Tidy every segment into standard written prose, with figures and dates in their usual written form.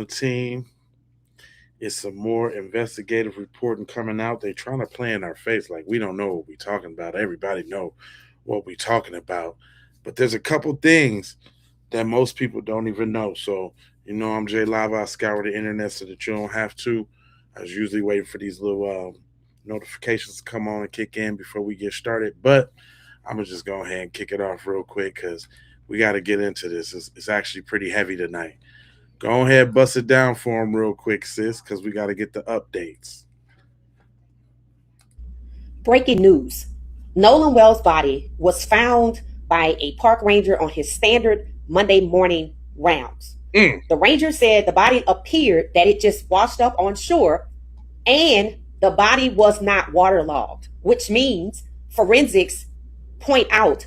the team. It's some more investigative reporting coming out. They're trying to play in our face like we don't know what we're talking about. Everybody know what we're talking about. But there's a couple things that most people don't even know. So, I'm Jay Lava. I scour the internet so that you don't have to. I was usually waiting for these little notifications to come on and kick in before we get started. But I'm going to just go ahead and kick it off real quick because we got to get into this. It's actually pretty heavy tonight. Go ahead, bust it down for him real quick, sis, because we got to get the updates. Breaking news. Nolan Wells' body was found by a park ranger on his standard Monday morning rounds. The ranger said the body appeared that it just washed up on shore and the body was not waterlogged, which means forensics point out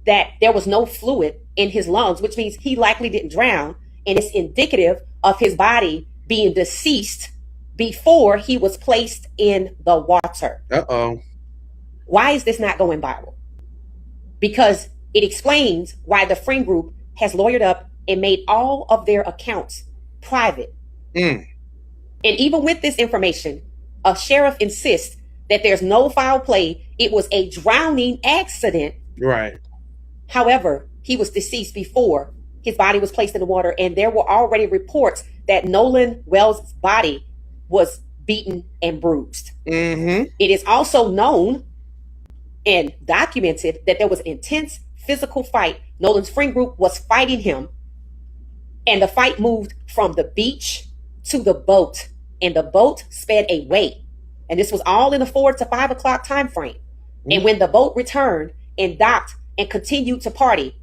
that there was no fluid in his lungs, which means he likely didn't drown. And it's indicative of his body being deceased before he was placed in the water. Uh-oh. Why is this not going viral? Because it explains why the friend group has lawyered up and made all of their accounts private. And even with this information, a sheriff insists that there's no foul play. It was a drowning accident. Right. However, he was deceased before his body was placed in the water, and there were already reports that Nolan Wells' body was beaten and bruised. It is also known and documented that there was an intense physical fight. Nolan's friend group was fighting him, and the fight moved from the beach to the boat, and the boat sped away. And this was all in the 4 to 5 o'clock time frame. And when the boat returned and docked and continued to party,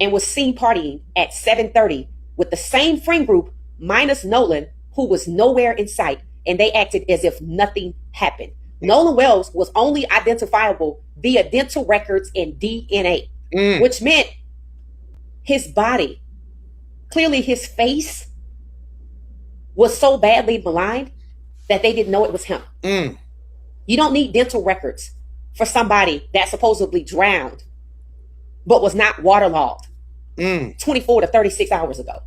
and was seen partying at 7:30 with the same friend group minus Nolan, who was nowhere in sight, and they acted as if nothing happened. Nolan Wells was only identifiable via dental records and DNA, which meant his body, clearly his face, was so badly maligned that they didn't know it was him. You don't need dental records for somebody that supposedly drowned but was not waterlogged 24 to 36 hours ago.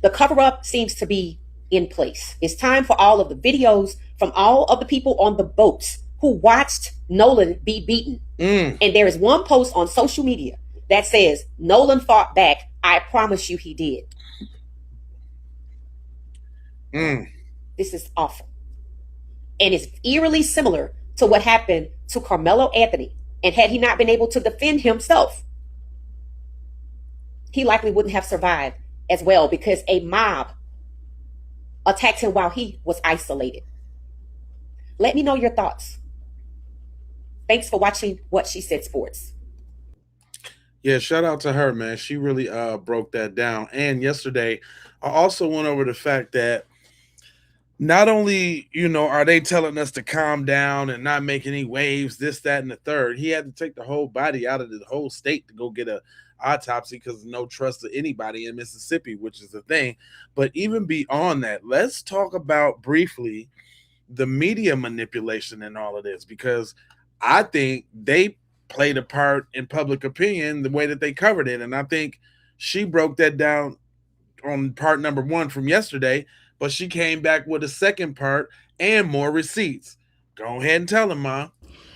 The cover-up seems to be in place. It's time for all of the videos from all of the people on the boats who watched Nolan be beaten. And there is one post on social media that says, "Nolan fought back. I promise you he did." This is awful. And it's eerily similar to what happened to Carmelo Anthony. And had he not been able to defend himself, he likely wouldn't have survived as well, because a mob attacked him while he was isolated. Let me know your thoughts. Thanks for watching What She Said Sports. Yeah, shout out to her, man. She really broke that down. And yesterday, I also went over the fact that not only, are they telling us to calm down and not make any waves, this, that, and the third. He had to take the whole body out of the whole state to go get a autopsy because of no trust of anybody in Mississippi, which is the thing. But even beyond that, let's talk about briefly the media manipulation in all of this, because I think they played a part in public opinion the way that they covered it. And I think she broke that down on part number 1 from yesterday, but she came back with a second part and more receipts. Go ahead and tell them, Ma.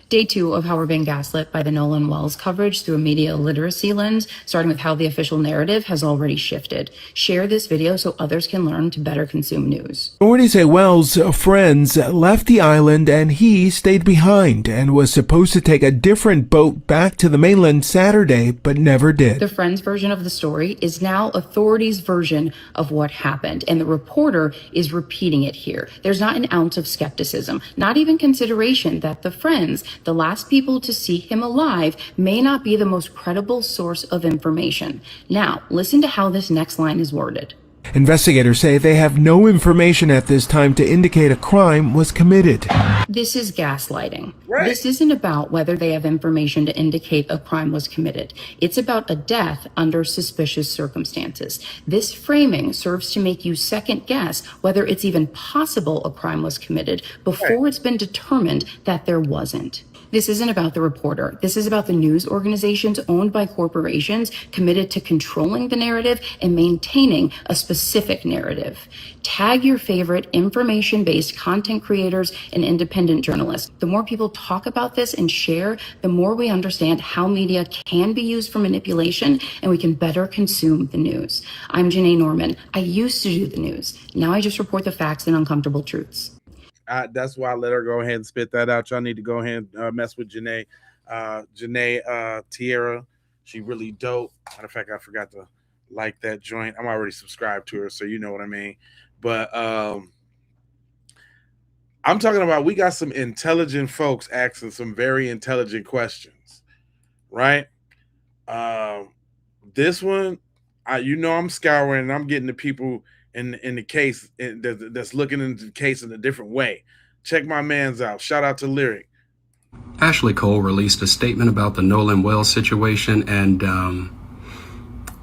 Day 2 of how we're being gaslit by the Nolan Wells coverage through a media literacy lens, starting with how the official narrative has already shifted. Share this video so others can learn to better consume news. Authorities say Wells' friends left the island and he stayed behind and was supposed to take a different boat back to the mainland Saturday, but never did. The friends' version of the story is now authorities' version of what happened, and the reporter is repeating it here. There's not an ounce of skepticism, not even consideration that the friends, the last people to see him alive, may not be the most credible source of information. Now, listen to how this next line is worded. Investigators say they have no information at this time to indicate a crime was committed. This is gaslighting. Right. This isn't about whether they have information to indicate a crime was committed. It's about a death under suspicious circumstances. This framing serves to make you second guess whether it's even possible a crime was committed before it's been determined that there wasn't. This isn't about the reporter. This is about the news organizations owned by corporations committed to controlling the narrative and maintaining a specific narrative. Tag your favorite information-based content creators and independent journalists. The more people talk about this and share, the more we understand how media can be used for manipulation and we can better consume the news. I'm Janae Norman. I used to do the news. Now I just report the facts and uncomfortable truths. That's why I let her go ahead and spit that out. Y'all need to go ahead and mess with Janae. Janae Tierra. She really dope. Matter of fact, I forgot to like that joint. I'm already subscribed to her, so you know what I mean. But I'm talking about, we got some intelligent folks asking some very intelligent questions, right? This one, I'm scouring and I'm getting the people in the case that's looking into the case in a different way. Check my man's out. Shout out to Lyric. Ashley Cole released a statement about the Nolan Wells situation, and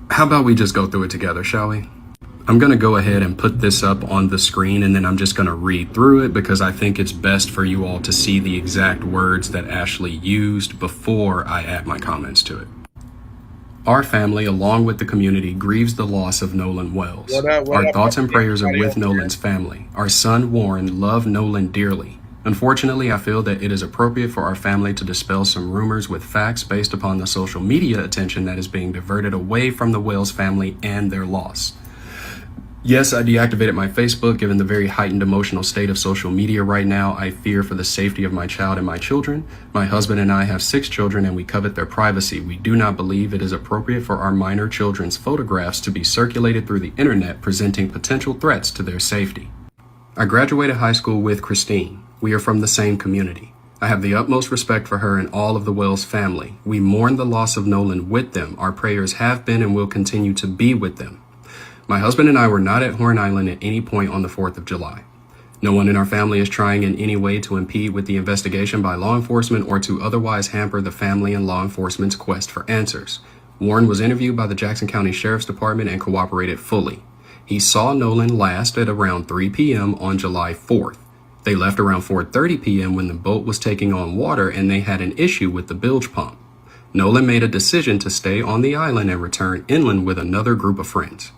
how about we just go through it together, shall we? I'm going to go ahead and put this up on the screen, and then I'm just going to read through it because I think it's best for you all to see the exact words that Ashley used before I add my comments to it. Our family, along with the community, grieves the loss of Nolan Wells. Our thoughts and prayers are with Nolan's family. Our son, Warren, loved Nolan dearly. Unfortunately, I feel that it is appropriate for our family to dispel some rumors with facts based upon the social media attention that is being diverted away from the Wells family and their loss. Yes, I deactivated my Facebook given the very heightened emotional state of social media right now. I fear for the safety of my child and my children. My husband and I have 6 children and we covet their privacy. We do not believe it is appropriate for our minor children's photographs to be circulated through the internet, presenting potential threats to their safety. I graduated high school with Christine. We are from the same community. I have the utmost respect for her and all of the Wells family. We mourn the loss of Nolan with them. Our prayers have been and will continue to be with them. My husband and I were not at Horn Island at any point on the 4th of July. No one in our family is trying in any way to impede with the investigation by law enforcement or to otherwise hamper the family and law enforcement's quest for answers. Warren was interviewed by the Jackson County Sheriff's Department and cooperated fully. He saw Nolan last at around 3 p.m. on July 4th. They left around 4:30 p.m. when the boat was taking on water and they had an issue with the bilge pump. Nolan made a decision to stay on the island and return inland with another group of friends.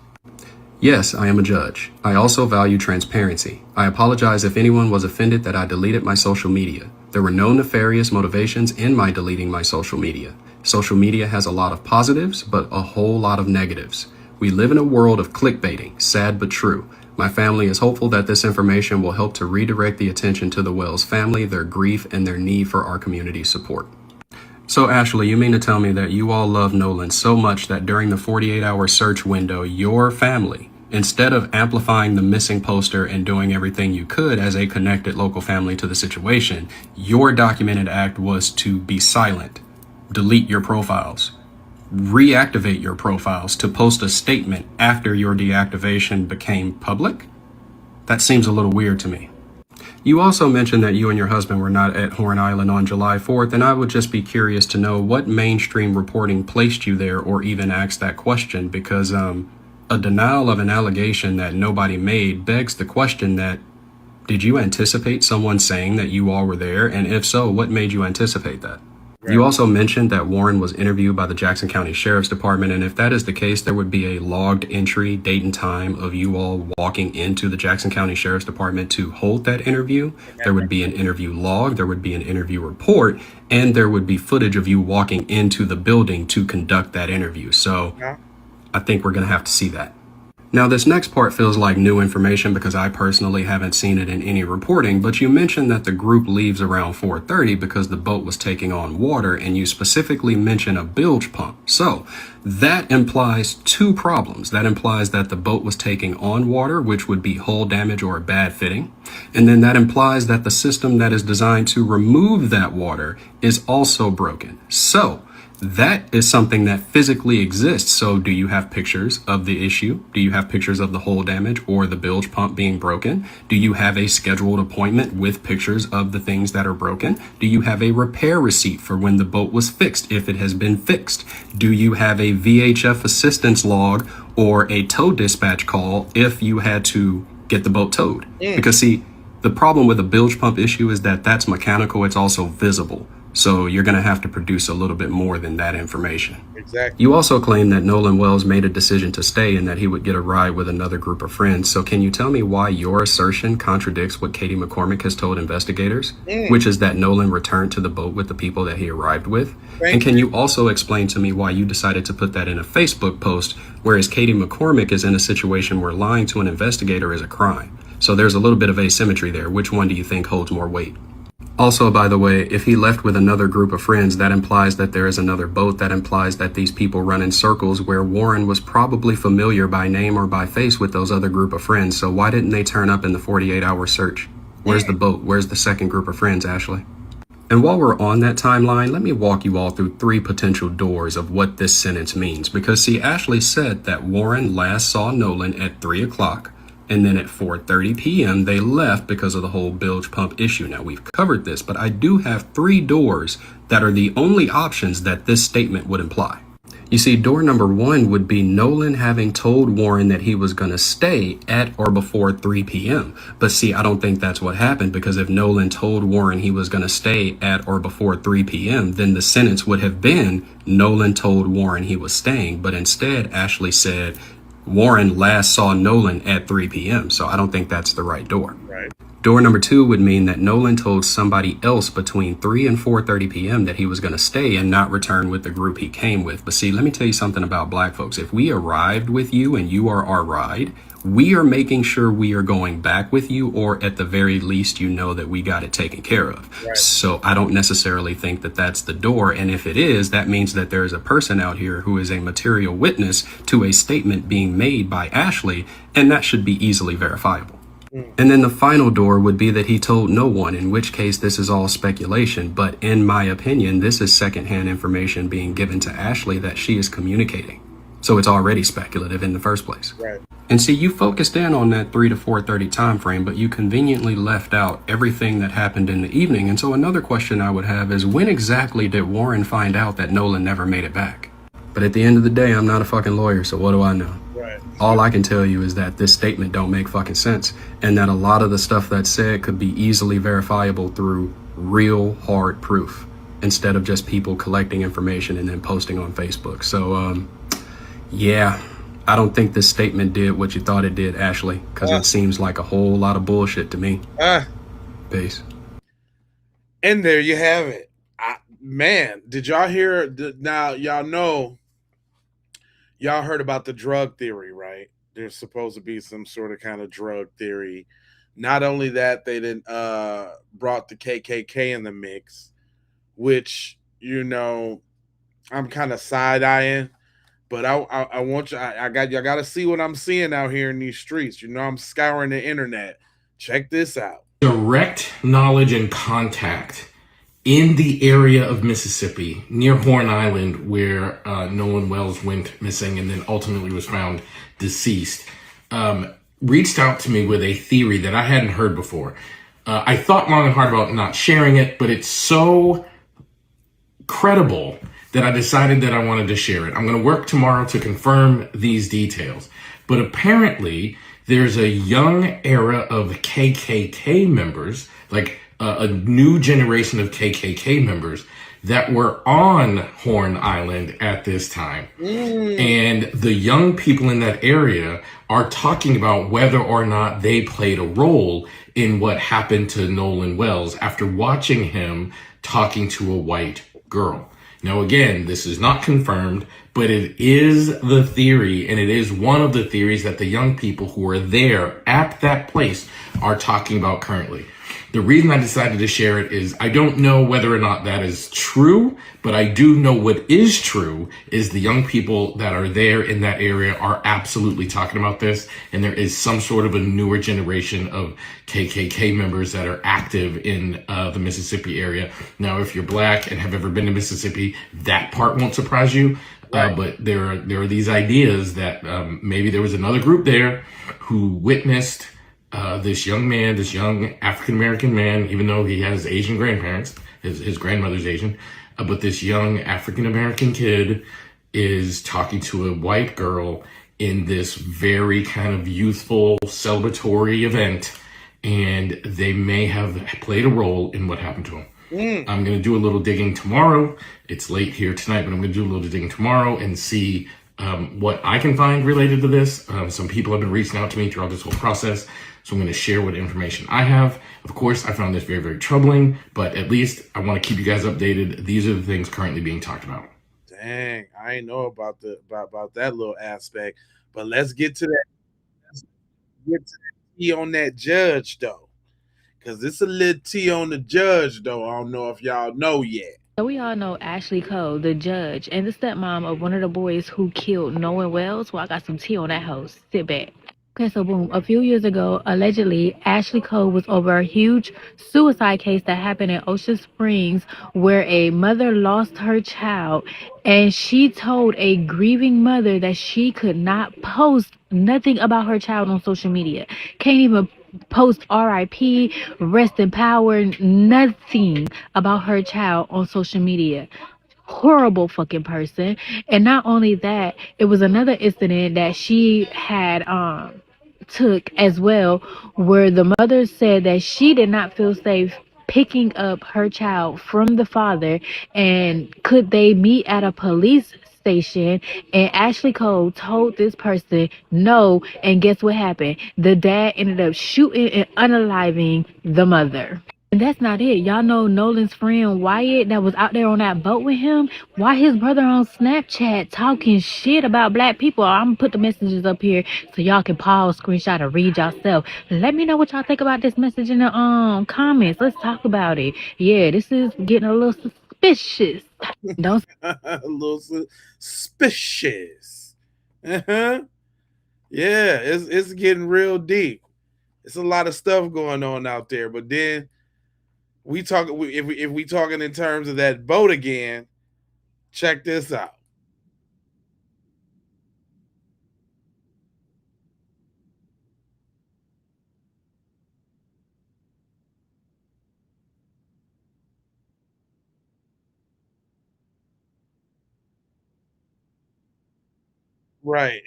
Yes, I am a judge. I also value transparency. I apologize if anyone was offended that I deleted my social media. There were no nefarious motivations in my deleting my social media. Social media has a lot of positives, but a whole lot of negatives. We live in a world of clickbaiting, sad but true. My family is hopeful that this information will help to redirect the attention to the Wells family, their grief, and their need for our community support. So Ashley, you mean to tell me that you all love Nolan so much that during the 48-hour search window, your family, instead of amplifying the missing poster and doing everything you could as a connected local family to the situation, your documented act was to be silent, delete your profiles, reactivate your profiles to post a statement after your deactivation became public? That seems a little weird to me. You also mentioned that you and your husband were not at Horn Island on July 4th, and I would just be curious to know what mainstream reporting placed you there or even asked that question, because a denial of an allegation that nobody made begs the question that, did you anticipate someone saying that you all were there? And if so, what made you anticipate that? Right. You also mentioned that Warren was interviewed by the Jackson County Sheriff's Department, and if that is the case, there would be a logged entry, date and time of you all walking into the Jackson County Sheriff's Department to hold that interview. There would be an interview log, there would be an interview report, and there would be footage of you walking into the building to conduct that interview. So I think we're going to have to see that. Now, this next part feels like new information because I personally haven't seen it in any reporting, but you mentioned that the group leaves around 4:30 because the boat was taking on water, and you specifically mention a bilge pump. So that implies 2 problems. That implies that the boat was taking on water, which would be hull damage or bad fitting. And then that implies that the system that is designed to remove that water is also broken. So that is something that physically exists. So do you have pictures of the issue? Do you have pictures of the hull damage or the bilge pump being broken? Do you have a scheduled appointment with pictures of the things that are broken? Do you have a repair receipt for when the boat was fixed, if it has been fixed? Do you have a VHF assistance log or a tow dispatch call if you had to get the boat towed? Because see, the problem with a bilge pump issue is that that's mechanical. It's also visible. So you're going to have to produce a little bit more than that information. Exactly. You also claim that Nolan Wells made a decision to stay and that he would get a ride with another group of friends. So can you tell me why your assertion contradicts what Katie McCormick has told investigators, which is that Nolan returned to the boat with the people that he arrived with? And can you also explain to me why you decided to put that in a Facebook post, whereas Katie McCormick is in a situation where lying to an investigator is a crime? So there's a little bit of asymmetry there. Which one do you think holds more weight? Also, by the way, if he left with another group of friends, that implies that there is another boat. That implies that these people run in circles where Warren was probably familiar by name or by face with those other group of friends. So why didn't they turn up in the 48-hour search? Where's the boat? Where's the second group of friends, Ashley? And while we're on that timeline, let me walk you all through 3 potential doors of what this sentence means. Because see, Ashley said that Warren last saw Nolan at 3 o'clock. And then at 4:30 p.m., they left because of the whole bilge pump issue. Now, we've covered this, but I do have 3 doors that are the only options that this statement would imply. You see, door number 1 would be Nolan having told Warren that he was going to stay at or before 3 p.m. But see, I don't think that's what happened, because if Nolan told Warren he was going to stay at or before 3 p.m., then the sentence would have been Nolan told Warren he was staying. But instead, Ashley said Warren last saw Nolan at 3 p.m. So I don't think that's the right door. Right. Door number 2 would mean that Nolan told somebody else between 3 and 4:30 p.m. that he was going to stay and not return with the group he came with. But see, let me tell you something about black folks. If we arrived with you and you are our ride, we are making sure we are going back with you, or at the very least, you know that we got it taken care of. Right. So I don't necessarily think that that's the door. And if it is, that means that there is a person out here who is a material witness to a statement being made by Ashley, and that should be easily verifiable. And then the final door would be that he told no one, in which case this is all speculation. But in my opinion, this is secondhand information being given to Ashley that she is communicating. So it's already speculative in the first place. Right. And see, you focused in on that 3 to 4:30 time frame, but you conveniently left out everything that happened in the evening. And so another question I would have is, when exactly did Warren find out that Nolan never made it back? But at the end of the day, I'm not a fucking lawyer, so what do I know? Right. All I can tell you is that this statement don't make fucking sense, and that a lot of the stuff that's said could be easily verifiable through real hard proof, instead of just people collecting information and then posting on Facebook. So, yeah, I don't think this statement did what you thought it did, Ashley, because it seems like a whole lot of bullshit to me. Peace. And there you have it. Man, did y'all hear? Now, y'all know, y'all heard about the drug theory, right? There's supposed to be some sort of kind of drug theory. Not only that, they didn't brought the KKK in the mix, which, you know, I'm kind of side-eyeing. But I want you, y'all got to see what I'm seeing out here in these streets. You know, I'm scouring the internet. Check this out. Direct knowledge and contact in the area of Mississippi, near Horn Island, where Nolan Wells went missing and then ultimately was found deceased, reached out to me with a theory that I hadn't heard before. I thought long and hard about not sharing it, but it's so credible that I decided that I wanted to share it. I'm going to work tomorrow to confirm these details. But apparently, there's a young era of KKK members, like a new generation of KKK members that were on Horn Island at this time. And the young people in that area are talking about whether or not they played a role in what happened to Nolan Wells after watching him talking to a white girl. Now, again, this is not confirmed, but it is the theory, and it is one of the theories that the young people who are there at that place are talking about currently. The reason I decided to share it is I don't know whether or not that is true, but I do know what is true is the young people that are there in that area are absolutely talking about this, and there is some sort of a newer generation of KKK members that are active in the Mississippi area. Now, if you're black and have ever been to Mississippi, that part won't surprise you. Right. But there are these ideas that maybe there was another group there who witnessed this young African-American man, even though he has Asian grandparents, his grandmother's Asian, but this young African-American kid is talking to a white girl in this very kind of youthful celebratory event, and they may have played a role in what happened to him. I'm going to do a little digging tomorrow. It's late here tonight, but I'm going to do a little digging tomorrow and see what I can find related to this. Some people have been reaching out to me throughout this whole process, so I'm going to share what information I have. Of course, I found this very, very troubling, but at least I want to keep you guys updated. These are the things currently being talked about. Dang, I ain't know about about that little aspect, but let's get to that. Let's get to the tea on that judge though, because it's a little tea on the judge though. I don't know if y'all know yet. So we all know Ashley Cole, the judge, and the stepmom of one of the boys who killed Nolan Wells. Well, I got some tea on that host. Sit back. Okay, so boom, a few years ago, allegedly, Ashley Cole was over a huge suicide case that happened in Ocean Springs where a mother lost her child, and she told a grieving mother that she could not post nothing about her child on social media. Can't even post RIP, rest in power, nothing about her child on social media. Horrible fucking person. And not only that, it was another incident that she had took as well, where the mother said that she did not feel safe picking up her child from the father, and could they meet at a police station. And Ashley Cole told this person no, and guess what happened? The dad ended up shooting and unaliving the mother. And that's not it. Y'all know Nolan's friend Wyatt that was out there on that boat with him? Why his brother on Snapchat talking shit about black people? I'm gonna put the messages up here so y'all can pause, screenshot, or read yourself. Let me know what y'all think about this message in the comments. Let's talk about it. Yeah, this is getting a little suspicious. Don't A little suspicious. Yeah, it's getting real deep. It's a lot of stuff going on out there, but then if we talking in terms of that boat again, check this out. Right.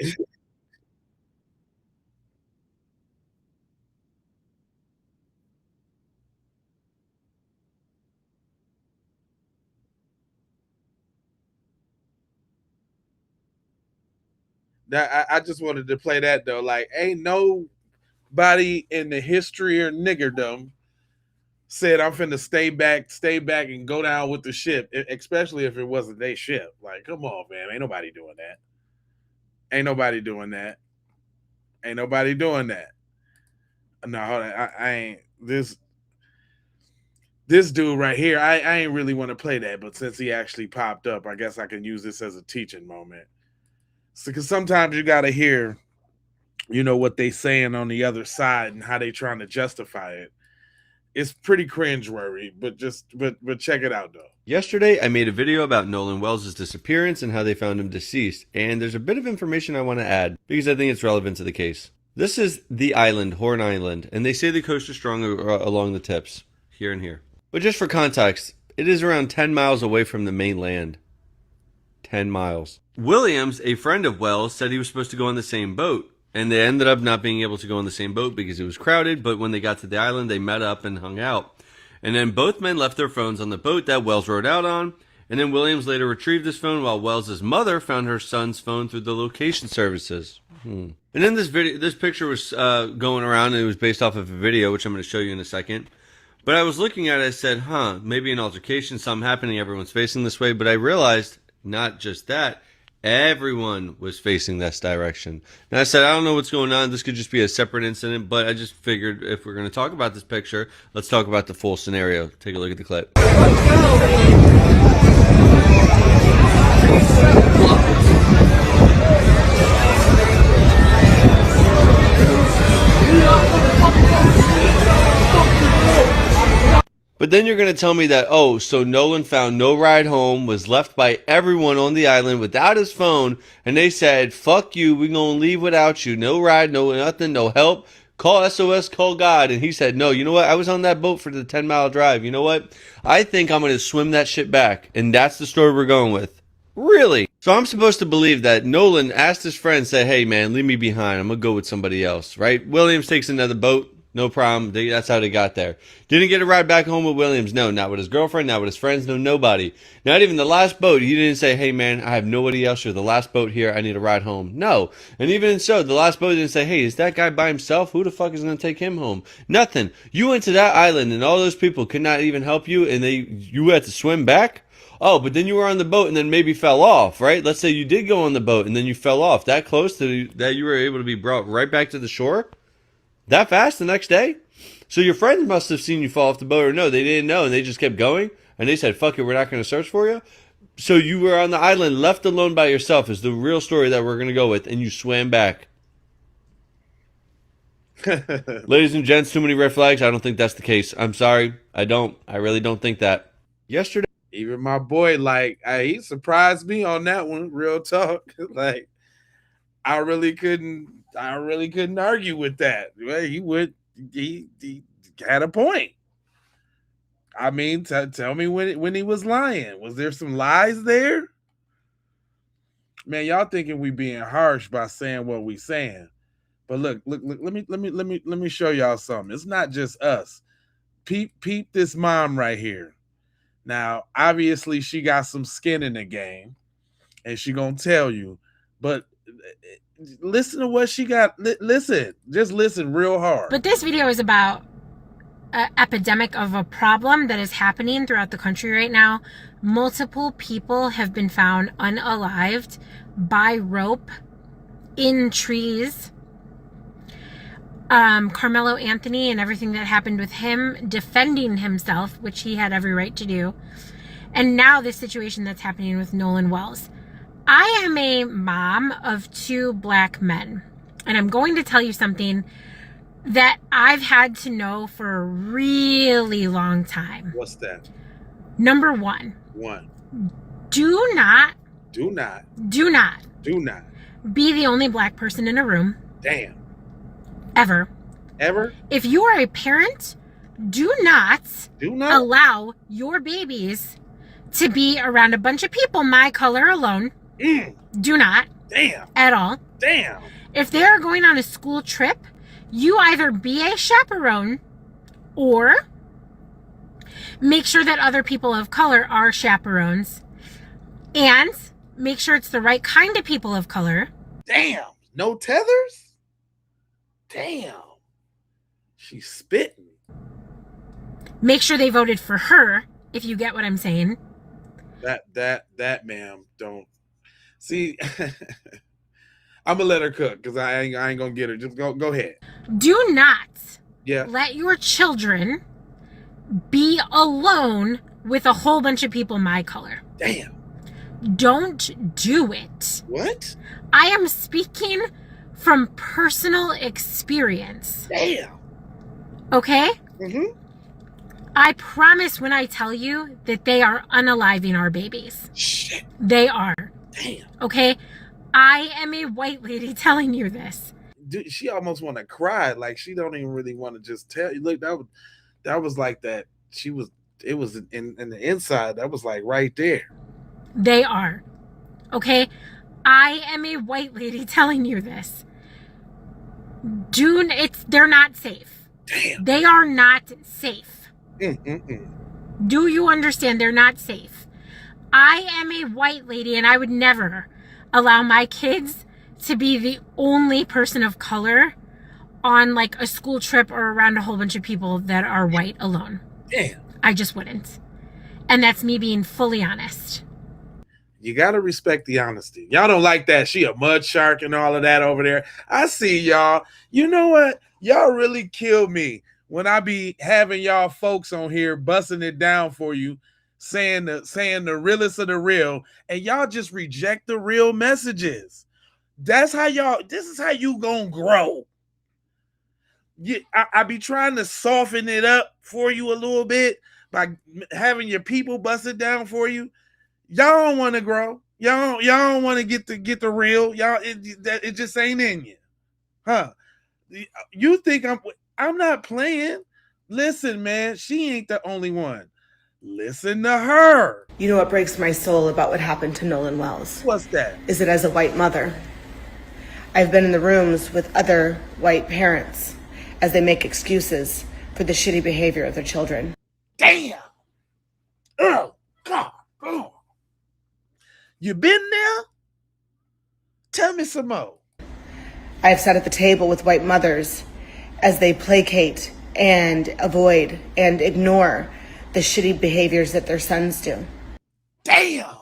That I just wanted to play that though. Like, ain't nobody in the history of niggerdom said I'm finna stay back, and go down with the ship, especially if it wasn't their ship. Like, come on, man. Ain't nobody doing that. Ain't nobody doing that. Ain't nobody doing that. No, I ain't this dude right here. I ain't really want to play that, but since he actually popped up, I guess I can use this as a teaching moment. So, because sometimes you got to hear, what they saying on the other side and how they trying to justify it. It's pretty cringeworthy, but check it out though. Yesterday, I made a video about Nolan Wells' disappearance and how they found him deceased, and there's a bit of information I want to add because I think it's relevant to the case. This is the island, Horn Island, and they say the coast is strong along the tips, here and here. But just for context, it is around 10 miles away from the mainland. 10 miles. Williams, a friend of Wells, said he was supposed to go on the same boat, and they ended up not being able to go on the same boat because it was crowded, but when they got to the island, they met up and hung out. And then both men left their phones on the boat that Wells rode out on, and then Williams later retrieved his phone while Wells' mother found her son's phone through the location services. And then this picture was going around, and it was based off of a video, which I'm going to show you in a second. But I was looking at it, I said, maybe an altercation, something happening, everyone's facing this way, but I realized, not just that, everyone was facing this direction. And I said, I don't know what's going on. This could just be a separate incident, but I just figured if we're going to talk about this picture, let's talk about the full scenario. Take a look at the clip. But then you're going to tell me that, so Nolan found no ride home, was left by everyone on the island without his phone, and they said, fuck you, we're going to leave without you. No ride, no nothing, no help. Call SOS, call God. And he said, no, you know what? I was on that boat for the 10-mile drive. You know what? I think I'm going to swim that shit back. And that's the story we're going with. Really? So I'm supposed to believe that Nolan asked his friend, say, hey, man, leave me behind. I'm going to go with somebody else, right? Williams takes another boat. No problem. That's how they got there. Didn't get a ride back home with Williams. No, not with his girlfriend, not with his friends, no nobody. Not even the last boat. He didn't say, hey man, I have nobody else. You're the last boat here. I need a ride home. No. And even so, the last boat didn't say, hey, is that guy by himself? Who the fuck is going to take him home? Nothing. You went to that island and all those people could not even help you and you had to swim back? Oh, but then you were on the boat and then maybe fell off, right? Let's say you did go on the boat and then you fell off. That close to that you were able to be brought right back to the shore? That fast the next day? So your friends must have seen you fall off the boat, or no, they didn't know and they just kept going and they said, fuck it, we're not going to search for you? So you were on the island left alone by yourself is the real story that we're going to go with, and you swam back. Ladies and gents, too many red flags. I don't think that's the case. I'm sorry. I really don't think that. Yesterday. Even my boy, like, he surprised me on that one, real talk. Like, I really couldn't argue with that. He had a point. I mean, tell me when he was lying. Was there some lies there? Man, y'all thinking we being harsh by saying what we saying. But look, let me show y'all something. It's not just us. Peep this mom right here. Now, obviously, she got some skin in the game, and she gonna tell you. But listen to what she got. Listen, just listen real hard. But this video is about an epidemic of a problem that is happening throughout the country right now. Multiple people have been found unalived by rope in trees. Carmelo Anthony and everything that happened with him defending himself, which he had every right to do. And now this situation that's happening with Nolan Wells. I am a mom of 2 black men, and I'm going to tell you something that I've had to know for a really long time. What's that? Number 1. Do not be the only black person in a room. Damn. Ever. If you are a parent, do not allow your babies to be around a bunch of people my color alone. Do not. Damn. At all. Damn. If they're going on a school trip, you either be a chaperone or make sure that other people of color are chaperones, and make sure it's the right kind of people of color. Damn. No tethers? Damn. She's spitting. Make sure they voted for her, if you get what I'm saying. That ma'am, don't. See, I'm gonna let her cook because I ain't gonna get her. Just go ahead. Do not let your children be alone with a whole bunch of people my color. Damn. Don't do it. What? I am speaking from personal experience. Damn. Okay? I promise when I tell you that they are unaliving our babies. Shit. They are. Damn. Okay? I am a white lady telling you this. Dude, she almost want to cry. Like, she don't even really want to just tell you. Look, that was like that. It was in the inside. That was like right there. They are. Okay? I am a white lady telling you this. They're not safe. Damn. They are not safe. Do you understand? They're not safe. I am a white lady, and I would never allow my kids to be the only person of color on like a school trip or around a whole bunch of people that are white alone. Damn. I just wouldn't. And that's me being fully honest. You got to respect the honesty. Y'all don't like that. She a mud shark and all of that over there. I see y'all. You know what? Y'all really kill me when I be having y'all folks on here busting it down for you, saying the realest of the real, and y'all just reject the real messages. That's how this is how you gonna grow. I be trying to soften it up for you a little bit by having your people bust it down for you. Y'all don't want to grow. Y'all don't want to get the real. It just ain't in you, huh? You think I'm not playing? Listen, man, she ain't the only one. Listen to her. You know what breaks my soul about what happened to Nolan Wells? What's that? Is that as a white mother, I've been in the rooms with other white parents, as they make excuses for the shitty behavior of their children. Damn. Oh, God. Oh. You been there? Tell me some more. I have sat at the table with white mothers as they placate and avoid and ignore the shitty behaviors that their sons do. Damn.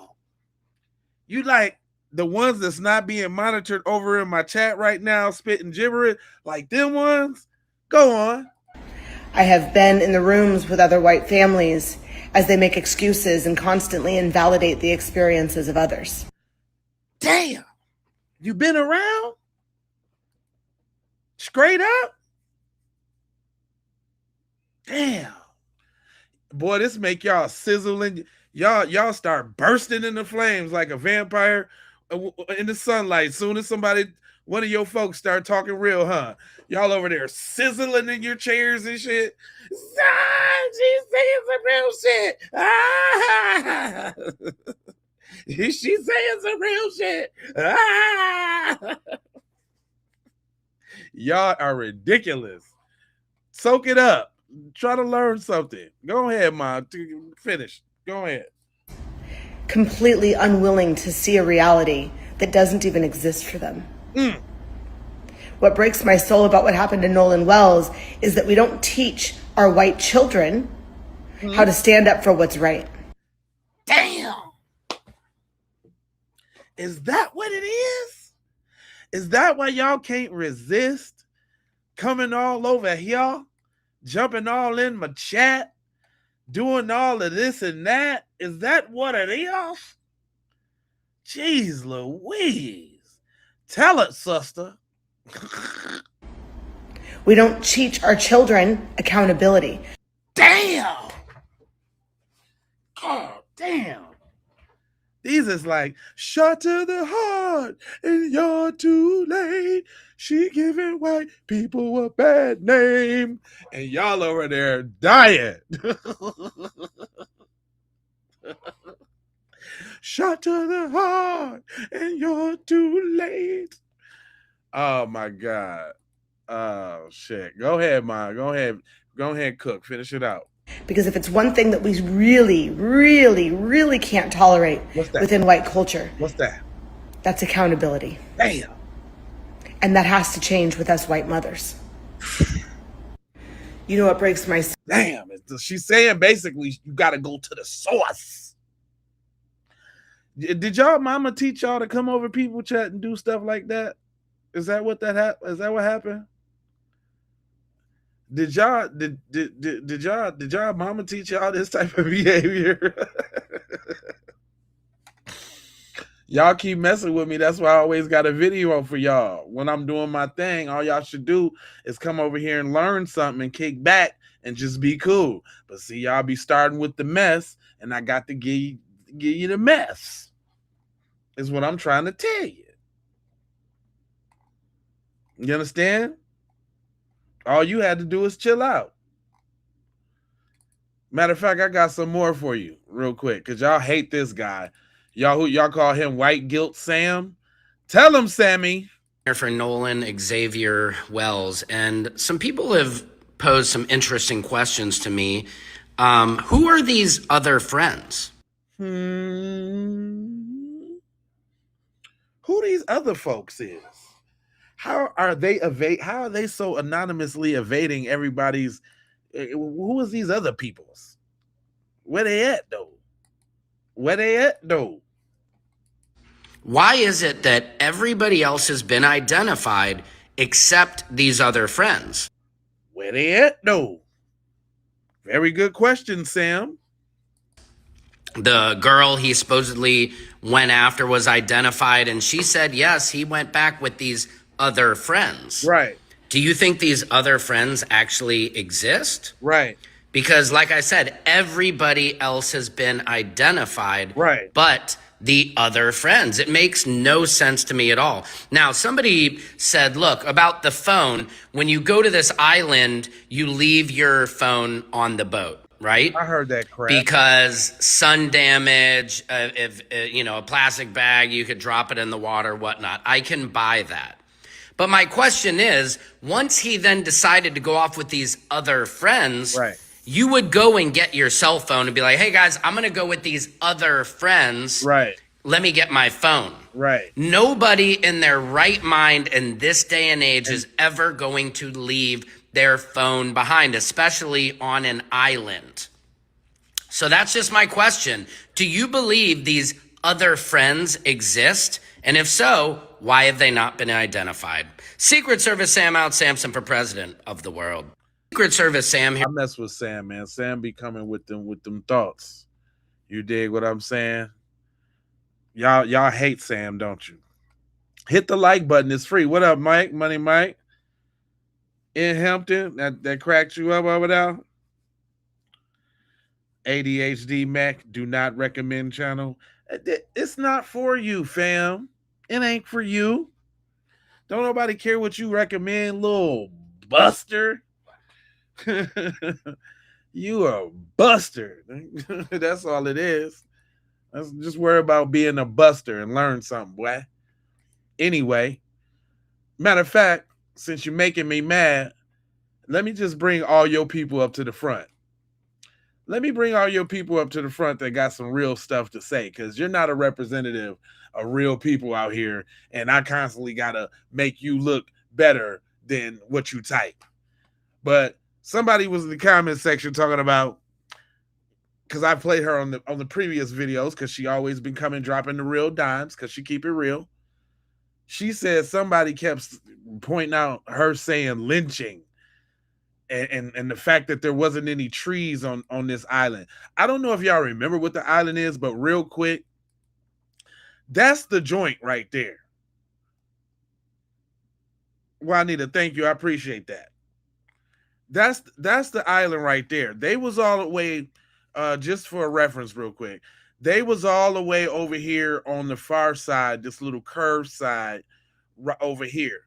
You like the ones that's not being monitored over in my chat right now, spitting gibberish, like them ones? Go on. I have been in the rooms with other white families as they make excuses and constantly invalidate the experiences of others. Damn. You been around? Straight up? Damn. Boy, this make y'all sizzling. Y'all start bursting into flames like a vampire in the sunlight. Soon as one of your folks start talking real, huh? Y'all over there sizzling in your chairs and shit. She's saying some real shit. Ah! She's saying some real shit. Ah! Y'all are ridiculous. Soak it up. Try to learn something. Go ahead, Mom. Finish. Go ahead. Completely unwilling to see a reality that doesn't even exist for them. What breaks my soul about what happened to Nolan Wells is that we don't teach our white children how to stand up for what's right. Damn. Is that what it is? Is that why y'all can't resist coming all over here, jumping all in my chat, doing all of this and that? Is that what it is? Jeez Louise. Tell it, sister. We don't teach our children accountability. Damn. God damn. These is like, shot to the heart and you're too late. She giving white people a bad name. And y'all over there dying. Shot to the heart and you're too late. Oh my God. Oh shit. Go ahead, Mom. Go ahead, cook. Finish it out. Because if it's one thing that we really, really, really can't tolerate within white culture, what's that? That's accountability. Damn. And that has to change with us white mothers. You know what breaks my soul? Damn. She's saying basically you got to go to the source. Did y'all mama teach y'all to come over people chat and do stuff like that? Is that what is that what happened? Did y'all mama teach y'all this type of behavior? Y'all keep messing with me. That's why I always got a video for y'all. When I'm doing my thing, all y'all should do is come over here and learn something and kick back and just be cool. But see, y'all be starting with the mess, and I got to give you the mess. Is what I'm trying to tell you. You understand? All you had to do is chill out. Matter of fact, I got some more for you real quick, because y'all hate this guy. Y'all call him White Guilt Sam? Tell him, Sammy. For Nolan Xavier Wells, and some people have posed some interesting questions to me. Who are these other friends? Who these other folks is? How are they so anonymously evading everybody's? Who is these other peoples? Where they at though? Why is it that everybody else has been identified except these other friends? Where they at though? Very good question, Sam. The girl he supposedly went after was identified, and she said yes, he went back with these other friends. Right. Do you think these other friends actually exist? Right. Because like I said, everybody else has been identified. Right. But the other friends, it makes no sense to me at all. Now, somebody said, look, about the phone, when you go to this island, you leave your phone on the boat, right? I heard that crap. Because sun damage, if a plastic bag, you could drop it in the water, whatnot. I can buy that. But my question is, once he then decided to go off with these other friends, Right. you would go and get your cell phone and be like, hey guys, I'm going to go with these other friends. Right. Let me get my phone. Right. Nobody in their right mind in this day and age is ever going to leave their phone behind, especially on an island. So that's just my question. Do you believe these other friends exist? And if so, why have they not been identified? Secret Service Sam out, Samson for president of the world. Secret Service Sam here. I mess with Sam, man. Sam be coming with them thoughts. You dig what I'm saying? Y'all hate Sam, don't you? Hit the like button. It's free. What up, Mike? Money Mike? In Hampton? That cracked you up over there? ADHD Mac, do not recommend channel. It's not for you, fam. It ain't for you. Don't nobody care what you recommend, little buster. You a buster. That's all it is. Let's just worry about being a buster and learn something, boy. Anyway, matter of fact, since you're making me mad, let me just bring all your people up to the front. Let me bring all your people up to the front that got some real stuff to say, because you're not a representative of real people out here, and I constantly got to make you look better than what you type. But somebody was in the comment section talking about, because I played her on the previous videos, because she always been coming dropping the real dimes, because she keep it real. She said somebody kept pointing out her saying lynching. And the fact that there wasn't any trees on this island. I don't know if y'all remember what the island is, but real quick, that's the joint right there. Juanita, thank you. I appreciate that. That's the island right there. They was all the way, just for a reference real quick, they was all the way over here on the far side, this little curved side right over here.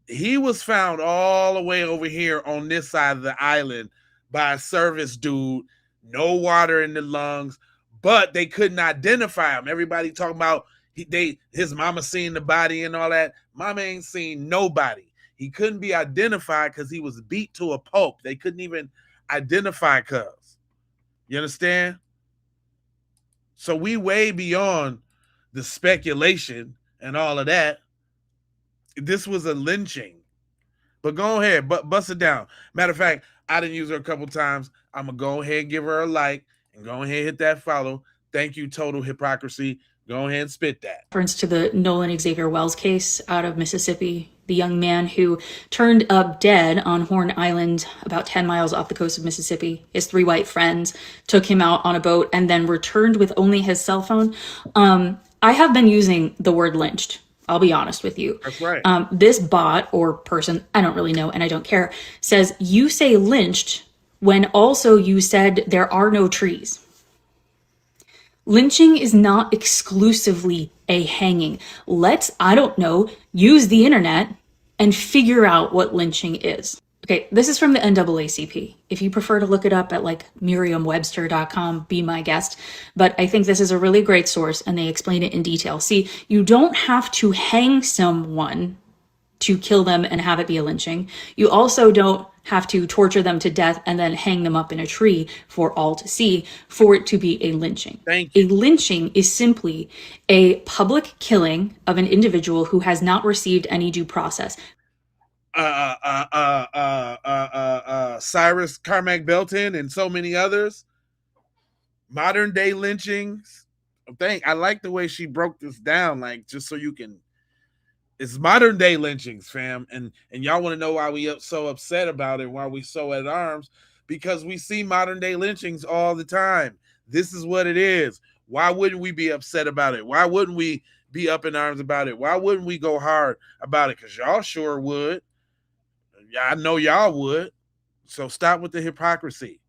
He was found all the way over here on this side of the island by a service dude, no water in the lungs, but they couldn't identify him. Everybody talking about his mama seen the body and all that. Mama ain't seen nobody. He couldn't be identified because he was beat to a pulp. They couldn't even identify cuz. You understand? So we way beyond the speculation and all of that. This was a lynching. But go ahead, bust it down. Matter of fact, I didn't use her a couple times. I'm going to go ahead and give her a like and go ahead and hit that follow. Thank you, Total Hypocrisy. Go ahead and spit that. Reference to the Nolan Xavier Wells case out of Mississippi, the young man who turned up dead on Horn Island about 10 miles off the coast of Mississippi. His 3 white friends took him out on a boat and then returned with only his cell phone. I have been using the word lynched. I'll be honest with you. That's right. This bot or person, I don't really know and I don't care, says you say lynched when also you said there are no trees. Lynching is not exclusively a hanging. Let's, I don't know, use the internet and figure out what lynching is. Okay, this is from the NAACP. If you prefer to look it up at like Merriam-Webster.com, be my guest. But I think this is a really great source and they explain it in detail. See, you don't have to hang someone to kill them and have it be a lynching. You also don't have to torture them to death and then hang them up in a tree for all to see for it to be a lynching. Thank you. A lynching is simply a public killing of an individual who has not received any due process. Cyrus Carmack Belton and so many others. Modern day lynchings. I like the way she broke this down, like just so you can. It's modern day lynchings, fam, and y'all want to know why we so upset about it, why we so at arms, because we see modern day lynchings all the time. This is what it is. Why wouldn't we be upset about it? Why wouldn't we be up in arms about it? Why wouldn't we go hard about it? Because y'all sure would. I know y'all would. So stop with the hypocrisy.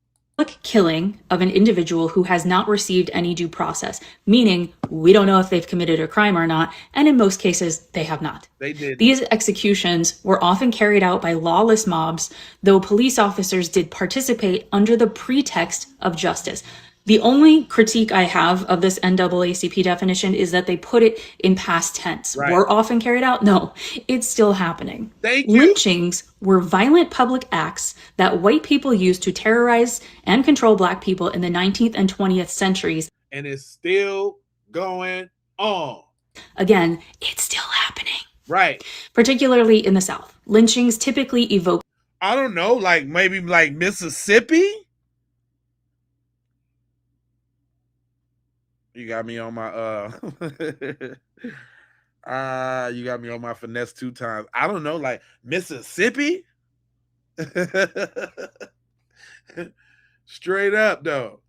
Killing of an individual who has not received any due process, meaning we don't know if they've committed a crime or not, and in most cases, they have not. They did. These executions were often carried out by lawless mobs, though police officers did participate under the pretext of justice. The only critique I have of this NAACP definition is that they put it in past tense. Right. Were often carried out? No, it's still happening. Thank you. Lynchings were violent public acts that white people used to terrorize and control black people in the 19th and 20th centuries. And it's still going on. Again, it's still happening. Right. Particularly in the South. Lynchings typically evoke, I don't know, like maybe like Mississippi? You got me on my you got me on my finesse 2 times. I don't know, like Mississippi? Straight up though.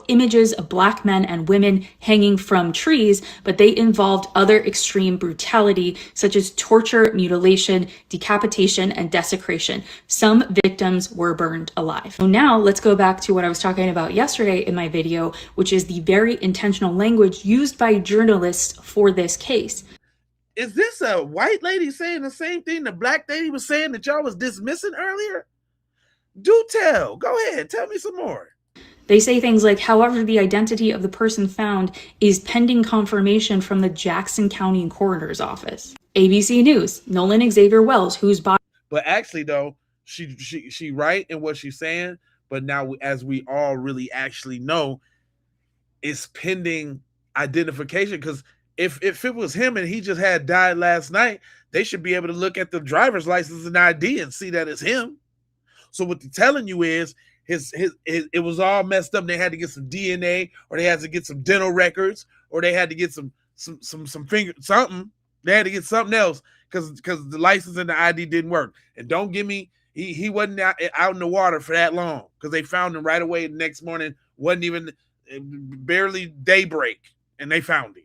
images of black men and women hanging from trees, but they involved other extreme brutality, such as torture, mutilation, decapitation, and desecration. Some victims were burned alive. So now let's go back to what I was talking about yesterday in my video, which is the very intentional language used by journalists for this case. Is this a white lady saying the same thing the black lady was saying that y'all was dismissing earlier? Do tell. Go ahead. Tell me some more. They say things like, however, the identity of the person found is pending confirmation from the Jackson County Coroner's Office. ABC News, Nolan Xavier Wells, whose body... But actually, though, she right in what she's saying, but now, as we all really actually know, it's pending identification, because if it was him and he just had died last night, they should be able to look at the driver's license and ID and see that it's him. So what they're telling you is, it was all messed up. They had to get some DNA, or they had to get some dental records, or they had to get some something. They had to get something else because the license and the ID didn't work. And don't give me, he wasn't out in the water for that long, because they found him right away the next morning. Wasn't even barely daybreak, and they found him.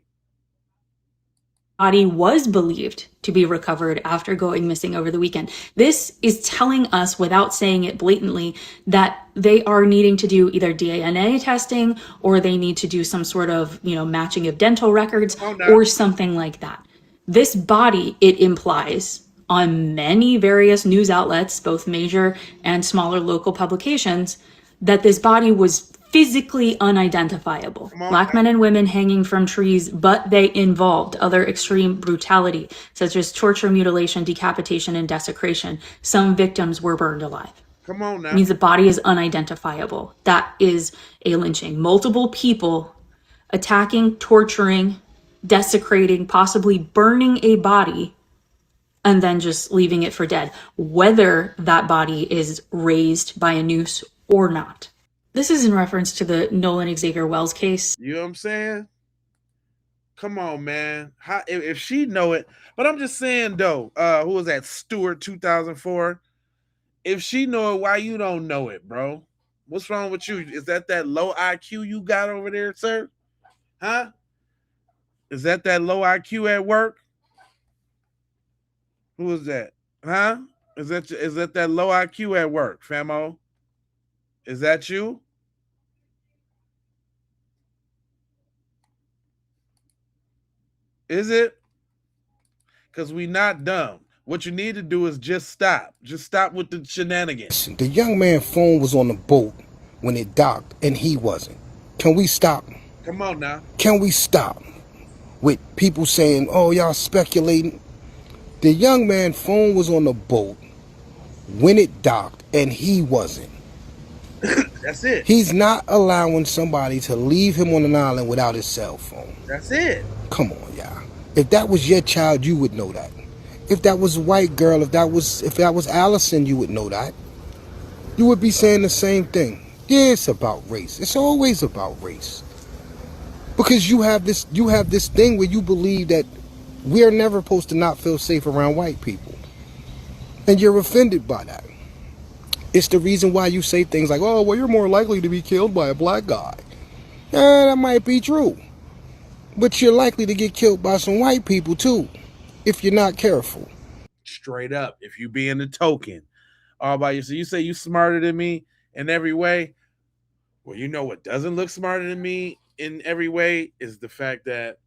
Body was believed to be recovered after going missing over the weekend. This is telling us, without saying it blatantly, that they are needing to do either DNA testing, or they need to do some sort of, matching of dental records or something like that. This body, it implies on many various news outlets, both major and smaller local publications, that this body was physically unidentifiable. Black men and women hanging from trees, but they involved other extreme brutality, such as torture, mutilation, decapitation, and desecration. Some victims were burned alive. Come on now. It means the body is unidentifiable. That is a lynching. Multiple people attacking, torturing, desecrating, possibly burning a body, and then just leaving it for dead, whether that body is raised by a noose or not. This is in reference to the Nolan Xavier Wells case. You know what I'm saying? Come on, man. How, if she know it, but I'm just saying though, who was that? Stewart 2004. If she know it, why you don't know it, bro? What's wrong with you? Is that low IQ you got over there, sir? Huh? Is that low IQ at work? Who is that? Huh? Is that low IQ at work, famo? Is that you? Is it? Because we not dumb. What you need to do is just stop. Just stop with the shenanigans. The young man's phone was on the boat when it docked, and he wasn't. Can we stop? Come on now. Can we stop with people saying, oh, y'all speculating? The young man's phone was on the boat when it docked, and he wasn't. That's it. He's not allowing somebody to leave him on an island without his cell phone. That's it. Come on, y'all. If that was your child, you would know that. If that was a white girl, if that was Allison, you would know that. You would be saying the same thing. Yeah, it's about race. It's always about race. Because you have this thing where you believe that we are never supposed to not feel safe around white people. And you're offended by that. It's the reason why you say things like, oh, well, you're more likely to be killed by a black guy. That might be true. But you're likely to get killed by some white people, too, if you're not careful. Straight up, if you being the token all by yourself. You say you smarter than me in every way. Well, you know what doesn't look smarter than me in every way is the fact that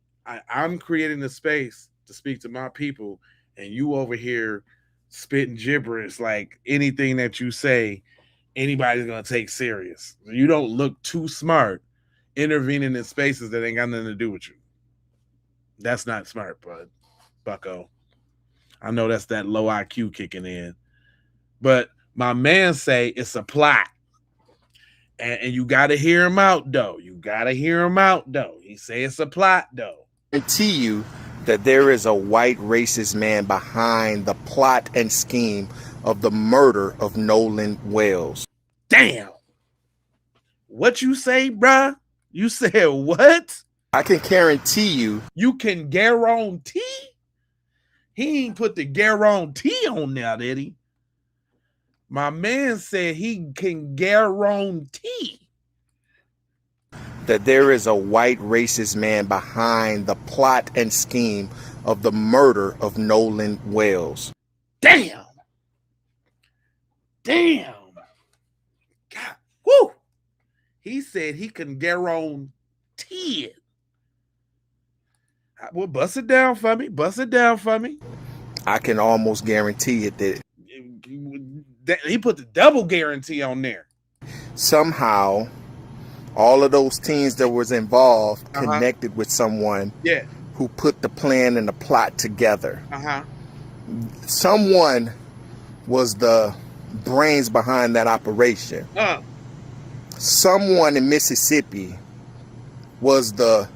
I'm creating the space to speak to my people, and you over here spitting gibberish like anything that you say, anybody's going to take serious. You don't look too smart intervening in spaces that ain't got nothing to do with you. That's not smart, bud. Bucko. I know that's that low IQ kicking in. But my man say it's a plot. And you got to hear him out, though. You got to hear him out, though. He say it's a plot, though. I guarantee you that there is a white racist man behind the plot and scheme of the murder of Nolan Wells. Damn. What you say, bruh? You said what? I can guarantee you. You can guarantee? He ain't put the guarantee on there, did he? My man said he can guarantee that there is a white racist man behind the plot and scheme of the murder of Nolan Wells. Damn. Damn. God. Woo. He said he can guarantee it. Well, bust it down for me. Bust it down for me. I can almost guarantee it that he put the double guarantee on there. Somehow, all of those teens that was involved connected with someone who put the plan and the plot together. Someone was the brains behind that operation. Someone in Mississippi was the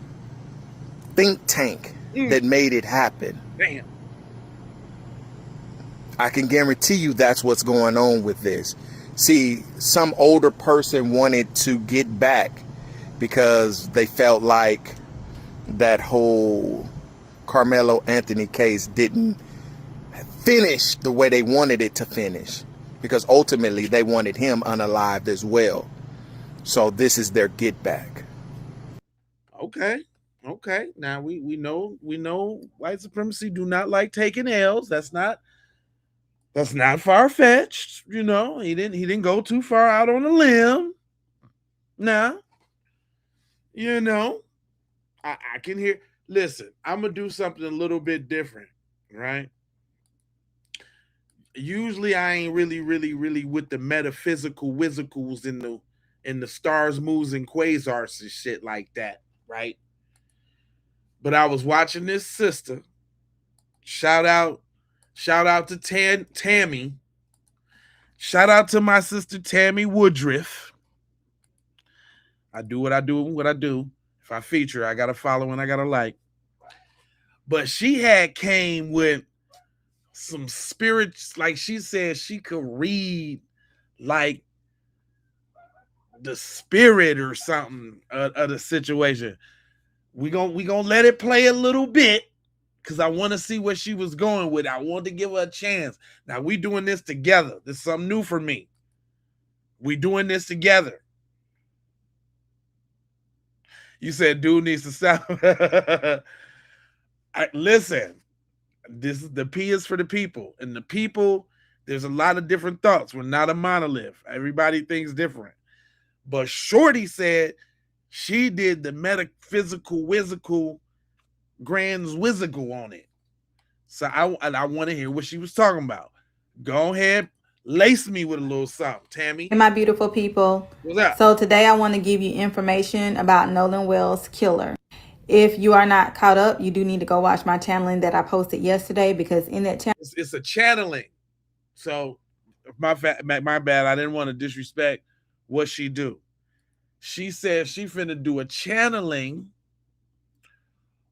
think tank that made it happen. Damn. I can guarantee you that's what's going on with this. See, some older person wanted to get back because they felt like that whole Carmelo Anthony case didn't finish the way they wanted it to finish, because ultimately they wanted him unalived as well. So this is their get back. Okay. Now we know white supremacy do not like taking L's. That's not far-fetched, you know. He didn't go too far out on a limb. Now, you know, I can hear. Listen, I'm gonna do something a little bit different, right? Usually I ain't really with the metaphysical whizzicles in the stars, moons, and quasars and shit like that, right? But I was watching this sister. Shout out to Tammy. Shout out to my sister Tammy Woodruff. I do what I do. If I feature, I gotta follow and I gotta like. But she came with some spirits, like she said she could read like the spirit or something of the situation. We gonna let it play a little bit, because I want to see where she was going with it. I want to give her a chance. Now we doing this together. This is something new for me. We doing this together. You said dude needs to stop. Listen, this is the P is for the people. And the people, there's a lot of different thoughts. We're not a monolith. Everybody thinks different. But Shorty said she did the metaphysical, whizzical, grand whizzical on it. So I want to hear what she was talking about. Go ahead, lace me with a little something, Tammy. Hey, my beautiful people. What's up? So today I want to give you information about Nolan Wells' killer. If you are not caught up, you do need to go watch my channeling that I posted yesterday, because in that channel, it's a channeling. So my bad. I didn't want to disrespect what she do. She said she finna do a channeling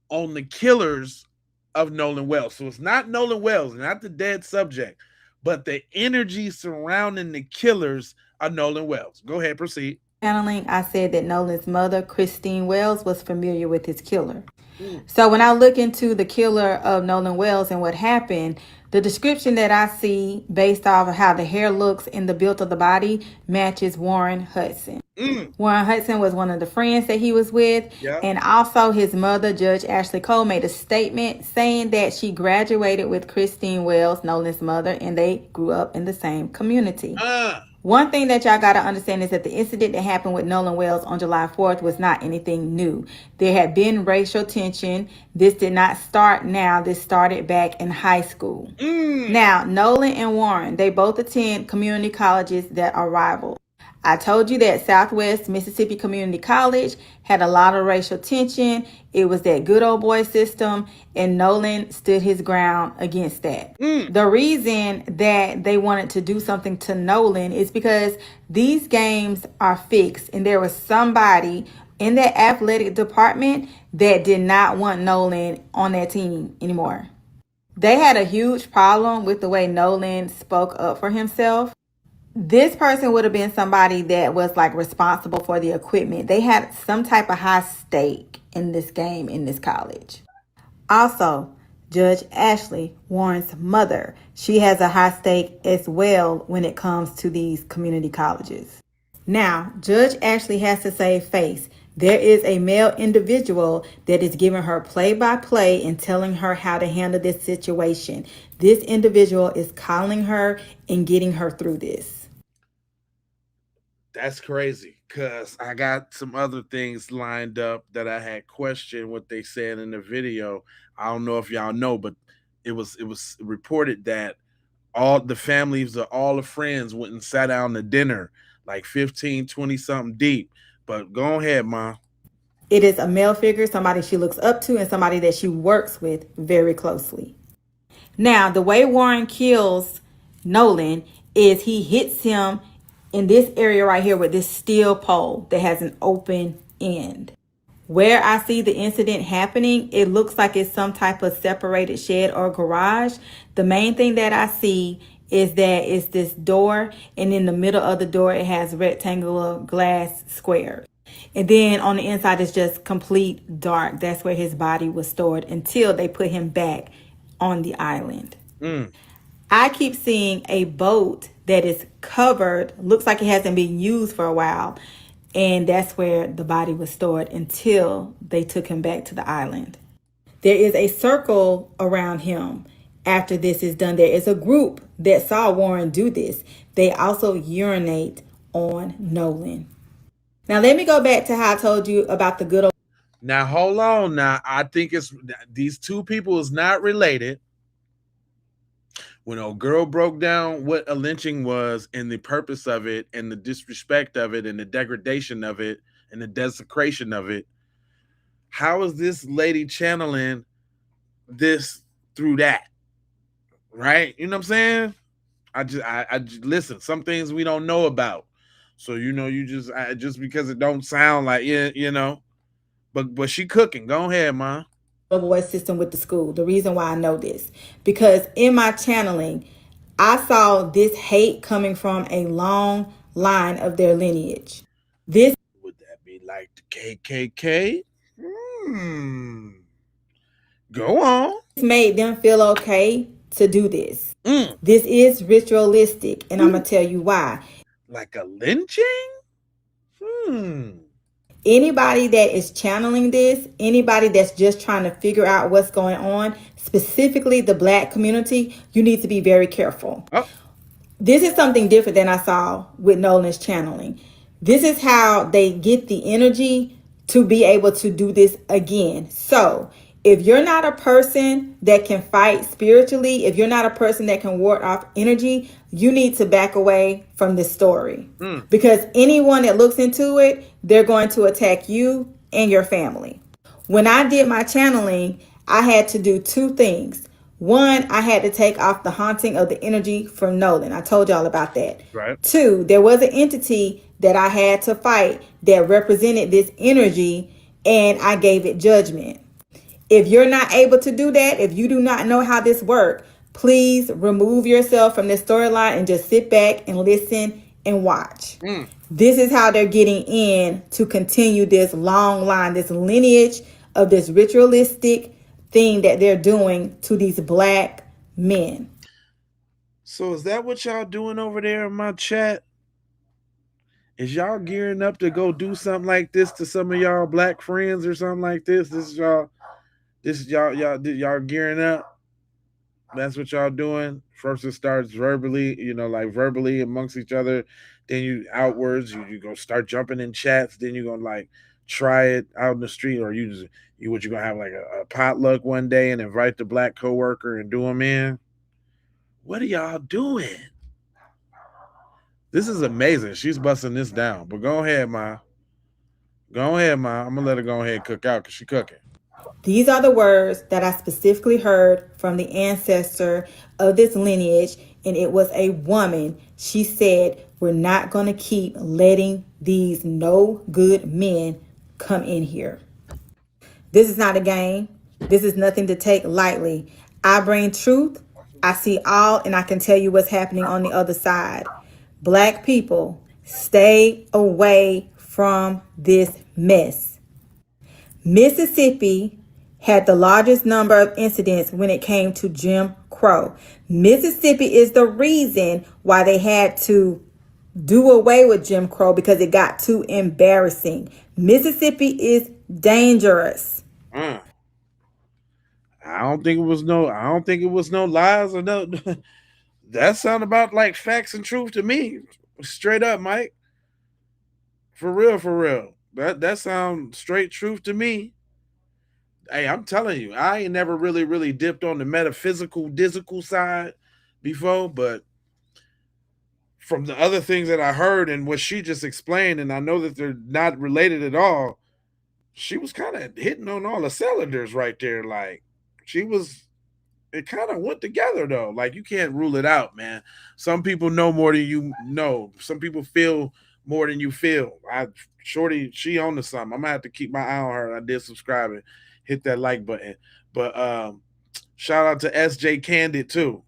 on the killers of Nolan Wells. So it's not Nolan Wells, not the dead subject, but the energy surrounding the killers of Nolan Wells. Go ahead, proceed. Channeling, I said that Nolan's mother, Christine Wells, was familiar with his killer. So when I look into the killer of Nolan Wells and what happened, the description that I see based off of how the hair looks and the build of the body matches Warren Hudson. Warren Hudson was one of the friends that he was with. And also his mother, Judge Ashley Cole, made a statement saying that she graduated with Christine Wells, Nolan's mother, and they grew up in the same community. One thing that y'all got to understand is that the incident that happened with Nolan Wells on July 4th was not anything new. There had been racial tension. This did not start now. This started back in high school. Now, Nolan and Warren, they both attend community colleges that are rivals. I told you that Southwest Mississippi Community College had a lot of racial tension. It was that good old boy system, and Nolan stood his ground against that. The reason that they wanted to do something to Nolan is because these games are fixed, and there was somebody in that athletic department that did not want Nolan on that team anymore. They had a huge problem with the way Nolan spoke up for himself. This person would have been somebody that was like responsible for the equipment. They had some type of high stake in this game in this college. Also, Judge Ashley, Warren's mother, she has a high stake as well when it comes to these community colleges. Now, Judge Ashley has to save face. There is a male individual that is giving her play-by-play and telling her how to handle this situation. This individual is calling her and getting her through this. That's crazy, because I got some other things lined up that I had questioned what they said in the video. I don't know if y'all know, but it was reported that all the families of all the friends went and sat down to dinner, like 15, 20 something deep. But go ahead, Ma. It is a male figure, somebody she looks up to, and somebody that she works with very closely. Now, the way Warren kills Nolan is he hits him in this area right here with this steel pole that has an open end. Where I see the incident happening, it looks like it's some type of separated shed or garage. The main thing that I see is that it's this door, and in the middle of the door it has rectangular glass squares. And then on the inside it's just complete dark. That's where his body was stored until they put him back on the island. I keep seeing a boat that is covered, looks like it hasn't been used for a while, and that's where the body was stored until they took him back to the island. There is a circle around him after this is done. There is a group that saw Warren do this. They also urinate on Nolan. Now let me go back to how I told you about the good old. Now hold on. Now I think it's these two people is not related. When old girl broke down what a lynching was and the purpose of it and the disrespect of it and the degradation of it and the desecration of it, how is this lady channeling this through that? Right? You know what I'm saying? I just listen, some things we don't know about. So, you know, you just because it don't sound like, you know, but she cooking. Go ahead, Ma. Boy system with the school. The reason why I know this, because in my channeling, I saw this hate coming from a long line of their lineage. This would that be like the KKK? Go on. Made them feel okay to do this. This is ritualistic, and I'm gonna tell you why. Like a lynching? Anybody that is channeling this, anybody that's just trying to figure out what's going on, specifically the Black community, you need to be very careful. This is something different than I saw with Nolan's channeling. This is how they get the energy to be able to do this again. So if you're not a person that can fight spiritually, if you're not a person that can ward off energy, you need to back away from this story. Because anyone that looks into it, they're going to attack you and your family. When I did my channeling, I had to do two things. One, I had to take off the haunting of the energy from Nolan. I told y'all about that. Right. Two, there was an entity that I had to fight that represented this energy, and I gave it judgment. If you're not able to do that, if you do not know how this works, please remove yourself from this storyline and just sit back and listen and watch. This is how they're getting in to continue this long line, this lineage of this ritualistic thing that they're doing to these Black men. So is that what y'all doing over there in my chat? Is y'all gearing up to go do something like this to some of y'all Black friends or something like this? This is y'all gearing up? That's what y'all doing? First it starts verbally, you know, like verbally amongst each other. Then you outwards, you go start jumping in chats. Then you're gonna like try it out in the street, or you gonna have like a potluck one day and invite the Black coworker and do them in? What are y'all doing? This is amazing. She's busting this down. But go ahead, Ma. Go ahead, Ma. I'm gonna let her go ahead and cook out because she cooking. These are the words that I specifically heard from the ancestor of this lineage, and it was a woman. She said, we're not going to keep letting these no good men come in here. This is not a game. This is nothing to take lightly. I bring truth. I see all, and I can tell you what's happening on the other side. Black people, stay away from this mess. Mississippi had the largest number of incidents when it came to Jim Crow. Mississippi is the reason why they had to do away with Jim Crow, because it got too embarrassing. Mississippi is dangerous. I don't think it was no lies or no. That sound about like facts and truth to me. Straight up, Mike. For real. That sounds straight truth to me. Hey, I'm telling you, I ain't never really dipped on the metaphysical side before, but from the other things that I heard and what she just explained, and I know that they're not related at all, she was kind of hitting on all the cylinders right there. Like, it kind of went together though. Like, you can't rule it out, man. Some people know more than you know. Some people feel more than you feel. Shorty, she on to something. I'm gonna have to keep my eye on her. I did subscribe and hit that like button. But shout out to SJ Candid too.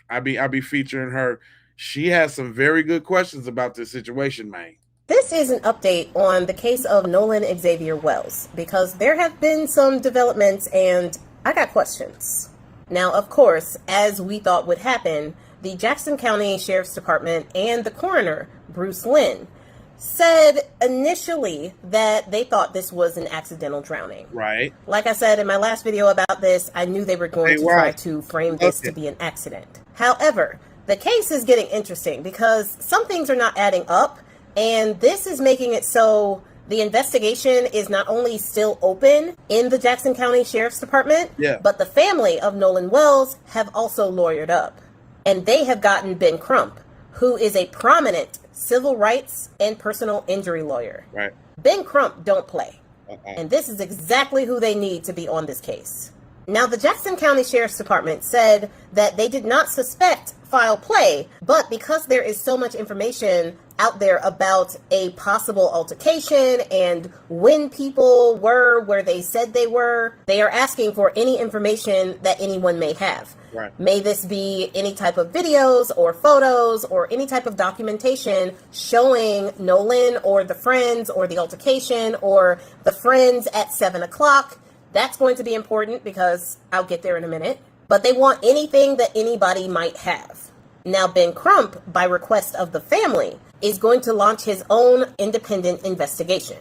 I be featuring her. She has some very good questions about this situation, man. This is an update on the case of Nolan Xavier Wells, because there have been some developments and I got questions. Now, of course, as we thought would happen, the Jackson County Sheriff's Department and the coroner, Bruce Lynn, said initially that they thought this was an accidental drowning. Right. Like I said in my last video about this, I knew they were going to try to frame this to be an accident. However, the case is getting interesting because some things are not adding up, and this is making it so the investigation is not only still open in the Jackson County Sheriff's Department, but the family of Nolan Wells have also lawyered up. And they have gotten Ben Crump, who is a prominent civil rights and personal injury lawyer. Right. Ben Crump don't play. And this is exactly who they need to be on this case. Now, the Jackson County Sheriff's Department said that they did not suspect foul play, but because there is so much information out there about a possible altercation and when people were where they said they were, they are asking for any information that anyone may have. Right. May this be any type of videos or photos or any type of documentation showing Nolan or the friends or the altercation or the friends at 7 o'clock. That's going to be important because I'll get there in a minute. But they want anything that anybody might have. Now, Ben Crump, by request of the family, is going to launch his own independent investigation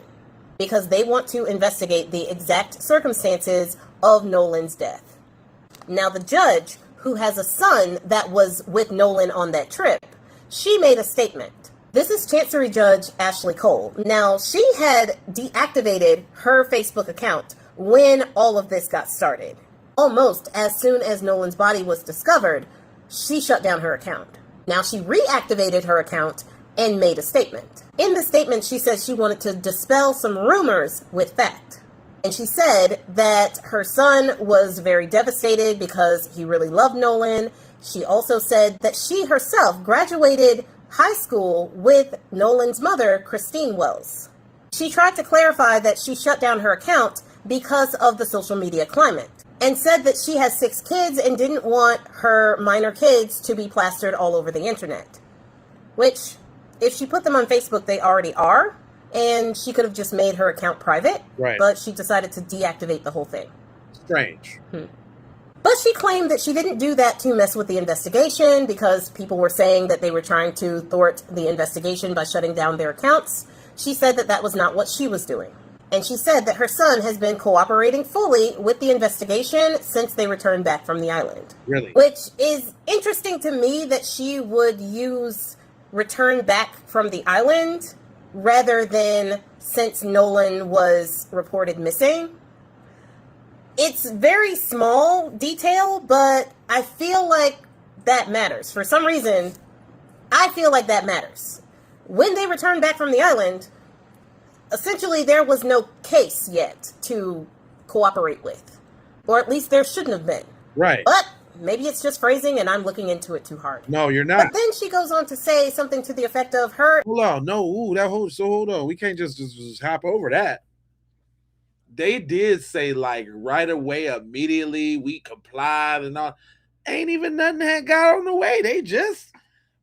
because they want to investigate the exact circumstances of Nolan's death. Now, the judge, who has a son that was with Nolan on that trip, she made a statement. This is Chancery Judge Ashley Cole. Now, she had deactivated her Facebook account when all of this got started. Almost as soon as Nolan's body was discovered, she shut down her account. Now, she reactivated her account and made a statement. In the statement, she said she wanted to dispel some rumors with fact. And she said that her son was very devastated because he really loved Nolan. She also said that she herself graduated high school with Nolan's mother, Christine Wells. She tried to clarify that she shut down her account because of the social media climate, and said that she has 6 kids and didn't want her minor kids to be plastered all over the internet. Which, if she put them on Facebook, they already are, and she could have just made her account private, right. But she decided to deactivate the whole thing. Strange. But she claimed that she didn't do that to mess with the investigation because people were saying that they were trying to thwart the investigation by shutting down their accounts. She said that that was not what she was doing. And she said that her son has been cooperating fully with the investigation since they returned back from the island. Really? Which is interesting to me that she would use return back from the island rather than since Nolan was reported missing. It's very small detail, but I feel like that matters. For some reason, I feel like that matters. When they returned back from the island, essentially there was no case yet to cooperate with. Or at least there shouldn't have been. Right. But maybe it's just phrasing and I'm looking into it too hard. No, you're not. But then she goes on to say something to the effect of her. Hold on. No, hold on. We can't just hop over that. They did say, like, right away, immediately, we complied and all. Ain't even nothing had got on the way.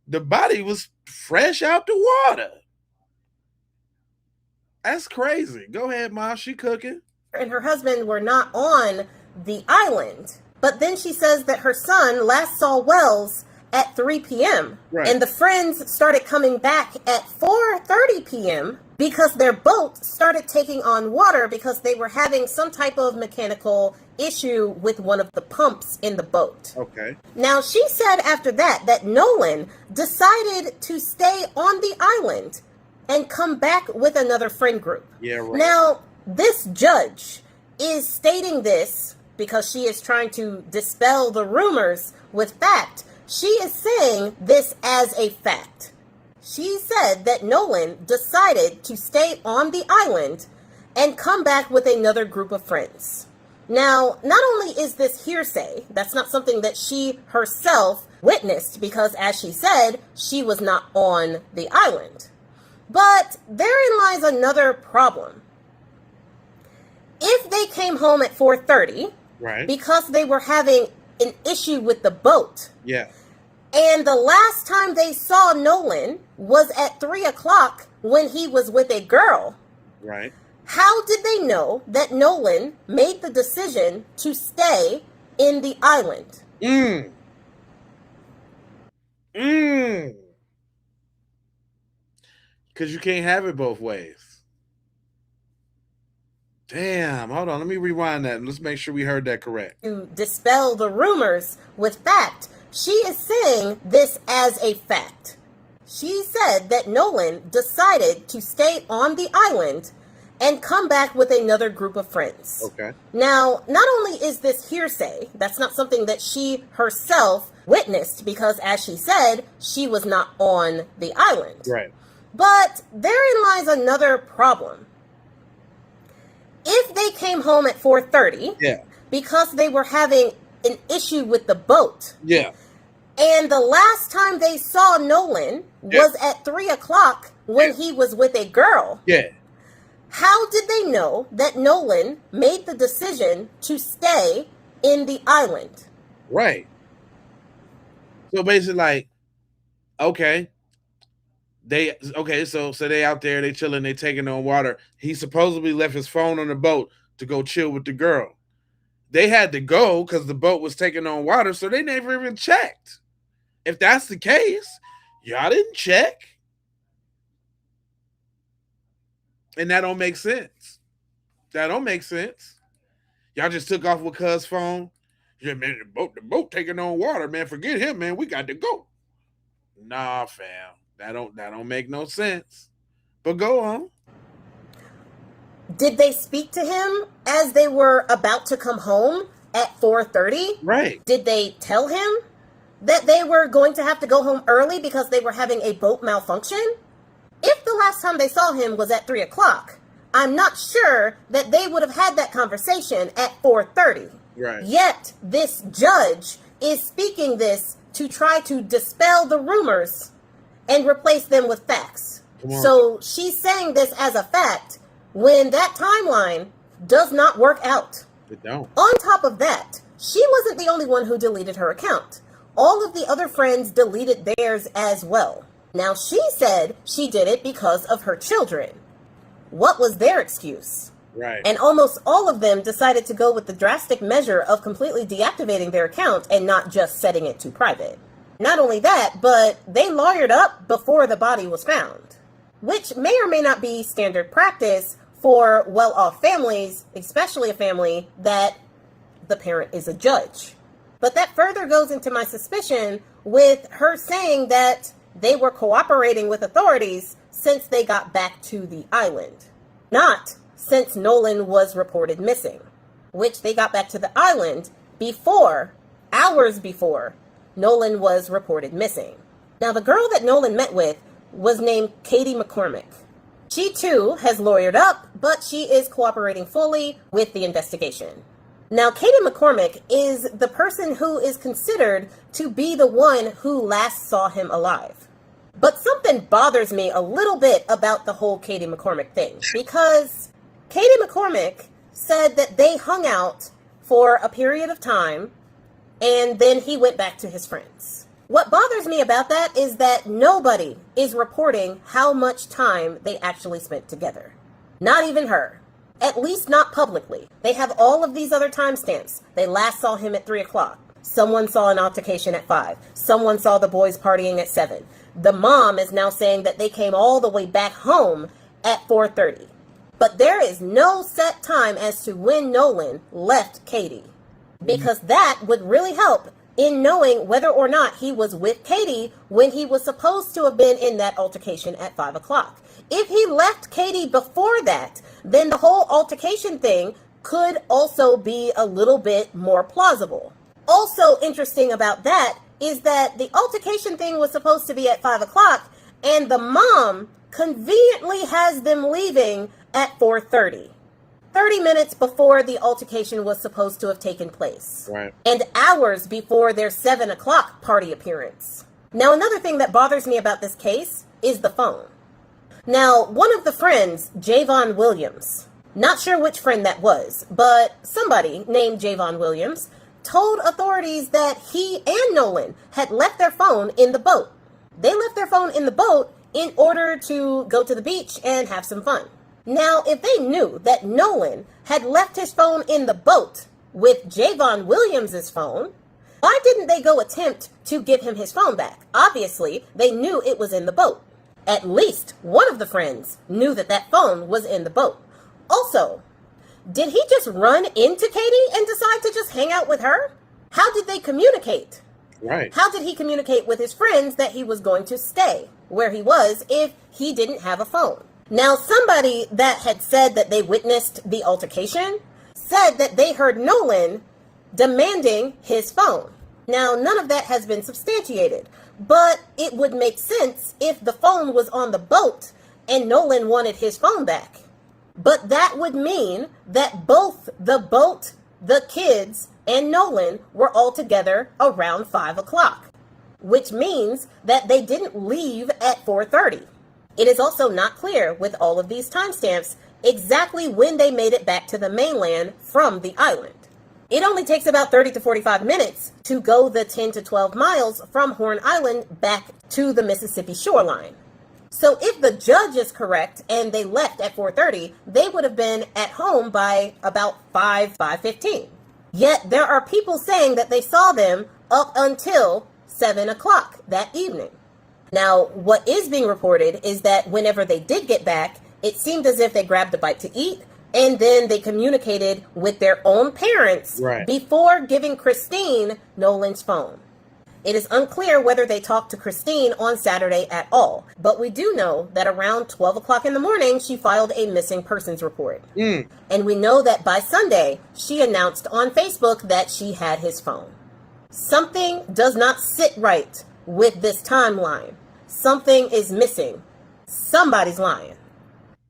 The body was fresh out the water. That's crazy. Go ahead, Ma. She cooking. And her husband were not on the island. But then she says that her son last saw Wells at 3 p.m. Right. And the friends started coming back at 4:30 p.m. because their boat started taking on water because they were having some type of mechanical issue with one of the pumps in the boat. Okay. Now, she said after that Nolan decided to stay on the island and come back with another friend group. Yeah, right. Now, this judge is stating this because she is trying to dispel the rumors with fact. She is saying this as a fact. She said that Nolan decided to stay on the island and come back with another group of friends. Now, not only is this hearsay, that's not something that she herself witnessed because, as she said, she was not on the island. But therein lies another problem. If they came home at 4:30, right, because they were having an issue with the boat, yeah, and the last time they saw Nolan was at 3 o'clock when he was with a girl, right, how did they know that Nolan made the decision to stay in the island? Because you can't have it both ways. Damn, hold on. Let me rewind that and let's make sure we heard that correct. To dispel the rumors with fact, she is saying this as a fact. She said that Nolan decided to stay on the island and come back with another group of friends. Okay. Now, not only is this hearsay, that's not something that she herself witnessed because, as she said, she was not on the island. Right. But therein lies another problem. If they came home at 4:30, yeah, because they were having an issue with the boat, yeah, and the last time they saw Nolan was at 3 o'clock when he was with a girl, yeah, how did they know that Nolan made the decision to stay in the island? Right. So basically, like, okay. So they out there, they chilling, they taking on water. He supposedly left his phone on the boat to go chill with the girl. They had to go because the boat was taking on water, so they never even checked. If that's the case, y'all didn't check. And that don't make sense. That don't make sense. Y'all just took off with cuz phone. Yeah, man, the boat taking on water, man. Forget him, man. We got to go. Nah, fam. That don't make no sense. But go on. Did they speak to him as they were about to come home at 4:30? Right. Did they tell him that they were going to have to go home early because they were having a boat malfunction? If the last time they saw him was at 3 o'clock, I'm not sure that they would have had that conversation at 4:30. Right. Yet this judge is speaking this to try to dispel the rumors and replace them with facts. So she's saying this as a fact when that timeline does not work out. It don't. On top of that, she wasn't the only one who deleted her account. All of the other friends deleted theirs as well. Now, she said she did it because of her children. What was their excuse? Right. And almost all of them decided to go with the drastic measure of completely deactivating their account and not just setting it to private. Not only that, but they lawyered up before the body was found, which may or may not be standard practice for well-off families, especially a family that the parent is a judge. But that further goes into my suspicion with her saying that they were cooperating with authorities since they got back to the island. Not since Nolan was reported missing, which they got back to the island hours before Nolan was reported missing. Now, the girl that Nolan met with was named Katie McCormick. She too has lawyered up, but she is cooperating fully with the investigation. Now, Katie McCormick is the person who is considered to be the one who last saw him alive. But something bothers me a little bit about the whole Katie McCormick thing, because Katie McCormick said that they hung out for a period of time and then he went back to his friends. What bothers me about that is that nobody is reporting how much time they actually spent together. Not even her. At least not publicly. They have all of these other timestamps. They last saw him at 3 o'clock. Someone saw an altercation at 5. Someone saw the boys partying at 7. The mom is now saying that they came all the way back home at 4:30. But there is no set time as to when Nolan left Katie, because that would really help in knowing whether or not he was with Katie when he was supposed to have been in that altercation at 5 o'clock. If he left Katie before that, then the whole altercation thing could also be a little bit more plausible. Also interesting about that is that the altercation thing was supposed to be at 5 o'clock, and the mom conveniently has them leaving at 4:30. 30 minutes before the altercation was supposed to have taken place. Right. And hours before their 7 o'clock party appearance. Now, another thing that bothers me about this case is the phone. Now, one of the friends, Javon Williams, not sure which friend that was, but somebody named Javon Williams told authorities that he and Nolan had left their phone in the boat. They left their phone in the boat in order to go to the beach and have some fun. Now, if they knew that Nolan had left his phone in the boat with Javon Williams' phone, why didn't they go attempt to give him his phone back? Obviously, they knew it was in the boat. At least one of the friends knew that that phone was in the boat. Also, did he just run into Katie and decide to just hang out with her? How did they communicate? Right. How did he communicate with his friends that he was going to stay where he was if he didn't have a phone? Now, somebody that had said that they witnessed the altercation said that they heard Nolan demanding his phone. Now, none of that has been substantiated, but it would make sense if the phone was on the boat and Nolan wanted his phone back. But that would mean that both the boat, the kids, and Nolan were all together around 5 o'clock, which means that they didn't leave at 4:30. It is also not clear with all of these timestamps exactly when they made it back to the mainland from the island. It only takes about 30 to 45 minutes to go the 10 to 12 miles from Horn Island back to the Mississippi shoreline. So if the judge is correct and they left at 4:30, they would have been at home by about 5:15. Yet there are people saying that they saw them up until 7 o'clock that evening. Now, what is being reported is that whenever they did get back, it seemed as if they grabbed a bite to eat, and then they communicated with their own parents before giving Christine Nolan's phone. It is unclear whether they talked to Christine on Saturday at all, but we do know that around 12 o'clock in the morning, she filed a missing persons report. And we know that by Sunday, she announced on Facebook that she had his phone. Something does not sit right with this timeline. Something is missing. Somebody's lying.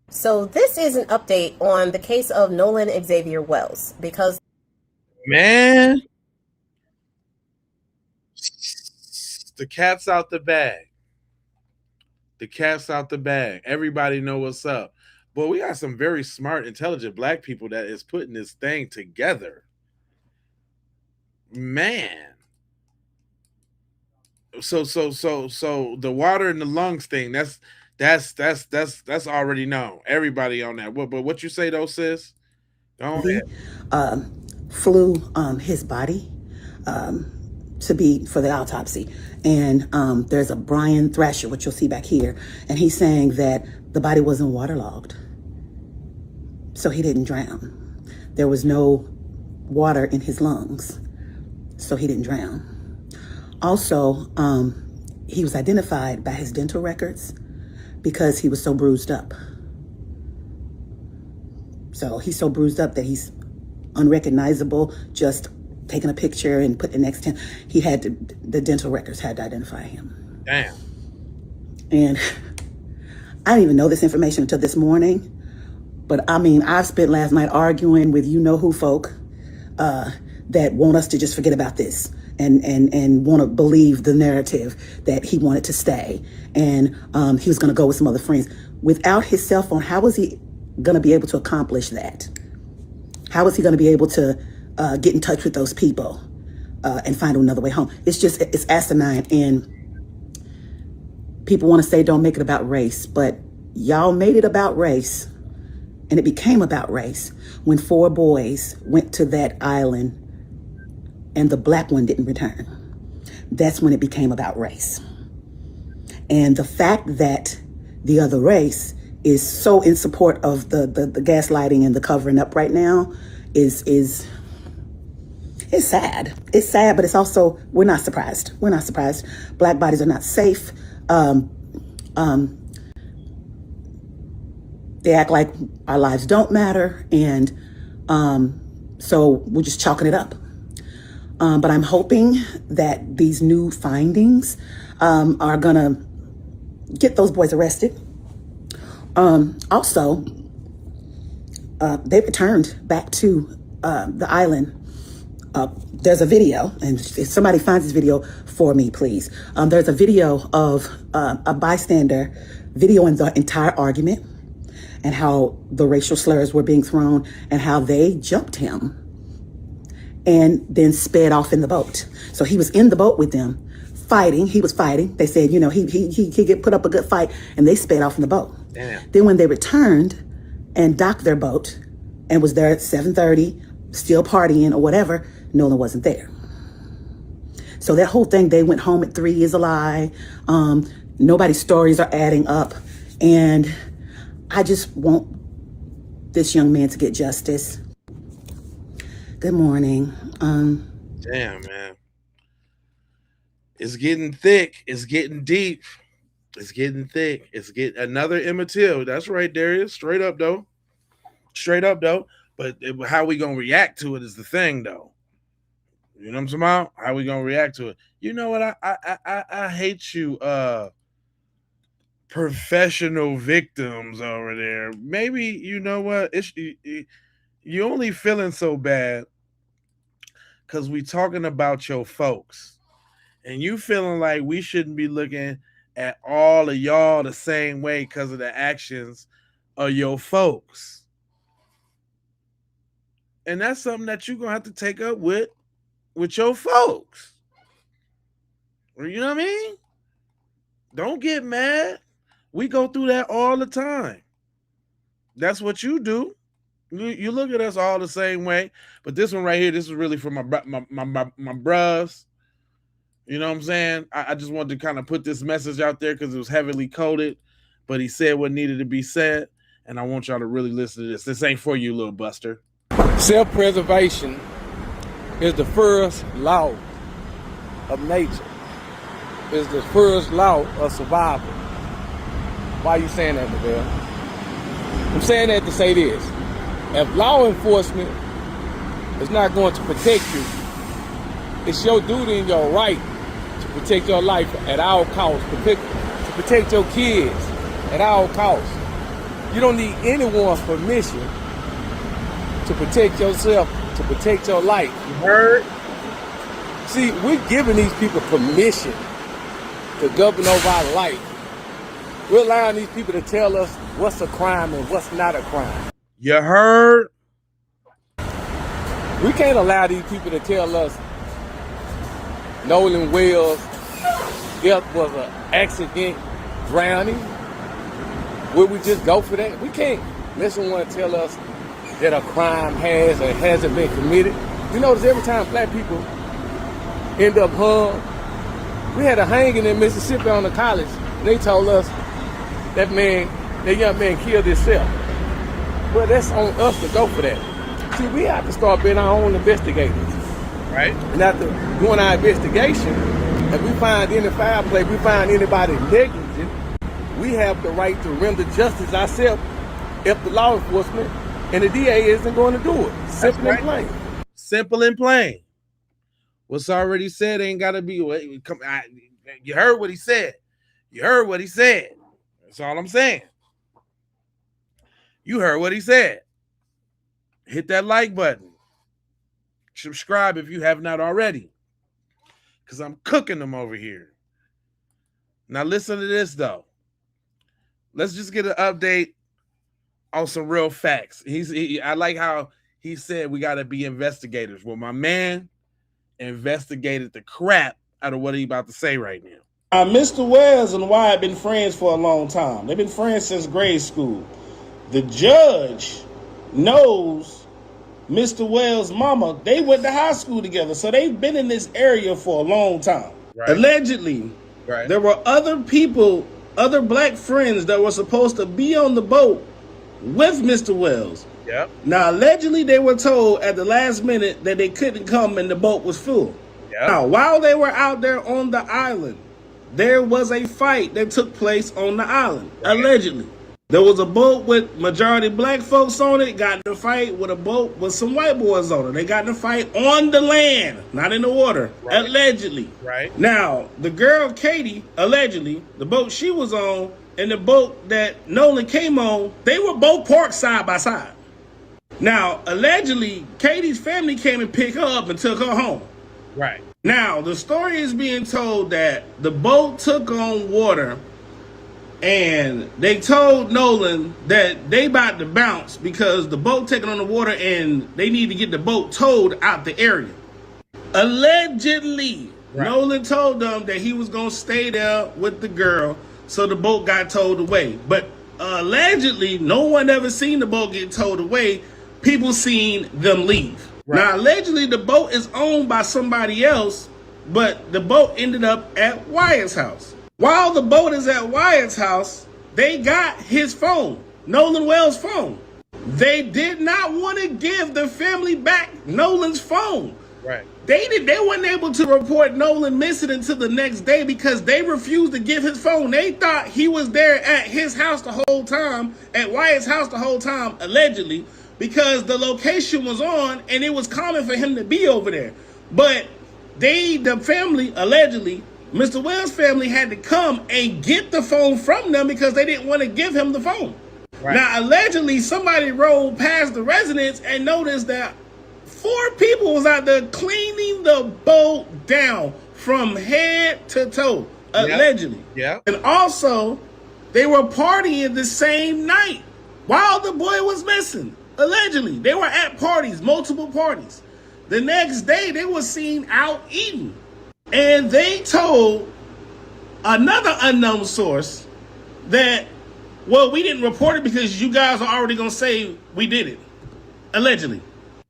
So this is an update on the case of Nolan Xavier Wells, because man, the cat's out the bag. The cat's out the bag. Everybody know what's up. But we got some very smart, intelligent black people that is putting this thing together. Man. So the water in the lungs thing, that's already known. Everybody on that. But what you say though, sis? Go ahead. Flew his body to be for the autopsy. And there's a Brian Thrasher, which you'll see back here, and he's saying that the body wasn't waterlogged. So he didn't drown. There was no water in his lungs, so he didn't drown. Also, he was identified by his dental records because he was so bruised up. So he's so bruised up that he's unrecognizable, just taking a picture and put it next to him. He had to, the dental records had to identify him. Damn. And I didn't even know this information until this morning. But I mean, I've spent last night arguing with you-know-who folk that want us to just forget about this and want to believe the narrative that he wanted to stay. And he was going to go with some other friends. Without his cell phone, how was he going to be able to accomplish that? How was he going to be able to get in touch with those people and find another way home? It's asinine. And people want to say don't make it about race, but y'all made it about race. And it became about race when 4 boys went to that island and the black one didn't return. That's when it became about race. And the fact that the other race is so in support of the gaslighting and the covering up right now is it's sad. It's sad, but it's also, we're not surprised. We're not surprised. Black bodies are not safe. They act like our lives don't matter. And so we're just chalking it up. But I'm hoping that these new findings are going to get those boys arrested. Also, they returned back to the island. There's a video, and if somebody finds this video for me, please. There's a video of a bystander videoing the entire argument and how the racial slurs were being thrown and how they jumped him and then sped off in the boat. So he was in the boat with them fighting. He was fighting. They said, he get put up a good fight, and they sped off in the boat. Damn. Then when they returned and docked their boat and was there at 7:30, still partying or whatever, Nolan wasn't there. So that whole thing, they went home at 3 is a lie. Nobody's stories are adding up. And I just want this young man to get justice. Good morning. Damn, man. It's getting thick. It's getting deep. It's getting thick. It's getting another Emmett Till. That's right, Darius. Straight up, though. Straight up, though. But how we gonna react to it is the thing, though. You know what I'm talking about? How we gonna react to it? You know what? I hate you, professional victims over there. Maybe you know what? You only feeling so bad because we talking about your folks, and you feeling like we shouldn't be looking at all of y'all the same way because of the actions of your folks. And that's something that you're gonna have to take up with your folks. You know what I mean? Don't get mad. We go through that all the time. That's what you do. You look at us all the same way. But this one right here, this is really for my bros. You know what I'm saying? I just wanted to kind of put this message out there because it was heavily coded, but he said what needed to be said, and I want y'all to really listen to this. This ain't for you, little buster. Self-preservation is the first law of nature. It's the first law of survival. Why are you saying that, Miguel? I'm saying that to say this. If law enforcement is not going to protect you, it's your duty and your right to protect your life at all costs, to protect your kids at all costs. You don't need anyone's permission to protect yourself, to protect your life. You heard? See, we're giving these people permission to govern over our life. We're allowing these people to tell us what's a crime and what's not a crime. You heard? We can't allow these people to tell us Nolan Wells' death was an accident, drowning. Will we just go for that? We can't let someone tell us that a crime has or hasn't been committed. You notice every time black people end up hung, we had a hanging in Mississippi on the college, and they told us that young man killed himself. Well, that's on us to go for that. See, we have to start being our own investigators. Right. And after doing our investigation, if we find any foul play, we find anybody negligent, we have the right to render justice ourselves if the law enforcement and the DA isn't going to do it. Simple and plain. Simple and plain. What's already said ain't got to be. You heard what he said. You heard what he said. That's all I'm saying. You heard what he said. Hit that like button. Subscribe if you have not already. Because I'm cooking them over here. Now listen to this, though. Let's just get an update on some real facts. I like how he said we got to be investigators. Well, my man investigated the crap out of what he about to say right now. Mr. Wells and Wyatt been friends for a long time. They've been friends since grade school. The judge knows Mr. Wells' mama. They went to high school together, so they've been in this area for a long time. Right. Allegedly, there were other people, other black friends that were supposed to be on the boat with Mr. Wells. Yep. Now, allegedly, they were told at the last minute that they couldn't come and the boat was full. Yep. Now, while they were out there on the island, there was a fight that took place on the island, allegedly. There was a boat with majority black folks on it, got in a fight with a boat with some white boys on it. They got in a fight on the land, not in the water, allegedly. Right. Now, the girl, Katie, allegedly, the boat she was on and the boat that Nolan came on, they were both parked side by side. Now, allegedly, Katie's family came and picked her up and took her home. Right. Now, the story is being told that the boat took on water and they told Nolan that they about to bounce because the boat taking on the water and they need to get the boat towed out the area. Allegedly, Nolan told them that he was going to stay there with the girl, so the boat got towed away. But allegedly, no one ever seen the boat get towed away. People seen them leave. Now, allegedly, the boat is owned by somebody else, but the boat ended up at Wyatt's house. While the boat is at Wyatt's house, they got his phone, Nolan Wells' phone. They did not want to give the family back Nolan's phone. Right. They weren't able to report Nolan missing until the next day because they refused to give his phone. They thought he was there at his house the whole time, at Wyatt's house the whole time, allegedly, because the location was on and it was common for him to be over there. But the family, allegedly, Mr. Wells' family had to come and get the phone from them because they didn't want to give him the phone. Right. Now, allegedly, somebody rode past the residence and noticed that 4 people was out there cleaning the boat down from head to toe, allegedly. Yeah. And also, they were partying the same night while the boy was missing. Allegedly, they were at parties, multiple parties. The next day, they were seen out eating. And they told another unknown source that, well, we didn't report it because you guys are already going to say we did it. Allegedly.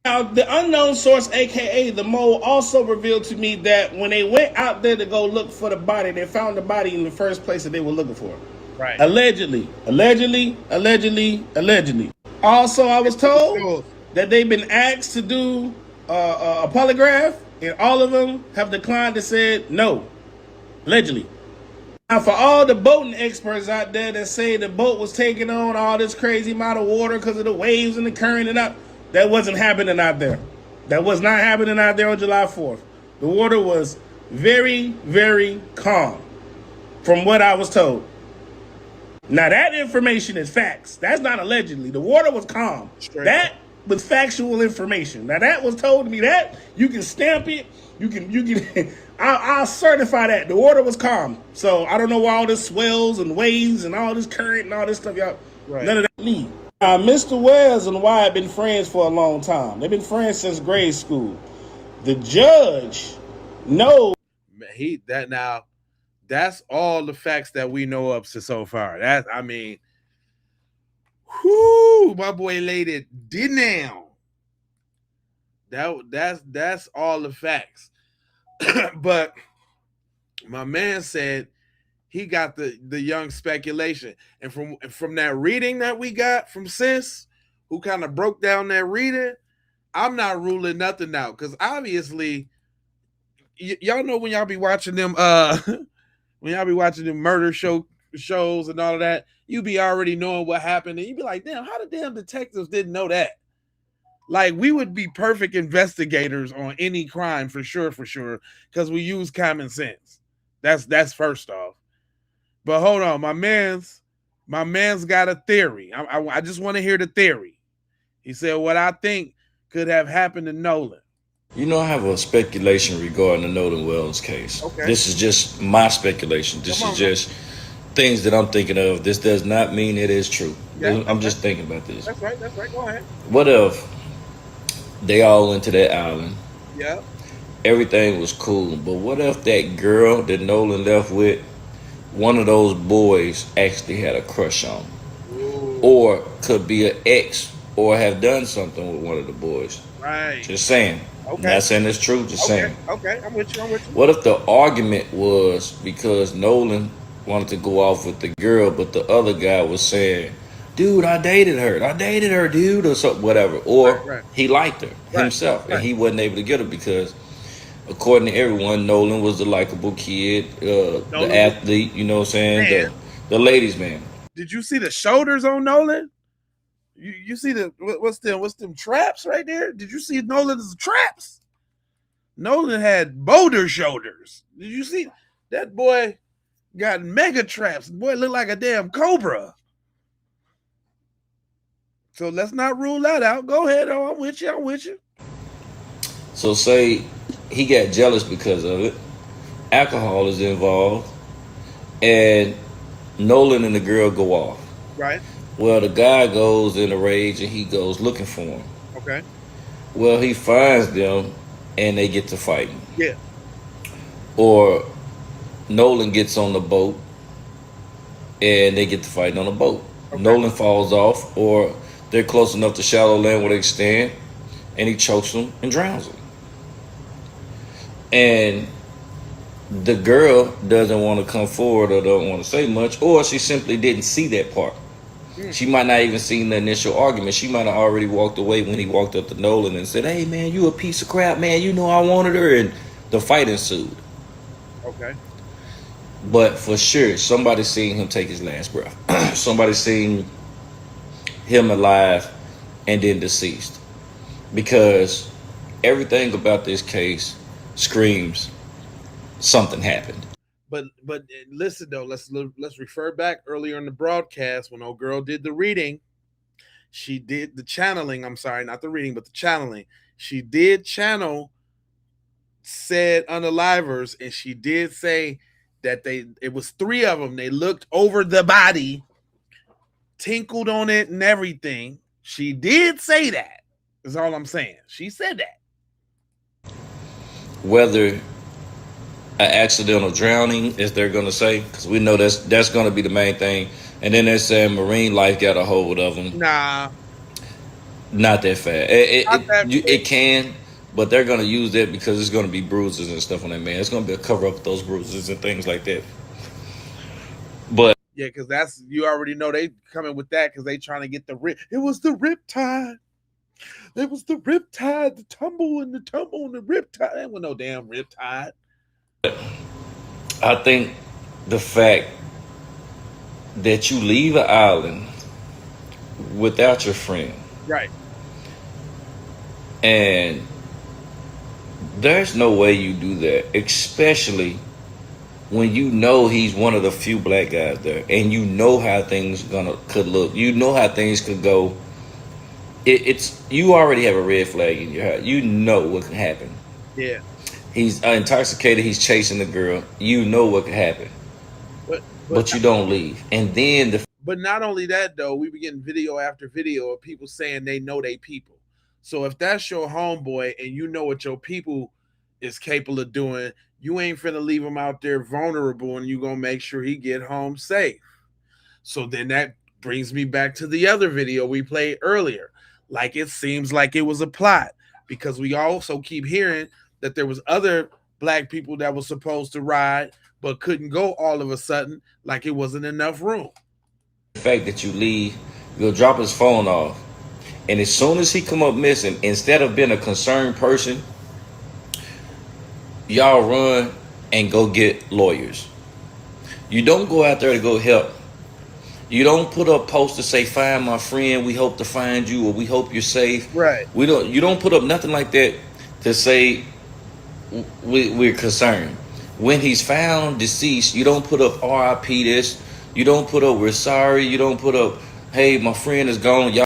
Now, the unknown source, a.k.a. the mole, also revealed to me that when they went out there to go look for the body, they found the body in the first place that they were looking for. Right. Allegedly. Also, I was told that they've been asked to do a polygraph, and all of them have declined and said no. Allegedly. Now, for all the boating experts out there that say the boat was taking on all this crazy amount of water because of the waves and the current and up, that wasn't happening out there. That was not happening out there on July 4th. The water was very, very calm, from what I was told. Now, that information is facts. That's not allegedly. The water was calm. That was factual information. Now, that was told to me. That you can stamp it. You can. I'll certify that the water was calm. So I don't know why all this swells and waves and all this current and all this stuff, y'all. None of that need. Mr. Wells and Wyatt been friends for a long time. They've been friends since grade school. The judge knows. That's all the facts that we know of so far. Whoo, my boy laid it down. That's all the facts. But my man said he got the young speculation. And from that reading that we got from Sis, who kind of broke down that reading, I'm not ruling nothing out. Because obviously, y'all know when y'all be watching them when y'all be watching them murder shows and all of that, you be already knowing what happened. And you be like, damn, how the damn detectives didn't know that? Like, we would be perfect investigators on any crime for sure, because we use common sense. That's first off. But hold on, my man's got a theory. I just want to hear the theory. He said what I think could have happened to Nolan. You know, I have a speculation regarding the Nolan Wells case. Okay. This is just my speculation. This is just things that I'm thinking of. This does not mean it is true. Yeah, I'm just thinking about this. That's right. Go ahead. What if they all went to that island? Yeah. Everything was cool. But what if that girl that Nolan left with, one of those boys actually had a crush on? Ooh. Or could be an ex or have done something with one of the boys. Right. Just saying. Okay. Not saying it's true, just saying. Okay, I'm with you. What if the argument was because Nolan wanted to go off with the girl, but the other guy was saying, dude, I dated her, dude, or something, whatever. Or he liked her himself, and he wasn't able to get her because, according to everyone, Nolan was the likable kid, the athlete, you know what I'm saying? The ladies' man. Did you see the shoulders on Nolan? You see what's them traps right there? Did you see Nolan's traps? Nolan had boulder shoulders. Did you see that boy got mega traps? Boy looked like a damn cobra. So let's not rule that out. Go ahead. Oh, I'm with you. So say he got jealous because of it. Alcohol is involved, and Nolan and the girl go off. Right. Well, the guy goes in a rage and he goes looking for him. Okay. Well, he finds them and they get to fighting. Yeah. Or Nolan gets on the boat and they get to fighting on the boat. Okay. Nolan falls off, or they're close enough to shallow land where they stand, and he chokes them and drowns them. And the girl doesn't want to come forward or don't want to say much, or she simply didn't see that part. She might not even seen the initial argument. She might have already walked away when he walked up to Nolan and said, hey, man, you a piece of crap, man. You know I wanted her. And the fight ensued. Okay. But for sure, somebody seen him take his last breath. Somebody seen him alive and then deceased. Because everything about this case screams something happened. But listen though, let's refer back earlier in the broadcast when old girl did the reading. She did the channeling. I'm sorry, not the reading, but the channeling. She did channel said unalivers, and she did say that it was 3 of them. They looked over the body, tinkled on it, and everything. She did say that. Is all I'm saying. She said that. Whether an accidental drowning, as they're going to say, because we know that's going to be the main thing. And then they're saying marine life got a hold of them. Nah. Not that fast. It can, but they're going to use that because it's going to be bruises and stuff on that man. It's going to be a cover up of those bruises and things like that. But yeah, because you already know they coming with that because they trying to get the rip. It was the rip tide. It was the rip tide, the tumble and the rip tide. There was no damn rip tide. I think the fact that you leave an island without your friend, right, and there's no way you do that, especially when you know he's one of the few black guys there, and you know how things could look, you know how things could go. It's you already have a red flag in your heart. You know what can happen. Yeah. He's intoxicated. He's chasing the girl. You know what could happen, but you don't leave. And then But not only that though, we be getting video after video of people saying they know they people. So if that's your homeboy and you know what your people is capable of doing, you ain't finna leave him out there vulnerable, and you gonna make sure he get home safe. So then that brings me back to the other video we played earlier. Like it seems like it was a plot, because we also keep hearing that there was other black people that was supposed to ride but couldn't go all of a sudden, like it wasn't enough room. The fact that you leave, you'll drop his phone off, and as soon as he come up missing, instead of being a concerned person, y'all run and go get lawyers. You don't go out there to go help. You don't put up posts to say, find my friend, we hope to find you, or we hope you're safe. Right. You don't put up nothing like that to say we're concerned. When he's found deceased, you don't put up RIP this, you don't put up we're sorry, you don't put up, hey, my friend is gone, y'all.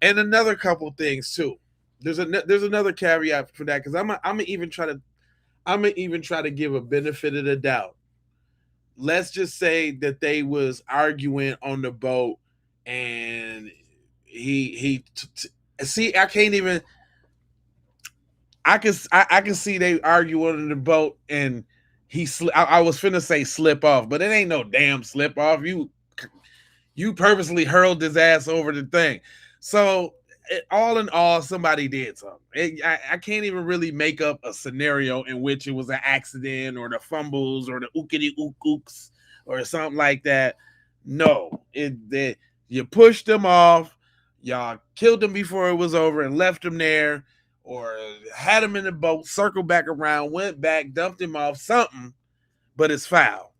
And another couple things too. There's another caveat for that, because I'm even try to give a benefit of the doubt. Let's just say that they was arguing on the boat, and see, I can't even. I can see they arguing on the boat, and I was finna say slip off, but it ain't no damn slip off. You purposely hurled his ass over the thing. So all in all, somebody did something. I can't even really make up a scenario in which it was an accident or the fumbles or the ookity ooks or something like that. No, you pushed them off. Y'all killed them before it was over and left them there, or had him in the boat, circled back around, went back, dumped him off, something, but it's foul.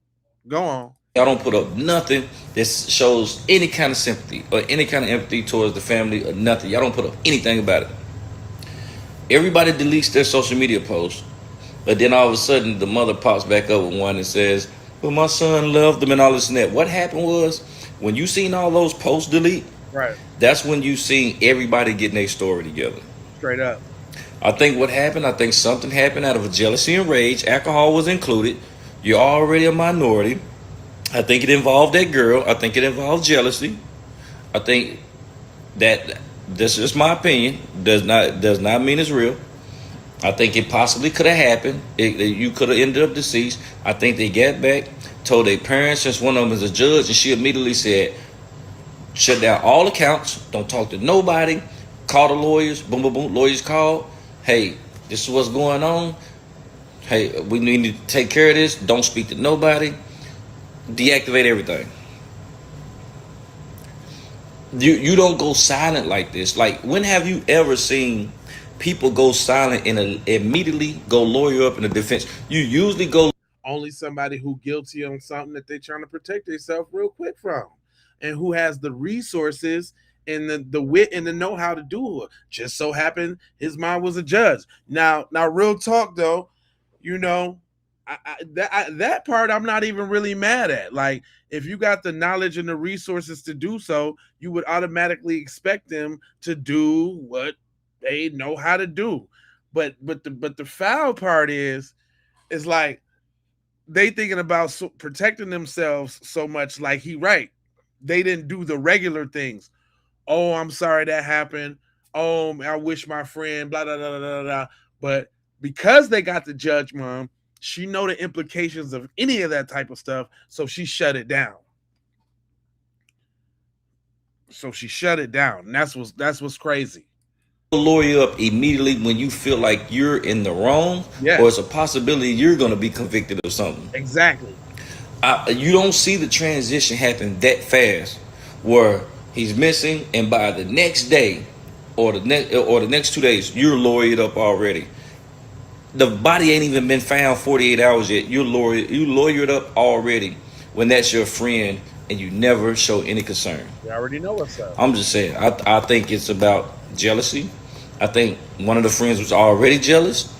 Go on. Y'all don't put up nothing that shows any kind of sympathy or any kind of empathy towards the family or nothing. Y'all don't put up anything about it. Everybody deletes their social media posts, but then all of a sudden the mother pops back up with one and says, well, my son loved them and all this and that. What happened was, when you seen all those posts delete, right, that's when you seen everybody getting their story together. Straight up. I think what happened, I think something happened out of a jealousy and rage. Alcohol was included. You're already a minority. I think it involved that girl. I think it involved jealousy. I think that, this is my opinion, does not mean it's real. I think it possibly could have happened. You could have ended up deceased. I think they got back, told their parents, since one of them is a judge, and she immediately said, shut down all accounts, don't talk to nobody, call the lawyers, boom, boom, boom, lawyers called. Hey, this is what's going on. Hey, we need to take care of this. Don't speak to nobody. Deactivate everything. You don't go silent like this. Like, when have you ever seen people go silent and immediately go lawyer up in the defense? You usually go only somebody who guilty on something that they're trying to protect themselves real quick from, and who has the resources and the wit and the know-how to do it. Just so happened his mom was a judge. Now real talk though, that part I'm not even really mad at. Like, if you got the knowledge and the resources to do so, you would automatically expect them to do what they know how to do. But the foul part is like, they thinking about protecting themselves so much. Like, right, they didn't do the regular things. Oh, I'm sorry that happened. Oh, I wish my friend, blah, blah, blah, blah, blah. But because they got the judge mom, she know the implications of any of that type of stuff, so she shut it down. And that's what's crazy. Lawyer up immediately when you feel like you're in the wrong, or it's a possibility you're going to be convicted of something. Exactly. You don't see the transition happen that fast, where he's missing, and by the next day or the next 2 days, you're lawyered up already. The body ain't even been found 48 hours yet. You lawyered up already when that's your friend and you never show any concern. You already know what's up. I'm just saying, I think it's about jealousy. I think one of the friends was already jealous,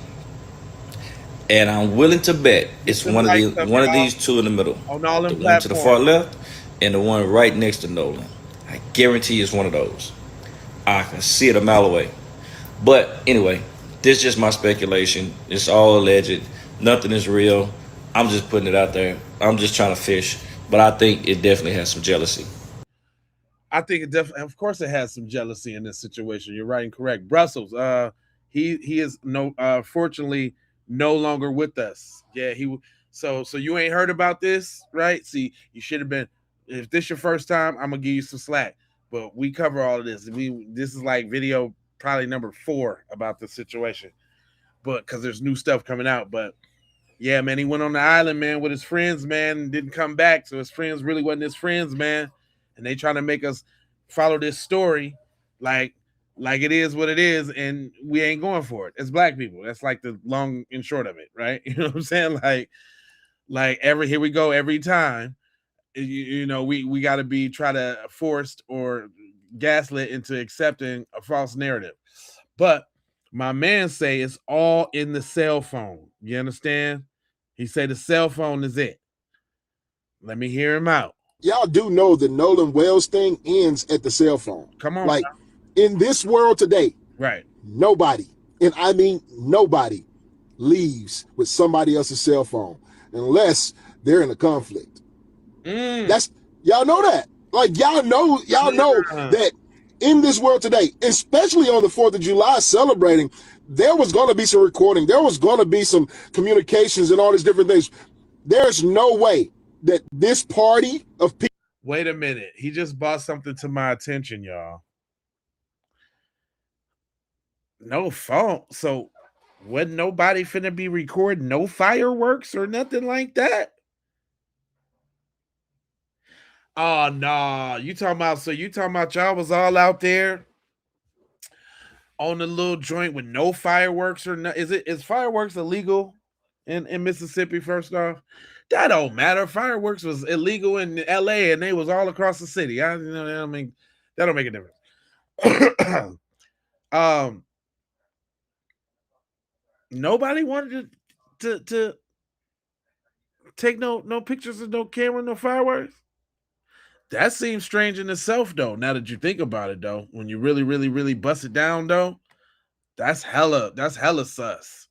and I'm willing to bet it's one of these two in the middle. On all them the one to the far left and the one right next to Nolan. I guarantee it's one of those. I can see it a mile away. But anyway, this is just my speculation. It's all alleged. Nothing is real. I'm just putting it out there. I'm just trying to fish. But I think it definitely has some jealousy. I think it definitely, of course, it has some jealousy in this situation. You're right and correct. Brussels, he is fortunately no longer with us. Yeah, so you ain't heard about this, right? See, you should have been. If this your first time, I'm gonna give you some slack. But we cover all of this. This is like video probably number 4 about the situation, but because there's new stuff coming out. But yeah, man, he went on the island, man, with his friends, man, and didn't come back. So his friends really wasn't his friends, man. And they trying to make us follow this story like it is what it is, and we ain't going for it. As black people, that's like the long and short of it, right? You know what I'm saying? Like here we go every time. We got to be try to forced or gaslit into accepting a false narrative. But my man say it's all in the cell phone. You understand? He said the cell phone is it. Let me hear him out. Y'all do know the Nolan Wells thing ends at the cell phone. Come on. Like, in this world today, right? Nobody, and I mean nobody, leaves with somebody else's cell phone unless they're in a conflict. That's, y'all know that. Like, y'all know that in this world today, especially on the 4th of July celebrating, there was going to be some recording. There was going to be some communications and all these different things. There's no way that this party of people. Wait a minute. He just brought something to my attention, y'all. No phone. So wasn't nobody finna be recording no fireworks or nothing like that? Oh no. You talking about y'all was all out there on the little joint with no fireworks or no? Is fireworks illegal in Mississippi, first off? That don't matter. Fireworks was illegal in LA and they was all across the city. That don't make a difference. Nobody wanted to take no pictures of no camera, no fireworks. That seems strange in itself, though. Now that you think about it, though, when you really, really, really bust it down, though, that's hella sus.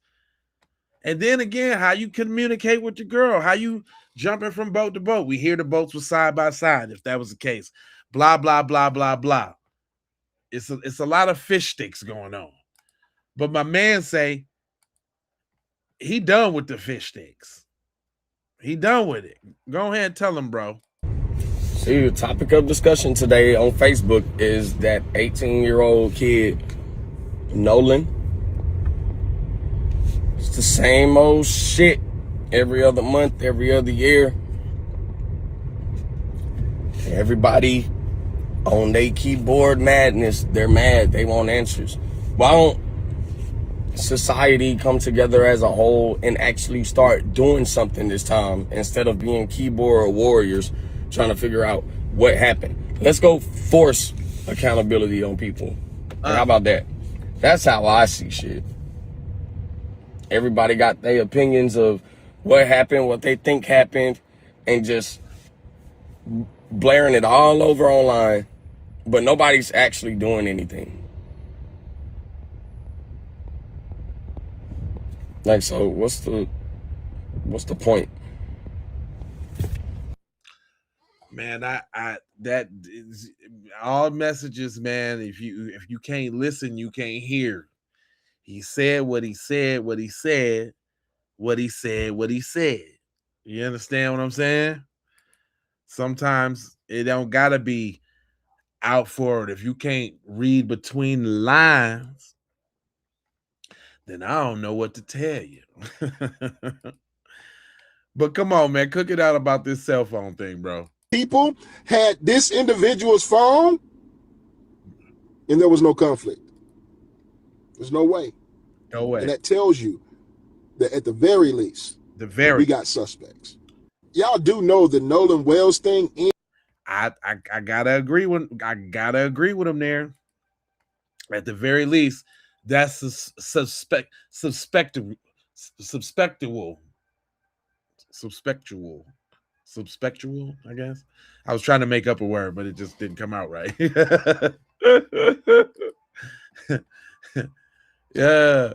And then again, how you communicate with your girl, how you jumping from boat to boat. We hear the boats were side by side, if that was the case. Blah, blah, blah, blah, blah. It's a lot of fish sticks going on. But my man say he done with the fish sticks. He done with it. Go ahead and tell him, bro. See, the topic of discussion today on Facebook is that 18-year-old kid, Nolan. It's the same old shit every other month, every other year. Everybody on their keyboard madness, they're mad. They want answers. Why don't society come together as a whole and actually start doing something this time instead of being keyboard warriors trying to figure out what happened? Let's go force accountability on people. How about that? That's how I see shit. Everybody got their opinions of what happened, what they think happened, and just blaring it all over online, but nobody's actually doing anything. Like, so what's the point? Man, that is all messages, man. If you can't listen, you can't hear. He said what he said, what he said, what he said, what he said. You understand what I'm saying? Sometimes it don't gotta be out forward. If you can't read between the lines, then I don't know what to tell you. But come on, man, cook it out about this cell phone thing, bro. People had this individual's phone and there was no conflict. There's no way. No way. And that tells you that at the very least, we got suspects. Y'all do know the Nolan Wells thing. I gotta agree with him there. At the very least, that's suspectual, I guess. I was trying to make up a word, but it just didn't come out right. Yeah,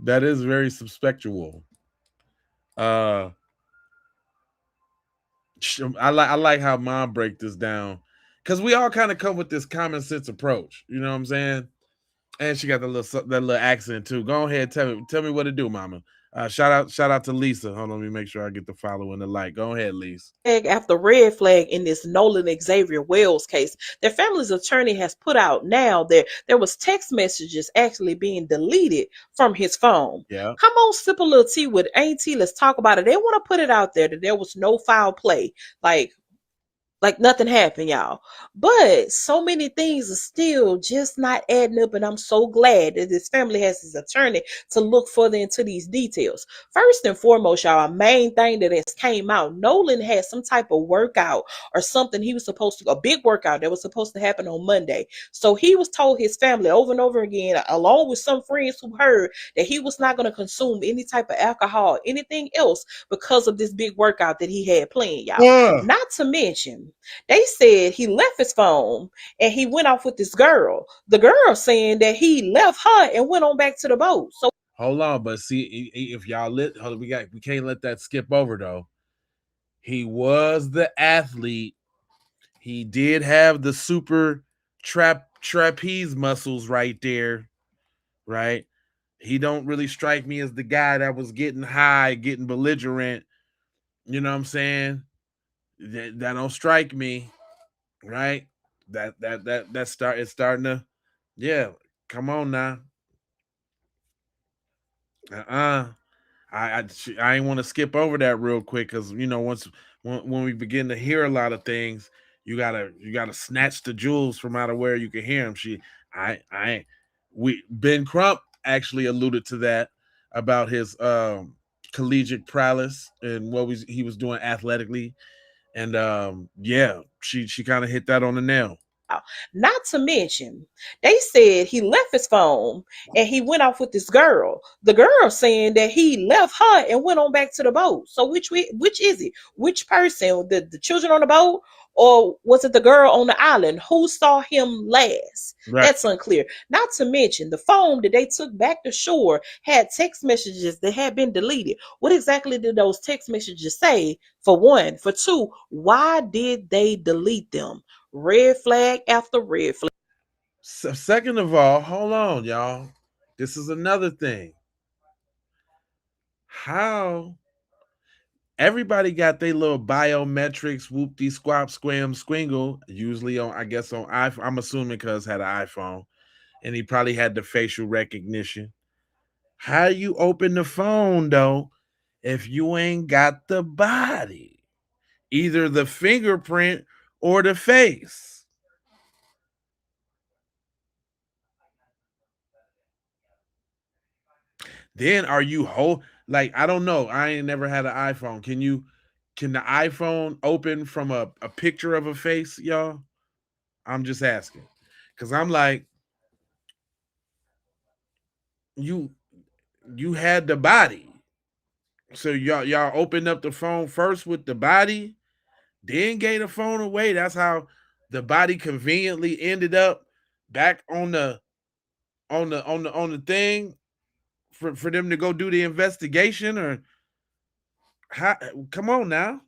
that is very suspectual. I like how Mom break this down, because we all kind of come with this common sense approach. You know what I'm saying? And she got that little accent too. Go ahead, tell me what to do, Mama. Shout out to Lisa. Hold on, let me make sure I get the follow and the like. Go ahead, Lisa. After red flag in this Nolan Xavier Wells case, their family's attorney has put out now that there was text messages actually being deleted from his phone. Yeah. Come on, sip a little tea with Auntie. Let's talk about it. They want to put it out there that there was no foul play. Like, Like nothing happened, y'all. But so many things are still just not adding up, and I'm so glad that this family has his attorney to look further into these details. First and foremost, y'all, a main thing that has came out, Nolan had some type of workout or something he was supposed to, a big workout that was supposed to happen on Monday. So he was told his family over and over again, along with some friends who heard, that he was not going to consume any type of alcohol, anything else, because of this big workout that he had planned, y'all. Not to mention, they said he left his phone and he went off with this girl. The girl saying that he left her and went on back to the boat. So hold on, but see, if y'all we can't let that skip over though. He was the athlete. He did have the super trapeze muscles right there, right? He don't really strike me as the guy that was getting high, getting belligerent. You know what I'm saying? That don't strike me, right? It's starting to, yeah. Come on now. I ain't want to skip over that real quick because when we begin to hear a lot of things, you gotta snatch the jewels from out of where you can hear them. Ben Crump actually alluded to that about his collegiate prowess and what he was doing athletically, and yeah, she kind of hit that on the nail. not to mention, they said he left his phone and he went off with this girl. The girl saying that he left her and went on back to the boat. So which is it? Which person? The children on the boat, or was it the girl on the island? Who saw him last? Right. That's unclear. Not to mention, the phone that they took back to shore had text messages that had been deleted. What exactly did those text messages say? For one. For two, why did they delete them? Red flag after red flag. So second of all, hold on, y'all. This is another thing. How everybody got their little biometrics, whoop-de squab squam squingle, usually on, I guess, on iPhone. I'm assuming because had an iPhone, and he probably had the facial recognition. How you open the phone though if you ain't got the body? Either the fingerprint or the face. Then are you like, I don't know. I ain't never had an iPhone. Can the iPhone open from a picture of a face, y'all? I'm just asking. Cause I'm like, you had the body. So y'all opened up the phone first with the body, then gave the phone away. That's how the body conveniently ended up back on the thing for them to go do the investigation. Or how, come on now.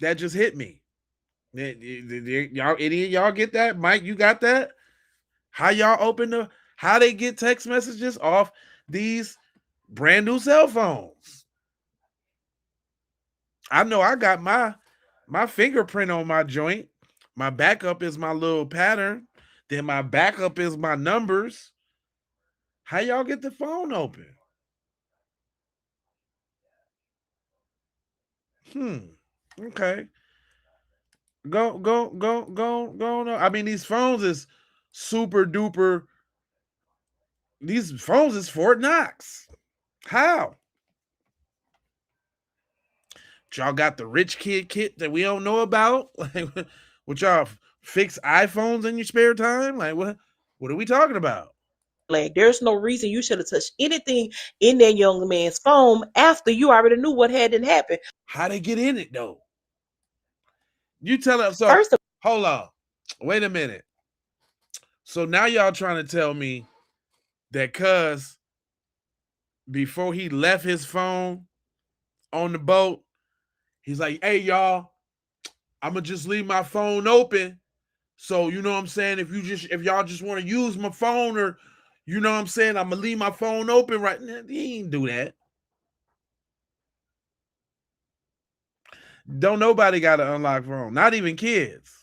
That just hit me. Y'all, any of y'all get that? Mike, you got that? How y'all how they get text messages off these brand new cell phones? I know I got my fingerprint on my joint. My backup is my little pattern. Then my backup is my numbers. How y'all get the phone open? Okay. Go. I mean, these phones is super duper. These phones is Fort Knox. How? Y'all got the rich kid kit that we don't know about? Like, what y'all fix iPhones in your spare time? Like, what are we talking about? Like, there's no reason you should have touched anything in that young man's phone after you already knew what hadn't happened. How they get in it though? You tell us. So First of hold on. Wait a minute. So now y'all trying to tell me that cuz before he left his phone on the boat, he's like, hey y'all, I'ma just leave my phone open. So you know what I'm saying? If y'all just want to use my phone, or you know what I'm saying, I'm gonna leave my phone open right now. He ain't do that. Don't nobody got an unlocked phone, not even kids.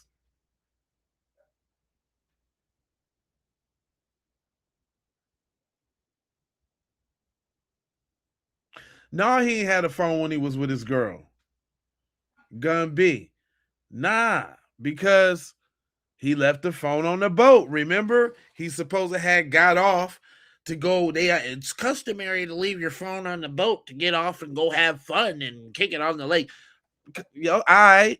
No, he ain't had a phone when he was with his girl. gonna be? Nah, because he left the phone on the boat. Remember, he supposed to have got off to go. It's customary to leave your phone on the boat to get off and go have fun and kick it on the lake. Yo, all right,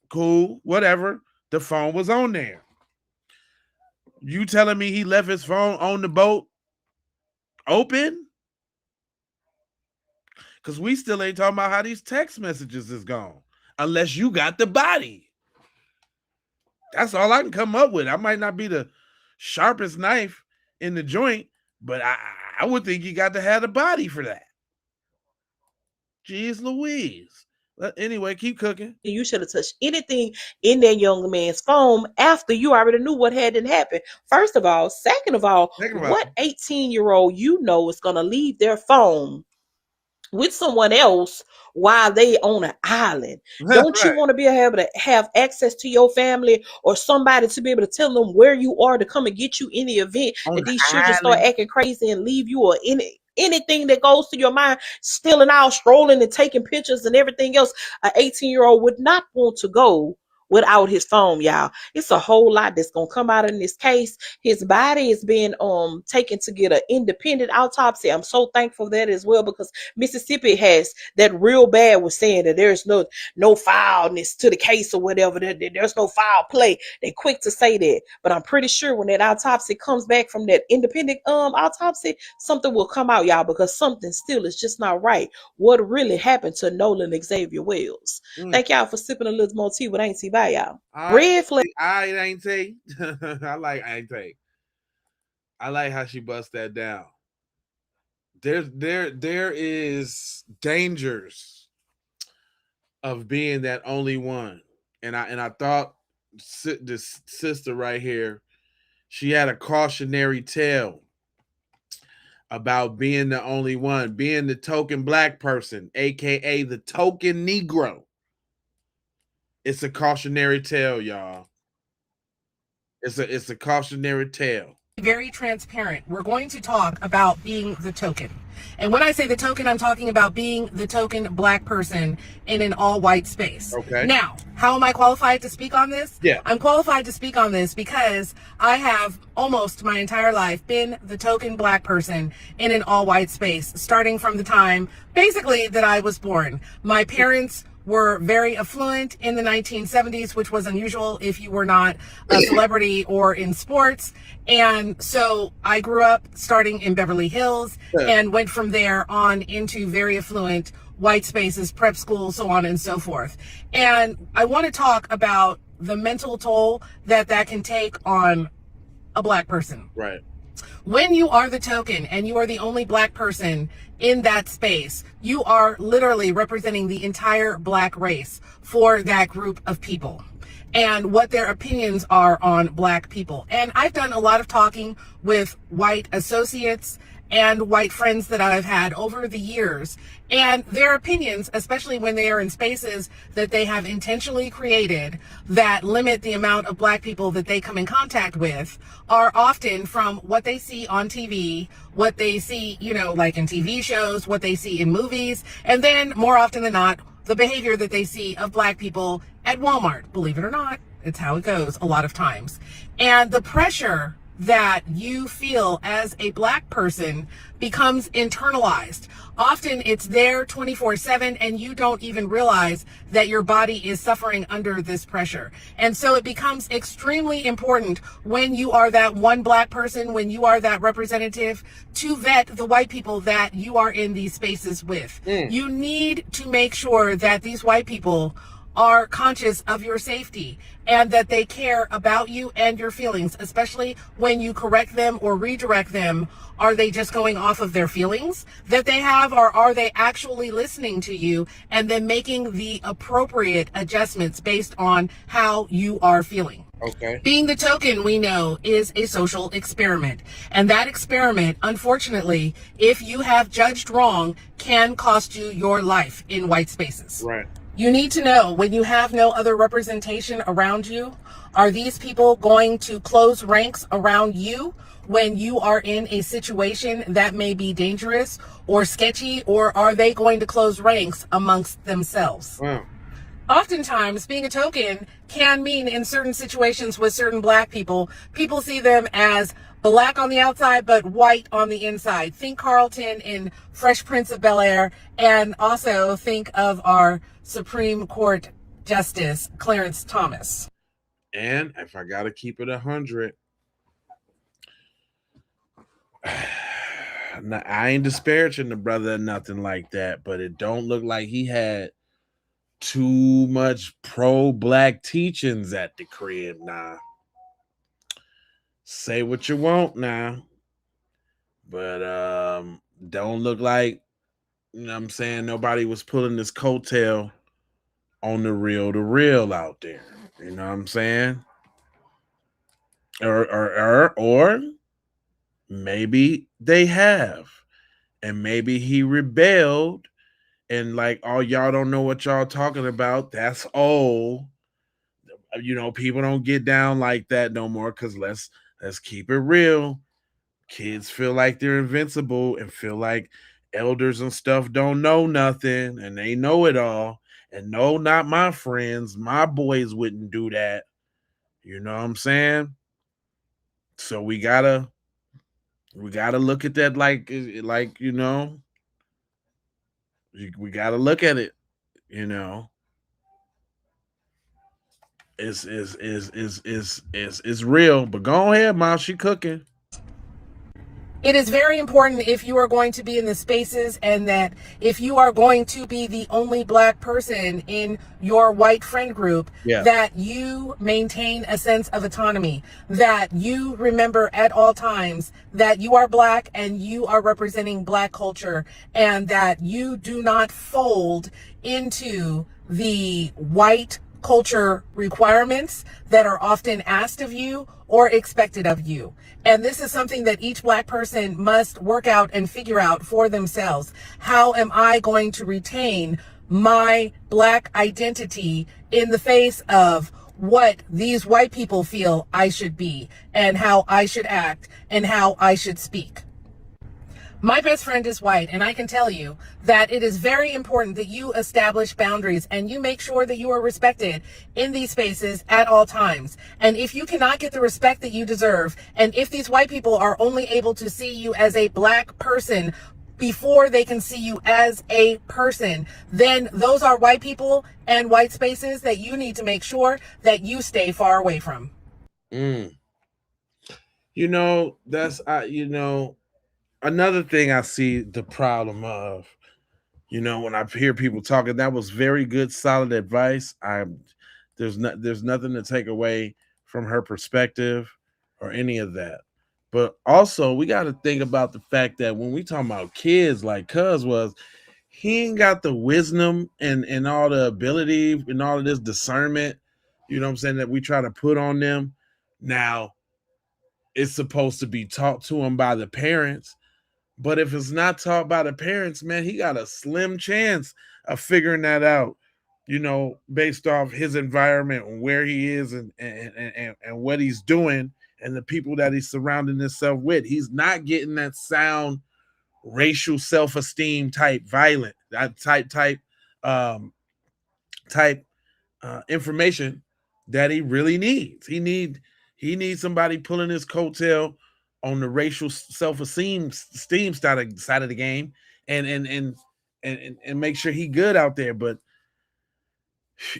cool, whatever. The phone was on there. You telling me he left his phone on the boat open? Because we still ain't talking about how these text messages is gone. Unless you got the body. That's all I can come up with. I might not be the sharpest knife in the joint, but I would think you got to have the body for that. Jeez Louise. Anyway, keep cooking. You should have touched anything in that young man's phone after you already knew what hadn't happened. First of all. Second of all, what 18-year-old you know is going to leave their phone with someone else while they on an island? Don't you want to be able to have access to your family or somebody to be able to tell them where you are to come and get you in the event that these children start acting crazy and leave you, or anything that goes to your mind, stealing out, strolling and taking pictures and everything else? An 18-year-old would not want to go without his phone, y'all. It's a whole lot that's gonna come out in this case. His body is being taken to get an independent autopsy. I'm so thankful for that as well, because Mississippi has that real bad with saying that there's no foulness to the case or whatever. There's no foul play. They're quick to say that, but I'm pretty sure when that autopsy comes back from that independent autopsy, something will come out, y'all, because something still is just not right. What really happened to Nolan Xavier Wells? Thank y'all for sipping a little more tea with Auntie. Bye, y'all. Red flag. I ain't say. I like Auntie. I like how she busts that down. There is dangers of being that only one, and I thought this sister right here, she had a cautionary tale about being the only one, being the token black person, aka the token Negro. It's a cautionary tale, y'all. It's a cautionary tale. Very transparent. We're going to talk about being the token. And when I say the token, I'm talking about being the token black person in an all-white space. Okay. Now, how am I qualified to speak on this? Yeah. I'm qualified to speak on this because I have almost my entire life been the token black person in an all-white space, starting from the time, basically, that I was born. My parents were very affluent in the 1970s, which was unusual if you were not a celebrity or in sports. And so I grew up starting in Beverly Hills and went from there on into very affluent white spaces, prep schools, so on and so forth. And I want to talk about the mental toll that can take on a black person. Right. When you are the token and you are the only black person in that space, you are literally representing the entire black race for that group of people and what their opinions are on black people. And I've done a lot of talking with white associates and white friends that I've had over the years, and their opinions, especially when they are in spaces that they have intentionally created that limit the amount of black people that they come in contact with, are often from what they see on TV, what they see, like in TV shows, what they see in movies, and then more often than not, the behavior that they see of black people at Walmart. Believe it or not, it's how it goes a lot of times. And the pressure that you feel as a black person becomes internalized. Often it's there 24/7 and you don't even realize that your body is suffering under this pressure. And so it becomes extremely important when you are that one black person, when you are that representative, to vet the white people that you are in these spaces with. You need to make sure that these white people are conscious of your safety and that they care about you and your feelings, especially when you correct them or redirect them. Are they just going off of their feelings that they have, or are they actually listening to you and then making the appropriate adjustments based on how you are feeling? Okay. Being the token, we know, is a social experiment. And that experiment, unfortunately, if you have judged wrong, can cost you your life in white spaces. Right. You need to know, when you have no other representation around you, are these people going to close ranks around you when you are in a situation that may be dangerous or sketchy, or are they going to close ranks amongst themselves? Wow. Oftentimes, being a token can mean in certain situations with certain black people, people see them as black on the outside, but white on the inside. Think Carlton in Fresh Prince of Bel-Air, and also think of our Supreme Court Justice, Clarence Thomas. And if I got to keep it 100, I ain't disparaging the brother or nothing like that, but it don't look like he had too much pro-black teachings at the crib now. Say what you want now, but don't look like, you know what I'm saying, nobody was pulling this coattail on the real out there. You know what I'm saying? Or maybe they have, and maybe he rebelled, and like, oh, y'all don't know what y'all talking about. That's old. You know, people don't get down like that no more. Cause let's keep it real. Kids feel like they're invincible and feel like elders and stuff don't know nothing, and they know it all. And no, not my friends. My boys wouldn't do that. You know what I'm saying? So we gotta look at that like you know, we gotta look at it, you know. It's real, but go ahead, Mom. She cooking. It is very important if you are going to be in the spaces, and that if you are going to be the only black person in your white friend group, that you maintain a sense of autonomy, that you remember at all times that you are black and you are representing black culture, and that you do not fold into the white culture requirements that are often asked of you or expected of you. And this is something that each black person must work out and figure out for themselves. How am I going to retain my black identity in the face of what these white people feel I should be, and how I should act, and how I should speak? My best friend is white, and I can tell you that it is very important that you establish boundaries and you make sure that you are respected in these spaces at all times. And if you cannot get the respect that you deserve, and if these white people are only able to see you as a black person before they can see you as a person, then those are white people and white spaces that you need to make sure that you stay far away from. You know, that's you know, another thing I see the problem of, you know, when I hear people talking, that was very good, solid advice. There's nothing to take away from her perspective or any of that. But also, we got to think about the fact that when we talk about kids, like Cuz was, he ain't got the wisdom and all the ability and all of this discernment, you know what I'm saying, that we try to put on them. Now, it's supposed to be taught to him by the parents. But if it's not taught by the parents, man, he got a slim chance of figuring that out, you know, based off his environment and where he is and what he's doing and the people that he's surrounding himself with. He's not getting that sound racial self-esteem type violent, that type information that he really needs. He needs somebody pulling his coattail on the racial self-esteem side of the game, and make sure he good out there. But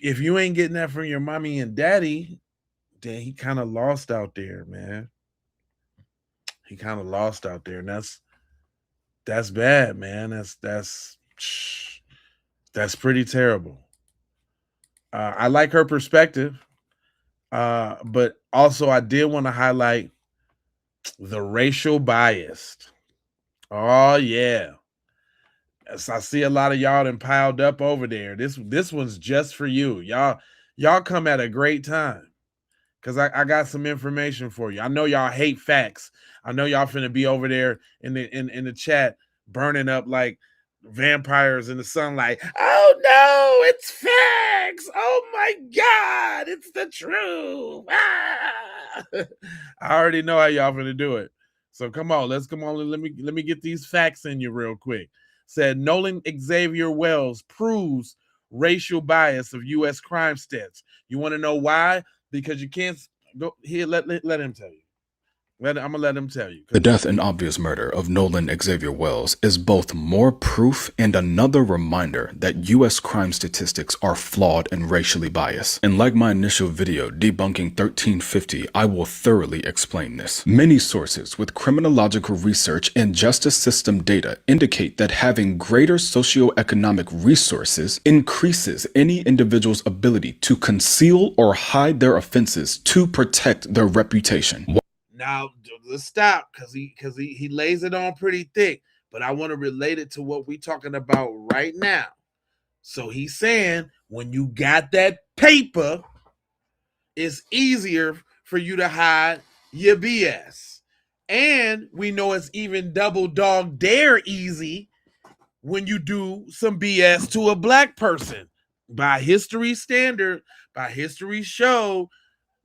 if you ain't getting that from your mommy and daddy, then he kind of lost out there, man. He kind of lost out there, and that's bad, man. That's pretty terrible. I like her perspective, but also I did want to highlight the racial bias. Oh yeah. As I see a lot of y'all done piled up over there. This one's just for you. Y'all come at a great time. Cause I got some information for you. I know y'all hate facts. I know y'all finna be over there in the chat burning up like vampires in the sunlight. Oh no, it's facts. Oh my God, it's the truth. Ah! I already know how y'all finna do it. So come on, let me get these facts in you real quick. Said Nolan Xavier Wells proves racial bias of U.S. crime stats. You want to know why? Because you can't go here. Let him tell you. I'm gonna let him tell you. The death and obvious murder of Nolan Xavier Wells is both more proof and another reminder that U.S. crime statistics are flawed and racially biased. And like my initial video debunking 1350, I will thoroughly explain this. Many sources with criminological research and justice system data indicate that having greater socioeconomic resources increases any individual's ability to conceal or hide their offenses to protect their reputation. Now let's stop because he lays it on pretty thick, but I want to relate it to what we're talking about right now. So he's saying when you got that paper, it's easier for you to hide your BS. And we know it's even double dog dare easy when you do some BS to a black person. By history standard, by history show,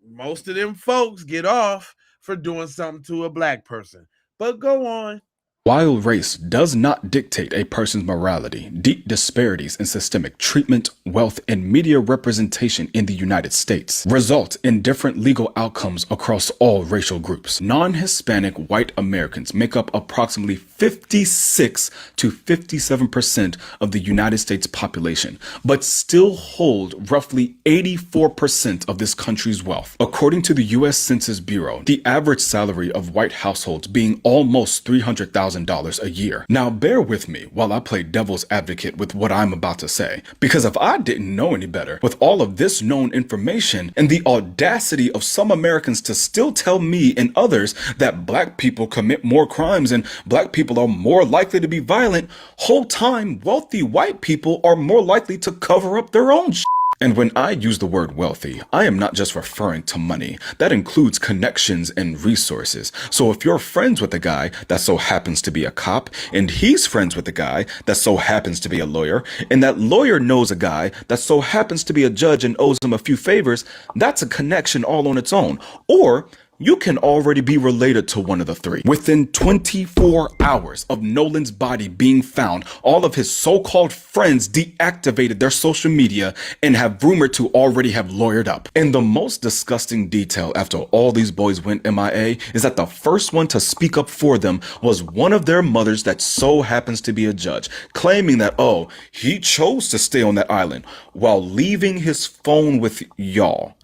most of them folks get off for doing something to a black person. But go on. While race does not dictate a person's morality, deep disparities in systemic treatment, wealth, and media representation in the United States result in different legal outcomes across all racial groups. Non-Hispanic white Americans make up approximately 56 to 57% of the United States population, but still hold roughly 84% of this country's wealth. According to the U.S. Census Bureau, the average salary of white households being almost $300,000 a year. Now bear with me while I play devil's advocate with what I'm about to say, because if I didn't know any better, with all of this known information and the audacity of some Americans to still tell me and others that black people commit more crimes and black people are more likely to be violent, whole time wealthy white people are more likely to cover up their own shit. And when I use the word wealthy, I am not just referring to money. That includes connections and resources. So if you're friends with a guy that so happens to be a cop, and he's friends with a guy that so happens to be a lawyer, and that lawyer knows a guy that so happens to be a judge and owes him a few favors, that's a connection all on its own. Or you can already be related to one of the three. Within 24 hours of Nolan's body being found, all of his so-called friends deactivated their social media and have rumored to already have lawyered up. And the most disgusting detail after all these boys went MIA is that the first one to speak up for them was one of their mothers that so happens to be a judge, claiming that, oh, he chose to stay on that island while leaving his phone with y'all.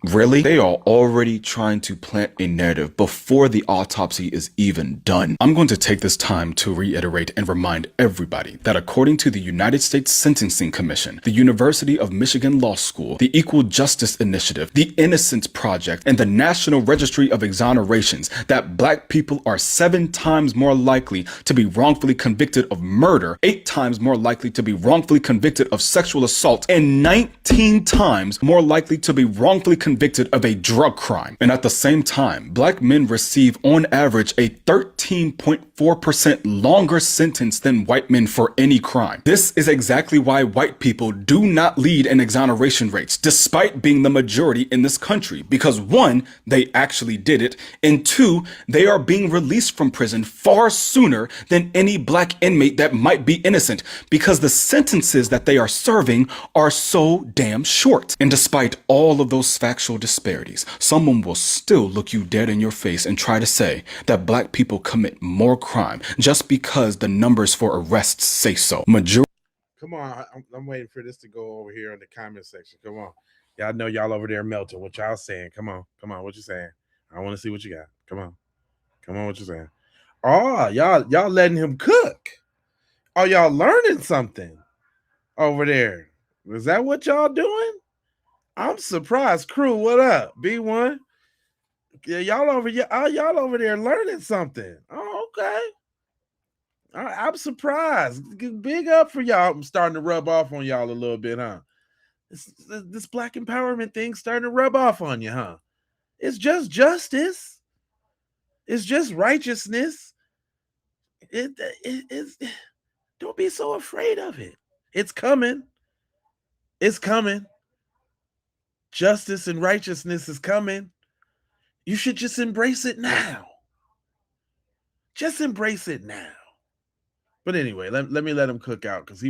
Really? They are already trying to plant a narrative before the autopsy is even done. I'm going to take this time to reiterate and remind everybody that according to the United States Sentencing Commission, the University of Michigan Law School, the Equal Justice Initiative, the Innocence Project, and the National Registry of Exonerations, that black people are 7 times more likely to be wrongfully convicted of murder, 8 times more likely to be wrongfully convicted of sexual assault, and 19 times more likely to be wrongfully convicted of a drug crime. And at the same time, black men receive on average a 13.4% longer sentence than white men for any crime. This is exactly why white people do not lead in exoneration rates, despite being the majority in this country. Because 1, they actually did it, and 2, they are being released from prison far sooner than any black inmate that might be innocent, because the sentences that they are serving are so damn short. And despite all of those factual disparities, someone will still look you dead in your face and try to say that black people commit more crime just because the numbers for arrests say so. Come on, I'm waiting for this to go over here in the comment section. Come on. Y'all know y'all over there melting. What y'all saying? Come on, what you saying? I want to see what you got. Come on, what you saying? Oh, y'all letting him cook. Oh, y'all learning something over there. Is that what y'all doing? I'm surprised. Crew, what up? B1? Yeah, y'all over there learning something. Oh, okay. I'm surprised. Big up for y'all. I'm starting to rub off on y'all a little bit, huh? This black empowerment thing starting to rub off on you, huh? It's just justice. It's just righteousness. Don't be so afraid of it. It's coming. It's coming. Justice and righteousness is coming. You should just embrace it now. Just embrace it now. But anyway, let me let him cook out because he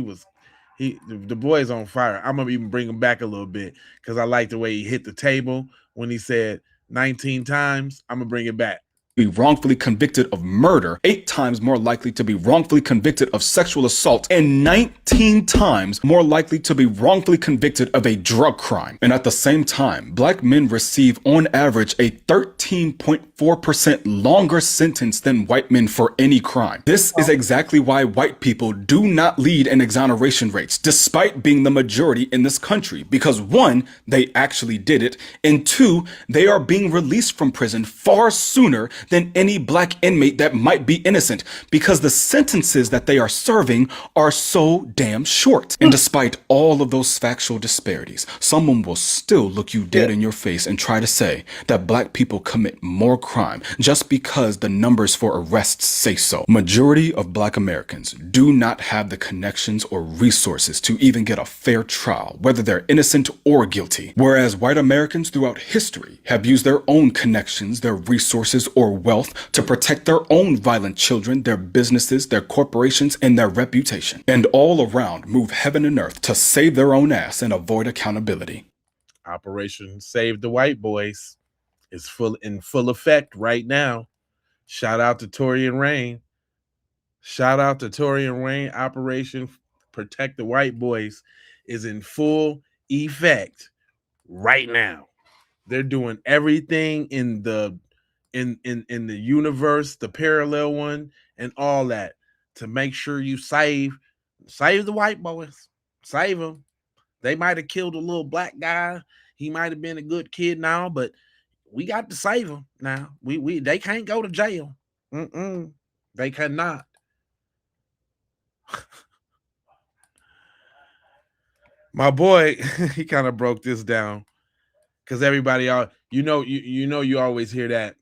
The boy's on fire. I'm gonna even bring him back a little bit because I like the way he hit the table when he said 19 times. I'm gonna bring it back. Be wrongfully convicted of murder, 8 times more likely to be wrongfully convicted of sexual assault, and 19 times more likely to be wrongfully convicted of a drug crime. And at the same time, black men receive on average a 13.4% longer sentence than white men for any crime. This is exactly why white people do not lead in exoneration rates, despite being the majority in this country. Because 1, they actually did it, and 2, they are being released from prison far sooner than any black inmate that might be innocent, because the sentences that they are serving are so damn short. And despite all of those factual disparities, someone will still look you dead in your face and try to say that black people commit more crime just because the numbers for arrests say so. Majority of black Americans do not have the connections or resources to even get a fair trial, whether they're innocent or guilty. Whereas white Americans throughout history have used their own connections, their resources, or wealth to protect their own violent children, their businesses, their corporations, and their reputation. And all around move heaven and earth to save their own ass and avoid accountability. Operation Save the White Boys is in full effect right now. Shout out to Tory and Rain. Shout out to Tory and Rain. Operation Protect the White Boys is in full effect right now. They're doing everything in the universe, the parallel one, and all that to make sure you save the white boys. Save them. They might have killed a little black guy. He might have been a good kid now, but we got to save them now. They can't go to jail. They cannot. My boy, he kind of broke this down because everybody, you always hear that.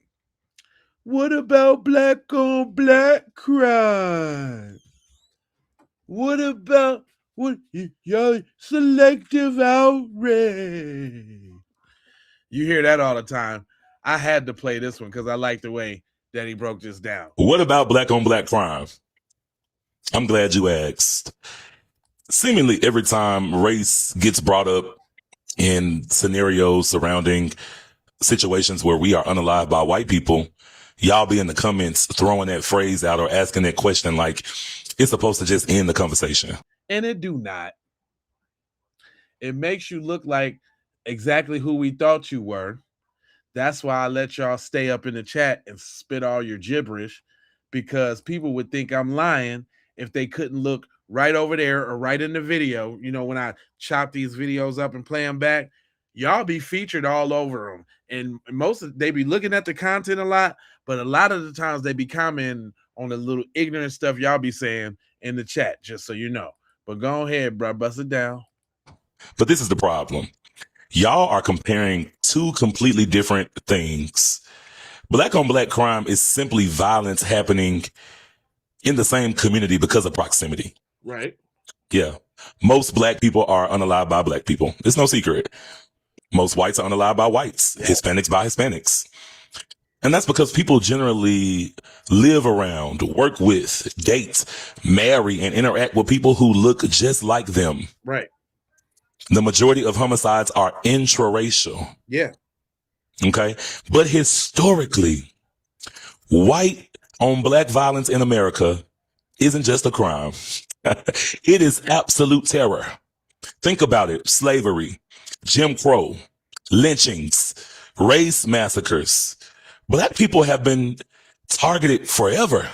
What about black on black crime? What about y'all selective outrage? You hear that all the time. I had to play this one because I like the way that he broke this down. What about black on black crime? I'm glad you asked. Seemingly every time race gets brought up in scenarios surrounding situations where we are unalived by white people, y'all be in the comments throwing that phrase out or asking that question like it's supposed to just end the conversation. And it do not. It makes you look like exactly who we thought you were. That's why I let y'all stay up in the chat and spit all your gibberish, because people would think I'm lying if they couldn't look right over there or right in the video. You know, when I chop these videos up and play them back, y'all be featured all over them. And they be looking at the content a lot, but a lot of the times they be commenting on the little ignorant stuff y'all be saying in the chat, just so you know. But go ahead, bro, bust it down. But this is the problem. Y'all are comparing two completely different things. Black on black crime is simply violence happening in the same community because of proximity. Right. Yeah. Most black people are unalived by black people. It's no secret. Most whites are unalived by whites, Hispanics by Hispanics. And that's because people generally live around, work with, date, marry, and interact with people who look just like them. Right. The majority of homicides are intraracial. Yeah. Okay. But historically, white on black violence in America isn't just a crime. It is absolute terror. Think about it. Slavery, Jim Crow, lynchings, race massacres. Black people have been targeted forever,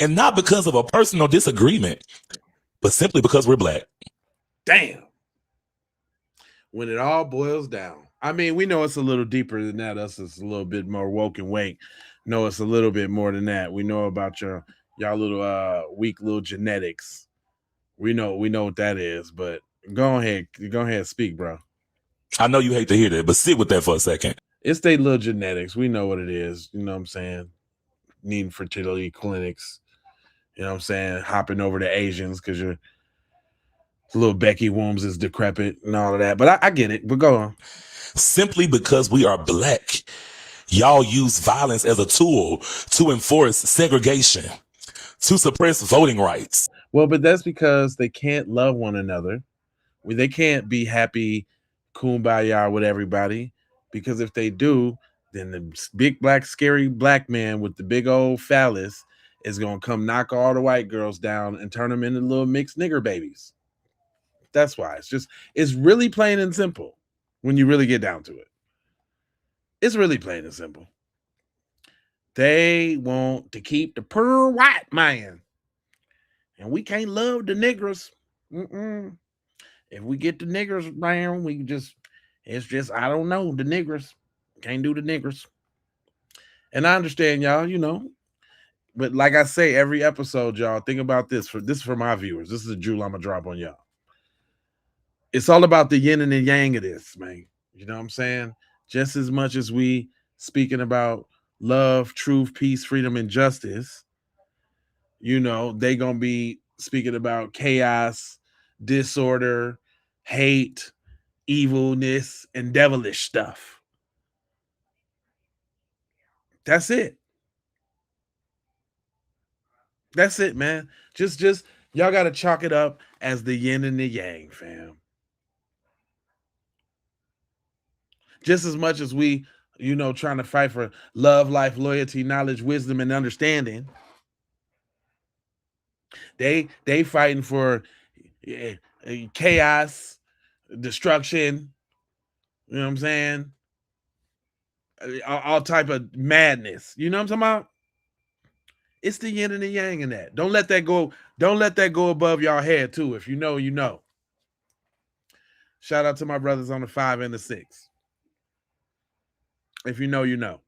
and not because of a personal disagreement, but simply because we're black. Damn. When it all boils down. I mean, we know it's a little deeper than that. Us is a little bit more woke and wake. No, it's a little bit more than that. We know about y'all little weak little genetics. We know what that is, but go ahead, speak, bro. I know you hate to hear that, but sit with that for a second. It's their little genetics. We know what it is. You know what I'm saying? Needing fertility clinics. You know what I'm saying? Hopping over to Asians because your little Becky Wombs is decrepit and all of that. But I get it. But go on. Simply because we are black, y'all use violence as a tool to enforce segregation, to suppress voting rights. Well, but that's because they can't love one another. They can't be happy, kumbaya with everybody. Because if they do, then the big black scary black man with the big old phallus is gonna come knock all the white girls down and turn them into little mixed nigger babies. That's why it's really plain and simple when you really get down to it. It's really plain and simple. They want to keep the poor white man, and we can't love the niggers. If we get the niggers around, it's just I don't know, the niggers can't do the niggers. And I understand y'all, but like I say every episode, y'all think about this. This is for my viewers. This is a jewel I'm gonna drop on y'all. It's all about the yin and the yang of this, man. You know what I'm saying? Just as much as we speaking about love, truth, peace, freedom, and justice, they gonna be speaking about chaos, disorder, hate, evilness, and devilish stuff. That's it. That's it, man. Just y'all gotta chalk it up as the yin and the yang, fam. Just as much as we, trying to fight for love, life, loyalty, knowledge, wisdom, and understanding, they fighting for chaos, destruction. You know what I'm saying? All type of madness. You know what I'm talking about? It's the yin and the yang in that. Don't let that go. Don't let that go above y'all head too. If you know, you know. Shout out to my brothers on the 5 and the 6. If you know, you know.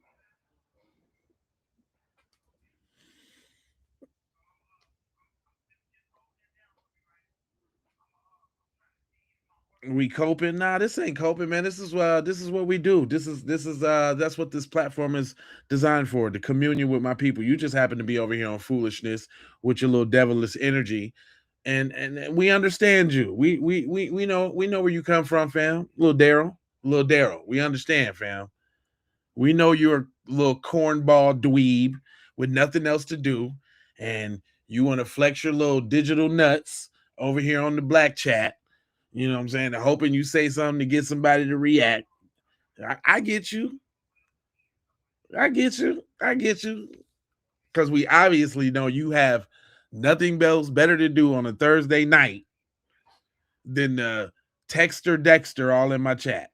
We coping? Nah, this ain't coping, man. This is what we do. This is that's what this platform is designed for, to communion with my people. You just happen to be over here on foolishness with your little devilish energy. And we understand you. We know where you come from, fam. Little Daryl. We understand, fam. We know you're a little cornball dweeb with nothing else to do, and you want to flex your little digital nuts over here on the black chat. You know what I'm saying? Hoping you say something to get somebody to react. I get you. I get you. Because we obviously know you have nothing else better to do on a Thursday night than texter Dexter all in my chat.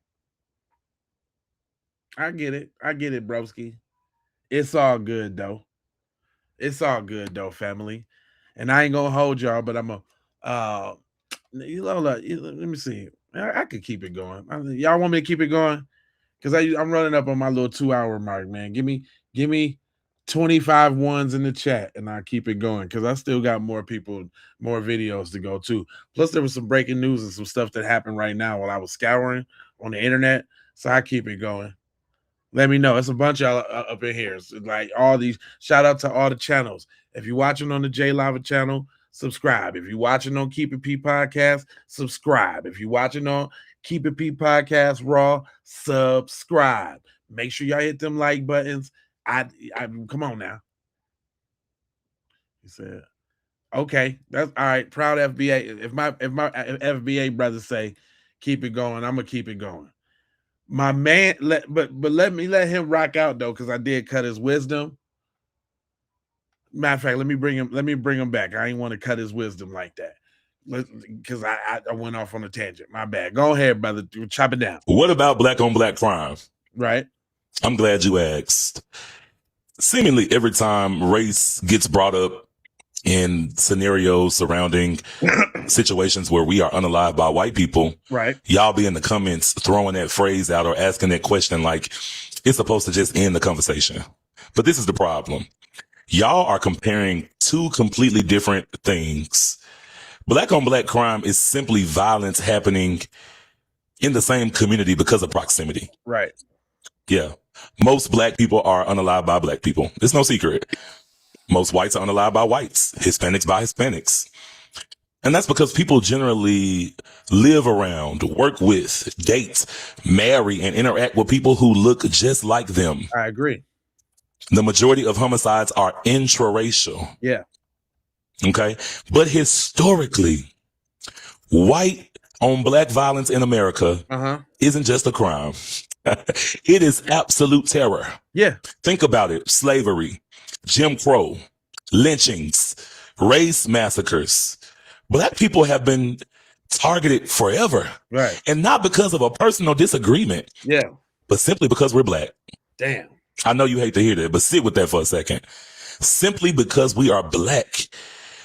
I get it, broski. It's all good, though. Family. And I ain't gonna hold y'all, but I'm let me see. I could keep it going. Y'all want me to keep it going? Because I'm running up on my little 2-hour mark, man. Give me 25 ones in the chat, and I'll keep it going, because I still got more people, more videos to go too. Plus, there was some breaking news and some stuff that happened right now while I was scouring on the internet, so I keep it going. Let me know. It's a bunch of y'all up in here. It's like all these. Shout out to all the channels. If you're watching on the J Lava channel, subscribe. If you're watching on Keep It P Podcast, subscribe. If you're watching on Keep It P Podcast Raw, subscribe. Make sure y'all hit them like buttons. I come on now. He said, okay, that's all right. Proud FBA. If my FBA brothers say keep it going, I'm gonna keep it going. My man, but let him rock out though, because I did cut his wisdom. Matter of fact, let me bring him back. I ain't want to cut his wisdom like that, because I went off on a tangent. My bad. Go ahead, brother. Chop it down. What about black on black crime? Right. I'm glad you asked. Seemingly every time race gets brought up in scenarios surrounding situations where we are unalived by white people, right? Y'all be in the comments throwing that phrase out or asking that question like it's supposed to just end the conversation. But this is the problem. Y'all are comparing two completely different things. Black on black crime is simply violence happening in the same community because of proximity. Right. Yeah. Most black people are unalived by black people. It's no secret. Most whites are unalived by whites, Hispanics by Hispanics. And that's because people generally live around, work with, date, marry, and interact with people who look just like them. I agree. The majority of homicides are intraracial. Yeah. Okay. But historically, white on black violence in America isn't just a crime. It is absolute terror. Yeah. Think about it. Slavery, Jim Crow, lynchings, race massacres. Black people have been targeted forever. Right. And not because of a personal disagreement. Yeah. But simply because we're black. Damn. I know you hate to hear that, but sit with that for a second. Simply because we are black,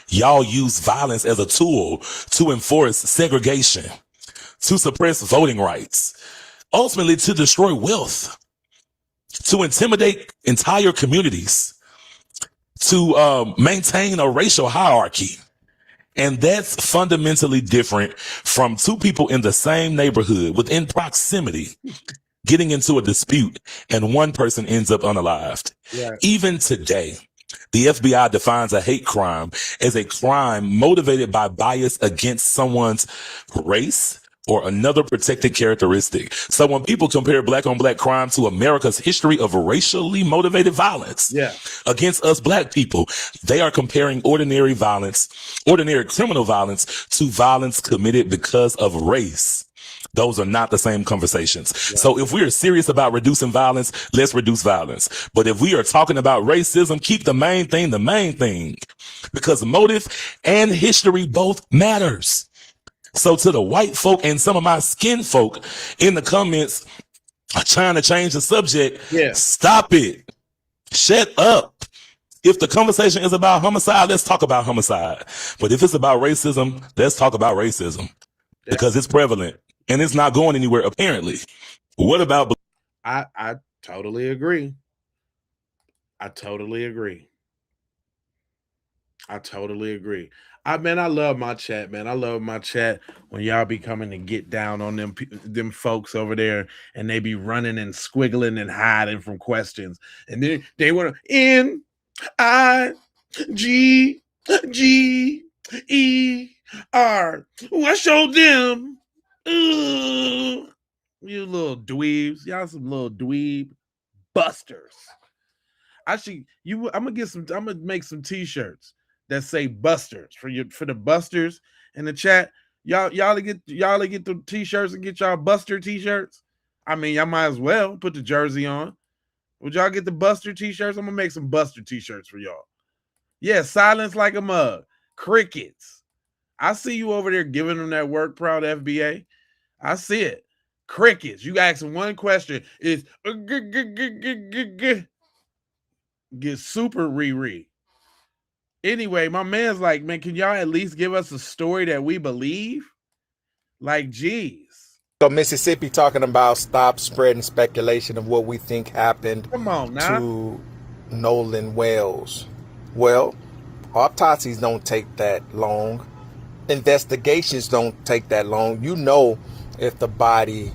y'all use violence as a tool to enforce segregation, to suppress voting rights, ultimately to destroy wealth, to intimidate entire communities, to maintain a racial hierarchy. And that's fundamentally different from two people in the same neighborhood within proximity getting into a dispute and one person ends up unalived. Right. Even today, the FBI defines a hate crime as a crime motivated by bias against someone's race or another protected characteristic. So when people compare black on black crime to America's history of racially motivated violence against us black people, they are comparing ordinary criminal violence to violence committed because of race. Those are not the same conversations. Right. So if we are serious about reducing violence, let's reduce violence. But if we are talking about racism, keep the main thing, because motive and history both matters. So to the white folk and some of my skin folk in the comments trying to change the subject, stop it. Shut up. If the conversation is about homicide, let's talk about homicide. But if it's about racism, let's talk about racism because it's prevalent. And it's not going anywhere, apparently. What about... I totally agree. I totally agree. I love my chat, man. I love my chat when y'all be coming to get down on them folks over there and they be running and squiggling and hiding from questions. And then they want to N-I-G-G-E-R. What's your them? You little dweebs. Y'all some little dweeb busters. I'm gonna make some t-shirts that say busters for the busters in the chat. Y'all to get the t-shirts and get y'all buster t-shirts. I mean, y'all might as well put the jersey on. Would y'all get the buster t-shirts? I'm gonna make some buster t-shirts for y'all. Yeah, silence like a mug. Crickets. I see you over there giving them that work, proud FBA. I see it. Crickets. You ask them one question. Is get super Riri. Anyway, my man's like, man, can y'all at least give us a story that we believe? Like, geez. So Mississippi talking about stop spreading speculation of what we think happened to Nolan Wells. Well, autopsies don't take that long. Investigations don't take that long. You know if the body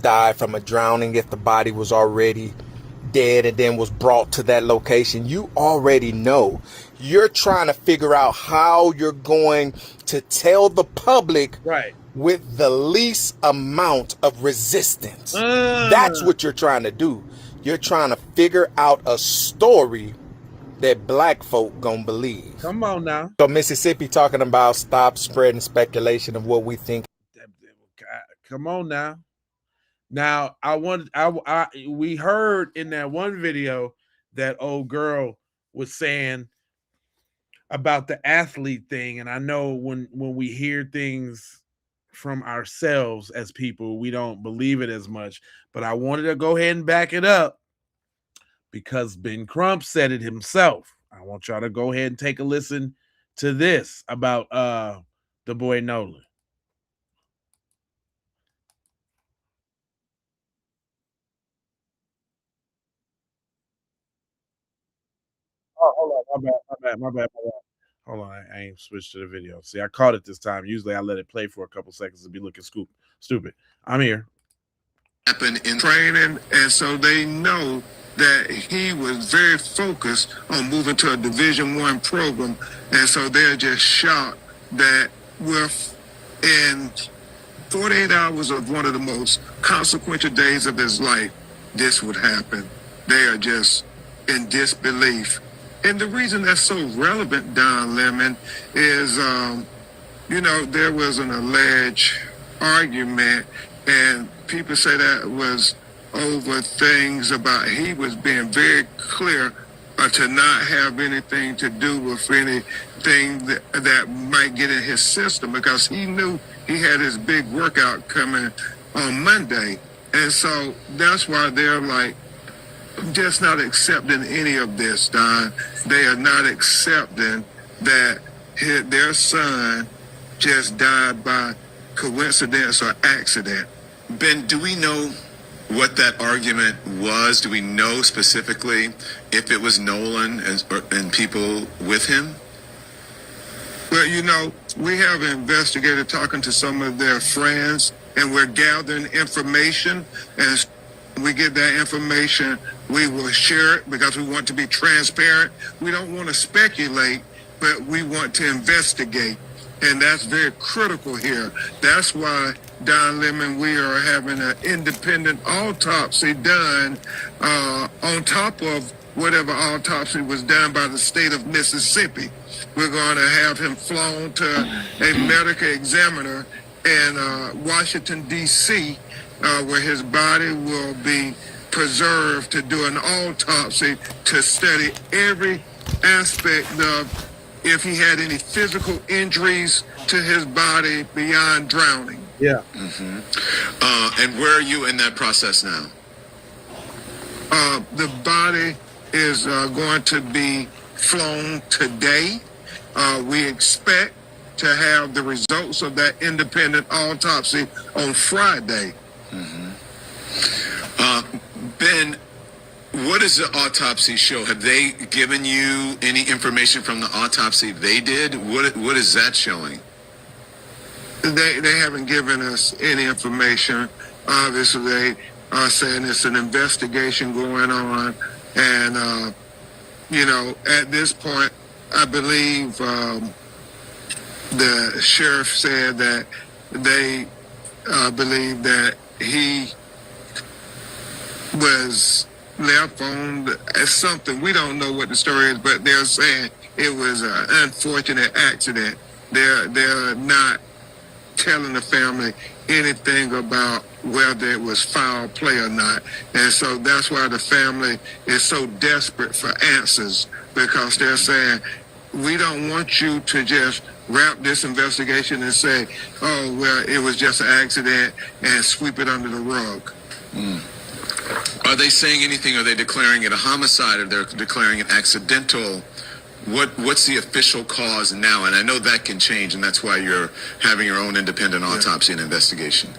died from a drowning, if the body was already dead and then was brought to that location. You already know. You're trying to figure out how you're going to tell the public with the least amount of resistance. That's what you're trying to do. You're trying to figure out a story that black folk gonna believe. Come on now. So Mississippi talking about stop spreading speculation of what we think. Come on now. Now we heard in that one video that old girl was saying about the athlete thing, and I know when we hear things from ourselves as people, we don't believe it as much. But I wanted to go ahead and back it up because Ben Crump said it himself. I want y'all to go ahead and take a listen to this about the boy Nolan. Oh, hold on. My bad. Hold on. I ain't switched to the video. See, I caught it this time. Usually I let it play for a couple seconds and be looking stupid. I'm here. Happened in training, and so they know that he was very focused on moving to a Division I program, and so they're just shocked that in 48 hours of one of the most consequential days of his life, this would happen. They are just in disbelief And the reason that's so relevant, Don Lemon, is, there was an alleged argument, and people say that was over things about he was being very clear to not have anything to do with anything that might get in his system, because he knew he had his big workout coming on Monday. And so that's why they're like, just not accepting any of this, Don. They are not accepting that their son just died by coincidence or accident. Ben, do we know what that argument was? Do we know specifically if it was Nolan and people with him? Well, we have an investigator talking to some of their friends, and we're gathering information. And we get that information, we will share it because we want to be transparent. We don't want to speculate, but we want to investigate. And that's very critical here. That's why, Don Lemon, we are having an independent autopsy done on top of whatever autopsy was done by the state of Mississippi. We're going to have him flown to a medical examiner in Washington, D.C., where his body will be preserved to do an autopsy to study every aspect of if he had any physical injuries to his body beyond drowning. Yeah. And where are you in that process now? The body is going to be flown today. We expect to have the results of that independent autopsy on Friday. Ben, what does the autopsy show? Have they given you any information from the autopsy they did? What is that showing? They haven't given us any information. Obviously, they are saying it's an investigation going on. And, at this point, I believe the sheriff said that they believe that he was left on something. We don't know what the story is, but they're saying it was an unfortunate accident. They're not telling the family anything about whether it was foul play or not. And so that's why the family is so desperate for answers, because they're saying, we don't want you to just wrap this investigation and say, oh, well, it was just an accident, and sweep it under the rug. Are they saying anything? Are they declaring it a homicide, or they're declaring it accidental? What's the official cause now? And I know that can change, and that's why you're having your own independent autopsy and investigation.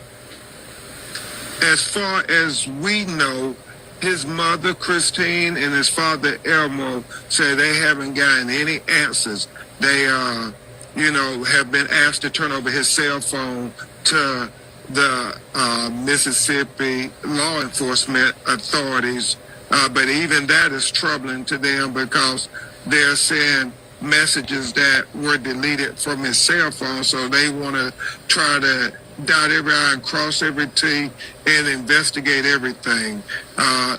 As far as we know, his mother, Christine, and his father, Elmo, say they haven't gotten any answers. They, have been asked to turn over his cell phone to the Mississippi law enforcement authorities. But even that is troubling to them, because they're saying messages that were deleted from his cell phone. So they want to try to dot every I and cross every T and investigate everything.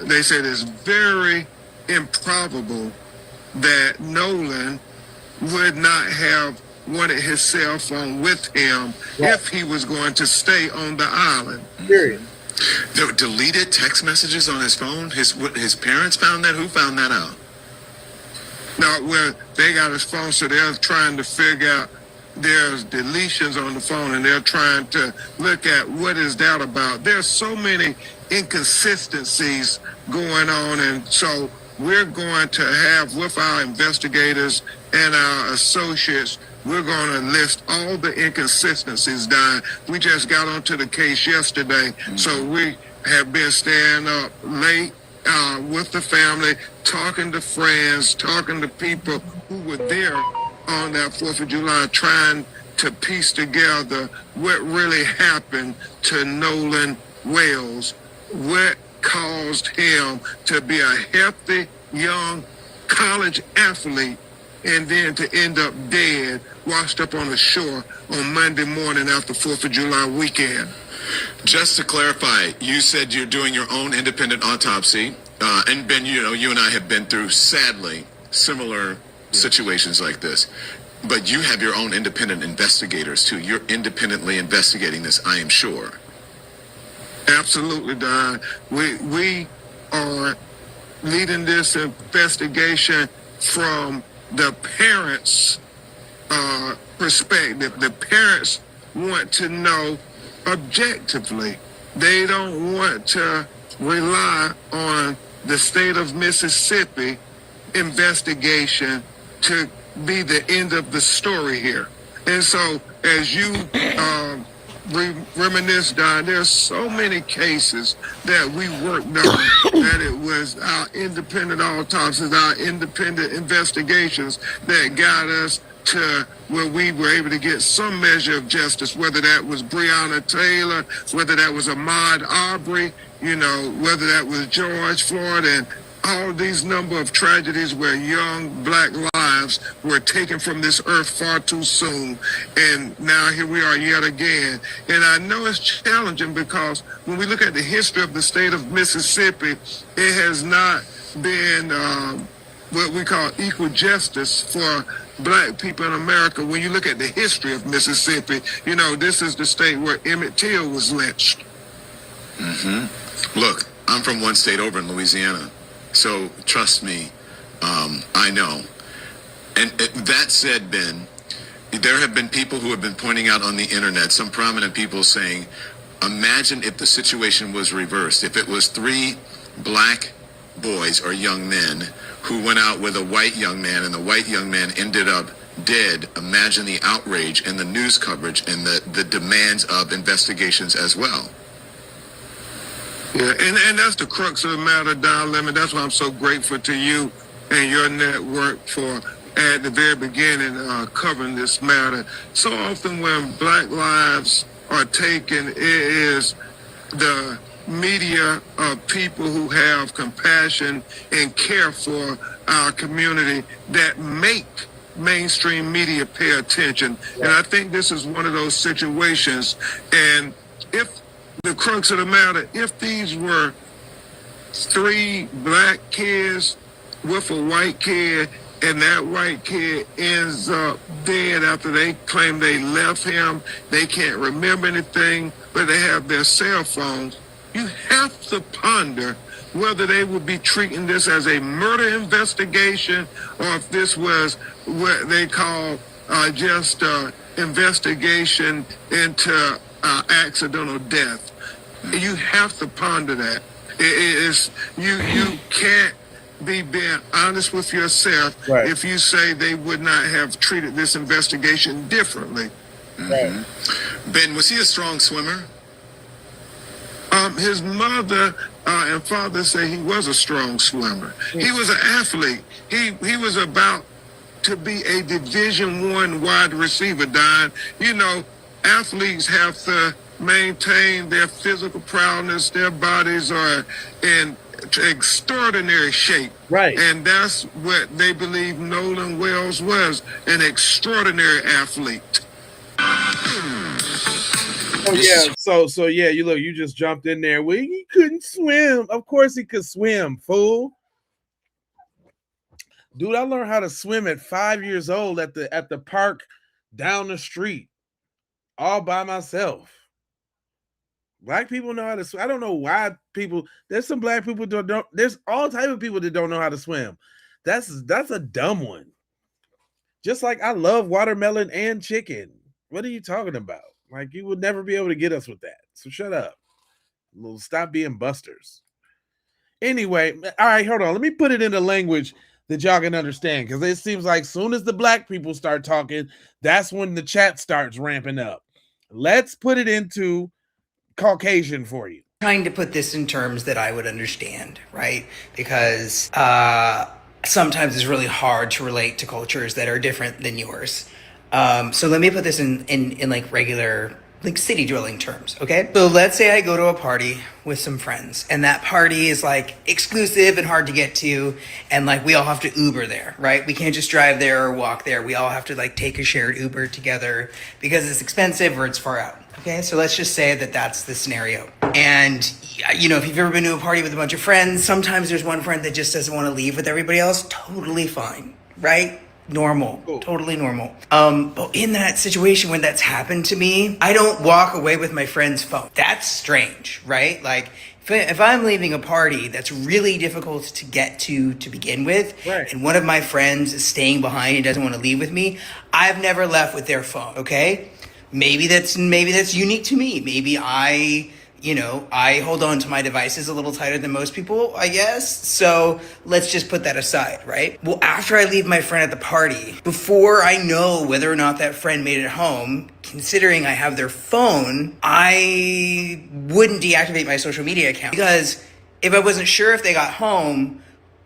They said it's very improbable that Nolan would not have wanted his cell phone with him if he was going to stay on the island. Period. There were deleted text messages on his phone? His parents found that? Who found that out? No, well, they got his phone, so they're trying to figure out. There's deletions on the phone, and they're trying to look at what is that about. There's so many inconsistencies going on, and so we're going to have, with our investigators and our associates, we're going to list all the inconsistencies down. We just got onto the case yesterday, so we have been staying up late with the family, talking to friends, talking to people who were there on that 4th of July, trying to piece together what really happened to Nolan Wells, what caused him to be a healthy, young college athlete, and then to end up dead, washed up on the shore on Monday morning after 4th of July weekend. Just to clarify, you said you're doing your own independent autopsy, and Ben, you and I have been through, sadly, similar situations like this. But you have your own independent investigators too. You're independently investigating this, I am sure. Absolutely, Don. We are leading this investigation from the parents' perspective. The parents want to know objectively. They don't want to rely on the state of Mississippi investigation to be the end of the story here. And so, as you reminisce, Don, there's so many cases that we worked on that it was our independent autopsies, our independent investigations that got us to where we were able to get some measure of justice, whether that was Breonna Taylor, whether that was Ahmaud Arbery, you know, whether that was George Floyd, and all these number of tragedies where young black lives were taken from this earth far too soon. And now here we are yet again. And I know it's challenging because when we look at the history of the state of Mississippi, it has not been what we call equal justice for black people in America. When you look at the history of Mississippi, you know, this is the state where Emmett Till was lynched. Look, I'm from one state over in Louisiana. So trust me, I know. And that said, Ben, there have been people who have been pointing out on the internet, some prominent people saying, imagine if the situation was reversed. If it was 3 black boys or young men who went out with a white young man and the white young man ended up dead, imagine the outrage and the news coverage and the demands of investigations as well. Yeah, and that's the crux of the matter, Don Lemon. That's why I'm so grateful to you and your network for, at the very beginning, covering this matter. So often when black lives are taken, it is the media of people who have compassion and care for our community that make mainstream media pay attention. And I think this is one of those situations. And if the crux of the matter, if these were 3 black kids with a white kid, and that white kid ends up dead after they claim they left him, they can't remember anything, but they have their cell phones, you have to ponder whether they would be treating this as a murder investigation or if this was what they call just investigation into accidental death. You have to ponder that. You can't be being honest with yourself if you say they would not have treated this investigation differently. Ben, was he a strong swimmer? His mother and father say he was a strong swimmer. He was an athlete. He was about to be a Division I wide receiver, Don. You know, athletes have to maintain their physical prowess. Their bodies are in extraordinary shape. And that's what they believe Nolan Wells was, an extraordinary athlete. So yeah, you just jumped in there. Well, he couldn't swim. Of course he could swim, fool. Dude, I learned how to swim at 5 years old at the park down the street, all by myself. Black people know how to swim. I don't know why there's some black people don't there's all type of people that don't know how to swim. That's a dumb one. Just like I love watermelon and chicken. What are you talking about? Like, you would never be able to get us with that. So shut up. Stop being busters. Anyway, all right, hold on. Let me put it into language that y'all can understand, because it seems like soon as the black people start talking, that's when the chat starts ramping up. Let's put it into Caucasian for you. Trying to put this in terms that I would understand, right? Because sometimes it's really hard to relate to cultures that are different than yours. So let me put this in like regular, like city dwelling terms, okay? So let's say I go to a party with some friends, and that party is like exclusive and hard to get to, and like we all have to Uber there, right? We can't just drive there or walk there. We all have to like take a shared Uber together because it's expensive or it's far out, okay? So let's just say that that's the scenario. And, you know, if you've ever been to a party with a bunch of friends, sometimes there's one friend that just doesn't want to leave with everybody else. Totally fine, right? Normal, totally normal. But in that situation, when that's happened to me, I don't walk away with my friend's phone. That's strange, right? Like, if I'm leaving a party that's really difficult to get to begin with, and one of my friends is staying behind and doesn't want to leave with me, I've never left with their phone, okay? Maybe that's unique to me. Maybe I hold on to my devices a little tighter than most people, I guess. So let's just put that aside, right? Well, after I leave my friend at the party, before I know whether or not that friend made it home, considering I have their phone, I wouldn't deactivate my social media account. Because if I wasn't sure if they got home,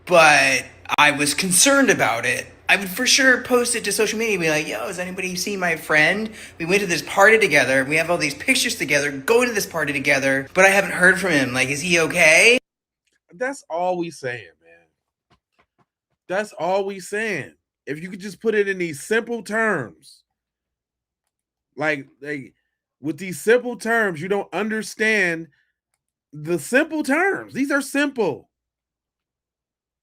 but I was concerned about it, I would for sure post it to social media and be like, yo, has anybody seen my friend? We went to this party together. We have all these pictures together, going to this party together, but I haven't heard from him. Like, is he okay? That's all we saying, man. That's all we saying. If you could just put it in these simple terms, like with these simple terms, you don't understand the simple terms. These are simple.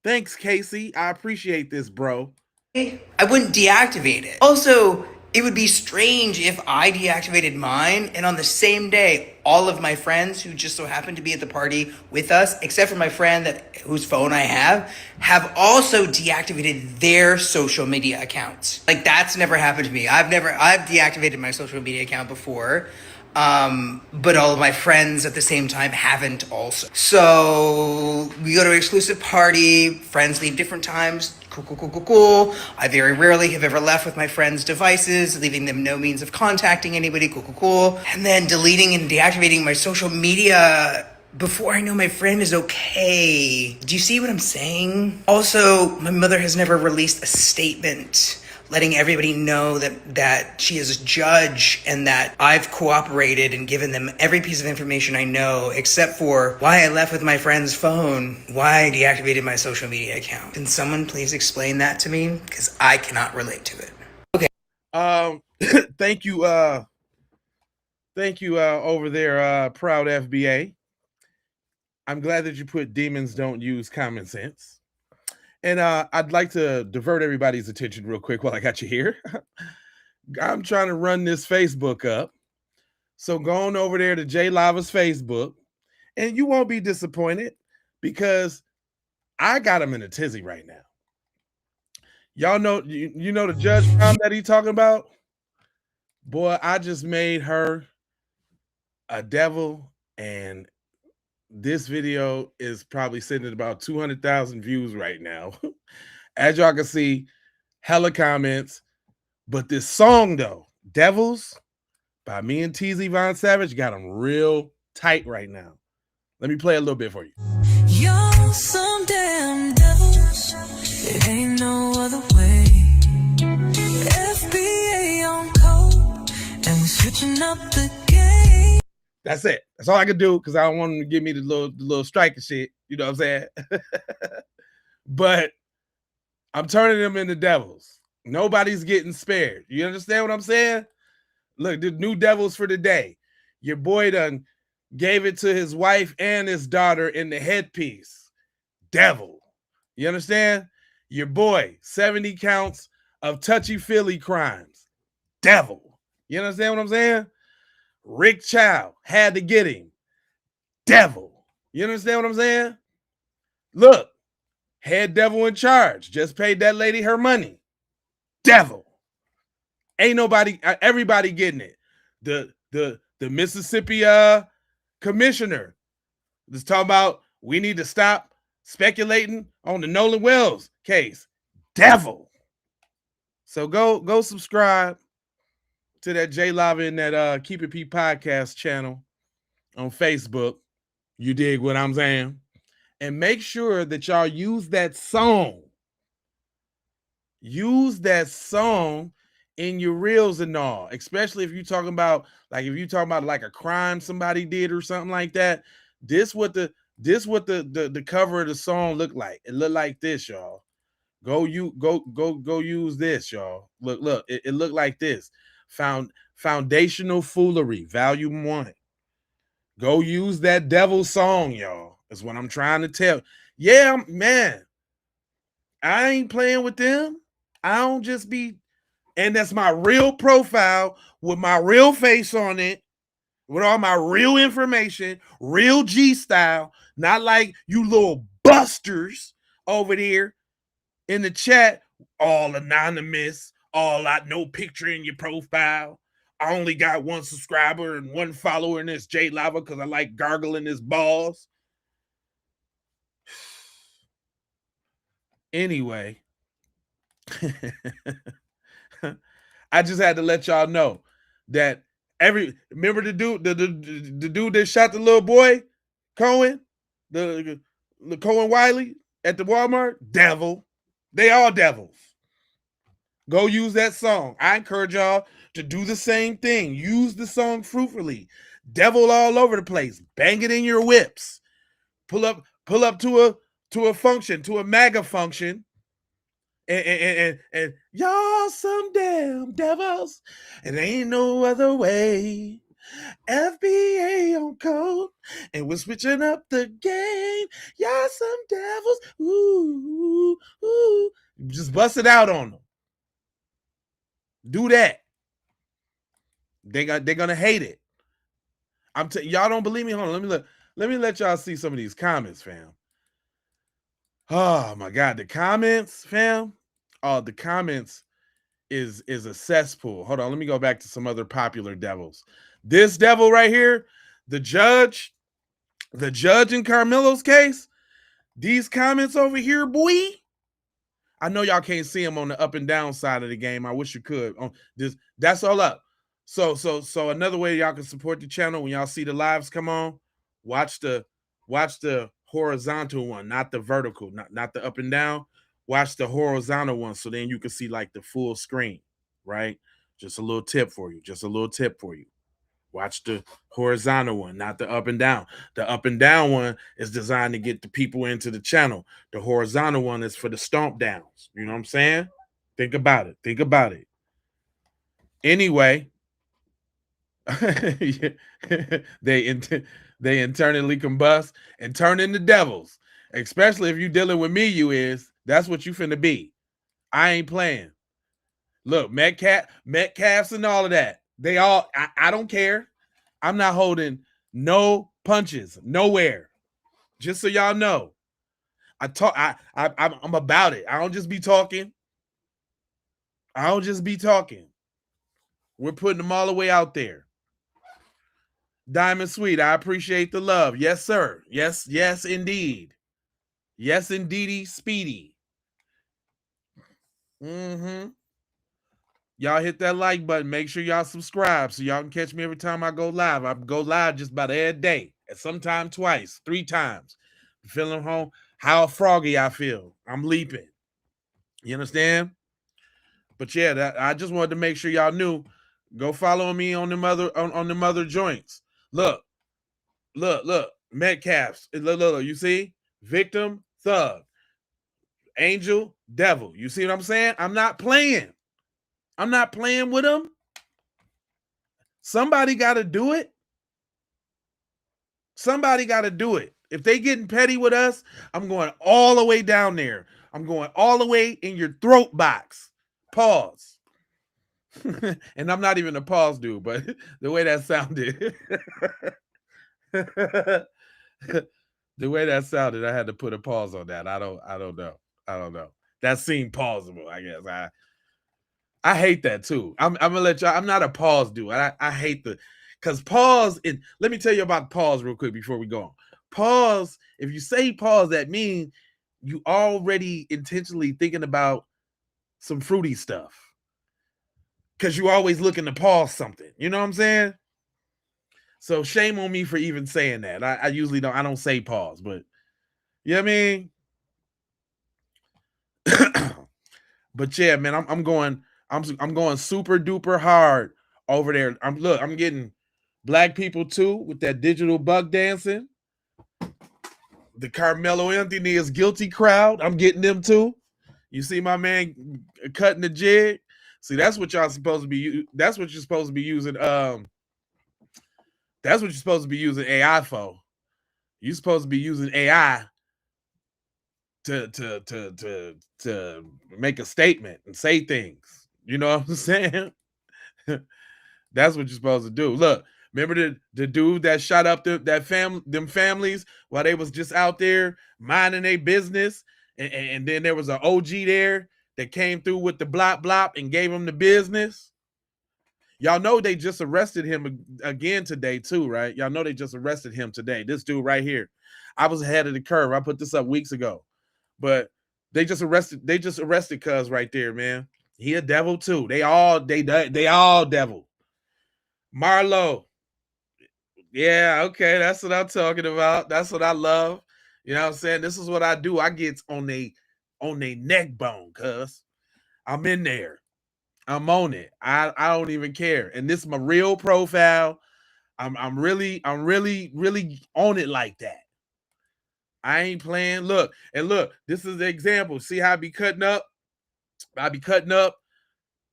Thanks, Casey. I appreciate this, bro. I wouldn't deactivate it. Also, it would be strange if I deactivated mine and on the same day, all of my friends who just so happened to be at the party with us, except for my friend whose phone I have also deactivated their social media accounts. Like, that's never happened to me. I've deactivated my social media account before. But all of my friends at the same time haven't also. So we go to an exclusive party, friends leave different times, cool. I very rarely have ever left with my friends' devices, leaving them no means of contacting anybody, cool. And then deleting and deactivating my social media before I know my friend is okay. Do you see what I'm saying? Also, my mother has never released a statement letting everybody know that she is a judge and that I've cooperated and given them every piece of information I know, except for why I left with my friend's phone, why I deactivated my social media account. Can someone please explain that to me? Because I cannot relate to it. Okay. Thank you over there, Proud FBA. I'm glad that you put demons don't use common sense. And I'd like to divert everybody's attention real quick while I got you here. I'm trying to run this Facebook up. So go on over there to Jay Lava's Facebook, and you won't be disappointed because I got him in a tizzy right now. Y'all know, you know the Judge Crump that he talking about? Boy, I just made her a devil, and this video is probably sitting at about 200,000 views right now. As y'all can see, hella comments. But this song, though, Devils, by me and TZ Von Savage, got them real tight right now. Let me play a little bit for you. You're some damn devils. It ain't no other way. FBA on code, and we're switching up the game. That's it. That's all I could do because I don't want them to give me the little striker shit. You know what I'm saying? But I'm turning them into devils. Nobody's getting spared. You understand what I'm saying? Look, the new devils for the day. Your boy done gave it to his wife and his daughter in the headpiece. Devil. You understand? Your boy, 70 counts of touchy-feely crimes. Devil. You understand what I'm saying? Rick Chow had to get him. Devil. You understand what I'm saying? Look, head devil in charge. Just paid that lady her money. Devil. Ain't nobody, everybody getting it. The Mississippi commissioner was talking about we need to stop speculating on the Nolan Wells case. Devil. So go subscribe to that J Lava and that Keep It P podcast channel on Facebook. You dig what I'm saying? And make sure that y'all use that song. Use that song in your reels and all, especially if you're talking about like a crime somebody did or something like that. This what the cover of the song looked like. It looked like this, y'all. Go use this, y'all. Look, it looked like this. Foundational Foolery, Volume 1. Go use that devil song, y'all. Is what I'm trying to tell. Yeah, man. I ain't playing with them. I don't just be, and that's my real profile with my real face on it, with all my real information, real G style, not like you little busters over there in the chat, all anonymous, all out, no picture in your profile. I only got one subscriber and one follower, and it's J Lava because I like gargling his balls. Anyway, I just had to let y'all know that remember the dude, the dude that shot the little boy, Cohen, the Cohen Wiley at the Walmart, devil. They all devils. Go use that song. I encourage y'all to do the same thing. Use the song fruitfully. Devil all over the place. Bang it in your whips. Pull up to a function, to a MAGA function. And y'all some damn devils. And ain't no other way. FBA on code. And we're switching up the game. Y'all some devils. Ooh, ooh. Just bust it out on them. Do that. They're gonna hate it. Y'all don't believe me? Hold on. Let me let y'all see some of these comments, fam. Oh my god, the comments, fam. Oh, the comments is a cesspool. Hold on, let me go back to some other popular devils. This devil right here, the judge in Carmelo's case. These comments over here, boy. I know y'all can't see them on the up and down side of the game. I wish you could. That's all up. So another way y'all can support the channel when y'all see the lives come on, watch the horizontal one, not the vertical, not the up and down. Watch the horizontal one, so then you can see like the full screen, right? Just a little tip for you. Watch the horizontal one, not the up and down. The up and down one is designed to get the people into the channel. The horizontal one is for the stomp downs. You know what I'm saying? Think about it. Anyway, they internally combust and turn into devils. Especially if you dealing with me, that's what you finna be. I ain't playing. Look, Metcalfs and all of that. They all, I don't care. I'm not holding no punches nowhere. Just so y'all know. I'm about it. I don't just be talking. We're putting them all the way out there. Diamond Sweet, I appreciate the love. Yes, sir. Yes, indeed. Yes, indeedy, speedy. Y'all hit that like button. Make sure y'all subscribe so y'all can catch me every time I go live. I go live just about every day, and sometimes twice, 3 times. Feeling home, how froggy I feel. I'm leaping. You understand? But yeah, I just wanted to make sure y'all knew. Go follow me on the mother joints. Look. Metcalfs. Look. You see? Victim, thug. Angel, devil. You see what I'm saying? I'm not playing with them. Somebody got to do it. If they getting petty with us, I'm going all the way down there. I'm going all the way in your throat box. Pause. And I'm not even a pause dude, but the way that sounded. The way that sounded, I had to put a pause on that. I don't know. That seemed plausible, I guess. I hate that too. I'm gonna let y'all. I'm not a pause dude. I hate because pause. Let me tell you about pause real quick before we go on. Pause. If you say pause, that means you already intentionally thinking about some fruity stuff. Because you always looking to pause something. You know what I'm saying? So shame on me for even saying that. I usually don't. I don't say pause, but you know what I mean. But yeah, man, I'm going super duper hard over there. I'm getting black people too with that digital bug dancing. The Carmelo Anthony is guilty crowd. I'm getting them too. You see my man cutting the jig. See, that's what y'all supposed to be. That's what you're supposed to be using. That's what you're supposed to be using AI for. You're supposed to be using AI to make a statement and say things. You know what I'm saying? That's what you're supposed to do. Look, remember the dude that shot up them families while they was just out there minding their business, and then there was an OG there that came through with the blop blop and gave him the business. Y'all know they just arrested him again today too, right? Y'all know they just arrested him today. This dude right here. I was ahead of the curve. I put this up weeks ago, but they just arrested Cuz right there, man. He a devil too. They all devil. Marlo. Yeah, okay, that's what I'm talking about. That's what I love. You know what I'm saying? This is what I do. I get on they neck bone, cuz I'm in there. I'm on it. I don't even care. And this is my real profile. I'm really on it like that. I ain't playing. Look, this is the example. See how I be cutting up? I be cutting up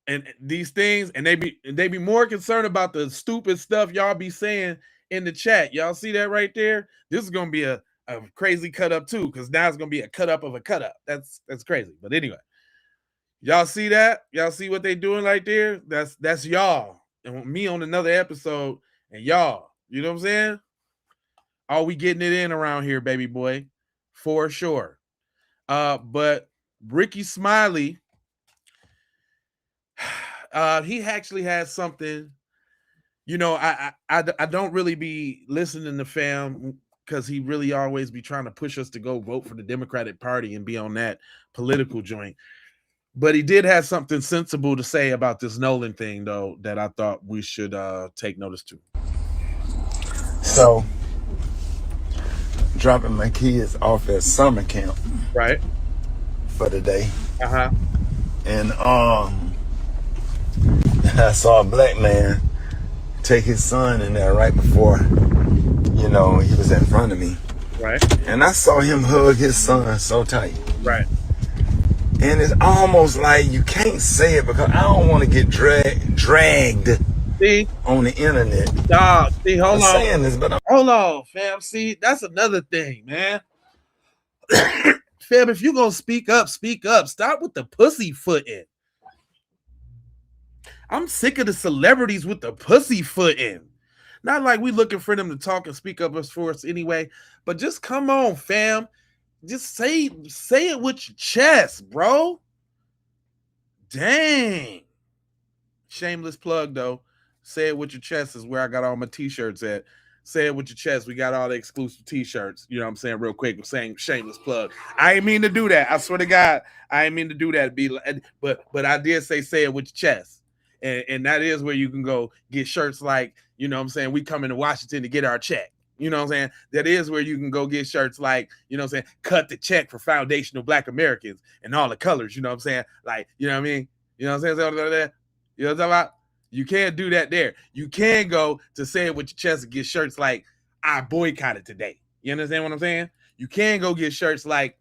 and these things, and they be more concerned about the stupid stuff y'all be saying in the chat. Y'all see that right there? This is gonna be a crazy cut up too, because now it's gonna be a cut up of a cut up. That's crazy. But anyway, y'all see that? Y'all see what they doing right there? That's y'all and me on another episode, and y'all. You know what I'm saying? Are we getting it in around here, baby boy? For sure. But Ricky Smiley, he actually has something. You know, I don't really be listening to fam because he really always be trying to push us to go vote for the Democratic Party and be on that political joint. But he did have something sensible to say about this Nolan thing, though, that I thought we should take notice to. So, dropping my kids off at summer camp, right, for the day. And I saw a black man take his son in there right before, you know, he was in front of me. Right. And I saw him hug his son so tight. Right. And it's almost like you can't say it because I don't want to get dragged on the internet. Dog, see, hold on. Saying this, but hold on, fam. See, that's another thing, man. Fam, if you gonna speak up, speak up. Stop with the pussyfooting. I'm sick of the celebrities with the pussyfooting. Not like we looking for them to talk and speak up for us anyway, but just come on, fam. Just say it with your chest, bro. Dang. Shameless plug, though. Say it with your chest is where I got all my t-shirts at. Say it with your chest. We got all the exclusive t-shirts. You know what I'm saying? Real quick, saying shameless plug. I ain't mean to do that. I swear to God, I ain't mean to do that. But I did say it with your chest. And that is where you can go get shirts like, you know what I'm saying, we coming to Washington to get our check. You know what I'm saying? That is where you can go get shirts like, you know what I'm saying, cut the check for foundational Black Americans and all the colors. You know what I'm saying? Like, you know what I mean? You know what I'm saying? You know what I'm talking about? You can't do that there. You can go to say it with your chest and get shirts like, I boycotted today. You understand what I'm saying? You can go get shirts like,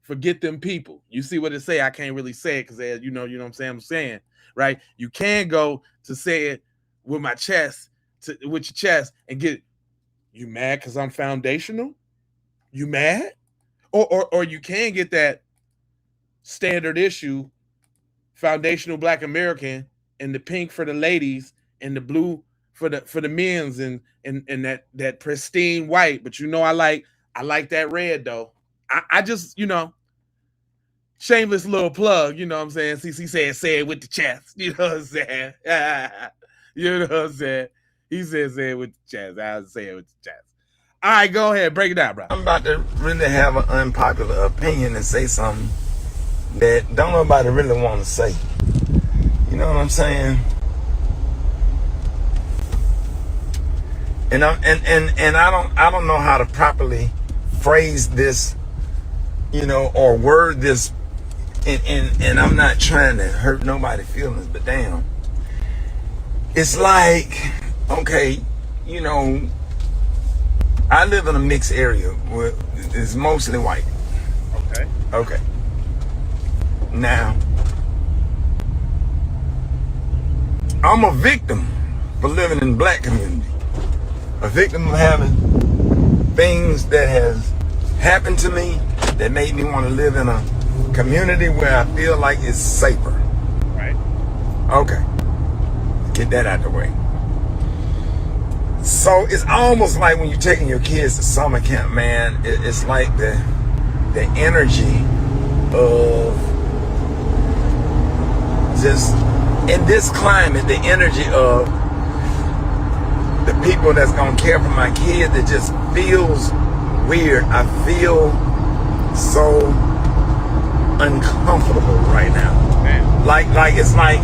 forget them people. You see what it say? I can't really say it because, you know what I'm saying, right? You can go to say it with my chest, with your chest and get, you mad because I'm foundational? You mad? Or you can get that standard issue, foundational Black American, and the pink for the ladies and the blue for the men's and that pristine white. But you know I like that red though. I just, you know, shameless little plug, you know what I'm saying? CC said say it with the chest. You know what I'm saying? You know what I'm saying? He said say it with the chest. I'll say it with the chest. All right, go ahead. Break it down, bro. I'm about to really have an unpopular opinion and say something that don't nobody really want to say. You know what I'm saying? And I don't know how to properly phrase this, you know, or word this, and I'm not trying to hurt nobody's feelings, but damn. It's like, okay, you know, I live in a mixed area where it's mostly white. Okay. Now, I'm a victim for living in the Black community. a victim of having things that has happened to me that made me want to live in a community where I feel like it's safer. Right. Okay. Get that out the way. So it's almost like when you're taking your kids to summer camp, man, it's like the energy of just, in this climate, the energy of the people that's gonna care for my kids, that just feels weird. I feel so uncomfortable right now. Man. Like it's like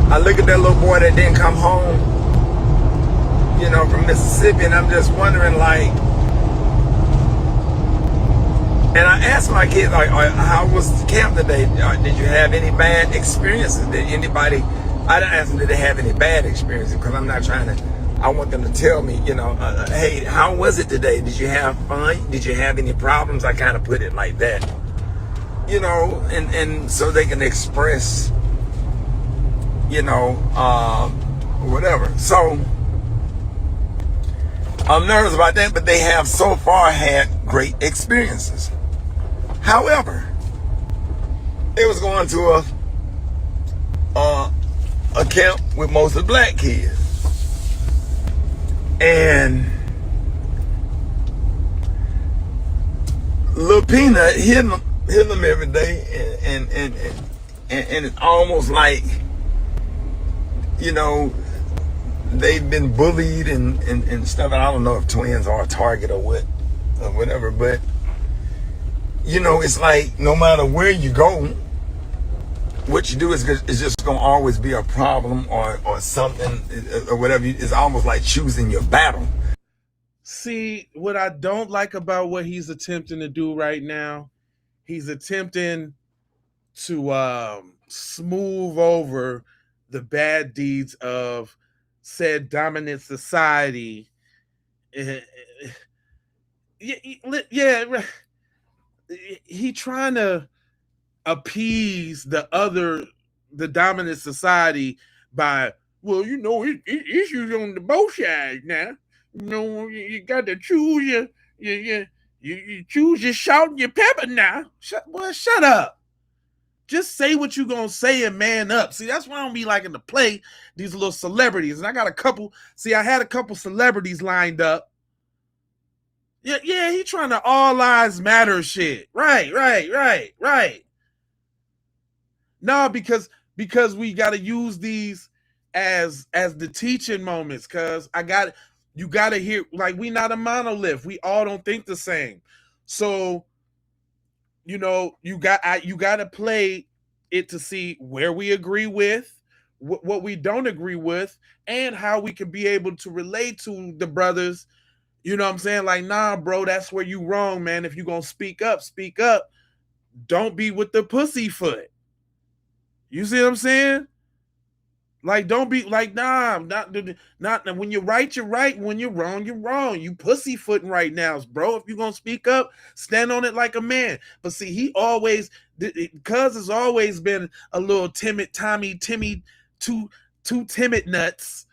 I look at that little boy that didn't come home, you know, from Mississippi, and I'm just wondering, like, and I asked my kids, like, how was camp today? Did you have any bad experiences? Did anybody, I didn't ask them, did they have any bad experiences? Because I'm not trying to, I want them to tell me, you know, hey, how was it today? Did you have fun? Did you have any problems? I kind of put it like that, you know, and so they can express, you know, whatever. So I'm nervous about that, but they have so far had great experiences. However, they was going to a camp with mostly black kids, and Lil Peanut hitting them every day, and it's almost like, you know, they've been bullied and stuff. And I don't know if twins are a target or what, or whatever, but you know, it's like no matter where you go, what you do is just gonna always be a problem or something or whatever. It's almost like choosing your battle. See, what I don't like about what he's attempting to do right now, he's attempting to smooth over the bad deeds of said dominant society. Yeah, he trying to appease the dominant society by, well, you know, issues on the both sides now. You know, you got to choose you choose your salt and your pepper now. Shut up. Just say what you gonna say and man up. See, that's why I don't be liking to play these little celebrities. And I got a couple. See, I had a couple celebrities lined up. Yeah, he trying to all lives matter shit. Right. No, because we got to use these as the teaching moments. Cause you got to hear, like, we not a monolith. We all don't think the same. So, you know, you got to play it to see where we agree with, what we don't agree with, and how we can be able to relate to the brothers. You know what I'm saying? Like, nah, bro, that's where you wrong, man. If you gonna speak up. Don't be with the pussyfoot. You see what I'm saying? Like, don't be like, nah, not when you're right, you're right. When you're wrong, you're wrong. You pussyfooting right now, bro. If you're gonna speak up, stand on it like a man. But see, he always, cuz has always been a little timid, Timmy, too timid nuts.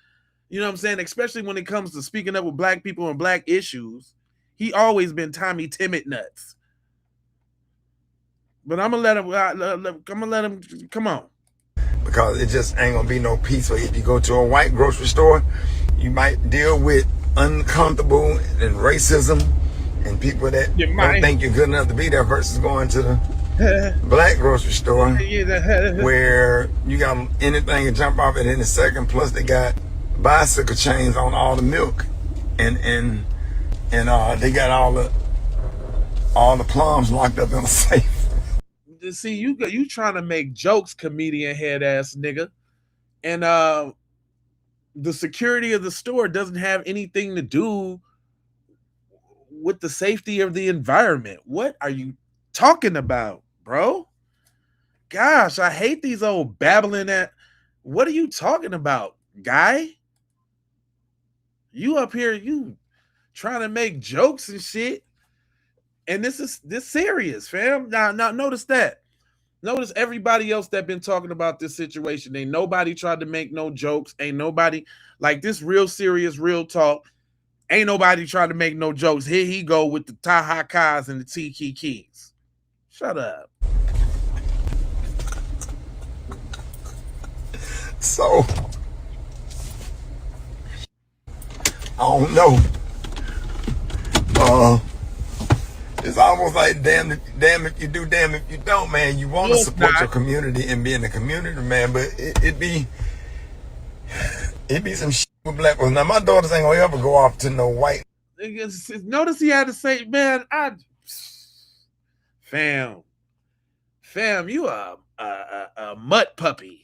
You know what I'm saying? Especially when it comes to speaking up with black people and black issues. He always been Tommy timid nuts. But I'm gonna let him come on. Because it just ain't gonna be no peace. So if you go to a white grocery store, you might deal with uncomfortable and racism and people that don't think you're good enough to be there, versus going to the black grocery store where you got anything can jump off at any second. Plus they got bicycle chains on all the milk, and they got all the plums locked up in a safe. See, you trying to make jokes, comedian head ass nigga, and the security of the store doesn't have anything to do with the safety of the environment. What are you talking about, bro? Gosh, I hate these old babbling at. What are you talking about, guy? You up here, you trying to make jokes and shit. And this serious, fam. Now notice that. Notice everybody else that been talking about this situation. Ain't nobody tried to make no jokes. Ain't nobody, like, this real serious, real talk. Ain't nobody trying to make no jokes. Here he go with the Tahakas and the Tiki Keys. Shut up. So, I don't know. It's almost like damn if you do, damn if you don't, man. You want to support your community and be in the community, man, but it be some shit with black people. Now, my daughters ain't gonna ever go off to no white. Notice he had to say, man, fam, you a mutt puppy.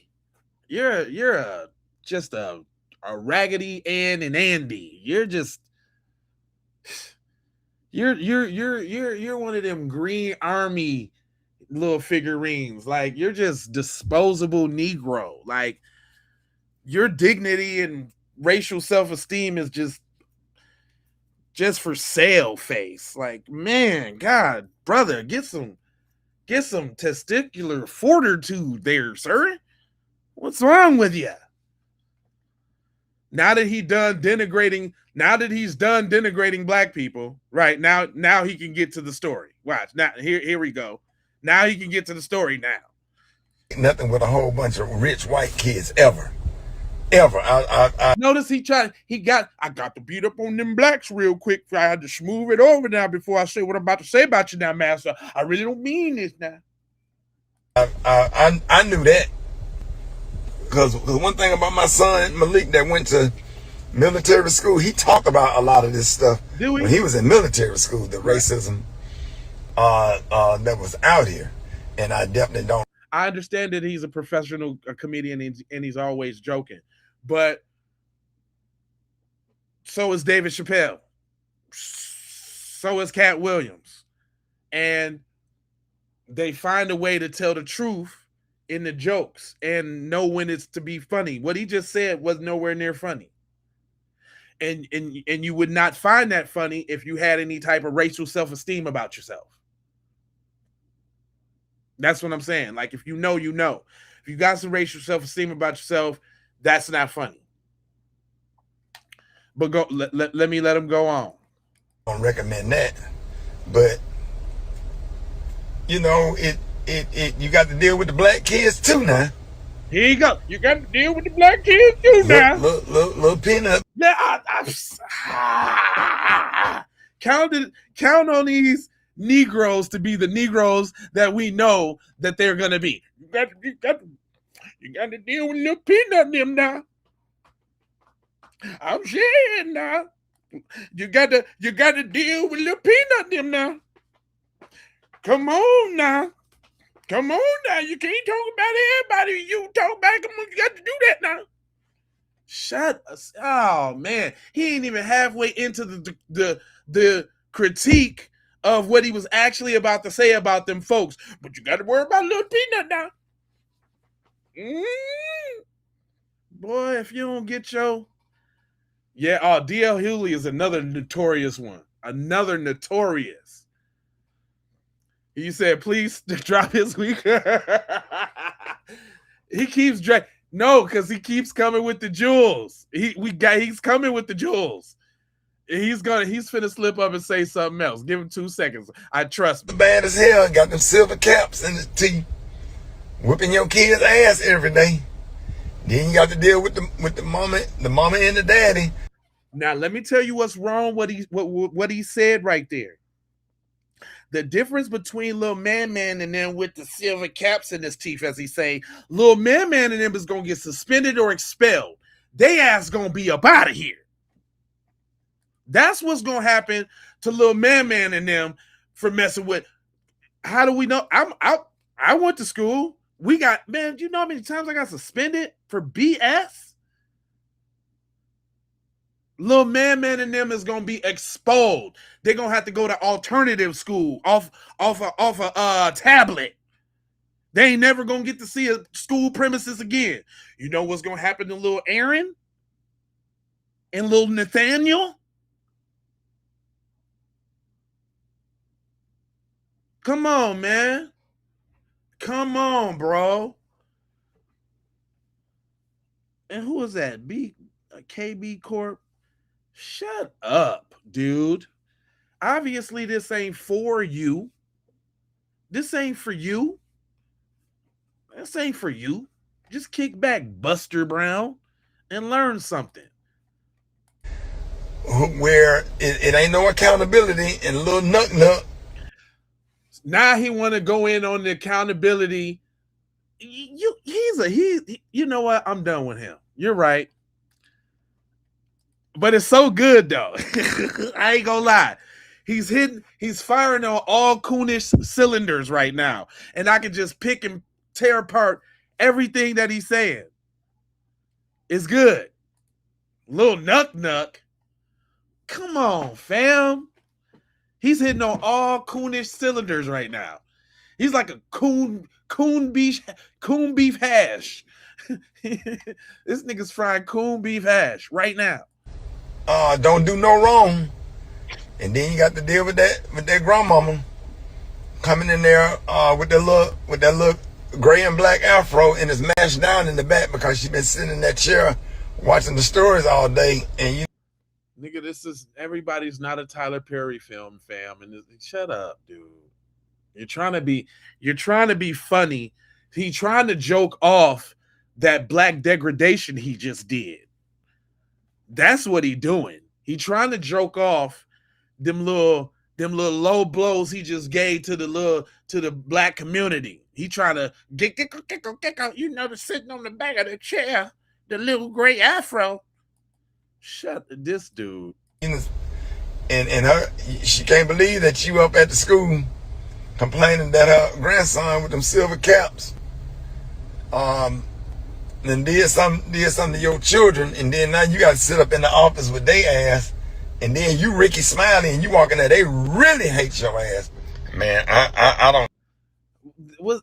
You're just a Raggedy Ann and Andy. You're one of them Green Army little figurines. Like, you're just disposable Negro. Like, your dignity and racial self-esteem is just for sale face. Like, man, God, brother, get some testicular fortitude there, sir. What's wrong with you? Now that he's done denigrating black people, right? Now he can get to the story. Watch. Now here we go. Now he can get to the story now. Nothing with a whole bunch of rich white kids ever. I notice I got to beat up on them blacks real quick. I had to smooth it over now before I say what I'm about to say about you now, master. I really don't mean this now. I knew that. Because one thing about my son, Malik, that went to military school, he talked about a lot of this stuff when he was in military school, the racism that was out here. And I definitely don't. I understand that he's a professional comedian and he's always joking. But so is David Chappelle. So is Cat Williams. And they find a way to tell the truth in the jokes and know when it's to be funny. What he just said was nowhere near funny. And you would not find that funny if you had any type of racial self-esteem about yourself. That's what I'm saying. Like, if you know, you know. If you got some racial self-esteem about yourself, that's not funny. But let me let him go on. I don't recommend that. But, you know, you got to deal with the black kids too now. Here you go. You got to deal with the black kids too now. Little peanut. Yeah, count on these Negroes to be the Negroes that we know that they're gonna be. You got to deal with little peanut them now. I'm saying now. You got to deal with little peanut them now. Come on now. Come on now. You can't talk about everybody. You talk back. You got to do that now. Shut us. Oh man. He ain't even halfway into the critique of what he was actually about to say about them folks. But you got to worry about little peanut now. Boy, if you don't get your... Yeah, D.L. Hughley is another notorious one. Another notorious. He said, please drop his week. He keeps dragging. No, because he keeps coming with the jewels. He's coming with the jewels. He's finna slip up and say something else. Give him 2 seconds. I trust me. Bad as hell. Got them silver caps in his teeth. Whipping your kid's ass every day. Then you got to deal with the mama and the daddy. Now let me tell you what's wrong. What he said right there. The difference between Lil Man and them with the silver caps in his teeth, as he say, Lil Man and them is gonna get suspended or expelled. They ass gonna be up out of here. That's what's gonna happen to Lil Man and them for messing with. How do we know? I went to school. We got, man, do you know how many times I got suspended for BS? Lil Man and them is gonna be exposed. They're gonna have to go to alternative school off a tablet. They ain't never gonna get to see a school premises again. You know what's gonna happen to little Aaron and little Nathaniel? Come on, man. Come on, bro. And who is that? KB Corp? Shut up, dude. Obviously, this ain't for you. This ain't for you. This ain't for you. Just kick back, Buster Brown, and learn something. Where it ain't no accountability and little nut. Now he want to go in on the accountability. You know what? I'm done with him. You're right. But it's so good though. I ain't gonna lie. He's firing on all coonish cylinders right now. And I can just pick and tear apart everything that he's saying. It's good. Little nuck. Come on, fam. He's hitting on all coonish cylinders right now. He's like a coon beef hash. This nigga's frying coon beef hash right now. Don't do no wrong. And then you got to deal with that grandmama coming in there with that little gray and black afro and is mashed down in the back because she been sitting in that chair watching the stories all day. And nigga, this is everybody's not a Tyler Perry film, fam. And shut up, dude. You're trying to be funny. He trying to joke off that black degradation he just did. That's what he doing. He trying to joke off them little low blows he just gave to the black community. He trying to get sitting on the back of the chair, the little gray afro. Shut this dude. And she can't believe that you up at the school complaining that her grandson with them silver caps and did something to your children, and then now you got to sit up in the office with their ass, and then you Ricky Smiley and you walking there, they really hate your ass. Man, I don't. What?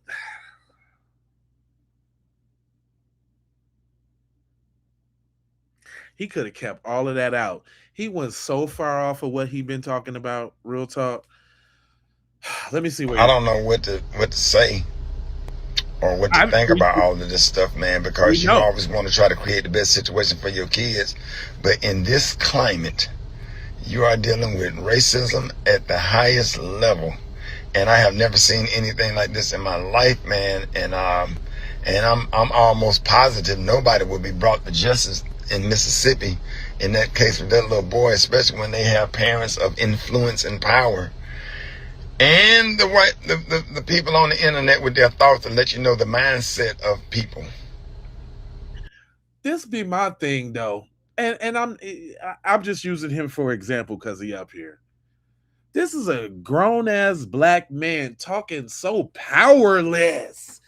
He could have kept all of that out. He went so far off of what he been talking about. Real talk. Let me see what I don't know what to say or what to think about all of this stuff, man, because you always want to try to create the best situation for your kids. But in this climate, you are dealing with racism at the highest level. And I have never seen anything like this in my life, man. And I'm almost positive nobody will be brought to justice in Mississippi in that case with that little boy, especially when they have parents of influence and power. And the people on the internet with their thoughts to let you know the mindset of people. This be my thing though, and I'm just using him for example because he up here. This is a grown ass black man talking so powerless.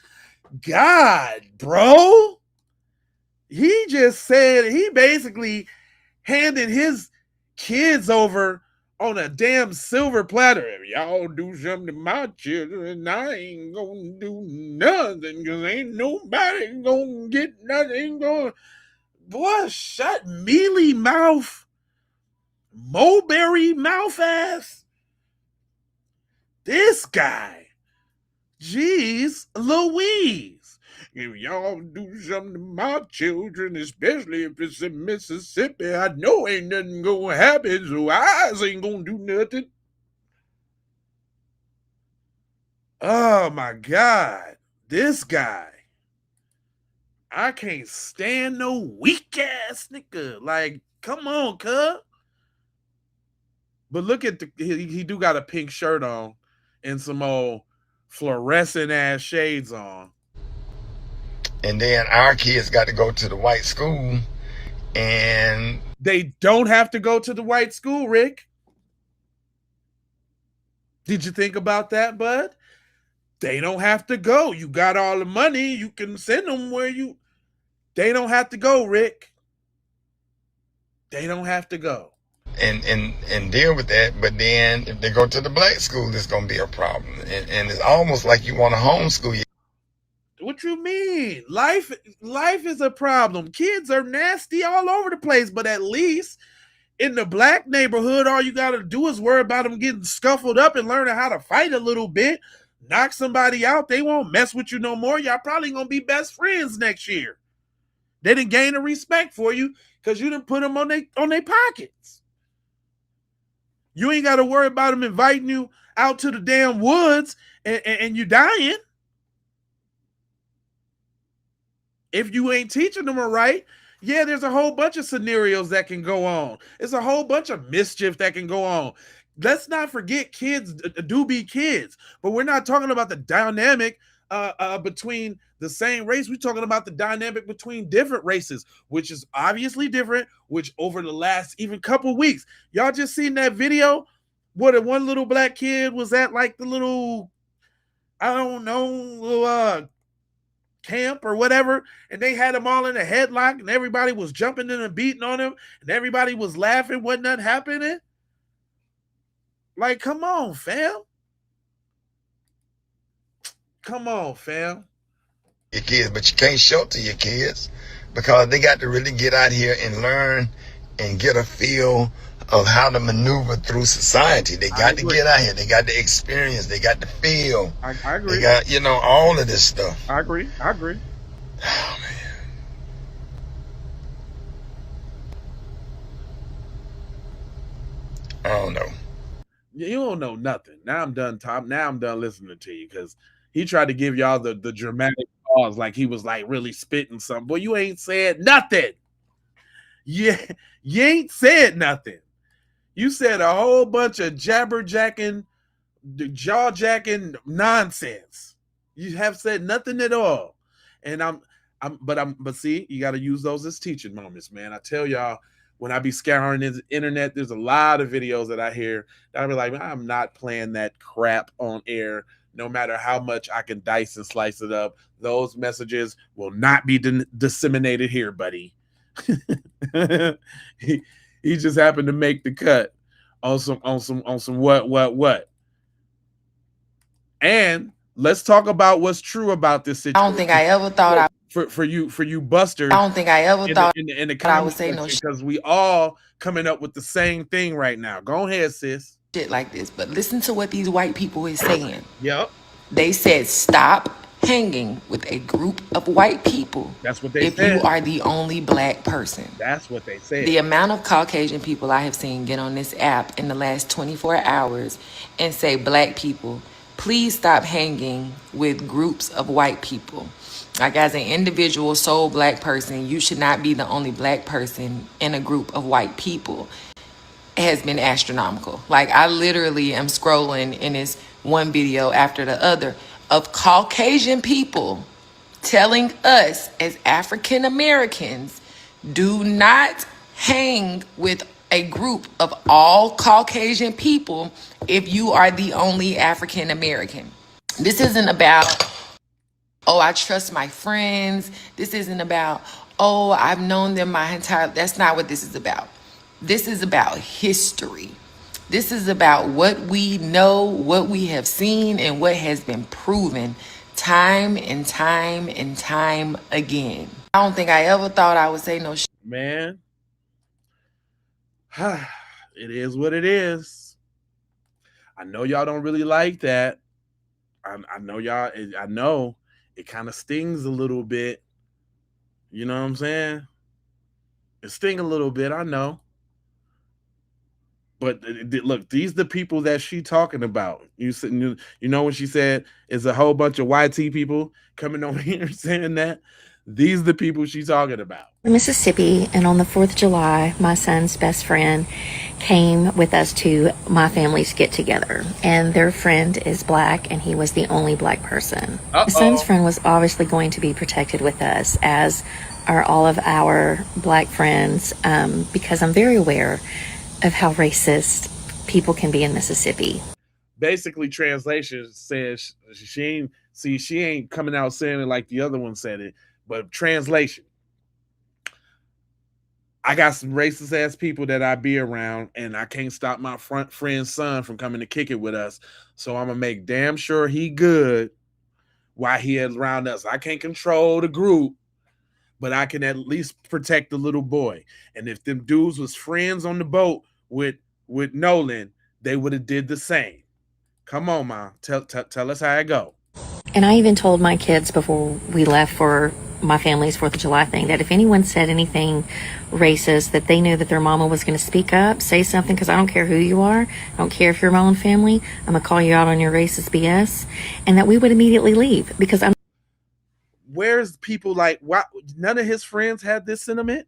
God, bro. He just said he basically handed his kids over on a damn silver platter. If y'all do something to my children, I ain't gonna do nothing because ain't nobody gonna get nothing going. Boy, shut mealy mouth, mulberry mouth ass. This guy. Jeez Louise. If y'all do something to my children, especially if it's in Mississippi, I know ain't nothing gonna happen, so I ain't gonna do nothing. Oh my God. This guy. I can't stand no weak ass nigga. Like, come on, cuz. But look at he do got a pink shirt on and some old fluorescent ass shades on. And then our kids got to go to the white school, and they don't have to go to the white school, Rick. Did you think about that, bud? They don't have to go. You got all the money. You can send them where you... They don't have to go, Rick. They don't have to go. And deal with that. But then if they go to the black school, it's going to be a problem. And it's almost like you want to homeschool you. What you mean? Life is a problem. Kids are nasty all over the place, but at least in the black neighborhood, all you got to do is worry about them getting scuffled up and learning how to fight a little bit. Knock somebody out. They won't mess with you no more. Y'all probably going to be best friends next year. They didn't gain a respect for you. because you didn't put them on their pockets. You ain't got to worry about them inviting you out to the damn woods and you dying. If you ain't teaching them right, yeah, there's a whole bunch of scenarios that can go on. There's a whole bunch of mischief that can go on. Let's not forget kids do be kids, but we're not talking about the dynamic between the same race. We're talking about the dynamic between different races, which is obviously different, which over the last even couple weeks, y'all just seen that video where the one little black kid was at like the little, I don't know, little camp or whatever, and they had him all in a headlock and everybody was jumping in and beating on him and everybody was laughing, wasn't nothing happening. Like, come on, fam. Come on, fam. Your kids, but you can't show it to your kids because they got to really get out here and learn and get a feel of how to maneuver through society. They got to get out here. They got to experience. They got to feel. I agree. They got, all of this stuff. I agree. Oh, man. I don't know. You don't know nothing. Now I'm done, Tom. Now I'm done listening to you because he tried to give y'all the dramatic pause like he was like really spitting something. Boy, you ain't said nothing. Yeah, you ain't said nothing. You said a whole bunch of jabber-jacking, jaw-jacking nonsense. You have said nothing at all. And but see, you got to use those as teaching moments, man. I tell y'all, when I be scouring the internet, there's a lot of videos that I hear that I be like, I'm not playing that crap on air. No matter how much I can dice and slice it up, those messages will not be disseminated here, buddy. He just happened to make the cut on some what. And let's talk about what's true about this situation. I don't think I ever thought for you busters. I don't think I ever thought in the I would say no because we all coming up with the same thing right now. Go ahead, sis. Shit like this, but listen to what these white people is saying. Yep. They said stop hanging with a group of white people. That's what they if said. You are the only black person. That's what they said. The amount of Caucasian people I have seen get on this app in the last 24 hours and say, black people, please stop hanging with groups of white people. Like, as an individual sole black person, you should not be the only black person in a group of white people. It has been astronomical. Like, I literally am scrolling in this one video after the other of Caucasian people telling us as African Americans, do not hang with a group of all Caucasian people if you are the only African American. This isn't about, oh, I trust my friends. This isn't about, oh, I've known them my entire, that's not what this is about. This is about history. This is about what we know, what we have seen, and what has been proven time and time and time again. I don't think I ever thought I would say no shit. Man, it is what it is. I know y'all don't really like that. I know y'all, I know it kind of stings a little bit. You know what I'm saying? It stings a little bit, I know. But look, these are the people that she talking about. You know when she said it's a whole bunch of YT people coming over here saying that? These are the people she's talking about. Mississippi, and on the 4th of July, my son's best friend came with us to my family's get together, and their friend is black, and he was the only black person. My son's friend was obviously going to be protected with us, as are all of our black friends, because I'm very aware of how racist people can be in Mississippi. Basically, translation says she ain't coming out saying it like the other one said it, but translation. I got some racist ass people that I be around, and I can't stop my friend's son from coming to kick it with us. So I'm gonna make damn sure he good while he is around us. I can't control the group, but I can at least protect the little boy. And if them dudes was friends on the boat with Nolan, they would have did the same. Come on, Ma. Tell us how it go. And I even told my kids before we left for my family's 4th of July thing, that if anyone said anything racist, that they knew that their mama was going to speak up, say something, because I don't care who you are. I don't care if you're my own family. I'm going to call you out on your racist BS, and that we would immediately leave, because I'm. Where's people like, why, none of his friends had this sentiment?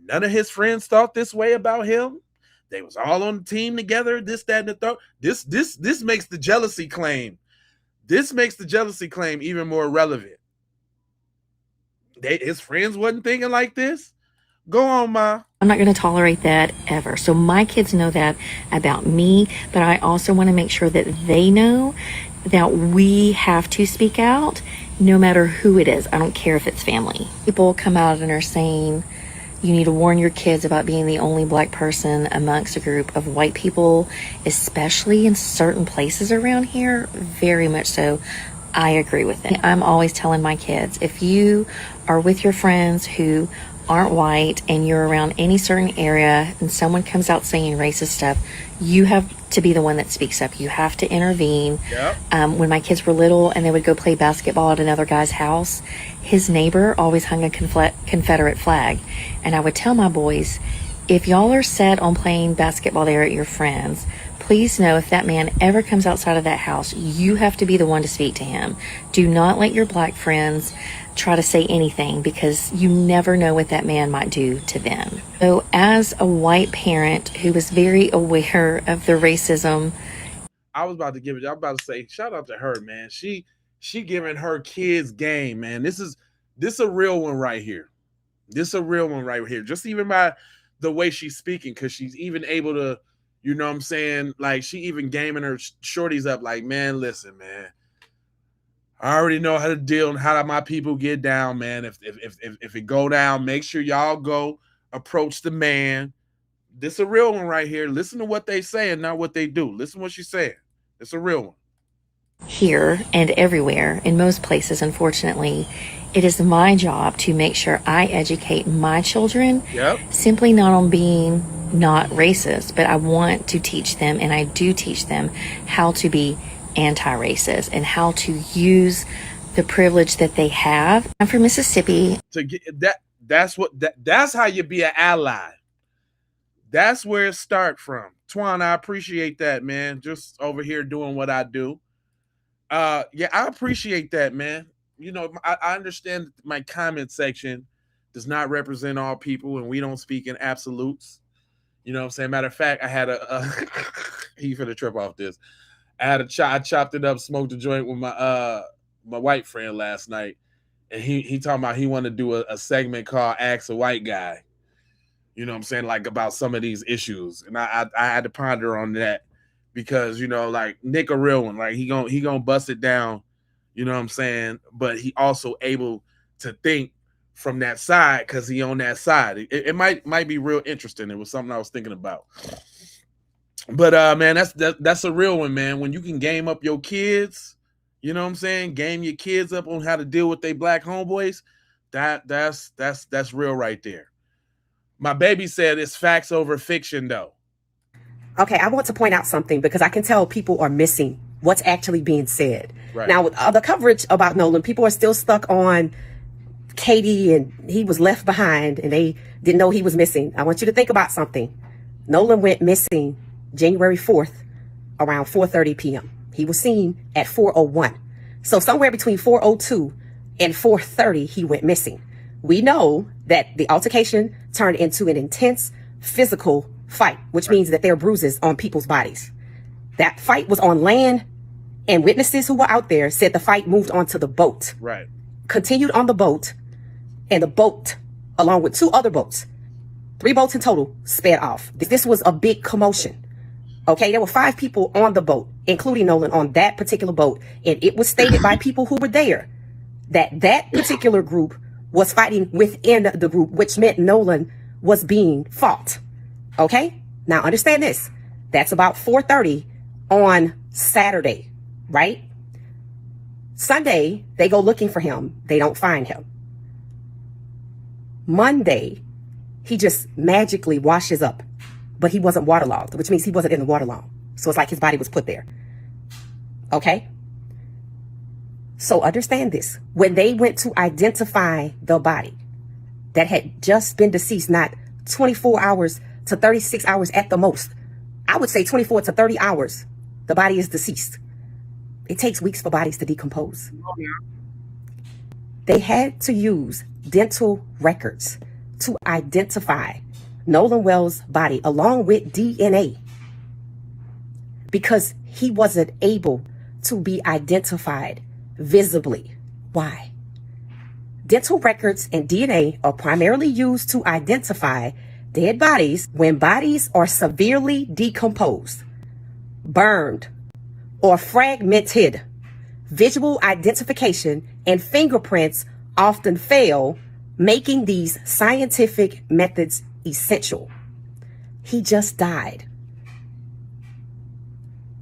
None of his friends thought this way about him? They was all on the team together, this, that, and the third. This makes the jealousy claim. This makes the jealousy claim even more relevant. His friends wasn't thinking like this? Go on, Ma. I'm not going to tolerate that ever. So my kids know that about me, but I also want to make sure that they know that we have to speak out no matter who it is. I don't care if it's family. People come out and are saying, you need to warn your kids about being the only black person amongst a group of white people, especially in certain places around here. Very much so. I agree with it. I'm always telling my kids, if you are with your friends who aren't white and you're around any certain area and someone comes out saying racist stuff, you have to be the one that speaks up. You have to intervene. Yep. When my kids were little and they would go play basketball at another guy's house, his neighbor always hung a Confederate flag. And I would tell my boys, if y'all are set on playing basketball there at your friends, please know if that man ever comes outside of that house, you have to be the one to speak to him. Do not let your black friends try to say anything, because you never know what that man might do to them. So as a white parent who is very aware of the racism, I was about to say, shout out to her, man. She giving her kids game, man. This is a real one right here. This is a real one right here. Just even by the way she's speaking, because she's even able to, you know what I'm saying? Like, she even gaming her shorties up like, man, listen, man. I already know how to deal and how my people get down, man. If it go down, make sure y'all go approach the man. This is a real one right here. Listen to what they say and not what they do. Listen to what she's saying. It's a real one. Here and everywhere, in most places, unfortunately, it is my job to make sure I educate my children, simply not on being not racist, but I want to teach them, and I do teach them, how to be anti-racist and how to use the privilege that they have. I'm from Mississippi. To get that's how you be an ally. That's where it starts from. Twan, I appreciate that, man. Just over here doing what I do. Yeah, I appreciate that, man. You know, I understand that my comment section does not represent all people, and we don't speak in absolutes. You know what I'm saying? Matter of fact, I had he finna trip off this. I chopped it up, smoked a joint with my white friend last night, and he talking about he wanted to do a segment called Ask a White Guy. You know what I'm saying? Like, about some of these issues. And I had to ponder on that, because, you know, like, Nick a real one. Like, he gonna bust it down, you know what I'm saying? But he also able to think from that side, because he on that side. It might be real interesting. It was something I was thinking about. But man, that's a real one, man. When you can game up your kids, you know what I'm saying? Game your kids up on how to deal with their black homeboys. That's real right there. My baby said it's facts over fiction, though. Okay, I want to point out something, because I can tell people are missing what's actually being said. Right. Now, with the coverage about Nolan, people are still stuck on Katie and he was left behind and they didn't know he was missing. I want you to think about something. Nolan went missing January 4th around 4:30 p.m. He was seen at 4:01. So somewhere between 4:02 and 4:30, he went missing. We know that the altercation turned into an intense physical fight, which means that there are bruises on people's bodies. That fight was on land, and witnesses who were out there said the fight moved onto the boat. Right. Continued on the boat, and the boat, along with 2 other boats, 3 boats in total, sped off. This was a big commotion. Okay, there were 5 people on the boat, including Nolan, on that particular boat. And it was stated by people who were there that that particular group was fighting within the group, which meant Nolan was being fought. Okay, now understand this. That's about 4:30 on Saturday, right? Sunday, they go looking for him. They don't find him. Monday, he just magically washes up, but he wasn't waterlogged, which means he wasn't in the waterlogged. So it's like his body was put there. Okay? So understand this. When they went to identify the body that had just been deceased, not 24 hours to 36 hours at the most, I would say 24 to 30 hours, the body is deceased. It takes weeks for bodies to decompose. They had to use dental records to identify Nolan Wells' body along with DNA because he wasn't able to be identified visibly. Why? Dental records and DNA are primarily used to identify dead bodies when bodies are severely decomposed, burned, or fragmented. Visual identification and fingerprints often fail, making these scientific methods essential. He just died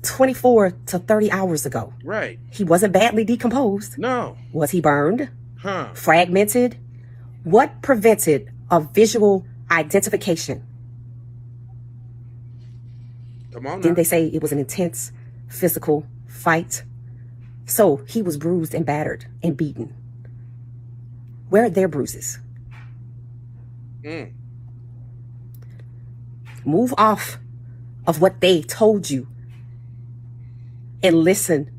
24 to 30 hours ago. Right. He wasn't badly decomposed. No. Was he burned? Huh. Fragmented? What prevented a visual identification? Come on now. Didn't they say it was an intense physical fight? So he was bruised and battered and beaten. Where are their bruises? Move off of what they told you and listen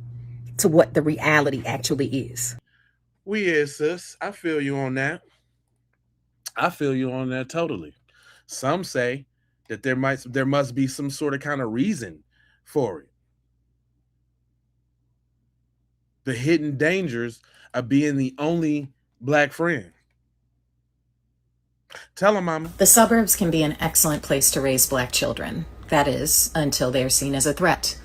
to what the reality actually is. We is, sis. I feel you on that. I feel you on that totally. Some say that there must be some sort of kind of reason for it. The hidden dangers of being the only black friend. Tell them, mama. The suburbs can be an excellent place to raise black children. That is, until they are seen as a threat.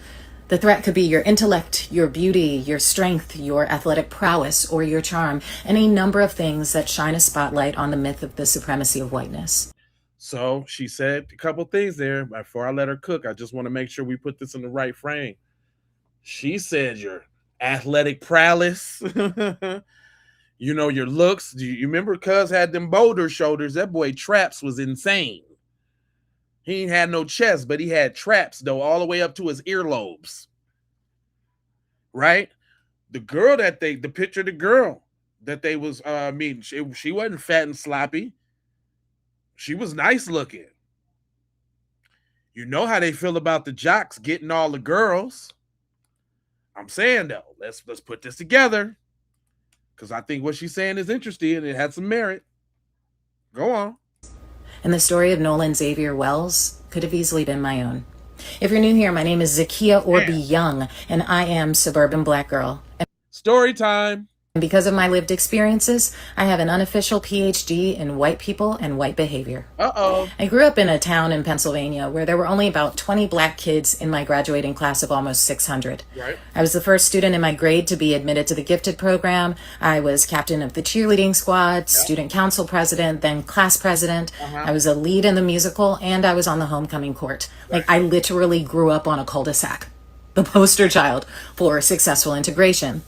The threat could be your intellect, your beauty, your strength, your athletic prowess, or your charm, any number of things that shine a spotlight on the myth of the supremacy of whiteness. So she said a couple things there. Before I let her cook, I just want to make sure we put this in the right frame. She said your athletic prowess, you know, your looks. Do you remember Cuz had them boulder shoulders? That boy Traps was insane. He ain't had no chest, but he had traps, though, all the way up to his earlobes. Right? The girl that the picture of the girl that they was meeting, she wasn't fat and sloppy. She was nice looking. You know how they feel about the jocks getting all the girls. I'm saying, though, let's put this together. Because I think what she's saying is interesting and it had some merit. Go on. And the story of Nolan Xavier Wells could have easily been my own. If you're new here, my name is Zakia Orby Young, and I am suburban black girl. Story time. And because of my lived experiences, I have an unofficial PhD in white people and white behavior. Uh-oh. I grew up in a town in Pennsylvania where there were only about 20 black kids in my graduating class of almost 600. Right. I was the first student in my grade to be admitted to the gifted program. I was captain of the cheerleading squad, student council president, then class president. I was a lead in the musical, and I was on the homecoming court. Like, I literally grew up on a cul-de-sac, the poster child for successful integration.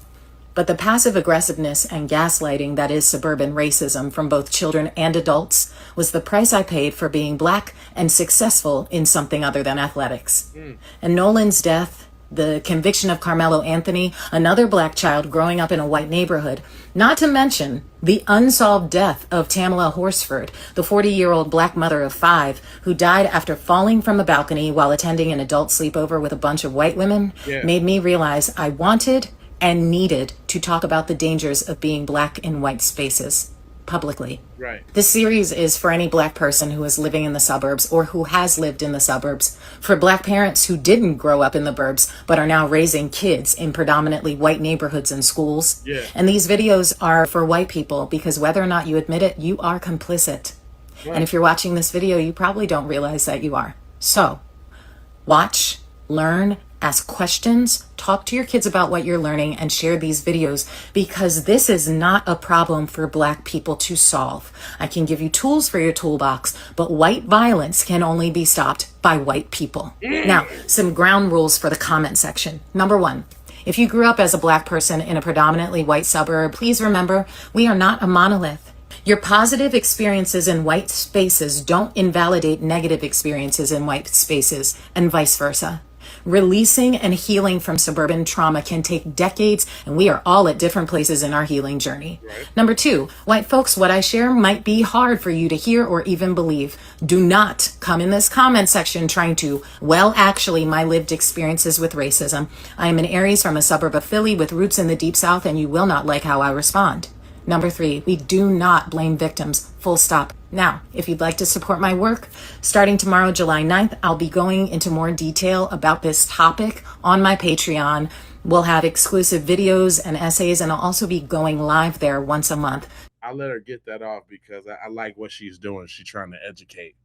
But the passive aggressiveness and gaslighting that is suburban racism from both children and adults was the price I paid for being black and successful in something other than athletics. And Nolan's death, the conviction of Carmelo Anthony, another black child growing up in a white neighborhood, not to mention the unsolved death of Tamala Horsford, the 40-year-old black mother of 5 who died after falling from a balcony while attending an adult sleepover with a bunch of white women, made me realize I wanted and needed to talk about the dangers of being black in white spaces publicly. Right. This series is for any black person who is living in the suburbs or who has lived in the suburbs, for black parents who didn't grow up in the burbs but are now raising kids in predominantly white neighborhoods and schools. And these videos are for white people because whether or not you admit it, you are complicit. And if you're watching this video, you probably don't realize that you are. So, watch, learn, ask questions, talk to your kids about what you're learning, and share these videos because this is not a problem for black people to solve. I can give you tools for your toolbox, but white violence can only be stopped by white people. Now, some ground rules for the comment section. Number 1, if you grew up as a black person in a predominantly white suburb, please remember, we are not a monolith. Your positive experiences in white spaces don't invalidate negative experiences in white spaces, and vice versa. Releasing and healing from suburban trauma can take decades, and we are all at different places in our healing journey. Number 2, white folks, what I share might be hard for you to hear or even believe. Do not come in this comment section trying to, well, actually, my lived experiences with racism. I am an Aries from a suburb of Philly with roots in the Deep South, and you will not like how I respond. Number 3, we do not blame victims, full stop. Now, if you'd like to support my work, starting tomorrow, July 9th, I'll be going into more detail about this topic on my Patreon. We'll have exclusive videos and essays, and I'll also be going live there once a month. I let her get that off because I like what she's doing. She's trying to educate.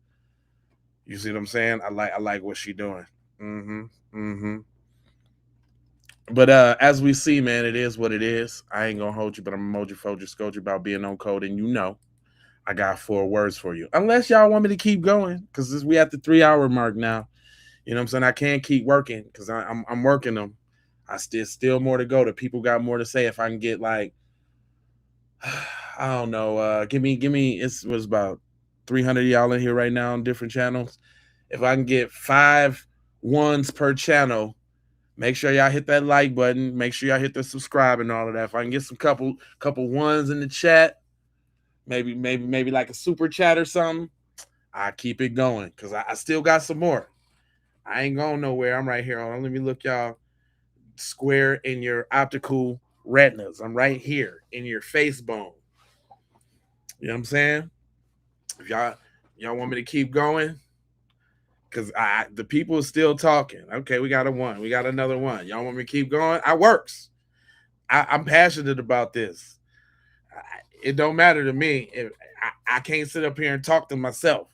You see what I'm saying? I like what she's doing. But as we see, man, it is what it is. I ain't gonna hold you, but I'm emoji fold you, scold you about being on code, and you know I got 4 words for you. Unless y'all want me to keep going, because we at the 3-hour mark now. You know what I'm saying? I can't keep working because I'm working them. I still more to go. The people got more to say. If I can get like, I don't know, give me. It was about 300 of y'all in here right now on different channels. If I can get 5 ones per channel. Make sure y'all hit that like button. Make sure y'all hit the subscribe and all of that. If I can get some couple ones in the chat, maybe like a super chat or something, I keep it going because I still got some more. I ain't going nowhere. I'm right here. Let me look y'all square in your optical retinas. I'm right here in your face bone. You know what I'm saying? If y'all want me to keep going. Because the people are still talking. Okay, we got a 1. We got another 1. Y'all want me to keep going? I works. I'm passionate about this. It don't matter to me. I can't sit up here and talk to myself.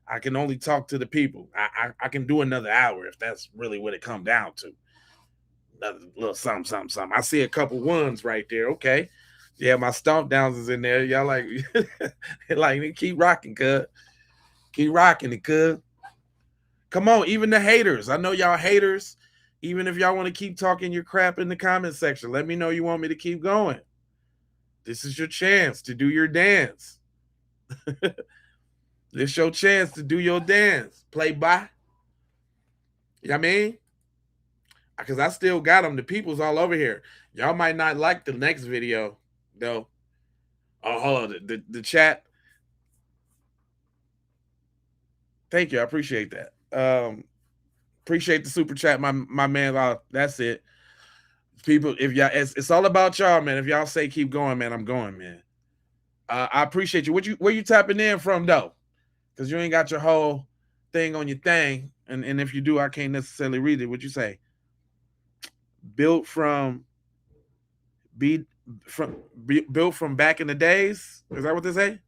I can only talk to the people. I can do another hour if that's really what it comes down to. Another little something. I see a couple 1s right there. Okay. Yeah, my stomp downs is in there. Y'all like keep rocking, cuz. Keep rocking it, cuz. Come on, even the haters. I know y'all haters. Even if y'all want to keep talking your crap in the comment section, let me know you want me to keep going. This is your chance to do your dance. This your chance to do your dance. Play by. You know what I mean? Because I still got them. The people's all over here. Y'all might not like the next video, though. Oh, hold on. The chat. Thank you. I appreciate that. Appreciate the super chat, my man. That's it. People, if y'all, it's all about y'all, man. If y'all say keep going, man, I'm going, man. I appreciate you. Where you tapping in from though? Because you ain't got your whole thing on your thing, and if you do, I can't necessarily read it. What you say? Built from back in the days. Is that what they say?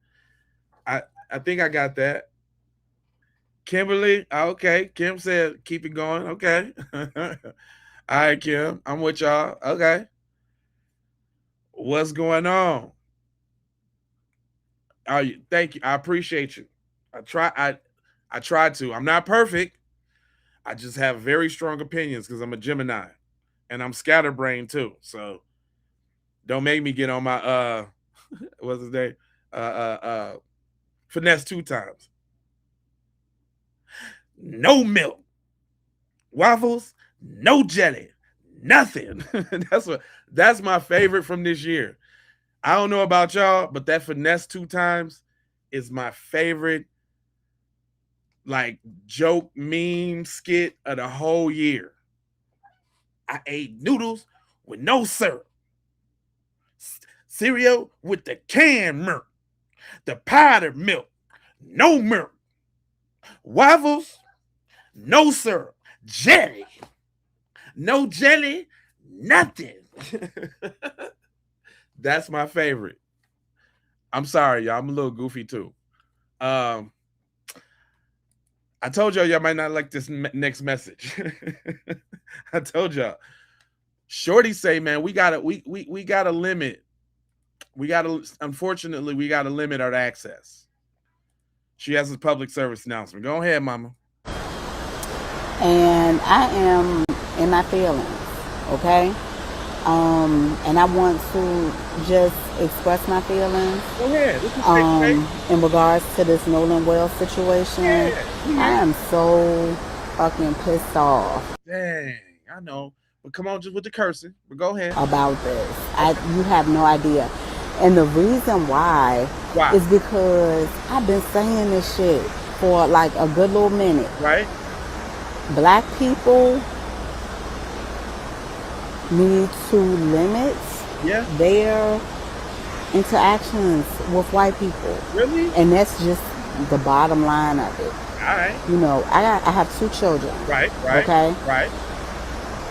I think I got that. Kimberly, okay. Kim said, keep it going. Okay. All right, Kim. I'm with y'all. Okay. What's going on? Thank you. I appreciate you. I try to. I'm not perfect. I just have very strong opinions because I'm a Gemini. And I'm scatterbrained too. So don't make me get on my what's his name? Finesse 2 times. No milk, waffles, no jelly, nothing. That's my favorite from this year. I don't know about y'all, but that finesse 2 times is my favorite, like, joke meme skit of the whole year. I ate noodles with no syrup, cereal with the canned milk, the powdered milk, no milk, waffles. No syrup, jelly, no jelly, nothing. That's my favorite. I'm sorry, y'all. I'm a little goofy too. I told y'all might not like this next message. I told y'all. Shorty say, man, we gotta limit. Unfortunately, we gotta limit our access. She has a public service announcement. Go ahead, mama. And I am in my feelings, okay? And I want to just express my feelings. Go ahead. In regards to this Nolan Wells situation. I am so fucking pissed off. Dang, I know. But come on, just with the cursing. But go ahead. About this. You have no idea. And the reason why is because I've been saying this shit for like a good little minute. Right. Black people need to limit their interactions with white people. Really? And that's just the bottom line of it. All right. You know, I have 2 children. Right. Okay? Right.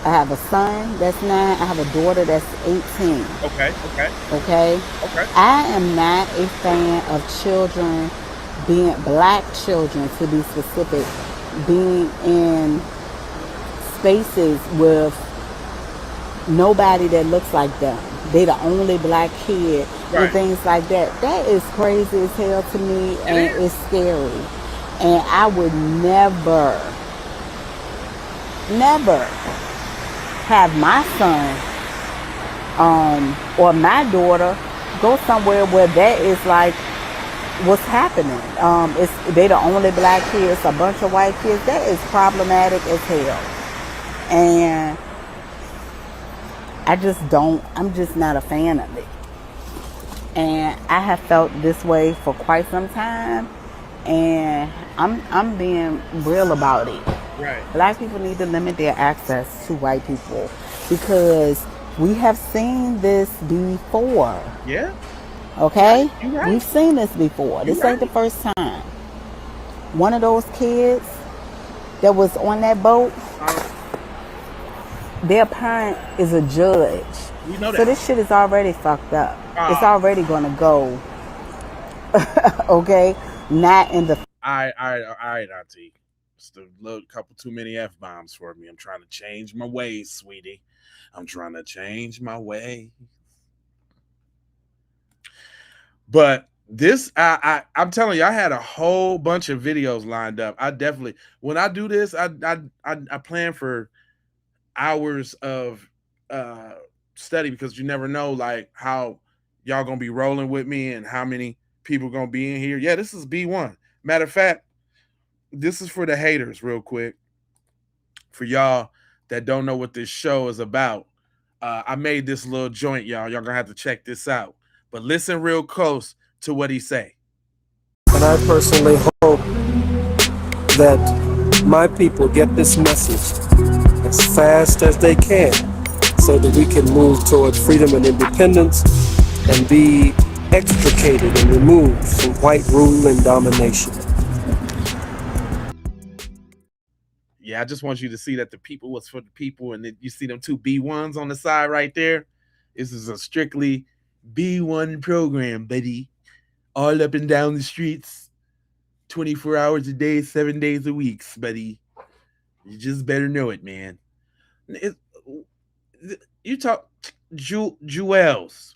I have a son that's 9. I have a daughter that's 18. Okay. I am not a fan of children black children to be specific, being in spaces with nobody that looks like them. They the only black kid and things like that. That is crazy as hell to me, and it's scary. And I would never have my son or my daughter go somewhere where that is like what's happening. They the only black kids, a bunch of white kids. That is problematic as hell. And I'm just not a fan of it. And I have felt this way for quite some time, and I'm being real about it. Right. Black people need to limit their access to white people because we have seen this before. Yeah. Okay? You right. We've seen this before. This ain't the first time. One of those kids that was on that boat, their parent is a judge. We know that. So this shit is already fucked up. It's already gonna go. Okay? Not in the... All right, Auntie. Just a little couple too many F-bombs for me. I'm trying to change my ways, sweetie. I'm trying to change my ways. But this, I'm telling you, I had a whole bunch of videos lined up. I definitely, when I do this, I plan for hours of study, because you never know like how y'all gonna be rolling with me and how many people gonna be in here. Yeah, this is B1. Matter of fact, this is for the haters real quick. For y'all that don't know what this show is about, I made this little joint, y'all. Y'all gonna have to check this out. But listen real close to what he say. And I personally hope that my people get this message as fast as they can so that we can move toward freedom and independence and be extricated and removed from white rule and domination. Yeah, I just want you to see that the people was for the people, and then you see them 2 B1s on the side right there. This is a strictly B1 program, buddy. All up and down the streets, 24 hours a day, 7 days a week, buddy. You just better know it, man. You talk Jewels.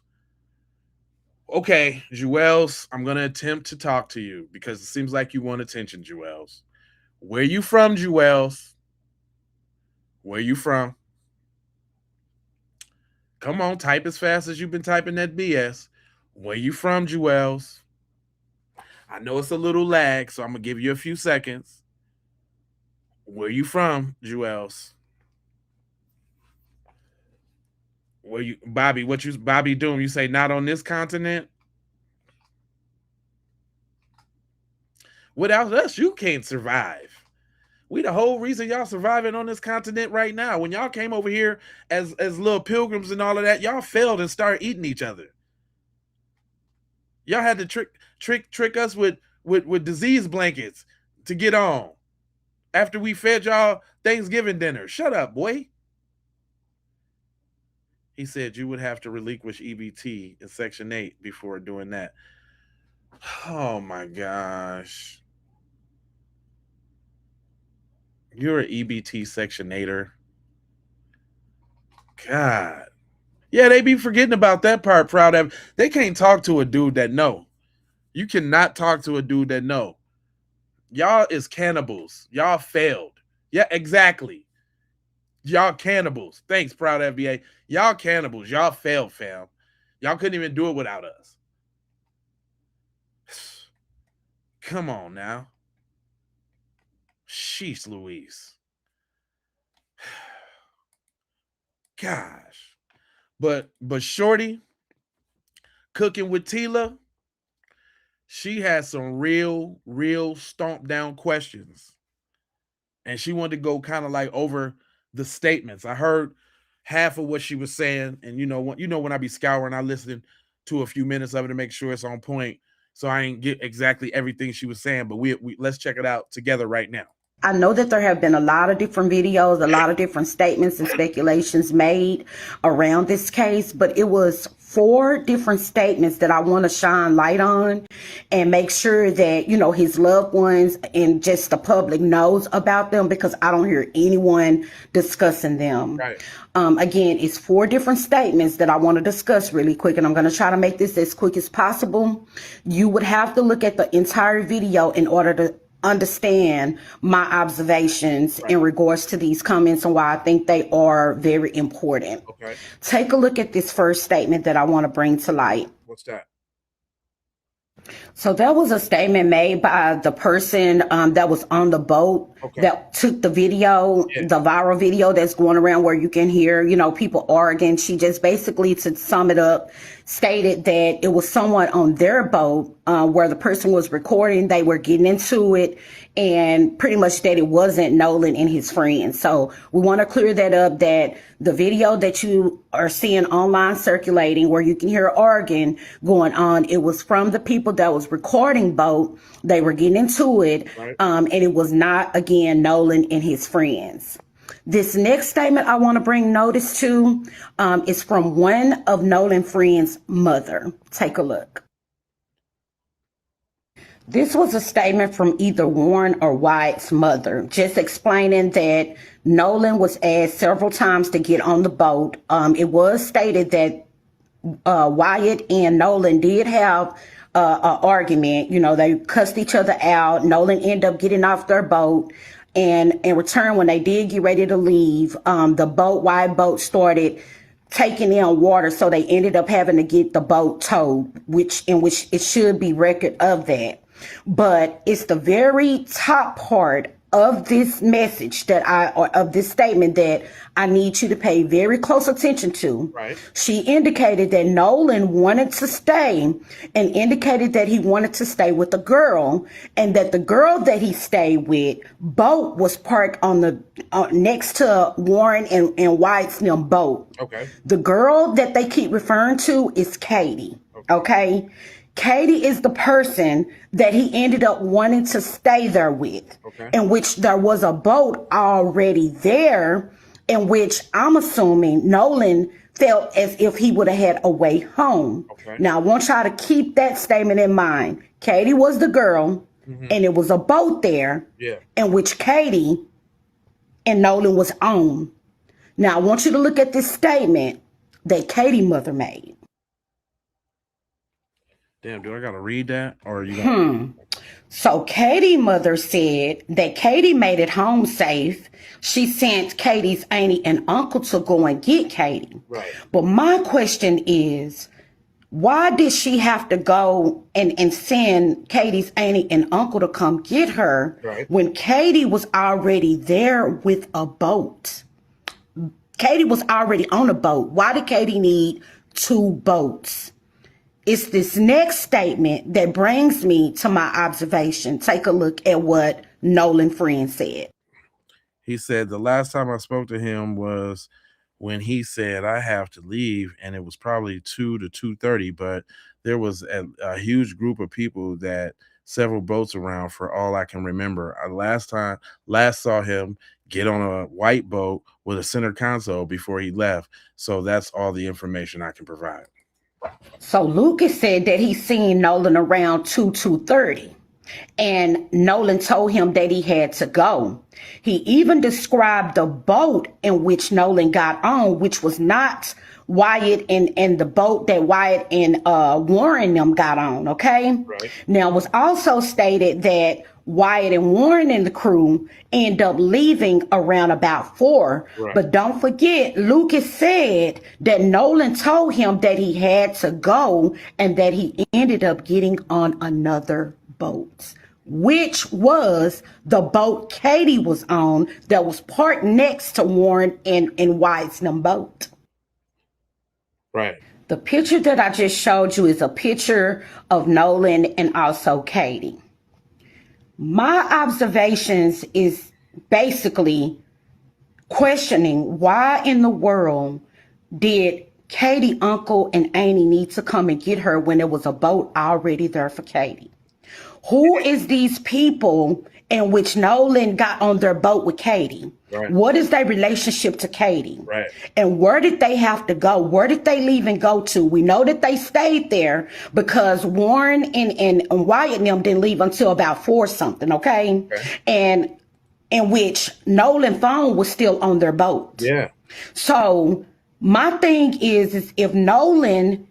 Okay, Jewels, I'm going to attempt to talk to you because it seems like you want attention, Jewels. Where you from, Jewels? Where you from? Come on, type as fast as you've been typing that BS. Where you from, Jewels? I know it's a little lag, so I'm going to give you a few seconds. Where you from, Jewels? Where you, Bobby, what you, Bobby doing? You say not on this continent? Without us, you can't survive. We the whole reason y'all surviving on this continent right now. When y'all came over here as little pilgrims and all of that, y'all failed and started eating each other. Y'all had to trick us with disease blankets to get on after we fed y'all Thanksgiving dinner. Shut up, boy. He said you would have to relinquish EBT in Section 8 before doing that. Oh my gosh. You're an EBT Section 8er. God. Yeah, they be forgetting about that part, proud of. They can't talk to a dude that know. You cannot talk to a dude that know. Y'all is cannibals. Y'all failed. Yeah, exactly. Y'all cannibals. Thanks, proud FBA. Y'all cannibals. Y'all failed, fam. Y'all couldn't even do it without us. Come on now. Sheesh, Louise. Gosh. But Shorty cooking with Tila, she had some real stomp down questions. And she wanted to go kind of like over the statements. I heard half of what she was saying, and when I be scouring, I listen to a few minutes of it to make sure it's on point. So I ain't get exactly everything she was saying, but we let's check it out together right now. I know that there have been a lot of different videos, a lot of different statements and speculations made around this case, but it was 4 different statements that I want to shine light on and make sure that, his loved ones and just the public knows about them, because I don't hear anyone discussing them. Right. Again, it's 4 different statements that I want to discuss really quick, and I'm going to try to make this as quick as possible. You would have to look at the entire video in order to understand my observations in regards to these comments and why I think they are very important. Okay. Take a look at this first statement that I want to bring to light. What's that? So there was a statement made by the person that was on the boat that took the video, the viral video that's going around where you can hear, people arguing. She just basically, to sum it up, stated that it was someone on their boat where the person was recording. They were getting into it, and pretty much that it wasn't Nolan and his friends. So we want to clear that up, that the video that you are seeing online circulating where you can hear arguing going on, it was from the people that was recording boat. They were getting into it, and it was not, again, Nolan and his friends. This next statement I want to bring notice to is from one of Nolan's friends' mother. Take a look. This was a statement from either Warren or Wyatt's mother, just explaining that Nolan was asked several times to get on the boat. It was stated that Wyatt and Nolan did have an argument. They cussed each other out. Nolan ended up getting off their boat. And in return, when they did get ready to leave, the Wyatt boat started taking in water. So they ended up having to get the boat towed, which it should be record of that. But it's the very top part of this message of this statement that I need you to pay very close attention to. Right. She indicated that Nolan wanted to stay and indicated that he wanted to stay with the girl, and that the girl that he stayed with, boat was parked on the next to Warren and Wyatt's boat. Okay. The girl that they keep referring to is Katie. Okay. Katie is the person that he ended up wanting to stay there with, in which there was a boat already there, in which I'm assuming Nolan felt as if he would have had a way home. Okay. Now, I want y'all to keep that statement in mind. Katie was the girl, and it was a boat there, in which Katie and Nolan was on. Now, I want you to look at this statement that Katie's mother made. Damn, do I gotta read that, or are you gonna... So Katie's mother said that Katie made it home safe. She sent Katie's auntie and uncle to go and get Katie. Right. But my question is, why did she have to go and send Katie's auntie and uncle to come get her when Katie was already there with a boat? Katie was already on a boat. Why did Katie need 2 boats? It's this next statement that brings me to my observation. Take a look at what Nolan friend said. He said the last time I spoke to him was when he said I have to leave, and it was probably 2 to 2:30, but there was a huge group of people that several boats around for all I can remember. I last saw him get on a white boat with a center console before he left. So that's all the information I can provide. So Lucas said that he seen Nolan around 2:30, and Nolan told him that he had to go. He even described the boat in which Nolan got on, which was not Wyatt and the boat that Wyatt and Warren them got on. Okay. Right. Now it was also stated that Wyatt and Warren and the crew end up leaving around about 4. Right. But don't forget, Lucas said that Nolan told him that he had to go and that he ended up getting on another boat, which was the boat Katie was on that was parked next to Warren and Wyatt's boat. Right. The picture that I just showed you is a picture of Nolan and also Katie. My observations is basically questioning why in the world did Katie, Uncle, and Annie need to come and get her when there was a boat already there for Katie? Who is these people in which Nolan got on their boat with Katie? Right. What is their relationship to Katie? Right. And where did they have to go? Where did they leave and go to? We know that they stayed there because Warren and Wyatt and them didn't leave until about 4 something, okay? And in which Nolan's phone was still on their boat. Yeah. So my thing is if Nolan,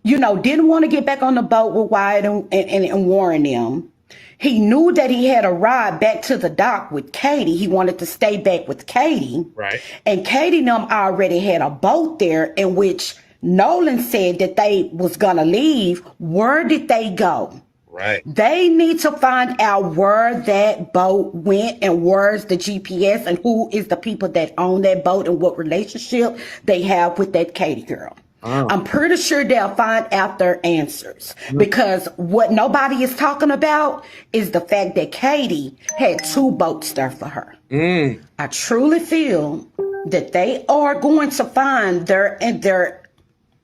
didn't want to get back on the boat with Wyatt and Warren them, he knew that he had a ride back to the dock with Katie. He wanted to stay back with Katie. Right. And Katie and them already had a boat there in which Nolan said that they was going to leave. Where did they go? Right. They need to find out where that boat went and where's the GPS and who is the people that own that boat and what relationship they have with that Katie girl. Oh. I'm pretty sure they'll find out their answers because what nobody is talking about is the fact that Katie had 2 boats there for her. I truly feel that they are going to find their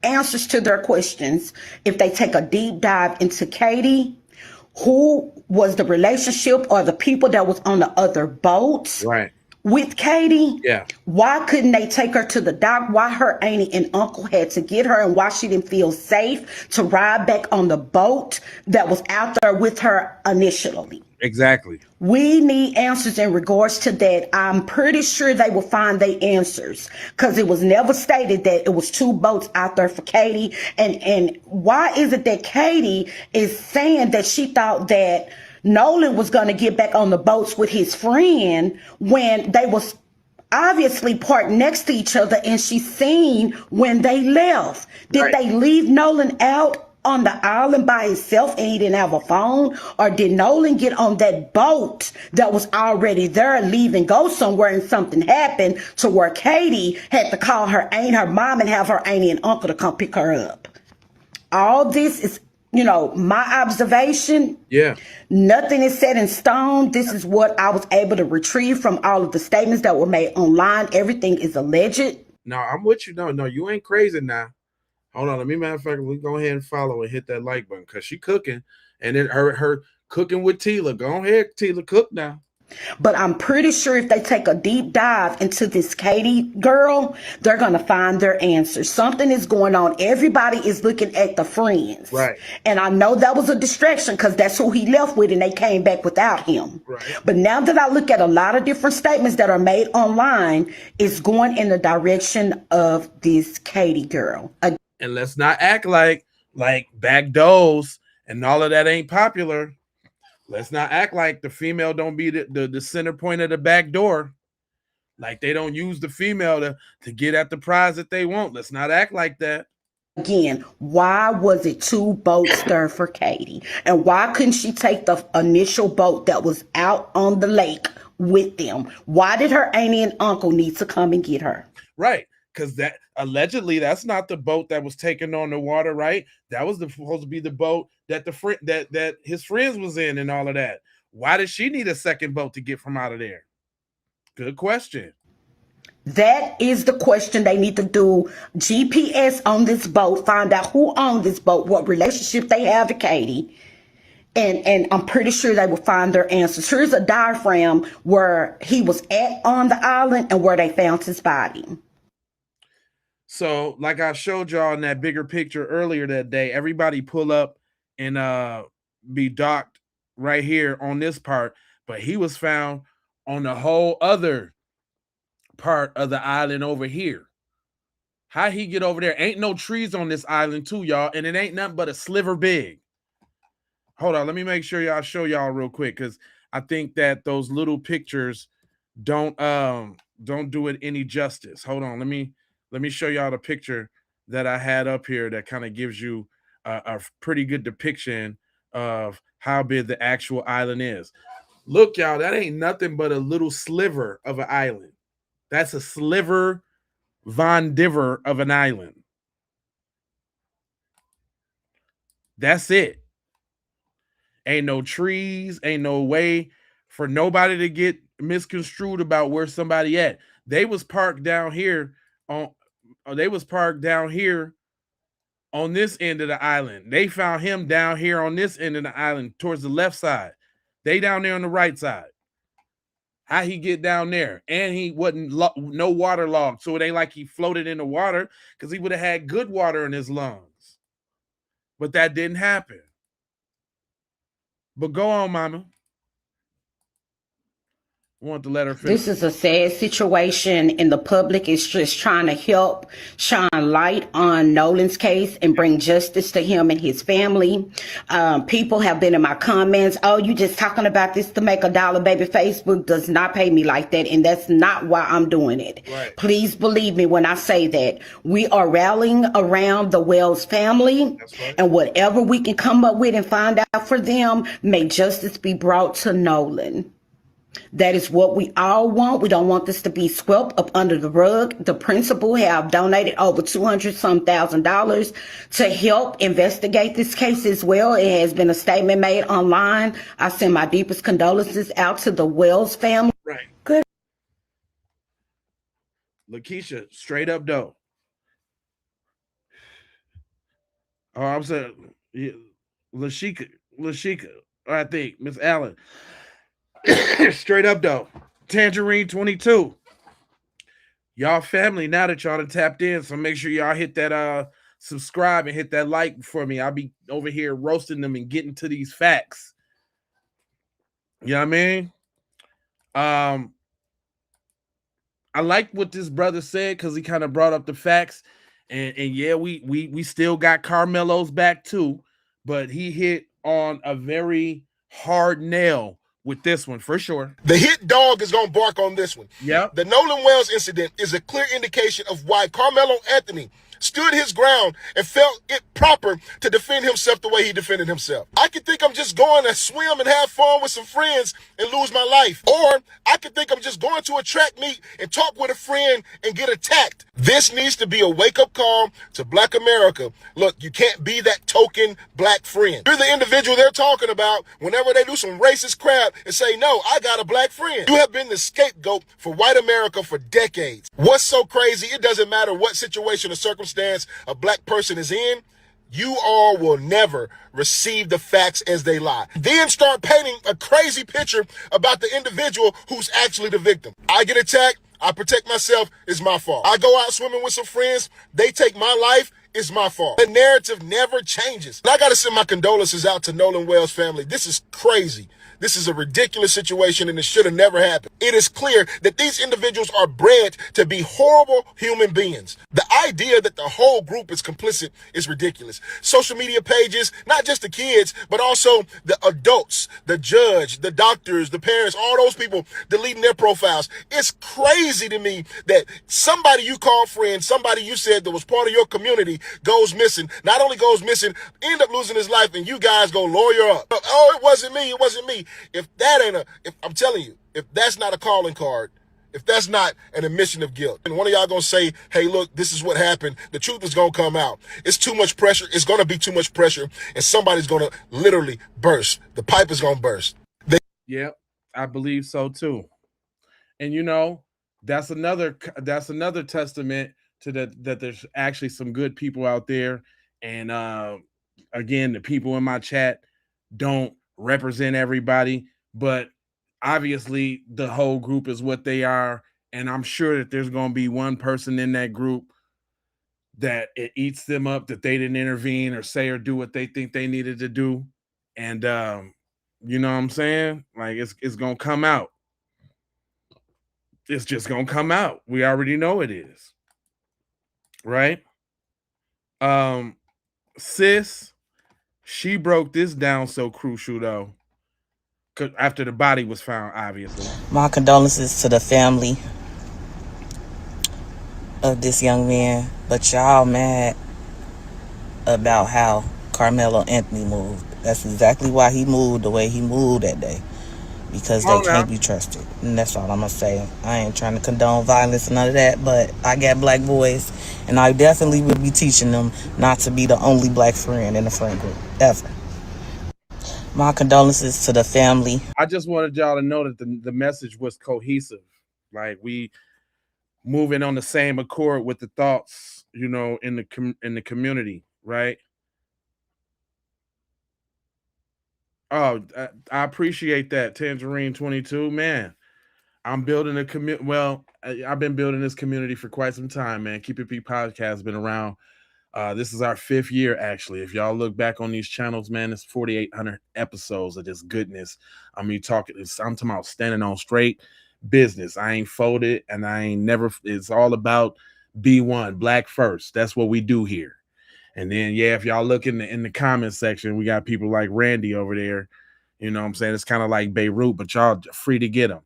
answers to their questions if they take a deep dive into Katie. Who was the relationship or the people that was on the other boats? Right. With Katie? Yeah. Why couldn't they take her to the dock? Why her auntie and uncle had to get her and why she didn't feel safe to ride back on the boat that was out there with her initially? Exactly. We need answers in regards to that. I'm pretty sure they will find their answers because it was never stated that it was 2 boats out there for Katie. And why is it that Katie is saying that she thought that Nolan was going to get back on the boats with his friend when they was obviously parked next to each other and she seen when they left? Did they leave Nolan out on the island by himself and he didn't have a phone? Or did Nolan get on that boat that was already there, leave and go somewhere and something happened to where Katie had to call her aunt, her mom, and have her auntie and uncle to come pick her up? All this is, my observation. Yeah. Nothing is set in stone. This is what I was able to retrieve from all of the statements that were made online. Everything is alleged. No, I'm with you. No, you ain't crazy now. Hold on. Matter of fact, we go ahead and follow and hit that like button because she cooking. And then her cooking with Tila. Go ahead, Tila, cook now. But I'm pretty sure if they take a deep dive into this Katie girl, they're going to find their answers. Something is going on. Everybody is looking at the friends. Right. And I know that was a distraction because that's who he left with and they came back without him. Right. But now that I look at a lot of different statements that are made online, it's going in the direction of this Katie girl. And let's not act like back doors and all of that ain't popular. Let's not act like the female don't be the center point of the back door. Like they don't use the female to get at the prize that they want. Let's not act like that. Again, why was it 2 boats there for Katie? And why couldn't she take the initial boat that was out on the lake with them? Why did her auntie and uncle need to come and get her? Right. Because that allegedly that's not the boat that was taken on the water, right? That was supposed to be the boat that that his friends was in and all of that. Why did she need a second boat to get from out of there? Good question. That is the question. They need to do GPS on this boat, find out who owned this boat, what relationship they have to Katie. And I'm pretty sure they will find their answers. Here's a diagram where he was at on the island and where they found his body. So, like I showed y'all in that bigger picture earlier that day, everybody pull up and be docked right here on this part. But he was found on the whole other part of the island over here. How he get over there? Ain't no trees on this island too, y'all. And it ain't nothing but a sliver big. Hold on. Let me make sure y'all show y'all real quick because I think that those little pictures don't do it any justice. Hold on. Let me show y'all the picture that I had up here that kind of gives you a pretty good depiction of how big the actual island is. Look, y'all, that ain't nothing but a little sliver of an island. That's a sliver von diver of an island. That's it. Ain't no trees, ain't no way for nobody to get misconstrued about where somebody at. They was parked down here on this end of the island. They found him down here on this end of the island towards the left side. They down there on the right side. How he get down there? And he wasn't no water logged, so it ain't like he floated in the water, because he would have had good water in his lungs. But that didn't happen. But go on, mama. I want to let her finish. This is a sad situation, and the public is just trying to help shine light on Nolan's case and bring justice to him and his family. People have been in my comments, oh, you just talking about this to make $1, baby. Facebook does not pay me like that, and that's not why I'm doing it. Right. Please believe me when I say that. We are rallying around the Wells family, right, and whatever we can come up with and find out for them, may justice be brought to Nolan. That is what we all want. We don't want this to be swept up under the rug. The principal have donated over $200,000 to help investigate this case as well. It has been a statement made online. I send my deepest condolences out to the Wells family. Right. Good. Lakeisha, straight up though. Oh, I'm saying, yeah, Lashika, I think, Miss Allen. Straight up though, Tangerine 22. Y'all family now that y'all done tapped in, so make sure y'all hit that subscribe and hit that like for me. I'll be over here roasting them and getting to these facts. You know what I mean? I like what this brother said, because he kind of brought up the facts, and yeah, we still got Carmelo's back too, but he hit on a very hard nail with this one for sure. The hit dog is gonna bark on this one. Yeah. The Nolan Wells incident is a clear indication of why Carmelo Anthony stood his ground and felt it proper to defend himself the way he defended himself. I could think I'm just going to swim and have fun with some friends and lose my life. Or I could think I'm just going to a track meet and talk with a friend and get attacked. This needs to be a wake-up call to Black America. Look, you can't be that token black friend. You're the individual they're talking about whenever they do some racist crap and say, no, I got a black friend. You have been the scapegoat for white America for decades. What's so crazy? It doesn't matter what situation or circumstance a black person is in, you all will never receive the facts as they lie. Then start painting a crazy picture about the individual who's actually the victim. I get attacked, I protect myself, it's my fault. I go out swimming with some friends, they take my life, it's my fault. The narrative never changes. And I gotta send my condolences out to Nolan Wells' family. This is crazy. This is a ridiculous situation, and it should have never happened. It is clear that these individuals are bred to be horrible human beings. The idea that the whole group is complicit is ridiculous. Social media pages, not just the kids, but also the adults, the judge, the doctors, the parents, all those people deleting their profiles. It's crazy to me that somebody you called friend, somebody you said that was part of your community goes missing. Not only goes missing, end up losing his life, and you guys go lawyer up. Oh, it wasn't me. It wasn't me. If that ain't if I'm telling you, if that's not a calling card, if that's not an admission of guilt, and one of y'all gonna say, hey, look, this is what happened, the truth is gonna come out. It's too much pressure. It's gonna be too much pressure, and somebody's gonna literally burst. The pipe is gonna burst. Yep, I believe so too. And you know, that's another testament to that there's actually some good people out there. And again, the people in my chat don't represent everybody, but obviously the whole group is what they are, and I'm sure that there's going to be one person in that group that it eats them up that they didn't intervene or say or do what they think they needed to do. And you know what I'm saying? Like, it's going to come out. It's just going to come out. We already know it is. Right? Sis, she broke this down so crucial though, after the body was found, obviously. My condolences to the family of this young man, but y'all mad about how Carmelo Anthony moved. That's exactly why he moved the way he moved that day, because they can't be trusted. And that's all I'm gonna say. I ain't trying to condone violence and none of that, but I got black boys And I definitely will be teaching them not to be the only black friend in the friend group, ever. My condolences to the family. I just wanted y'all to know that the message was cohesive. Like, we moving on the same accord with the thoughts, you know, in the community, right? Oh, I appreciate that, Tangerine 22, man. I'm building a community. Well, I've been building this community for quite some time, man. Keep It P podcast has been around. This is our 5th year, actually. If y'all look back on these channels, man, it's 4,800 episodes of this goodness. I mean, I'm talking about standing on straight business. I ain't folded, and I ain't never. It's all about B1, black first. That's what we do here. And then, yeah, if y'all look in the comment section, we got people like Randy over there. You know what I'm saying? It's kind of like Beirut, but y'all free to get them,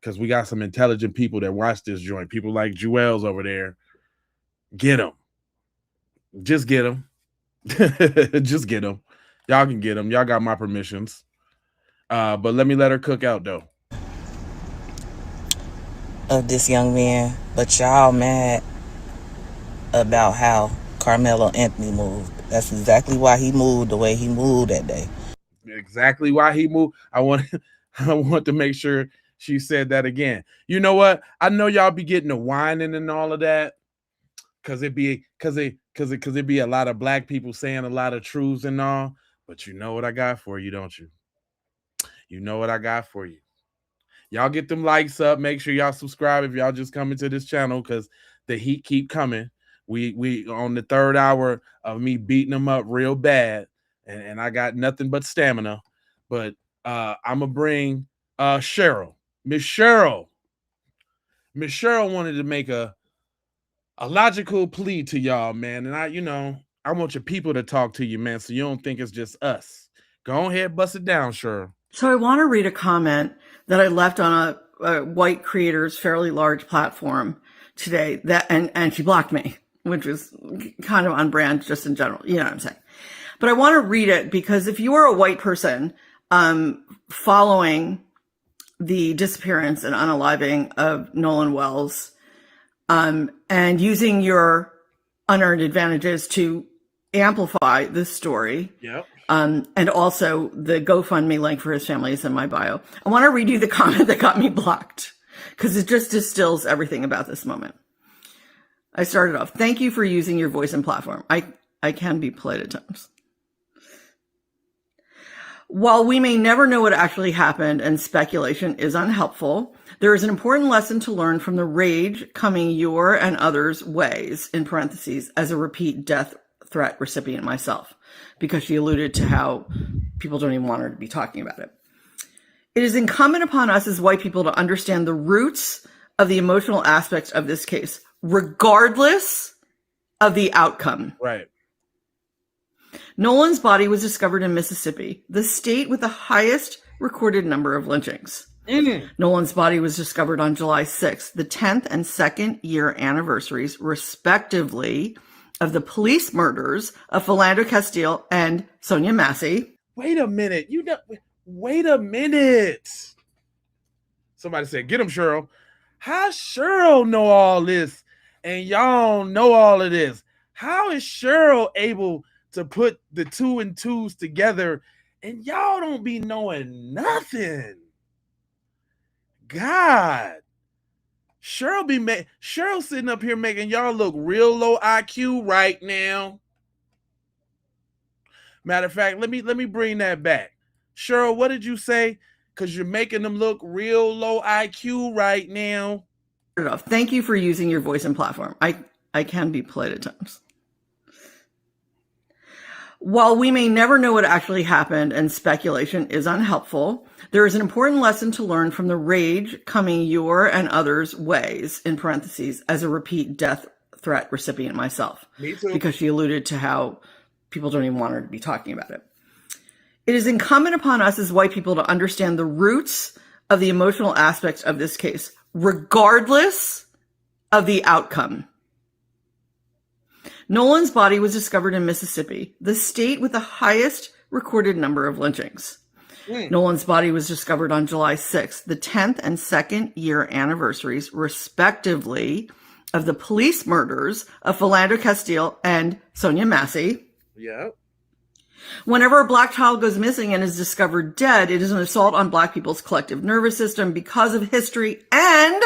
because we got some intelligent people that watch this joint. People like Jewels over there. Get them. Just get them. Just get them. Y'all can get them. Y'all got my permissions. But let me let her cook out, though. Of this young man, but y'all mad about how Carmelo Anthony moved. That's exactly why he moved the way he moved that day. Exactly why he moved. I want to make sure she said that again. You know what? I know y'all be getting the whining and all of that, because it be a lot of black people saying a lot of truths and all. But you know what I got for you, don't you? You know what I got for you. Y'all get them likes up. Make sure y'all subscribe if y'all just coming to this channel, because the heat keep coming. We on the 3rd hour of me beating them up real bad, and I got nothing but stamina. But I'm gonna bring Cheryl. Miss Cheryl wanted to make a logical plea to y'all, man. And I want your people to talk to you, man, so you don't think it's just us. Go ahead, bust it down, Cheryl. So I want to read a comment that I left on a white creator's fairly large platform today, and she blocked me, which was kind of on brand just in general. You know what I'm saying? But I want to read it because if you are a white person following the disappearance and unaliving of Nolan Wells, and using your unearned advantages to amplify this story. Yep. And also the GoFundMe link for his family is in my bio. I want to read you the comment that got me blocked, because it just distills everything about this moment. I started off, thank you for using your voice and platform. I can be polite at times. While we may never know what actually happened and speculation is unhelpful, there is an important lesson to learn from the rage coming your and others' ways, in parentheses, as a repeat death threat recipient myself, because she alluded to how people don't even want her to be talking about it. It is incumbent upon us as white people to understand the roots of the emotional aspects of this case, regardless of the outcome. Right. Nolan's body was discovered in Mississippi, the state with the highest recorded number of lynchings. Nolan's body was discovered on July 6th, the 10th and 2nd year anniversaries, respectively, of the police murders of Philando Castile and Sonia Massey. Wait a minute. Wait a minute. Somebody said, get him, Cheryl. How Cheryl know all this and y'all know all of this? How is Cheryl able to put the 2 and 2s together and y'all don't be knowing nothing? God. Cheryl sitting up here making y'all look real low IQ right now. Matter of fact, let me bring that back. Cheryl, what did you say? Because you're making them look real low IQ right now. Thank you for using your voice and platform. I can be polite at times. While we may never know what actually happened and speculation is unhelpful, there is an important lesson to learn from the rage coming your and others' ways, in parentheses, as a repeat death threat recipient myself. Me too. Because she alluded to how people don't even want her to be talking about it. It is incumbent upon us as white people to understand the roots of the emotional aspects of this case, regardless of the outcome. Nolan's body was discovered in Mississippi, the state with the highest recorded number of lynchings. Nolan's body was discovered on July 6th, the 10th and 2nd year anniversaries, respectively, of the police murders of Philando Castile and Sonia Massey. Yep. Whenever a black child goes missing and is discovered dead, it is an assault on black people's collective nervous system because of history and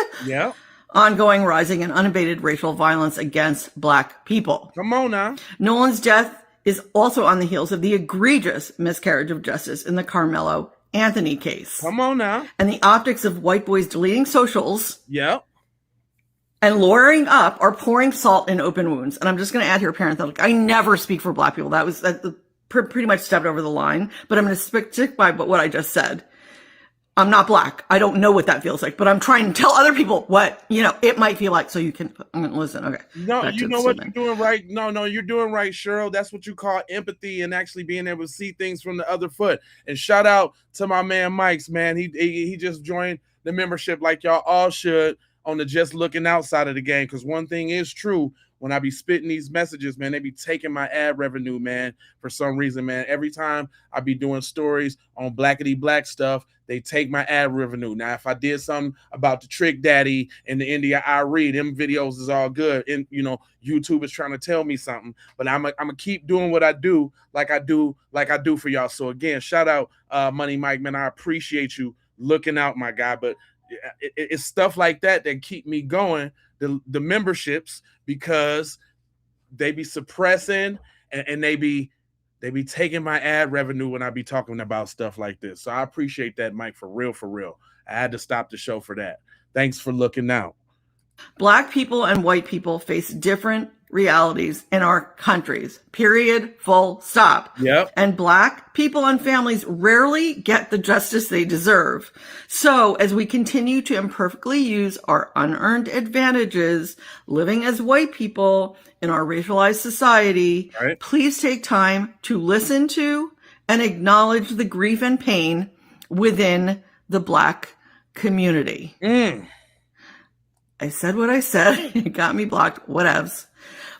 ongoing rising and unabated racial violence against black people. Come on now. Nolan's death is also on the heels of the egregious miscarriage of justice in the Carmelo Anthony case. Come on now. And the optics of white boys deleting socials. Yep. And lawyering up or pouring salt in open wounds. And I'm just going to add here parenthetical. I never speak for black people. That pretty much stepped over the line. But I'm going to stick by what I just said. I'm not black. I don't know what that feels like. But I'm trying to tell other people what, it might feel like so you can listen. Okay. No, you know what you're doing right. No, you're doing right, Cheryl. That's what you call empathy and actually being able to see things from the other foot. And shout out to my man Mike's, man. He just joined the membership like y'all all should on the just looking outside of the game. Because one thing is true. When I be spitting these messages, man, they be taking my ad revenue, man, for some reason, man. Every time I be doing stories on blackity black stuff, they take my ad revenue. Now, if I did something about the Trick Daddy and the India I read, them videos is all good. And, YouTube is trying to tell me something, but I'm gonna keep doing what I do, like I do for y'all. So again, shout out Money Mike, man. I appreciate you looking out, my guy. But it's stuff like that keep me going, the memberships, because they be suppressing and they be taking my ad revenue when I be talking about stuff like this. So I appreciate that, Mike, for real. I had to stop the show for that. Thanks for looking out. Black people and white people face different realities in our countries, period, full stop. Yep. And black people and families rarely get the justice they deserve. So as we continue to imperfectly use our unearned advantages living as white people in our racialized society, please take time to listen to and acknowledge the grief and pain within the black community. I said what I said. It got me blocked. Whatevs.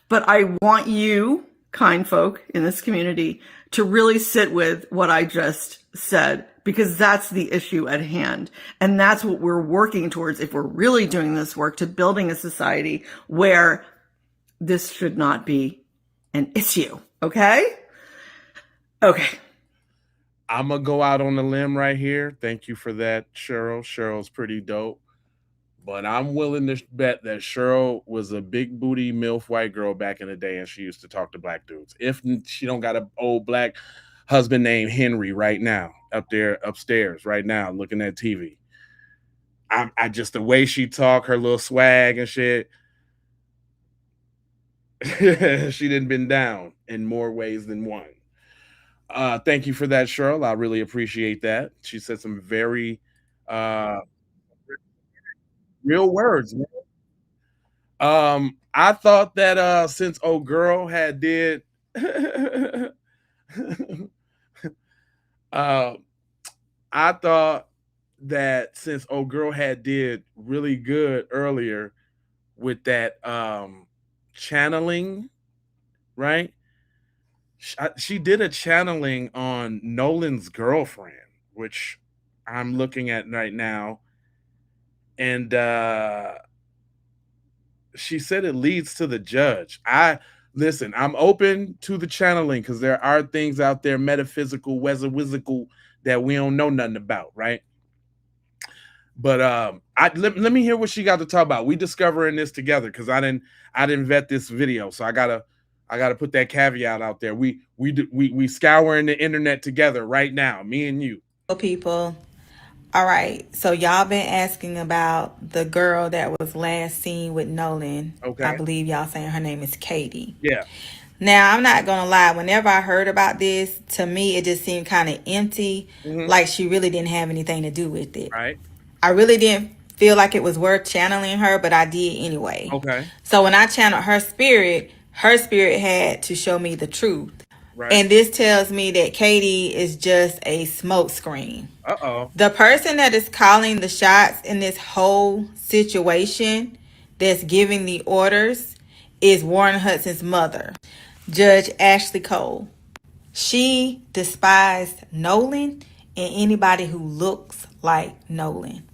But I want you, kind folk in this community, to really sit with what I just said, because that's the issue at hand. And that's what we're working towards if we're really doing this work, to building a society where this should not be an issue. Okay? Okay. I'm going to go out on a limb right here. Thank you for that, Cheryl. Cheryl's pretty dope. But I'm willing to bet that Cheryl was a big booty MILF white girl back in the day, and she used to talk to black dudes. If she don't got an old black husband named Henry right now, up there upstairs right now, looking at TV. I just, the way she talk, her little swag and shit, she done been down in more ways than one. Thank you for that, Cheryl. I really appreciate that. She said some very real words, man. I thought that since old girl had did I thought that since old girl had did really good earlier with that channeling, right? She did a channeling on Nolan's girlfriend, which I'm looking at right now. And she said it leads to the judge. Listen, I'm open to the channeling because there are things out there, metaphysical, wizzical, that we don't know nothing about, right? But let me hear what she got to talk about. We discovering this together because I didn't vet this video, so I gotta put that caveat out there. We scouring the internet together right now, me and you. People. All right, so y'all been asking about the girl that was last seen with Nolan. Okay. I believe y'all saying her name is Katie. Yeah. Now, I'm not going to lie. Whenever I heard about this, to me, it just seemed kind of empty. Like she really didn't have anything to do with it. Right. I really didn't feel like it was worth channeling her, but I did anyway. Okay. So when I channeled her spirit had to show me the truth. Right. And this tells me that Katie is just a smokescreen. Uh-oh. The person that is calling the shots in this whole situation, that's giving the orders, is Warren Hudson's mother, Judge Ashley Cole. She despised Nolan and anybody who looks like Nolan.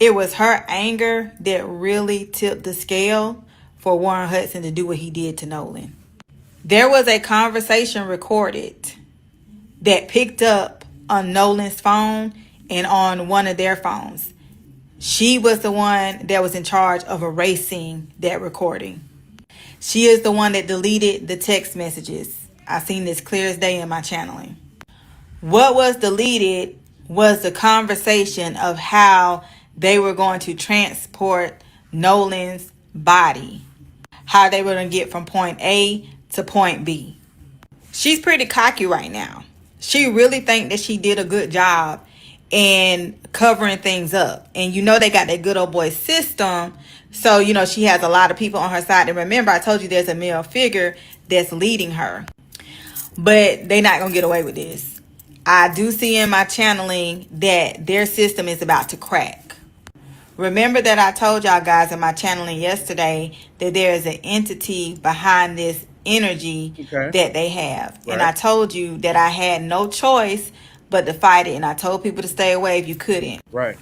it was her anger that really tipped the scale for Warren Hudson to do what he did to Nolan. There was a conversation recorded that picked up on Nolan's phone and on one of their phones. She was the one that was in charge of erasing that recording. She is the one that deleted the text messages. I've seen this clear as day in my channeling. What was deleted was the conversation of how they were going to transport Nolan's body, how they were going to get from point A to point B. She's pretty cocky right now. She really think that she did a good job in covering things up. And you know they got that good old boy system. So, you know, she has a lot of people on her side. And remember, I told you there's a male figure that's leading her. But they're not going to get away with this. I do see in my channeling that their system is about to crack. Remember that I told y'all guys in my channeling yesterday that there is an entity behind this energy that they have. Right. And I told you that I had no choice but to fight it. And I told people to stay away if you couldn't. Right.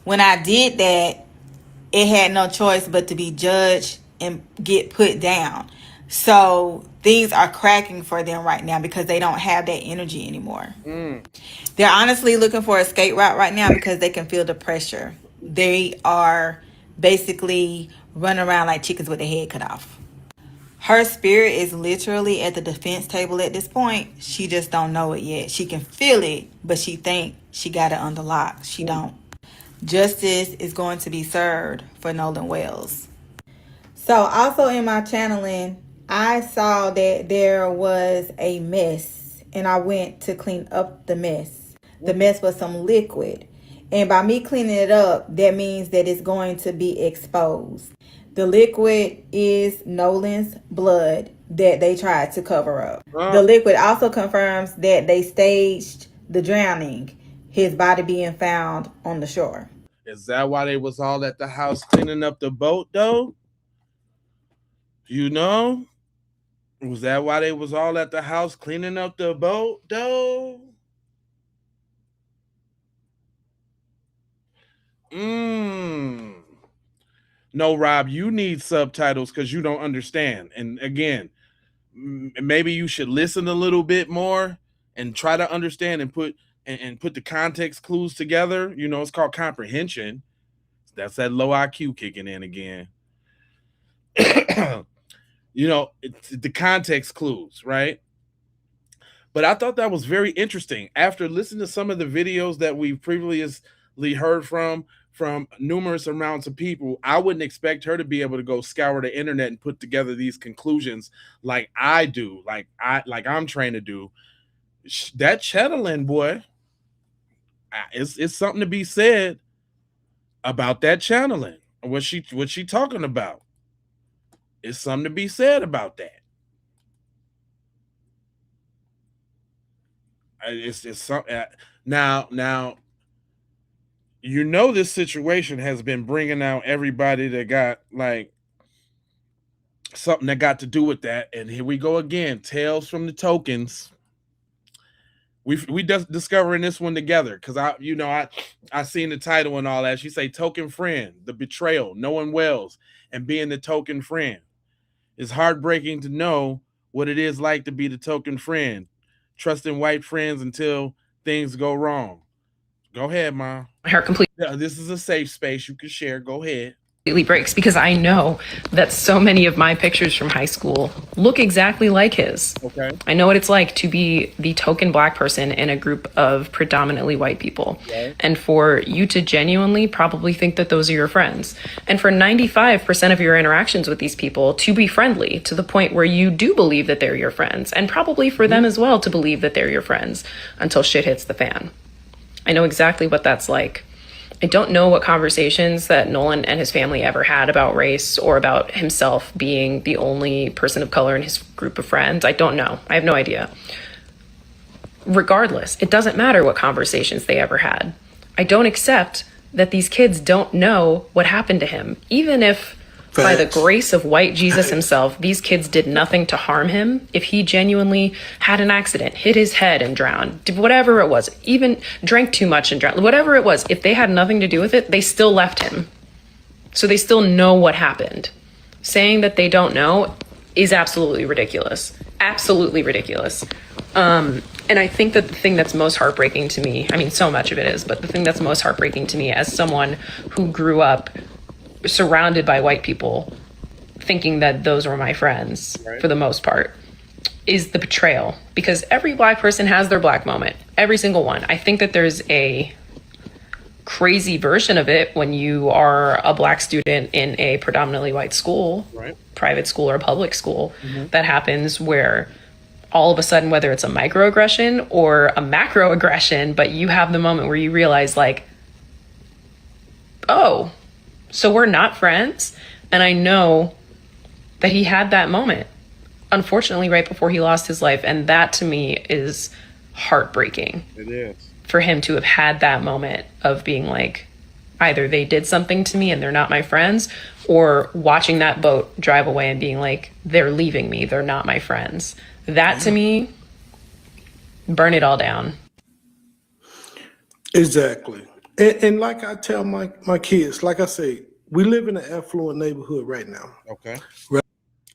When I did that, it had no choice but to be judged and get put down. So things are cracking for them right now because they don't have that energy anymore. They're honestly looking for an escape route right now because they can feel the pressure. They are basically running around like chickens with their head cut off. Her spirit is literally at the defense table at this point. She just don't know it yet. She can feel it, but she think she got it under lock. She don't. Justice is going to be served for Nolan Wells. So also in my channeling, I saw that there was a mess and I went to clean up the mess. The mess was some liquid. And by me cleaning it up, that means that it's going to be exposed. The liquid is Nolan's blood that they tried to cover up. The liquid also confirms that they staged the drowning, his body being found on the shore. Is that why they was all at the house cleaning up the boat, though? You know? Was that why they was all at the house cleaning up the boat, though? No, Rob, you need subtitles because you don't understand. And again, maybe you should listen a little bit more and try to understand and put the context clues together. You know, it's called comprehension. That's that low IQ kicking in again. You know, it's the context clues, right? But I thought that was very interesting. After listening to some of the videos that we've previously heard from numerous amounts of people, I wouldn't expect her to be able to go scour the internet and put together these conclusions like I do, like I'm trained to do. That channeling, boy, it's something to be said about that channeling. What she talking about? It's something to be said about that. It's something now. You know, this situation has been bringing out everybody that got like something that got to do with that. And here we go again. Tales from the tokens. We just discovering this one together because I seen the title and all that. She say token friend, the betrayal, Nolan Wells, and being the token friend. It's heartbreaking to know what it is like to be the token friend, trusting white friends until things go wrong. Go ahead, Mom. Her complete. This is a safe space. You can share. Go ahead. Completely breaks because I know that so many of my pictures from high school look exactly like his. Okay. I know what it's like to be the token black person in a group of predominantly white people. Okay. And for you to genuinely probably think that those are your friends. And for 95% of your interactions with these people to be friendly to the point where you do believe that they're your friends. And probably for them as well to believe that they're your friends until shit hits the fan. I know exactly what that's like. I don't know what conversations that Nolan and his family ever had about race or about himself being the only person of color in his group of friends. I don't know. I have no idea. Regardless, it doesn't matter what conversations they ever had. I don't accept that these kids don't know what happened to him. Even if By the grace of white Jesus himself, these kids did nothing to harm him. If he genuinely had an accident, hit his head and drowned, whatever it was, even drank too much and drowned, whatever it was, if they had nothing to do with it, they still left him. So they still know what happened. Saying that they don't know is absolutely ridiculous. Absolutely ridiculous. And I think that the thing that's most heartbreaking to me, I mean, so much of it is, but the thing that's most heartbreaking to me as someone who grew up surrounded by white people, thinking that those were my friends for the most part, is the betrayal. Because every black person has their black moment. Every single one. I think that there's a crazy version of it when you are a black student in a predominantly white school, private school or public school, that happens where all of a sudden, whether it's a microaggression or a macroaggression, but you have the moment where you realize like, oh, so we're not friends. And I know that he had that moment, unfortunately, right before he lost his life. And that to me is heartbreaking. It is. For him to have had that moment of being like, either they did something to me and they're not my friends, or watching that boat drive away and being like, they're leaving me, they're not my friends. That to me, burn it all down. Exactly. And like I tell my kids, like I say, we live in an affluent neighborhood right now. Okay.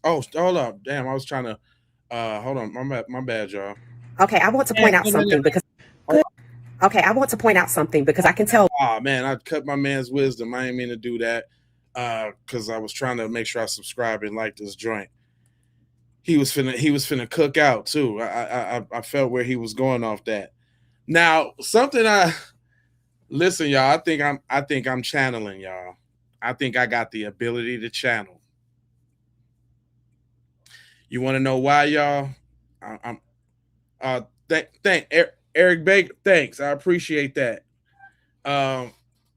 Oh, hold up. Damn, I was trying to hold on. My bad, y'all. Okay, I want to point out something because okay, I want to point out something because I can tell. Oh man, I cut my man's wisdom. I didn't mean to do that. Because I was trying to make sure I subscribe and like this joint. He was finna cook out too. I felt where he was going off that. Now, something listen, y'all, I think I'm channeling, y'all. I think I got the ability to channel. You want to know why, y'all? Eric Baker, thanks. I appreciate that.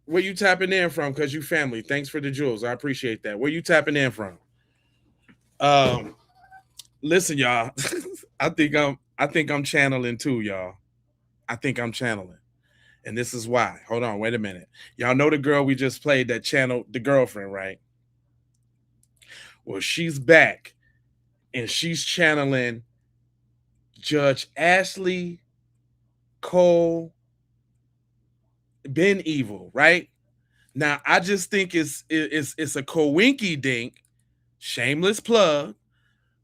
Where you tapping in from? Because you family. Thanks for the jewels. I appreciate that. Where you tapping in from? Listen, y'all. I think I'm channeling too, y'all. I think I'm channeling. And this is why. Hold on, wait a minute. Y'all know the girl we just played that channeled the girlfriend, right? Well, she's back and she's channeling Judge Ashley Cole Ben Evil, right? Now, I just think it's a coinky dink, shameless plug,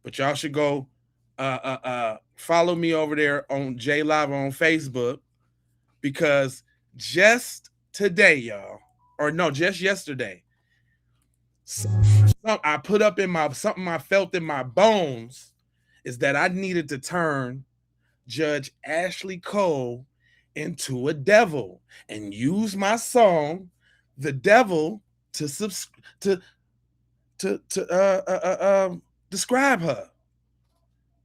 but y'all should go follow me over there on J Live on Facebook, because just today, y'all, or no, just yesterday, I put up in something I felt in my bones is that I needed to turn Judge Ashley Cole into a devil and use my song The Devil to describe her.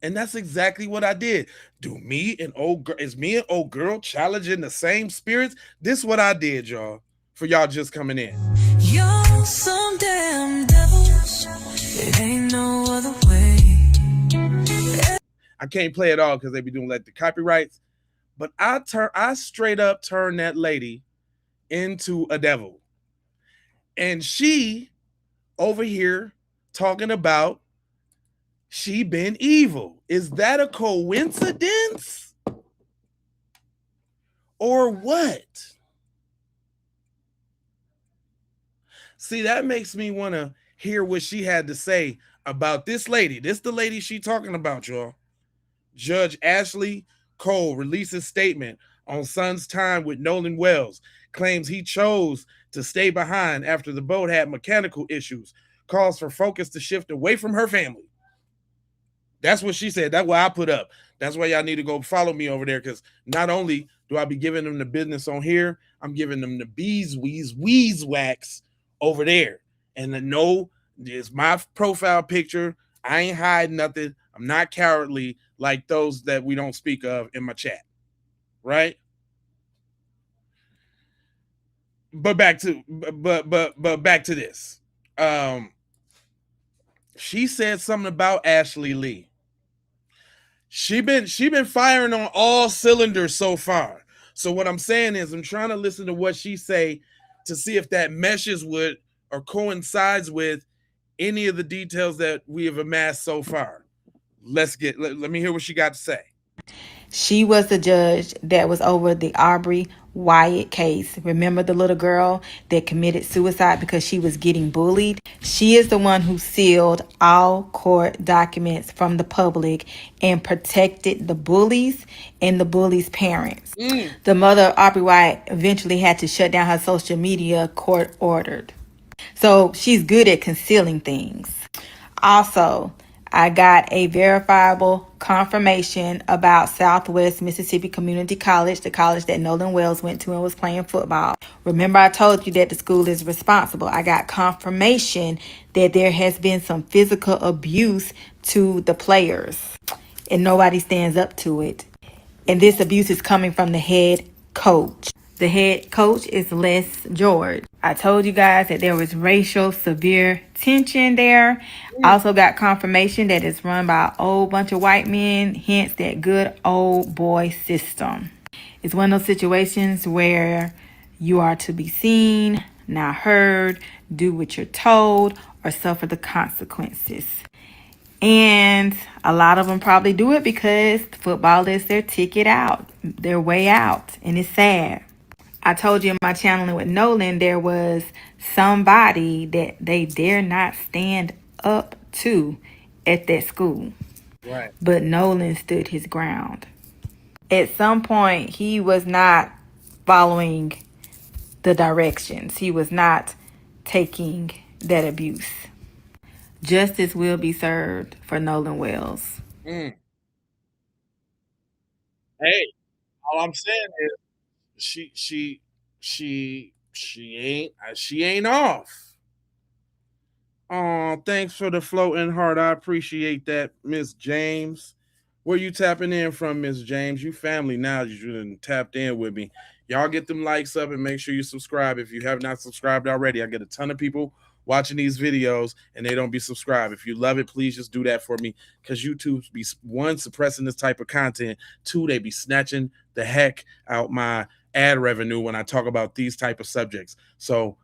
And that's exactly what I did. Is me and old girl challenging the same spirits? This is what I did, y'all, for y'all just coming in. You're some damn devils. It ain't no other way. I can't play it all because they be doing like the copyrights. But I straight up turned that lady into a devil. And she over here talking about she been evil. Is that a coincidence? Or what? See, that makes me want to hear what she had to say about this lady. This the lady she talking about, y'all. Judge Ashley Cole releases statement on son's time with Nolan Wells, claims he chose to stay behind after the boat had mechanical issues, calls for focus to shift away from her family. That's what she said. That's what I put up. That's why y'all need to go follow me over there, because not only do I be giving them the business on here, I'm giving them the wheeze wax over there. And no, it's my profile picture. I ain't hiding nothing. I'm not cowardly like those that we don't speak of in my chat. Right? But back to this. She said something about Ashley Lee. She been firing on all cylinders so far. So what I'm saying is I'm trying to listen to what she say to see if that meshes with or coincides with any of the details that we have amassed so far. Let me hear what she got to say. She was the judge that was over the Aubrey Wyatt case. Remember the little girl that committed suicide because she was getting bullied? She is the one who sealed all court documents from the public and protected the bullies and the bullies' parents. The mother of Aubrey Wyatt eventually had to shut down her social media, court ordered. So she's good at concealing things. Also, I got a verifiable confirmation about Southwest Mississippi Community College, the college that Nolan Wells went to and was playing football. Remember, I told you that the school is responsible. I got confirmation that there has been some physical abuse to the players, and nobody stands up to it. And this abuse is coming from the head coach. The head coach is Les George. I told you guys that there was racial severe tension there. Also got confirmation that it's run by an old bunch of white men, hence that good old boy system. It's one of those situations where you are to be seen, not heard, do what you're told, or suffer the consequences. And a lot of them probably do it because football is their ticket out, their way out, and it's sad. I told you in my channeling with Nolan, there was somebody that they dare not stand up to at that school. Right. But Nolan stood his ground. At some point, he was not following the directions. He was not taking that abuse. Justice will be served for Nolan Wells. Hey, all I'm saying is she ain't off. Oh, thanks for the floating heart. I appreciate that, Miss James. Where you tapping in from, Miss James? You family now. You done tapped in with me. Y'all get them likes up and make sure you subscribe. If you have not subscribed already, I get a ton of people watching these videos and they don't be subscribed. If you love it, please just do that for me, because YouTube be, one, suppressing this type of content, two, they be snatching the heck out my ad revenue when I talk about these type of subjects. So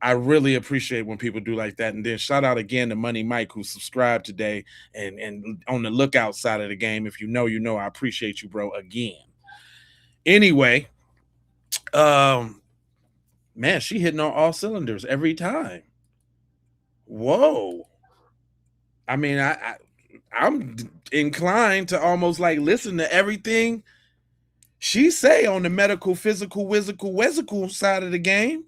I really appreciate when people do like that. And then shout out again to Money Mike, who subscribed today and on the lookout side of the game. If you know, you know. I appreciate you, bro, again. Anyway, man, she hitting on all cylinders every time. Whoa. I mean, I'm inclined to almost like listen to everything she say on the medical, physical, wizzical side of the game.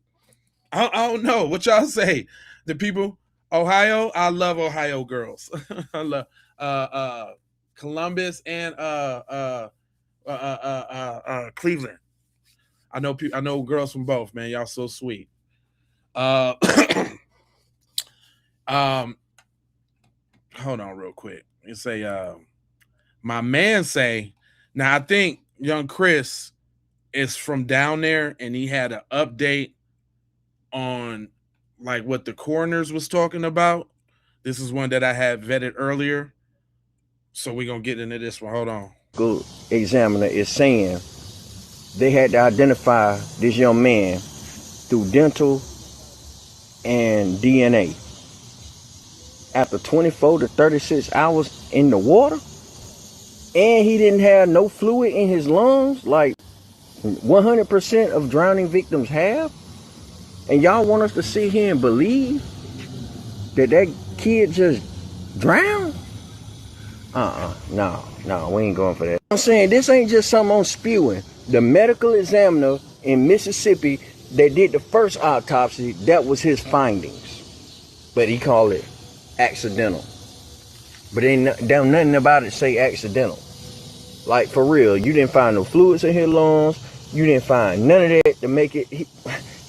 I don't know what y'all say. The people, Ohio, I love Ohio girls. I love Columbus and Cleveland. I know girls from both, man. Y'all so sweet. Hold on real quick. You say my man say, now I think young Chris is from down there and he had an update on like what the coroners was talking about. This is one that I had vetted earlier. So we're gonna get into this one. Hold on. Good examiner is saying they had to identify this young man through dental and DNA. After 24 to 36 hours in the water, and he didn't have no fluid in his lungs like 100% of drowning victims have. And y'all want us to sit here and believe that that kid just drowned? No, we ain't going for that. I'm saying this ain't just something I'm spewing. The medical examiner in Mississippi that did the first autopsy, that was his findings. But he called it accidental. But ain't nothing about it say accidental. Like for real, you didn't find no fluids in his lungs. You didn't find none of that to make it. He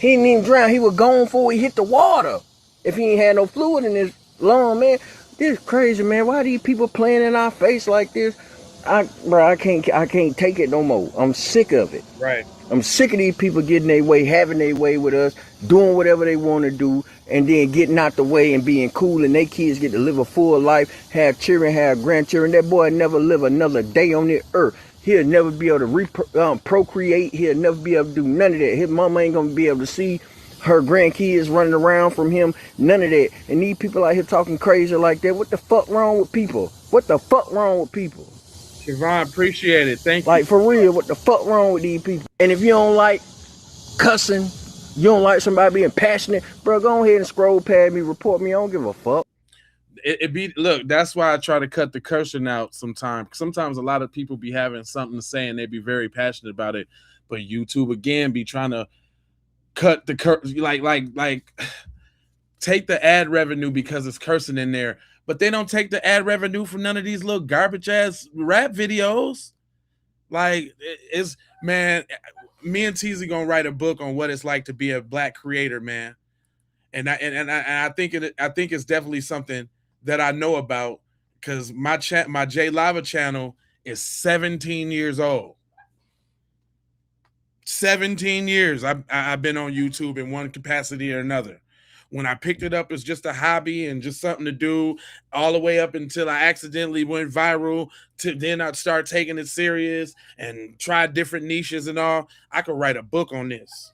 didn't even drown. He was gone before he hit the water. If he ain't had no fluid in his lung, man, this is crazy, man. Why are these people playing in our face like this? I can't take it no more. I'm sick of it. Right. I'm sick of these people getting their way, having their way with us, doing whatever they want to do, and then getting out the way and being cool, and their kids get to live a full life, have children, have grandchildren. That boy never live another day on this earth. He'll never be able to procreate. He'll never be able to do none of that. His mama ain't going to be able to see her grandkids running around from him, none of that. And these people out here talking crazy like that. What the fuck wrong with people? What the fuck wrong with people? Siobhan, appreciate it. Thank you. Like, for real, what the fuck wrong with these people? And if you don't like cussing, you don't like somebody being passionate, bro, go ahead and scroll past me, report me. I don't give a fuck. Look, that's why I try to cut the cursing out sometimes. Sometimes a lot of people be having something to say and they be very passionate about it, but YouTube again be trying to cut the like take the ad revenue because it's cursing in there, but they don't take the ad revenue from none of these little garbage ass rap videos. Like, it's, man, me and Teasy gonna write a book on what it's like to be a black creator, man. And I think it's definitely something that I know about, because my J Lava channel is 17 years old. 17 years I've been on YouTube in one capacity or another. When I picked it up as just a hobby and just something to do, all the way up until I accidentally went viral, to then I'd start taking it serious and try different niches and all. I could write a book on this.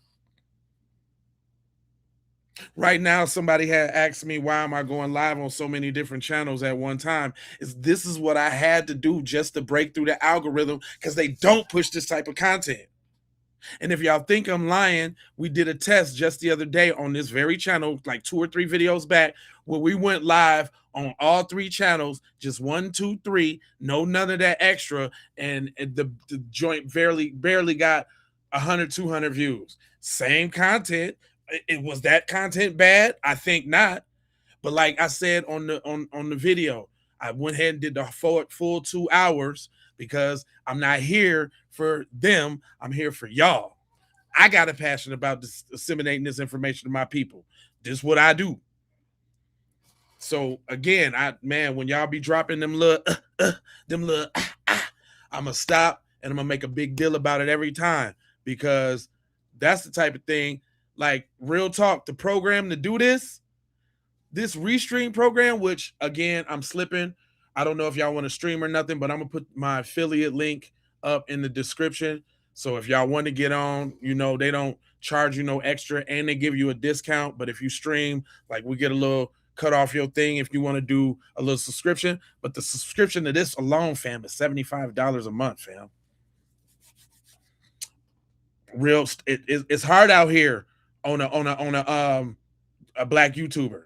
Right now, somebody had asked me, why am I going live on so many different channels at one time? This is what I had to do just to break through the algorithm, because they don't push this type of content. And if y'all think I'm lying, we did a test just the other day on this very channel, like 2 or 3 videos back, where we went live on all 3 channels, just 1, 2, 3, no none of that extra, and the joint barely got 100, 200 views. Same content. It was that content bad? I think not. But like I said on the video, I went ahead and did the full 2 hours, because I'm not here for them. I'm here for y'all. I got a passion about disseminating this information to my people. This is what I do. So again, when y'all be dropping them little, I'm gonna stop and I'm gonna make a big deal about it every time, because that's the type of thing. Like, real talk, the program to do this restream program, which again, I'm slipping. I don't know if y'all want to stream or nothing, but I'm gonna put my affiliate link up in the description. So if y'all want to get on, they don't charge you no extra, and they give you a discount. But if you stream, like, we get a little cut off your thing if you want to do a little subscription. But the subscription to this alone, fam, is $75 a month, fam. It's hard out here on a black YouTuber.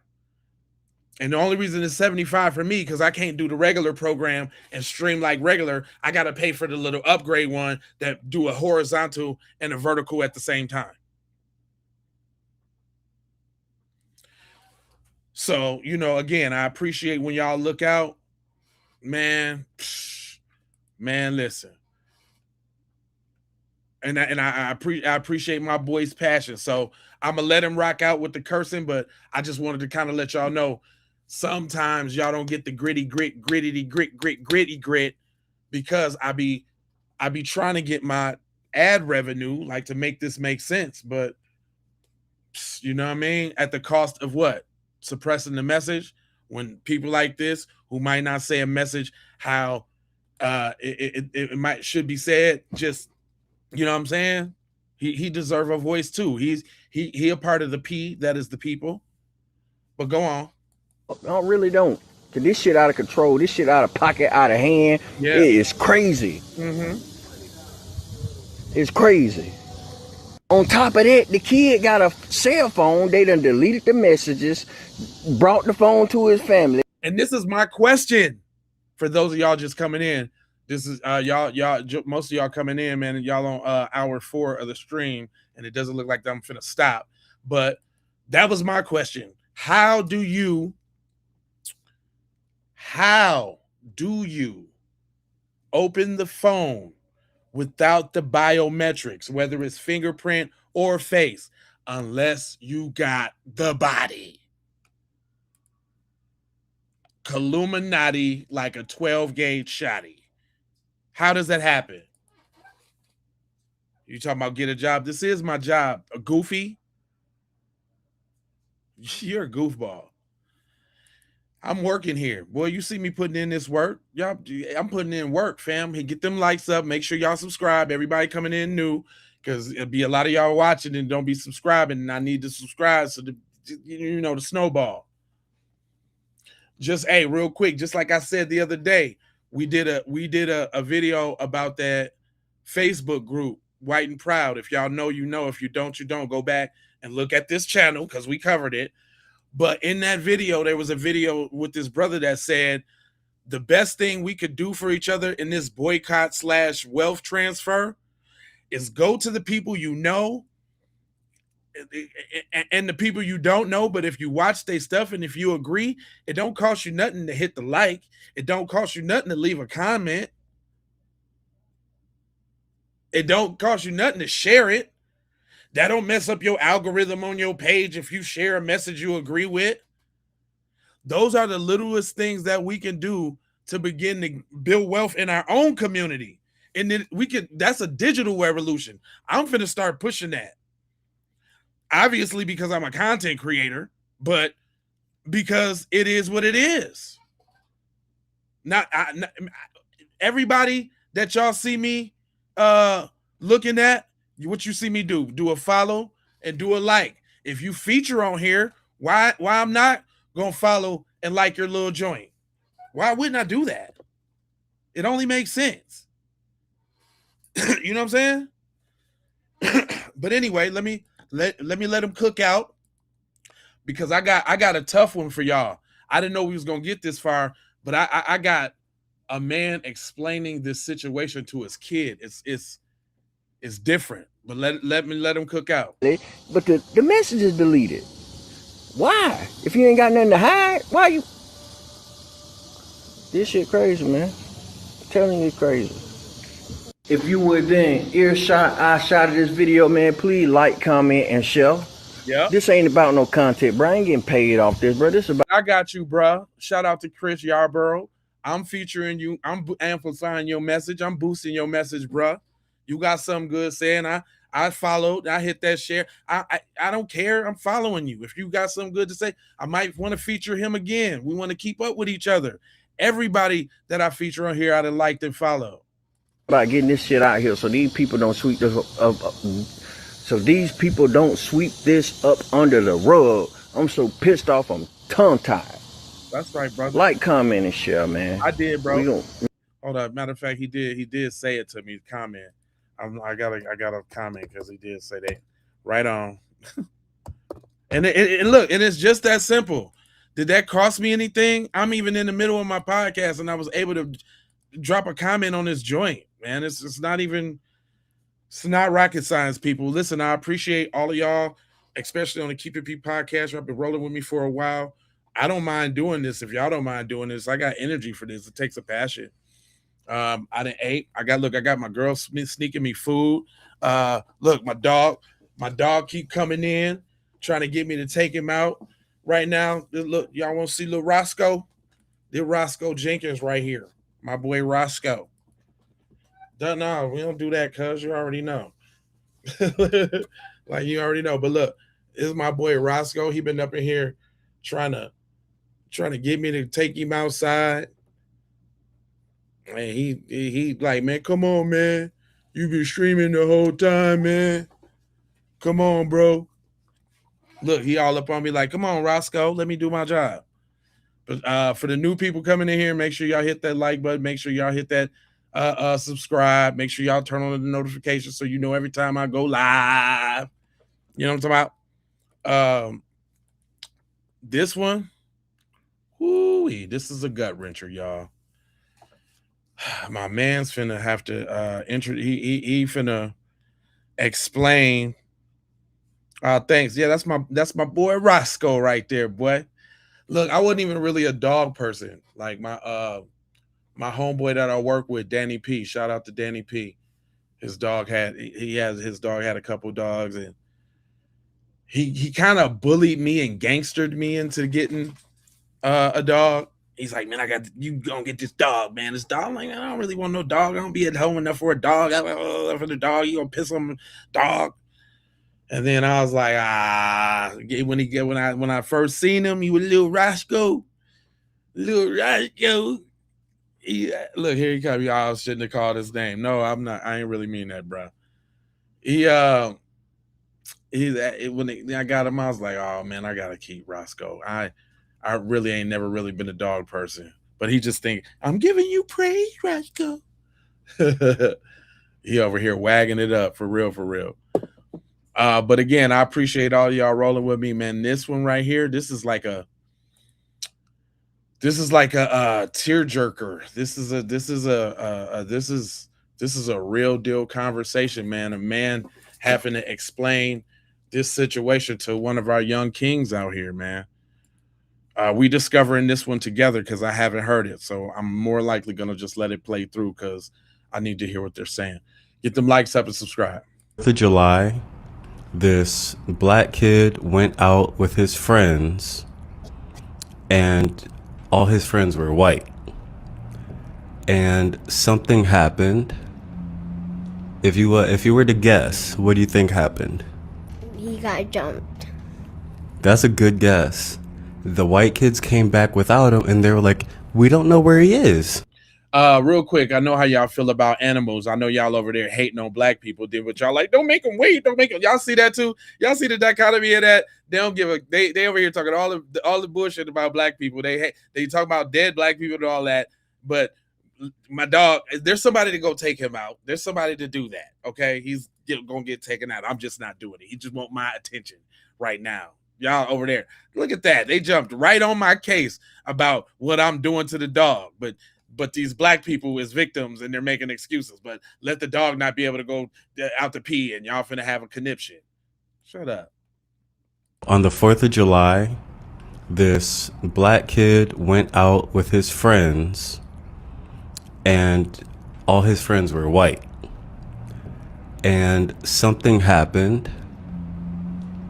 And the only reason it's 75 for me, because I can't do the regular program and stream like regular. I got to pay for the little upgrade one that do a horizontal and a vertical at the same time. So, again, I appreciate when y'all look out. Man, listen. And I appreciate my boy's passion. So I'm going to let him rock out with the cursing, but I just wanted to kind of let y'all know, sometimes y'all don't get the gritty grit, because I be trying to get my ad revenue, like, to make this make sense. But you know what I mean? At the cost of what? Suppressing the message, when people like this, who might not say a message how it should be said, just, you know what I'm saying? He deserve a voice too. He a part of the P, that is the people. But go on. I really don't. Cause this shit out of control. This shit out of pocket, out of hand. Yeah. It is crazy. Mm-hmm. It's crazy. On top of that, the kid got a cell phone. They done deleted the messages, brought the phone to his family. And this is my question for those of y'all just coming in. This is y'all most of y'all coming in, man, and y'all on hour 4 of the stream, and it doesn't look like I'm finna stop. But that was my question. How do you open the phone without the biometrics, whether it's fingerprint or face, unless you got the body? Illuminati, like a 12-gauge shotty. How does that happen? You talking about get a job? This is my job. A goofy? You're a goofball. I'm working here. Boy, you see me putting in this work. Y'all, I'm putting in work, fam. Hey, get them likes up. Make sure y'all subscribe. Everybody coming in new, because it'll be a lot of y'all watching and don't be subscribing, and I need to subscribe so the snowball. Just real quick, just like I said the other day, we did a video about that Facebook group, White and Proud. If y'all know, you know. If you don't, you don't. Go back and look at this channel because we covered it. But in that video, there was a video with this brother that said the best thing we could do for each other in this boycott / wealth transfer is go to the people you know and the people you don't know. But if you watch their stuff and if you agree, it don't cost you nothing to hit the like. It don't cost you nothing to leave a comment. It don't cost you nothing to share it. That don't mess up your algorithm on your page if you share a message you agree with. Those are the littlest things that we can do to begin to build wealth in our own community. And then that's a digital revolution. I'm finna start pushing that. Obviously, because I'm a content creator, but because it is what it is. Not everybody that y'all see me looking at, what you see me do a follow and do a like. If you feature on here, why I'm not gonna follow and like your little joint? Why wouldn't I do that? It only makes sense. You know what I'm saying? But anyway, let me let them cook out, because I got a tough one for y'all. I didn't know we was gonna get this far, but I got a man explaining this situation to his kid. It's different, but let him cook out. But the message is deleted. Why? If you ain't got nothing to hide, why you? This shit crazy, man. I'm telling you, it's crazy. If you would then earshot, eyeshot of this video, man, please like, comment, and share. Yeah. This ain't about no content, bro. I ain't getting paid off this, bro. This about. I got you, bro. Shout out to Chris Yarborough. I'm featuring you. I'm amplifying your message. I'm boosting your message, bro. You got something good saying. I followed. I hit that share. I don't care. I'm following you. If you got something good to say, I might want to feature him again. We want to keep up with each other. Everybody that I feature on here, I'd have liked and followed. About getting this shit out here so these people don't sweep this up. So these people don't sweep this up under the rug. I'm so pissed off. I'm tongue-tied. That's right, brother. Like, comment, and share, man. I did, bro. Hold up. Matter of fact, he did say it to me. Comment. I got a comment because he did say that. Right on. and look, and it's just that simple. Did that cost me anything? I'm even in the middle of my podcast and I was able to drop a comment on this joint, man. It's not rocket science, people. Listen, I appreciate all of y'all, especially on the Keep It P podcast. Y'all been rolling with me for a while. I don't mind doing this. If y'all don't mind doing this, I got energy for this. It takes a passion. I done ate. I got my girl sneaking me food. Look, my dog keep coming in, trying to get me to take him out. Right now, look, y'all want to see little Roscoe? Little Roscoe Jenkins right here. My boy Roscoe. No, we don't do that, cuz you already know. Like you already know. But look, this is my boy Roscoe. He been up in here trying to get me to take him outside. And he like, man, come on, man. You been streaming the whole time, man. Come on, bro. Look, he all up on me like, come on, Roscoe, let me do my job. But for the new people coming in here, make sure y'all hit that like button. Make sure y'all hit that subscribe. Make sure y'all turn on the notifications so you know every time I go live. You know what I'm talking about? This one, whoo-wee, this is a gut wrencher, y'all. My man's finna have to he finna explain. Thanks. Yeah, that's my boy Roscoe right there, boy. Look, I wasn't even really a dog person. Like my homeboy that I work with, Danny P. Shout out to Danny P. His dog had a couple dogs, and he kind of bullied me and gangstered me into getting a dog. He's like, man, you gonna get this dog, man. This dog, I'm like, I don't really want no dog. I don't be at home enough for a dog. For the dog, you gonna piss on the dog. And then I was like, when I first seen him, he was little Roscoe. Little Roscoe. Look, here he comes. Y'all shouldn't have called his name. No, I'm not. I ain't really mean that, bro. he when I got him, I was like, oh man, I gotta keep Roscoe. I really ain't never really been a dog person, but he just think I'm giving you praise, Roscoe. He over here wagging it up for real, for real. But again, I appreciate all y'all rolling with me, man. This one right here, this is like a tearjerker. This is a real deal conversation, man. A man having to explain this situation to one of our young kings out here, man. We discovering this one together because I haven't heard it, so I'm more likely gonna just let it play through because I need to hear what they're saying. Get them likes up and subscribe. 4th of July, this black kid went out with his friends, and all his friends were white. And something happened. If you were to guess, what do you think happened? He got jumped. That's a good guess. The white kids came back without him, and they were like, "We don't know where he is." Real quick, I know how y'all feel about animals. I know y'all over there hating on black people, but y'all like, don't make them wait, don't make them. Y'all see that too? Y'all see the dichotomy of that? They don't give a they over here talking all the bullshit about black people. They talk about dead black people and all that, but my dog, there's somebody to go take him out. There's somebody to do that. Okay, he's gonna get taken out. I'm just not doing it. He just want my attention right now. Y'all over there, look at that. They jumped right on my case about what I'm doing to the dog, but these black people is victims and they're making excuses. But let the dog not be able to go out to pee and y'all finna have a conniption. Shut up. On the 4th of July, this black kid went out with his friends, and all his friends were white. And something happened.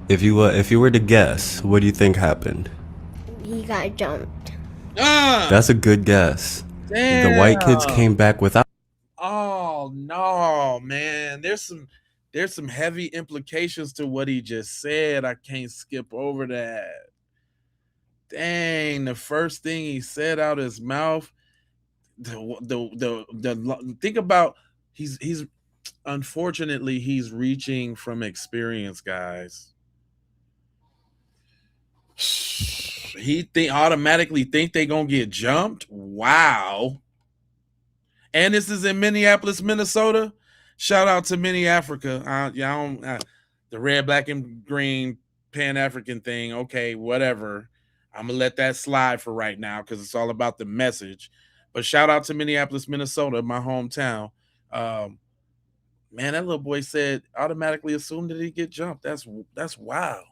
If you were to guess, what do you think happened? He got jumped. That's a good guess. Damn. The white kids came back without. Oh no, man. There's some heavy implications to what he just said. I can't skip over that. Dang, the first thing he said out his mouth. The think about he's unfortunately he's reaching from experience, guys. He automatically think they gonna get jumped. Wow. And this is in Minneapolis, Minnesota. Shout out to Minneafrica. The red, black, and green Pan-African thing. Okay, whatever. I'm gonna let that slide for right now because it's all about the message. But shout out to Minneapolis, Minnesota, my hometown. Man, that little boy said automatically assumed that he'd get jumped. That's wild.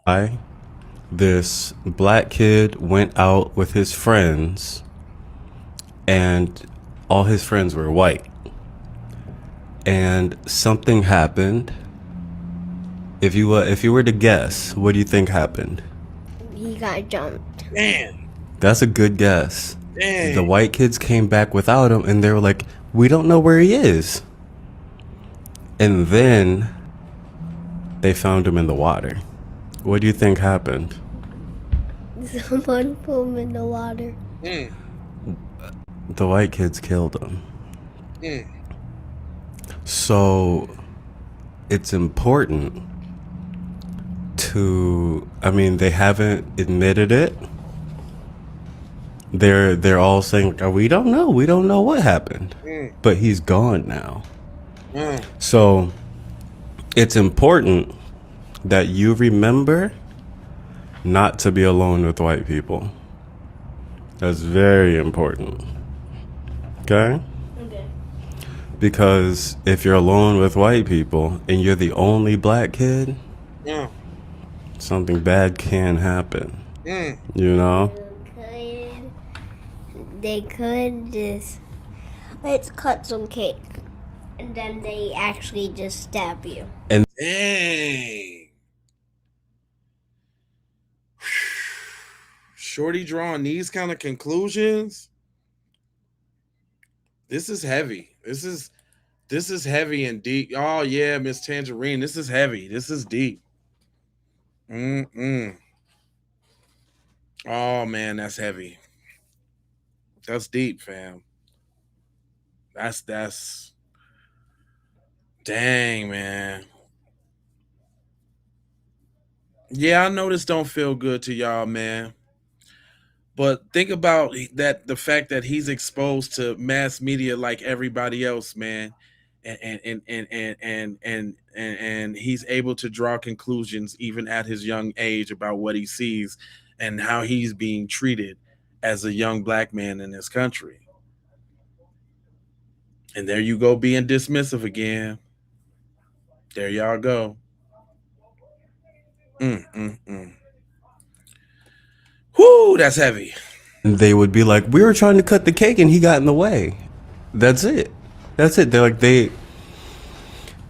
This black kid went out with his friends, and all his friends were white. And something happened. If you were to guess, what do you think happened? He got jumped. Man. That's a good guess. Dang. The white kids came back without him, and they were like, "We don't know where he is." And then they found him in the water. What do you think happened? Someone put him in the water. The white kids killed him. Mm. So it's important to, they haven't admitted it. They're all saying, "Oh, we don't know what happened." But he's gone now. So it's important that you remember not to be alone with white people. That's very important. Okay? Okay. Because if you're alone with white people and you're the only black kid, something bad can happen. You know? They could just, let's cut some cake. And then they actually just stab you. And dang. Shorty drawing these kind of conclusions. This is heavy. This is heavy and deep. Oh yeah, Miss Tangerine. This is heavy. This is deep. Oh man, that's heavy. That's deep, fam. That's dang, man. Yeah, I know this don't feel good to y'all, man. But think about that the fact that he's exposed to mass media like everybody else, man. And he's able to draw conclusions even at his young age about what he sees and how he's being treated as a young black man in this country. And there you go being dismissive again. There y'all go. Mm. Whoo, that's heavy. They would be like, we were trying to cut the cake and he got in the way. That's it. They're like, they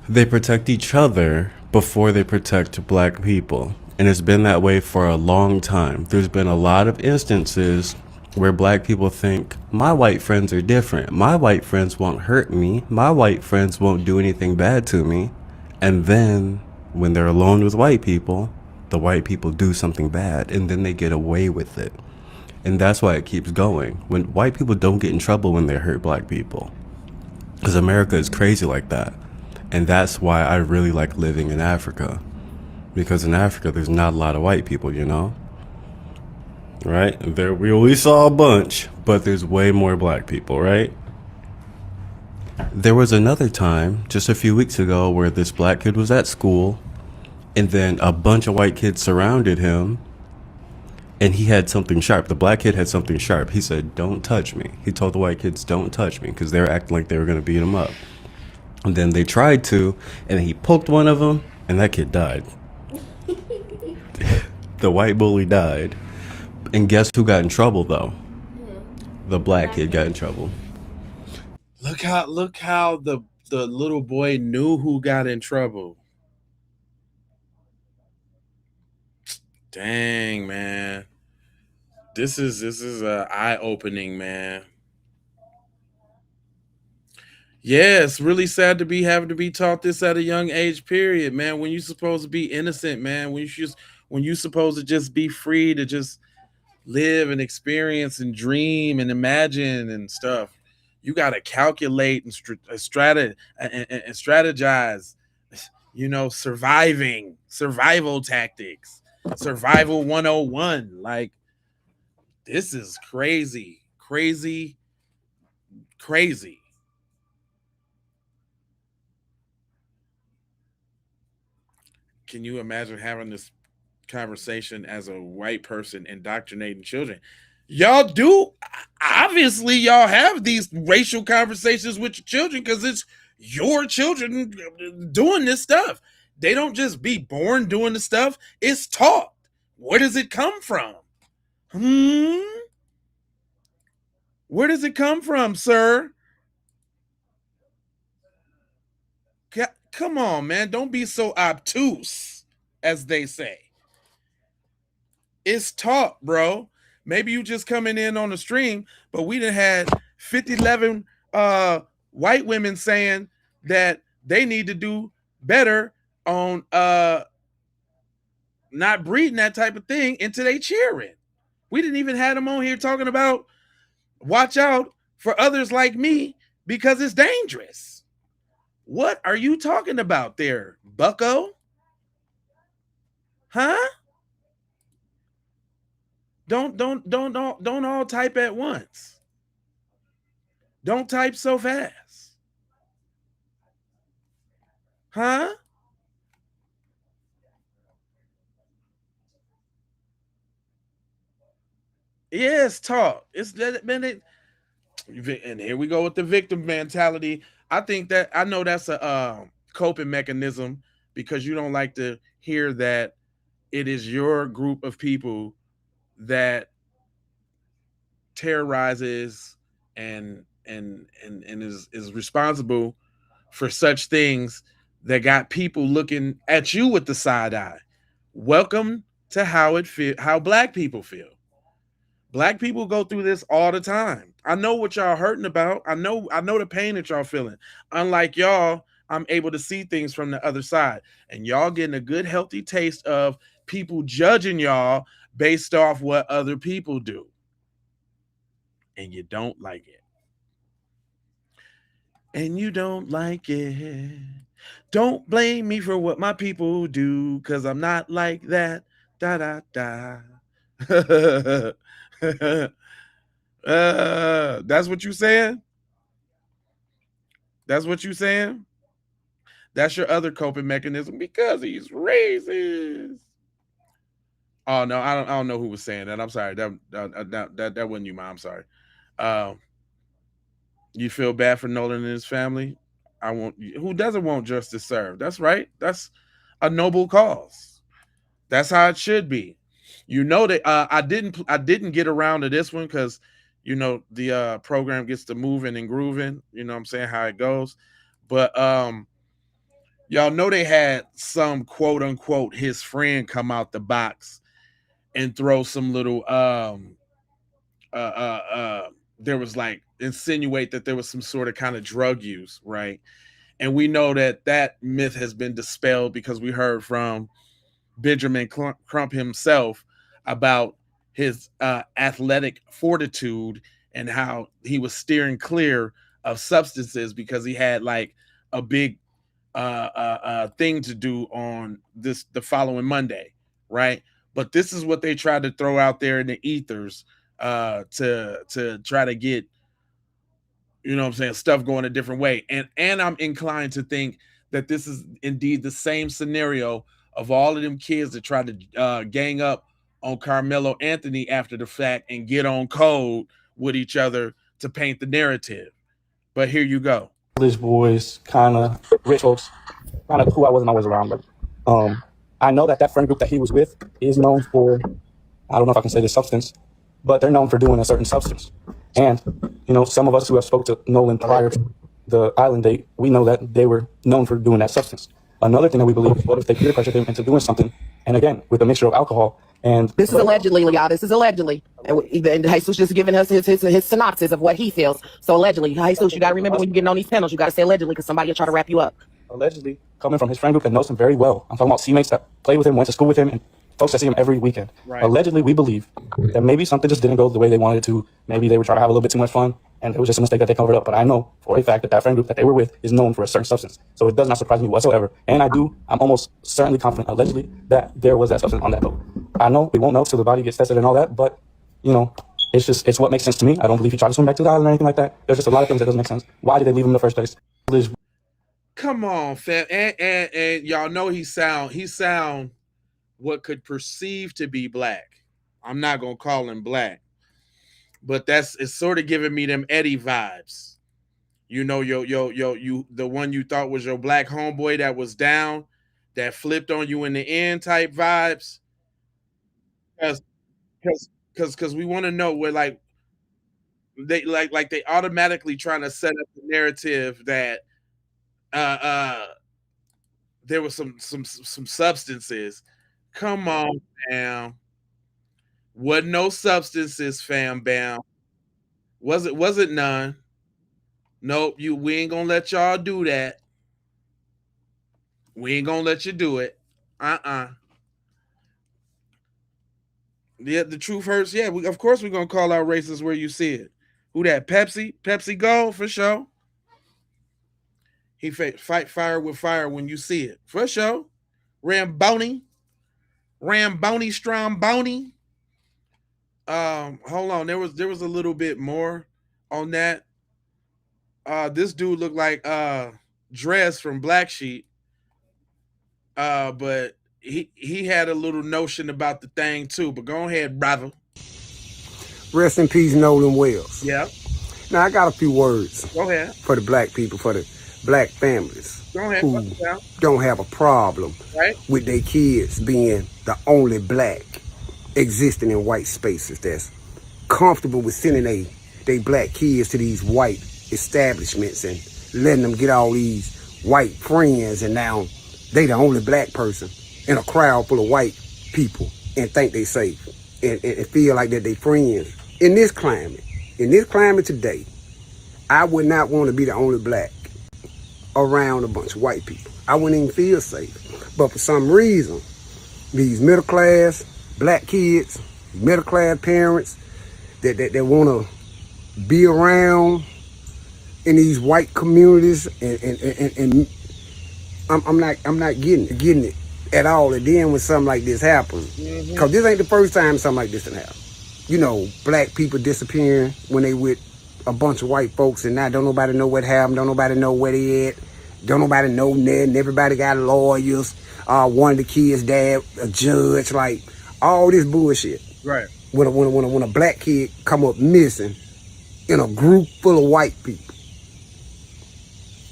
protect each other before they protect black people. And it's been that way for a long time. There's been a lot of instances where black people think, my white friends are different. My white friends won't hurt me. My white friends won't do anything bad to me. And then when they're alone with white people, the white people do something bad and then they get away with it. And that's why it keeps going. When white people don't get in trouble when they hurt black people. Because America is crazy like that. And that's why I really like living in Africa. Because in Africa, there's not a lot of white people, you know? Right? There we only saw a bunch, but there's way more black people, right? There was another time, just a few weeks ago, where this black kid was at school, and then a bunch of white kids surrounded him, and he had something sharp. The black kid had something sharp. He said, don't touch me. He told the white kids, don't touch me, because they were acting like they were going to beat him up. And then they tried to, and he poked one of them, and that kid died. The white bully died. And guess who got in trouble, though? The black kid got in trouble. Look how the little boy knew who got in trouble. Dang, man. This is eye opening, man. Yeah, it's really sad to be having to be taught this at a young age period, man. When you're supposed to be innocent, man. When you're supposed to just be free to just live and experience and dream and imagine and stuff. You got to calculate and strategize. You know, survival tactics, survival 101. Like, this is crazy. Can you imagine having this conversation as a white person indoctrinating children? Y'all do, obviously y'all have these racial conversations with your children because it's your children doing this stuff. They don't just be born doing the stuff, it's taught. Where does it come from? Where does it come from, sir? Come on, man. Don't be so obtuse, as they say. It's taught, bro. Maybe you just coming in on the stream, but we done had 11 white women saying that they need to do better on not breeding that type of thing into they cheering. We didn't even have them on here talking about watch out for others like me because it's dangerous. What are you talking about there, bucko? Huh? Don't all type at once. Don't type so fast. Huh? Yes, talk. It's that man. And here we go with the victim mentality. I know that's a coping mechanism because you don't like to hear that it is your group of people that terrorizes and is responsible for such things that got people looking at you with the side eye. Welcome to how black people feel. Black people go through this all the time. I know what y'all hurting about. I know the pain that y'all feeling. Unlike y'all, I'm able to see things from the other side. And y'all getting a good, healthy taste of people judging y'all based off what other people do. And you don't like it. And you don't like it. Don't blame me for what my people do, because I'm not like that. Da da da. That's what you saying? That's what you saying? That's your other coping mechanism because he's racist. Oh no, I don't know who was saying that. I'm sorry. That wasn't you, Mom. I'm sorry. You feel bad for Nolan and his family? Who doesn't want justice served? That's right. That's a noble cause. That's how it should be. You know that I didn't get around to this one because the program gets to moving and grooving. You know what I'm saying, how it goes. But y'all know they had some quote unquote his friend come out the box and throw some little there was like insinuate that there was some sort of kind of drug use, right? And we know that myth has been dispelled because we heard from Benjamin Crump himself about his athletic fortitude and how he was steering clear of substances because he had like a big thing to do on the following Monday, right? But this is what they tried to throw out there in the ethers to try to get, you know what I'm saying, stuff going a different way. And I'm inclined to think that this is indeed the same scenario of all of them kids that tried to gang up on Carmelo Anthony after the fact and get on code with each other to paint the narrative. But here you go. English boys, kind of rich folks, kind of who I wasn't always around. But I know that friend group that he was with is known for, I don't know if I can say this substance, but they're known for doing a certain substance. And, some of us who have spoke to Nolan prior to the island date, we know that they were known for doing that substance. Another thing that we believe is what if they peer pressured him into doing something, and again, with a mixture of alcohol. And this is allegedly, y'all. This is allegedly. And Jesus just giving us his synopsis of what he feels. So allegedly, Jesus, you got to remember when you're getting on these panels, you got to say allegedly because somebody will try to wrap you up. Allegedly coming from his friend group that knows him very well. I'm talking about teammates that played with him, went to school with him, and folks that see him every weekend. Right. Allegedly, we believe that maybe something just didn't go the way they wanted it to. Maybe they were trying to have a little bit too much fun, and it was just a mistake that they covered up. But I know for a fact that friend group that they were with is known for a certain substance. So it does not surprise me whatsoever. And I'm almost certainly confident, allegedly, that there was that substance on that boat. I know we won't know till the body gets tested and all that, but, it's what makes sense to me. I don't believe he tried to swim back to the island or anything like that. There's just a lot of things that doesn't make sense. Why did they leave him in the first place? Come on, fam. And y'all know he sound what could perceive to be black. I'm not gonna call him black, but it's sort of giving me them Eddie vibes. You the one you thought was your black homeboy that was down, that flipped on you in the end type vibes. Because we want to know where they they automatically trying to set up the narrative that there was some substances. Come on, fam. Wasn't no substances, fam bam. Was it none? Nope, we ain't gonna let y'all do that. We ain't gonna let you do it. Yeah, the truth hurts. Yeah, of course we're gonna call out racists where you see it. Who that? Pepsi Gold for sure. He fight fire with fire when you see it for sure. Ramboni, Stromboni. Hold on. There was a little bit more on that. This dude looked like Dress from Black Sheep. But he had a little notion about the thing too. But go ahead, brother. Rest in peace, Nolan Wells. Yeah. Now I got a few words. Go ahead. For the black people, for the black families. Go ahead. Who don't have a problem with their kids being the only black existing in white spaces that's comfortable with sending they black kids to these white establishments and letting them get all these white friends, and now they the only black person in a crowd full of white people and think they safe and feel like that they friends. In this climate today, I would not want to be the only black around a bunch of white people. I wouldn't even feel safe. But for some reason, these middle class black kids, middle class parents that want to be around in these white communities, and I'm not getting it. at all. And then when something like this happens, because this ain't the first time something like this done happened. You know, black people disappearing when they with a bunch of white folks, and now don't nobody know what happened, don't nobody know where they at, don't nobody know nothing. Everybody got lawyers. One of the kids' dad, a judge, like all this bullshit. Right. When a black kid come up missing in a group full of white people,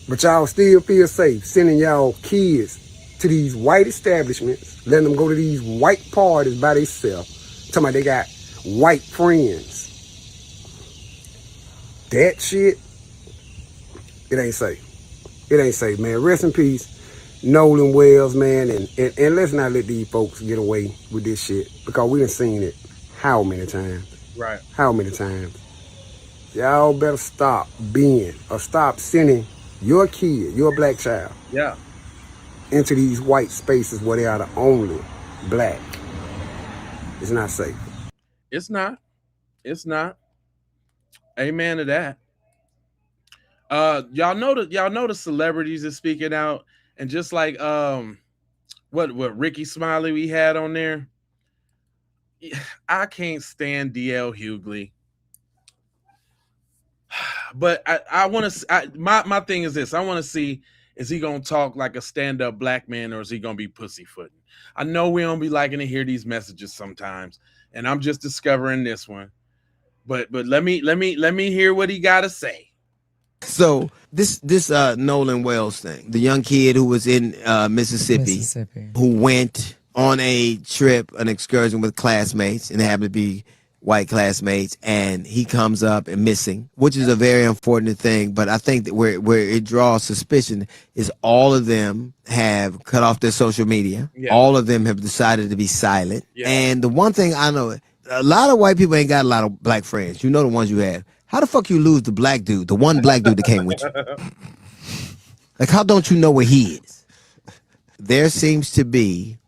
but y'all still feel safe sending y'all kids to these white establishments, letting them go to these white parties by themselves, talking about they got white friends. That shit, it ain't safe. It ain't safe, man. Rest in peace, Nolan Wells, man, and let's not let these folks get away with this shit, because we done seen it how many times? Right. How many times? Y'all better stop sending your kid, your black child, into these white spaces where they are the only black. It's not safe. It's not. It's not. Amen to that. Y'all know the celebrities are speaking out, and just like what Ricky Smiley we had on there. I can't stand DL Hughley. But I want to. My thing is this: I want to see, is he gonna talk like a stand-up black man, or is he gonna be pussyfooting? I know we don't be liking to hear these messages sometimes, and I'm just discovering this one. But let me hear what he got to say. So this Nolan Wells thing, the young kid who was in Mississippi, who went on a trip, an excursion with classmates, and they happened to be white classmates, and he comes up and missing, which is a very unfortunate thing. But I think that where it draws suspicion is all of them have cut off their social media. Yeah. All of them have decided to be silent. Yeah. And the one thing I know, a lot of white people ain't got a lot of black friends. You know the ones you have. How the fuck you lose the black dude, the one black dude that came with you? Like, how don't you know where he is? There seems to be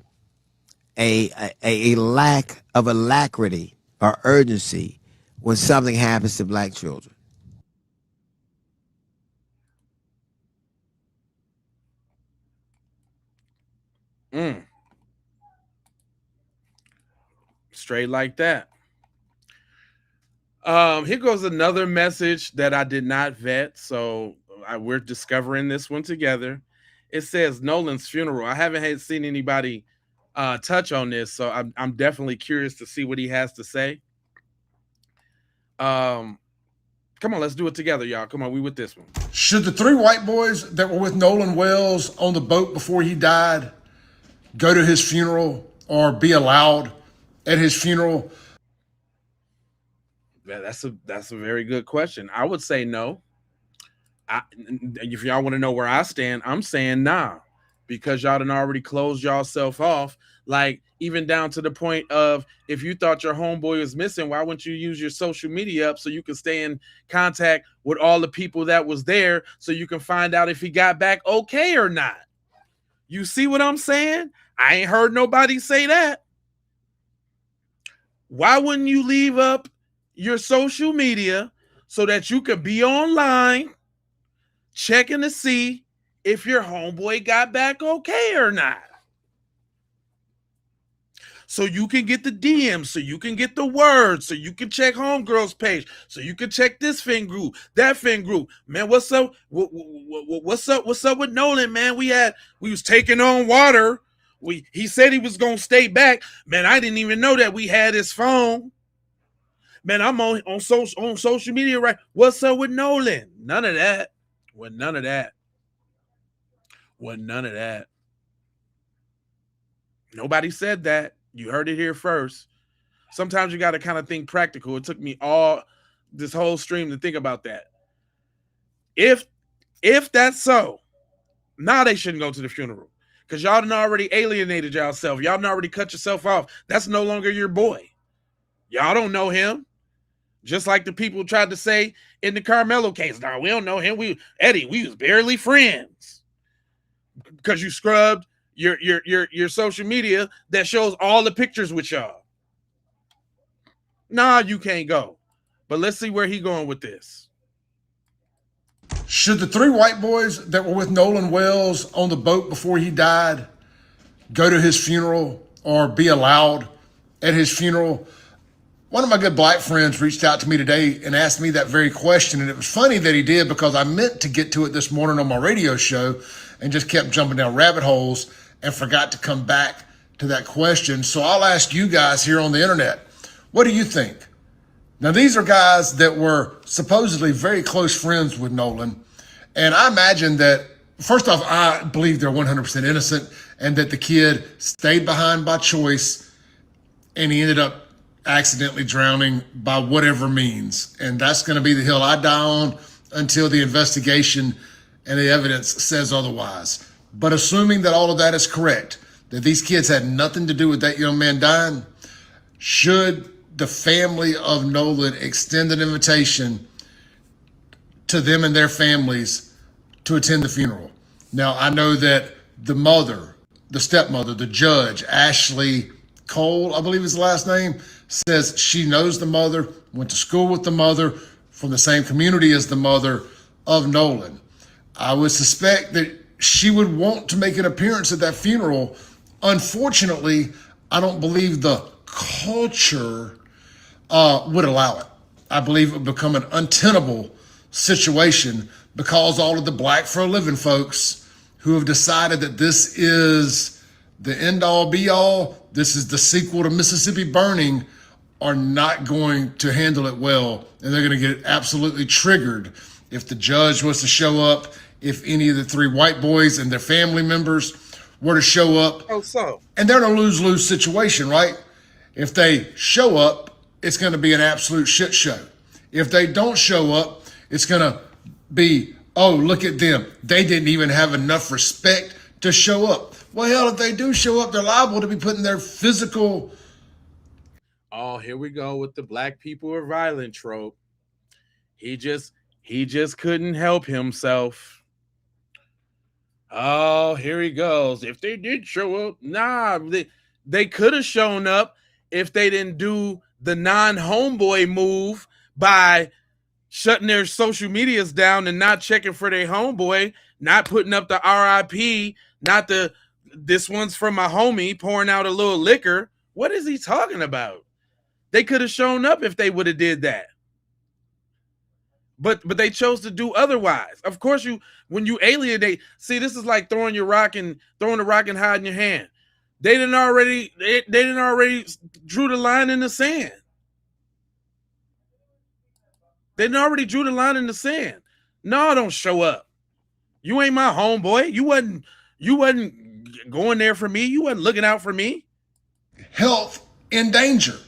a lack of alacrity or urgency when something happens to black children. Straight like that. Here goes another message that I did not vet, so we're discovering this one together. It says Nolan's funeral. I haven't seen anybody touch on this, so I'm definitely curious to see what he has to say. Come on, let's do it together, y'all. Come on, we with this one. Should the 3 white boys that were with Nolan Wells on the boat before he died go to his funeral or be allowed at his funeral? That's a very good question. I would say no. If y'all want to know where I stand, I'm saying nah, because y'all done already closed y'allself off. Like, even down to the point of, if you thought your homeboy was missing, why wouldn't you use your social media up so you can stay in contact with all the people that was there, so you can find out if he got back okay or not? You see what I'm saying? I ain't heard nobody say that. Why wouldn't you leave up your social media so that you could be online checking to see if your homeboy got back okay or not? So you can get the DMs, so you can get the words, so you can check homegirl's page, so you can check this fin group, that fin group. Man, what's up? What's up with Nolan, man? We was taking on water. He said he was gonna stay back. Man, I didn't even know that we had his phone. Man, I'm on social media, right? What's up with Nolan? None of that. None of that. Nobody said that. You heard it here first. Sometimes you got to kind of think practical. It took me all this whole stream to think about that. If that's so, now they shouldn't go to the funeral, because y'all done already alienated yourself. Y'all done already cut yourself off. That's no longer your boy. Y'all don't know him. Just like the people tried to say in the Carmelo case. No, we don't know him. We was barely friends. Because you scrubbed your social media that shows all the pictures with y'all. Nah, you can't go. But let's see where he going with this. Should the 3 white boys that were with Nolan Wells on the boat before he died go to his funeral or be allowed at his funeral. One of my good black friends reached out to me today and asked me that very question. And it was funny that he did, because I meant to get to it this morning on my radio show and just kept jumping down rabbit holes and forgot to come back to that question. So I'll ask you guys here on the internet, what do you think? Now, these are guys that were supposedly very close friends with Nolan. And I imagine that, first off, I believe they're 100% innocent and that the kid stayed behind by choice and he ended up accidentally drowning by whatever means. And that's going to be the hill I die on until the investigation and the evidence says otherwise. But assuming that all of that is correct, that these kids had nothing to do with that young man dying, should the family of Nolan extend an invitation to them and their families to attend the funeral? Now, I know that the mother, the stepmother, the judge, Ashley Cole, I believe is the last name, says she knows the mother, went to school with the mother, from the same community as the mother of Nolan. I would suspect that she would want to make an appearance at that funeral. Unfortunately, I don't believe the culture would allow it. I believe it would become an untenable situation because all of the Black for a Living folks who have decided that this is the end all be all, this is the sequel to Mississippi Burning, are not going to handle it well. And they're going to get absolutely triggered if the judge was to show up, if any of the three white boys and their family members were to show up. Oh, so. And they're in a lose-lose situation, right? If they show up, it's going to be an absolute shit show. If they don't show up, it's going to be, oh, look at them. They didn't even have enough respect to show up. Well, hell, if they do show up, they're liable to be putting their physical... Oh, here we go with the black people are violent trope. He just couldn't help himself. Oh, here he goes. If they did show up, nah, they could have shown up if they didn't do the non-homeboy move by shutting their social medias down and not checking for their homeboy, not putting up the RIP, not the this one's from my homie, pouring out a little liquor. What is he talking about? They could have shown up if they would have did that. But they chose to do otherwise. Of course, when you alienate, see, this is like throwing the rock and hiding your hand. They didn't already drew the line in the sand. They didn't already drew the line in the sand. No, don't show up. You ain't my homeboy. You wasn't going there for me. You wasn't looking out for me. Health in danger.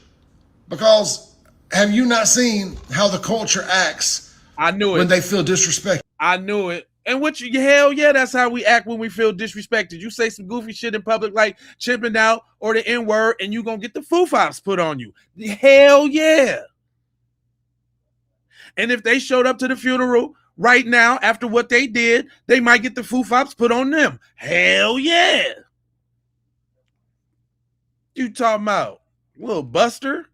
Because have you not seen how the culture acts? I knew it. When they feel disrespected. I knew it. And hell yeah, that's how we act when we feel disrespected. You say some goofy shit in public like chimping out or the N-word and you gonna get the foo-fops put on you. Hell yeah. And if they showed up to the funeral right now after what they did, they might get the foo-fops put on them. Hell yeah. You talking about little Buster?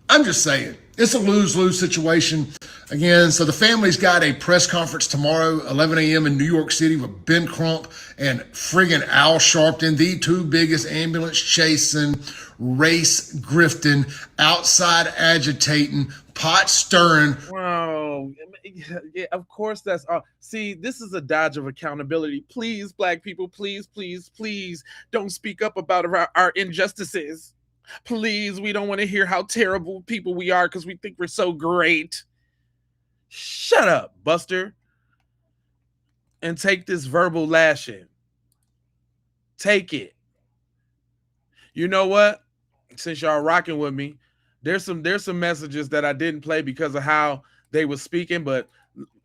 I'm just saying, it's a lose-lose situation. Again, so the family's got a press conference tomorrow, 11 a.m. in New York City with Ben Crump and friggin' Al Sharpton, the two biggest ambulance chasing, race grifting, outside agitating, pot stirring. Wow. Yeah, of course that's all. See, this is a dodge of accountability. Please, black people, please, please, please don't speak up about our injustices. Please, we don't want to hear how terrible people we are because we think we're so great. Shut up, Buster. And take this verbal lashing. Take it. You know what? Since y'all rocking with me, there's some messages that I didn't play because of how they were speaking, but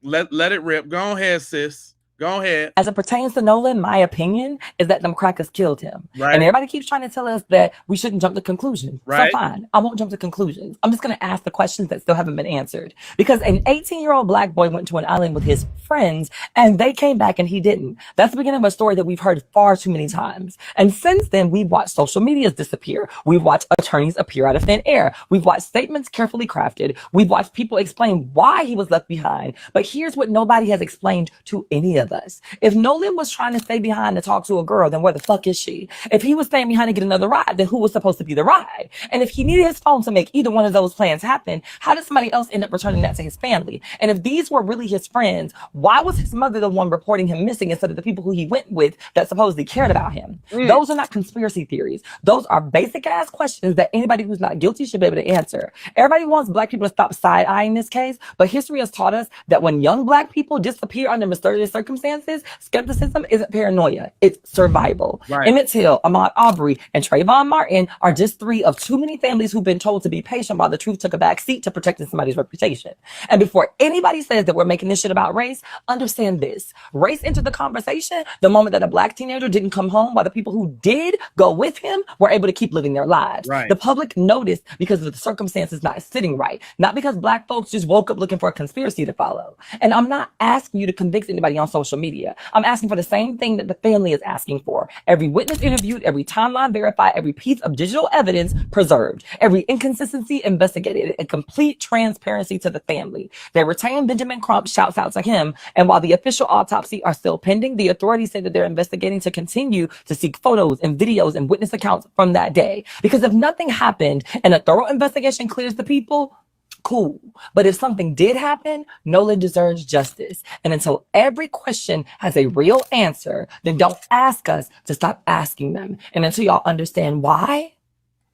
let it rip. Go ahead, sis. Go ahead. As it pertains to Nolan, my opinion is that them crackers killed him. Right. And everybody keeps trying to tell us that we shouldn't jump to conclusions. Right. So fine, I won't jump to conclusions. I'm just going to ask the questions that still haven't been answered. Because an 18-year-old black boy went to an island with his friends and they came back and he didn't. That's the beginning of a story that we've heard far too many times. And since then, we've watched social medias disappear. We've watched attorneys appear out of thin air. We've watched statements carefully crafted. We've watched people explain why he was left behind. But here's what nobody has explained to any of of us. If Nolan was trying to stay behind to talk to a girl, then where the fuck is she? If he was staying behind to get another ride, then who was supposed to be the ride? And if he needed his phone to make either one of those plans happen, how did somebody else end up returning that to his family? And if these were really his friends, why was his mother the one reporting him missing instead of the people who he went with that supposedly cared about him? Those are not conspiracy theories. Those are basic ass questions that anybody who's not guilty should be able to answer. Everybody wants black people to stop side-eyeing this case, but history has taught us that when young black people disappear under mysterious circumstances, skepticism isn't paranoia, it's survival. Right. Emmett Till, Ahmaud Arbery, and Trayvon Martin are just three of too many families who've been told to be patient while the truth took a back seat to protecting somebody's reputation. And before anybody says that we're making this shit about race, understand this. Race entered the conversation the moment that a black teenager didn't come home while the people who did go with him were able to keep living their lives. Right. The public noticed because of the circumstances not sitting right, not because black folks just woke up looking for a conspiracy to follow. And I'm not asking you to convict anybody on social media. I'm asking for the same thing that the family is asking for. Every witness interviewed, every timeline verified, every piece of digital evidence preserved, every inconsistency investigated, and complete transparency to the family. They retained Benjamin Crump, shouts out to him. And while the official autopsy are still pending, the authorities say that they're investigating to continue to seek photos and videos and witness accounts from that day. Because if nothing happened and a thorough investigation clears the people, cool. But if something did happen, Nolan deserves justice. And until every question has a real answer, then don't ask us to stop asking them. And until y'all understand why,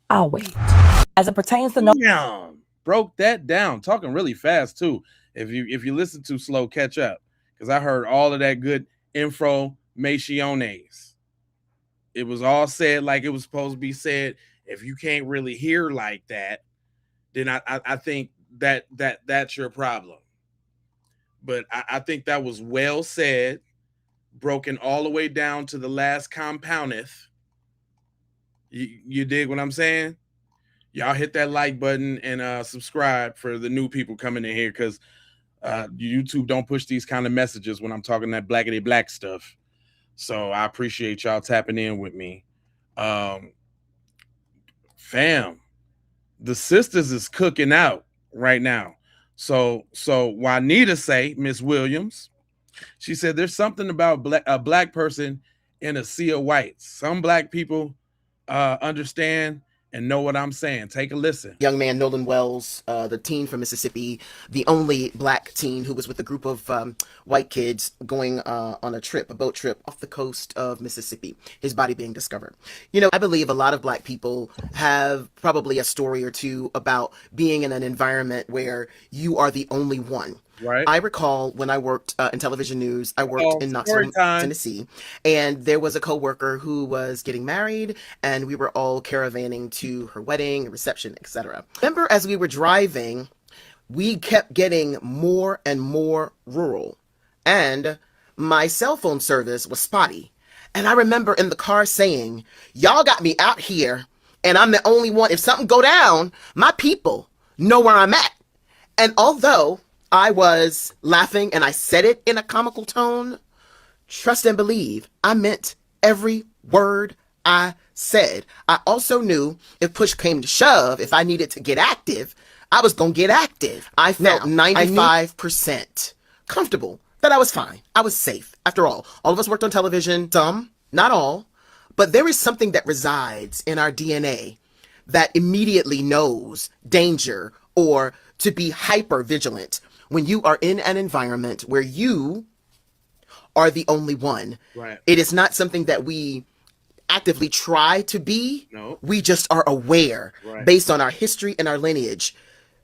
I'll wait. As it pertains to Damn, broke that down. Talking really fast too. If you listen too slow, catch up. Because I heard all of that good informationes. It was all said like it was supposed to be said. If you can't really hear like that, then I think that's your problem. But I think that was well said, broken all the way down to the last compoundeth. You dig what I'm saying? Y'all hit that like button and subscribe for the new people coming in here, because YouTube don't push these kind of messages when I'm talking that blackity black stuff. So I appreciate y'all tapping in with me. Fam, the sisters is cooking out right now. So Juanita say, Miss Williams, she said there's something about a black person in a sea of whites. Some black people understand and know what I'm saying. Take a listen. Young man Nolan Wells, the teen from Mississippi, the only black teen who was with a group of white kids going on a boat trip off the coast of Mississippi, his body being discovered. You know, I believe a lot of black people have probably a story or two about being in an environment where you are the only one. Right. I recall when I worked in television news, I worked in Knoxville, Tennessee, and there was a coworker who was getting married, and we were all caravanning to her wedding, reception, etc. Remember, as we were driving, we kept getting more and more rural, and my cell phone service was spotty. And I remember in the car saying, y'all got me out here, and I'm the only one. If something go down, my people know where I'm at. And although I was laughing and I said it in a comical tone, trust and believe, I meant every word I said. I also knew if push came to shove, if I needed to get active, I was going to get active. I felt 95% comfortable that I was fine. I was safe. After all of us worked on television, some, not all, but there is something that resides in our DNA that immediately knows danger or to be hyper vigilant when you are in an environment where you are the only one. Right. It is not something that we actively try to be. No. We just are aware based on our history and our lineage,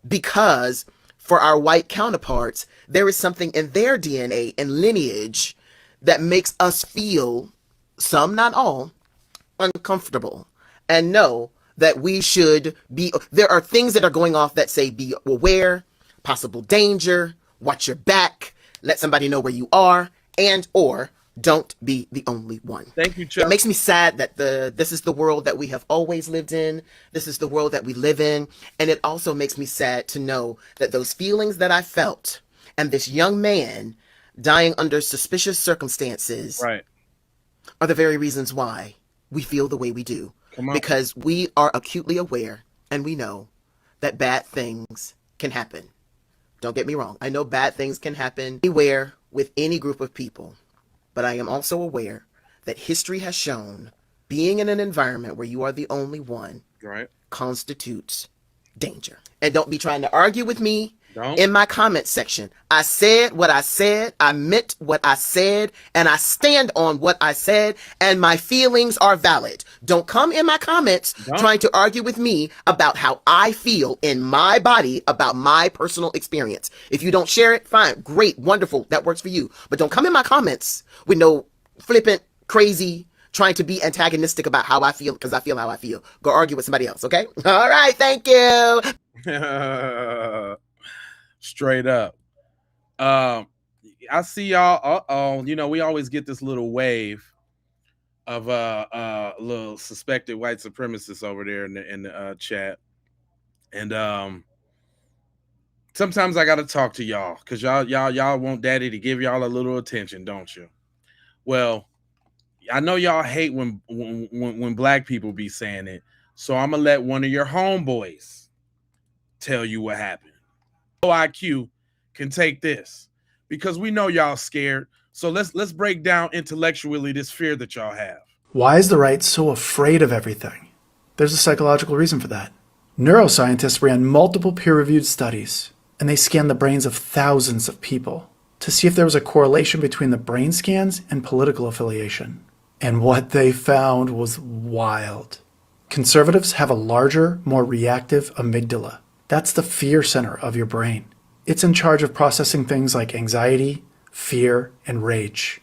because for our white counterparts, there is something in their DNA and lineage that makes us feel, some, not all, uncomfortable, and know that we should be, there are things that are going off that say be aware, possible danger, watch your back, let somebody know where you are, and or don't be the only one. Thank you, Chuck. It makes me sad that this is the world that we have always lived in. This is the world that we live in. And it also makes me sad to know that those feelings that I felt and this young man dying under suspicious circumstances are the very reasons why we feel the way we do. Because we are acutely aware and we know that bad things can happen. Don't get me wrong. I know bad things can happen anywhere with any group of people. But I am also aware that history has shown being in an environment where you are the only one constitutes danger. And don't be trying to argue with me in my comment section. I said what I said, I meant what I said, and I stand on what I said, and my feelings are valid. Don't come in my comments trying to argue with me about how I feel in my body about my personal experience. If you don't share it, fine, great, wonderful, that works for you. But don't come in my comments with no flippant, crazy, trying to be antagonistic about how I feel because I feel how I feel. Go argue with somebody else, okay? All right, thank you. Straight up. I see y'all. You know, we always get this little wave of little suspected white supremacists over there in the chat. And sometimes I gotta talk to y'all because y'all want daddy to give y'all a little attention, don't you? Well, I know y'all hate when black people be saying it, so I'm gonna let one of your homeboys tell you what happened. IQ can take this because we know y'all scared. So let's break down intellectually this fear that y'all have. Why is the right so afraid of everything? There's a psychological reason for that. Neuroscientists ran multiple peer-reviewed studies, and they scanned the brains of thousands of people to see if there was a correlation between the brain scans and political affiliation. And what they found was wild. Conservatives have a larger, more reactive amygdala. That's the fear center of your brain. It's in charge of processing things like anxiety, fear, and rage.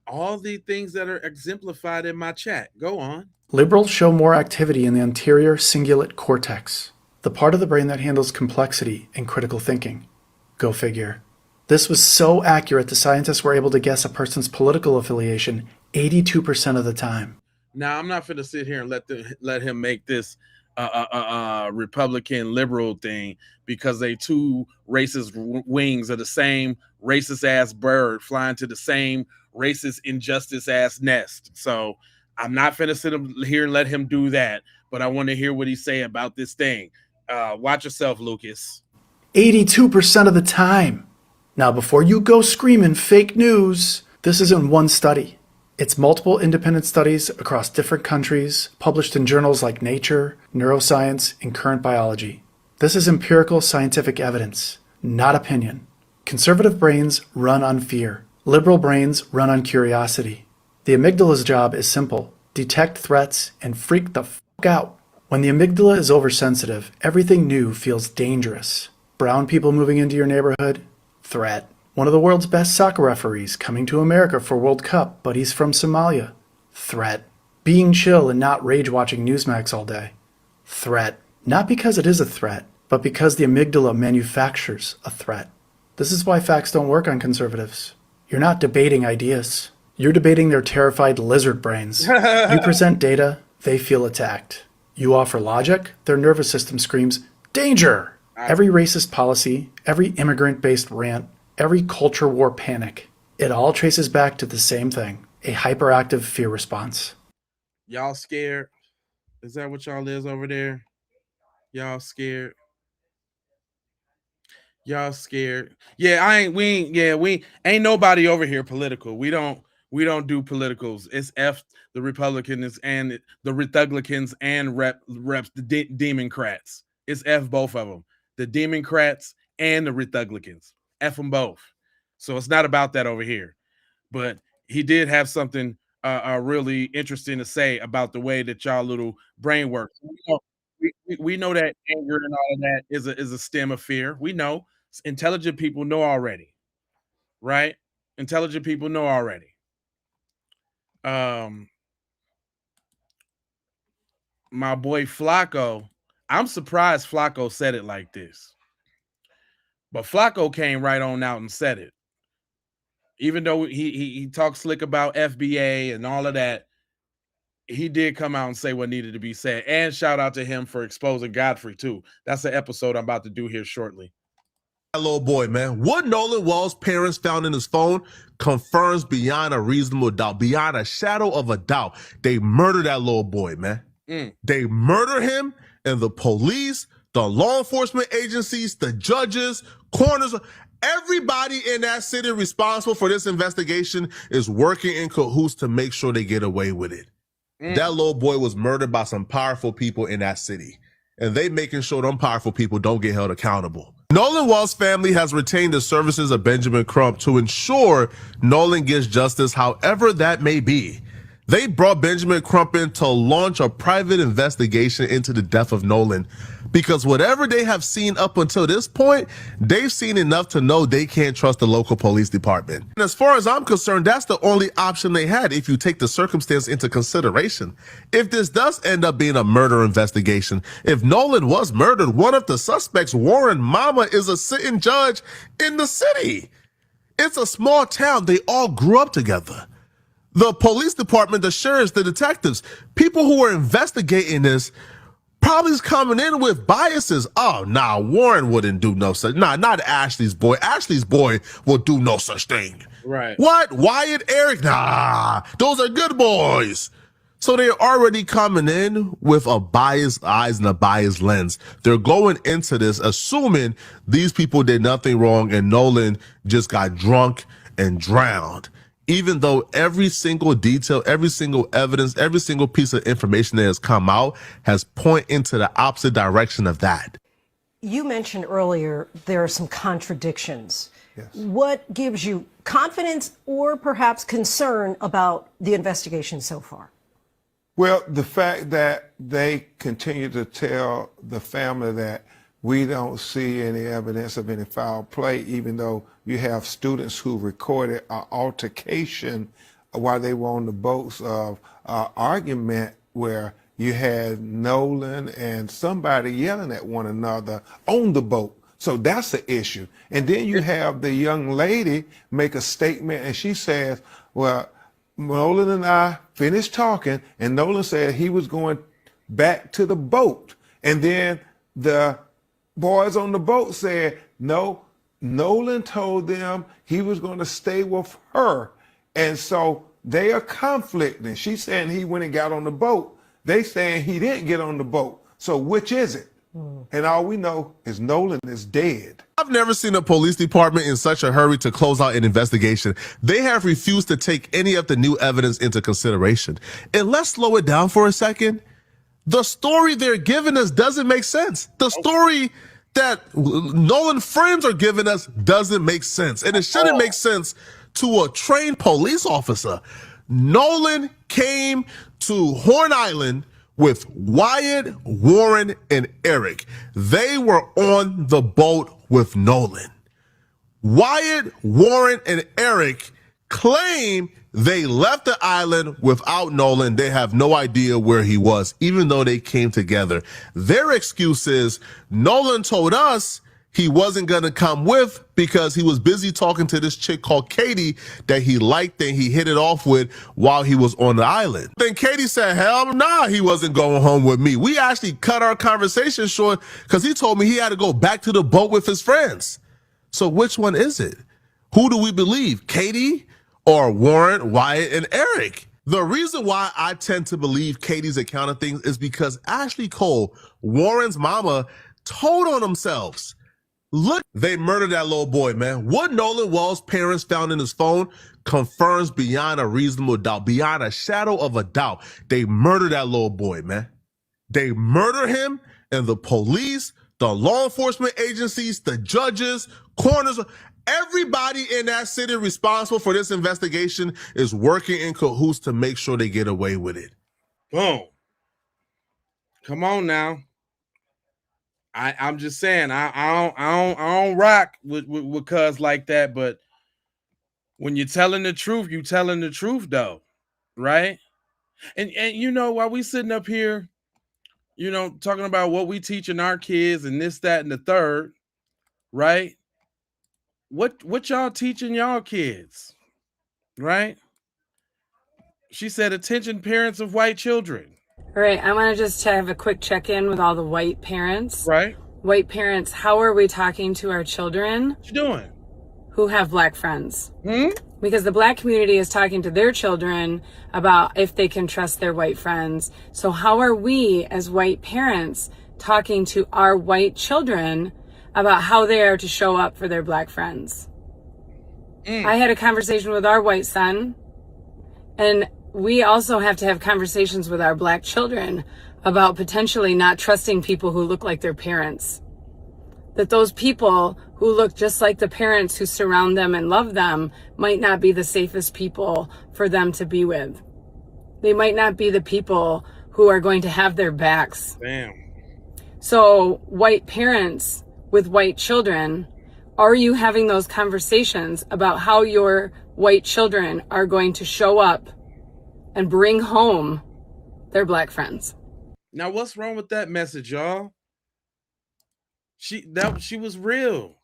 All the things that are exemplified in my chat. Go on. Liberals show more activity in the anterior cingulate cortex, the part of the brain that handles complexity and critical thinking. Go figure. This was so accurate the scientists were able to guess a person's political affiliation 82% of the time. Now, I'm not going to sit here and let him make this Republican liberal thing because they two racist wings of the same racist ass bird flying to the same racist injustice ass nest. So I'm not finna sit here and let him do that, but I want to hear what he say about this thing. Watch yourself, Lucas. 82% of the time. Now, before you go screaming fake news, this isn't one study. It's multiple independent studies across different countries, published in journals like Nature, Neuroscience, and Current Biology. This is empirical scientific evidence, not opinion. Conservative brains run on fear. Liberal brains run on curiosity. The amygdala's job is simple: detect threats and freak the f*** out. When the amygdala is oversensitive, everything new feels dangerous. Brown people moving into your neighborhood? Threat. One of the world's best soccer referees coming to America for World Cup, but he's from Somalia? Threat. Being chill and not rage-watching Newsmax all day? Threat. Not because it is a threat, but because the amygdala manufactures a threat. This is why facts don't work on conservatives. You're not debating ideas. You're debating their terrified lizard brains. You present data, they feel attacked. You offer logic, their nervous system screams, danger! Every racist policy, every immigrant-based rant, every culture war panic, it all traces back to the same thing: a hyperactive fear response. Y'all scared? Is that what y'all is over there? Y'all scared? Y'all scared? Yeah, we ain't nobody over here political. We don't do politicals. It's F the Republicans and the Republicans and reps the Democrats. It's F both of them. The Democrats and the Republicans. F them both. So it's not about that over here. But he did have something really interesting to say about the way that y'all little brain works. We know that anger and all of that is a stem of fear. We know. Intelligent people know already. Right? Intelligent people know already. My boy Flacco, I'm surprised Flacco said it like this. But Flacco came right on out and said it. Even though he talks slick about FBA and all of that, he did come out and say what needed to be said. And shout out to him for exposing Godfrey too. That's the episode I'm about to do here shortly. That little boy, man. What Nolan Wells' parents found in his phone confirms beyond a reasonable doubt, beyond a shadow of a doubt, they murdered that little boy, man. They murder him, and the police the law enforcement agencies, the judges, coroners, everybody in that city responsible for this investigation is working in cahoots to make sure they get away with it. That little boy was murdered by some powerful people in that city, and they making sure them powerful people don't get held accountable. Nolan Wells' family has retained the services of Benjamin Crump to ensure Nolan gets justice, however that may be. They brought Benjamin Crump in to launch a private investigation into the death of Nolan, because whatever they have seen up until this point, they've seen enough to know they can't trust the local police department. And as far as I'm concerned, that's the only option they had if you take the circumstance into consideration. If this does end up being a murder investigation, if Nolan was murdered, one of the suspects, Warren Mama, is a sitting judge in the city. It's a small town. They all grew up together. The police department, the sheriffs, the detectives, people who are investigating this probably is coming in with biases. Oh, nah, Warren wouldn't do no such. Nah, not Ashley's boy. Ashley's boy will do no such thing. Right. What? Wyatt, Eric? Nah, those are good boys. So they're already coming in with a biased eyes and a biased lens. They're going into this assuming these people did nothing wrong and Nolan just got drunk and drowned. Even though every single detail, every single evidence, every single piece of information that has come out has pointed into the opposite direction of that. You mentioned earlier there are some contradictions. Yes. What gives you confidence or perhaps concern about the investigation so far? Well, the fact that they continue to tell the family that we don't see any evidence of any foul play, even though you have students who recorded an altercation while they were on the boats of argument where you had Nolan and somebody yelling at one another on the boat. So that's the issue. And then you have the young lady make a statement and she says, well, Nolan and I finished talking and Nolan said he was going back to the boat. And then the boys on the boat said, no, Nolan told them he was going to stay with her. And so they are conflicting. She's saying he went and got on the boat. They saying he didn't get on the boat. So which is it? And all we know is Nolan is dead. I've never seen a police department in such a hurry to close out an investigation. They have refused to take any of the new evidence into consideration. And let's slow it down for a second. The story they're giving us doesn't make sense. The story that Nolan friends are giving us doesn't make sense. And it shouldn't make sense to a trained police officer. Nolan came to Horn Island with Wyatt, Warren, and Eric. They were on the boat with Nolan. Wyatt, Warren, and Eric claim they left the island without Nolan. They have no idea where he was, even though they came together. Their excuse is Nolan told us he wasn't going to come with because he was busy talking to this chick called Katie that he liked and he hit it off with while he was on the island. Then Katie said, hell nah, he wasn't going home with me. We actually cut our conversation short because he told me he had to go back to the boat with his friends. So which one is it? Who do we believe? Katie or Warren, Wyatt, and Eric? The reason why I tend to believe Katie's account of things is because Ashley Cole, Warren's mama, told on themselves. Look, they murdered that little boy, man. What Nolan Wells' parents found in his phone confirms beyond a reasonable doubt, beyond a shadow of a doubt, they murdered that little boy, man. They murder him, and the police, the law enforcement agencies, the judges, coroners, everybody in that city responsible for this investigation is working in cahoots to make sure they get away with it. Boom. Come on now. I'm just saying I don't rock with cuz like that, but when you're telling the truth, you telling the truth though, right? And you know, while we sitting up here, you know, talking about what we teaching our kids and this, that, and the third, right? What y'all teaching y'all kids, right? She said, attention parents of white children. All right, I want to just have a quick check-in with all the white parents. Right. White parents, how are we talking to our children? What you doing? Who have black friends? Because the black community is talking to their children about if they can trust their white friends. So how are we as white parents talking to our white children about how they are to show up for their black friends. I had a conversation with our white son, and we also have to have conversations with our black children about potentially not trusting people who look like their parents. That those people who look just like the parents who surround them and love them might not be the safest people for them to be with. They might not be the people who are going to have their backs. Damn. So white parents with white children, are you having those conversations about how your white children are going to show up and bring home their black friends? Now, what's wrong with that message, y'all? She was real.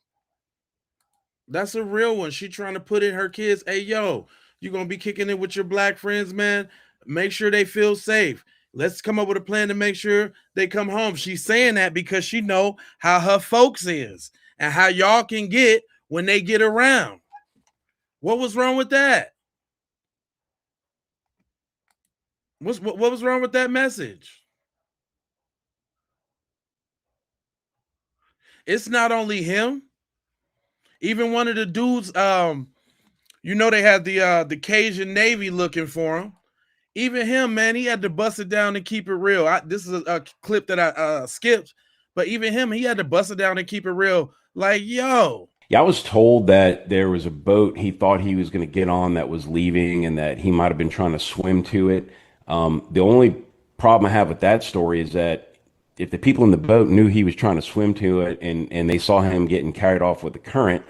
That's a real one. She trying to put in her kids, hey, yo, you gonna be kicking it with your black friends, man. Make sure they feel safe. Let's come up with a plan to make sure they come home. She's saying that because she know how her folks is and how y'all can get when they get around. What was wrong with that? What was wrong with that message? It's not only him. Even one of the dudes, you know, they had the Cajun Navy looking for him. Even him, man, he had to bust it down and keep it real. This is a clip that I skipped, but even him, he had to bust it down and keep it real. Like, yo. Yeah, I was told that there was a boat he thought he was going to get on that was leaving and that he might have been trying to swim to it. The only problem I have with that story is that if the people in the boat knew he was trying to swim to it and they saw him getting carried off with the current,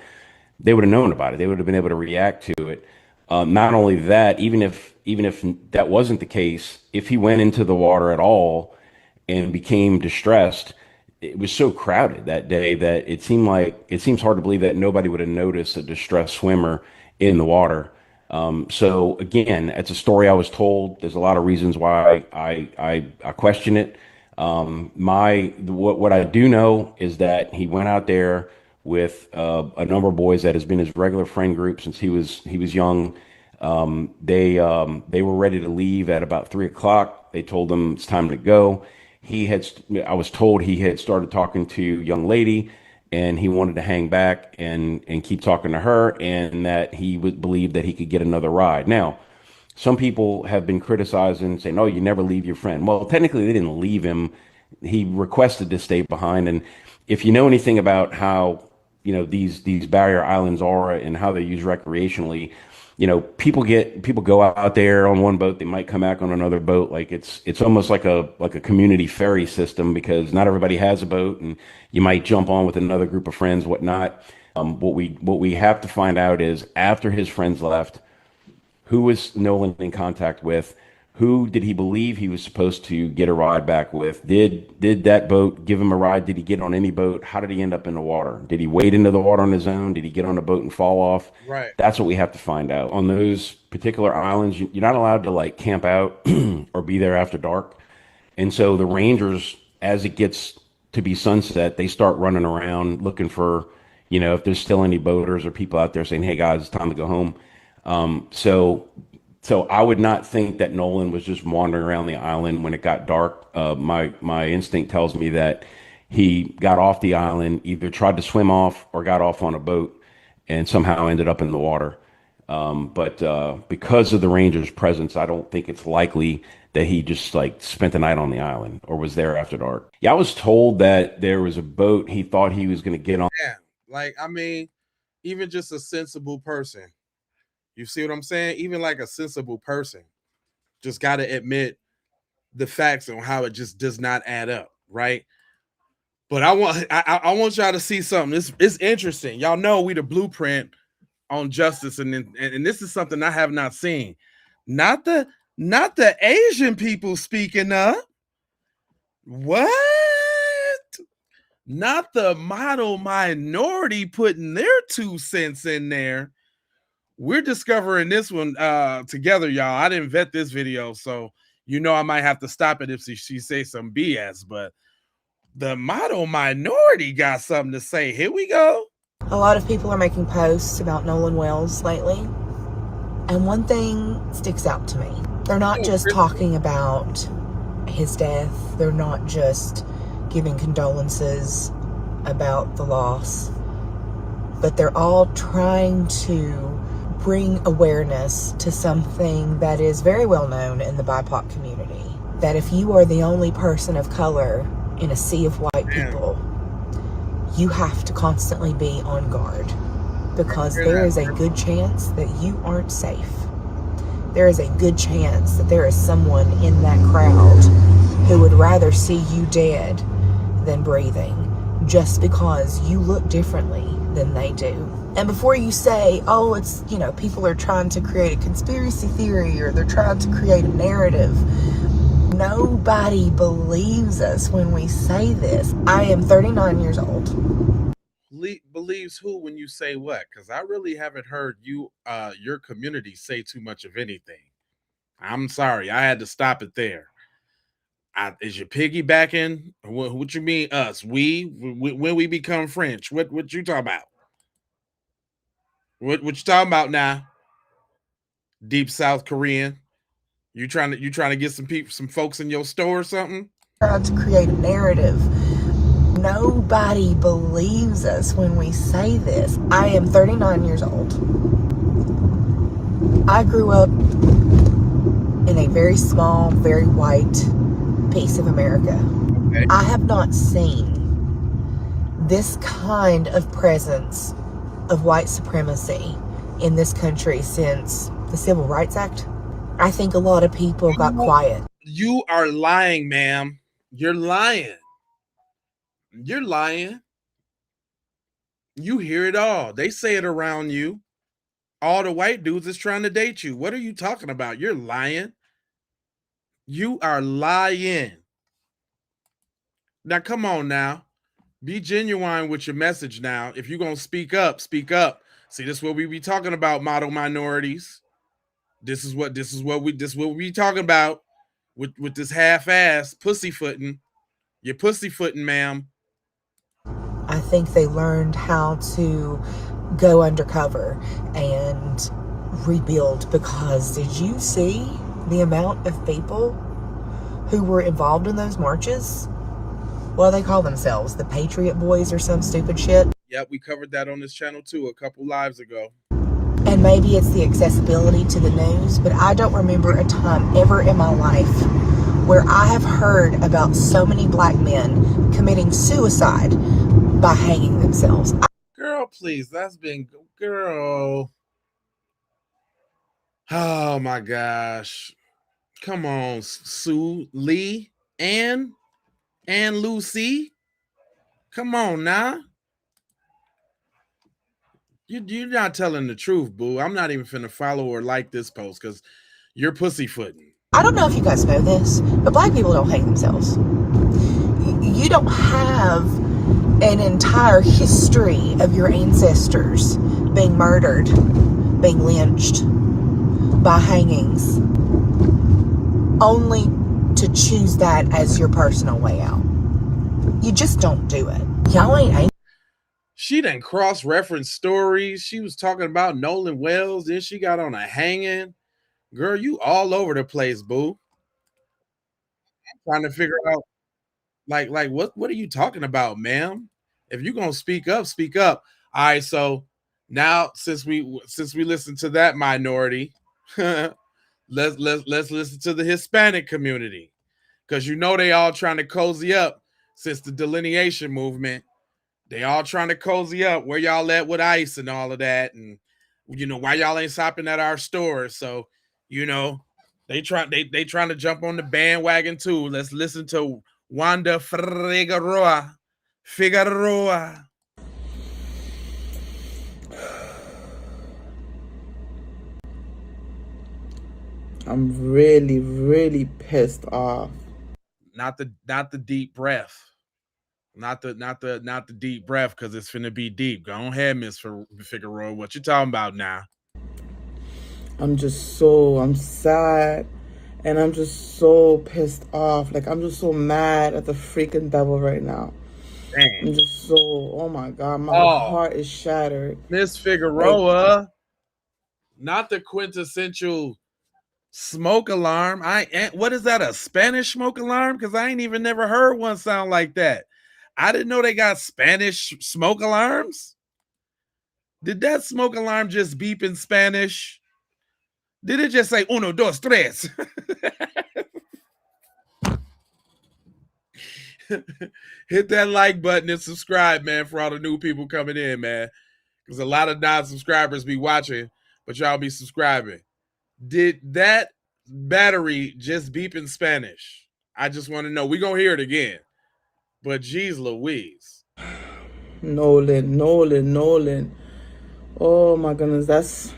they would have known about it. They would have been able to react to it. Not only that, even if that wasn't the case, if he went into the water at all and became distressed, it was so crowded that day that it seems hard to believe that nobody would have noticed a distressed swimmer in the water. So again, it's a story I was told. There's a lot of reasons why I question it. What I do know is that he went out there with a number of boys that has been his regular friend group since he was young. They were ready to leave at about 3:00. They told him it's time to go. I was told he had started talking to a young lady and he wanted to hang back and keep talking to her, and that he would believe that he could get another ride. Now, some people have been criticizing, saying, "No, you never leave your friend." Well, technically, they didn't leave him. He requested to stay behind. And if you know anything about how, you know, these barrier islands are and how they're used recreationally, you know, people go out there on one boat, they might come back on another boat. Like it's almost like a community ferry system, because not everybody has a boat, and you might jump on with another group of friends, whatnot. What we have to find out is, after his friends left, who was Nolan in contact with? Who did he believe he was supposed to get a ride back with? Did that boat give him a ride? Did he get on any boat? How did he end up in the water? Did he wade into the water on his own? Did he get on a boat and fall off? Right. That's what we have to find out. On those particular islands, you're not allowed to like camp out or be there after dark. And so the rangers, as it gets to be sunset, they start running around looking for, you know, if there's still any boaters or people out there saying, "Hey guys, it's time to go home." So I would not think that Nolan was just wandering around the island when it got dark. My instinct tells me that he got off the island, either tried to swim off or got off on a boat and somehow ended up in the water. But because of the Rangers' presence, I don't think it's likely that he just like spent the night on the island or was there after dark. Yeah, I was told that there was a boat he thought he was going to get on. Yeah, like, I mean, even just a sensible person. You see what I'm saying? Even like a sensible person just got to admit the facts on how it just does not add up, right? But I want y'all to see something. It's interesting. Y'all know we the blueprint on justice, and this is something I have not seen. Not the Asian people speaking up. What? Not the model minority putting their 2 cents in there. We're discovering this one together, y'all. I didn't vet this video, so you know I might have to stop it if she says some BS, but the model minority got something to say. Here we go. A lot of people are making posts about Nolan Wells lately, and one thing sticks out to me. They're not just talking about his death. They're not just giving condolences about the loss, but they're all trying to bring awareness to something that is very well known in the BIPOC community, that if you are the only person of color in a sea of white people, you have to constantly be on guard, because there is a good chance that you aren't safe. There is a good chance that there is someone in that crowd who would rather see you dead than breathing, just because you look differently than they do. And before you say, oh, it's, you know, people are trying to create a conspiracy theory or they're trying to create a narrative, nobody believes us when we say this. I am 39 years old. Believes who when you say what? Because I really haven't heard you, your community say too much of anything. I'm sorry, I had to stop it there. Is you piggybacking? What you mean us? When we become French? What you talking about? What you talking about now? Deep South Korean? You trying to get some folks in your store or something? Trying to create a narrative. Nobody believes us when we say this. I am 39 years old. I grew up in a very small, very white piece of America. Okay. I have not seen this kind of presence of white supremacy in this country since the Civil Rights Act. I think a lot of people got quiet. You are lying, ma'am. You're lying. You're lying. You hear it all. They say it around you. All the white dudes is trying to date you. What are you talking about? You're lying. You are lying. Now, come on now. Be genuine with your message now. If you're going to speak up, speak up. See, this is what we be talking about, model minorities. This is what we be talking about with this half-ass pussyfooting. You're pussyfooting, ma'am. I think they learned how to go undercover and rebuild, because did you see the amount of people who were involved in those marches? Well, they call themselves the Patriot Boys or some stupid shit. Yep, we covered that on this channel too a couple lives ago. And maybe it's the accessibility to the news, but I don't remember a time ever in my life where I have heard about so many black men committing suicide by hanging themselves. Girl, please, that's been, girl. Oh my gosh. Come on, Sue, Lee, and Lucy. Come on now. You're not telling the truth, boo. I'm not even finna follow or like this post because you're pussyfooting. I don't know if you guys know this, but black people don't hang themselves. You don't have an entire history of your ancestors being murdered, being lynched by hangings, only to choose that as your personal way out. You just don't do it. Y'all ain't. She done cross-reference stories. She was talking about Nolan Wells, then she got on a hanging. Girl, you all over the place, boo. I'm trying to figure out, like what are you talking about, ma'am? If you're gonna speak up, speak up. All right, so now since we listen to that minority, let's listen to the Hispanic community, because you know they all trying to cozy up since the delineation movement. They all trying to cozy up. Where y'all at with ICE and all of that, and you know why y'all ain't shopping at our stores. So you know they trying to jump on the bandwagon too. Let's listen to Wanda Figueroa. I'm really, really pissed off. Not the deep breath. Not the deep breath, because it's finna be deep. Go ahead, Miss Figueroa. What you talking about now? I'm sad, and I'm just so pissed off. Like, I'm just so mad at the freaking devil right now. Dang. I'm just so, oh my God, my heart is shattered. Miss Figueroa, not the quintessential Smoke alarm. What is that? A Spanish smoke alarm? Because I ain't even never heard one sound like that. I didn't know they got Spanish smoke alarms. Did that smoke alarm just beep in Spanish? Did it just say uno, dos, tres? Hit that like button and subscribe, man, for all the new people coming in, man. Because a lot of non-subscribers be watching, but y'all be subscribing. Did that battery just beep in Spanish? I just want to know. We're going to hear it again. But geez Louise. Nolan. Oh my goodness,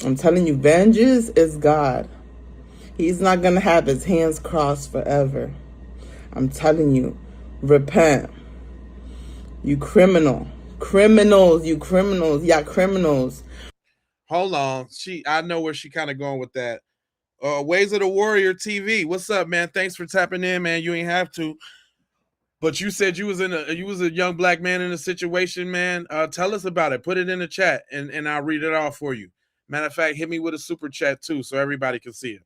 I'm telling you, vengeance is God. He's not going to have his hands crossed forever. I'm telling you, repent. You criminals, y'all criminals. Hold on. I know where she kind of going with that. Ways of the Warrior TV. What's up, man? Thanks for tapping in, man. You ain't have to. But you said you was a young black man in a situation, man. Tell us about it. Put it in the chat and I'll read it off for you. Matter of fact, hit me with a super chat too so everybody can see it.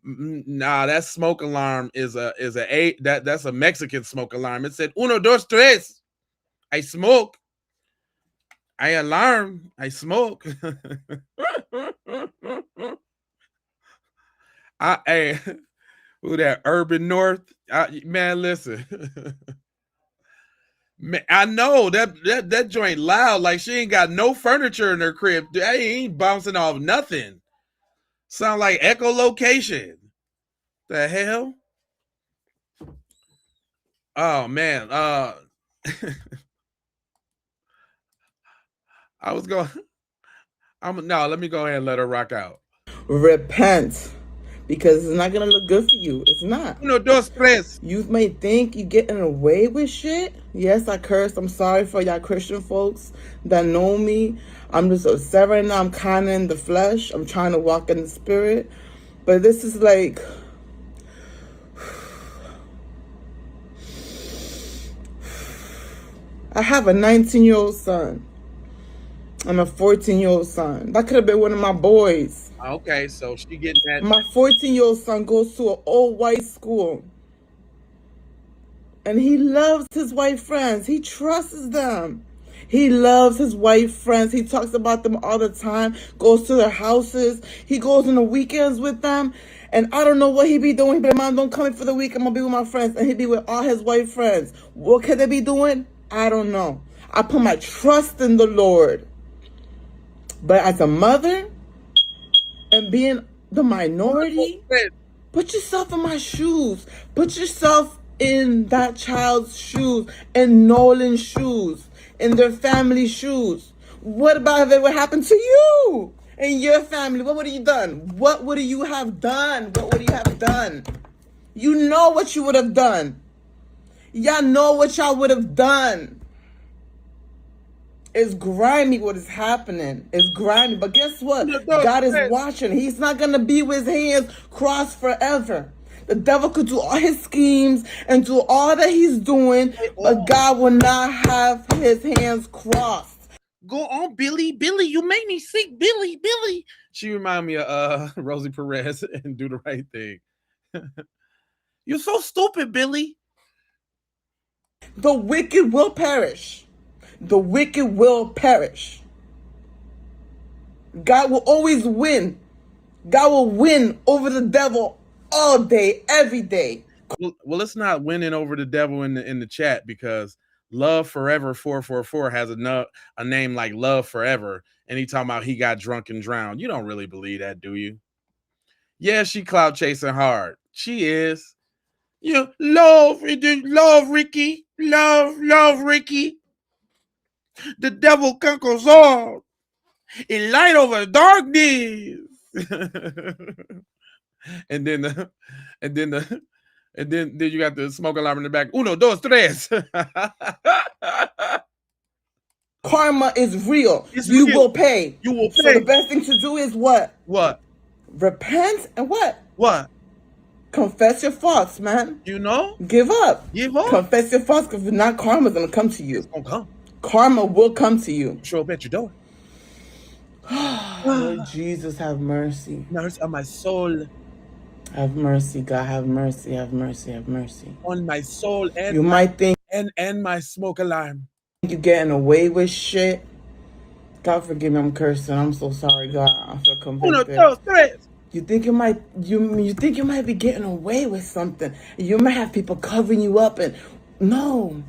Nah, that smoke alarm that's a Mexican smoke alarm. It said uno, dos, tres. I smoke. I alarm. I smoke. Who that? Urban North? Man, listen. Man, I know that joint loud. Like she ain't got no furniture in her crib. I ain't bouncing off nothing. Sound like echolocation. The hell? Oh man. Let me go ahead and let her rock out. Repent. Because it's not going to look good for you. It's not. Uno, dos, tres. You may think you're getting away with shit. Yes, I cursed. I'm sorry for y'all Christian folks that know me. I'm just upset right now. I'm kind of in the flesh. I'm trying to walk in the spirit. But this is like... I have a 19-year-old son and a 14-year-old son. That could have been one of my boys. Okay, so she getting that. My 14-year-old son goes to an all-white school. And he loves his white friends. He trusts them. He loves his white friends. He talks about them all the time. Goes to their houses. He goes on the weekends with them. And I don't know what he be doing. But Mom, don't come in for the week. I'm going to be with my friends. And he be with all his white friends. What could they be doing? I don't know. I put my trust in the Lord. But as a mother, and being the minority, put yourself in my shoes. Put yourself in that child's shoes, in Nolan's shoes, in their family's shoes. What about if it would happen to you and your family? What would you done? What would you have done? What would you have done? You know what you would have done. Y'all know what y'all would have done. It's grimy what is happening. It's grimy. But guess what? God is watching. He's not going to be with his hands crossed forever. The devil could do all his schemes and do all that he's doing, but God will not have his hands crossed. Go on, Billy. Billy, you made me sick. Billy. She remind me of Rosie Perez and Do the Right Thing. You're so stupid, Billy. The wicked will perish. The wicked will perish. God will always win. God will win over the devil all day, every day. Well, it's not winning over the devil in the chat because Love Forever 444 has a name like Love Forever, and he talking about he got drunk and drowned. You don't really believe that, do you? Yeah, she clout chasing hard. She is. You love Ricky. Love Ricky. The devil conquers all. In light over darkness. and then you got the smoke alarm in the back. Uno, dos, tres. Karma is real. You will pay. You will pay. So the best thing to do is what? What? Repent and what? What? Confess your faults, man. You know? Give up. Give up. Confess your faults, because if not, karma's gonna come to you. It's gonna come. Karma will come to you. Show up at your door. Lord Jesus, have mercy. Mercy on my soul. Have mercy, God. Have mercy. Have mercy. Have mercy. On my soul and you might think and my smoke alarm. you're getting away with shit. God forgive me, I'm cursing. I'm so sorry, God. I feel convicted. 1, 2, 3. You think you might be getting away with something. You might have people covering you up, and no,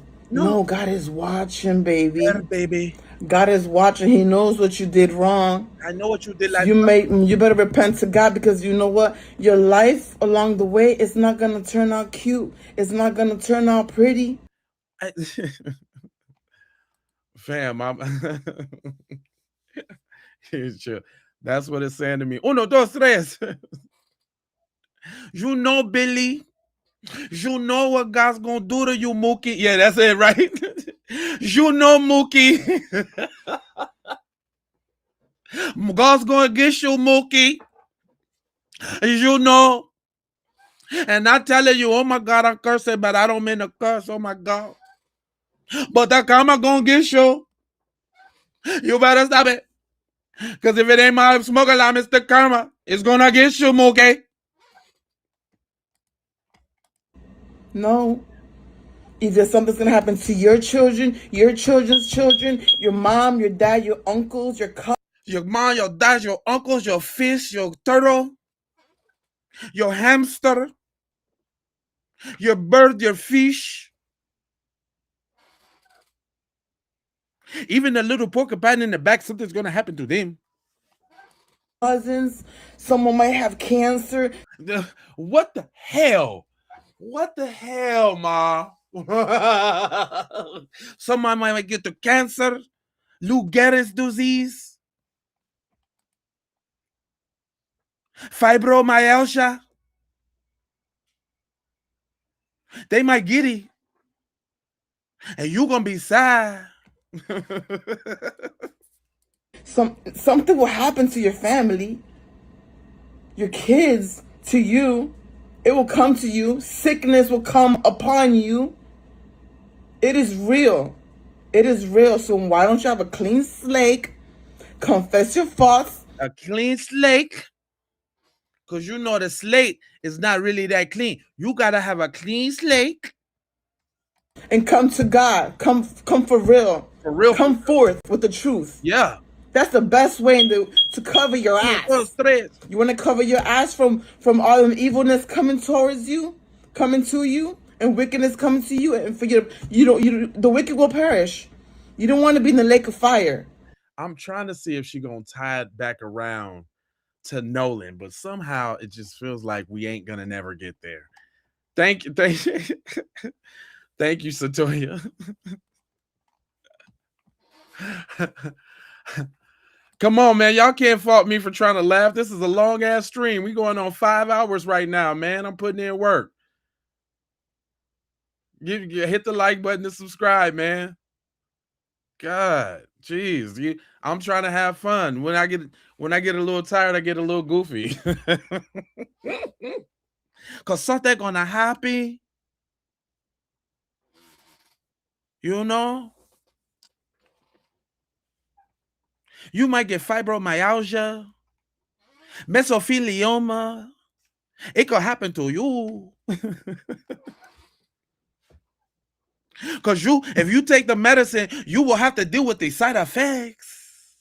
God is watching, baby. Yeah, baby. God is watching. He knows what you did wrong. I know what you did. Like You better repent to God, because you know what? Your life along the way is not gonna turn out cute. It's not gonna turn out pretty. Fam, I'm that's what it's saying to me. 1, 2, 3. You know, Billy. You know what God's gonna do to you, Mookie. Yeah, that's it, right? You know, Mookie. God's gonna get you, Mookie. You know. And I telling you, oh my God, I'm cursing, but I don't mean to curse. Oh my God. But that karma gonna get you. You better stop it. Because if it ain't my smoke alarm, it's the karma. It's gonna get you, Mookie. No. Either something's gonna happen to your children, your children's children, your mom, your dad, your uncles, your cousins. Your mom, your dad, your uncles, your fish, your turtle, your hamster, your bird, your fish. Even the little porcupine in the back, something's gonna happen to them. Cousins, someone might have cancer. What the hell? What the hell, Ma? Someone might get the cancer, Lou Gehrig's disease, fibromyalgia. They might get it. And you're gonna be sad. Something will happen to your family, your kids, to you. It will come to you. Sickness will come upon you. It is real. It is real. So why don't you have a clean slate? Confess your faults. A clean slate. Because you know the slate is not really that clean. You gotta have a clean slate. And come to God. Come for real. For real. Come forth with the truth. Yeah. That's the best way to cover your ass. You want to cover your ass from all the evilness coming towards you, coming to you, and wickedness coming to you, and for the wicked will perish. You don't want to be in the lake of fire. I'm trying to see if she's gonna tie it back around to Nolan, but somehow it just feels like we ain't gonna never get there. Thank you, thank you, Satoya. Come on, man. Y'all can't fault me for trying to laugh. This is a long ass stream. We going on 5 hours right now, man. I'm putting in work. Hit the like button to subscribe, man. God, jeez. I'm trying to have fun. When I get a little tired, I get a little goofy. Cause something gonna happen. You know? You might get fibromyalgia, mesothelioma. It could happen to you. Because if you take the medicine, you will have to deal with the side effects.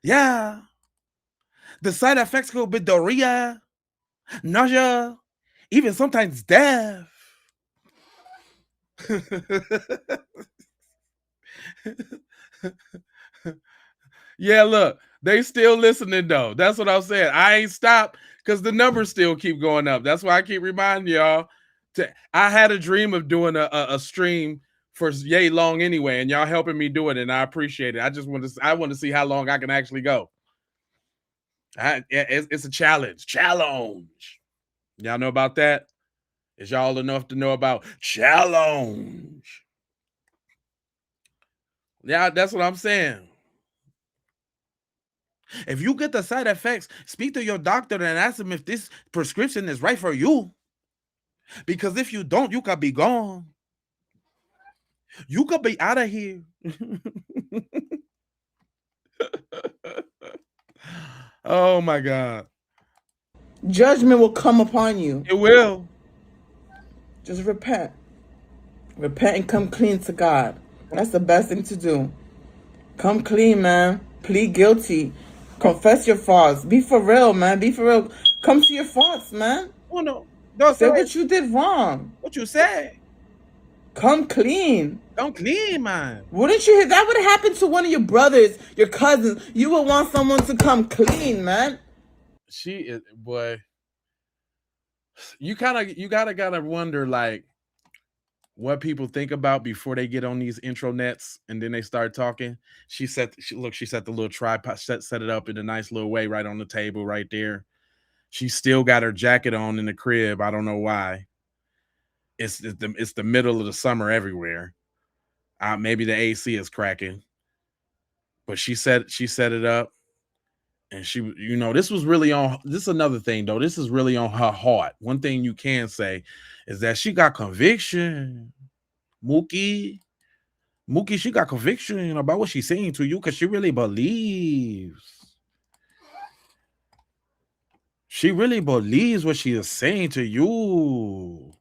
Yeah. The side effects could be diarrhea, nausea, even sometimes death. Yeah, look, they still listening though. That's what I'm saying. I ain't stopped because the numbers still keep going up. That's why I keep reminding y'all. I had a dream of doing a stream for yay long anyway, and y'all helping me do it, and I appreciate it. I want to see how long I can actually go. It's a challenge. Challenge. Y'all know about that? Is y'all enough to know about challenge? Yeah, that's what I'm saying. If you get the side effects, speak to your doctor and ask them if this prescription is right for you. Because if you don't, you could be gone. You could be out of here. Oh my God. Judgment will come upon you. It will. Just repent. Repent and come clean to God. That's the best thing to do. Come clean, man. Plead guilty. Confess your faults. Be for real, man. Be for real. Come to your faults, man. Oh no. Don't say what you did wrong. What you said. Come clean. Come clean, man. Wouldn't you? That would happen to one of your brothers, your cousins. You would want someone to come clean, man. She is, boy. You gotta wonder, like, what people think about before they get on these intro nets and then they start talking. She set the little tripod, set it up in a nice little way right on the table right there. She still got her jacket on in the crib. I don't know why. It's the middle of the summer everywhere. Maybe the AC is cracking, but she set it up, and she, this was really on. This is another thing though. This is really on her heart. One thing you can say is that she got conviction. Mookie, she got conviction about what she's saying to you because she really believes. She really believes what she is saying to you.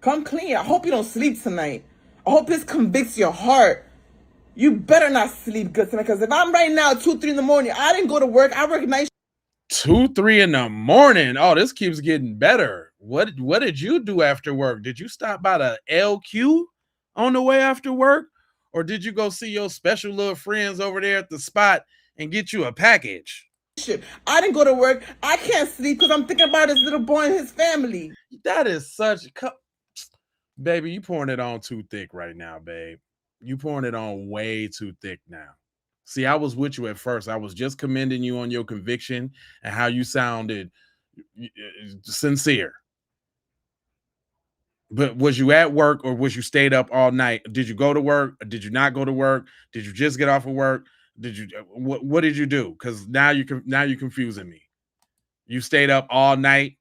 Come clean. I hope you don't sleep tonight. I hope this convicts your heart. You better not sleep good tonight, because if I'm right now 2, 3 in the morning, I didn't go to work. I work night. 2, 3 in the morning. Oh, this keeps getting better. What did you do after work? Did you stop by the LQ on the way after work? Or did you go see your special little friends over there at the spot and get you a package? I didn't go to work. I can't sleep because I'm thinking about his little boy and his family. That is such... Baby, you pouring it on too thick right now, babe. You pouring it on way too thick now. See, I was with you at first. I was just commending you on your conviction and how you sounded sincere. But was you at work, or was you stayed up all night? Did you go to work? Or did you not go to work? Did you just get off of work? Did you? What did you do? Because now you're confusing me. You stayed up all night.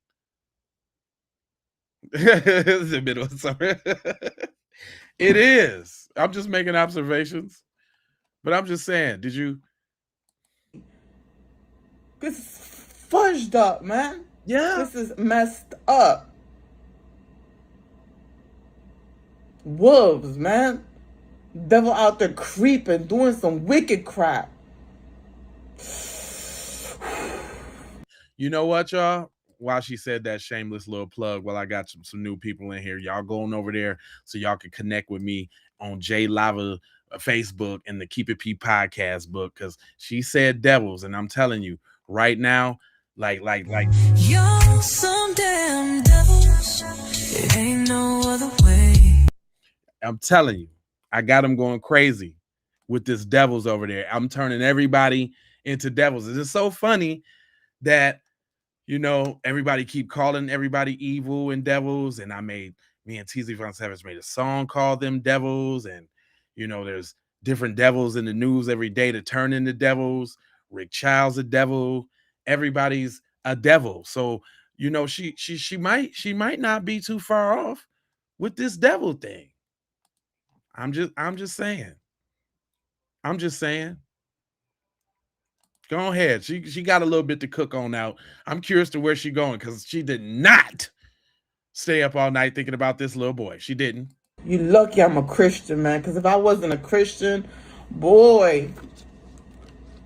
It's the middle of summer. It is. I'm just making observations, but I'm just saying. Did you? This is fudged up, man. Yeah. This is messed up. Wolves, man. Devil out there creeping, doing some wicked crap. You know what, y'all? While she said that shameless little plug, while I got some new people in here, y'all going over there so y'all can connect with me on J Lava Facebook and the Keep It P podcast book, because she said devils, and I'm telling you right now, like You're some damn devils. It ain't no other way. I'm telling you, I got them going crazy with this devils over there. I'm turning everybody into devils. It's so funny that, everybody keep calling everybody evil and devils. And me and TZ Von Savage made a song called Them Devils. And, there's different devils in the news every day to turn into devils. Rick Child's a devil. Everybody's a devil. So, she might not be too far off with this devil thing. I'm just saying. Go ahead. She got a little bit to cook on out. I'm curious to where she's going, because she did not stay up all night thinking about this little boy. She didn't. You lucky I'm a Christian, man, because if I wasn't a Christian, boy,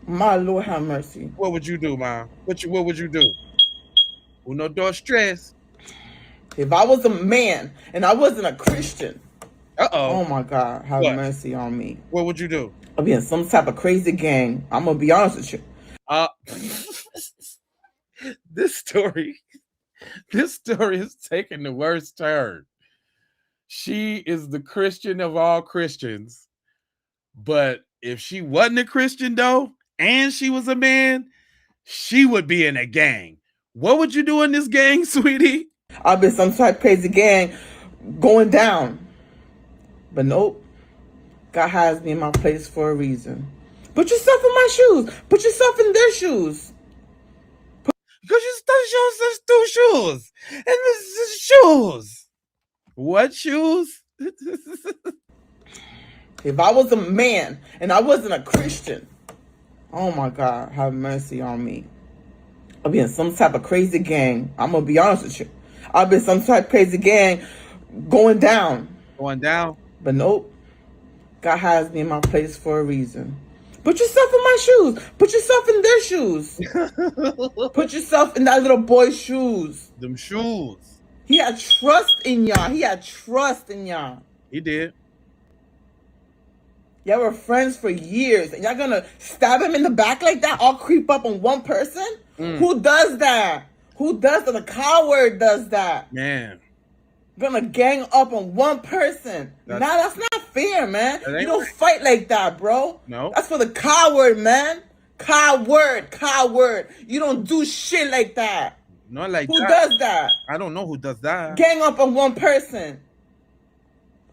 my Lord have mercy. What would you do, Mom? What would you do? Uno, dos, tres. If I was a man and I wasn't a Christian, oh my God, have mercy on me. What would you do? I'll be in some type of crazy gang. I'm gonna be honest with you. This story is taking the worst turn. She is the Christian of all Christians, but if she wasn't a Christian though, and she was a man, she would be in a gang. What would you do in this gang, sweetie? I'll be in some type of crazy gang going down. But nope. God has me in my place for a reason. Put yourself in my shoes. Put yourself in their shoes. Because you two shoes. And this is shoes. What shoes? If I was a man and I wasn't a Christian, Oh my God, have mercy on me. I'll be in some type of crazy gang. I'm gonna be honest with you. I'll be in some type of crazy gang going down. Going down? But nope. God has me in my place for a reason. Put yourself in my shoes. Put yourself in their shoes. Put yourself in that little boy's shoes. Them shoes. He had trust in y'all. He had trust in y'all. He did. Y'all were friends for years. And y'all gonna stab him in the back like that? All creep up on one person? Who does that? Who does that? The coward does that. Man. Gonna gang up on one person. That's not fair, man. You don't fight like that, bro. No. That's for the coward, man. Coward. You don't do shit like that. Not like who that. Who does that? I don't know who does that. Gang up on one person.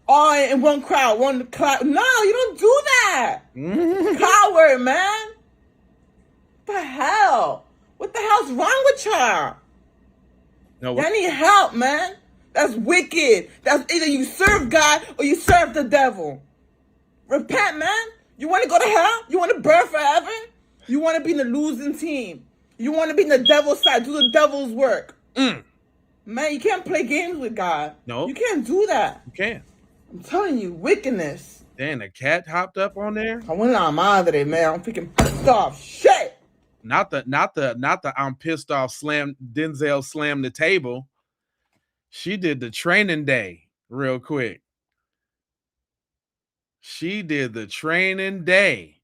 All in one crowd. No, you don't do that. Coward, man. What the hell? What the hell's wrong with y'all? No, y'all need help, man. That's wicked. That's either you serve God or you serve the devil. Repent, man. You want to go to hell? You want to burn forever? You want to be in the losing team? You want to be in the devil's side? Do the devil's work? Man, you can't play games with God. No. You can't do that. You can't. I'm telling you, wickedness. Damn, the cat hopped up on there. I went on madre, man. I'm freaking pissed off. Shit. Not the I'm pissed off Denzel slammed the table. She did the training day real quick. She did the training day.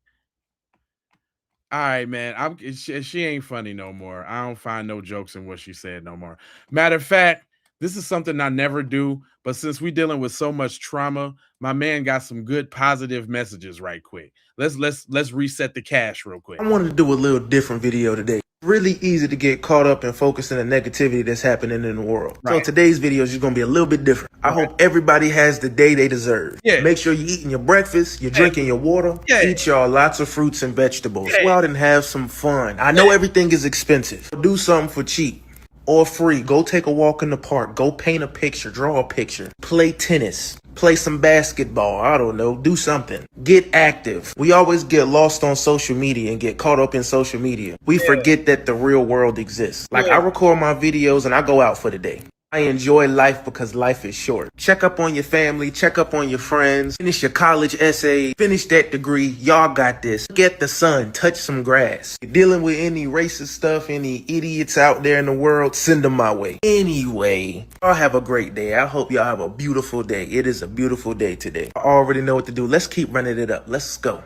All right, man. She ain't funny no more. I don't find no jokes in what she said no more. Matter of fact, this is something I never do, but since we're dealing with so much trauma, my man got some good positive messages right quick. Let's reset the cache real quick. I wanted to do a little different video today. Really easy to get caught up and focused in the negativity that's happening in the world. Right. So today's video is just going to be a little bit different. I hope everybody has the day they deserve. Yeah. Make sure you're eating your breakfast, you're drinking your water. Yeah. Eat y'all lots of fruits and vegetables. Go out and have some fun. I know everything is expensive. Do something for cheap or free. Go take a walk in the park. Go paint a picture, draw a picture, play tennis. Play some basketball. I don't know. Do something. Get active. We always get lost on social media and get caught up in social media. We forget that the real world exists. Like I record my videos and I go out for the day. I enjoy life because life is short. Check up on your family. Check up on your friends. Finish your college essay. Finish that degree. Y'all got this. Get the sun. Touch some grass. If you're dealing with any racist stuff, any idiots out there in the world, send them my way. Anyway, y'all have a great day. I hope y'all have a beautiful day. It is a beautiful day today. I already know what to do. Let's keep running it up. Let's go.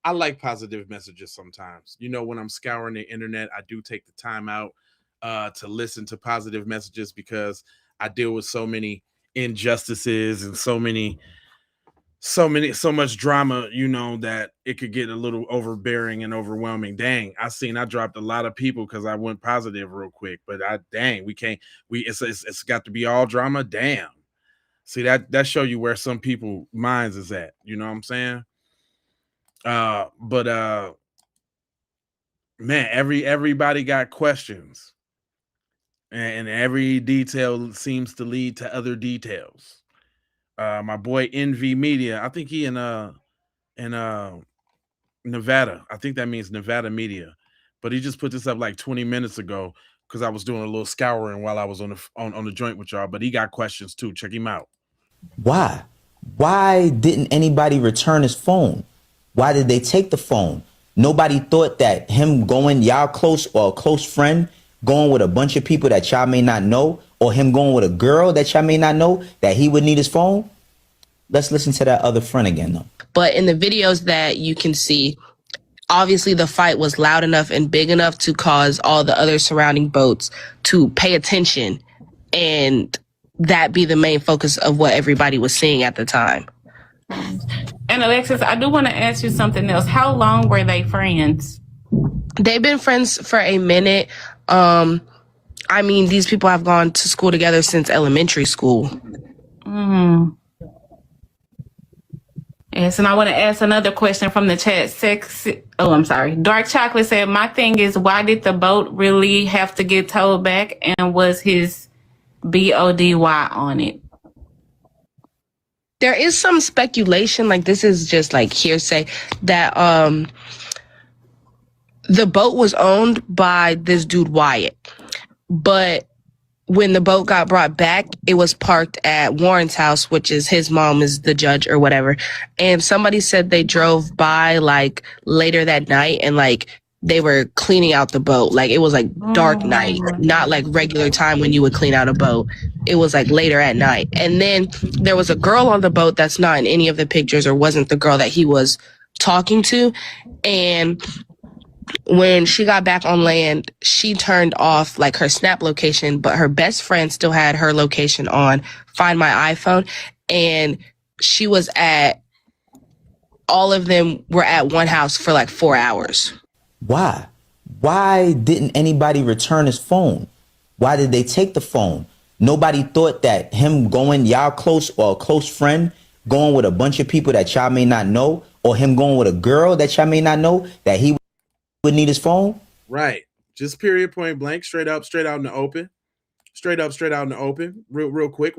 I like positive messages sometimes. You know, when I'm scouring the internet, I do take the time out to listen to positive messages because I deal with so many injustices and so much drama, you know, that it could get a little overbearing and overwhelming. Dang, I dropped a lot of people because I went positive real quick, but it's got to be all drama. Damn. See, that show you where some people minds is at, you know what I'm saying? Man, everybody got questions. And every detail seems to lead to other details. My boy NV Media, I think he in Nevada. I think that means Nevada Media. But he just put this up like 20 minutes ago because I was doing a little scouring while I was on the joint with y'all. But he got questions too. Check him out. Why? Why didn't anybody return his phone? Why did they take the phone? Nobody thought that him going, y'all close or a close friend, going with a bunch of people that y'all may not know, or him going with a girl that y'all may not know, that he would need his phone? Let's listen to that other friend again, though. But in the videos that you can see, obviously the fight was loud enough and big enough to cause all the other surrounding boats to pay attention and that be the main focus of what everybody was seeing at the time. And Alexis, I do want to ask you something else. How long were they friends? They've been friends for a minute. I mean, these people have gone to school together since elementary school. Yes, and I want to ask another question from the chat. I'm sorry. Dark Chocolate said, my thing is, why did the boat really have to get towed back, and was his BODY on it? There is some speculation, like this is just like hearsay, that The boat was owned by this dude Wyatt, but when the boat got brought back, it was parked at Warren's house, which is his mom is the judge or whatever. And somebody said they drove by like later that night and like they were cleaning out the boat. Like it was like dark night, not like regular time when you would clean out a boat. It was like later at night. And then there was a girl on the boat that's not in any of the pictures or wasn't the girl that he was talking to. And when she got back on land, she turned off like her Snap location, but her best friend still had her location on Find My iPhone. And she was all of them were at one house for like 4 hours. Why? Why didn't anybody return his phone? Why did they take the phone? Nobody thought that him going, y'all close or a close friend, going with a bunch of people that y'all may not know, or him going with a girl that y'all may not know, that he would need his phone? Right. Just period, point blank, straight up, straight out in the open. Straight up, straight out in the open. Real quick.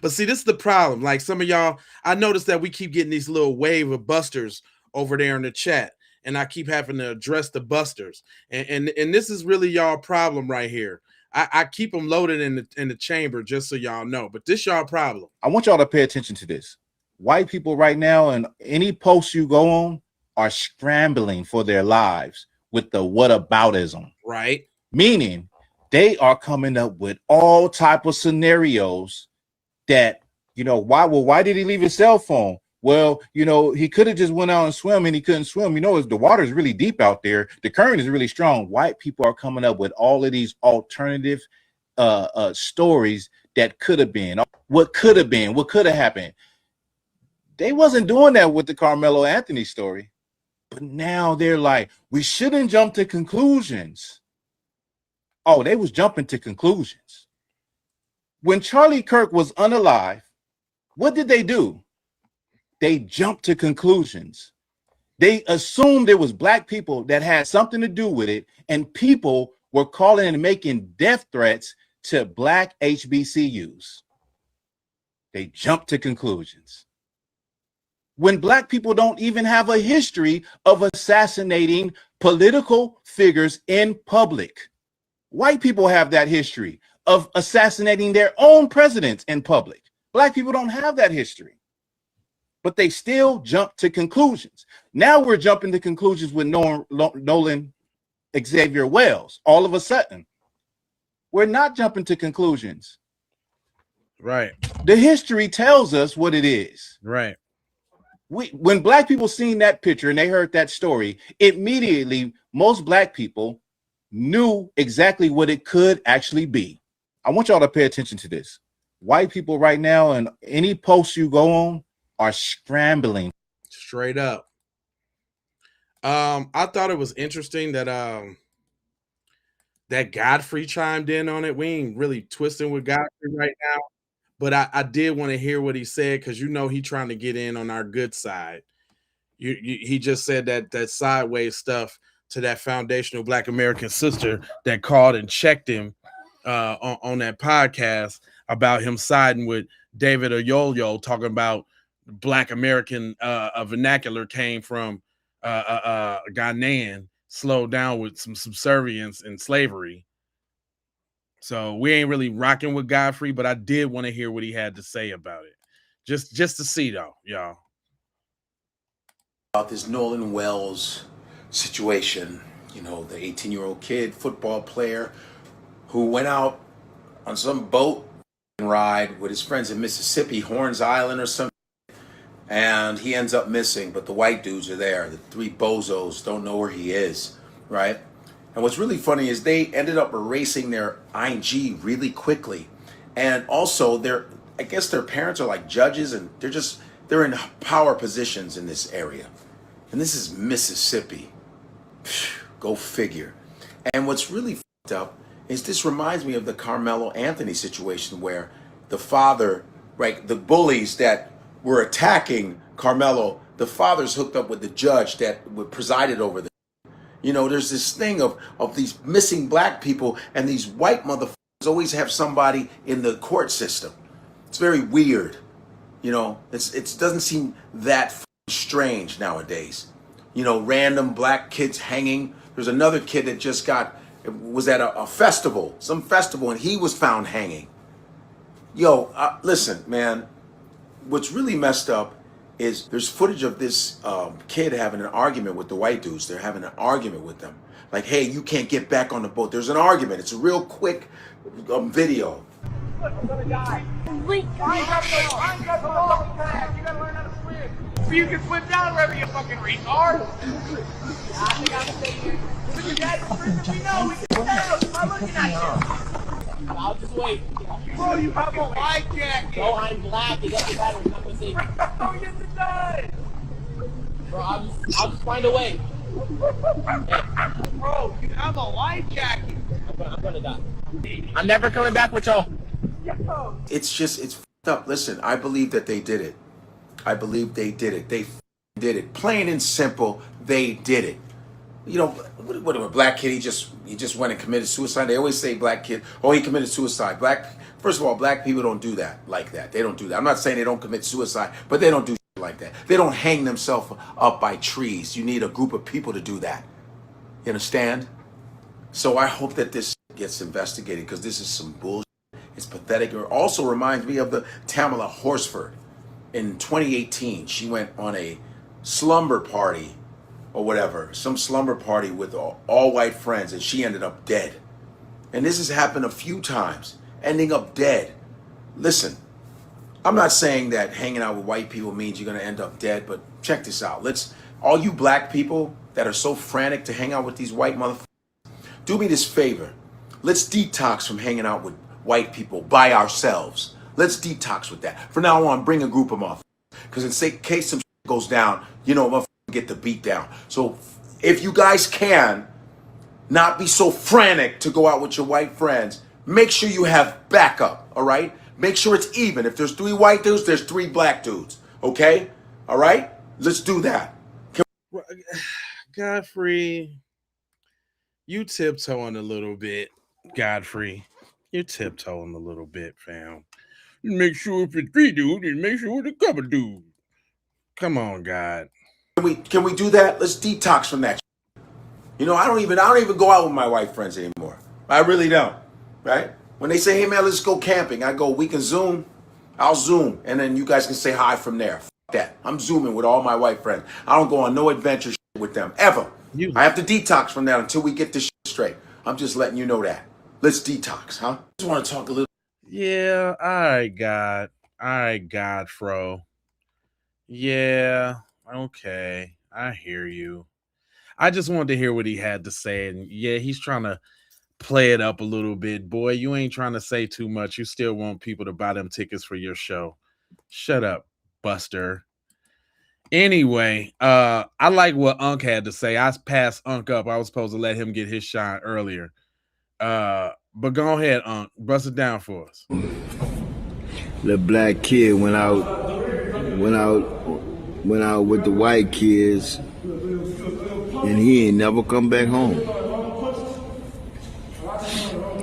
But see, this is the problem. Like some of y'all, I noticed that we keep getting these little wave of busters over there in the chat. And I keep having to address the busters. And this is really y'all problem right here. I keep them loaded in the chamber just so y'all know. But this y'all problem. I want y'all to pay attention to this. White people right now, and any post you go on, are scrambling for their lives with the whataboutism. Right. Meaning they are coming up with all type of scenarios that, why did he leave his cell phone? Well, he could have just went out and swim and he couldn't swim. The water is really deep out there. The current is really strong. White people are coming up with all of these alternative stories that could have been, what could have been, what could have happened. They wasn't doing that with the Carmelo Anthony story. But now they're like, we shouldn't jump to conclusions. Oh, they was jumping to conclusions. When Charlie Kirk was unalive, what did they do? They jumped to conclusions. They assumed there was black people that had something to do with it, and people were calling and making death threats to black HBCUs. They jumped to conclusions. When black people don't even have a history of assassinating political figures in public. White people have that history of assassinating their own presidents in public. Black people don't have that history, but they still jump to conclusions. Now we're jumping to conclusions with Nolan Xavier Wells. All of a sudden, we're not jumping to conclusions. Right. The history tells us what it is. Right. When black people seen that picture and they heard that story, immediately most black people knew exactly what it could actually be. I want y'all to pay attention to this. White people right now, and any post you go on, are scrambling. Straight up. I thought it was interesting that that Godfrey chimed in on it. We ain't really twisting with Godfrey right now. But I did want to hear what he said, because he trying to get in on our good side. He just said that sideways stuff to that foundational Black American sister that called and checked him on that podcast about him siding with David Oyoyo, talking about Black American vernacular came from Ghanaian, slowed down with some subservience and slavery. So we ain't really rocking with Godfrey, but I did want to hear what he had to say about it. Just to see, though, y'all. About this Nolan Wells situation, the 18-year-old kid, football player, who went out on some boat ride with his friends in Mississippi, Horns Island or something, and he ends up missing, but the white dudes are there. The three bozos don't know where he is, right? And what's really funny is they ended up erasing their IG really quickly. And also I guess their parents are like judges, and they're in power positions in this area. And this is Mississippi. Go figure. And what's really fucked up is this reminds me of the Carmelo Anthony situation, where the father, right, the bullies that were attacking Carmelo, the father's hooked up with the judge that presided over them. There's this thing of these missing black people, and these white motherfuckers always have somebody in the court system. It's very weird. It doesn't seem that strange nowadays. You know, random black kids hanging. There's another kid that just was at a festival, some festival, and he was found hanging. Yo, listen, man, what's really messed up is there's footage of this kid having an argument with the white dudes. They're having an argument with them. Like, hey, you can't get back on the boat. There's an argument. It's a real quick video. I'm gonna die. You gotta learn how to swim. You can swim down wherever you fucking retard. I think I'll stay here. Look at that. We know we can down. I'm looking at you. I'll just wait. Bro, you have a life jacket. Bro, I'm black. You got the battery. I'm gonna save you. Oh, yes, it does. Bro, I'll just find a way. Hey. Bro, you have a life jacket. I'm gonna die. I'm never coming back with y'all. It's f***ed up. Listen, I believe that they did it. I believe they did it. They did it. Plain and simple, they did it. You know, what a black kid, he just went and committed suicide. They always say black kid, oh, he committed suicide. First of all, black people don't do that like that. They don't do that. I'm not saying they don't commit suicide, but they don't do shit like that. They don't hang themselves up by trees. You need a group of people to do that. You understand? So I hope that this gets investigated, because this is some bullshit. It's pathetic. It also reminds me of the Tamala Horsford in 2018. She went on a slumber party or whatever, some slumber party with all white friends, and she ended up dead. And this has happened a few times, ending up dead. Listen, I'm not saying that hanging out with white people means you're going to end up dead, but check this out. All you black people that are so frantic to hang out with these white motherfuckers, do me this favor. Let's detox from hanging out with white people by ourselves. Let's detox with that. From now on, bring a group of motherfuckers. Because in case some shit goes down, you know, motherfuckers get the beat down. So if you guys can not be so frantic to go out with your white friends, make sure you have backup, all right? Make sure it's even. If there's 3 white dudes, there's 3 black dudes, okay? All right? Let's do that. Godfrey, you tiptoeing a little bit. Godfrey, you're tiptoeing a little bit, fam. Make sure if it's 3 dudes, and make sure it's a couple dudes. Come on, God. Can we do that? Let's detox from that. You know, I don't even go out with my white friends anymore. I really don't. Right? When they say, hey man, let's go camping, I go, we can Zoom. I'll Zoom, and then you guys can say hi from there. F that. I'm Zooming with all my white friends. I don't go on no adventure with them ever. I have to detox from that until we get this straight. I'm just letting you know that. Let's detox, huh? Just want to talk a little. Yeah, all right, God, Fro. Yeah, okay, I hear you. I just wanted to hear what he had to say, and yeah, he's trying to play it up a little bit. Boy, you ain't trying to say too much. You still want people to buy them tickets for your show. Shut up, Buster. Anyway, I like what Unc had to say. I passed Unc up. I was supposed to let him get his shine earlier. But go ahead, Unc. Bust it down for us. The black kid went out with the white kids, and he ain't never come back home.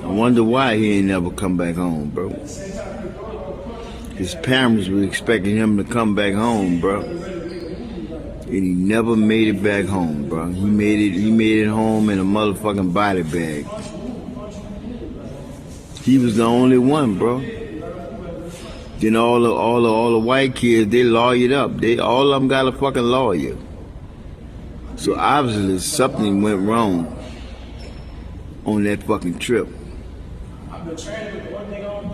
I wonder why he ain't never come back home, bro. His parents were expecting him to come back home, bro. And he never made it back home, bro. He made it home in a motherfucking body bag. He was the only one, bro. Then all the white kids, they lawyered up. All of them got a fucking lawyer. So obviously something went wrong on that fucking trip.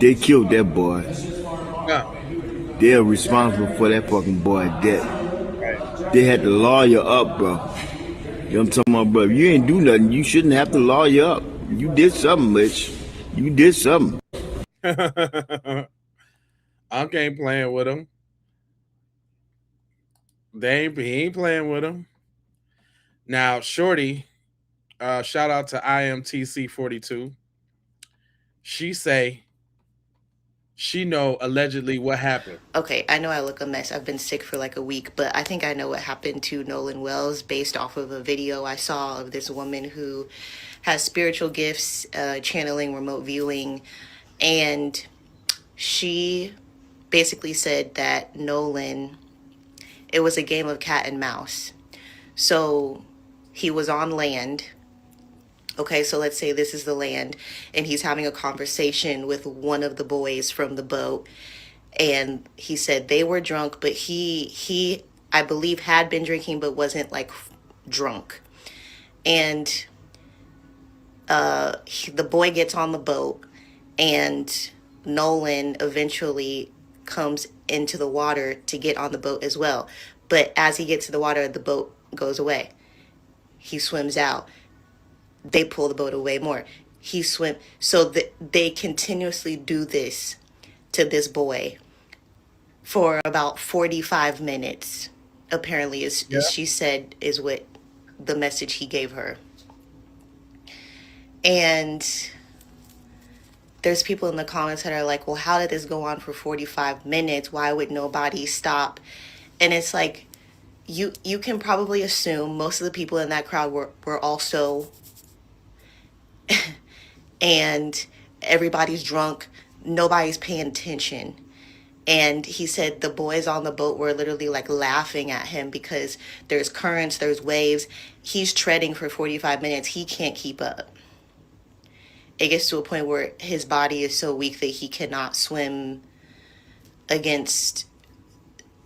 They killed that boy. They're responsible for that fucking boy's death. They had to lawyer up, bro. You know what I'm talking about, bro? If you ain't do nothing, you shouldn't have to lawyer up. You did something, bitch. You did something. Unc ain't playing with him. He ain't playing with him. Now, Shorty, shout out to IMTC42. She say she know allegedly what happened. Okay, I know I look a mess. I've been sick for like a week, but I think I know what happened to Nolan Wells based off of a video I saw of this woman who has spiritual gifts, channeling, remote viewing, and she basically said that Nolan, it was a game of cat and mouse. So he was on land. Okay, so let's say this is the land, and he's having a conversation with one of the boys from the boat, and he said they were drunk, but he I believe had been drinking but wasn't like drunk. And the boy gets on the boat, and Nolan eventually comes into the water to get on the boat as well. But as he gets to the water, the boat goes away. He swims out. They pull the boat away more. He swim. So they continuously do this to this boy for about 45 minutes. Apparently, as she said, is what the message he gave her. And there's people in the comments that are like, well, how did this go on for 45 minutes? Why would nobody stop? And it's like, you can probably assume most of the people in that crowd were also and everybody's drunk, nobody's paying attention. And he said the boys on the boat were literally like laughing at him because there's currents, there's waves. He's treading for 45 minutes. He can't keep up. It gets to a point where his body is so weak that he cannot swim against,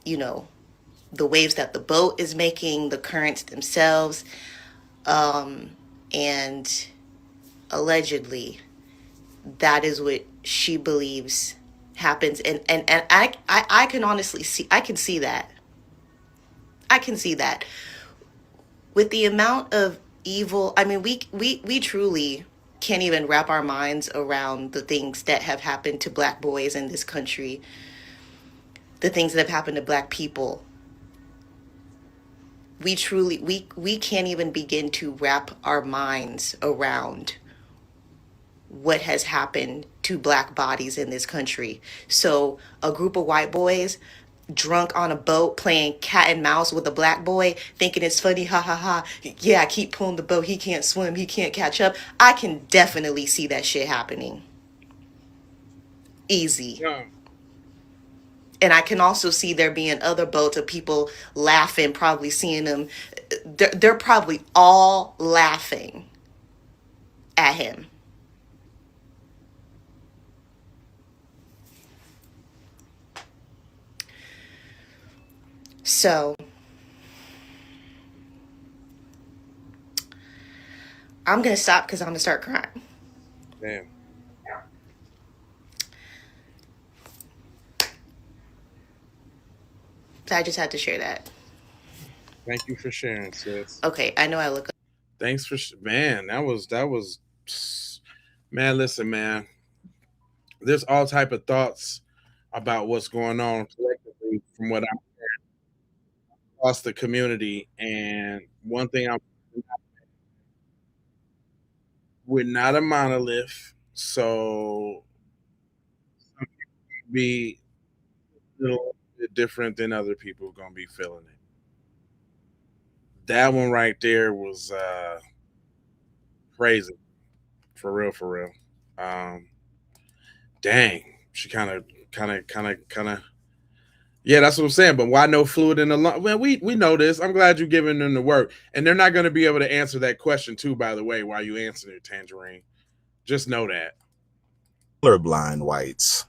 the waves that the boat is making, the currents themselves. And allegedly, that is what she believes happens. And I can honestly see, I can see that. I can see that. With the amount of evil, I mean, we truly can't even wrap our minds around the things that have happened to Black boys in this country, the things that have happened to Black people. We truly, we can't even begin to wrap our minds around what has happened to Black bodies in this country. So a group of white boys drunk on a boat playing cat and mouse with a Black boy, thinking it's funny, ha ha ha. Yeah, I keep pulling the boat. He can't swim. He can't catch up. I can definitely see that shit happening. Easy. Yeah. And I can also see there being other boats of people laughing, probably seeing them. They're probably all laughing at him. So I'm going to stop because I'm going to start crying. Damn. So I just had to share that. Thank you for sharing, sis. Okay, I know I look. Thanks for man. That was man. Listen, man. There's all type of thoughts about what's going on collectively from what I'm hearing across the community. And one thing we're not a monolith, so some people be a little bit different than other people gonna be feeling it. That one right there was crazy. For real. Dang. She kind of yeah, that's what I'm saying. But why no fluid in the lung? Well, we know this. I'm glad you're giving them the work. And they're not going to be able to answer that question too, by the way, while you answer it, Tangerine. Just know that. Colorblind whites.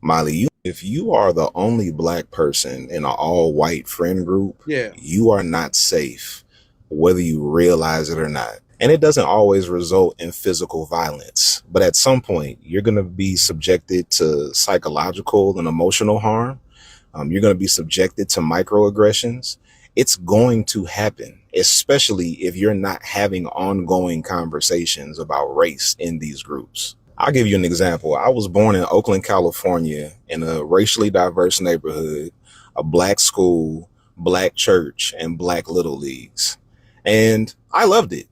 Molly, if you are the only Black person in an all-white friend group, you are not safe, whether you realize it or not. And it doesn't always result in physical violence, but at some point, you're going to be subjected to psychological and emotional harm. You're going to be subjected to microaggressions. It's going to happen, especially if you're not having ongoing conversations about race in these groups. I'll give you an example. I was born in Oakland, California, in a racially diverse neighborhood, a Black school, Black church, and Black little leagues. And I loved it.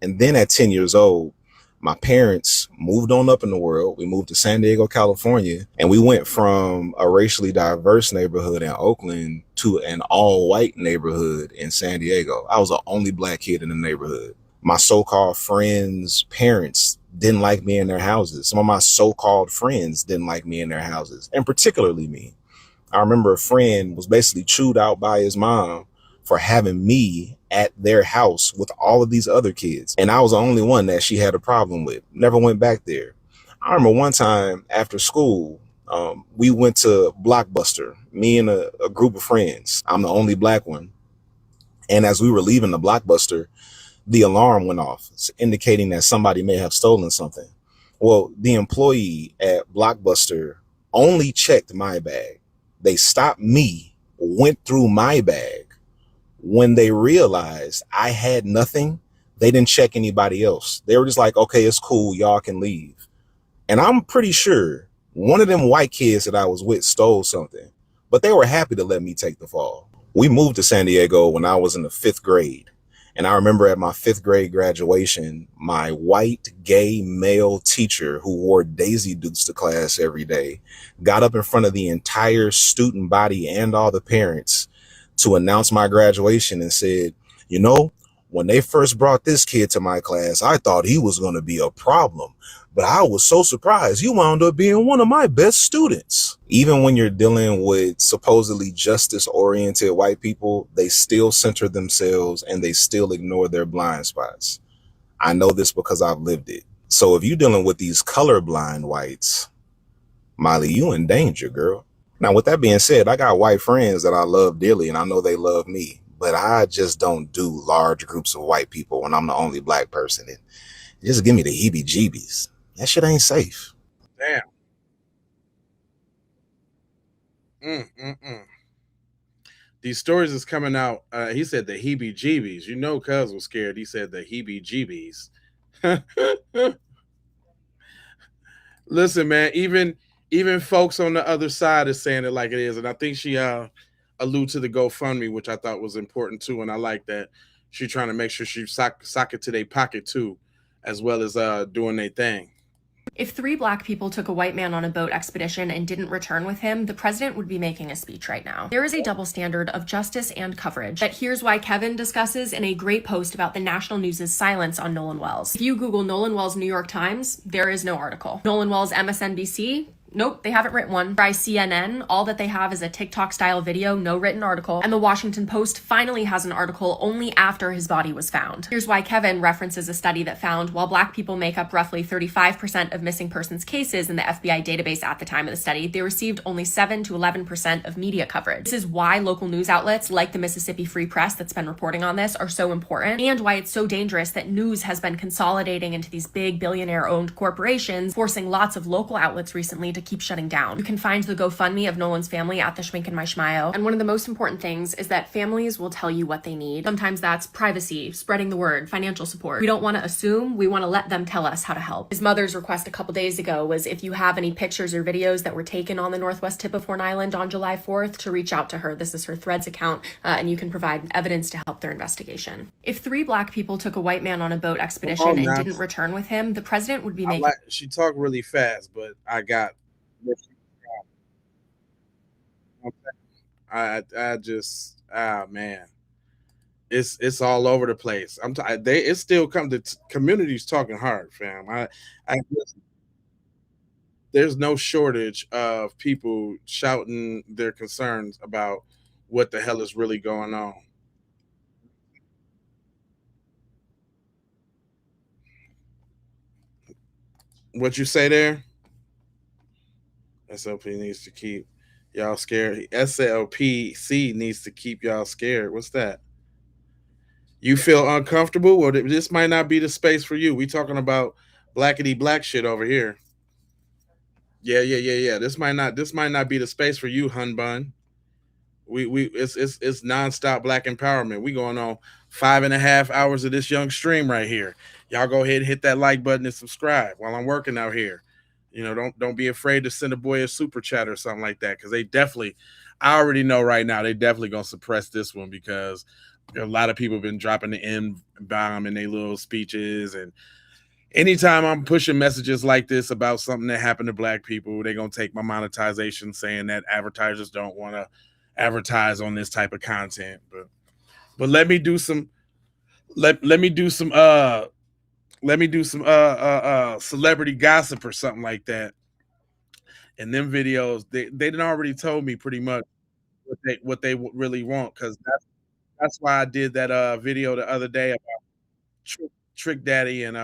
And then at 10 years old, my parents moved on up in the world. We moved to San Diego, California, and we went from a racially diverse neighborhood in Oakland to an all-white neighborhood in San Diego. I was the only Black kid in the neighborhood. My so-called friends' parents didn't like me in their houses. Some of my so-called friends didn't like me in their houses, and particularly me. I remember a friend was basically chewed out by his mom for having me at their house with all of these other kids. And I was the only one that she had a problem with. Never went back there. I remember one time after school, we went to Blockbuster, me and a group of friends. I'm the only black one. And as we were leaving the Blockbuster, the alarm went off, indicating that somebody may have stolen something. Well, the employee at Blockbuster only checked my bag. They stopped me, went through my bag. When they realized I had nothing, they didn't check anybody else. They were just like, okay, it's cool, y'all can leave. And I'm pretty sure one of them white kids that I was with stole something, but they were happy to let me take the fall. We moved to San Diego when I was in the 5th grade. And I remember at my 5th grade graduation, my white gay male teacher who wore Daisy Dukes to class every day got up in front of the entire student body and all the parents to announce my graduation and said, you know, when they first brought this kid to my class, I thought he was going to be a problem, but I was so surprised he wound up being one of my best students. Even when you're dealing with supposedly justice-oriented white people, they still center themselves and they still ignore their blind spots. I know this because I've lived it. So if you're dealing with these colorblind whites, Molly, you in danger, girl. Now, with that being said, I got white friends that I love dearly and I know they love me, but I just don't do large groups of white people when I'm the only black person. It just give me the heebie-jeebies. That shit ain't safe. Damn. These stories is coming out. He said the heebie-jeebies. You know, cuz was scared. He said the heebie-jeebies. Listen, man, even folks on the other side is saying it like it is. And I think she allude to the GoFundMe, which I thought was important too. And I like that she trying to make sure she sock it to their pocket too, as well as doing their thing. If 3 black people took a white man on a boat expedition and didn't return with him, the president would be making a speech right now. There is a double standard of justice and coverage. But here's why Kevin discusses in a great post about the national news's silence on Nolan Wells. If you Google Nolan Wells New York Times, there is no article. Nolan Wells MSNBC, nope, they haven't written one. Try CNN, all that they have is a TikTok-style video, no written article. And the Washington Post finally has an article only after his body was found. Here's why Kevin references a study that found while black people make up roughly 35% of missing persons cases in the FBI database at the time of the study, they received only 7 to 11% of media coverage. This is why local news outlets like the Mississippi Free Press that's been reporting on this are so important, and why it's so dangerous that news has been consolidating into these big billionaire-owned corporations, forcing lots of local outlets recently to keep shutting down. You can find the GoFundMe of Nolan's family at the Schmink and My Schmile. And one of the most important things is that families will tell you what they need. Sometimes that's privacy, spreading the word, financial support. We don't want to assume, we want to let them tell us how to help. His mother's request a couple days ago was if you have any pictures or videos that were taken on the northwest tip of Horn Island on July 4th to reach out to her. This is her Threads account, and you can provide evidence to help their investigation. If 3 black people took a white man on a boat expedition and didn't return with him, the president would be making... She talked really fast, but I got... I just man, it's all over the place. It's still come to communities talking hard, fam. There's no shortage of people shouting their concerns about what the hell is really going on. What you say there? SLP needs to keep y'all scared. SLPC needs to keep y'all scared. What's that? You feel uncomfortable? Well, this might not be the space for you. We talking about blackety black shit over here. Yeah. This might not be the space for you, hun bun. It's nonstop black empowerment. We going on 5.5 hours of this young stream right here. Y'all go ahead and hit that like button and subscribe while I'm working out here. You know, don't be afraid to send a boy a super chat or something like that, because they definitely, I already know right now, they definitely gonna suppress this one because a lot of people have been dropping the N-bomb in their little speeches, and anytime I'm pushing messages like this about something that happened to black people, they're gonna take my monetization, saying that advertisers don't want to advertise on this type of content. But let me do some celebrity gossip or something like that. And them videos, they done already told me pretty much what they really want, because That's why I did that video the other day about Trick Daddy and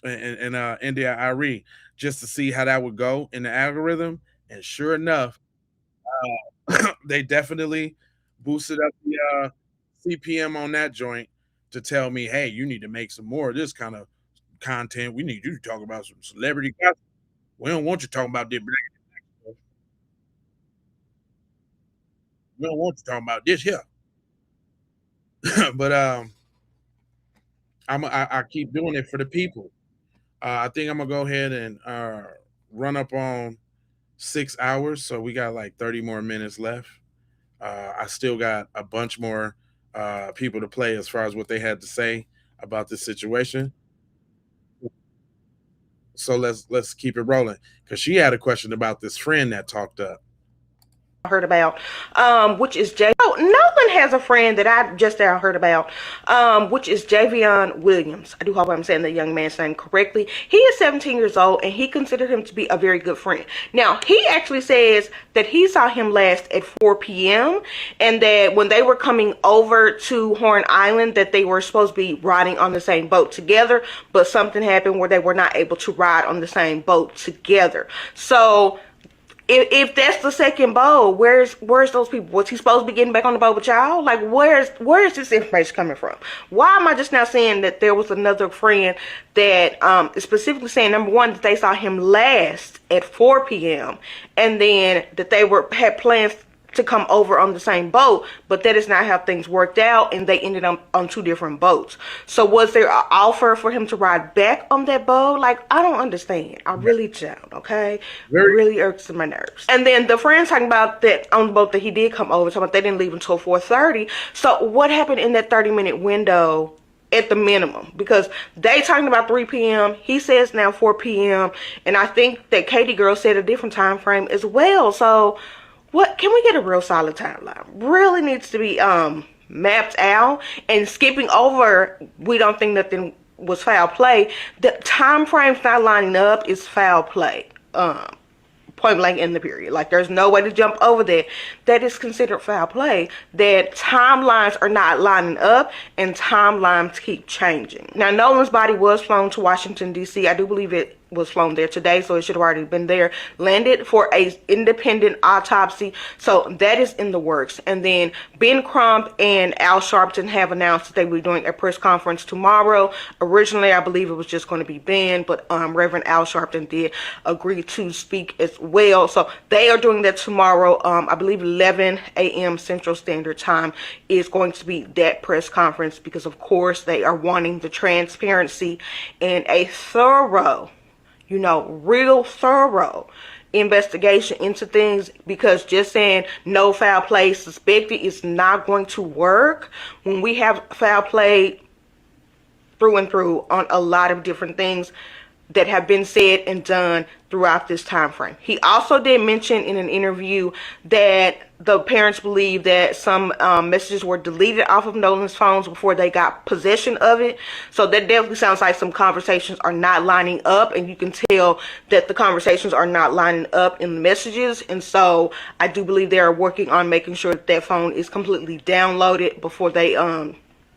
India Irie, just to see how that would go in the algorithm. And sure enough, they definitely boosted up the CPM on that joint to tell me, hey, you need to make some more of this kind of content. We need you to talk about some celebrity gossip. We don't want you talking about this black stuff. We don't want you talking about this here. But I keep doing it for the people. I think I'm gonna go ahead and run up on 6 hours, so we got like 30 more minutes left. I still got a bunch more people to play as far as what they had to say about this situation. So let's keep it rolling, because she had a question about this friend that talked up. Heard about, which is Jay. Oh, Nolan has a friend that I just now heard about, which is Javion Williams. I do hope I'm saying the young man's name correctly. He is 17 years old, and he considered him to be a very good friend. Now, he actually says that he saw him last at 4 p.m. and that when they were coming over to Horn Island, that they were supposed to be riding on the same boat together, but something happened where they were not able to ride on the same boat together. So if that's the second boat, where's those people? Was he supposed to be getting back on the boat with y'all? Like, where's this information coming from? Why am I just now saying that there was another friend that is specifically saying, number one, that they saw him last at 4 p.m. and then that they had plans to come over on the same boat, but that is not how things worked out, and they ended up on 2 different boats. So was there an offer for him to ride back on that boat? Like, I don't understand. I really don't, okay? Really irks my nerves. And then the friends talking about that on the boat that he did come over, talking about they didn't leave until 4:30. So what happened in that 30-minute window at the minimum? Because they talking about 3 p.m. He says now 4 p.m. And I think that Katie Girl said a different time frame as well. So what can we get a real solid timeline? Really needs to be mapped out. And skipping over, we don't think nothing was foul play. The time frame's not lining up is foul play. Point blank in the period. Like, there's no way to jump over that. That is considered foul play. That timelines are not lining up and timelines keep changing. Now, Nolan's body was flown to Washington, D.C. I do believe it was flown there today, so it should have already been there, landed for a independent autopsy. So that is in the works. And then Ben Crump and Al Sharpton have announced that they will be doing a press conference tomorrow. Originally, I believe it was just going to be Ben, but Reverend Al Sharpton did agree to speak as well. So they are doing that tomorrow. I believe 11 a.m. Central Standard Time is going to be that press conference, because of course they are wanting the transparency and a thorough, real thorough investigation into things, because just saying no foul play suspected is not going to work when we have foul play through and through on a lot of different things that have been said and done throughout this time frame. He also did mention in an interview that the parents believe that some messages were deleted off of Nolan's phones before they got possession of it. So that definitely sounds like some conversations are not lining up, and you can tell that the conversations are not lining up in the messages. And so I do believe they are working on making sure that that phone is completely downloaded before they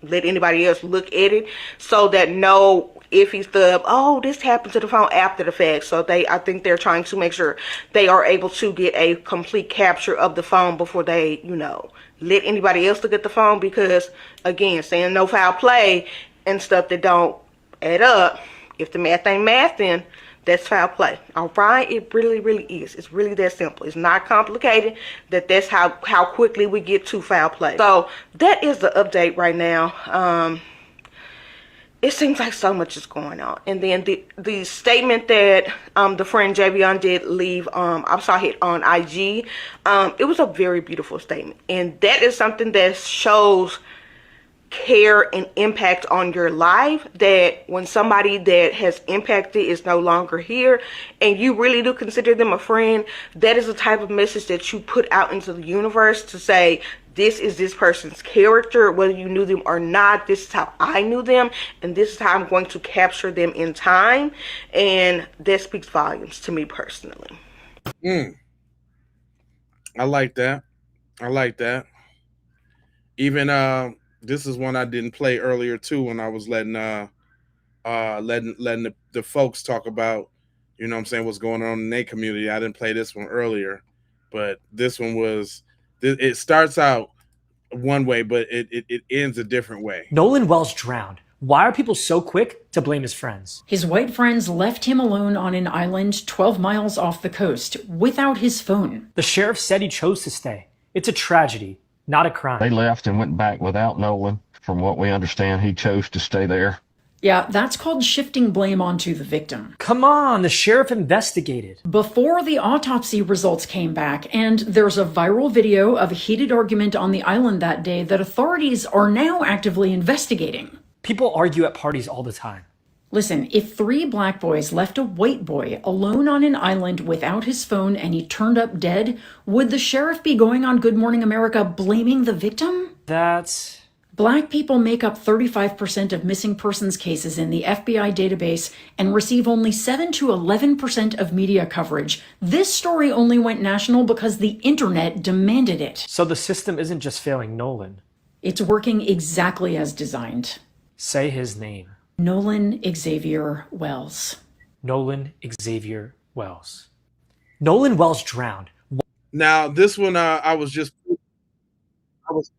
let anybody else look at it, so that no iffy stuff, oh, this happened to the phone after the fact. So I think they're trying to make sure they are able to get a complete capture of the phone before they, let anybody else look at the phone, because again, saying no foul play and stuff that don't add up, if the math ain't math, then that's foul play. All right, it really, really is. It's really that simple. It's not complicated. That's how quickly we get to foul play. So that is the update right now. It seems like so much is going on. And then the statement that the friend Javion did leave, I saw it on IG. It was a very beautiful statement, and that is something that shows care and impact on your life, that when somebody that has impacted is no longer here and you really do consider them a friend, that is the type of message that you put out into the universe to say, this is this person's character, whether you knew them or not. This is how I knew them, and this is how I'm going to capture them in time. And that speaks volumes to me personally. I like that. Even this is one I didn't play earlier too when I was letting the folks talk about, you know what I'm saying, what's going on in their community. I didn't play this one earlier, but this one was it starts out one way, but it ends a different way. Nolan Wells drowned. Why are people so quick to blame his friends? His white friends left him alone on an island 12 miles off the coast without his phone. The sheriff said he chose to stay. It's a tragedy, not a crime. They left and went back without Nolan. From what we understand, he chose to stay there. Yeah, that's called shifting blame onto the victim. Come on, the sheriff investigated. Before the autopsy results came back, and there's a viral video of a heated argument on the island that day that authorities are now actively investigating. People argue at parties all the time. Listen, if 3 black boys left a white boy alone on an island without his phone and he turned up dead, would the sheriff be going on Good Morning America blaming the victim? That's... Black people make up 35% of missing persons cases in the FBI database and receive only 7 to 11% of media coverage. This story only went national because the internet demanded it. So the system isn't just failing Nolan. It's working exactly as designed. Say his name. Nolan Xavier Wells. Nolan Xavier Wells. Nolan Wells drowned. Now, this one I was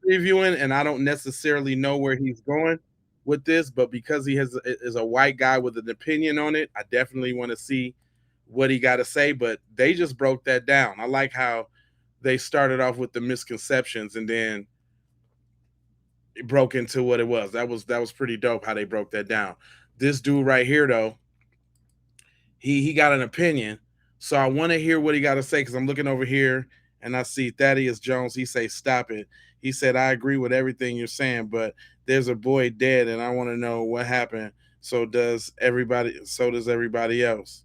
previewing, and I don't necessarily know where he's going with this, but because he is a white guy with an opinion on it, I definitely want to see what he got to say. But they just broke that down. I like how they started off with the misconceptions and then it broke into what it was. That was pretty dope how they broke that down. This dude right here, though, he got an opinion, so I want to hear what he got to say, because I'm looking over here and I see Thaddeus Jones. He say, "Stop it." He said, "I agree with everything you're saying, but there's a boy dead, and I want to know what happened. So does everybody else."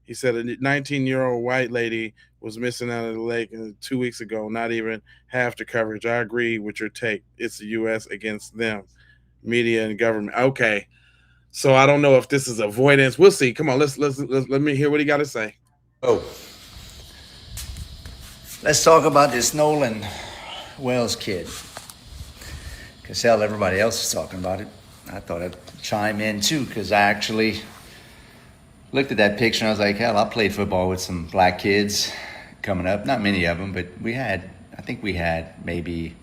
He said a 19-year-old white lady was missing out of the lake 2 weeks ago, not even half the coverage. I agree with your take. It's the U.S. against them, media and government. Okay, so I don't know if this is avoidance. We'll see. Come on, let's let me hear what he got to say. Oh, let's talk about this Nolan Wells kid, because hell, everybody else is talking about it. I thought I'd chime in too, because I actually looked at that picture and I was like, hell, I played football with some black kids coming up. Not many of them, but I think we had maybe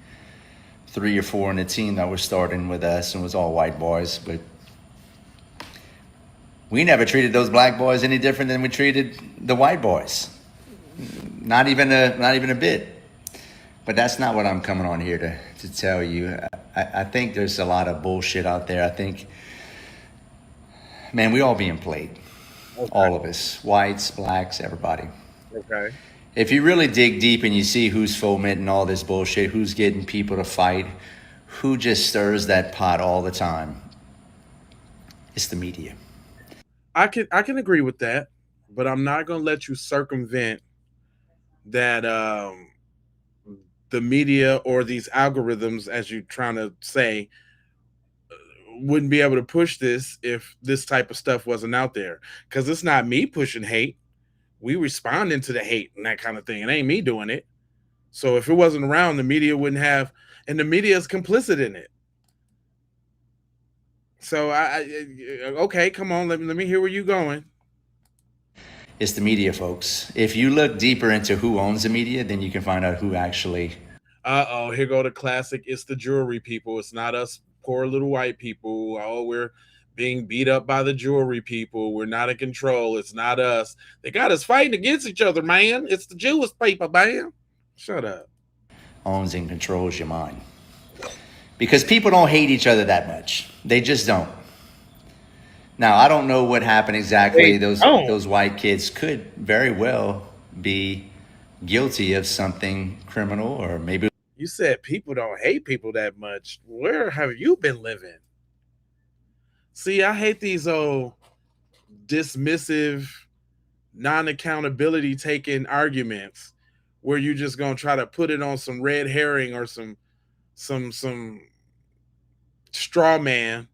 3 or 4 in the team that were starting with us, and it was all white boys. But we never treated those black boys any different than we treated the white boys. Not even a bit. But that's not what I'm coming on here to tell you. I think there's a lot of bullshit out there. I think, man, we all being played. Okay. All of us, whites, blacks, everybody. Okay. If you really dig deep and you see who's fomenting all this bullshit, who's getting people to fight, who just stirs that pot all the time, it's the media. I can agree with that, but I'm not going to let you circumvent that the media or these algorithms, as you're trying to say, wouldn't be able to push this if this type of stuff wasn't out there. Because it's not me pushing hate. We responding to the hate and that kind of thing. It ain't me doing it. So if it wasn't around, the media wouldn't have, and the media is complicit in it. So okay, come on, let me hear where you going. It's the media, folks. If you look deeper into who owns the media, then you can find out who actually. Here go the classic. It's the jewelry people. It's not us poor little white people. Oh, we're being beat up by the jewelry people. We're not in control. It's not us. They got us fighting against each other, man. It's the Jewish people, man. Shut up. Owns and controls your mind. Because people don't hate each other that much. They just don't. Now, I don't know what happened exactly. Those white kids could very well be guilty of something criminal, or maybe. You said people don't hate people that much. Where have you been living? See, I hate these old dismissive, non-accountability taking arguments where you're just gonna try to put it on some red herring or some straw man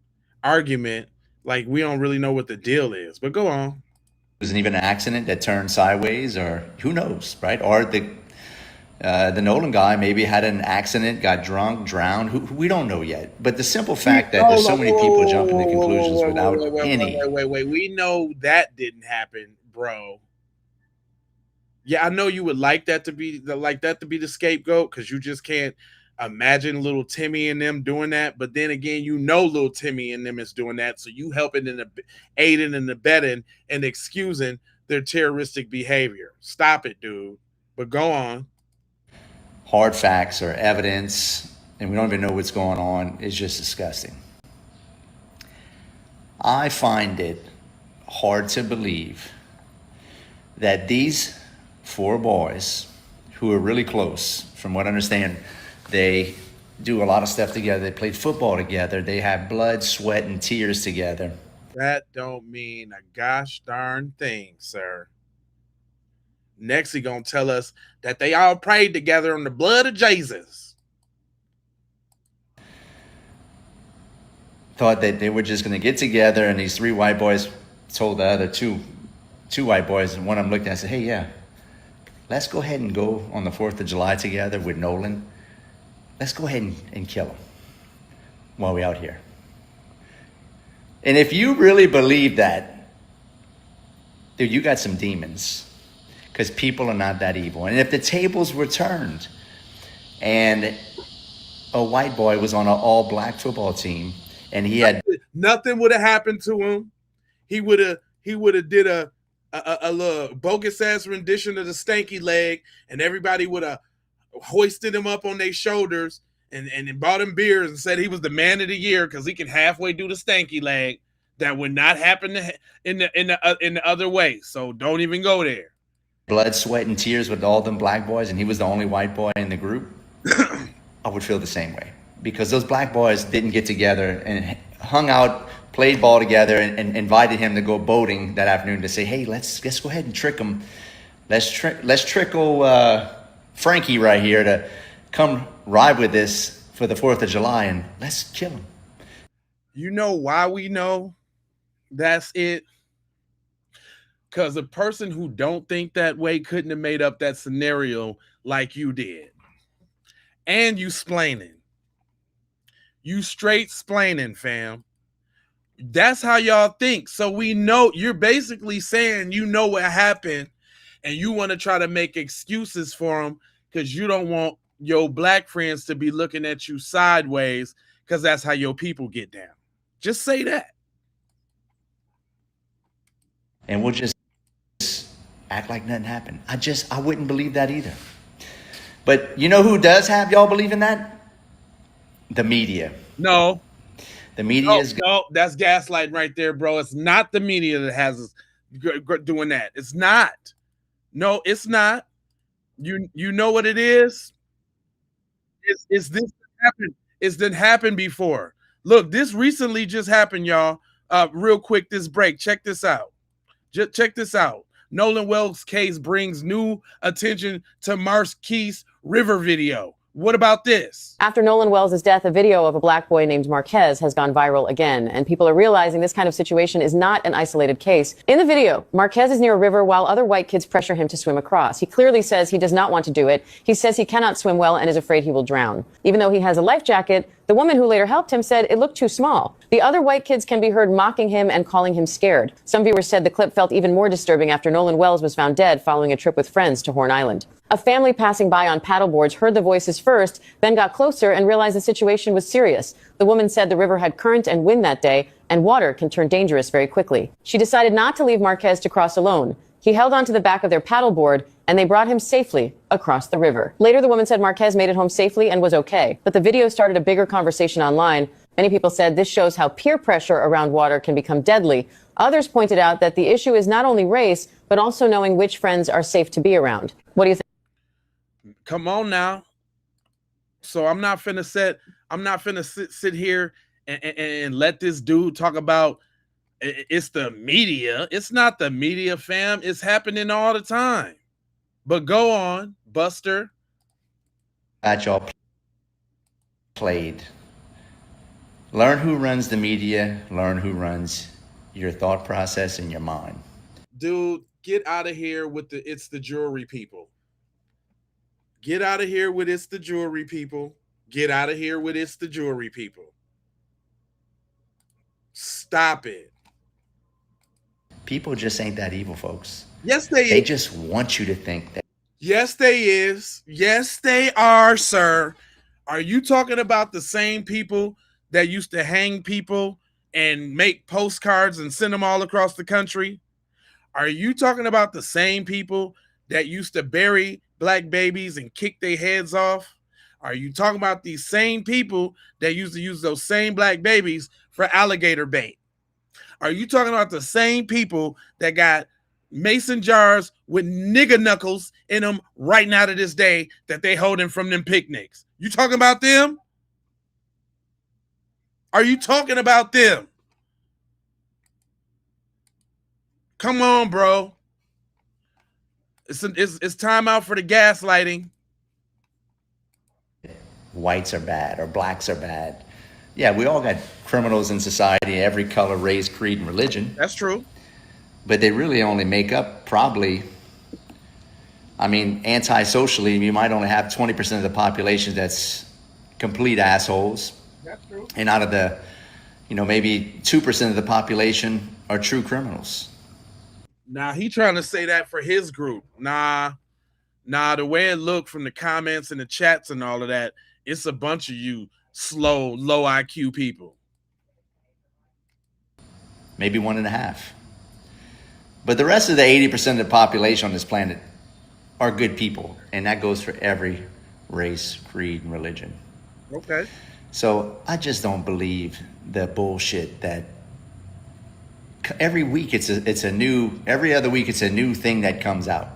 argument, like we don't really know what the deal is. But go on. It wasn't even an accident that turned sideways, or who knows, right? Or The Nolan guy maybe had an accident, got drunk, drowned. We don't know yet. But the simple fact that there's so many people jumping to conclusions without any. Wait. We know that didn't happen, bro. Yeah, I know you would like that to be the scapegoat, because you just can't imagine little Timmy and them doing that. But then again, you know little Timmy and them is doing that, so you helping and aiding and abetting and excusing their terroristic behavior. Stop it, dude. But go on. Hard facts or evidence, and we don't even know what's going on, is just disgusting. I find it hard to believe that these 4 boys, who are really close, from what I understand, they do a lot of stuff together. They played football together. They have blood, sweat, and tears together. That don't mean a gosh darn thing, sir. Next, he gonna tell us that they all prayed together on the blood of Jesus. Thought that they were just gonna get together, and these 3 white boys told the other two white boys, and one of them looked at and said, hey, yeah, let's go ahead and go on the 4th of July together with Nolan. Let's go ahead and kill him while we're out here. And if you really believe that, dude, you got some demons, because people are not that evil. And if the tables were turned and a white boy was on an all-black football team and he had... Nothing would have happened to him. He would have did a little bogus-ass rendition of the stanky leg, and everybody would have hoisted him up on their shoulders and bought him beers and said he was the man of the year because he can halfway do the stanky leg. That would not happen in the other way. So don't even go there. Blood, sweat, and tears with all them black boys, and he was the only white boy in the group. I would feel the same way, because those black boys didn't get together and hung out, played ball together, and invited him to go boating that afternoon to say, hey, let's go ahead and trick him. Let's trickle Frankie right here to come ride with us for the 4th of July, and let's kill him. You know why we know that's it? Because a person who don't think that way couldn't have made up that scenario like you did. And you splaining. You straight splaining, fam. That's how y'all think. So we know you're basically saying you know what happened, and you want to try to make excuses for them because you don't want your black friends to be looking at you sideways, because that's how your people get down. Just say that. And we'll just act like nothing happened. I wouldn't believe that either. But you know who does have y'all believing that? The media. No. The media is... No, that's gaslighting right there, bro. It's not the media that has us doing that. It's not. No, it's not. You know what it is? It's this happened. It's done happened before. Look, this recently just happened, y'all. Real quick, this break. Check this out. Just check this out. Nolan Wells' case brings new attention to Marquise River video. What about this? After Nolan Wells' death, a video of a black boy named Marquez has gone viral again, and people are realizing this kind of situation is not an isolated case. In the video, Marquez is near a river while other white kids pressure him to swim across. He clearly says he does not want to do it. He says he cannot swim well and is afraid he will drown. Even though he has a life jacket, the woman who later helped him said it looked too small. The other white kids can be heard mocking him and calling him scared. Some viewers said the clip felt even more disturbing after Nolan Wells was found dead following a trip with friends to Horn Island. A family passing by on paddleboards heard the voices first, then got closer and realized the situation was serious. The woman said the river had current and wind that day, and water can turn dangerous very quickly. She decided not to leave Marquez to cross alone. He held onto the back of their paddleboard, and they brought him safely across the river. Later, the woman said Marquez made it home safely and was okay. But the video started a bigger conversation online. Many people said this shows how peer pressure around water can become deadly. Others pointed out that the issue is not only race, but also knowing which friends are safe to be around. What do you think? Come on now. So I'm not finna sit here and let this dude talk about it's the media. It's not the media, fam. It's happening all the time. But go on, Buster. That y'all played. Learn who runs the media. Learn who runs your thought process and your mind. Dude, get out of here with it's the jewelry people. Get out of here with it's the jewelry people. Get out of here with it's the jewelry people. Stop it. People just ain't that evil, folks. Yes, they They just want you to think that. Yes, they is. Yes, they are, sir. Are you talking about the same people that used to hang people and make postcards and send them all across the country? Are you talking about the same people that used to bury black babies and kick their heads off? Are you talking about these same people that used to use those same black babies for alligator bait? Are you talking about the same people that got mason jars with nigger knuckles in them right now to this day that they holding from them picnics? You talking about them? Are you talking about them? Come on, bro. It's time out for the gaslighting. Whites are bad or blacks are bad. Yeah, we all got criminals in society, every color, race, creed, and religion. That's true. But they really only make up probably, I mean, anti-socially, you might only have 20% of the population that's complete assholes. That's true. And out of the, maybe 2% of the population are true criminals. Nah, he trying to say that for his group. Nah, the way it looked from the comments and the chats and all of that, it's a bunch of you slow, low IQ people. Maybe 1.5. But the rest of the 80% of the population on this planet are good people. And that goes for every race, creed, and religion. Okay. So I just don't believe the bullshit that every week every other week it's a new thing that comes out.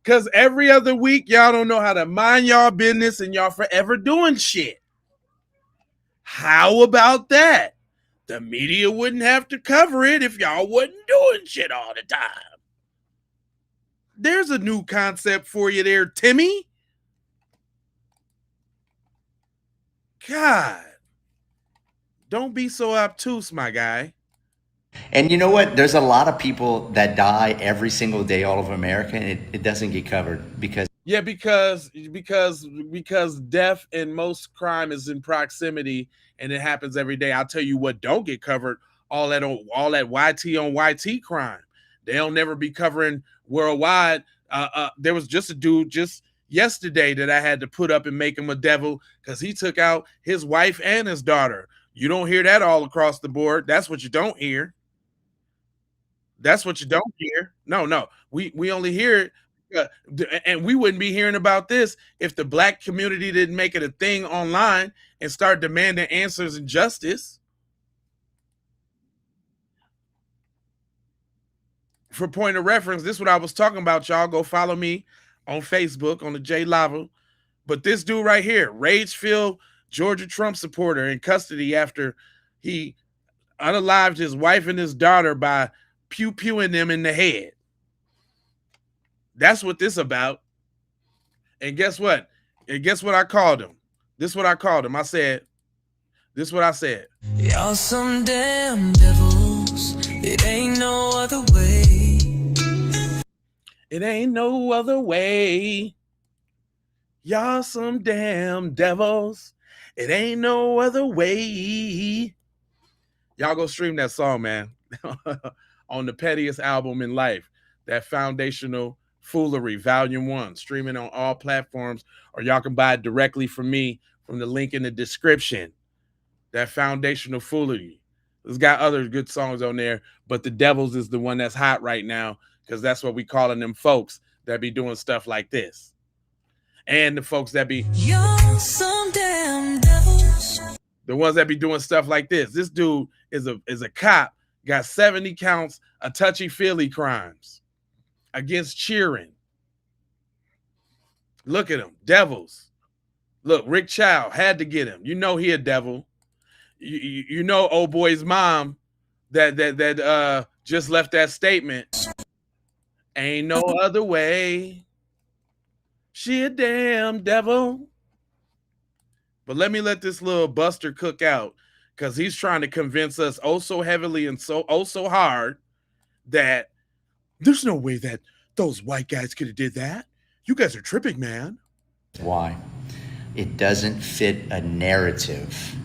Because every other week, y'all don't know how to mind y'all business and y'all forever doing shit. How about that? The media wouldn't have to cover it if y'all wasn't doing shit all the time. There's a new concept for you there, Timmy. God. Don't be so obtuse, my guy. And you know what? There's a lot of people that die every single day all over America, and it doesn't get covered because death and most crime is in proximity, and it happens every day. I'll tell you what don't get covered: all that YT on YT crime. They'll never be covering worldwide. There was just a dude just yesterday that I had to put up and make him a devil because he took out his wife and his daughter. You don't hear that all across the board. That's what you don't hear. That's what you don't hear. No. We only hear it, and we wouldn't be hearing about this if the black community didn't make it a thing online and start demanding answers and justice. For point of reference, this is what I was talking about, y'all. Go follow me on Facebook on the J Lava. But this dude right here, rage-filled Georgia Trump supporter in custody after he unalived his wife and his daughter by pew-pewing them in the head. That's what this about. And guess what? I called him. This is what I called him. This is what I said. Y'all some damn devils. It ain't no other way. It ain't no other way. Y'all some damn devils. It ain't no other way. Y'all go stream that song, man. On the pettiest album in life, that foundational Foolery Volume 1, streaming on all platforms, or y'all can buy it directly from me from the link in the description. That foundational Foolery. It's got other good songs on there, but The Devils is the one that's hot right now because that's what we calling them folks that be doing stuff like this. And the folks that be some damn devils. The ones that be doing stuff like this. This dude is a cop. Got 70 counts of touchy-feely crimes against cheering. Look at him. Devils. Look, Rick Child had to get him. You know he a devil. You know old boy's mom that just left that statement. Ain't no other way. She a damn devil. But let me let this little buster cook out, because he's trying to convince us oh so heavily and so hard that there's no way that those white guys could have did that. You guys are tripping, man. Why? It doesn't fit a narrative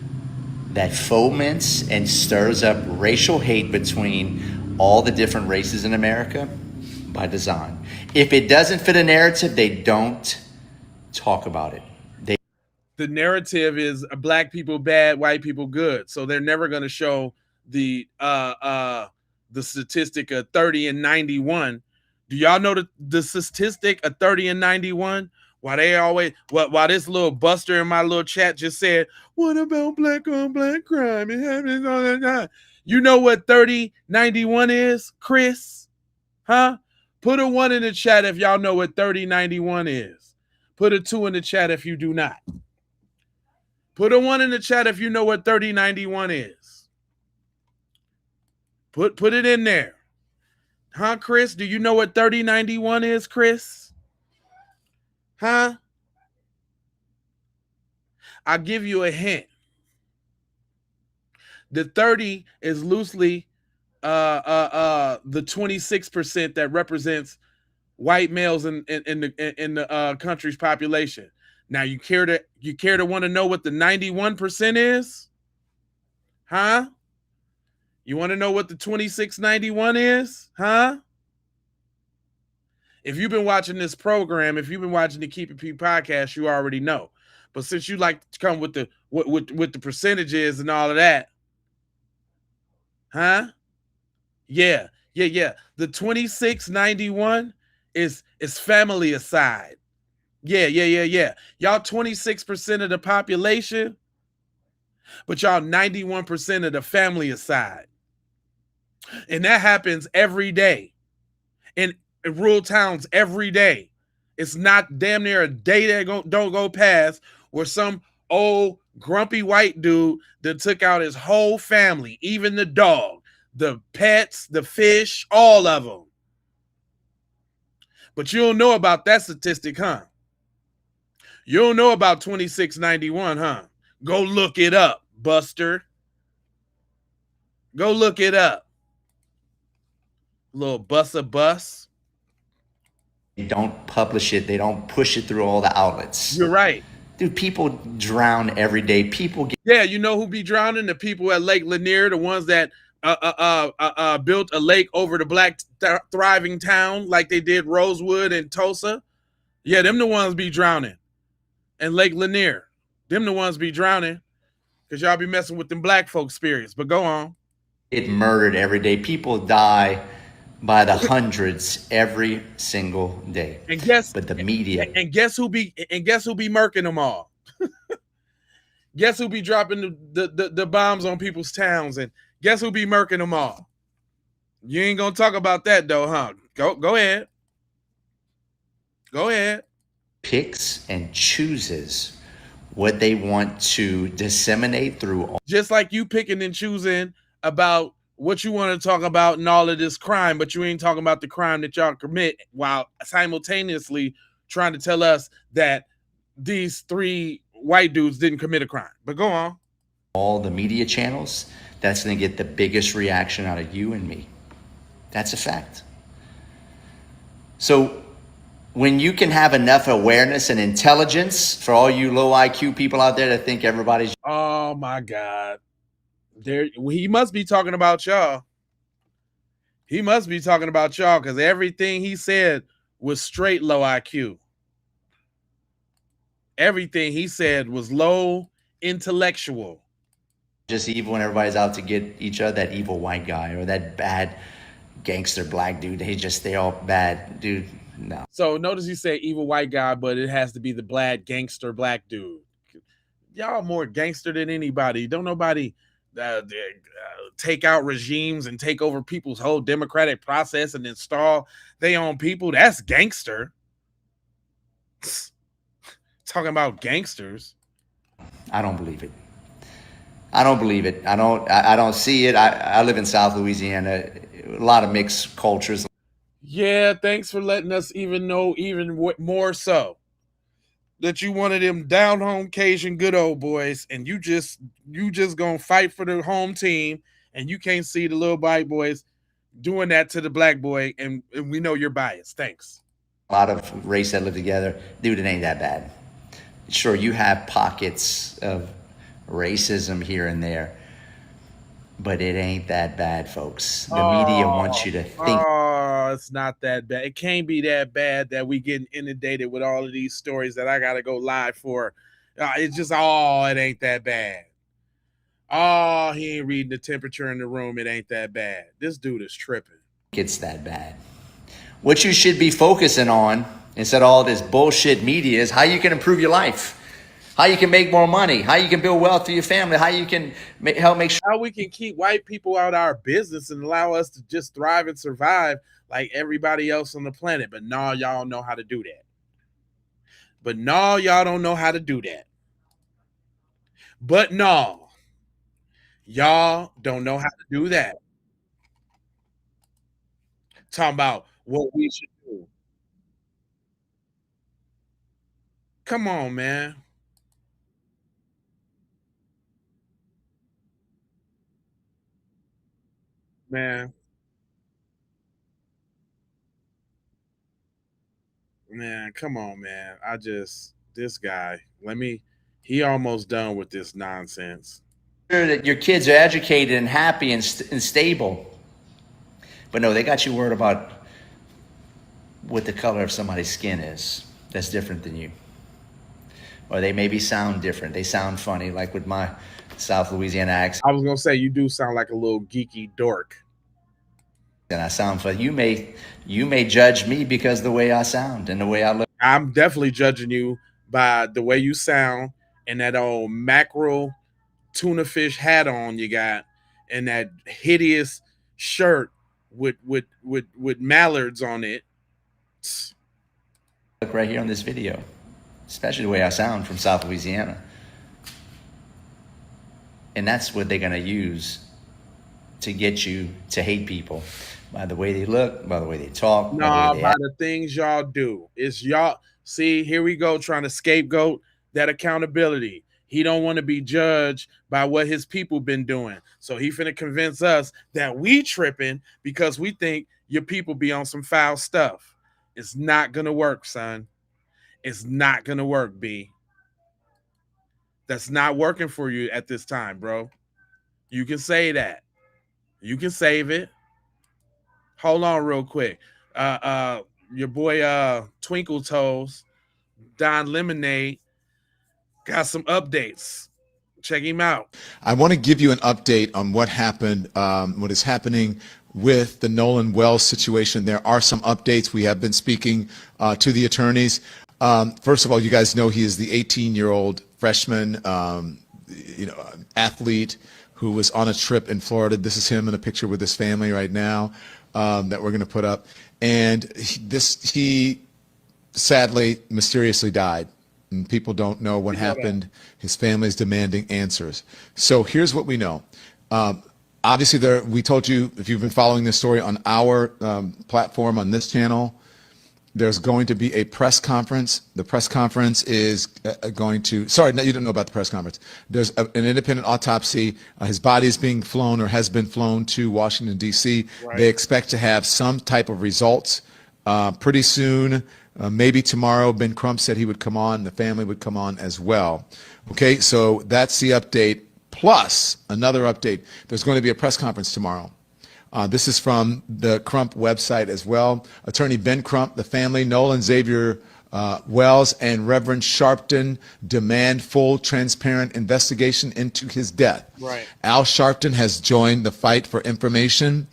that foments and stirs up racial hate between all the different races in America by design. If it doesn't fit a narrative, they don't talk about it. The narrative is black people bad, white people good. So they're never going to show the statistic of 30 and 91. Do y'all know the statistic of 30 and 91? Why they always why this little buster in my little chat just said, what about black on black crime? It happens all the time. You know what 3091 is, Chris? Huh? Put a 1 in the chat if y'all know what 3091 is. Put a 2 in the chat if you do not. Put a 1 in the chat if you know what 3091 is. Put it in there. Huh, Chris? Do you know what 3091 is, Chris? Huh? I'll give you a hint. The 30 is loosely the 26% that represents white males in the country's population. Now you care to want to know what the 91% is? Huh? You want to know what the 2691 is? Huh? If you've been watching this program, if you've been watching the Keep It P podcast, you already know. But since you like to come with the percentages and all of that, huh? Yeah. The 2691 is family aside. Yeah. Y'all 26% of the population, but y'all 91% of the family aside. And that happens every day in rural towns every day. It's not damn near a day that don't go past where some old grumpy white dude that took out his whole family, even the dog, the pets, the fish, all of them. But you don't know about that statistic, huh? You don't know about 2691, huh? Go look it up, Buster. Go look it up. Little bus. They don't publish it. They don't push it through all the outlets. You're right. Dude, people drown every day. People get... Yeah, you know who be drowning? The people at Lake Lanier, the ones that built a lake over the black thriving town like they did Rosewood and Tulsa. Yeah, them the ones be drowning. And Lake Lanier, them the ones be drowning because y'all be messing with them black folk spirits. But go on. Get murdered every day. People die by the hundreds every single day. But the media. And guess who be murking them all? Guess who be dropping the bombs on people's towns? And guess who be murking them all? You ain't gonna talk about that though, huh? Go ahead. Go ahead. Picks and chooses what they want to disseminate through. Just like you picking and choosing about what you want to talk about and all of this crime, but you ain't talking about the crime that y'all commit while simultaneously trying to tell us that these 3 white dudes didn't commit a crime. But go on. All the media channels, that's going to get the biggest reaction out of you and me. That's a fact. So when you can have enough awareness and intelligence for all you low IQ people out there that think everybody's... Oh my God. He must be talking about y'all. He must be talking about y'all because everything he said was straight low IQ. Everything he said was low intellectual. Just evil when everybody's out to get each other, that evil white guy or that bad gangster black dude. They all bad, dude. No. So notice you say evil white guy, but it has to be the bad gangster black dude. Y'all more gangster than anybody. Don't nobody take out regimes and take over people's whole democratic process and install their own people. That's gangster. Talking about gangsters. I don't believe it. I don't believe it. I don't see it. I live in South Louisiana. A lot of mixed cultures. Yeah, thanks for letting us know more so that you one of them down home Cajun good old boys, and you just gonna fight for the home team, and you can't see the little white boys doing that to the black boy, and we know you're biased. Thanks. A lot of race that live together, dude. It ain't that bad. Sure, you have pockets of racism here and there, but it ain't that bad, folks. The media wants you to think. Oh, it's not that bad. It can't be that bad that we getting inundated with all of these stories that I gotta go live for. It's just, it ain't that bad. Oh, he ain't reading the temperature in the room. It ain't that bad. This dude is tripping. It's that bad. What you should be focusing on instead of all this bullshit media is how you can improve your life, how you can make more money, how you can build wealth for your family, how you can help make sure how we can keep white people out of our business and allow us to just thrive and survive like everybody else on the planet. But no, y'all don't know how to do that. But no, y'all don't know how to do that. But no, y'all don't know how to do that. Talking about what we should do. Come on, man. Man, come on, man. This guy, he almost done with this nonsense. that your kids are educated and happy and stable. But no, they got you worried about what the color of somebody's skin is. That's different than you. Or they maybe sound different. They sound funny, like with my South Louisiana accent. I was gonna say you do sound like a little geeky dork. And I sound funny. You may judge me because of the way I sound and the way I look. I'm definitely judging you by the way you sound and that old mackerel tuna fish hat on you got and that hideous shirt with mallards on it. Look right here on this video, especially the way I sound from South Louisiana. And that's what they're going to use to get you to hate people, by the way they look, by the way they talk. By the things y'all do. It's y'all. See, here we go trying to scapegoat that accountability. He don't want to be judged by what his people been doing. So he finna convince us that we tripping because we think your people be on some foul stuff. It's not gonna work, son. It's not gonna work, B. That's not working for you at this time, bro. You can say that. You can save it. Hold on real quick. Your boy Twinkle Toes, Don Lemonade, got some updates. Check him out. I want to give you an update on what happened, what is happening with the Nolan Wells situation. There are some updates. We have been speaking to the attorneys. First of all, you guys know he is the 18-year-old freshman, athlete who was on a trip in Florida. This is him in a picture with his family right now that we're going to put up. And he sadly, mysteriously died. And people don't know what happened. His family is demanding answers. So here's what we know. Obviously, we told you, if you've been following this story on our platform on this channel, there's going to be a press conference. The press conference is going to, sorry, no, you don't know about the press conference. There's an independent autopsy. His body is being flown or has been flown to Washington, D.C. Right. They expect to have some type of results pretty soon. Maybe tomorrow. Ben Crump said he would come on. The family would come on as well. Okay, so that's the update. Plus, another update. There's going to be a press conference tomorrow. This is from the Crump website as well. Attorney Ben Crump, the family, Nolan Xavier Wells, and Reverend Sharpton demand full, transparent investigation into his death. Right. Al Sharpton has joined the fight for information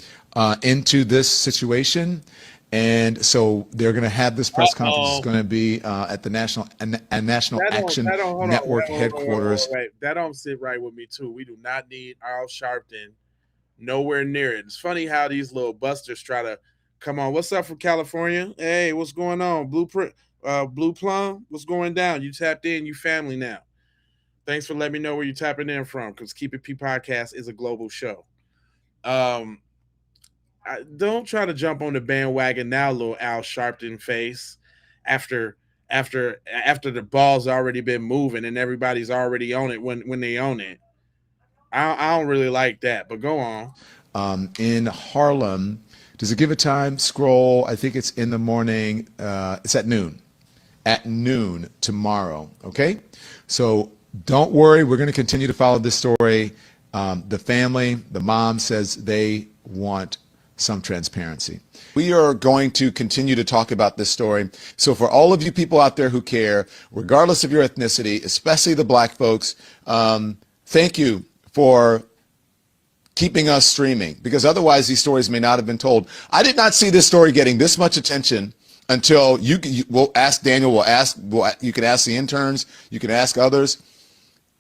into this situation. And so they're going to have this press conference. It's going to be at the National Action Network headquarters. Wait. That don't sit right with me, too. We do not need Al Sharpton nowhere near it. It's funny how these little busters try to come on. What's up from California? Hey, what's going on? Blue Plum, what's going down? You tapped in, you family now. Thanks for letting me know where you're tapping in from, because Keep It P Podcast is a global show. Don't try to jump on the bandwagon now, little Al Sharpton face, after the ball's already been moving and everybody's already on it when they own it. I don't really like that, but go on. In Harlem, does it give a time? Scroll. I think it's in the morning. It's at noon. at noon tomorrow. Okay, so don't worry, we're going to continue to follow this story. The family, the mom says they want some transparency. We are going to continue to talk about this story. So for all of you people out there who care, regardless of your ethnicity, especially the black folks, thank you for keeping us streaming, because otherwise these stories may not have been told. I did not see this story getting this much attention until you will ask Daniel, you can ask the interns, you can ask others,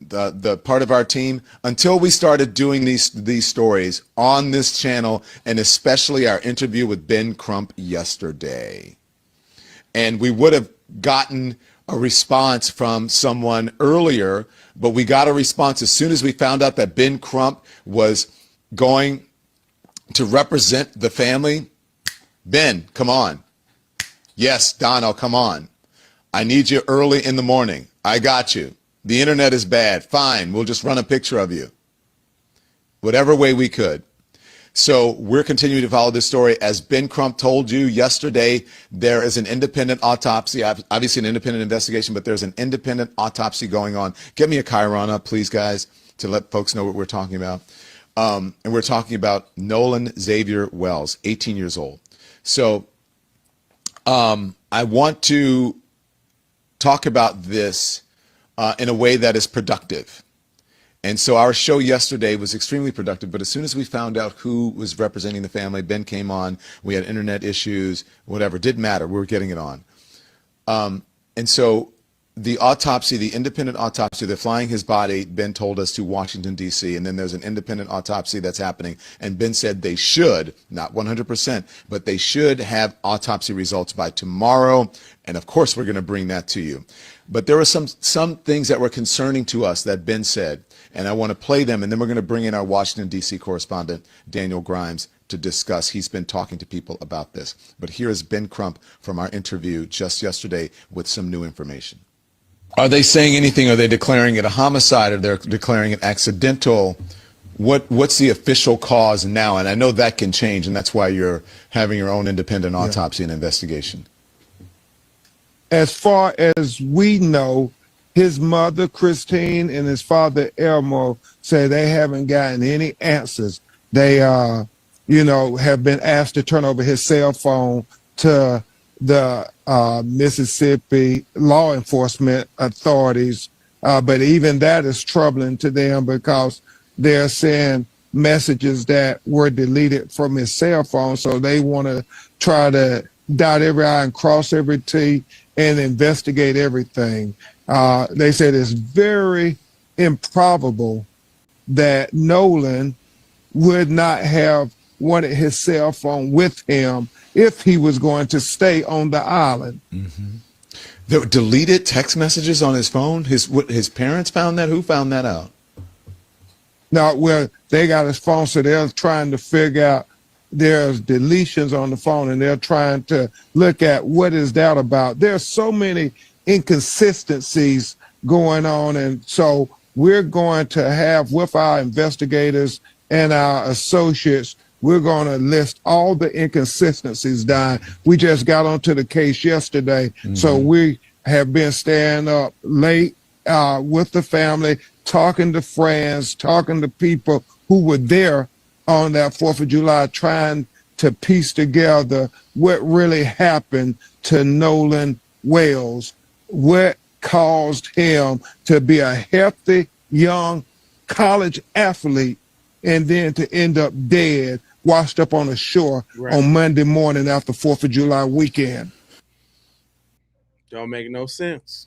the part of our team, until we started doing these stories on this channel, and especially our interview with Ben Crump yesterday. And we would have gotten a response from someone earlier, but we got a response as soon as we found out that Ben Crump was going to represent the family. Ben, come on. Yes, Donald, come on. I need you early in the morning. I got you. The internet is bad. Fine, we'll just run a picture of you. Whatever way we could. So we're continuing to follow this story. As Ben Crump told you yesterday, there is an independent autopsy, obviously an independent investigation, but there's an independent autopsy going on. Get me a Chiron up, please, guys, to let folks know what we're talking about. And we're talking about Nolan Xavier Wells, 18 years old. So I want to talk about this in a way that is productive. And so our show yesterday was extremely productive, but as soon as we found out who was representing the family, Ben came on, we had internet issues, whatever, didn't matter, we were getting it on. And so the autopsy, the independent autopsy, they're flying his body, Ben told us, to Washington, D.C., and then there's an independent autopsy that's happening. And Ben said they should, not 100%, but they should have autopsy results by tomorrow. And of course, we're going to bring that to you. But there were some things that were concerning to us that Ben said, and I want to play them, and then we're going to bring in our Washington, D.C. correspondent, Daniel Grimes, to discuss. He's been talking to people about this. But here is Ben Crump from our interview just yesterday with some new information. Are they saying anything? Are they declaring it a homicide? Or they're declaring it accidental? What's the official cause now? And I know that can change, and that's why you're having your own independent autopsy and investigation. As far as we know, his mother, Christine, and his father, Elmo, say they haven't gotten any answers. They, have been asked to turn over his cell phone to the Mississippi law enforcement authorities. But even that is troubling to them, because they're saying messages that were deleted from his cell phone. So they want to try to dot every I and cross every T and investigate everything. They said it's very improbable that Nolan would not have wanted his cell phone with him if he was going to stay on the island. Mm-hmm. The deleted text messages on his phone? His parents found that? Who found that out? No, well, they got his phone, so they're trying to figure out. There's deletions on the phone, and they're trying to look at what is that about. There's so many inconsistencies going on, and so we're going to have, with our investigators and our associates, we're going to list all the inconsistencies down. We just got onto the case yesterday, so we have been staying up late with the family, talking to friends, talking to people who were there on that 4th of July, trying to piece together what really happened to Nolan Wells, what caused him to be a healthy, young college athlete and then to end up dead, washed up on the shore on Monday morning after 4th of July weekend. Don't make no sense.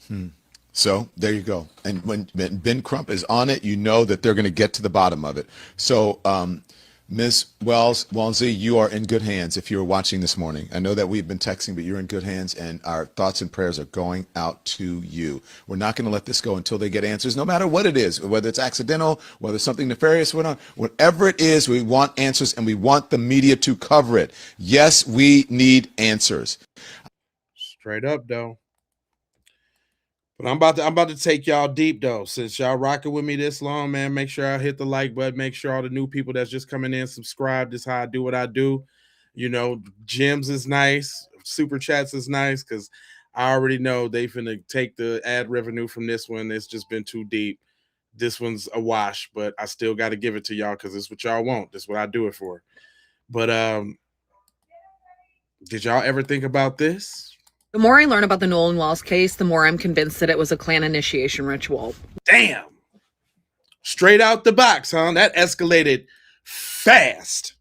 So there you go. And when Ben Crump is on it, you know that they're going to get to the bottom of it. So Ms. Wellesley, you are in good hands if you're watching this morning. I know that we've been texting, but you're in good hands, and our thoughts and prayers are going out to you. We're not going to let this go until they get answers, no matter what it is, whether it's accidental, whether something nefarious went on, whatever it is, we want answers, and we want the media to cover it. Yes, we need answers. Straight up, though. But I'm about to take y'all deep, though. Since y'all rocking with me this long, man, make sure I hit the like button. Make sure all the new people that's just coming in subscribe. This is how I do what I do. You know, gems is nice. Super chats is nice, because I already know they finna take the ad revenue from this one. It's just been too deep. This one's a wash, but I still got to give it to y'all because it's what y'all want. That's what I do it for. But did y'all ever think about this? The more I learn about the Nolan Wells case, the more I'm convinced that it was a Klan initiation ritual. Damn. Straight out the box, huh? That escalated fast.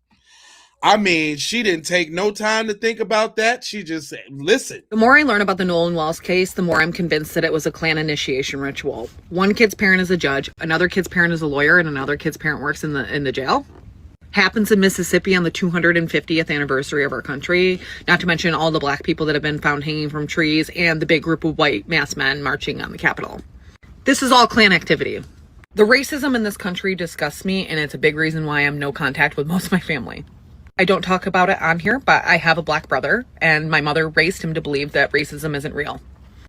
I mean, she didn't take no time to think about that. She just said, listen. The more I learn about the Nolan Wells case, the more I'm convinced that it was a Klan initiation ritual. One kid's parent is a judge, another kid's parent is a lawyer, and another kid's parent works in the jail. Happens in Mississippi on the 250th anniversary of our country, not to mention all the black people that have been found hanging from trees and the big group of white masked men marching on the Capitol. This is all Klan activity. The racism in this country disgusts me, and it's a big reason why I'm no contact with most of my family. I don't talk about it on here, but I have a black brother, and my mother raised him to believe that racism isn't real.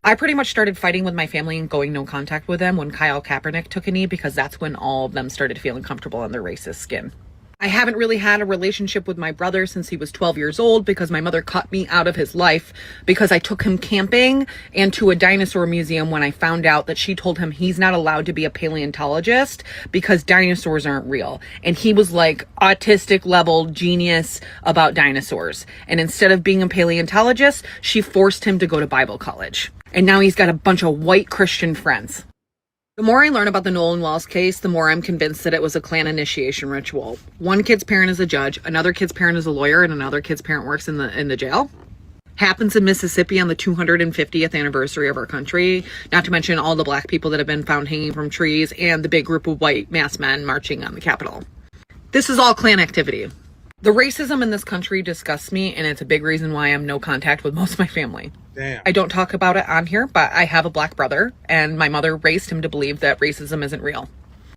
I pretty much started fighting with my family and going no contact with them when Kyle Kaepernick took a knee, because that's when all of them started feeling comfortable in their racist skin. I haven't really had a relationship with my brother since he was 12 years old because my mother cut me out of his life because I took him camping and to a dinosaur museum when I found out that she told him he's not allowed to be a paleontologist because dinosaurs aren't real. And he was like autistic level genius about dinosaurs. And instead of being a paleontologist, she forced him to go to Bible college. And now he's got a bunch of white Christian friends. The more I learn about the Nolan Wells case, the more I'm convinced that it was a Klan initiation ritual. One kid's parent is a judge, another kid's parent is a lawyer, and another kid's parent works in the jail. Happens in Mississippi on the 250th anniversary of our country, not to mention all the black people that have been found hanging from trees and the big group of white masked men marching on the Capitol. This is all Klan activity. The racism in this country disgusts me, and it's a big reason why I'm no contact with most of my family. Damn. I don't talk about it on here, but I have a black brother, and my mother raised him to believe that racism isn't real.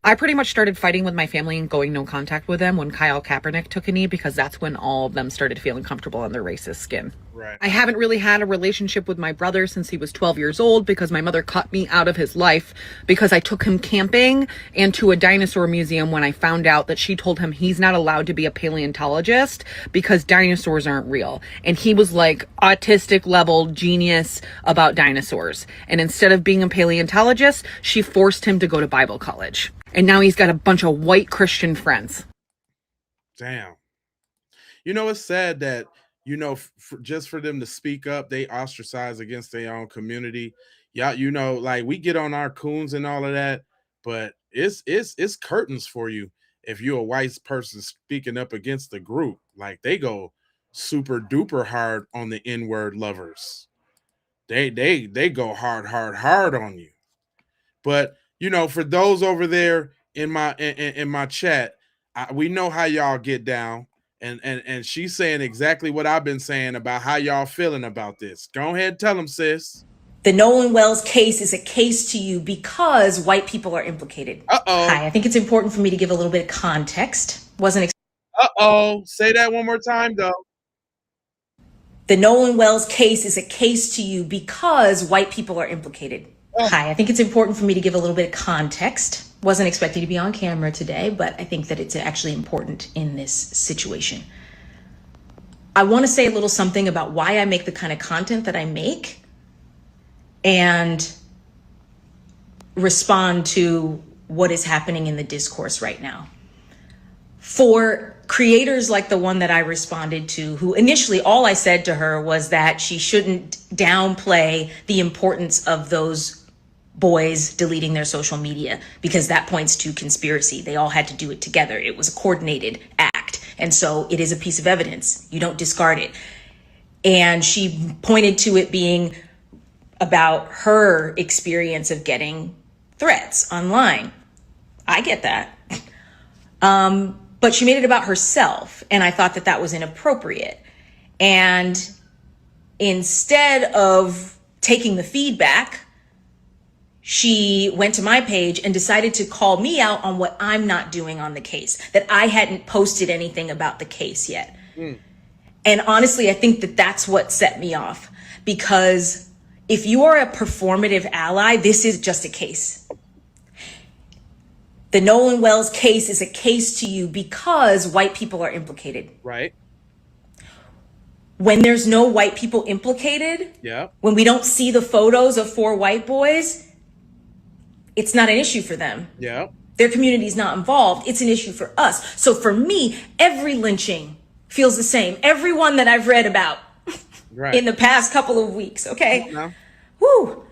I pretty much started fighting with my family and going no contact with them when Kyle Kaepernick took a knee because that's when all of them started feeling comfortable in their racist skin. Right. I haven't really had a relationship with my brother since he was 12 years old because my mother cut me out of his life because I took him camping and to a dinosaur museum when I found out that she told him he's not allowed to be a paleontologist because dinosaurs aren't real. And he was like autistic level genius about dinosaurs. And instead of being a paleontologist, she forced him to go to Bible college. And now he's got a bunch of white Christian friends. Damn. You know, it's sad that, you know, just for them to speak up, they ostracize against their own community. Yeah, you know, like we get on our coons and all of that, but it's curtains for you if you're a white person speaking up against the group. Like they go super duper hard on the N-word lovers. They go hard on you. But you know, for those over there in my chat, we know how y'all get down. And she's saying exactly what I've been saying about how y'all feeling about this. Go ahead and tell them, sis. The Nolan Wells case is a case to you because white people are implicated. Uh-oh. Hi, I think it's important for me to give a little bit of context. Uh-oh. Say that one more time, though. The Nolan Wells case is a case to you because white people are implicated. Hi, I think it's important for me to give a little bit of context. Wasn't expecting to be on camera today, but I think that it's actually important in this situation. I want to say a little something about why I make the kind of content that I make and respond to what is happening in the discourse right now. For creators like the one that I responded to, who initially all I said to her was that she shouldn't downplay the importance of those boys deleting their social media because that points to conspiracy. They all had to do it together. It was a coordinated act. And so it is a piece of evidence. You don't discard it. And she pointed to it being about her experience of getting threats online. I get that. But she made it about herself. And I thought that that was inappropriate. And instead of taking the feedback, she went to my page and decided to call me out on what I'm not doing on the case, that I hadn't posted anything about the case yet. And honestly, I think that that's what set me off, because if you are a performative ally, this is just a case. The Nolan Wells case is a case to you because white people are implicated. Right. when there's no white people implicated, when we don't see the photos of 4 white boys, it's not an issue for them. Their community's not involved. It's an issue for us. So for me, every lynching feels the same. Every one that I've read about in the past couple of weeks, okay? Woo.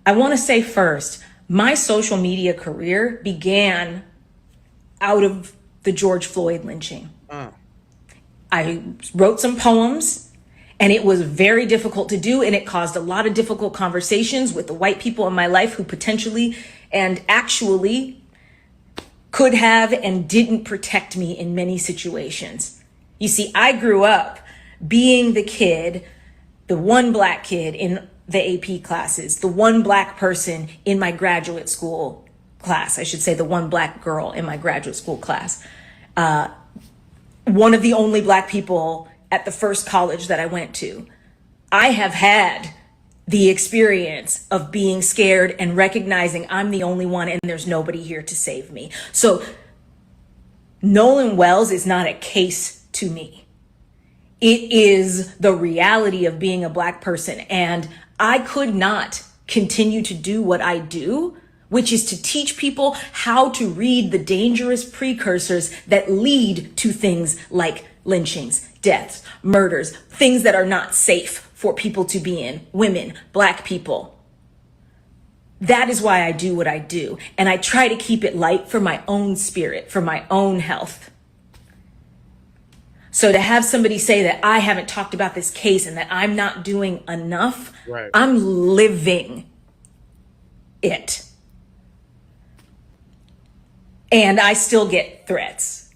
I want to say first, my social media career began out of the George Floyd lynching. I wrote some poems, and it was very difficult to do, and it caused a lot of difficult conversations with the white people in my life who potentially and actually could have and didn't protect me in many situations. You see, I grew up being the kid, the one black kid in the AP classes, the one black person in my graduate school class, I should say the one black girl in my graduate school class. One of the only black people at the first college that I went to. I have had the experience of being scared and recognizing I'm the only one and there's nobody here to save me. So Nolan Wells is not a case to me. It is the reality of being a black person. And I could not continue to do what I do, which is to teach people how to read the dangerous precursors that lead to things like lynchings, deaths, murders, things that are not safe for people to be in, women, black people. That is why I do what I do. And I try to keep it light for my own spirit, for my own health. So to have somebody say that I haven't talked about this case and that I'm not doing enough, I'm living it. And I still get threats.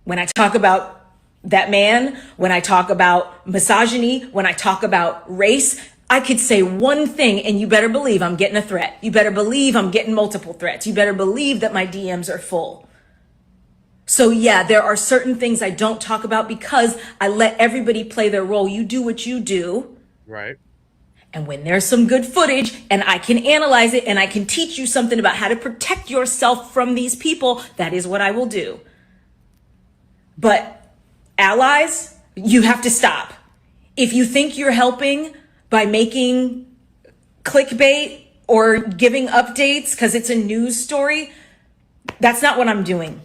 When I talk about that man, when I talk about misogyny, when I talk about race, I could say one thing and you better believe I'm getting a threat. You better believe I'm getting multiple threats. You better believe that my DMs are full. So yeah, there are certain things I don't talk about because I let everybody play their role. You do what you do. And when there's some good footage and I can analyze it and I can teach you something about how to protect yourself from these people, that is what I will do. But allies, you have to stop. If you think you're helping by making clickbait or giving updates because it's a news story, that's not what I'm doing.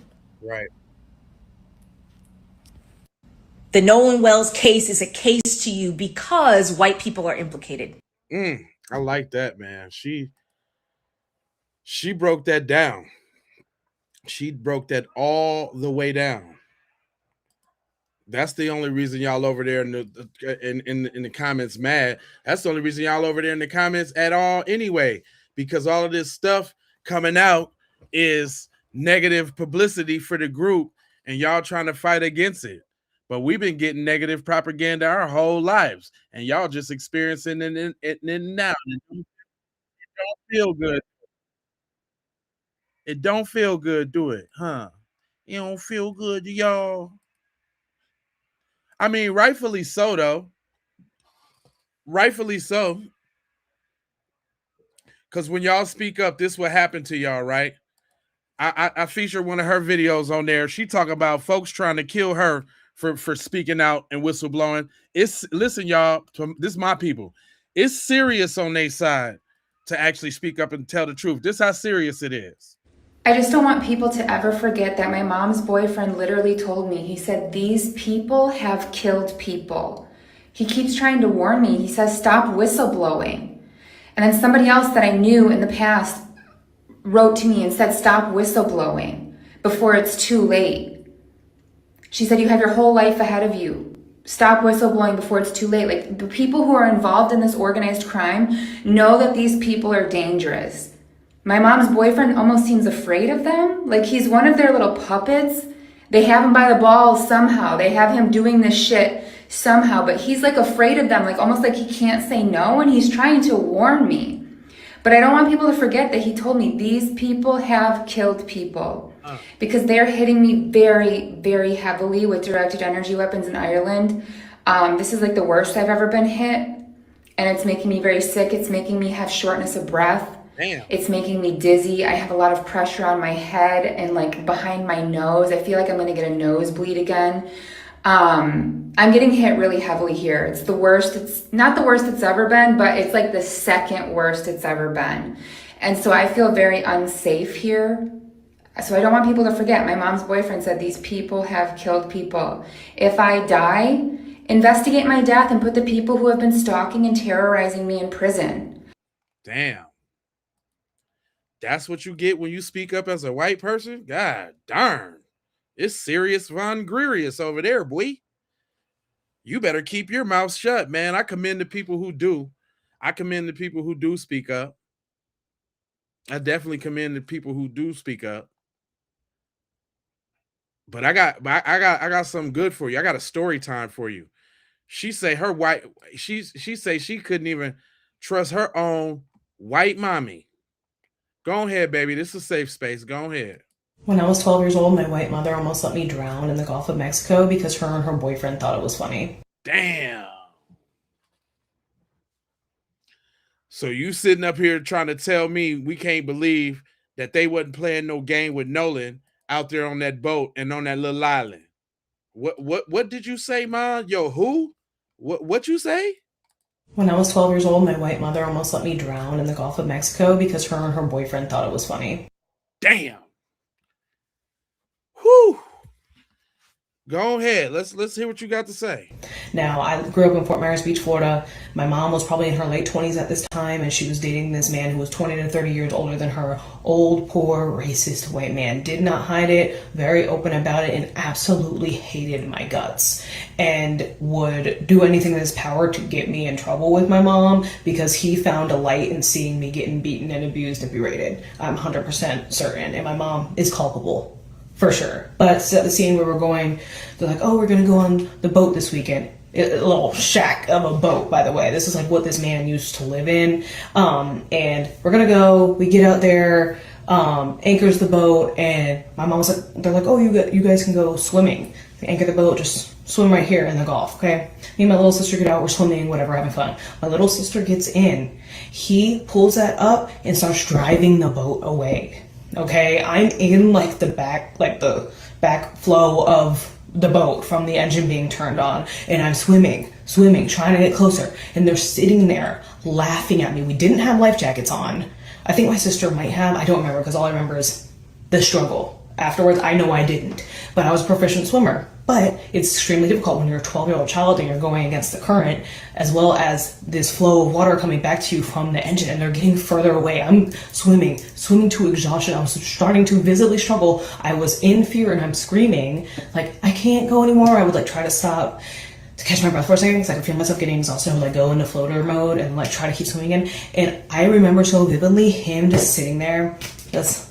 The Nolan Wells case is a case to you because white people are implicated. I like that, man. She broke that down. She broke that all the way down. That's the only reason y'all over there in the comments mad. That's the only reason y'all over there in the comments at all anyway, because all of this stuff coming out is negative publicity for the group and y'all trying to fight against it. But we've been getting negative propaganda our whole lives, and y'all just experiencing it now. It don't feel good. It don't feel good, do it, huh? It don't feel good to y'all. I mean, rightfully so, though. Rightfully so. Because when y'all speak up, this will happen to y'all, right? I feature one of her videos on there. She talk about folks trying to kill her for speaking out and whistleblowing. Listen, y'all, this is my people. It's serious on their side to actually speak up and tell the truth. This is how serious it is. I just don't want people to ever forget that my mom's boyfriend literally told me, he said, these people have killed people. He keeps trying to warn me. He says, stop whistleblowing. And then somebody else that I knew in the past wrote to me and said, stop whistleblowing before it's too late. She said, you have your whole life ahead of you. Stop whistleblowing before it's too late. Like, the people who are involved in this organized crime know that these people are dangerous. My mom's boyfriend almost seems afraid of them. Like, he's one of their little puppets. They have him by the balls somehow. They have him doing this shit somehow, but he's like afraid of them, like almost like he can't say no, and he's trying to warn me. But I don't want people to forget that he told me these people have killed people. Because they're hitting me very, very heavily with directed energy weapons in Ireland. This is like the worst I've ever been hit. And it's making me very sick. It's making me have shortness of breath. Damn. It's making me dizzy. I have a lot of pressure on my head and like behind my nose. I feel like I'm gonna get a nosebleed again. I'm getting hit really heavily here. It's the worst. It's not the worst it's ever been, but it's like the second worst it's ever been. And so I feel very unsafe here. So I don't want people to forget. My mom's boyfriend said these people have killed people. If I die, investigate my death and put the people who have been stalking and terrorizing me in prison. Damn. That's what you get when you speak up as a white person? God darn. It's serious Von Grerius over there, boy. You better keep your mouth shut, man. I commend the people who do. I commend the people who do speak up. I definitely commend the people who do speak up. But I got something good for you. I got a story time for you. She say her white she say she couldn't even trust her own white mommy. Go ahead, baby. This is a safe space. Go ahead. When I was 12 years old, my white mother almost let me drown in the Gulf of Mexico because her and her boyfriend thought it was funny. Damn. So you sitting up here trying to tell me we can't believe that they wasn't playing no game with Nolan out there on that boat and on that little island. What did you say, Ma? Yo, who? What you say? When I was 12 years old, my white mother almost let me drown in the Gulf of Mexico because her and her boyfriend thought it was funny. Damn. Whew. Go ahead. Let's hear what you got to say. Now, I grew up in Fort Myers Beach, Florida. My mom was probably in her late 20s at this time, and she was dating this man who was 20 to 30 years older than her. Old, poor, racist white man. Did not hide it, very open about it, and absolutely hated my guts. And would do anything in his power to get me in trouble with my mom because he found a light in seeing me getting beaten and abused and berated. I'm 100% certain, and my mom is culpable. For sure. But at the scene where we're going, they're like, oh, we're going to go on the boat this weekend. A little shack of a boat, by the way. This is like what this man used to live in. And we're going to go. We get out there, anchors the boat, and my mom was like, they're like, oh, you guys can go swimming. They anchor the boat, just swim right here in the Gulf, okay? Me and my little sister get out, we're swimming, whatever, having fun. My little sister gets in. He pulls that up and starts driving the boat away. Okay, I'm in like the back flow of the boat from the engine being turned on, and I'm swimming, trying to get closer, and they're sitting there laughing at me. We didn't have life jackets on. I think my sister might have, I don't remember, because all I remember is the struggle. Afterwards, I know I didn't, but I was a proficient swimmer. But it's extremely difficult when you're a 12-year-old child and you're going against the current, as well as this flow of water coming back to you from the engine, and they're getting further away. I'm swimming to exhaustion. I was starting to visibly struggle. I was in fear and I'm screaming, like, I can't go anymore. I would like try to stop to catch my breath for a second because I could feel myself getting exhausted. I would like go into floater mode and like try to keep swimming in. And I remember so vividly him just sitting there, just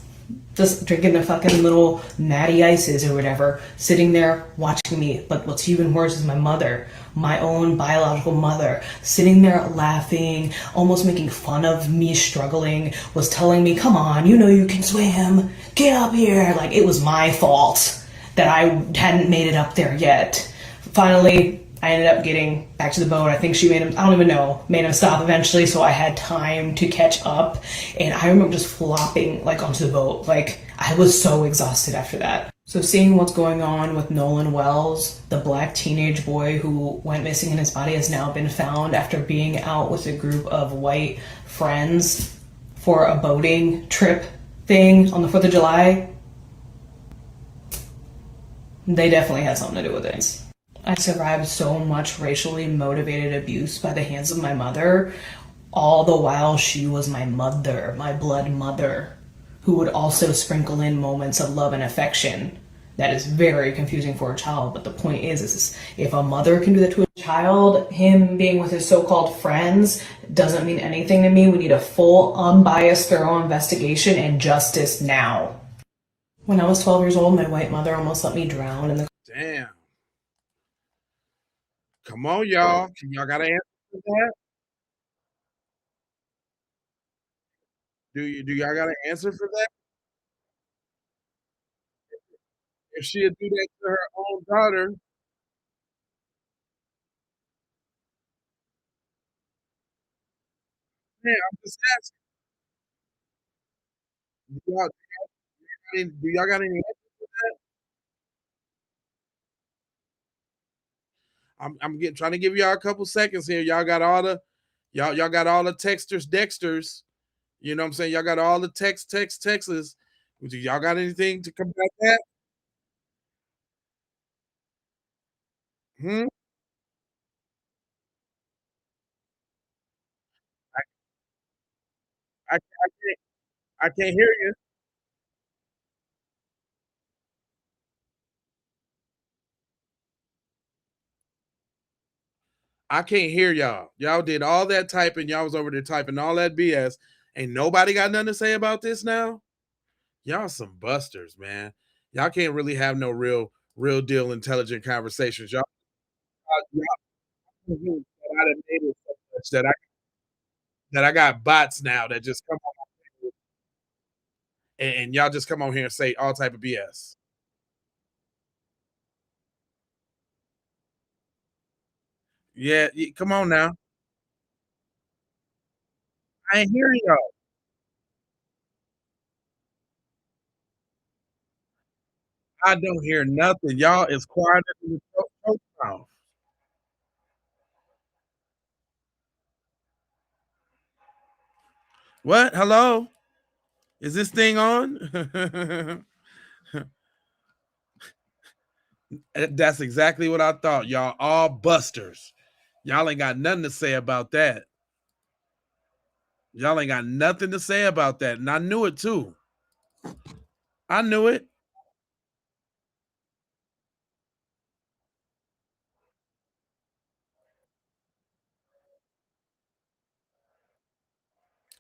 drinking the fucking little natty ices or whatever, sitting there watching me. But what's even worse is my mother, my own biological mother, sitting there laughing, almost making fun of me struggling, was telling me, come on, you know you can swim, get up here. Like it was my fault that I hadn't made it up there yet. Finally, I ended up getting back to the boat. I think she made him, I don't even know, made him stop eventually, so I had time to catch up. And I remember just flopping like onto the boat. Like I was so exhausted after that. So seeing what's going on with Nolan Wells, the black teenage boy who went missing and his body has now been found after being out with a group of white friends for a boating trip thing on the 4th of July, they definitely had something to do with it. I survived so much racially motivated abuse by the hands of my mother, all the while she was my mother, my blood mother, who would also sprinkle in moments of love and affection. That is very confusing for a child, but the point is if a mother can do that to a child, him being with his so-called friends doesn't mean anything to me. We need a full, unbiased, thorough investigation and justice now. When I was 12 years old, my white mother almost let me drown in the... Damn. Come on, y'all. Y'all got an answer for that? Do y'all got an answer for that? If she'd do that to her own daughter, man, I'm just asking. Do y'all got any answer for that? I'm trying to give y'all a couple seconds here. Y'all got all the y'all got all the texters, Dexters. You know what I'm saying? Y'all got all the Texas. Y'all got anything to combat that? Hmm? I can't hear you. I can't hear y'all. Y'all did all that typing. Y'all was over there typing all that BS. Ain't nobody got nothing to say about this now? Y'all some busters, man. Y'all can't really have no real deal intelligent conversations. Y'all I done made it so much that I got bots now that just come on and y'all just come on here and say all type of BS. Yeah, come on now. I ain't hearing y'all. I don't hear nothing. Y'all is quiet as the choke mouth. What? Hello? Is this thing on? That's exactly what I thought. Y'all all busters. Y'all ain't got nothing to say about that. Y'all ain't got nothing to say about that. And I knew it too. I knew it.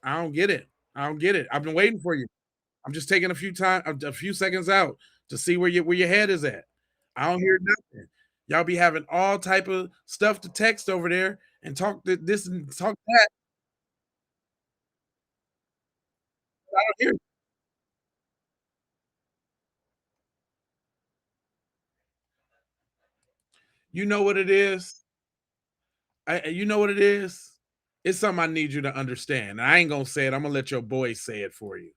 I don't get it. I don't get it. I've been waiting for you. I'm just taking a few seconds out to see where your head is at. I don't hear nothing. Y'all be having all type of stuff to text over there and talk this and talk that. I don't hear. You know what it is? You know what it is? It's something I need you to understand. I ain't gonna say it. I'm gonna let your boy say it for you.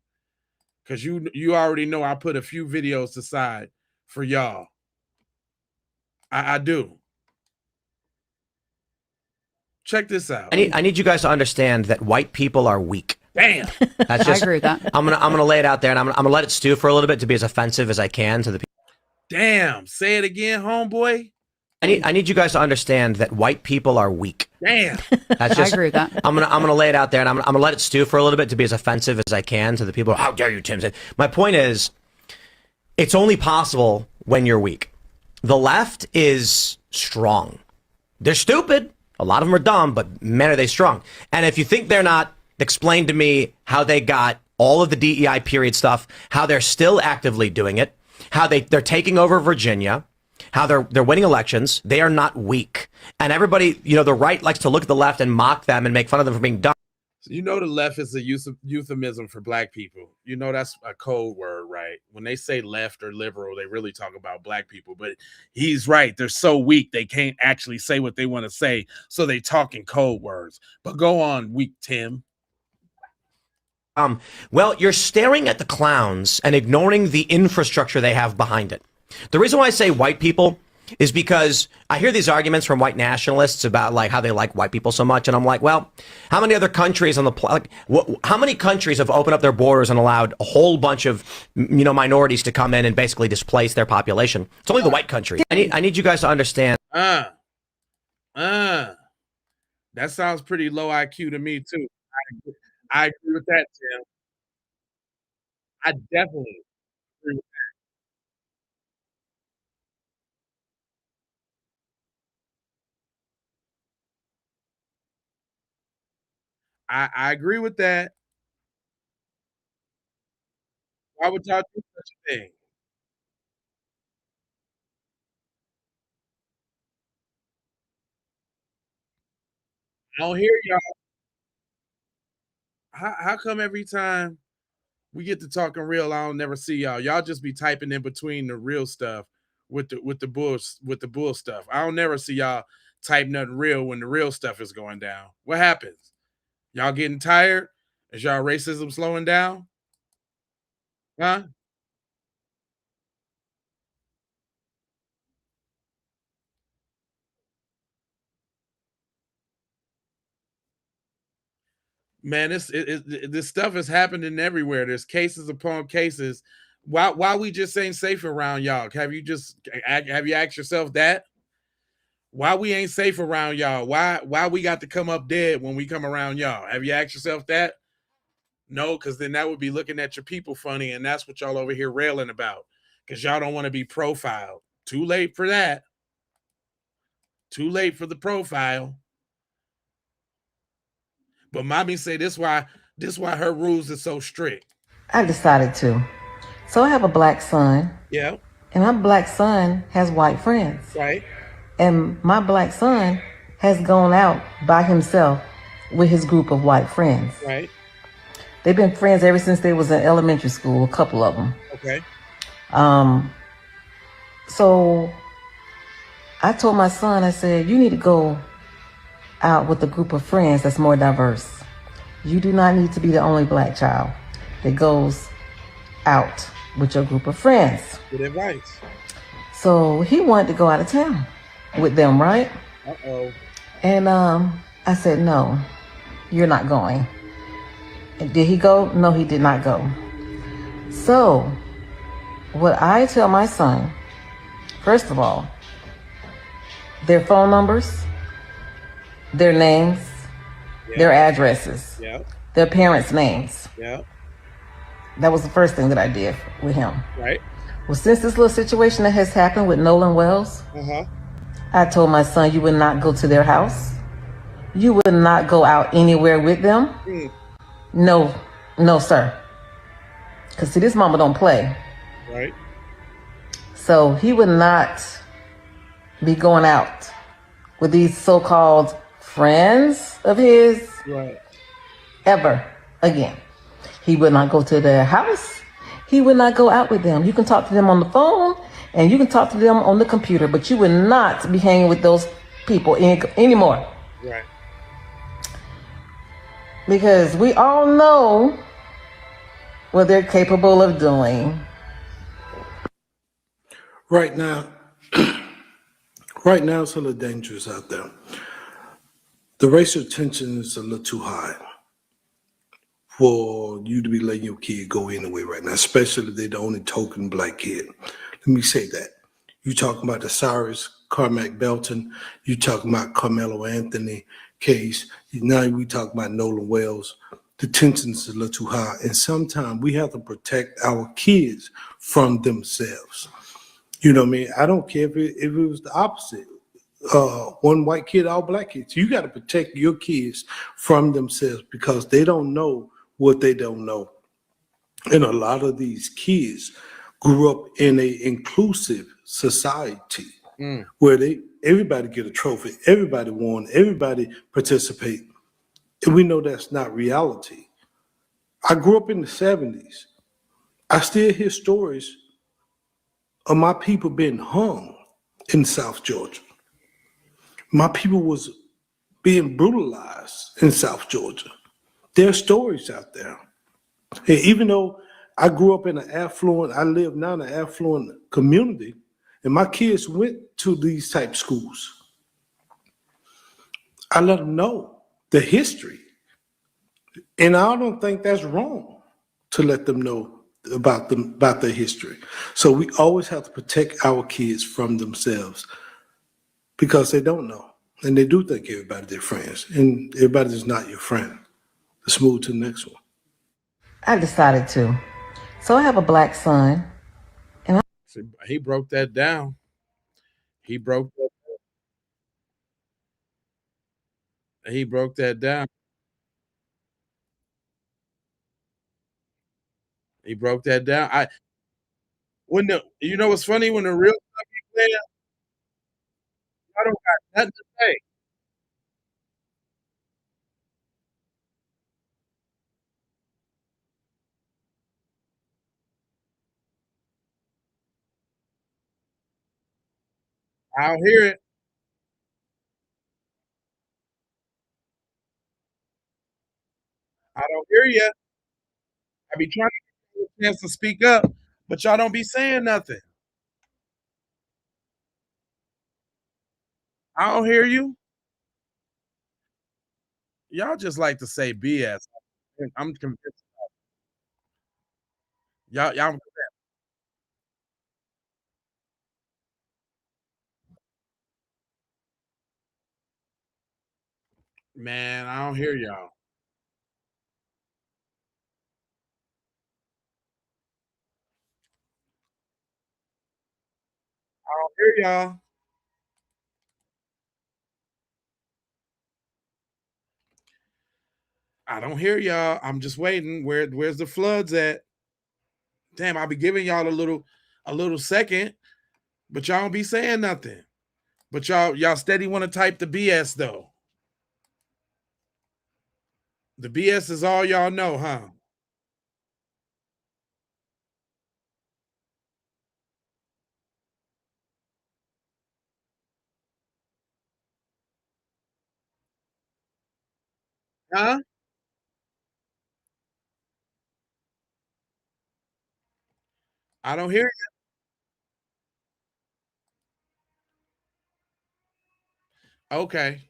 Cause you already know I put a few videos aside for y'all. I do. Check this out. I need you guys to understand that white people are weak. Damn. That's just, I agree with that. I'm gonna lay it out there, and I'm gonna let it stew for a little bit to be as offensive as I can to the people. Damn. Say it again, homeboy. I need you guys to understand that white people are weak. Damn. That's just, I agree with that. I'm gonna lay it out there, and I'm gonna let it stew for a little bit to be as offensive as I can to the people. How dare you, Tim? My point is, it's only possible when you're weak. The left is strong. They're stupid. A lot of them are dumb, but man, are they strong. And if you think they're not, explain to me how they got all of the DEI period stuff, how they're still actively doing it, how they're taking over Virginia, how they're winning elections. They are not weak. And everybody, the right likes to look at the left and mock them and make fun of them for being dumb. You know the left is a euphemism for black people. You know that's a code word, right? When they say left or liberal, they really talk about black people. But he's right. They're so weak they can't actually say what they want to say, so they talk in code words. But go on, weak Tim. Well, you're staring at the clowns and ignoring the infrastructure they have behind it. The reason why I say white people is because I hear these arguments from white nationalists about like how they like white people so much. And I'm like, well, how many other countries on the planet, how many countries have opened up their borders and allowed a whole bunch of, minorities to come in and basically displace their population? It's only the white countries. I need you guys to understand. That sounds pretty low IQ to me too. I agree with that, Tim. I definitely agree with that. I agree with that. Why would y'all do such a thing? I don't hear y'all. How come every time we get to talking real, I don't never see y'all? Y'all just be typing in between the real stuff with the bull stuff. I don't never see y'all type nothing real when the real stuff is going down. What happens? Y'all getting tired? Is y'all racism slowing down? Huh? Man, this stuff is happening everywhere. There's cases upon cases. Why we just ain't safe around y'all? Have you asked yourself that? Why we ain't safe around y'all? Why we got to come up dead when we come around y'all? Have you asked yourself that? No, because then that would be looking at your people funny, and that's what y'all over here railing about. Because y'all don't want to be profiled. Too late for that. Too late for the profile. But mommy say this why her rules is so strict. I decided to. So I have a black son. Yeah. And my black son has white friends. Right. And my black son has gone out by himself with his group of white friends. Right. They've been friends ever since they was in elementary school, a couple of them. Okay. So I told my son, I said, you need to go out with a group of friends that's more diverse. You do not need to be the only black child that goes out with your group of friends. Good advice. So he wanted to go out of town with them, right? Uh-oh. And I said, no, you're not going. And did he go? No, he did not go. So what I tell my son, first of all, their phone numbers, their names, their addresses, their parents' names. Yeah. That was the first thing that I did with him. Right. Well, since this little situation that has happened with Nolan Wells, I told my son, you would not go to their house. You would not go out anywhere with them. No, sir. Because see, this mama don't play. Right. So he would not be going out with these so-called friends of his ever again. He would not go to their house. He would not go out with them. You can talk to them on the phone and you can talk to them on the computer, but you would not be hanging with those people anymore. Right. Because we all know what they're capable of doing. Right now, it's a little dangerous out there. The racial tension is a little too high for you to be letting your kid go anyway right now, especially if they're the only token black kid. Let me say that. You talking about the Cyrus Carmack Belton, you talking about Carmelo Anthony case, now we talk about Nolan Wells. The tension is a little too high, and sometimes we have to protect our kids from themselves. You know what I mean? I don't care if it was the opposite. One white kid, all black kids. You got to protect your kids from themselves because they don't know what they don't know. And a lot of these kids grew up in a inclusive society where everybody get a trophy, everybody won, everybody participate. And we know that's not reality. I grew up in the 70s. I still hear stories of my people being hung in South Georgia. My people was being brutalized in South Georgia. There are stories out there. And even though I grew up in I live now in an affluent community, and my kids went to these type schools, I let them know the history. And I don't think that's wrong to let them know about their history. So we always have to protect our kids from themselves because they don't know. And they do think everybody's their friends. And everybody's not your friend. Let's move to the next one. I decided to. So I have a black son. And he broke that down. He broke that down. He broke that down. You know what's funny? When the real stuff be playing, I don't got nothing to say. I don't hear it. I don't hear you. I be trying to get a chance to speak up, but y'all don't be saying nothing. I don't hear you. Y'all just like to say BS. I'm convinced. Y'all. Man, I don't hear y'all. I don't hear y'all. I don't hear y'all. I'm just waiting. Where's the floods at? Damn, I'll be giving y'all a little second, but y'all don't be saying nothing. But y'all steady want to type the BS though. The BS is all y'all know, huh? Huh? I don't hear you. Okay.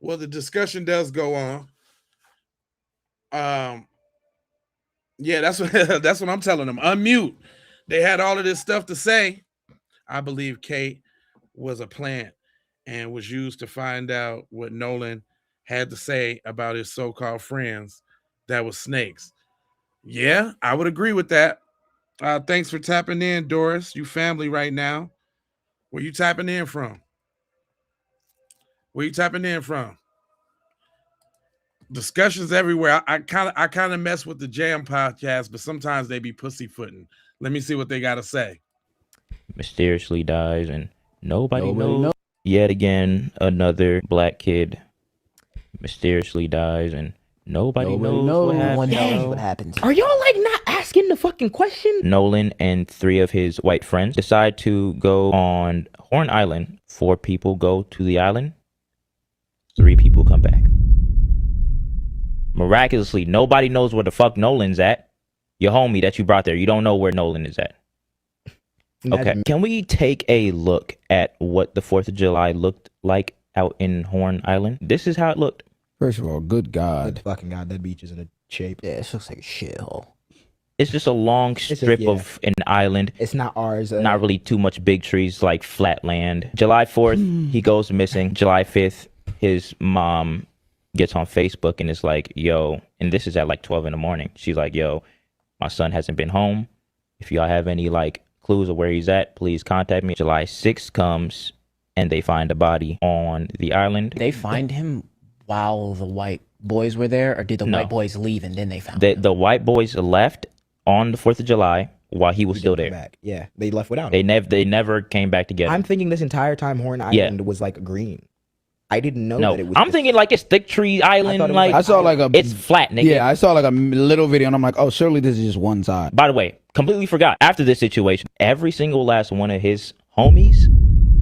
Well, the discussion does go on. Um, yeah, that's what that's what I'm telling them. Unmute. They had all of this stuff to say. I believe Kate was a plant and was used to find out what Nolan had to say about his so-called friends that was snakes. Yeah, I would agree with that. Thanks for tapping in, Doris. You family right now. Where you tapping in from? Where you tapping in from? Discussions everywhere. I kind of mess with the Jam podcast, but sometimes they be pussyfooting. Let me see what they got to say. Mysteriously dies and nobody knows. Yet again, another black kid mysteriously dies and nobody knows what happened. Are y'all like not asking the fucking question? Nolan and 3 of his white friends decide to go on Horn Island. 4 people go to the island. 3 people come back. Miraculously, nobody knows where the fuck Nolan's at. Your homie that you brought there, you don't know where Nolan is at. Okay, can we take a look at what the 4th of July looked like out in Horn Island? This is how it looked. First of all, good God. Good fucking God, that beach is in a shape. Yeah, it looks like a shithole. It's just a long strip of an island. It's not ours. Not really too much big trees, like flat land. July 4th, he goes missing. July 5th, his mom gets on Facebook and is like, yo, and this is at like 12 in the morning. She's like, yo, my son hasn't been home. If y'all have any like clues of where he's at, please contact me. July 6th comes and they find a body on the island. They find him while the white boys were there, or did the white boys leave and then they found him? The white boys left on the 4th of July while he was still there. Back. Yeah, they left without him. They never came back together. I'm thinking this entire time Horn Island was like green. I didn't know that it was. I'm thinking like it's Thick Tree Island. I saw like a. It's flat, nigga. Yeah, I saw like a little video and I'm like, oh, surely this is just one side. By the way, completely forgot. After this situation, every single last one of his homies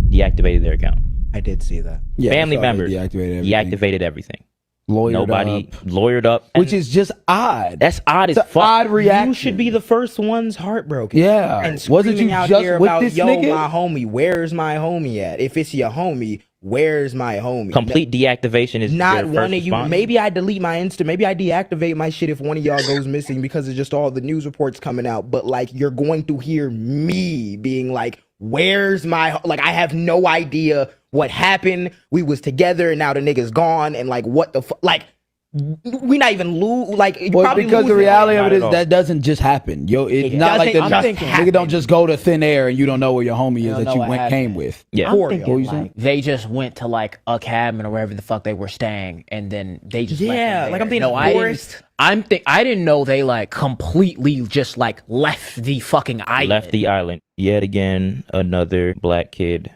deactivated their account. I did see that. Yeah, family members deactivated everything. Lawyered up, which is just odd. That's odd as fuck. Odd reaction. You should be the first ones heartbroken. Yeah, and wasn't you out just here with about, this yo, nigga? my homie, where's my homie at? If it's your homie, where's my homie? Complete deactivation is not your one first of you. response. Maybe I delete my Insta. Maybe I deactivate my shit if one of y'all goes missing because of just all the news reports coming out. But like, you're going to hear me being like, where's my, like, I have no idea what happened. We was together and now the nigga's gone. And like, what the fuck? Like, we not even lose. Like, well, because the reality of it is that doesn't just happen. Yo, it's not like the nigga don't just go to thin air and you don't know where your homie is that you came with. Yeah, I'm thinking, like, they just went to like a cabin or wherever the fuck they were staying, and then they just left them there. Like I'm being forced. I didn't know they like completely just like left the fucking island. Left the island. Yet again, another black kid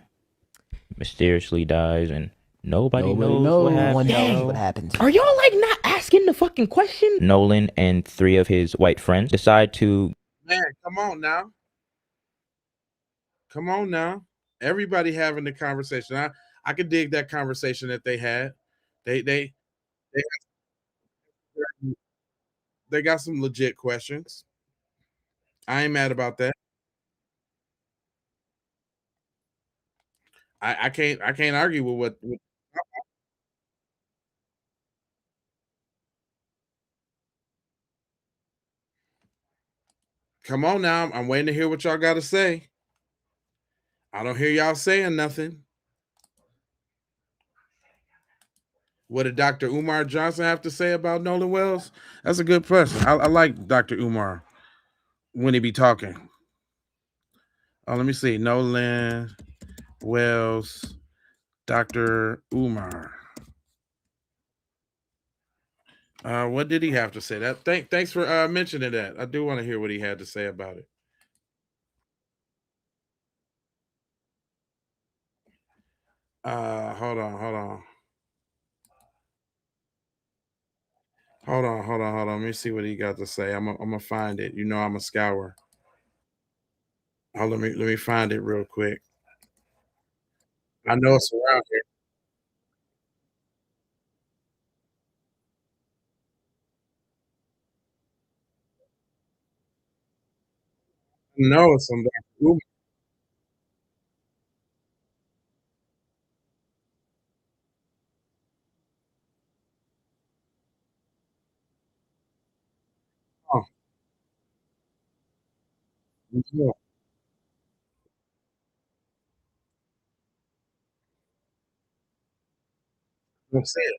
mysteriously dies and nobody knows what happened. Are y'all like not asking the fucking question? Nolan and 3 of his white friends decide to. Man, come on now. Come on now. Everybody having the conversation. I could dig that conversation that they had. They got some legit questions. I ain't mad about that. I can't argue with what Come on now. I'm waiting to hear what y'all got to say. I don't hear y'all saying nothing. What did Dr. Umar Johnson have to say about Nolan Wells? That's a good question. I like Dr. Umar when he be talking. Oh, let me see. Nolan Wells, Dr. Umar. What did he have to say? Thanks for mentioning that. I do want to hear what he had to say about it. Hold on. Let me see what he got to say. I'm gonna find it. You know, I'm a scour. Oh, let me find it real quick. I know it's around here. No, it's on Dr. Umar. Oh, yeah. Let's see it.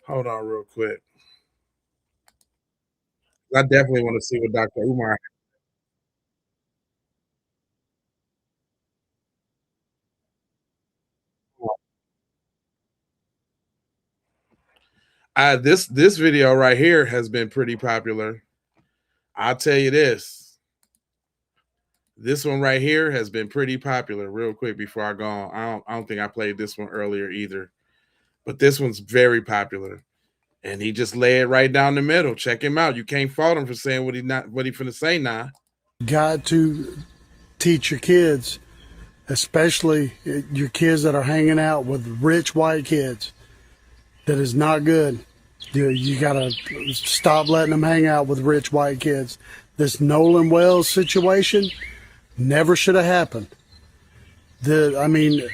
Hold on, real quick. I definitely want to see what Dr. Umar. This video right here has been pretty popular. I'll tell you this. This one right here has been pretty popular. Real quick before I go on, I don't think I played this one earlier either, but this one's very popular, and he just lay it right down the middle. Check him out. You can't fault him for saying what he finna say now. Got to teach your kids, especially your kids that are hanging out with rich white kids. That is not good. You gotta stop letting them hang out with rich white kids. This Nolan Wells situation never should have happened. The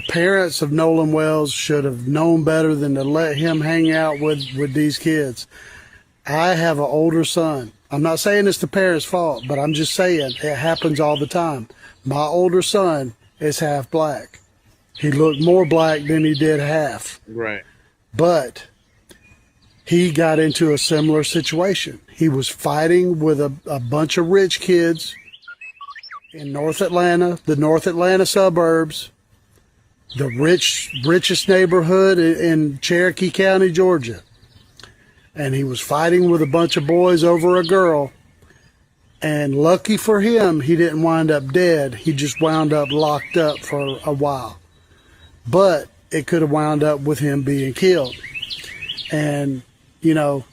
parents of Nolan Wells should have known better than to let him hang out with these kids. I have an older son. I'm not saying it's the parents' fault, but I'm just saying it happens all the time. My older son is half black. He looked more black than he did half. Right. But he got into a similar situation. He was fighting with a bunch of rich kids in North Atlanta, the North Atlanta suburbs, the richest neighborhood in Cherokee County, Georgia. And he was fighting with a bunch of boys over a girl. And lucky for him, he didn't wind up dead. He just wound up locked up for a while. But it could have wound up with him being killed. And, you know,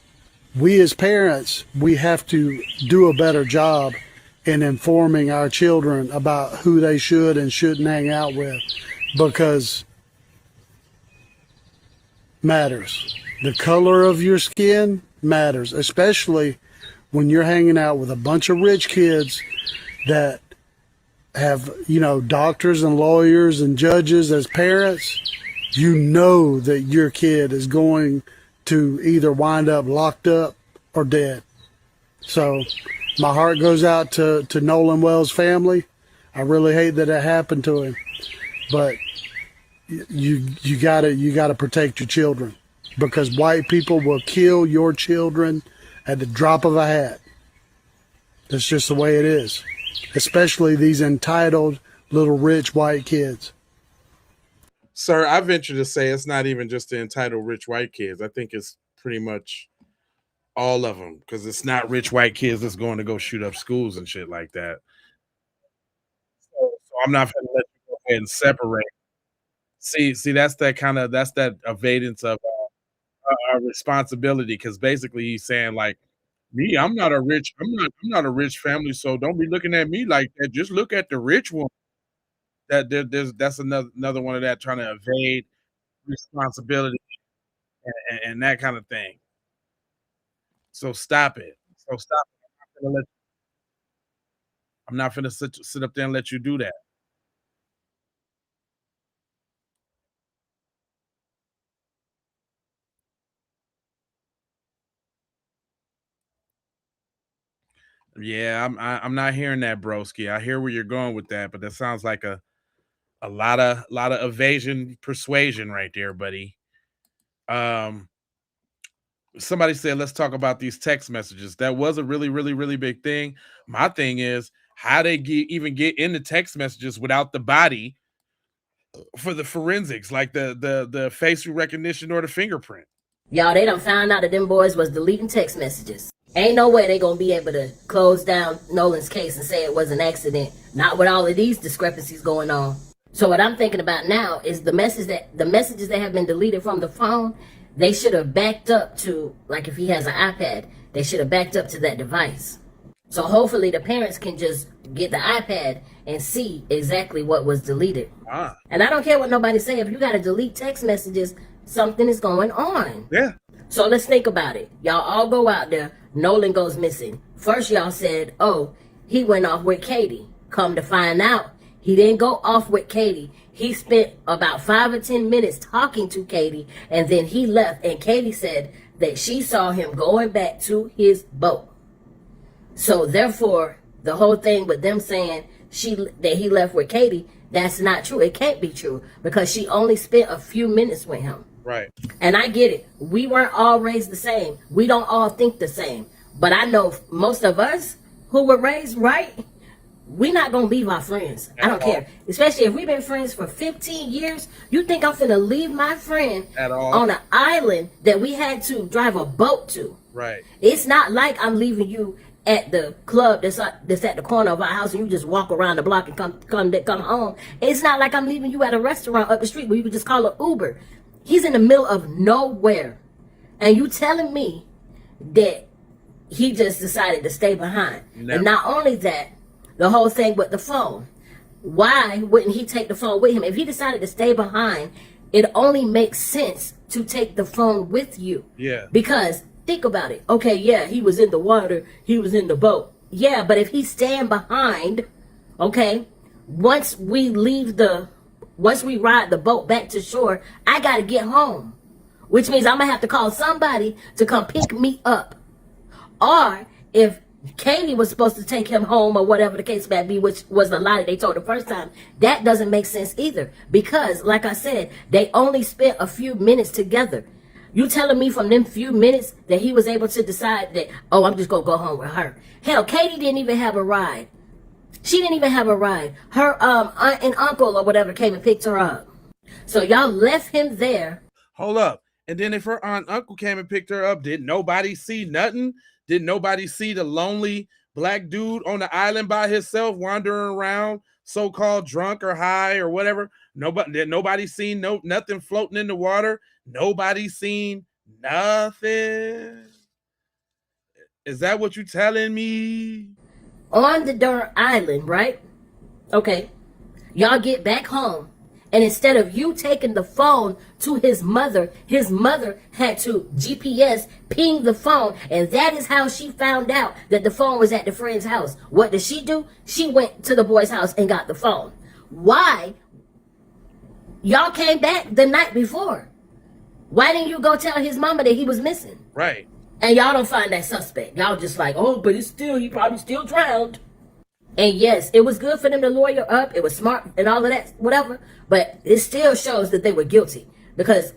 we as parents, we have to do a better job in informing our children about who they should and shouldn't hang out with, because matters. The color of your skin matters, especially when you're hanging out with a bunch of rich kids that have, you know, doctors and lawyers and judges as parents. You know that your kid is going to either wind up locked up or dead. So my heart goes out to Nolan Wells' family. I really hate that it happened to him, but you gotta protect your children, because white people will kill your children at the drop of a hat. That's just the way it is, especially these entitled little rich white kids. Sir, I venture to say it's not even just the entitled rich white kids. I think it's pretty much all of them, because it's not rich white kids that's going to go shoot up schools and shit like that. So I'm not going to let you go ahead and separate. See, that's that avoidance of responsibility, because basically he's saying like, me, I'm not a rich family, so don't be looking at me like that. Just look at the rich one. That's another one of that, trying to evade responsibility and that kind of thing. So stop it. So stop it. I'm not finna sit up there and let you do that. Yeah, I'm not hearing that, broski. I hear where you're going with that, but that sounds like a lot of evasion persuasion right there, buddy. Somebody said, let's talk about these text messages. That was a really, really, really big thing. My thing is how they even get into text messages without the body for the forensics, like the facial recognition or the fingerprint. Y'all, they done found out that them boys was deleting text messages. Ain't no way they gonna be able to close down Nolan's case and say it was an accident. Not with all of these discrepancies going on. So what I'm thinking about now is the messages that have been deleted from the phone, they should have backed up to, like if he has an iPad, they should have backed up to that device. So hopefully the parents can just get the iPad and see exactly what was deleted. And I don't care what nobody say. If you got to delete text messages, something is going on. Yeah. So let's think about it. Y'all all go out there. Nolan goes missing. First y'all said, oh, he went off with Katie. Come to find out, he didn't go off with Katie. He spent about 5 or 10 minutes talking to Katie, and then he left. And Katie said that she saw him going back to his boat. So therefore, the whole thing with them saying that he left with Katie, that's not true. It can't be true because she only spent a few minutes with him. Right. And I get it. We weren't all raised the same. We don't all think the same. But I know most of us who were raised right, we're not going to leave our friends. I don't care. Especially if we've been friends for 15 years. You think I'm finna leave my friend on an island that we had to drive a boat to? Right. It's not like I'm leaving you at the club that's at the corner of our house and you just walk around the block and come home. It's not like I'm leaving you at a restaurant up the street where you can just call an Uber. He's in the middle of nowhere. And you telling me that he just decided to stay behind. Never. And not only that, the whole thing with the phone. Why wouldn't he take the phone with him? If he decided to stay behind, it only makes sense to take the phone with you. Yeah. Because think about it. Okay, yeah, he was in the water. He was in the boat. Yeah, but if he's staying behind, okay, once we ride the boat back to shore, I got to get home. Which means I'm going to have to call somebody to come pick me up. Or if Katie was supposed to take him home or whatever the case might be, which was the lie that they told the first time, that doesn't make sense either. Because, like I said, they only spent a few minutes together. You telling me from them few minutes that he was able to decide that, oh, I'm just going to go home with her. Hell, Katie didn't even have a ride. She didn't even have a ride. Her aunt and uncle or whatever came and picked her up. So y'all left him there. Hold up. And then if her aunt and uncle came and picked her up, did nobody see nothing? Did nobody see the lonely black dude on the island by himself wandering around, so-called drunk or high or whatever? Nobody seen nothing floating in the water? Nobody seen nothing? Is that what you telling me? On the darn island, right? Okay. Y'all get back home. And instead of you taking the phone to his mother had to GPS ping the phone. And that is how she found out that the phone was at the friend's house. What did she do? She went to the boy's house and got the phone. Why? Y'all came back the night before. Why didn't you go tell his mama that he was missing? Right. And y'all don't find that suspect. Y'all just like, oh, but he probably still drowned. And yes, it was good for them to lawyer up. It was smart and all of that, whatever. But it still shows that they were guilty. Because,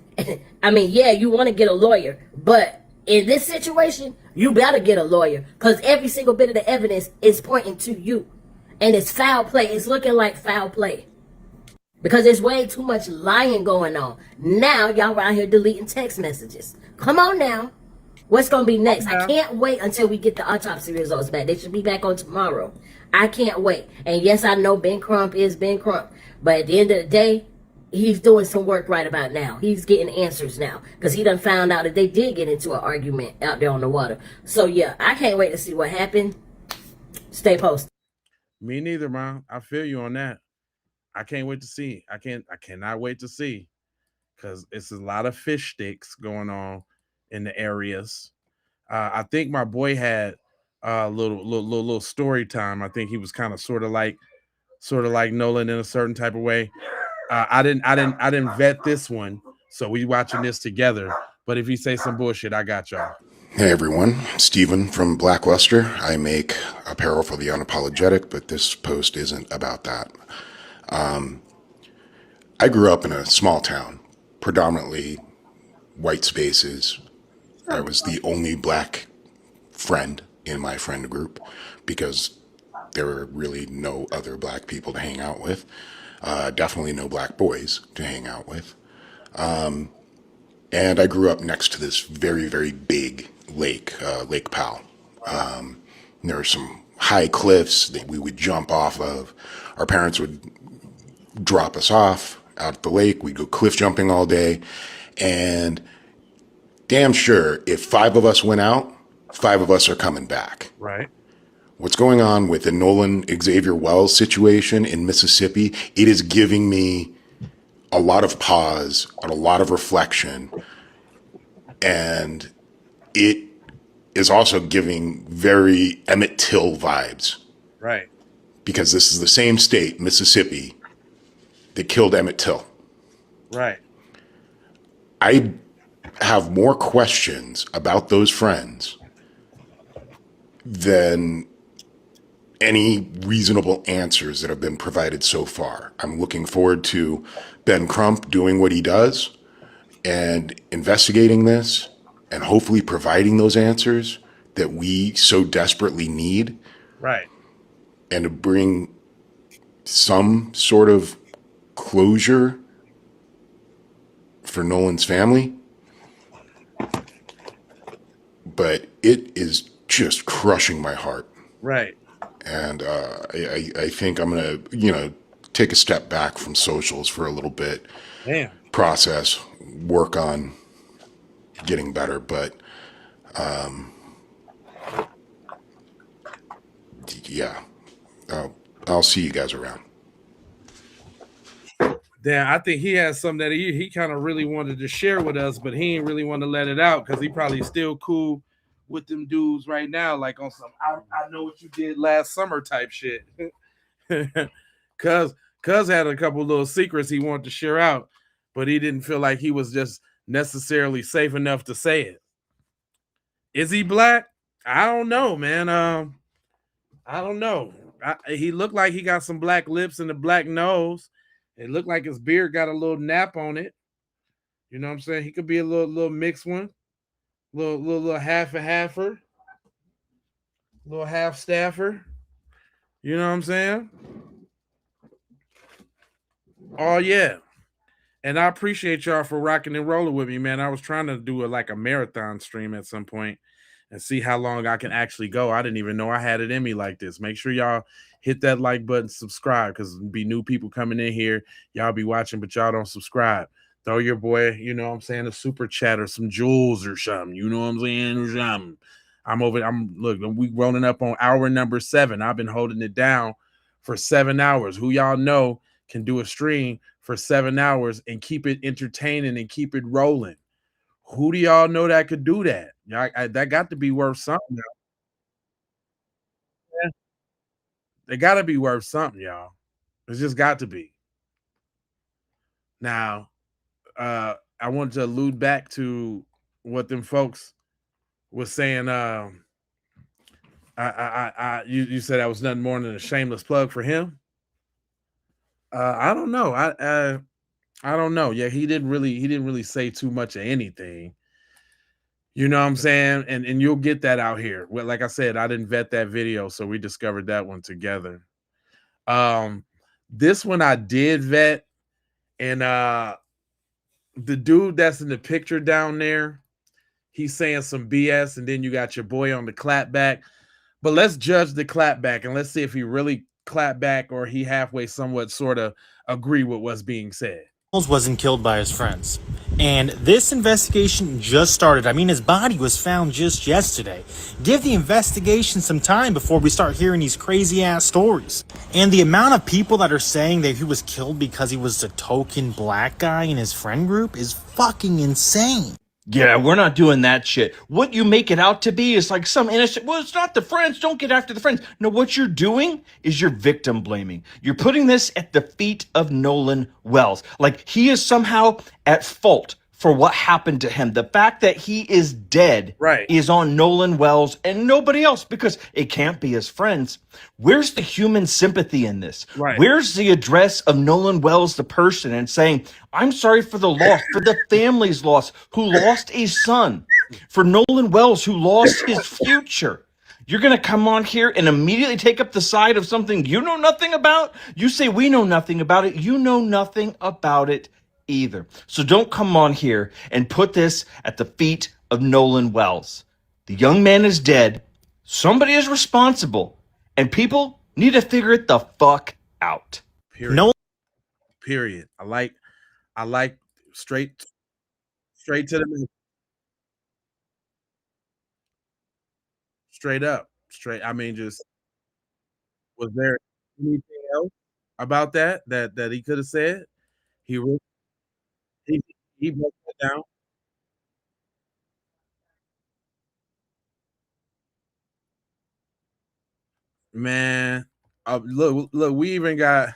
I mean, yeah, you want to get a lawyer. But in this situation, you better get a lawyer. Because every single bit of the evidence is pointing to you. And it's foul play. It's looking like foul play. Because there's way too much lying going on. Now, y'all around here deleting text messages. Come on now. What's going to be next? I can't wait until we get the autopsy results back. They should be back on tomorrow. I can't wait. And yes, I know Ben Crump is Ben Crump. But at the end of the day, he's doing some work right about now. He's getting answers now. Because he done found out that they did get into an argument out there on the water. So yeah, I can't wait to see what happened. Stay posted. Me neither, man. I feel you on that. I can't wait to see. I cannot wait to see. Because it's a lot of fish sticks going on in the areas. I think my boy had little story time. I think he was kind of sort of like Nolan in a certain type of way. I didn't vet this one, so we watching this together. But if you say some bullshit, I got y'all. Hey everyone, Steven from Blackluster. I make apparel for the unapologetic, but this post isn't about that. I grew up in a small town, predominantly white spaces. I was the only black friend in my friend group because there were really no other black people to hang out with. Definitely no black boys to hang out with. And I grew up next to this very, very big lake, Lake Powell. There were some high cliffs that we would jump off of. Our parents would drop us off out at the lake. We'd go cliff jumping all day. And damn sure, if 5 of us went out, 5 of us are coming back. Right. What's going on with the Nolan Xavier Wells situation in Mississippi, it is giving me a lot of pause and a lot of reflection. And it is also giving very Emmett Till vibes. Right. Because this is the same state, Mississippi, that killed Emmett Till. Right. I have more questions about those friends than any reasonable answers that have been provided so far. I'm looking forward to Ben Crump doing what he does and investigating this and hopefully providing those answers that we so desperately need. Right. And to bring some sort of closure for Nolan's family. But it is just crushing my heart. Right. And I think I'm going to, take a step back from socials for a little bit. Damn. Process, work on getting better. But, yeah, I'll see you guys around. Damn, I think he has something that he kind of really wanted to share with us, but he ain't really want to let it out because he probably still cool with them dudes right now, like on some I know what you did last summer type shit. Cuz had a couple little secrets he wanted to share out, but he didn't feel like he was just necessarily safe enough to say it. Is he black? I don't know, man. I don't know. He looked like he got some black lips and a black nose. It looked like his beard got a little nap on it. You know what I'm saying? He could be a little mixed one. Little half a halfer, little half staffer. You know what I'm saying? Oh yeah. And I appreciate y'all for rocking and rolling with me, man. I was trying to do a marathon stream at some point and see how long I can actually go. I didn't even know I had it in me like this. Make sure y'all hit that like button, subscribe, because there'll be new people coming in here. Y'all be watching, but y'all don't subscribe. Throw your boy, you know what I'm saying, a super chat or some jewels or something. You know what I'm saying? Or something. Look, we rolling up on hour number 7. I've been holding it down for 7 hours. Who y'all know can do a stream for 7 hours and keep it entertaining and keep it rolling? Who do y'all know that could do that? That got to be worth something. Yeah. They got to be worth something, y'all. It's just got to be. Now, I wanted to allude back to what them folks was saying. You said that was nothing more than a shameless plug for him. I don't know. I don't know. Yeah, he didn't really say too much of anything. You know what I'm saying? And you'll get that out here. Well, like I said, I didn't vet that video, so we discovered that one together. This one I did vet, and the dude that's in the picture down there, he's saying some BS, and then you got your boy on the clapback. But let's judge the clapback, and let's see if he really clapped back or he halfway somewhat sort of agree with what's being said. Wasn't killed by his friends. And this investigation just started. I mean, his body was found just yesterday. Give the investigation some time before we start hearing these crazy ass stories. And the amount of people that are saying that he was killed because he was a token black guy in his friend group is fucking insane. Yeah, we're not doing that shit. What you make it out to be is like some innocent, well, it's not the friends, don't get after the friends. No, what you're doing is you're victim blaming. You're putting this at the feet of Nolan Wells. Like he is somehow at fault for what happened to him. The fact that he is dead is on Nolan Wells and nobody else because it can't be his friends. Where's the human sympathy in this? Where's the address of Nolan Wells, the person, and saying, I'm sorry for the loss, for the family's loss, who lost a son, for Nolan Wells, who lost his future. You're going to come on here and immediately take up the side of something you know nothing about? You say we know nothing about it. You know nothing about it either. So don't come on here and put this at the feet of Nolan Wells. The young man is dead. Somebody is responsible. And people need to figure it the fuck out. Period. Period. I like straight to the middle. Straight up. Straight. I mean, just was there anything else about that he could have said? He wrote he broke that down. Man, look, we even got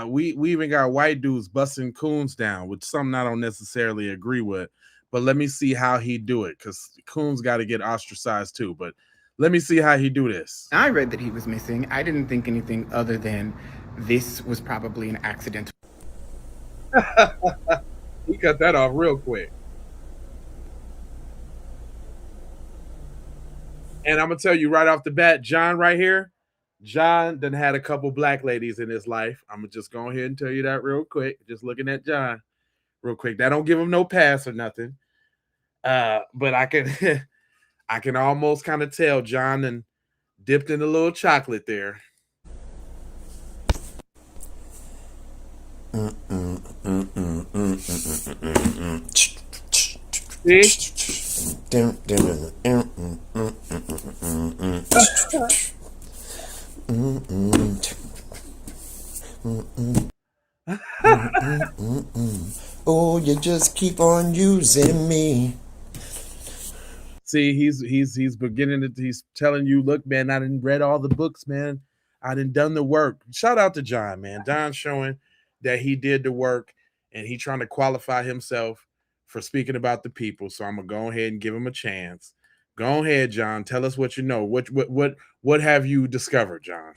we even got white dudes busting coons down, which something I don't necessarily agree with. But let me see how he do it, because coons got to get ostracized too. But let me see how he do this. I read that he was missing. I didn't think anything other than this was probably an accidental. He cut that off real quick. And I'm gonna tell you right off the bat, John right here, John done had a couple black ladies in his life. I'm gonna just go ahead and tell you that real quick. Just looking at John real quick. That don't give him no pass or nothing. But I can I can almost kind of tell John and dipped in a little chocolate there. Oh, you just keep on using me. See, he's beginning to, he's telling you, look, man, I didn't read all the books, man. I didn't done the work. Shout out to John, man. Don showing that he did the work and he trying to qualify himself for speaking about the people. So I'm gonna go ahead and give him a chance. Go ahead, John. Tell us what you know. What have you discovered, John?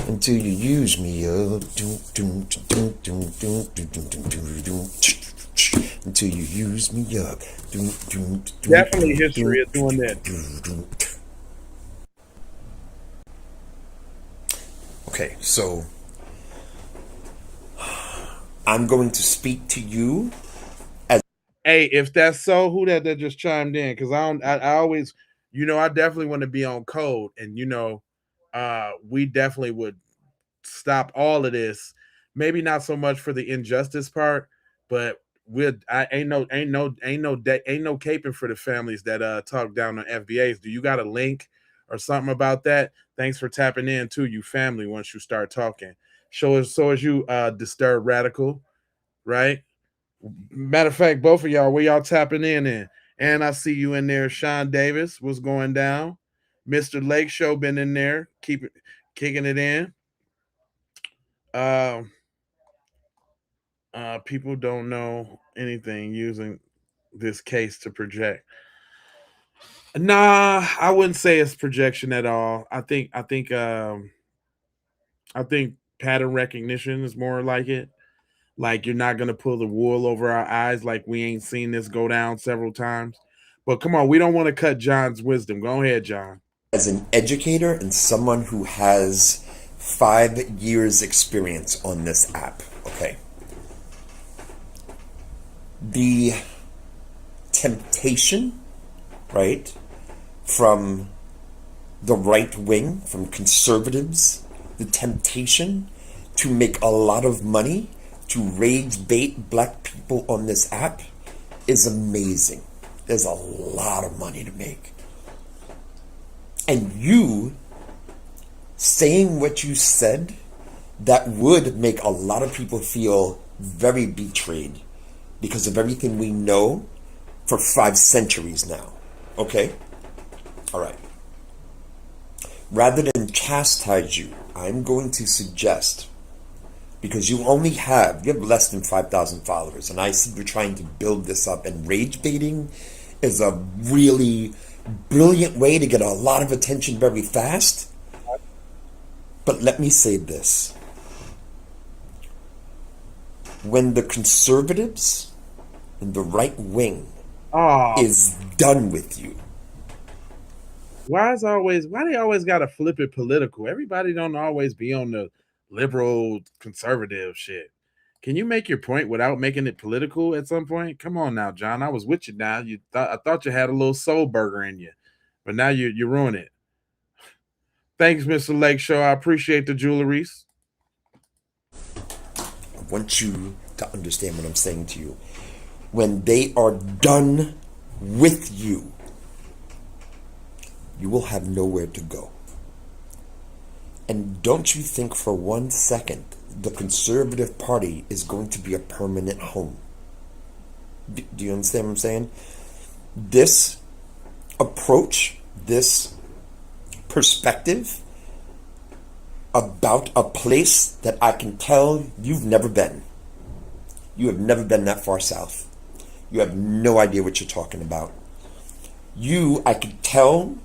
Until you use me up. Until you use me up. Definitely history is doing that. Okay, so I'm going to speak to you as. Hey, if that's so, who that just chimed in? Because I always, I definitely want to be on code, and we definitely would stop all of this. Maybe not so much for the injustice part, but ain't no caping for the families that talk down on FBAs. Do you got a link or something about that? Thanks for tapping in too, you family. Once you start talking, so as you Disturbed Radical, right? Matter of fact, both of y'all, where y'all tapping in? And I see you in there, Sean Davis. What's going down? Mr. Lake Show been in there, kicking it in. People don't know anything using this case to project. Nah, I wouldn't say it's projection at all. I think pattern recognition is more like it. Like, you're not gonna pull the wool over our eyes, like we ain't seen this go down several times. But come on, we don't want to cut John's wisdom. Go ahead, John. As an educator and someone who has 5 years experience on this app, okay? The temptation, right, from the right wing, from conservatives, the temptation to make a lot of money, to rage bait black people on this app is amazing. There's a lot of money to make. And you saying what you said, that would make a lot of people feel very betrayed, because of everything we know for 5 centuries now. Okay? All right. Rather than chastise you, I'm going to suggest, because you have less than 5,000 followers, and I see you're trying to build this up, and rage baiting is a really brilliant way to get a lot of attention very fast. But let me say this. When the conservatives and the right wing is done with you. Why they always gotta flip it political? Everybody don't always be on the liberal conservative shit. Can you make your point without making it political at some point? Come on now, John. I was with you now. I thought you had a little soul burger in you, but now you ruin it. Thanks, Mr. Lake Show. I appreciate the jewelries. I want you to understand what I'm saying to you. When they are done with you, you will have nowhere to go. And don't you think for 1 second the Conservative Party is going to be a permanent home. Do you understand what I'm saying? This approach, this perspective about a place that I can tell you've never been. You have never been that far south. You have no idea what you're talking about. I could tell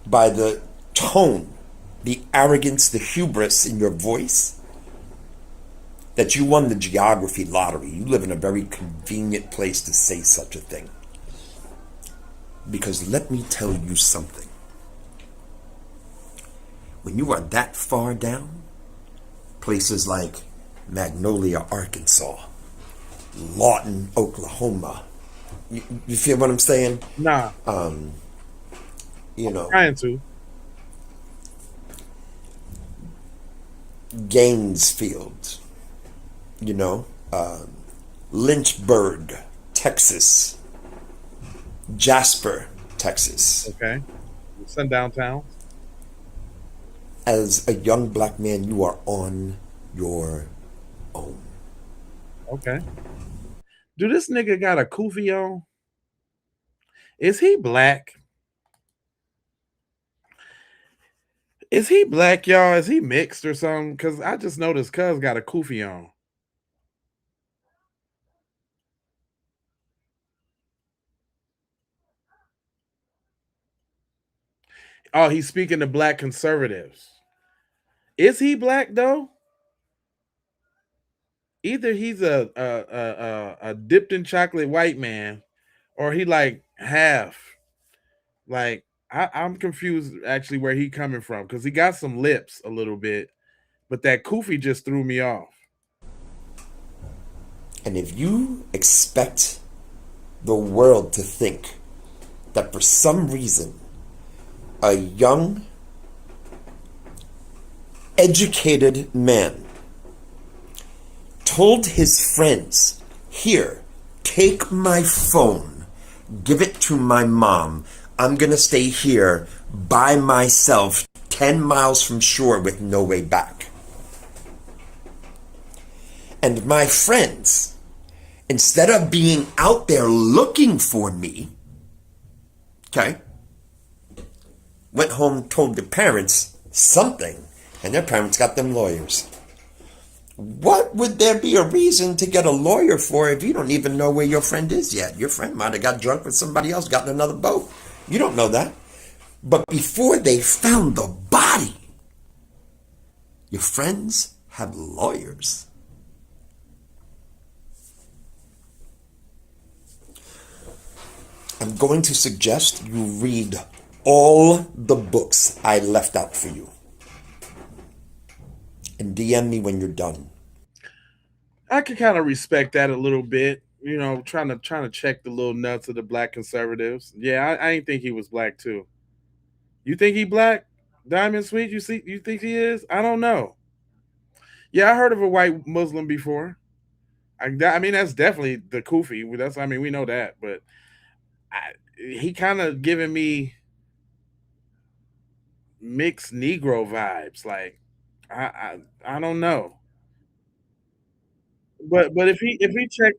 by the tone, the arrogance, the hubris in your voice, that you won the geography lottery. You live in a very convenient place to say such a thing. Because let me tell you something. When you are that far down, places like Magnolia, Arkansas, Lawton, Oklahoma, you feel what I'm saying? Nah. You know. Trying to. Gainesfield, you know, Lynchburg, Texas, Jasper, Texas. Okay. Sundown town. As a young black man, you are on your own. Okay. Do this nigga got a kufi on? Is he black? Is he black, y'all? Is he mixed or something? Because I just noticed Cuz got a kufi on. Oh, he's speaking to black conservatives. Is he black though? Either he's a dipped in chocolate white man, or he like half. Like I'm confused actually where he coming from, because he got some lips a little bit, but that kufi just threw me off. And if you expect the world to think that for some reason a young, educated man told his friends, here, take my phone, give it to my mom, I'm gonna stay here by myself 10 miles from shore with no way back. And my friends, instead of being out there looking for me, okay, went home, told their parents something, and their parents got them lawyers. What would there be a reason to get a lawyer for if you don't even know where your friend is yet? Your friend might have got drunk with somebody else, got in another boat. You don't know that. But before they found the body, your friends had lawyers. I'm going to suggest you read all the books I left out for you. And DM me when you're done. I could kind of respect that a little bit, you know, trying to check the little nuts of the black conservatives. Yeah, I ain't think he was black too. You think he black? Diamond Sweet, you think he is? I don't know. Yeah, I heard of a white Muslim before. I mean, that's definitely the kufi. We know that, but he kind of giving me mixed Negro vibes. Like, I don't know. But if he check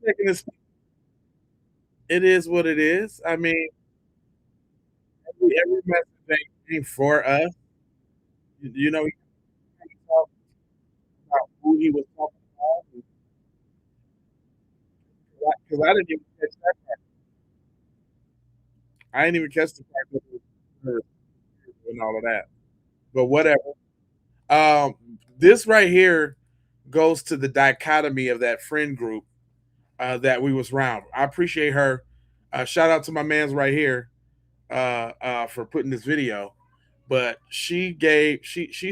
taking this. It is what it is. I mean, every message ain't for us. You know, he talked about who he was talking about. Because I didn't even catch that part. I didn't even catch the part and all of that. But whatever. This right here goes to the dichotomy of that friend group that we was around. I appreciate her. Shout out to my man's right here for putting this video. But she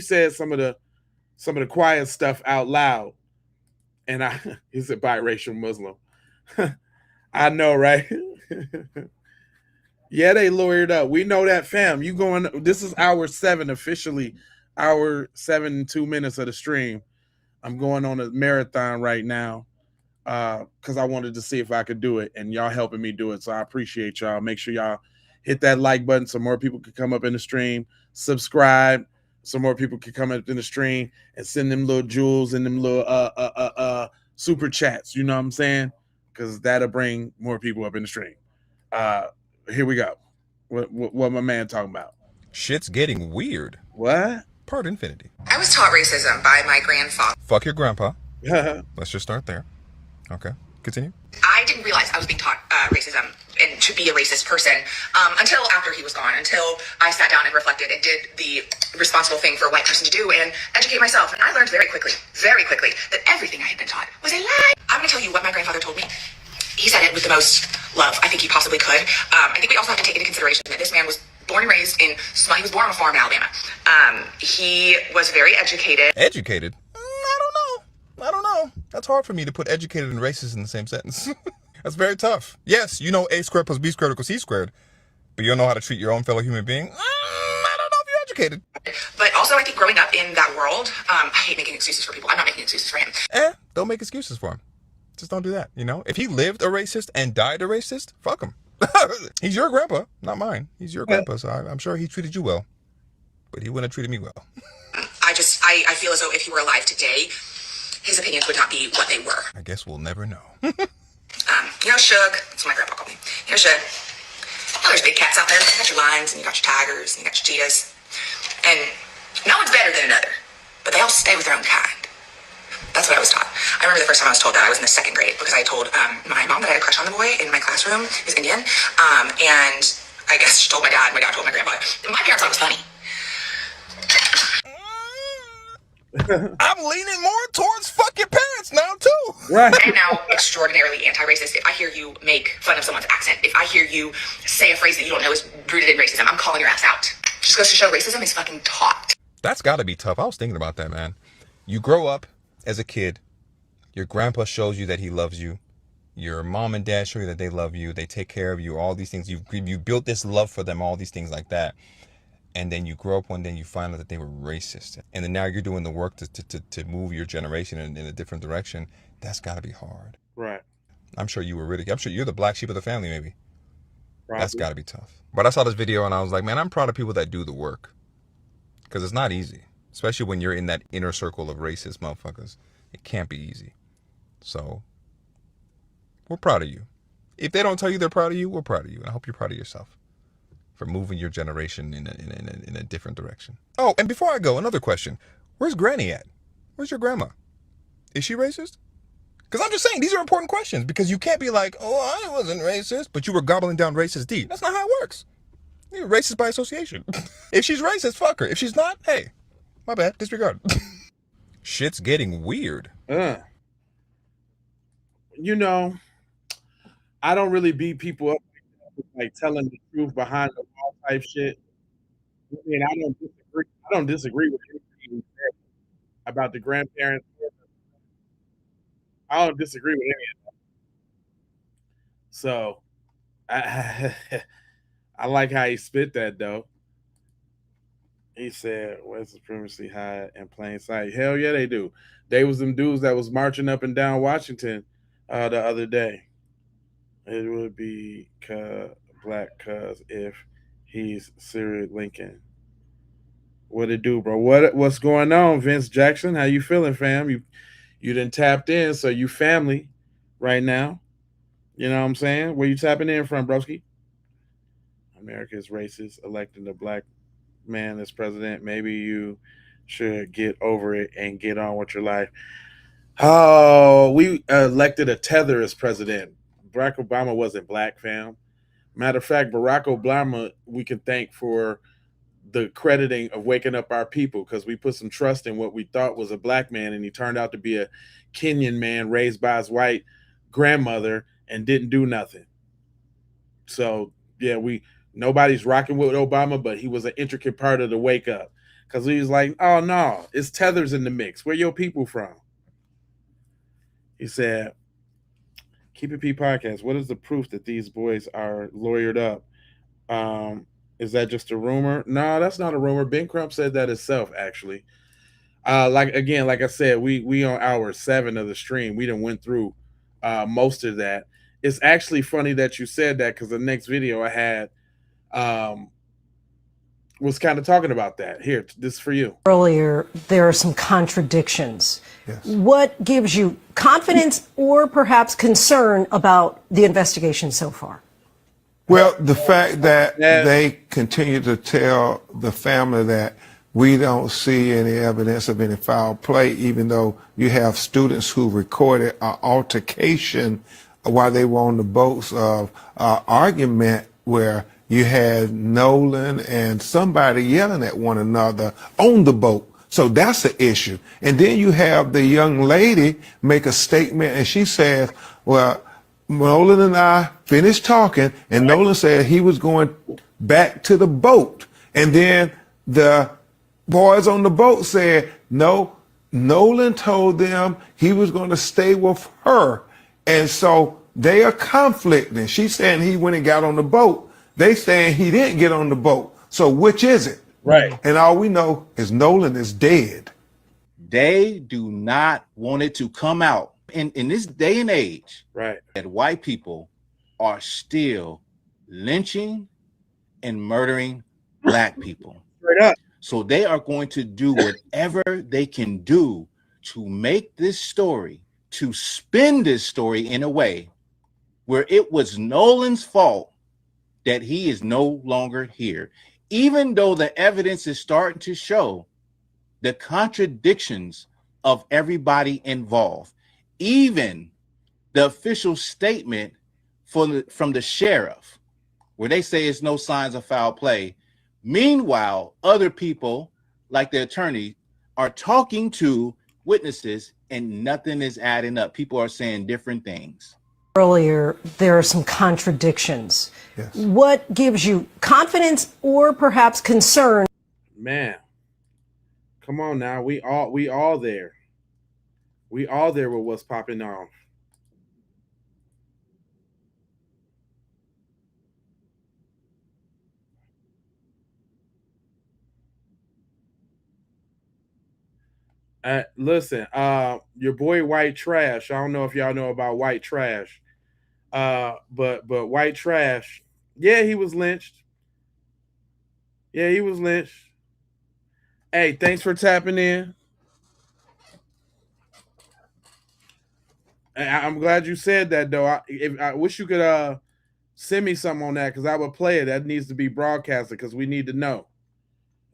said some of the quiet stuff out loud, and he's a biracial Muslim. I know, right? Yeah, they lawyered up. We know that, fam. You going? This is hour 7 officially. Hour 7 and 2 minutes of the stream. I'm going on a marathon right now because I wanted to see if I could do it, and y'all helping me do it. So I appreciate y'all. Make sure y'all hit that like button so more people can come up in the stream. Subscribe so more people can come up in the stream and send them little jewels and them little super chats. You know what I'm saying? Because that'll bring more people up in the stream. Here we go. What my man talking about? Shit's getting weird. What? Part infinity. I was taught racism by my grandfather. Fuck your grandpa. Let's just start there. Okay, continue. I didn't realize I was being taught racism and to be a racist person until after he was gone, until I sat down and reflected and did the responsible thing for a white person to do and educate myself. And I learned very quickly, that everything I had been taught was a lie. I'm going to tell you what my grandfather told me. He said it with the most love I think he possibly could. I think we also have to take into consideration that this man was born and raised he was born on a farm in Alabama. He was very educated. Educated? I don't know. That's hard for me to put educated and racist in the same sentence. That's very tough. Yes, you know A squared plus B squared equals C squared, but you don't know how to treat your own fellow human being? I don't know if you're educated. But also I think growing up in that world, I hate making excuses for people. I'm not making excuses for him. Don't make excuses for him. Just don't do that, you know? If he lived a racist and died a racist, fuck him. He's your grandpa, not mine. He's your grandpa, so I'm sure he treated you well. But he wouldn't have treated me well. I feel as though if he were alive today, his opinions would not be what they were. I guess we'll never know. You know, Suge, that's what my grandpa called me. You know, Suge, there's big cats out there. You got your lions, and you got your tigers, and you got your cheetahs. And no one's better than another, but they all stay with their own kind. That's what I was taught. I remember the first time I was told that. I was in the 2nd grade because I told my mom that I had a crush on the boy in my classroom. He was Indian. And I guess she told my dad, and my dad told my grandpa. My parents thought it was funny. I'm leaning more towards fuck your parents now, too. Right. I'm now extraordinarily anti-racist. If I hear you make fun of someone's accent, if I hear you say a phrase that you don't know is rooted in racism, I'm calling your ass out. Just goes to show racism is fucking taught. That's got to be tough. I was thinking about that, man. You grow up as a kid. Your grandpa shows you that he loves you. Your mom and dad show you that they love you. They take care of you. All these things. You built this love for them. All these things like that. And then you grow up one day and you find out that they were racist. And then now you're doing the work to move your generation in a different direction. That's got to be hard. Right. I'm sure you were really. I'm sure you're the black sheep of the family, maybe. Probably. That's got to be tough. But I saw this video and I was like, man, I'm proud of people that do the work. Because it's not easy. Especially when you're in that inner circle of racist motherfuckers. It can't be easy. So, we're proud of you. If they don't tell you they're proud of you, we're proud of you. And I hope you're proud of yourself for moving your generation in a different direction. Oh, and before I go, another question. Where's Granny at? Where's your grandma? Is she racist? Because I'm just saying, these are important questions. Because you can't be like, oh, I wasn't racist, but you were gobbling down racist D. That's not how it works. You're racist by association. If she's racist, fuck her. If she's not, hey, my bad, disregard. Shit's getting weird. You know, I don't really beat people up like telling the truth behind the wall type shit. I mean, I don't disagree with anything you said about the grandparents. I don't disagree with any of that. So I like how he spit that though. He said, "White supremacy hide in plain sight." Hell yeah, they do. They was them dudes that was marching up and down Washington the other day. It would be black cuz if he's Syria Lincoln. What it do, bro? What's going on, Vince Jackson? How you feeling, fam? You done tapped in, so you family right now. You know what I'm saying? Where you tapping in from, broski? America is racist, electing a black man as president. Maybe you should get over it and get on with your life. Oh, we elected a tether as president. Barack Obama wasn't black, fam. Matter of fact, Barack Obama, we can thank for the crediting of waking up our people because we put some trust in what we thought was a black man, and he turned out to be a Kenyan man raised by his white grandmother and didn't do nothing. So yeah, nobody's rocking with Obama, but he was an intricate part of the wake up because he was like, oh no, it's tethers in the mix. Where your people from? He said, Keep It P podcast. What is the proof that these boys are lawyered up? Is that just a rumor? No, that's not a rumor. Ben Crump said that himself, actually. Like I said, we on hour 7 of the stream. We done went through most of that. It's actually funny that you said that because the next video I had was kind of talking about that. Here, this is for you. Earlier, there are some contradictions. Yes. What gives you confidence or perhaps concern about the investigation so far? Well, the fact that they continue to tell the family that we don't see any evidence of any foul play, even though you have students who recorded an altercation while they were on the boats of argument where you had Nolan and somebody yelling at one another on the boat. So that's an issue. And then you have the young lady make a statement and she says, well, Nolan and I finished talking, and Nolan said he was going back to the boat. And then the boys on the boat said, no, Nolan told them he was going to stay with her. And so they are conflicting. She's saying he went and got on the boat. They saying he didn't get on the boat. So which is it? Right. And all we know is Nolan is dead. They do not want it to come out. In this day and age, right, that white people are still lynching and murdering black people. Straight up. So they are going to do whatever they can do to make this story, to spin this story in a way where it was Nolan's fault that he is no longer here. Even though the evidence is starting to show the contradictions of everybody involved. Even the official statement from the sheriff, where they say it's no signs of foul play. Meanwhile, other people, like the attorney, are talking to witnesses and nothing is adding up. People are saying different things. Earlier, there are some contradictions. Yes. What gives you confidence or perhaps concern? Man, come on now. We all there. We all there with what's popping off. Listen, your boy White Trash. I don't know if y'all know about White Trash. But White Trash, yeah, he was lynched. Yeah, he was lynched. Hey, thanks for tapping in. I'm glad you said that, though. I wish you could send me something on that because I would play it. That needs to be broadcasted because we need to know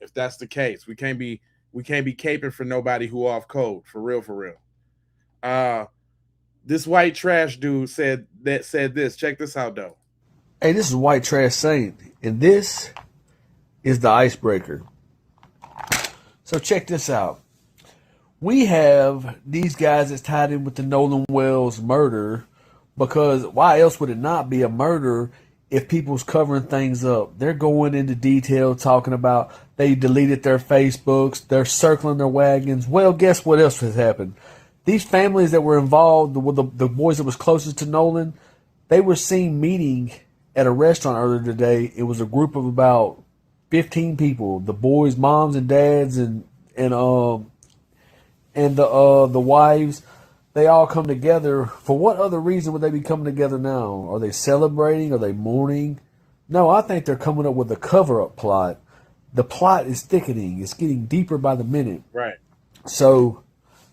if that's the case. We can't be caping for nobody who off code for real. This White Trash dude said this. Check this out, though. Hey, this is White Trash Saint, and this is the icebreaker. So check this out. We have these guys that's tied in with the Nolan Wells murder because why else would it not be a murder if people's covering things up? They're going into detail talking about they deleted their Facebooks, they're circling their wagons. Well, guess what else has happened? These families that were involved, the boys that was closest to Nolan, they were seen meeting at a restaurant earlier today. It was a group of about 15 people, the boys' moms and dads and the wives. They all come together. For what other reason would they be coming together now? Are they celebrating? Are they mourning? No, I think they're coming up with a cover-up plot. The plot is thickening. It's getting deeper by the minute. Right. So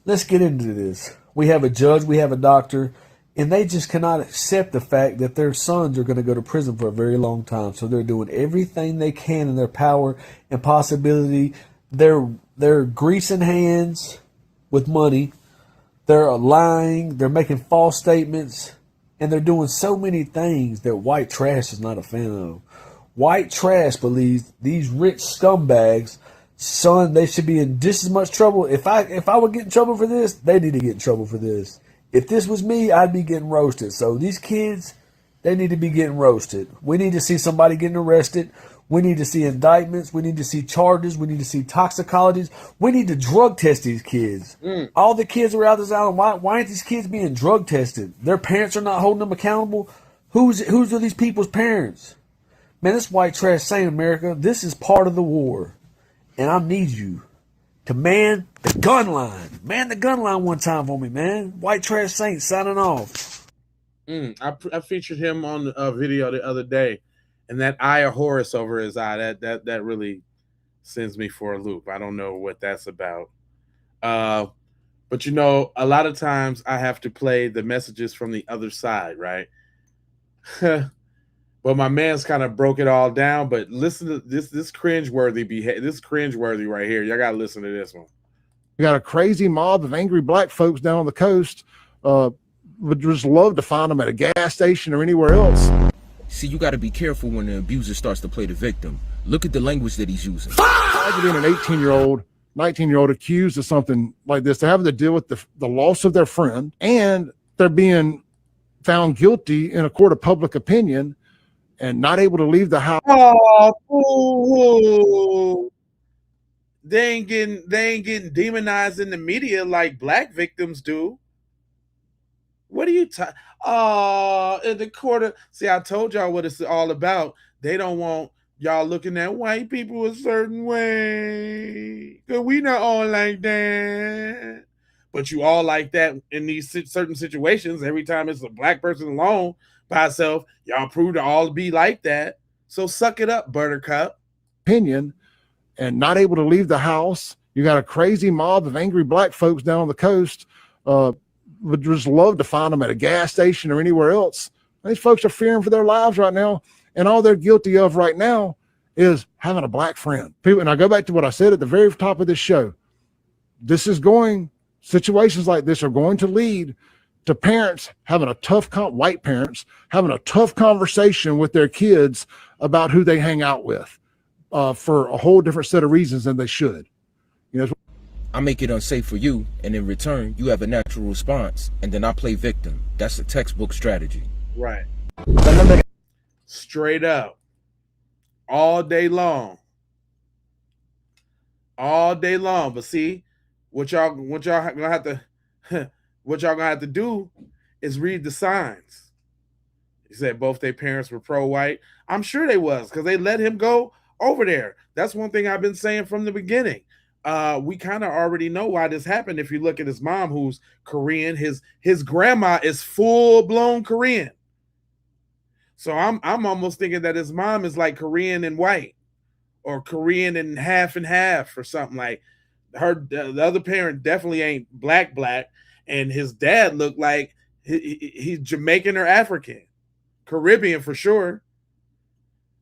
let's get into this. We have a judge. We have a doctor. And they just cannot accept the fact that their sons are going to go to prison for a very long time. So they're doing everything they can in their power and possibility. They're greasing hands with money. They're lying. They're making false statements. And they're doing so many things that white trash is not a fan of. White trash believes these rich scumbags, son, they should be in just as much trouble. If I would get in trouble for this, they need to get in trouble for this. If this was me, I'd be getting roasted. So these kids, they need to be getting roasted. We need to see somebody getting arrested. We need to see indictments. We need to see charges. We need to see toxicologies. We need to drug test these kids. All the kids around this island, why aren't these kids being drug tested? Their parents are not holding them accountable. Who's are these people's parents? Man, this white trash saying, America, this is part of the war. And I need you to man the gun line. Man the gun line one time for me, man. White trash saint signing off. I featured him on a video the other day, and that eye of Horus over his eye, that really sends me for a loop. I don't know what that's about. But you know, a lot of times I have to play the messages from the other side, right? But my man's kind of broke it all down. But listen to this cringeworthy this cringeworthy right here. Y'all gotta listen to this one. We got a crazy mob of angry black folks down on the coast. Would just love to find them at a gas station or anywhere else. See, you got to be careful when the abuser starts to play the victim. Look at the language that he's using. Imagine being an 18-year-old, 19-year-old accused of something like this. They're having to deal with the loss of their friend, and they're being found guilty in a court of public opinion and not able to leave the house. Oh, they ain't getting demonized in the media like black victims do. What are you talking? In the court of, see, I told y'all what it's all about. They don't want y'all looking at white people a certain way, because we not all like that. But you all like that in these certain situations. Every time it's a black person alone by itself, y'all prove to all be like that. So suck it up, Buttercup. Opinion, and not able to leave the house. You got a crazy mob of angry black folks down on the coast. Would just love to find them at a gas station or anywhere else. These folks are fearing for their lives right now, and all they're guilty of right now is having a black friend. People, and I go back to what I said at the very top of this show. Situations like this are going to lead to parents having a tough, white parents having a tough conversation with their kids about who they hang out with for a whole different set of reasons than they should. You know, I make it unsafe for you, and in return, you have a natural response, and then I play victim. That's a textbook strategy. Right. Straight up. All day long. All day long. But see, what y'all gonna have to do is read the signs. He said both their parents were pro-white. I'm sure they was, because they let him go over there. That's one thing I've been saying from the beginning. We kind of already know why this happened. If you look at his mom, who's Korean, his grandma is full-blown Korean. So I'm almost thinking that his mom is like Korean and white, or Korean and half, or something like. The other parent definitely ain't black, and his dad looked like he's Jamaican or African, Caribbean for sure.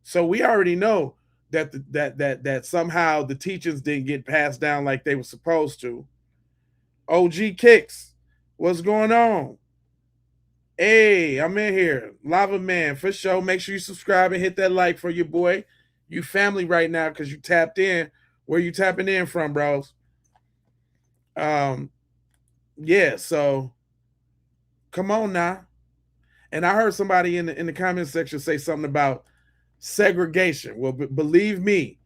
So we already know that somehow the teachings didn't get passed down like they were supposed to. OG Kicks, what's going on? Hey, I'm in here. Lava Man, for sure. Make sure you subscribe and hit that like for your boy. You family right now because you tapped in. Where you tapping in from, bros? Yeah, so come on now. And I heard somebody in the comment section say something about segregation. Well, believe me,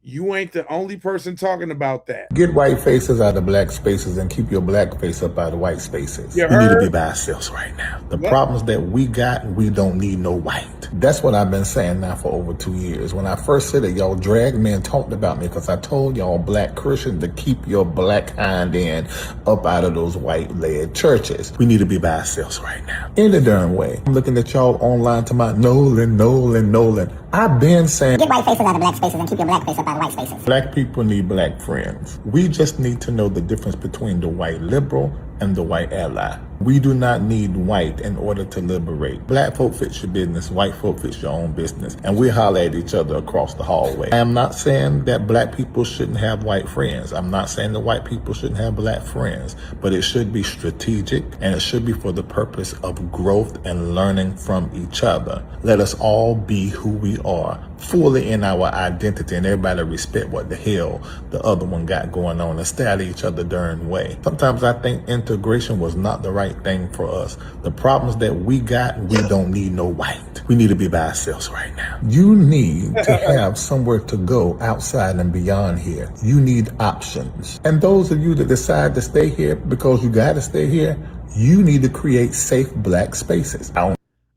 you ain't the only person talking about that. Get white faces out of black spaces and keep your black face up out of white spaces. You We need to be by ourselves right now. The problems that we got, we don't need no white. That's what I've been saying now for over 2 years. When I first said it, y'all dragged me and talked about me because I told y'all black Christians to keep your black hind end up out of those white-led churches. We need to be by ourselves right now. Any darn way. I'm looking at y'all online to my Nolan. I've been saying, get white faces out of black spaces and keep your black face up out of white spaces. Black people need black friends. We just need to know the difference between the white liberal and the white ally. We do not need white in order to liberate. Black folk fix your business, white folk fix your own business, and we holler at each other across the hallway. I am not saying that black people shouldn't have white friends. I'm not saying that white people shouldn't have black friends, but it should be strategic and it should be for the purpose of growth and learning from each other. Let us all be who we are, fully in our identity, and everybody respect what the hell the other one got going on and stay out of each other darn way. Sometimes I think integration was not the right thing for us. The problems that we got, we don't need no white. We need to be by ourselves right now. You need to have somewhere to go outside and beyond here. You need options. And those of you that decide to stay here because you got to stay here, you need to create safe black spaces. I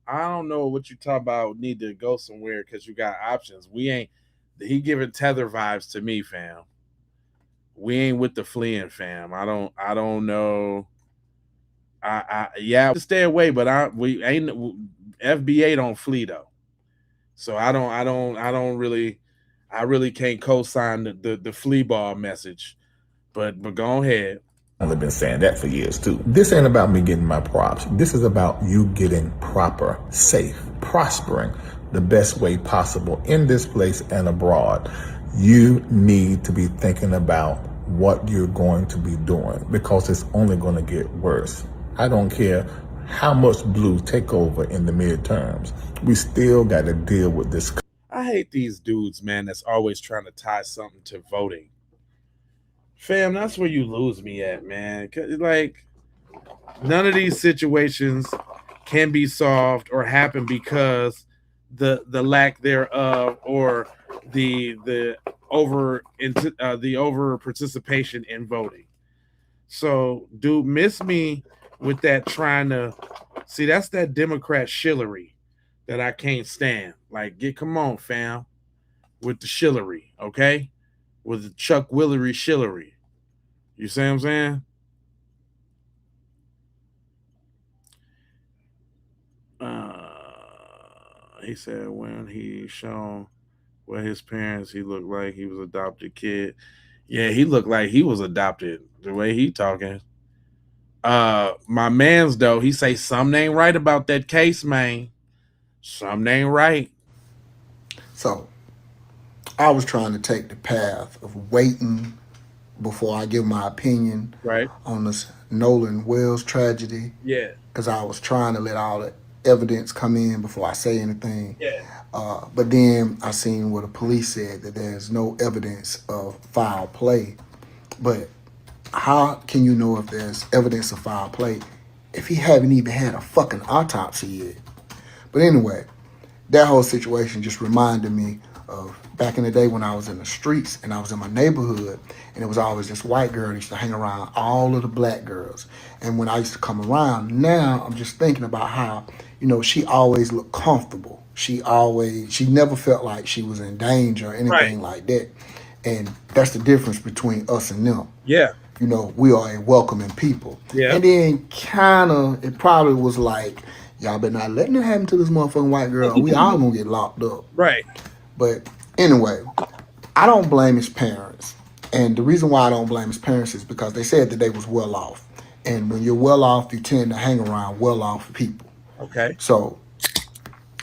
don't know what you talk about. Need to go somewhere because you got options. We ain't. He giving tether vibes to me, fam. We ain't with the fleeing, fam. I don't know. Yeah, stay away, but we ain't. FBA don't flee though, so I really can't co-sign the flea ball message. But go ahead. I've been saying that for years too. This ain't about me getting my props. This is about you getting proper, safe, prospering the best way possible in this place and abroad. You need to be thinking about what you're going to be doing because it's only going to get worse. I don't care how much blue take over in the midterms. We still got to deal with this. I hate these dudes, man, that's always trying to tie something to voting. Fam, that's where you lose me at, man. Like, none of these situations can be solved or happen because the lack thereof or the over participation in voting. So, dude, miss me with that trying to see. That's that Democrat shillery that I can't stand. Like, come on, fam, with the shillery, okay? With the Chuck Willery shillery. You see what I'm saying? He said when he shown what his parents, he looked like he was adopted kid. Yeah, he looked like he was adopted the way he talking. My man's though, he say something ain't right about that case, man. Something ain't right. So I was trying to take the path of waiting before I give my opinion on this Nolan Wells tragedy. Yeah. Because I was trying to let all the evidence come in before I say anything. Yeah. But then I seen where the police said that there's no evidence of foul play. But how can you know if there's evidence of foul play if he haven't even had a fucking autopsy yet? But anyway, that whole situation just reminded me of back in the day when I was in the streets and I was in my neighborhood and it was always this white girl that used to hang around all of the black girls. And when I used to come around, now I'm just thinking about how, you know, she always looked comfortable. She never felt like she was in danger or anything like that. And that's the difference between us and them. Yeah. You know, we are a welcoming people. Yeah. And then it probably was like, y'all better not letting it happen to this motherfucking white girl. We all gonna get locked up. Right. But anyway, I don't blame his parents. And the reason why I don't blame his parents is because they said that they was well off. And when you're well off, you tend to hang around well off people. Okay. So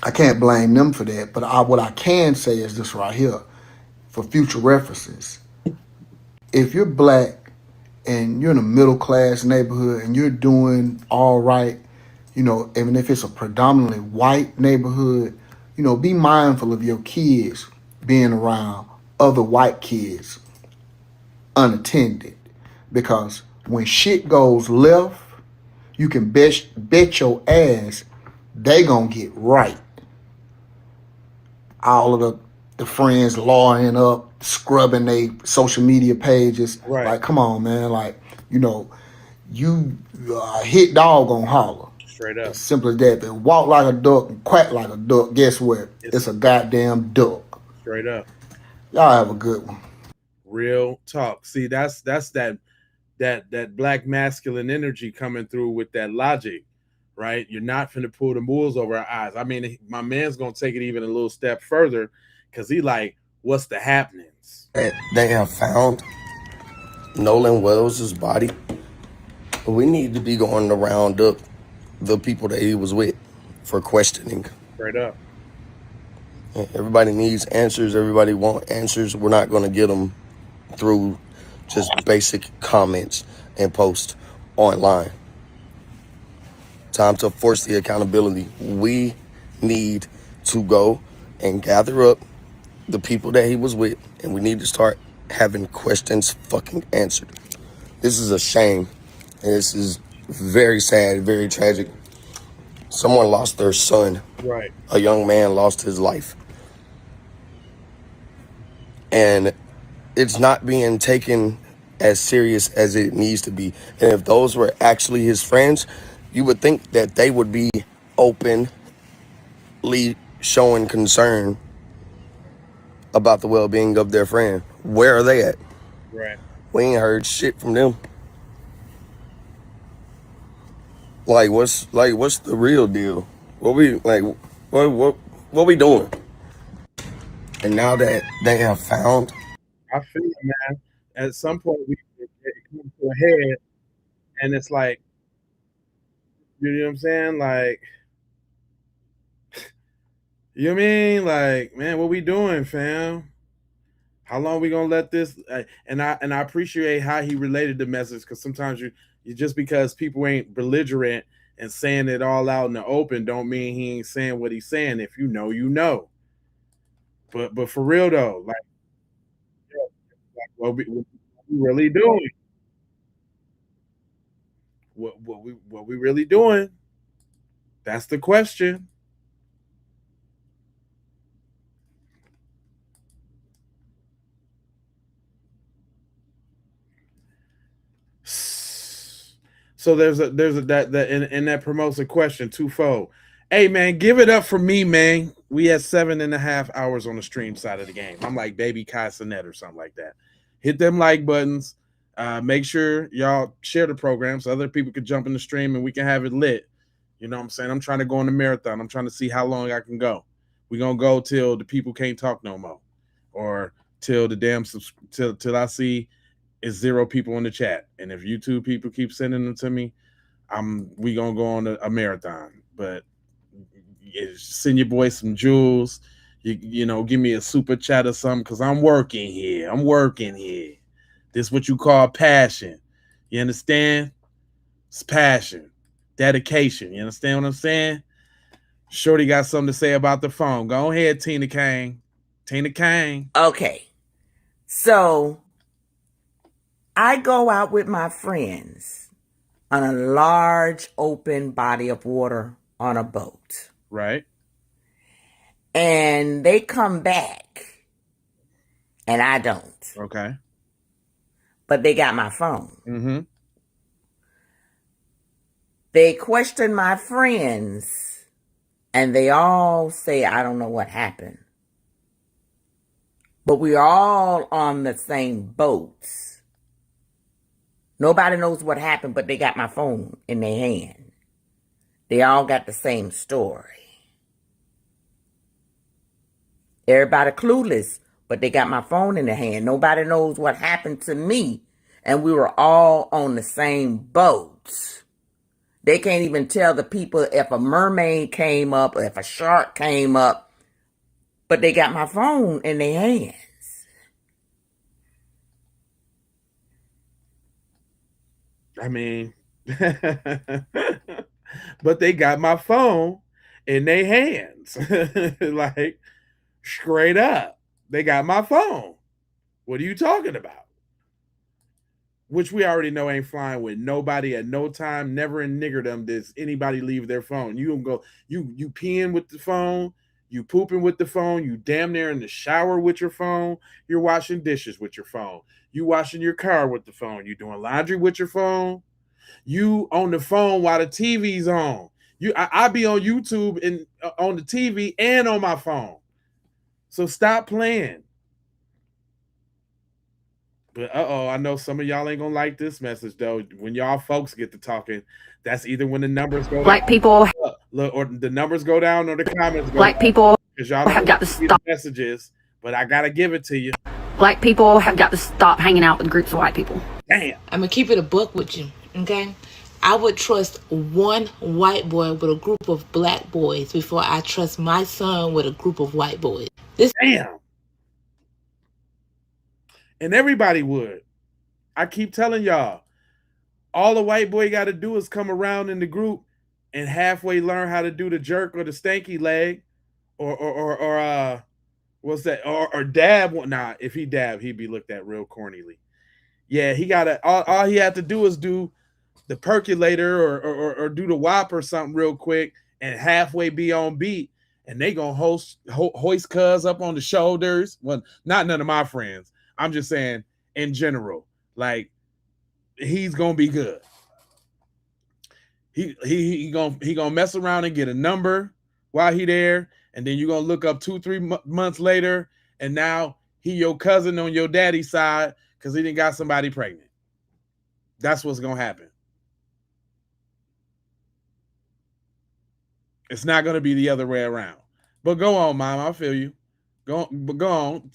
I can't blame them for that. But what I can say is this right here for future references. If you're black and you're in a middle class neighborhood and you're doing all right, you know, even if it's a predominantly white neighborhood, you know, be mindful of your kids being around other white kids unattended. Because when shit goes left, you can bet your ass they gonna get right. All of the friends lawyering up, scrubbing their social media pages. Right. Like, come on, man. Like, you know, you hit dog on holler. Straight up. As simple as that. They walk like a duck and quack like a duck. Guess what? It's a goddamn duck. Straight up. Y'all have a good one. Real talk. See, that's that black masculine energy coming through with that logic, right? You're not finna pull the bulls over our eyes. I mean, my man's gonna take it even a little step further because he like, what's the happenings? They have found Nolan Wells' body We need to be going to round up the people that he was with for questioning. Straight up. Everybody needs answers. Everybody wants answers. We're not going to get them through just basic comments and posts online. Time to force the accountability. We need to go and gather up the people that he was with, and we need to start having questions fucking answered. This is a shame. And this is very sad, very tragic. Someone lost their son. Right. A young man lost his life. And it's not being taken as serious as it needs to be. And if those were actually his friends, you would think that they would be openly showing concern about the well-being of their friend. Where are they at? Right. We ain't heard shit from them. Like, what's the real deal? What we we doing? And now that they have found, I feel it, man. At some point, it comes to a head, and it's like, you know what I'm saying? Like, you know what I mean? Like, man, what we doing, fam? How long we gonna let this? And I appreciate how he related the message, because sometimes you just because people ain't belligerent and saying it all out in the open, don't mean he ain't saying what he's saying. If you know, you know. But for real though, like what we really doing? What we really doing? That's the question. So there's a that and that promotes a question twofold. Hey man, give it up for me, man. We had 7.5 hours on the stream side of the game. I'm like baby Kai Sinet or something like that. Hit them like buttons. Make sure y'all share the program so other people could jump in the stream and we can have it lit. You know what I'm saying? I'm trying to go on the marathon. I'm trying to see how long I can go. We're gonna go till the people can't talk no more, or till the damn till I see it's 0 people in the chat. And if YouTube people keep sending them to me, we gonna go on a marathon. But send your boy some jewels. You know, give me a super chat or something, because I'm working here. This is what you call passion. You understand? It's passion, dedication. You understand what I'm saying? Shorty got something to say about the phone. Go ahead, Tina Kane. Okay. So I go out with my friends on a large open body of water on a boat. Right. And they come back and I don't. Okay. But they got my phone. Mm-hmm. They question my friends and they all say, I don't know what happened. But we're all on the same boats. Nobody knows what happened, but they got my phone in their hand. They all got the same story. Everybody clueless, but they got my phone in their hand. Nobody knows what happened to me, and we were all on the same boat. They can't even tell the people if a mermaid came up or if a shark came up, but they got my phone in their hands. I mean, but they got my phone in their hands. Like, straight up. They got my phone. What are you talking about? Which we already know ain't flying with nobody at no time. Never in niggerdom does anybody leave their phone. You don't go, you peeing with the phone, you pooping with the phone, you damn near in the shower with your phone, you're washing dishes with your phone, you washing your car with the phone, you doing laundry with your phone, you on the phone while the TV's on. I be on YouTube and on the TV and on my phone. So stop playing. But I know some of y'all ain't gonna like this message though. When y'all folks get to talking, that's either when the numbers go Black down, people, or the numbers go down, or the comments go black down. people Because y'all have got to stop. Messages, but I gotta give it to you. Black people have got to stop hanging out with groups of white people. Damn. I'm gonna keep it a buck with you. Okay? I would trust one white boy with a group of black boys before I trust my son with a group of white boys. Damn. And everybody would. I keep telling y'all, all the white boy got to do is come around in the group and halfway learn how to do the jerk or the stanky leg, or what's that? Or dab. Nah, if he dab, he'd be looked at real cornily. Yeah, he got to. All he had to do is do the percolator or do the wop or something real quick, and halfway be on beat, and they gonna hoist cuz up on the shoulders. Well, not none of my friends. I'm just saying in general, like he's gonna be good. He gonna mess around and get a number while he there, and then you're gonna look up 2-3 months later, and now he your cousin on your daddy's side because he didn't got somebody pregnant. That's what's gonna happen. It's not gonna be the other way around. But go on, Mom. I feel you. Go on.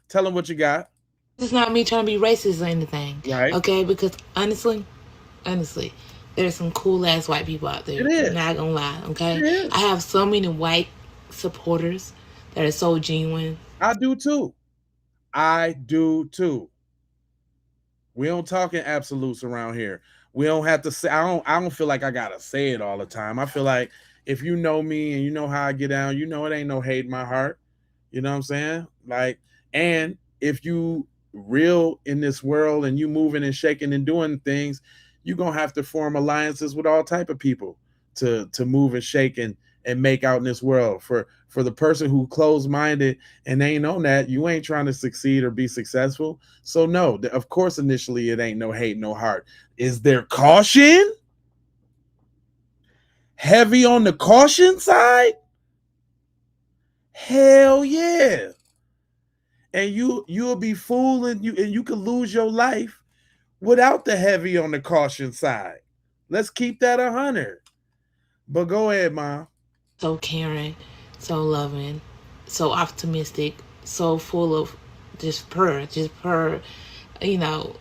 Tell him what you got. It's not me trying to be racist or anything. Right. Okay, because honestly, there's some cool ass white people out there. It is. I'm not gonna lie, okay? It is. I have so many white supporters that are so genuine. I do too. We don't talk in absolutes around here. We don't have to say. I don't feel like I gotta say it all the time. I feel like if you know me and you know how I get down, you know it ain't no hate in my heart. You know what I'm saying? Like, and if you real in this world and you moving and shaking and doing things, you're gonna have to form alliances with all type of people to move and shake and make out in this world. For the person who closed-minded and ain't on that, you ain't trying to succeed or be successful. So no, of course initially it ain't no hate, no heart. Is there caution? Heavy on the caution side? Hell yeah. And you'll be fooling you, and you could lose your life without the heavy on the caution side. Let's keep that 100. But go ahead, Mom. So caring, so loving, so optimistic, so full of just purr, you know.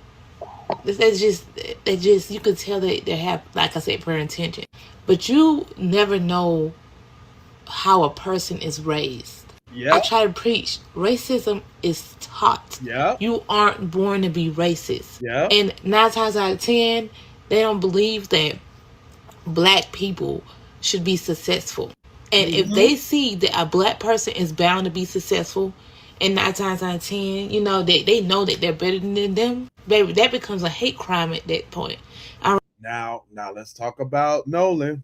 They just you could tell they have, like I said, pure intention. But you never know how a person is raised. Yeah. I try to preach. Racism is taught. Yeah. You aren't born to be racist. Yeah. And 9 times out of 10, they don't believe that black people should be successful. And if they see that a black person is bound to be successful, and 9 times out of 10, you know, they know that they're better than them, baby, that becomes a hate crime at that point. Now let's talk about Nolan,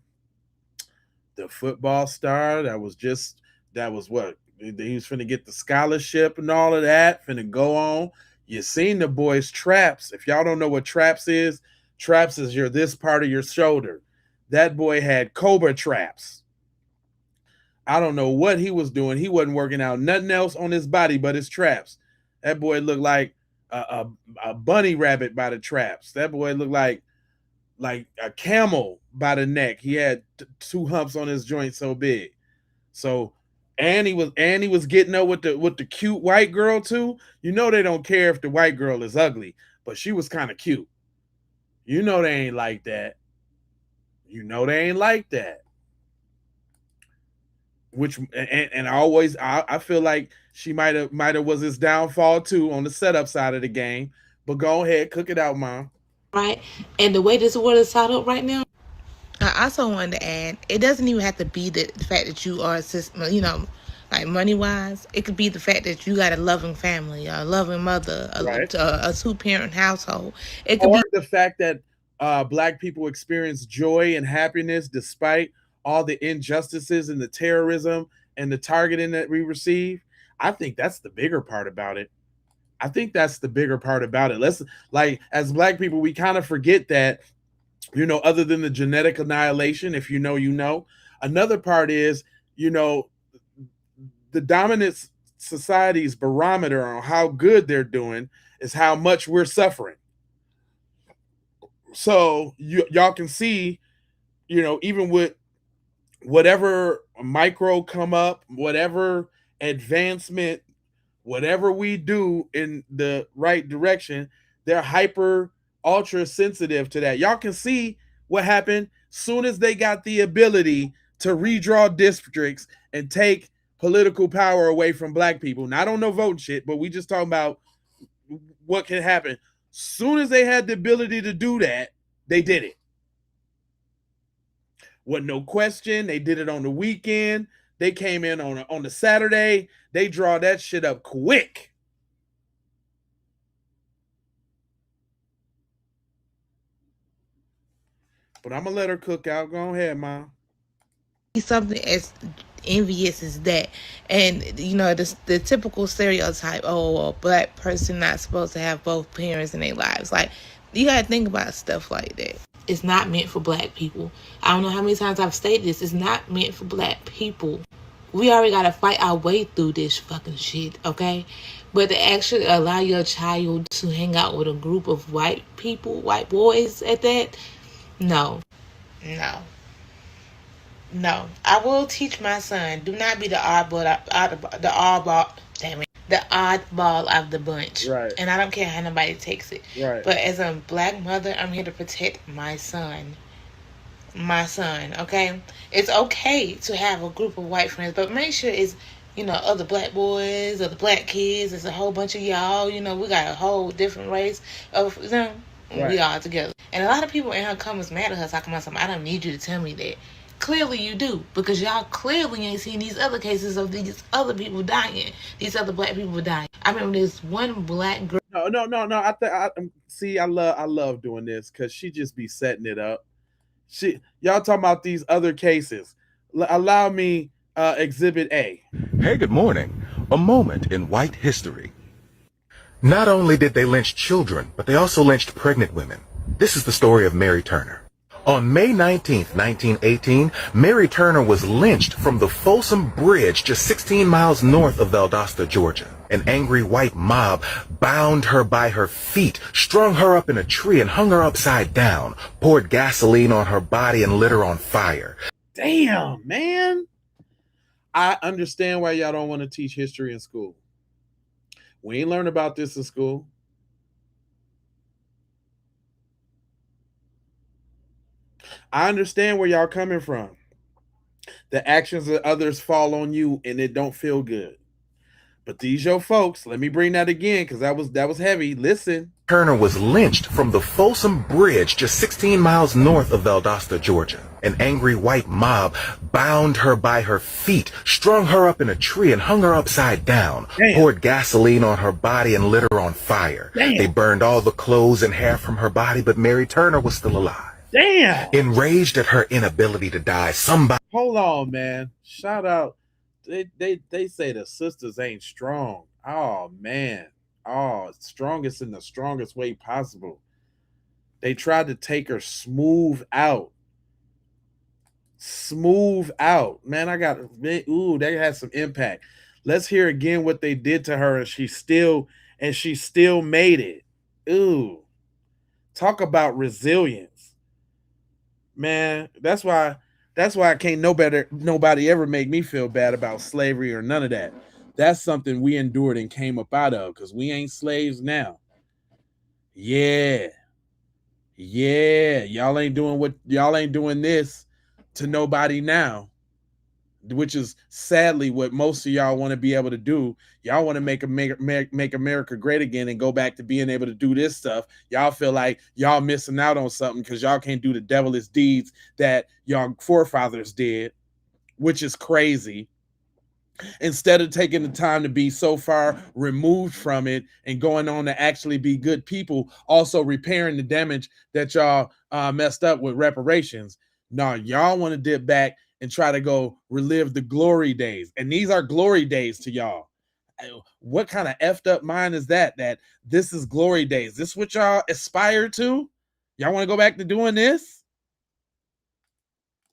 the football star that was what? He was finna get the scholarship and all of that, finna go on. You seen the boys' traps. If y'all don't know what traps is this part of your shoulder. That boy had cobra traps. I don't know what he was doing. He wasn't working out nothing else on his body but his traps. That boy looked like a bunny rabbit by the traps. That boy looked like a camel by the neck. He had 2 humps on his joint so big. So and he was getting up with the cute white girl too. You know they don't care if the white girl is ugly, but she was kind of cute. You know they ain't like that. Which and I feel like she might have was his downfall too on the setup side of the game. But go ahead, cook it out, Mom. Right? And the way this world is set up right now, I also wanted to add, it doesn't even have to be the fact that you are, you know, like money-wise. It could be the fact that you got a loving family, a loving mother, a 2-parent household. It could or be the fact that black people experience joy and happiness despite all the injustices and the terrorism and the targeting that we receive. I think that's the bigger part about it. Let's, like, as black people, we kind of forget that, you know, other than the genetic annihilation, if you know, you know, another part is, you know, the dominant society's barometer on how good they're doing is how much we're suffering. So y'all can see, you know, even with whatever micro come up, whatever advancement, whatever we do in the right direction, they're hyper ultra sensitive to that. Y'all can see what happened soon as they got the ability to redraw districts and take political power away from black people. Not on no voting shit, but we just talking about what can happen. Soon as they had the ability to do that, they did it. Wasn't no question. They did it on the weekend. They came in on the Saturday. They draw that shit up quick. But I'm gonna let her cook out. Go ahead, Mom. Something as envious as that. And you know, the typical stereotype, oh, a black person not supposed to have both parents in their lives. Like, you gotta think about stuff like that. It's not meant for black people. I don't know how many times I've stated this. It's not meant for black people. We already gotta fight our way through this fucking shit, okay? But to actually allow your child to hang out with a group of white people, white boys at that, no. I will teach my son, do not be the oddball of the bunch. Right. And I don't care how nobody takes it. Right. But as a black mother, I'm here to protect my son. Okay? It's okay to have a group of white friends, but make sure it's, you know, other black boys, other black kids. It's a whole bunch of y'all. You know, we got a whole different race of them. Right. We all together. And a lot of people in her comments mad at her talking about something. I don't need you to tell me that. Clearly you do, because y'all clearly ain't seen these other cases of these other people dying. These other black people dying. I remember this one black girl. No. I love doing this because she just be setting it up. Y'all talking about these other cases. Allow me Exhibit A. Hey, good morning. A moment in white history. Not only did they lynch children, but they also lynched pregnant women. This is the story of Mary Turner. On May 19th, 1918, Mary Turner was lynched from the Folsom Bridge just 16 miles north of Valdosta, Georgia. An angry white mob bound her by her feet, strung her up in a tree and hung her upside down, poured gasoline on her body and lit her on fire. Damn, man. I understand why y'all don't want to teach history in school. We ain't learned about this in school. I understand where y'all coming from. The actions of others fall on you and it don't feel good. But these your folks, let me bring that again because that was heavy. Listen. Turner was lynched from the Folsom Bridge just 16 miles north of Valdosta, Georgia. An angry white mob bound her by her feet, strung her up in a tree and hung her upside down, poured gasoline on her body and lit her on fire. They burned all the clothes and hair from her body, but Mary Turner was still alive. Damn. Enraged at her inability to die, somebody... Hold on, man. Shout out. They say the sisters ain't strong. Oh, man. Oh, strongest in the strongest way possible. They tried to take her smooth out. Man, that had some impact. Let's hear again what they did to her, and she still made it. Ooh. Talk about resilience. Man, that's why I can't nobody ever make me feel bad about slavery or none of that. That's something we endured and came up out of because we ain't slaves now. Yeah. Y'all ain't doing this to nobody now, which is sadly what most of y'all want to be able to do. Y'all want to make America great again and go back to being able to do this stuff. Y'all feel like y'all missing out on something because y'all can't do the devilish deeds that y'all forefathers did, which is crazy. Instead of taking the time to be so far removed from it and going on to actually be good people, also repairing the damage that y'all messed up with reparations. No, y'all want to dip back and try to go relive the glory days. And these are glory days to y'all. What kind of effed up mind is that this is glory days? This what y'all aspire to? Y'all want to go back to doing this?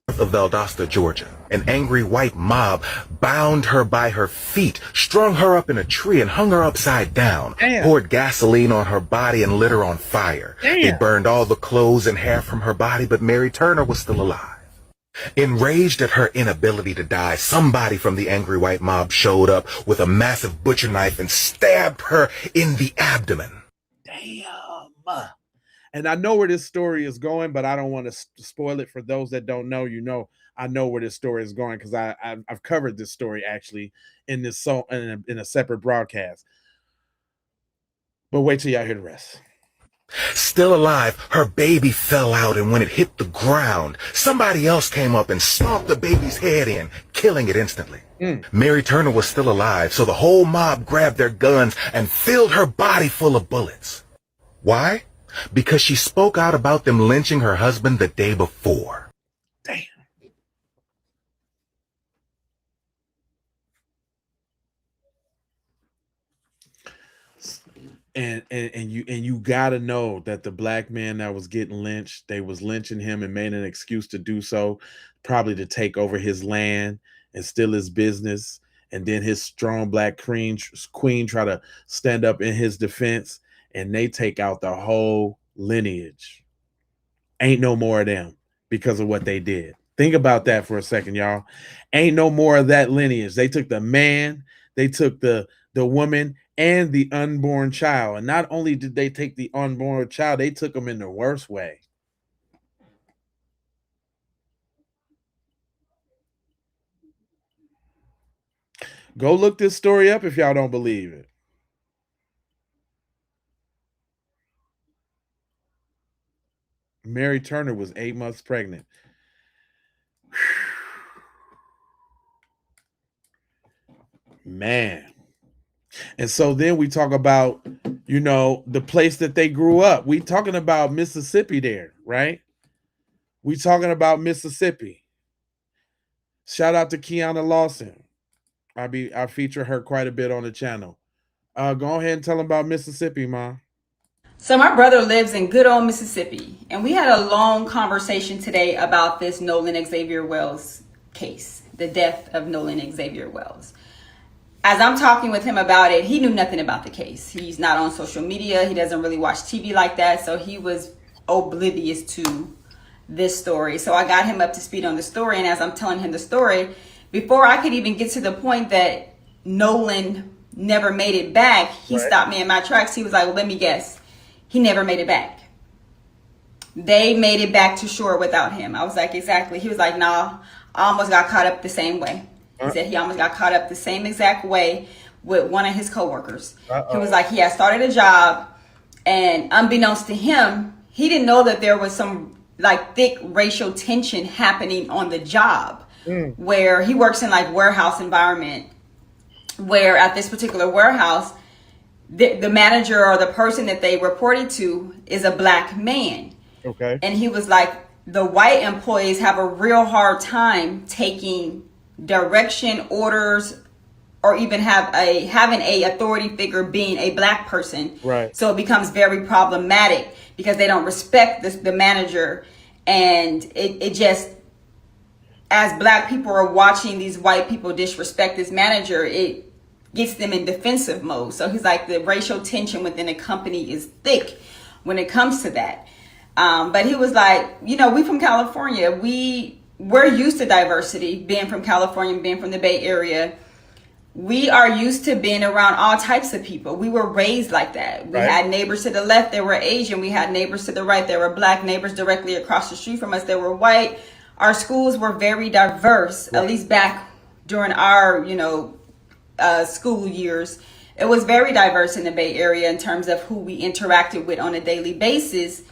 Of Valdosta, Georgia. An angry white mob bound her by her feet, strung her up in a tree and hung her upside down, poured gasoline on her body and lit her on fire. They burned all the clothes and hair from her body, but Mary Turner was still alive. Enraged at her inability to die, somebody from the angry white mob showed up with a massive butcher knife and stabbed her in the abdomen. Damn. And I know where this story is going, but I don't want to spoil it for those that don't know. I know where this story is going because I've covered this story actually in this song in a separate broadcast. But wait till y'all hear the rest. Still alive, her baby fell out, and when it hit the ground, somebody else came up and stomped the baby's head in, killing it instantly. Mary Turner was still alive, so the whole mob grabbed their guns and filled her body full of bullets. Why? Because she spoke out about them lynching her husband the day before. Damn. And you gotta know that the black man that was getting lynched, they was lynching him and made an excuse to do so, probably to take over his land and steal his business. And then his strong black queen try to stand up in his defense, and they take out the whole lineage. Ain't no more of them because of what they did. Think about that for a second, y'all. Ain't no more of that lineage. They took the man, they took the woman, and the unborn child. And not only did they take the unborn child, they took them in the worst way. Go look this story up if y'all don't believe it. Mary Turner was 8 months pregnant. Man. And so then we talk about, the place that they grew up. We talking about Mississippi there, right? We talking about Mississippi. Shout out to Kiana Lawson. I feature her quite a bit on the channel. Go ahead and tell them about Mississippi, Ma. So my brother lives in good old Mississippi, and we had a long conversation today about this Nolan Xavier Wells case, the death of Nolan Xavier Wells. As I'm talking with him about it, he knew nothing about the case. He's not on social media. He doesn't really watch TV like that, so he was oblivious to this story. So I got him up to speed on the story, and as I'm telling him the story, before I could even get to the point that Nolan never made it back, he stopped me in my tracks. He was like, well, let me guess. He never made it back. They made it back to shore without him. I was like, exactly. He was like, nah, I almost got caught up the same way. He said he almost got caught up the same exact way with one of his coworkers. He was like, he had started a job, and unbeknownst to him, he didn't know that there was some like thick racial tension happening on the job, where he works in like warehouse environment, where at this particular warehouse, the manager or the person that they reported to is a black man. Okay. And he was like, the white employees have a real hard time taking direction, orders, or even having a authority figure being a black person. Right. So it becomes very problematic because they don't respect the manager, and it just, as black people are watching these white people disrespect this manager, it gets them in defensive mode. So he's like, the racial tension within a company is thick when it comes to that. But he was like, we from California, we're used to diversity, being from California, being from the Bay Area. We are used to being around all types of people. We were raised like that. We had neighbors to the left, they were Asian. We had neighbors to the right, they were black. Neighbors directly across the street from us, they were white. Our schools were very diverse, at least back during our, school years. It was very diverse in the Bay Area in terms of who we interacted with on a daily basis.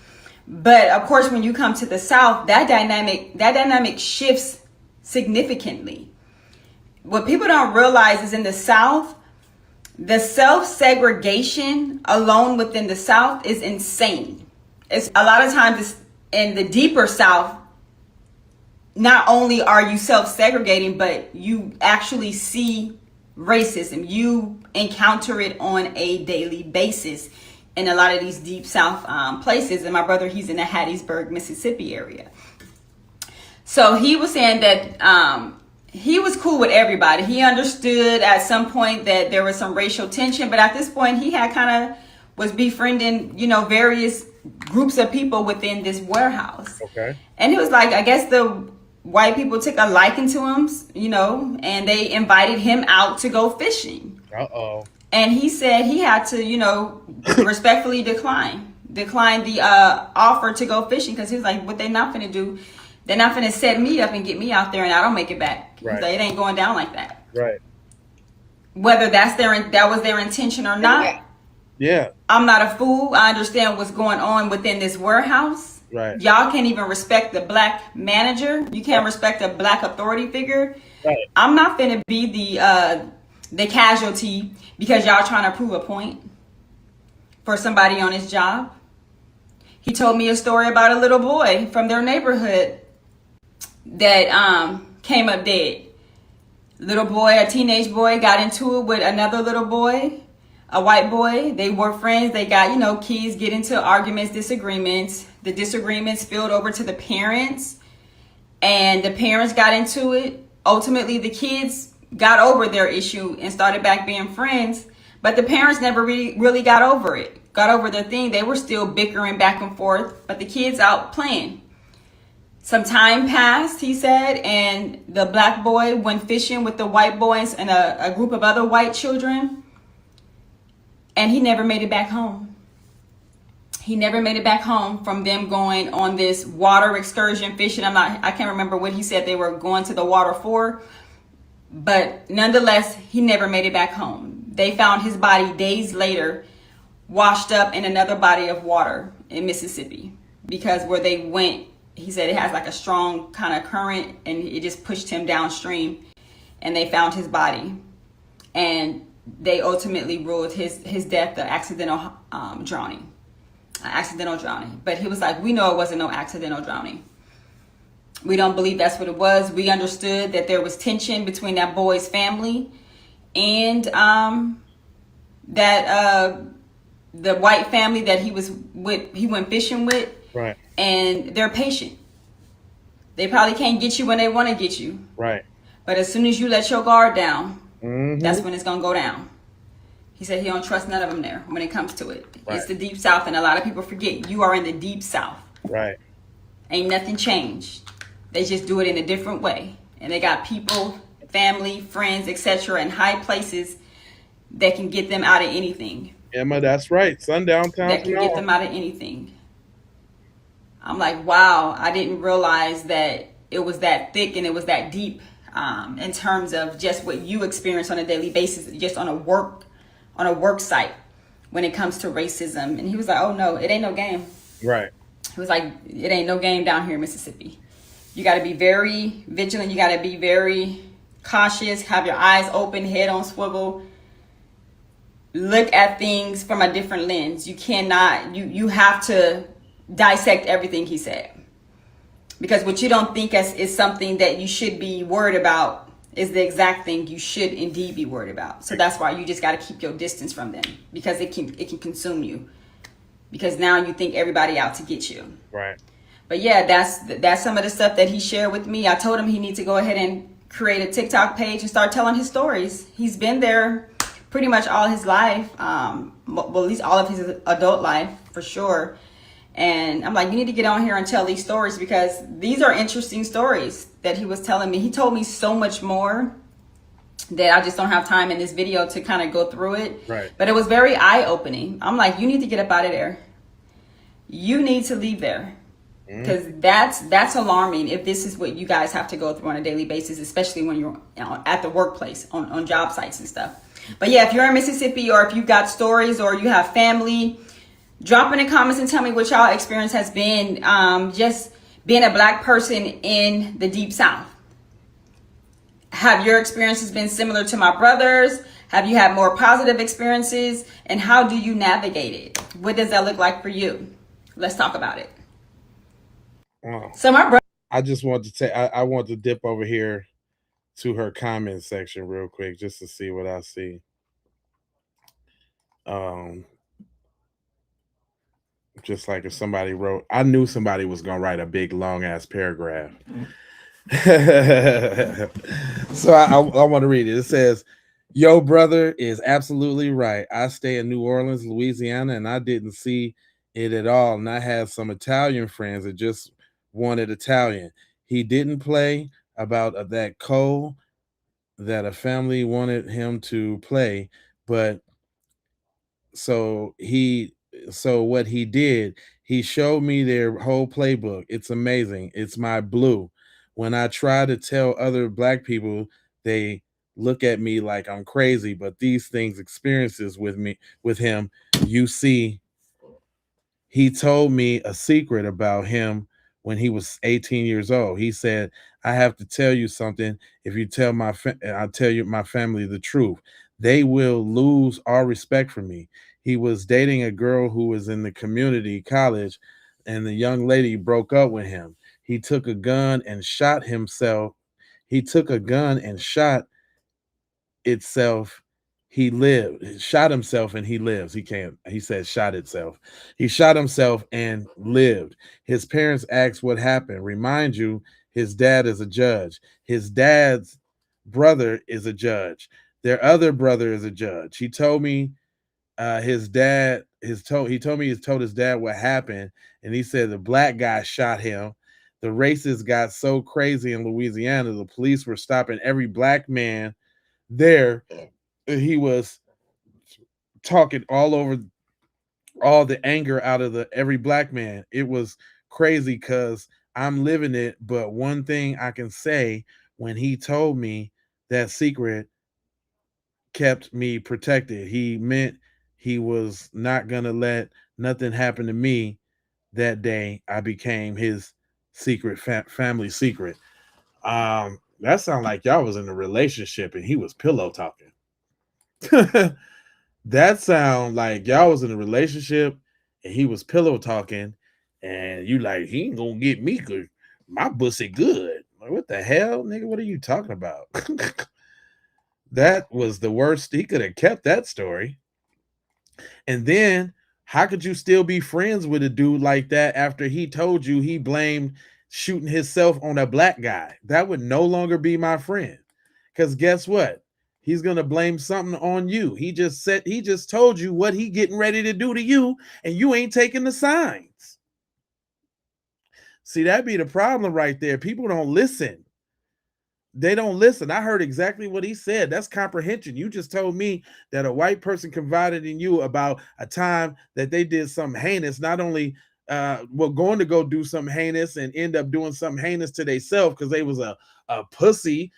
But of course, when you come to the South, that dynamic shifts significantly. What people don't realize is in the South, the self-segregation alone within the South is insane. It's a lot of times in the deeper South, not only are you self-segregating, but you actually see racism. You encounter it on a daily basis in a lot of these deep South places. And my brother, he's in the Hattiesburg, Mississippi area. So he was saying that he was cool with everybody. He understood at some point that there was some racial tension, but at this point he had kind of was befriending, various groups of people within this warehouse. Okay. And he was like, I guess the white people took a liking to him, and they invited him out to go fishing. Uh-oh. And he said he had to, respectfully decline declined the offer to go fishing because he was like, what they not finna do, they're not finna set me up and get me out there and I don't make it back. Right. Like, it ain't going down like that. Right. Whether that was their intention or not. Yeah. I'm not a fool. I understand what's going on within this warehouse. Right. Y'all can't even respect the black manager. You can't respect a black authority figure. Right. I'm not finna be the casualty because y'all trying to prove a point for somebody on his job. He told me a story about a little boy from their neighborhood that came up dead. Little boy, a teenage boy, got into it with another little boy, a white boy. They were friends. They got, kids get into arguments, disagreements. The disagreements spilled over to the parents, and the parents got into it. Ultimately, the kids got over their issue and started back being friends, but the parents never really got over it, got over their thing. They were still bickering back and forth, but the kids out playing. Some time passed, he said, and the black boy went fishing with the white boys and a group of other white children, and he never made it back home. He never made it back home from them going on this water excursion fishing. I can't remember what he said they were going to the water for, but nonetheless, he never made it back home. They found his body days later, washed up in another body of water in Mississippi, because where they went, he said it has like a strong kind of current and it just pushed him downstream, and they found his body, and they ultimately ruled his death an accidental drowning. But he was like, we know it wasn't no accidental drowning. We don't believe that's what it was. We understood that there was tension between that boy's family and that the white family that he went fishing with. Right. And they're patient. They probably can't get you when they want to get you. Right. But as soon as you let your guard down, that's when it's going to go down. He said he don't trust none of them there when it comes to it. Right. It's the Deep South, and a lot of people forget you are in the Deep South. Right. Ain't nothing changed. They just do it in a different way. And they got people, family, friends, etc. in high places that can get them out of anything. Emma, that's right. Sundown Town. That can get them out of anything. I'm like, wow, I didn't realize that it was that thick and it was that deep in terms of just what you experience on a daily basis, just on a work site when it comes to racism. And he was like, oh no, it ain't no game. Right. He was like, it ain't no game down here in Mississippi. You got to be very vigilant. You got to be very cautious, have your eyes open, head on swivel. Look at things from a different lens. You cannot, you have to dissect everything he said. Because what you don't think is something that you should be worried about is the exact thing you should indeed be worried about. So that's why you just got to keep your distance from them, because it can consume you. Because now you think everybody out to get you. Right. But yeah, that's some of the stuff that he shared with me. I told him he needs to go ahead and create a TikTok page and start telling his stories. He's been there pretty much all his life, well, at least all of his adult life, for sure. And I'm like, you need to get on here and tell these stories, because these are interesting stories that he was telling me. He told me so much more that I just don't have time in this video to kind of go through it. Right. But it was very eye-opening. I'm like, you need to get up out of there. You need to leave there. Because that's alarming if this is what you guys have to go through on a daily basis, especially when you're at the workplace, on job sites and stuff. But yeah, if you're in Mississippi, or if you've got stories, or you have family, drop in the comments and tell me what y'all experience has been, just being a black person in the Deep South. Have your experiences been similar to my brother's? Have you had more positive experiences? And how do you navigate it? What does that look like for you? Let's talk about it. So my brother, I just want to say, I want to dip over here to her comment section real quick just to see what I see. Just like if somebody wrote, I knew somebody was gonna write a big long ass paragraph. So I want to read it. It says, "Yo, brother is absolutely right. I stay in New Orleans, Louisiana, and I didn't see it at all. And I had some Italian friends that just wanted Italian. He didn't play about that Cole that a family wanted him to play, but so he so what he did, he showed me their whole playbook. It's amazing. It's my blue. When I try to tell other black people, they look at me like I'm crazy, but these things experiences with him, you see, he told me a secret about him when he was 18 years old. He said, I have to tell you something. If you tell I'll tell you my family the truth, they will lose all respect for me. He was dating a girl who was in the community college, and the young lady broke up with him. He took a gun and shot himself. He took a gun and shot itself. He lived, shot himself, and he lives. He said shot itself. He shot himself and lived. His parents asked what happened. Remind you, his dad is a judge. His dad's brother is a judge. Their other brother is a judge. He told me his dad he told me he told his dad what happened, and he said the black guy shot him. The racists got so crazy in Louisiana, the police were stopping every black man there. He was talking all over all the anger out of every black man. It was crazy because I'm living it. But one thing I can say, when he told me that secret kept me protected, he meant he was not gonna let nothing happen to me. That day I became his secret family secret. That sounded like y'all was in a relationship and he was pillow talking. That sound like y'all was in a relationship and he was pillow talking, and you like, he ain't gonna get me because my pussy good. Like, what the hell, nigga? What are you talking about? That was the worst. He could have kept that story. And then how could you still be friends with a dude like that after he told you he blamed shooting himself on a black guy? That would no longer be my friend. Because guess what? He's gonna blame something on you. He just told you what he getting ready to do to you, and you ain't taking the signs. See, that'd be the problem right there. People don't listen. They don't listen. I heard exactly what he said. That's comprehension. You just told me that a white person confided in you about a time that they did something heinous, not only going to go do something heinous and end up doing something heinous to themselves because they was a pussy,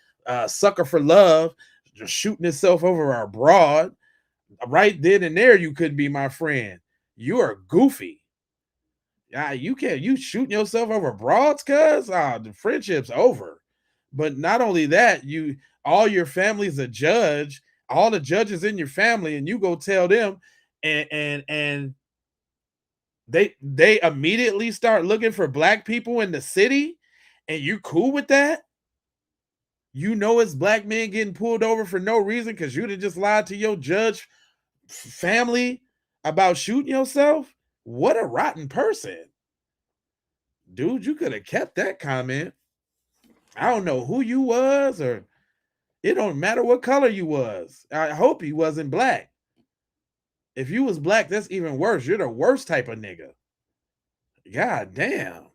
sucker for love, just shooting himself over our broad. Right then and there, you couldn't be my friend. You are goofy. You shooting yourself over broads, cuz the friendship's over. But not only that, all your family's a judge, all the judges in your family, and you go tell them, and they immediately start looking for black people in the city, and you cool with that? You know it's black men getting pulled over for no reason because you done just lied to your judge family about shooting yourself? What a rotten person. Dude, you could have kept that comment. I don't know who you was, or it don't matter what color you was. I hope he wasn't black. If you was black, that's even worse. You're the worst type of nigga. God damn.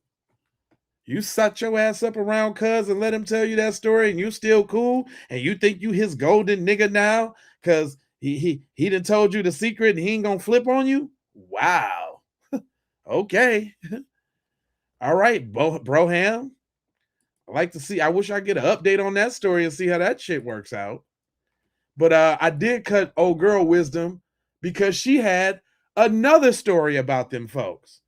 You set your ass up around cuz and let him tell you that story, and you still cool, and you think you his golden nigga now because he done told you the secret and he ain't gonna flip on you? Wow. Okay. All right, Broham. I like to see. I wish I could get an update on that story and see how that shit works out. But I did cut old girl wisdom because she had another story about them folks.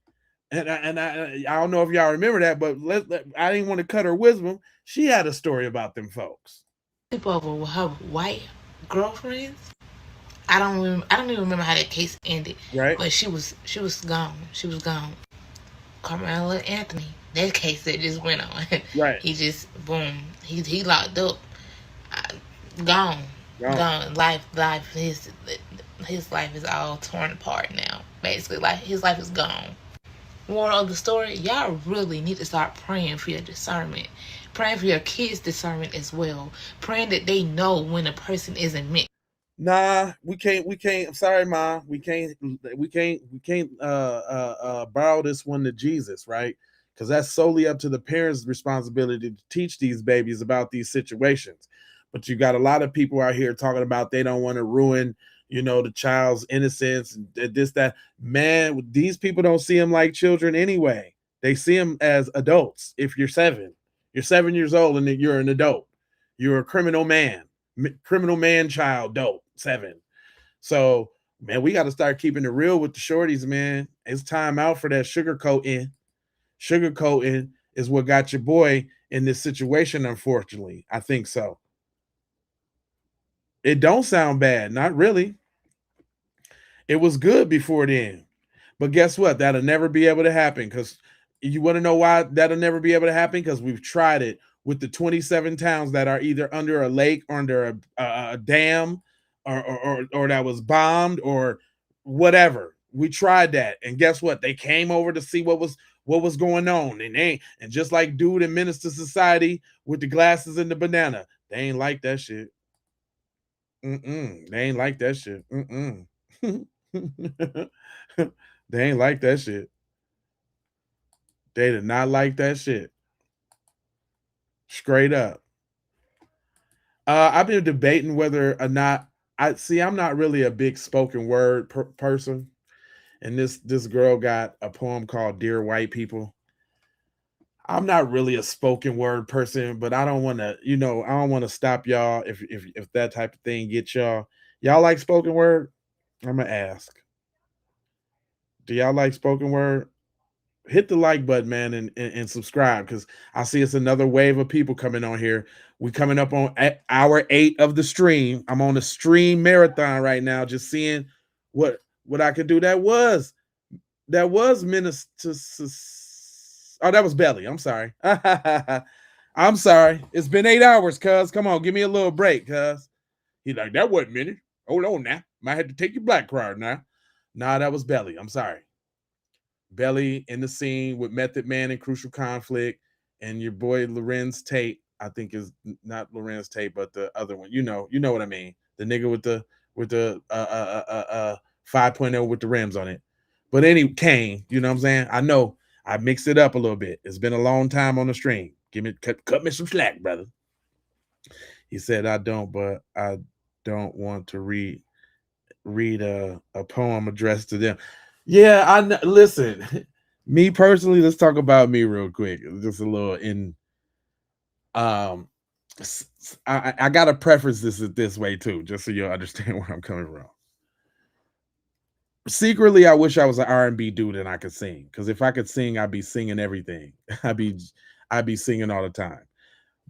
And I don't know if y'all remember that, but I didn't want to cut her wisdom. She had a story about them folks. Sleep over with her white girlfriends. I don't even remember how that case ended. Right. But she was gone. She was gone. Carmela Anthony. That case that just went on. Right. He just boom. He locked up. Gone. Life. His life is all torn apart now. Basically, like his life is gone. Moral of the story: y'all really need to start praying for your discernment. Praying for your kids' discernment as well. Praying that they know when a person isn't meant. Nah, we can't. I'm sorry, Ma. We can't borrow this one to Jesus, right? Because that's solely up to the parents' responsibility to teach these babies about these situations. But you got a lot of people out here talking about they don't want to ruin the child's innocence and this, that. Man, these people don't see them like children anyway. They see them as adults. If you're 7 years old and you're an adult. You're a criminal man child, adult, 7. So, man, we got to start keeping it real with the shorties, man. It's time out for that sugarcoating. Sugarcoating is what got your boy in this situation, unfortunately. I think so. It don't sound bad. Not really. It was good before then. But guess what? That'll never be able to happen, because you want to know why that'll never be able to happen? Because we've tried it with the 27 towns that are either under a lake or under a dam or that was bombed or whatever. We tried that. And guess what? They came over to see what was going on. And just like dude in Minister Society with the glasses and the banana, they ain't like that shit. They ain't like that shit. They ain't like that shit. They did not like that shit. Straight up. I've been debating whether or not I'm not really a big spoken word person. And this girl got a poem called Dear White People. I'm not really a spoken word person, but I don't want to, I don't want to stop y'all if that type of thing gets y'all. Y'all like spoken word? I'm going to ask. Do y'all like spoken word? Hit the like button, man, and subscribe, because I see it's another wave of people coming on here. We coming up on hour 8 of the stream. I'm on a stream marathon right now, just seeing what I could do. That was Minister. Oh, that was Belly. I'm sorry. I'm sorry. It's been 8 hours, cuz. Come on, give me a little break, cuz. He's like, that wasn't minute. Hold on now. Might have to take your black card now. Nah, that was Belly. I'm sorry. Belly in the scene with Method Man and Crucial Conflict, and your boy Lorenz Tate. I think is not Lorenz Tate, but the other one. You know what I mean. The nigga with the 5.0 with the rims on it. But anyway, Kane, you know what I'm saying? I know I mixed it up a little bit. It's been a long time on the stream. Cut me some slack, brother. He said, I don't want to read a poem addressed to them. Yeah, listen. Me personally, let's talk about me real quick. Just a little I gotta preface this way too, just so you'll understand where I'm coming from. Secretly, I wish I was an R&B dude and I could sing, because if I could sing, I'd be singing everything. I'd be singing all the time.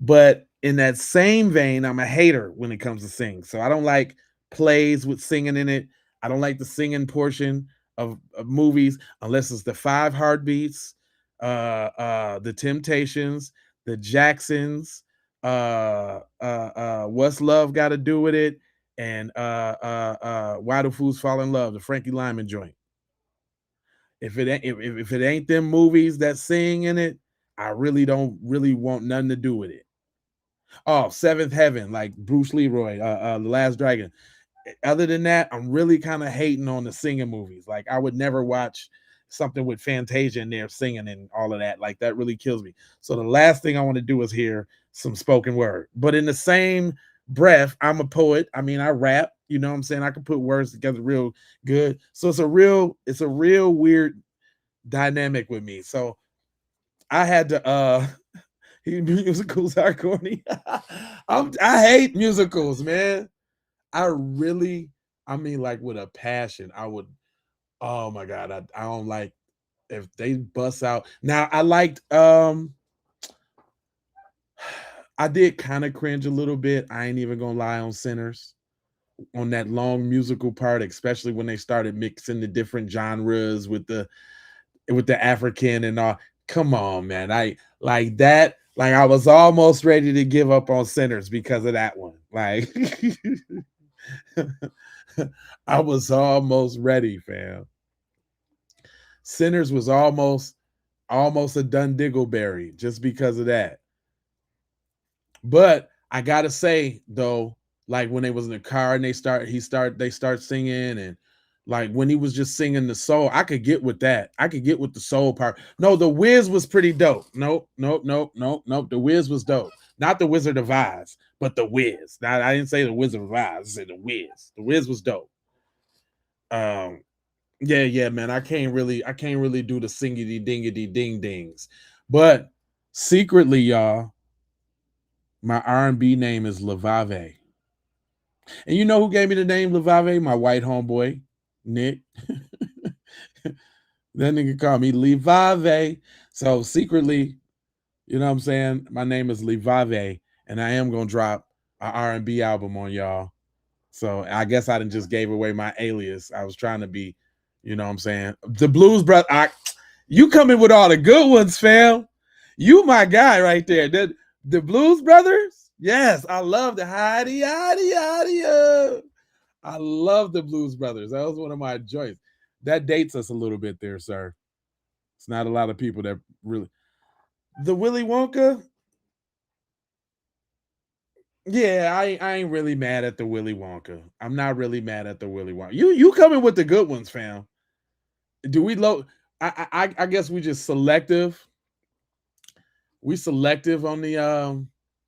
But in that same vein, I'm a hater when it comes to sing. So I don't like plays with singing in it. I don't like the singing portion of movies unless it's the 5 Heartbeats, the Temptations, the Jacksons, What's Love Got to Do with It, and Why Do Fools Fall in Love, the Frankie Lyman joint. If it ain't them movies that sing in it, I really don't want nothing to do with it. Oh, Seventh Heaven, like Bruce Leroy, The Last Dragon. Other than that, I'm really kind of hating on the singing movies. Like, I would never watch something with Fantasia in there singing and all of that. Like, that really kills me. So the last thing I want to do is hear some spoken word. But in the same breath, I'm a poet. I mean, I rap. You know what I'm saying? I can put words together real good. So it's a real weird dynamic with me. So I had to musicals are corny. I hate musicals, man. I mean, like, with a passion. I would, oh my God, I don't like if they bust out. Now, I liked, I did kind of cringe a little bit. I ain't even gonna lie, on Sinners, on that long musical part, especially when they started mixing the different genres with the African and all. Come on, man. I like that. Like, I was almost ready to give up on Sinners because of that one. Like, I was almost ready, fam. Sinners was almost a Dun Diggleberry just because of that. But I gotta say though, like, when they was in the car and they start singing, and like when he was just singing the soul, I could get with that. I could get with the soul part. No, the Wiz was pretty dope. Nope. The Wiz was dope. Not the Wizard of Oz, but the Wiz. Now, I didn't say the Wizard of Oz. I said the Wiz. The Wiz was dope. Yeah, man. I can't really do the singity dingity ding dings. But secretly, y'all, my R&B name is Levave. And you know who gave me the name Levave? My white homeboy, Nick. That nigga called me Levave. So secretly, you know what I'm saying? My name is Levave, and I am gonna drop an R&B album on y'all. So I guess I didn't just gave away my alias. I was trying to be, you know what I'm saying? The Blues Brother. You coming with all the good ones, fam. You my guy right there. The Blues Brothers? Yes, I love the hidey, hidey, hidey. I love the Blues Brothers. That was one of my joints. That dates us a little bit there, sir. It's not a lot of people that really. The Willy Wonka? Yeah, I ain't really mad at the Willy Wonka. I'm not really mad at the Willy Wonka. You coming with the good ones, fam. Do we low? I guess we just selective. We selective on the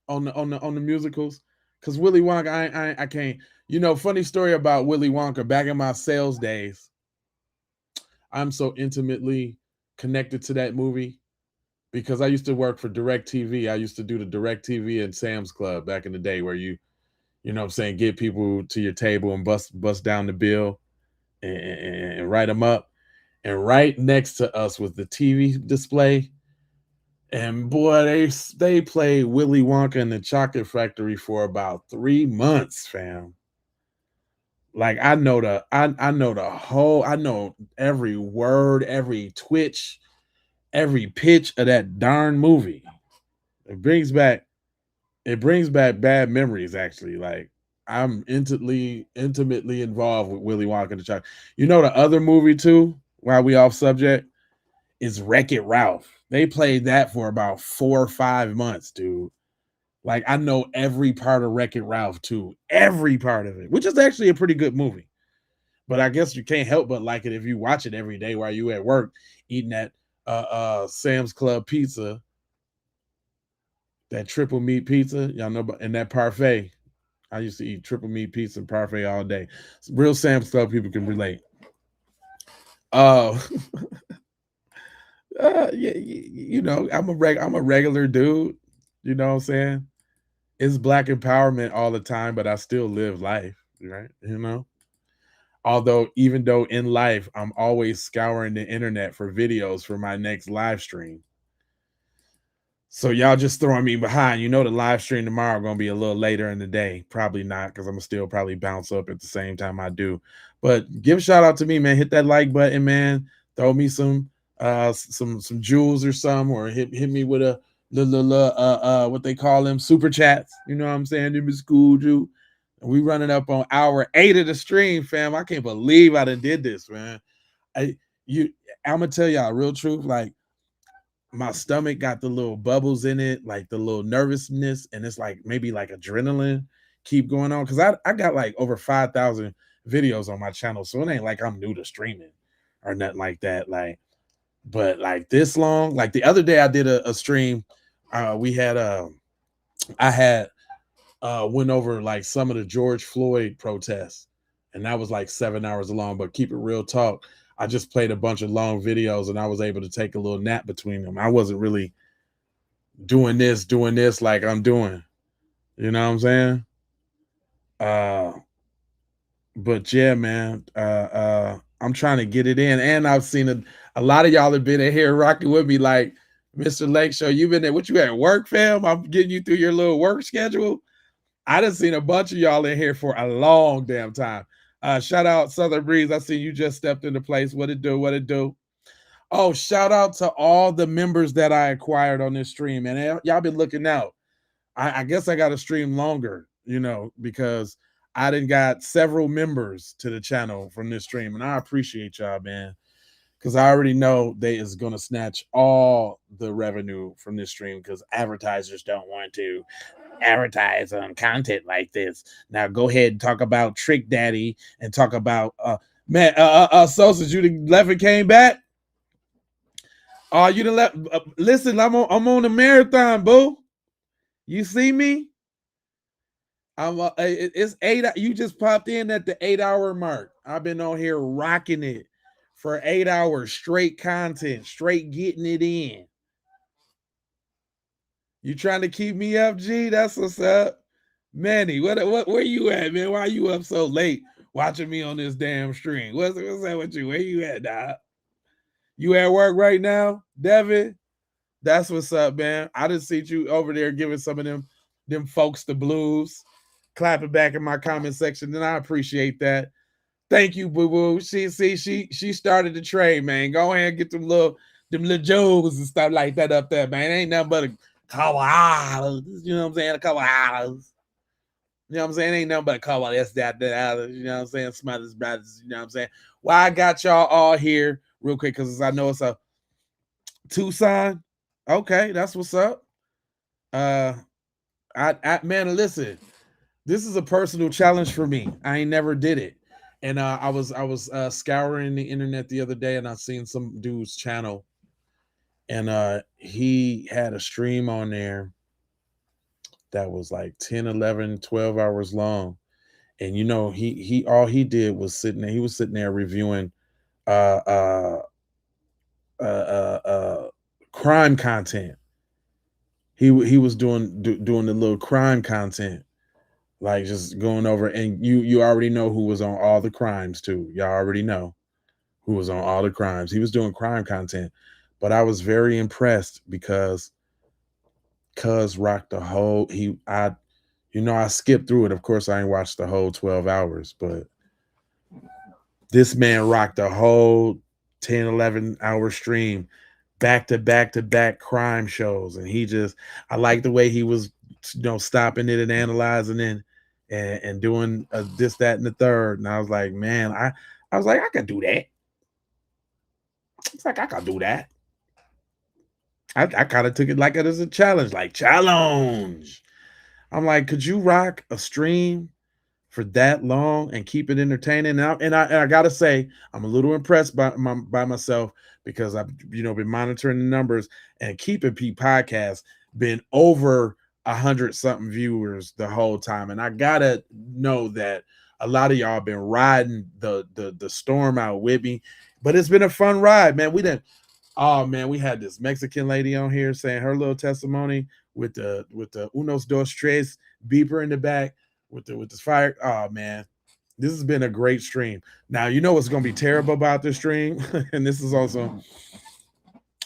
on the musicals. Cause Willy Wonka, I can't. You know, funny story about Willy Wonka. Back in my sales days, I'm so intimately connected to that movie because I used to work for DirecTV. I used to do the DirecTV and Sam's Club back in the day, where you know what I'm saying, get people to your table and bust down the bill and write them up. And right next to us was the TV display. And boy, they played Willy Wonka and the Chocolate Factory for about 3 months, fam. Like I know I know every word, every twitch, every pitch of that darn movie. It brings back bad memories, actually. Like I'm intimately involved with Willy Wonka and the Chocolate. You know the other movie too, while we off subject, is Wreck-It Ralph. They played that for about 4 or 5 months, dude. Like I know every part of Wreck-It Ralph too. Every part of it, which is actually a pretty good movie. But I guess you can't help but like it if you watch it every day while you at work eating that Sam's Club pizza, that triple meat pizza. Y'all know about, and that parfait. I used to eat triple meat pizza and parfait all day. Real Sam's Club people can relate. Yeah, you know, I'm a regular dude. You know what I'm saying? It's black empowerment all the time, but I still live life, right? You know? Although, even though in life, I'm always scouring the internet for videos for my next live stream. So y'all just throwing me behind. You know the live stream tomorrow going to be a little later in the day. Probably not, because I'm going to still probably bounce up at the same time I do. But give a shout out to me, man. Hit that like button, man. Throw me some jewels or some, or hit me with a little what they call them, super chats. You know what I'm saying? Them is cool, Jew. We running up on hour 8 of the stream, fam. I can't believe I done did this, man. I'm gonna tell y'all real truth. Like my stomach got the little bubbles in it, like the little nervousness, and it's like maybe like adrenaline keep going on. Cause I got like over 5,000 videos on my channel. So it ain't like I'm new to streaming or nothing like that. Like, but like this long, like the other day I did a stream. I had went over like some of the George Floyd protests, and that was like 7 hours long. But keep it real talk, I just played a bunch of long videos, and I was able to take a little nap between them. I wasn't really doing this like I'm doing. You know what I'm saying? But yeah, man, I'm trying to get it in, and I've seen a lot of y'all have been in here rocking with me, like Mr. Lake Show. You've been there. What you at work, fam? I'm getting you through your little work schedule. I done seen a bunch of y'all in here for a long damn time. Shout out Southern Breeze. I see you just stepped into place. What it do? Oh, shout out to all the members that I acquired on this stream. And y'all been looking out. I guess I got to stream longer, you know, because I done got several members to the channel from this stream. And I appreciate y'all, man. Because I already know they is going to snatch all the revenue from this stream because advertisers don't want to advertise on content like this. Now go ahead and talk about Trick Daddy and talk about Sosa, you done left and came back. Oh, you done left. Listen, I'm on the marathon, boo. You see me? It's 8. You just popped in at the 8-hour mark. I've been on here rocking it for 8 hours, straight content, straight getting it in. You trying to keep me up, G? That's what's up. Manny, where you at, man? Why you up so late watching me on this damn stream? What's that with you? Where you at, dog? You at work right now, Devin? That's what's up, man. I just see you over there giving some of them folks the blues, clapping back in my comment section, and I appreciate that. Thank you, boo boo. She started the trade, man. Go ahead and get them little jewels and stuff like that up there, man. Ain't nothing but a couple hours. You know what I'm saying? A couple hours. You know what I'm saying? Ain't nothing but a couple this, that, you know what I'm saying? Smothers brothers, you know what I'm saying? Well, I got y'all all here real quick because I know it's a Tucson. Okay, that's what's up. Man, listen, this is a personal challenge for me. I ain't never did it. And I was scouring the internet the other day and I seen some dude's channel. And he had a stream on there that was like 10, 11, 12 hours long. And you know, he all he did was sitting there, he was sitting there reviewing crime content. He was doing the little crime content, like just going over, and you already know who was on all the crimes too. Y'all already know who was on all the crimes. He was doing crime content, but I was very impressed because Cuz rocked the whole. I skipped through it. Of course, I ain't watched the whole 12 hours, but this man rocked the whole 10, 11-hour stream, back to back crime shows. And I like the way he was, stopping it and analyzing it and doing this, that, and the third. And I was like, man, I was like, I could do that. It's like, I could do that. I kind of took it like it as a challenge, like challenge. I'm like, could you rock a stream for that long and keep it entertaining? And I gotta say, I'm a little impressed by myself because I've been monitoring the numbers, and Keeping Pete podcast been over 100-something viewers the whole time. And I gotta know that a lot of y'all been riding the storm out with me, but it's been a fun ride, man. We had this Mexican lady on here saying her little testimony with the unos dos tres beeper in the back with this fire. Oh man, this has been a great stream. Now you know what's gonna be terrible about this stream, and this is on some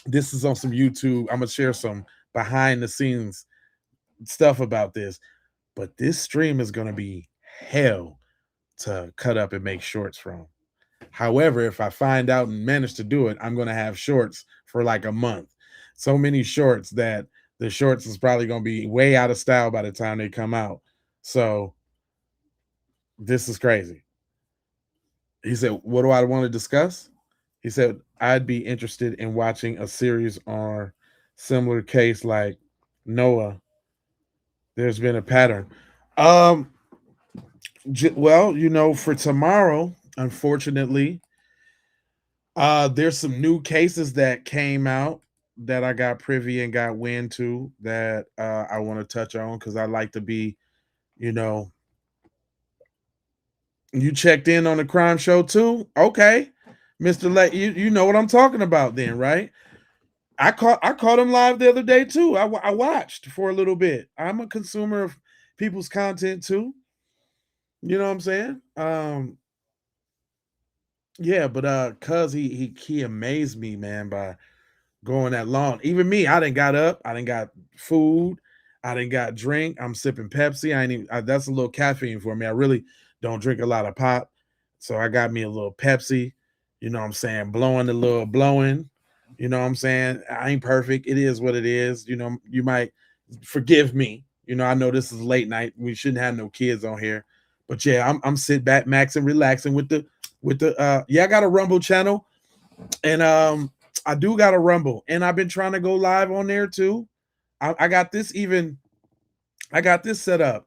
YouTube. I'm gonna share some behind the scenes stuff about this, but this stream is gonna be hell to cut up and make shorts from. However, if I find out and manage to do it, I'm going to have shorts for like a month. So many shorts that the shorts is probably going to be way out of style by the time they come out. So this is crazy. He said, what do I want to discuss? He said, I'd be interested in watching a series or similar case like Noah. There's been a pattern. Well, for tomorrow, unfortunately, there's some new cases that came out that I got privy and got wind to that I want to touch on because I like to be, you checked in on the crime show too? Okay. Mr. Lake, you know what I'm talking about then, right? I caught him live the other day too. I watched for a little bit. I'm a consumer of people's content too. You know what I'm saying? Yeah, but cuz he amazed me, man, by going that long. Even me, I didn't got up, I didn't got food, I didn't got drink. I'm sipping Pepsi. That's a little caffeine for me. I really don't drink a lot of pop. So I got me a little Pepsi, you know what I'm saying, blowing. You know what I'm saying? I ain't perfect. It is what it is. You might forgive me. I know this is late night. We shouldn't have no kids on here. But yeah, I'm sitting back, maxing, relaxing with the I got a Rumble channel, and I do got a Rumble, and I've been trying to go live on there too. I got this set up.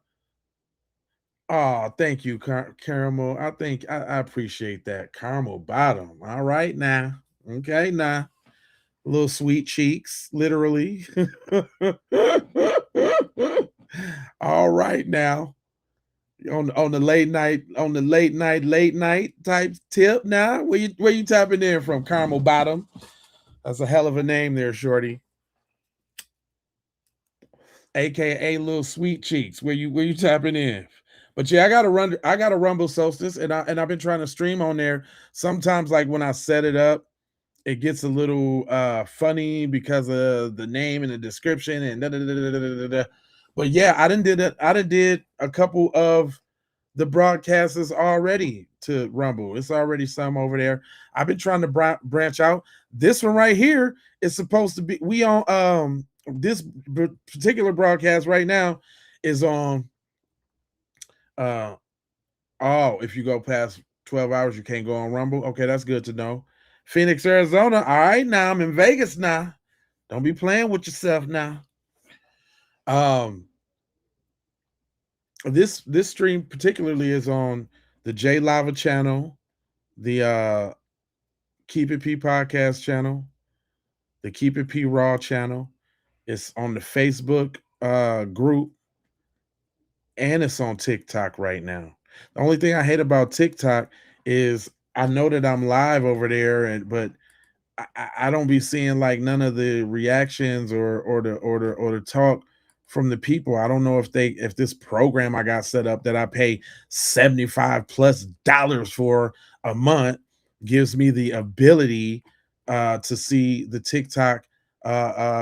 Oh, thank you, Caramel. I appreciate that. Caramel bottom. All right now. Okay, now. Little sweet cheeks, literally. All right now. on the late night type tip now. Where you tapping in from? Caramel Bottom. That's a hell of a name there, shorty. AKA Little Sweet Cheeks. Where you tapping in? But yeah, I got a Rumble Solstice, and I've been trying to stream on there. Sometimes, like when I set it up, it gets a little funny because of the name and the description and da, da, da, da, da, da, da. But yeah, I did a couple of the broadcasters already to Rumble. It's already some over there. I've been trying to branch out. This one right here is supposed to be we on this particular broadcast right now is on if you go past 12 hours you can't go on Rumble. Okay, that's good to know. Phoenix, Arizona. All right, now I'm in Vegas now. Don't be playing with yourself now. This stream particularly is on the J Lava channel, the Keep It P podcast channel, the Keep It P Raw channel. It's on the Facebook group, and it's on TikTok right now. The only thing I hate about TikTok is I know that I'm live over there, but I don't be seeing like none of the reactions or the talk from the people. I don't know if this program I got set up that I pay $75+ for a month gives me the ability to see the TikTok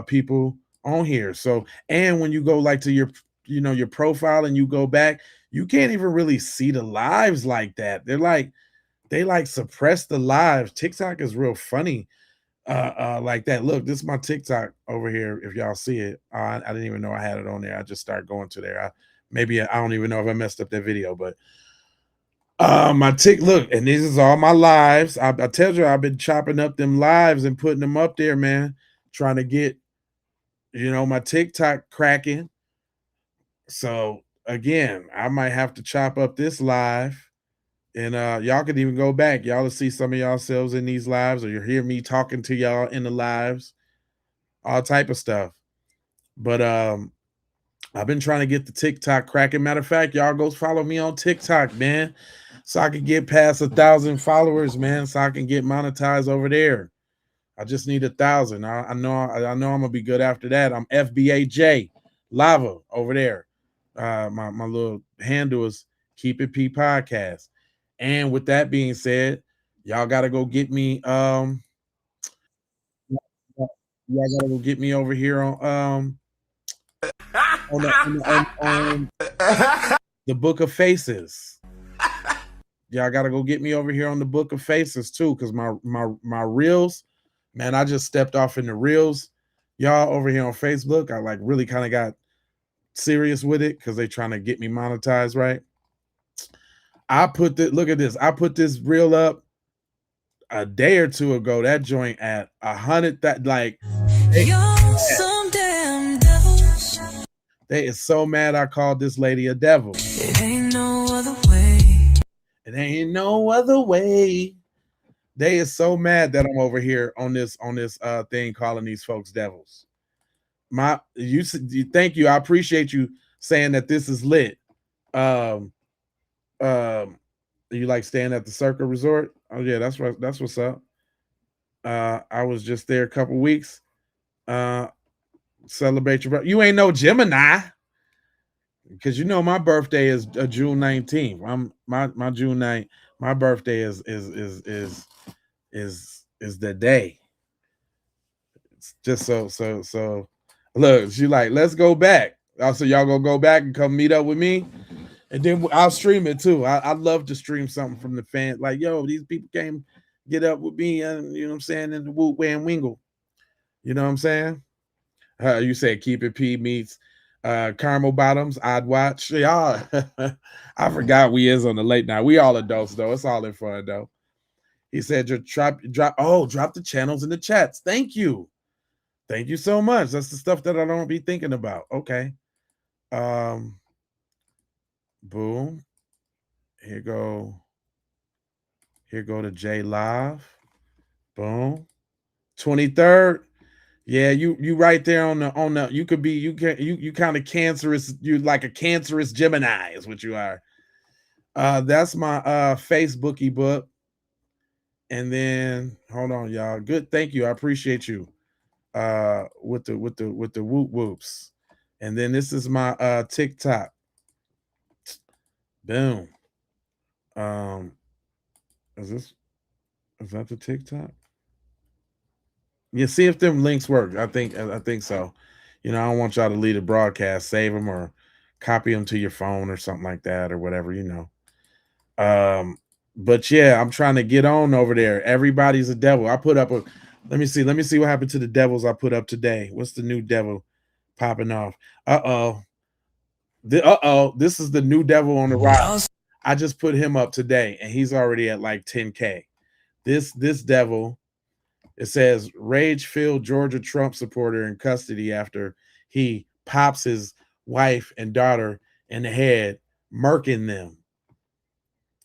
people on here. So, and when you go like to your profile and you go back, you can't even really see the lives like that. They suppress the lives. TikTok is real funny like that. Look, this is my TikTok over here. If y'all see it, I didn't even know I had it on there. I just started going to there. I don't even know if I messed up that video, but my look, and this is all my lives. I tell you, I've been chopping up them lives and putting them up there, man, trying to get my TikTok cracking. So again, I might have to chop up this live. And y'all could even go back. Y'all will see some of yourselves in these lives, or you'll hear me talking to y'all in the lives, all type of stuff. But I've been trying to get the TikTok cracking. Matter of fact, y'all go follow me on TikTok, man, so I can get past 1,000 followers, man, so I can get monetized over there. I just need 1,000. I know I'm gonna be good after that. I'm FBAJ Lava over there. My little handle is Keep It P Podcast. And with that being said, y'all gotta go get me y'all gotta go get me over here on the Book of Faces. Y'all gotta go get me over here on the Book of Faces too, because my reels, man, I just stepped off in the reels. Y'all over here on Facebook, I like really kind of got serious with it because they trying to get me monetized, right? Look at this. I put this reel up a day or two ago. That joint at 100. That like they is so mad. I called this lady a devil. It ain't no other way. It ain't no other way. They is so mad that I'm over here on this thing calling these folks devils. Thank you. I appreciate you saying that this is lit. You like staying at the Circle Resort? Oh yeah, that's right. That's what's up. I was just there a couple weeks. Celebrate your birthday. You ain't no Gemini, because my birthday is June 19th. I'm my June 9th. My birthday is the day. It's just so. Look, she like, let's go back. Also, y'all gonna go back and come meet up with me. And then I'll stream it too. I love to stream something from the fans. Like, yo, these people came get up with me, and you know what I'm saying, in the Woot Wham Wingle. You know what I'm saying? You said Keep It P meets Caramel Bottoms. I'd watch. Y'all, I forgot we is on the late night. We all adults though. It's all in fun though. He said, drop the channels in the chats. Thank you. Thank you so much. That's the stuff that I don't be thinking about. Okay. Boom. Here go to J Live. Boom. 23rd. Yeah, you right there on the you kind of cancerous. You're like a cancerous Gemini is what you are. That's my Facebooky book. And then hold on, y'all. Good, thank you. I appreciate you. With the whoop whoops. And then this is my TikTok. Boom. Is that the TikTok? Yeah, see if them links work. I think so. You know, I don't want y'all to leave the broadcast, save them or copy them to your phone or something like that or whatever, you know. But yeah, I'm trying to get on over there. Everybody's a devil. I put up a let me see what happened to the devils I put up today. What's the new devil popping off? This is the new devil on the rise. I just put him up today and he's already at like 10K. This devil, it says rage-filled Georgia Trump supporter in custody after he pops his wife and daughter in the head, murking them.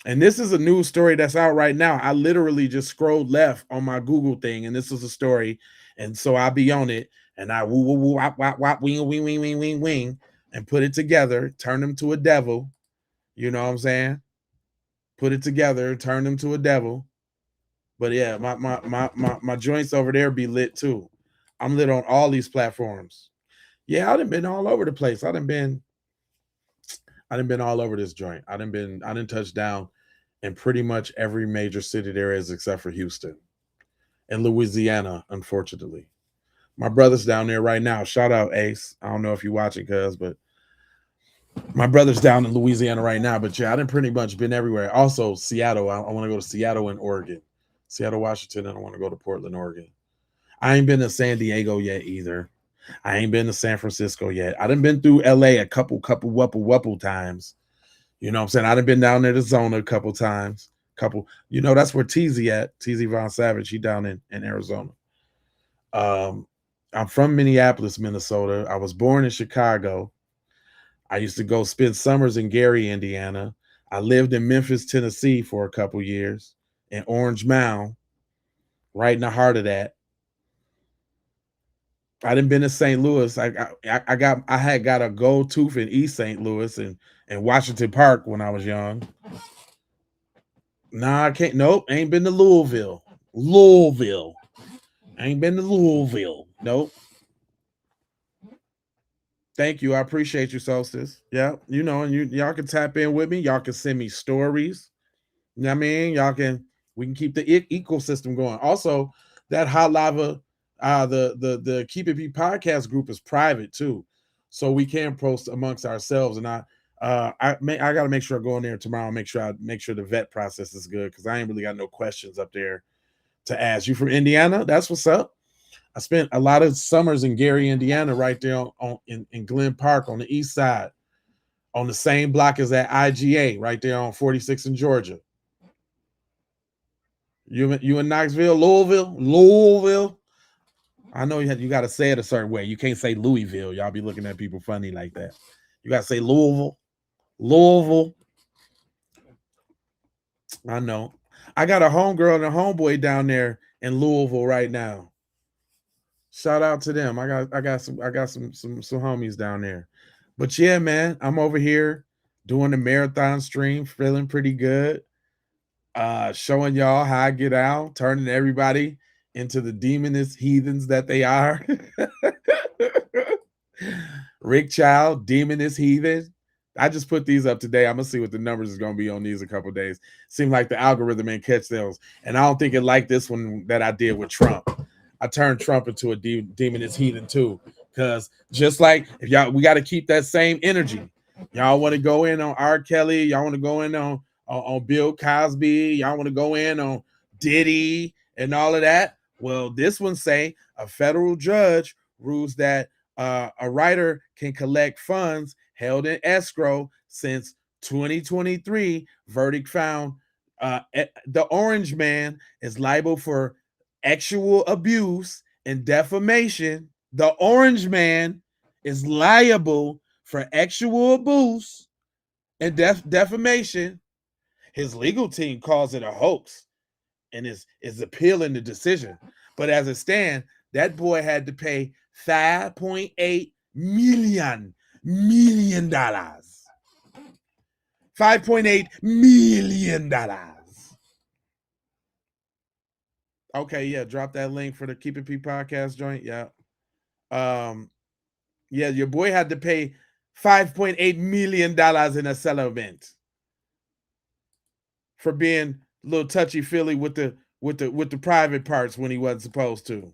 And this is a news story that's out right now. I literally just scrolled left on my Google thing, and this is a story. And so I'll be on it, and I woo woo woo wop wop wop wing wing wing wing wing wing, and put it together, turn him to a devil. You know what I'm saying? Put it together, turn him to a devil. But yeah, my joints over there be lit too. I'm lit on all these platforms. Yeah, I done been all over the place. I done been all over this joint. I done touched down in pretty much every major city there is except for Houston and Louisiana, unfortunately. My brother's down there right now. Shout out Ace. I don't know if you're watching, cuz, but my brother's down in Louisiana right now. But yeah, I done pretty much been everywhere. Also, Seattle. I want to go to Seattle and Oregon. Seattle, Washington, and I want to go to Portland, Oregon. I ain't been to San Diego yet either. I ain't been to San Francisco yet. I done been through LA a couple wupple times. You know what I'm saying? I done been down there to Zona a couple times. You know, that's where TZ at. TZ Von Savage. He down in Arizona. I'm from Minneapolis, Minnesota. I was born in Chicago. I used to go spend summers in Gary, Indiana. I lived in Memphis, Tennessee for a couple years, in Orange Mound, right in the heart of that. I didn't been to St. Louis. I had got a gold tooth in East St. Louis and Washington Park when I was young. Nah, I can't. Nope, ain't been to Louisville. Ain't been to Louisville. Nope. Thank you. I appreciate you, Solstice. Yeah, you know, and y'all can tap in with me. Y'all can send me stories. You know what I mean? We can keep the ecosystem going. Also, that Hot Lava, the Keep It P podcast group is private too. So we can post amongst ourselves. And I gotta make sure I go in there tomorrow and make sure the vet process is good, because I ain't really got no questions up there to ask. You from Indiana? That's what's up. I spent a lot of summers in Gary, Indiana, right there in Glen Park on the east side, on the same block as that IGA, right there on 46 in Georgia. You in Knoxville, Louisville. I know you got to say it a certain way. You can't say Louisville. Y'all be looking at people funny like that. You got to say Louisville. I know. I got a homegirl and a homeboy down there in Louisville right now. Shout out to them. I got some homies down there. But yeah, man, I'm over here doing the marathon stream, feeling pretty good. Showing y'all how I get out, turning everybody into the demonist heathens that they are. Rick Child, demonist heathen. I just put these up today. I'm gonna see what the numbers is gonna be on these a couple days. Seems like the algorithm ain't catch those, and I don't think it like this one that I did with Trump. I turned Trump into a demonist heathen too, because just like if y'all, we got to keep that same energy. Y'all want to go in on R. Kelly, y'all want to go in on Bill Cosby, y'all want to go in on Diddy and all of that. Well, this one say a federal judge rules that a writer can collect funds held in escrow since 2023. Verdict found the Orange Man is liable for sexual abuse and defamation. The Orange Man is liable for sexual abuse and defamation. His legal team calls it a hoax and is appealing the decision. But as it stands, that boy had to pay $5.8 million. $5.8 million. Okay, yeah, drop that link for the Keep It P podcast joint. Yeah. Yeah, your boy had to pay $5.8 million in a settlement for being a little touchy feely with the private parts when he wasn't supposed to.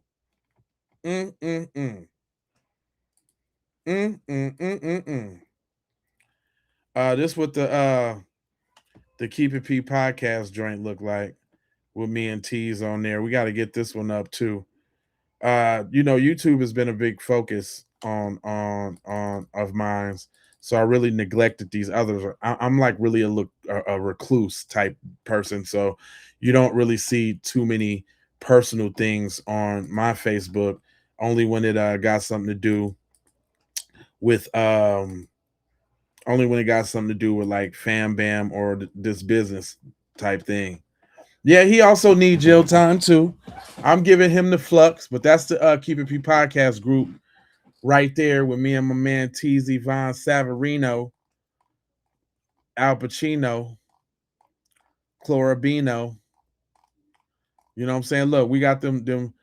This what the Keep It P podcast joint look like with me and T's on there. We got to get this one up too. YouTube has been a big focus on of mine, so I really neglected these others. I'm like really a recluse type person, so you don't really see too many personal things on my Facebook. Only when it got something to do with like Fam Bam or this business type thing. Yeah, he also needs jail time too. I'm giving him the flux, but that's the Keep It P podcast group right there with me and my man TZ Von Savarino, Al Pacino, Clorabino. You know what I'm saying? Look, we got them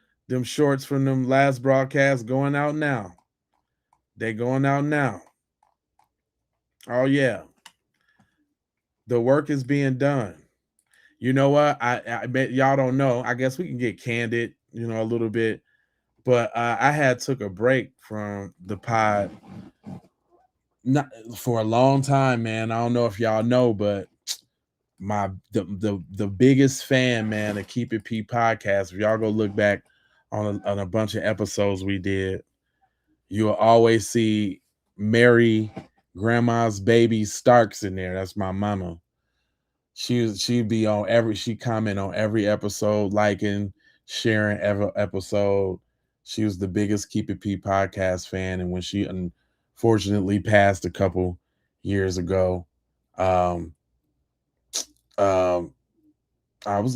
shorts from them last broadcasts going out now. They going out now. Oh yeah. The work is being done. You know what? I bet y'all don't know. I guess we can get candid, a little bit. But I had took a break from the pod for a long time, man. I don't know if y'all know, but the biggest fan, man, of Keep It P podcast. If y'all go look back on a bunch of episodes we did, you'll always see Mary Grandma's Baby Starks in there. That's my mama. She'd be on she comment on every episode, liking, sharing every episode. She was the biggest Keep It P podcast fan, and when she unfortunately passed a couple years ago, I was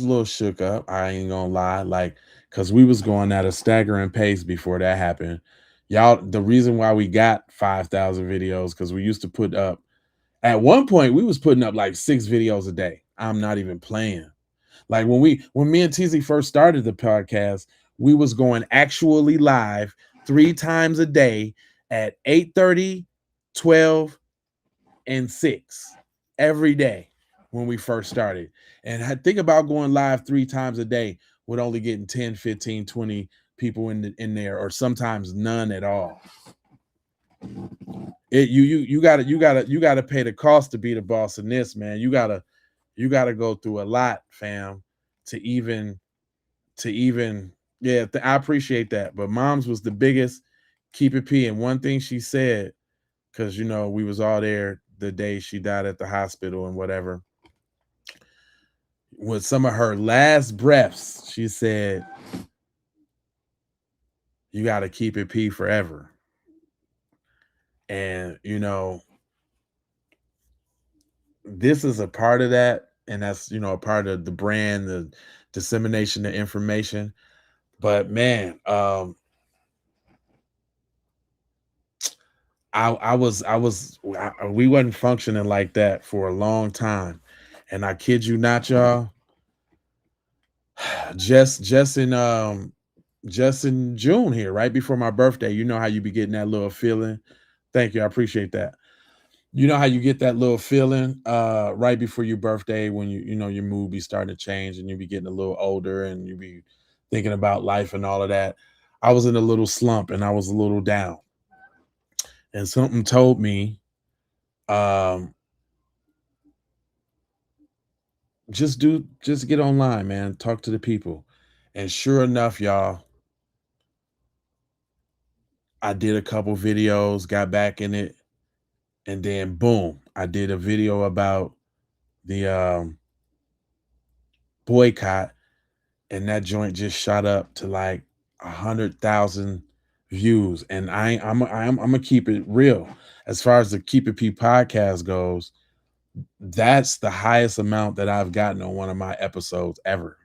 a little shook up. I ain't gonna lie, because we was going at a staggering pace before that happened. Y'all, the reason why we got 5,000 videos, because we used to put up. At one point, we was putting up like 6 videos a day. I'm not even playing. Like when me and TZ first started the podcast, we was going actually live 3 times a day at 8:30, 12, and 6 every day when we first started. And I think about going live 3 times a day with only getting 10, 15, 20 people in there, or sometimes none at all. You gotta pay the cost to be the boss in this, man. You gotta go through a lot, fam, to even I appreciate that. But mom's was the biggest Keep It P, and one thing she said, because we was all there the day she died at the hospital and whatever, with some of her last breaths, she said, you gotta keep it P forever. And this is a part of that, and that's a part of the brand, the dissemination of information. But man, we wasn't functioning like that for a long time, and I kid you not, y'all. Just in June here, right before my birthday, you know how you be getting that little feeling. Thank you, I appreciate that. You know how you get that little feeling right before your birthday when your mood be starting to change and you be getting a little older and you be thinking about life and all of that. I was in a little slump and I was a little down. And something told me, just get online, man. Talk to the people. And sure enough, y'all, I did a couple videos, got back in it. And then boom, I did a video about the boycott, and that joint just shot up to like 100,000 views. And I'm gonna keep it real. As far as the Keep It P podcast goes, that's the highest amount that I've gotten on one of my episodes ever.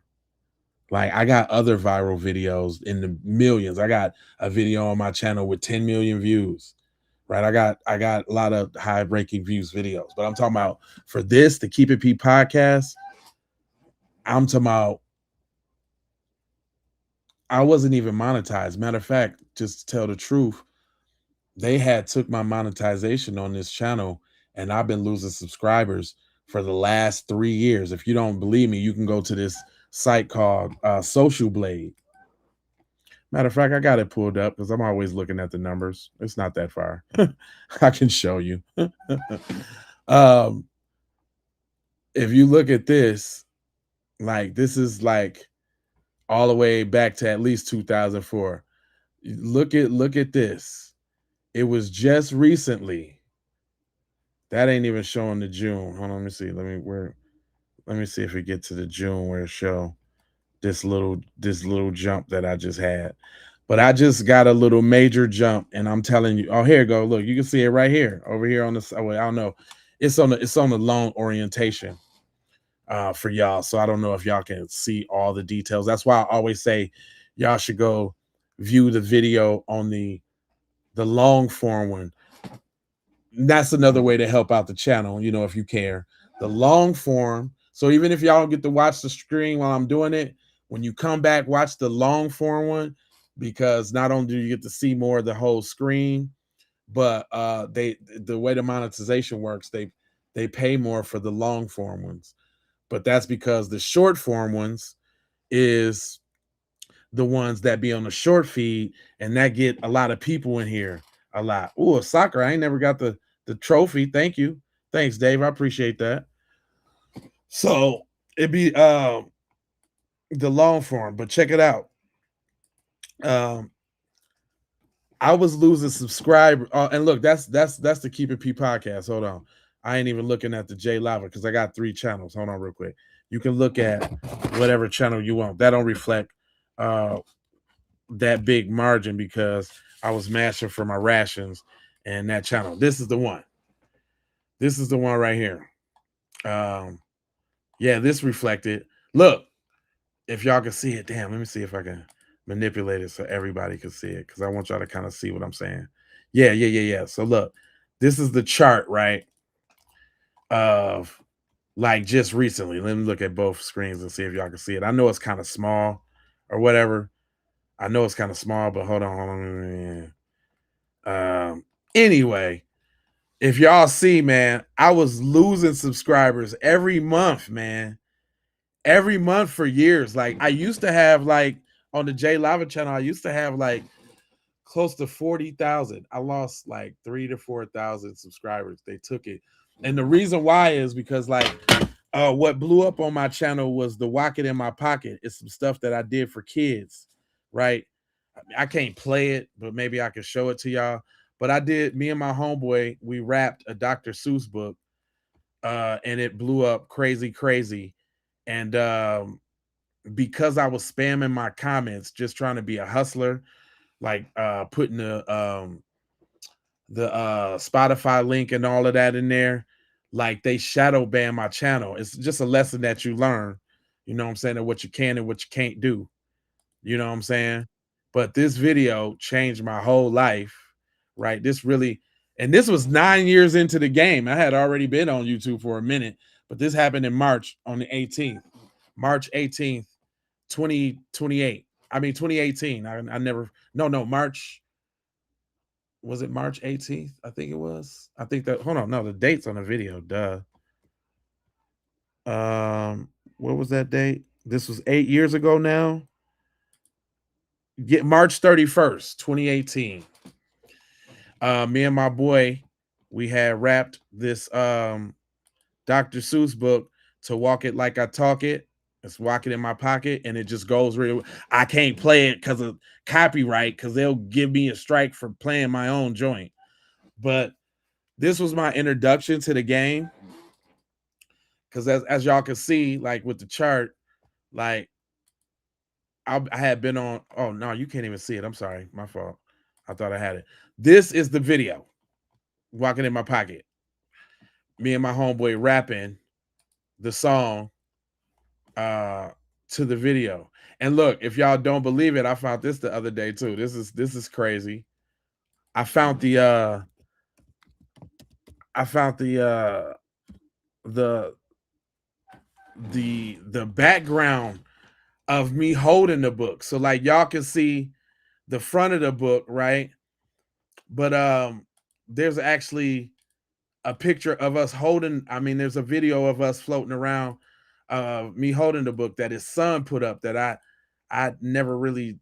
Like, I got other viral videos in the millions. I got a video on my channel with 10 million views, right? I got a lot of high ranking views videos, but I'm talking about for this, the Keep It P podcast, I'm talking about I wasn't even monetized. Matter of fact, just to tell the truth, they had took my monetization on this channel, and I've been losing subscribers for the last 3 years. If you don't believe me, you can go to this site called Social Blade. Matter of fact, I got it pulled up because I'm always looking at the numbers. It's not that far. I can show you. If you look at this, like this is like all the way back to at least 2004. Look at this. It was just recently. That ain't even showing the June. Hold on, let me see. Let me see if we get to the June where it show this little jump that I just had. But I just got a little major jump, and I'm telling you, oh, here you go. Look, you can see it right here, over here on the. Oh, I don't know. It's on the long orientation for y'all. So I don't know if y'all can see all the details. That's why I always say y'all should go view the video on the long form one. That's another way to help out the channel, you know, if you care. The long form. So even if y'all don't get to watch the screen while I'm doing it, when you come back, watch the long form one, because not only do you get to see more of the whole screen, but the way the monetization works, they pay more for the long form ones. But that's because the short form ones is the ones that be on the short feed, and that get a lot of people in here a lot. Oh, soccer! I ain't never got the trophy. Thank you, thanks, Dave. I appreciate that. So it'd be the long form, but check it out. I was losing subscribers, and look, that's the Keep It P podcast. Hold on, I ain't even looking at the J Lava because I got 3 channels. Hold on, real quick. You can look at whatever channel you want. That don't reflect that big margin because I was mashing for my rations and that channel. This is the one. This is the one right here. Yeah, this reflected. Look, if y'all can see it, damn, let me see if I can manipulate it so everybody can see it, because I want y'all to kind of see what I'm saying. Yeah. So look, this is the chart, right? Of like just recently. Let me look at both screens and see if y'all can see it. I know it's kind of small or whatever. I know it's kind of small, but hold on. Anyway, if y'all see, man, I was losing subscribers every month, man. Every month for years. Like I used to have, like, on the J Lava channel, I used to have like close to 40,000. I lost like 3,000 to 4,000 subscribers. They took it. And the reason why is because, like, what blew up on my channel was the Walk It in My Pocket. It's some stuff that I did for kids, right? I can't play it, but maybe I can show it to y'all. But I did, me and my homeboy, we rapped a Dr. Seuss book, and it blew up crazy. And because I was spamming my comments, just trying to be a hustler, like putting the Spotify link and all of that in there, like they shadow ban my channel. It's just a lesson that you learn, you know what I'm saying, and what you can and what you can't do. You know what I'm saying? But this video changed my whole life, right? This really, and this was 9 years into the game. I had already been on YouTube for a minute, but this happened in March on the 18th, March 18th, 2028. I mean, 2018. I never, no, March, was it March 18th? I think it was. I think that, hold on, no, the date's on the video, duh. What was that date? This was 8 years ago now. Get March 31st, 2018. Me and my boy, we had rapped this Dr. Seuss book to Walk It Like I Talk It. It's Walk It in My Pocket, and it just goes really. I can't play it because of copyright, because they'll give me a strike for playing my own joint. But this was my introduction to the game, because as y'all can see, like with the chart, like I had been on. Oh no, you can't even see it. I'm sorry, my fault. I thought I had it. This is the video. Walking in My Pocket. Me and my homeboy rapping the song to the video. And look, if y'all don't believe it, I found this the other day too. This is crazy. I found the I found the background of me holding the book. So like y'all can see the front of the book, right? But there's actually a picture of us holding, I mean, there's a video of us floating around, me holding the book that his son put up that I never really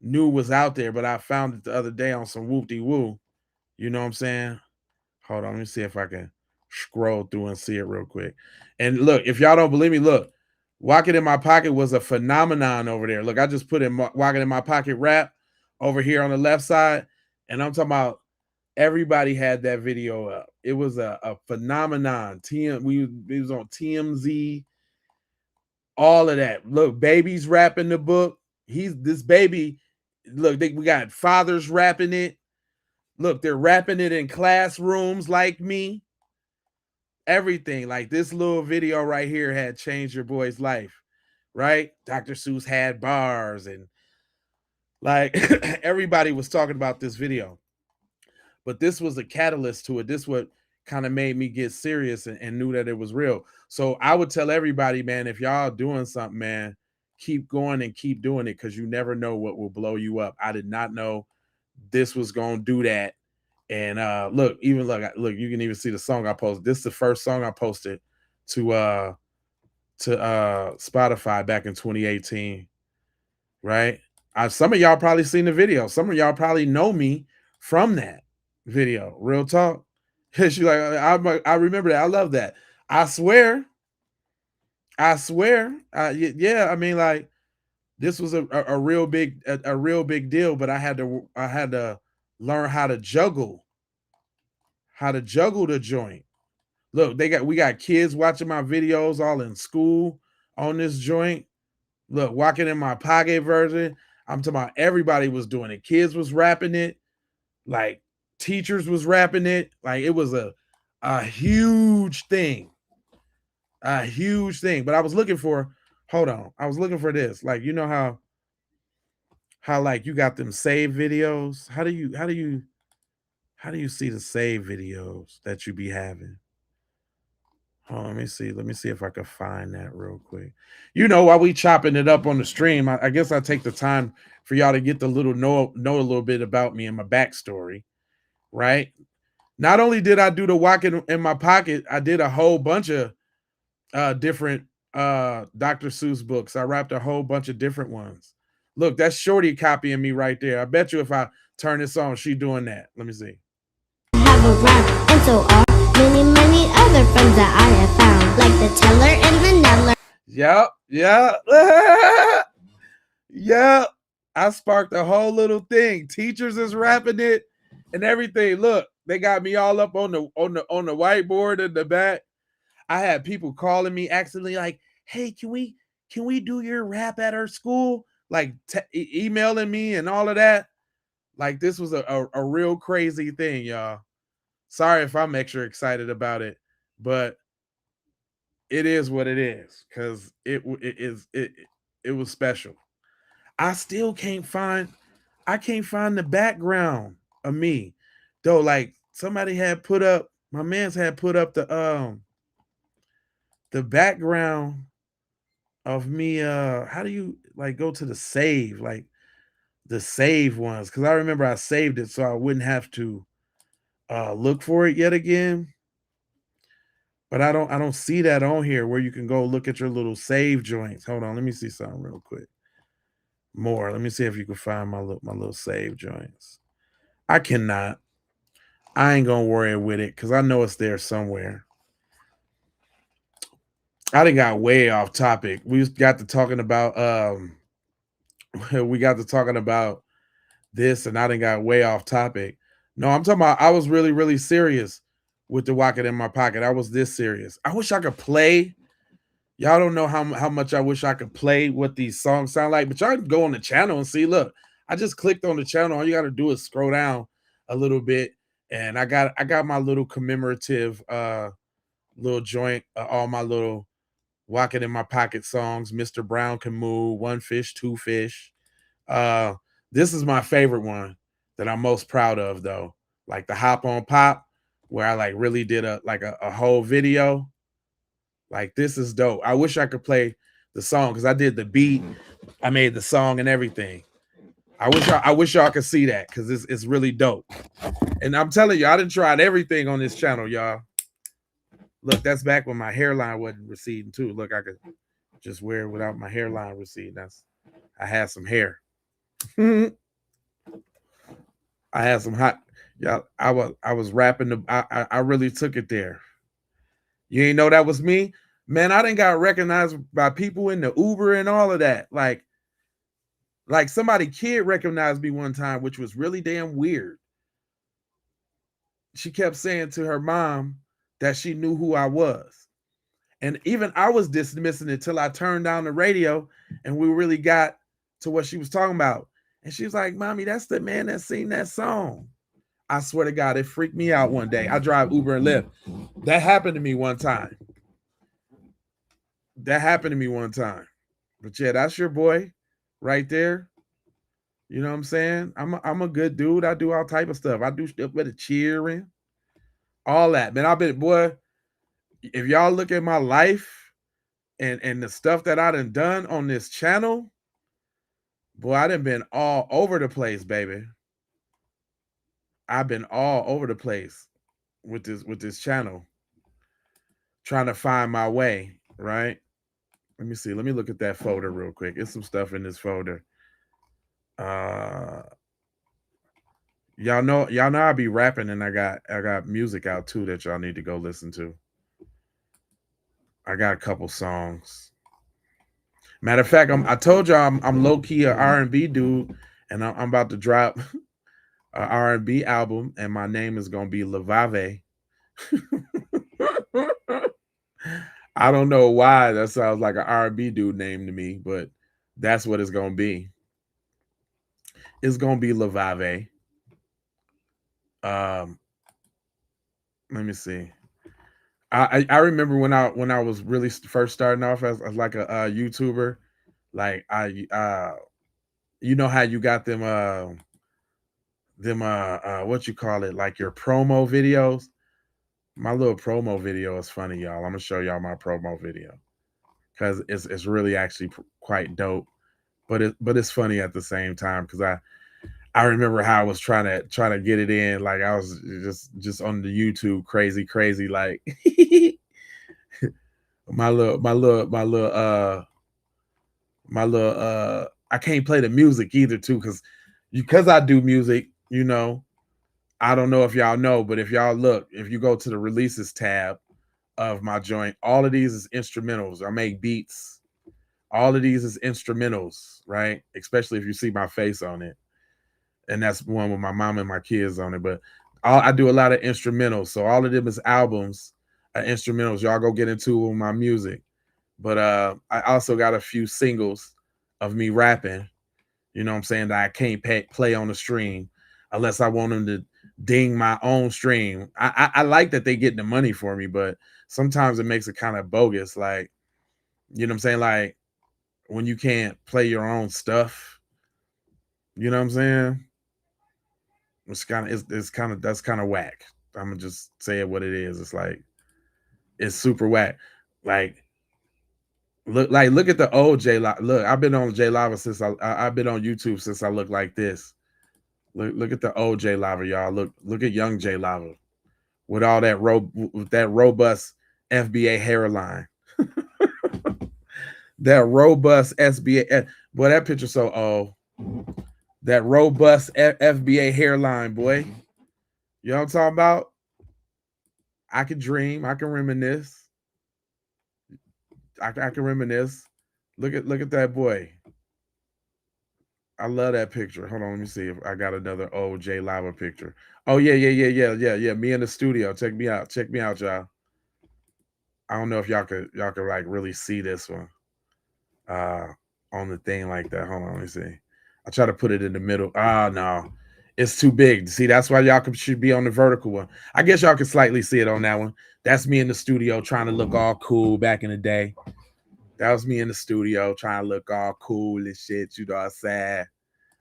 knew was out there, but I found it the other day on some whoop-de-woo. You know what I'm saying? Hold on, let me see if I can scroll through and see it real quick. And look, if y'all don't believe me, look, Walk It in My Pocket was a phenomenon over there. Look, I just put in Walk It in My Pocket rap over here on the left side, and I'm talking about everybody had that video up. It was a phenomenon. We was on TMZ, all of that. Look, baby's rapping the book. This baby. Look, we got fathers rapping it. Look, they're rapping it in classrooms like me. Everything. Like this little video right here had changed your boy's life, right? Dr. Seuss had bars and like everybody was talking about this video. But this was a catalyst to it. This what kind of made me get serious and knew that it was real. So I would tell everybody, man, if y'all doing something, man, keep going and keep doing it because you never know what will blow you up. I did not know this was gonna do that. And look, you can even see the song I posted. This is the first song I posted to Spotify back in 2018, right? Some of y'all probably seen the video. Some of y'all probably know me from that video. Real talk. She's like, I remember that. I love that. I swear. Yeah. I mean, like, this was a real big deal. But I had to learn how to juggle the joint. Look, we got kids watching my videos all in school on this joint. Look, Walking in My Pocket version. I'm talking about everybody was doing it. Kids was rapping it. Like teachers was rapping it. Like it was a huge thing. A huge thing. But I was looking for, hold on. I was looking for this. Like, you know how like you got them save videos? How do you see the save videos that you be having? Oh, let me see if I can find that real quick. You know, while we chopping it up on the stream, I guess I take the time for y'all to get the know a little bit about me and my backstory, right? Not only did I do the Walk in My Pocket, I did a whole bunch of different Dr. Seuss books. I rapped a whole bunch of different ones. Look, that's Shorty copying me right there. I bet you if I turn this on, she doing that. Let me see. Have a rap, and so are many other friends that I have found, like the teller and vanilla. Yeah. Yeah. I sparked a whole little thing. Teachers is rapping it and everything. Look, they got me all up on the whiteboard in the back. I had people calling me accidentally like, "Hey, can we do your rap at our school?" Like emailing me and all of that. Like this was a real crazy thing, y'all. Sorry if I'm extra excited about it, but it is what it is because it was special. I still can't find the background of me though. Like somebody had put up, my man's had put up the background of me. How do you like go to the save, like the save ones? Because I remember I saved it so I wouldn't have to look for it yet again. But I don't see that on here where you can go look at your little save joints. Hold on, let me see something real quick. More. Let me see if you can find my little save joints. I cannot. I ain't gonna worry with it because I know it's there somewhere. I done got way off topic. We got to talking about this, and I done got way off topic. No, I'm talking about I was really, really serious with the Walk It in My Pocket. I was this serious. I wish I could play. Y'all don't know how much I wish I could play what these songs sound like, but y'all can go on the channel and see. Look, I just clicked on the channel. All you got to do is scroll down a little bit, and I got my little commemorative little joint, all my little Walk It in My Pocket songs. Mr. Brown Can Move, One Fish, Two Fish. This is my favorite one that I'm most proud of, though. Like the Hop on Pop. where I like really did a whole video. Like, this is dope. I wish I could play the song because I did the beat, I made the song and everything. I wish y'all could see that because it's really dope. And I'm telling you, I done tried everything on this channel, y'all. Look, that's back when my hairline wasn't receding too. Look, I could just wear it without my hairline receding. I had some hair. I had some hot, y'all. I was rapping. I really took it there. You ain't know that was me, man. I didn't got recognized by people in the Uber and all of that. Like somebody kid recognized me one time, which was really damn weird. She kept saying to her mom that she knew who I was. And even I was dismissing it till I turned down the radio and we really got to what she was talking about. And she was like, Mommy, that's the man that sing that song. I swear to God, it freaked me out one day. I drive Uber and Lyft. That happened to me one time. But yeah, that's your boy right there. You know what I'm saying? I'm a good dude. I do all type of stuff. I do stuff with the cheering, all that. Man, I've been, boy, if y'all look at my life and the stuff that I done on this channel, boy, I done been all over the place, baby. I've been all over the place with this channel, trying to find my way, right? Let me see. Let me look at that folder real quick. There's some stuff in this folder. Y'all know I be rapping and I got music out too that y'all need to go listen to. I got a couple songs. Matter of fact, I told y'all I'm low key a R&B dude, and I'm about to drop an R&B album, and my name is gonna be Levave. I don't know why that sounds like an R&B dude name to me, but that's what it's gonna be. It's gonna be Levave. Let me see. I remember when I was really first starting off as like a YouTuber, like you know how you got them what you call it, like your promo videos. My little promo video is funny, y'all. I'm gonna show y'all my promo video because it's really actually quite dope, but it's funny at the same time because I remember how I was trying to get it in, like I was just on the YouTube crazy like my little I can't play the music either too because I do music, you know. I don't know if y'all know, but if you go to the releases tab of my joint, all of these is instrumentals. I make beats. All of these is instrumentals, right? Especially if you see my face on it. And that's one with my mom and my kids on it. But I do a lot of instrumentals. So all of them is albums, instrumentals. Y'all go get into my music. But I also got a few singles of me rapping, you know what I'm saying, that I can't play on the stream unless I want them to ding my own stream. I like that they getting the money for me, but sometimes it makes it kind of bogus. Like, you know what I'm saying? Like when you can't play your own stuff, you know what I'm saying? It's kind of that's kind of whack. I'm gonna just say it what it is. It's like it's super whack. Like look at the old J Lava. Look, I've been on J Lava since I've been on YouTube since I look like this. Look at the old J Lava, y'all. Look at young J Lava with all that robust FBA hairline. That robust SBA, boy, that picture so old. That robust FBA hairline, boy. You know what I'm talking about? I can dream. I can reminisce. I can reminisce. Look at that boy. I love that picture. Hold on, let me see if I got another old J Lava picture. Oh yeah. Me in the studio. Check me out, y'all. I don't know if y'all could like really see this one on the thing like that. Hold on, let me see. I try to put it in the middle. No, it's too big. See, that's why y'all should be on the vertical one. I guess y'all can slightly see it on that one. That's me in the studio trying to look all cool back in the day. That was me in the studio trying to look all cool and shit. You know what I'm saying?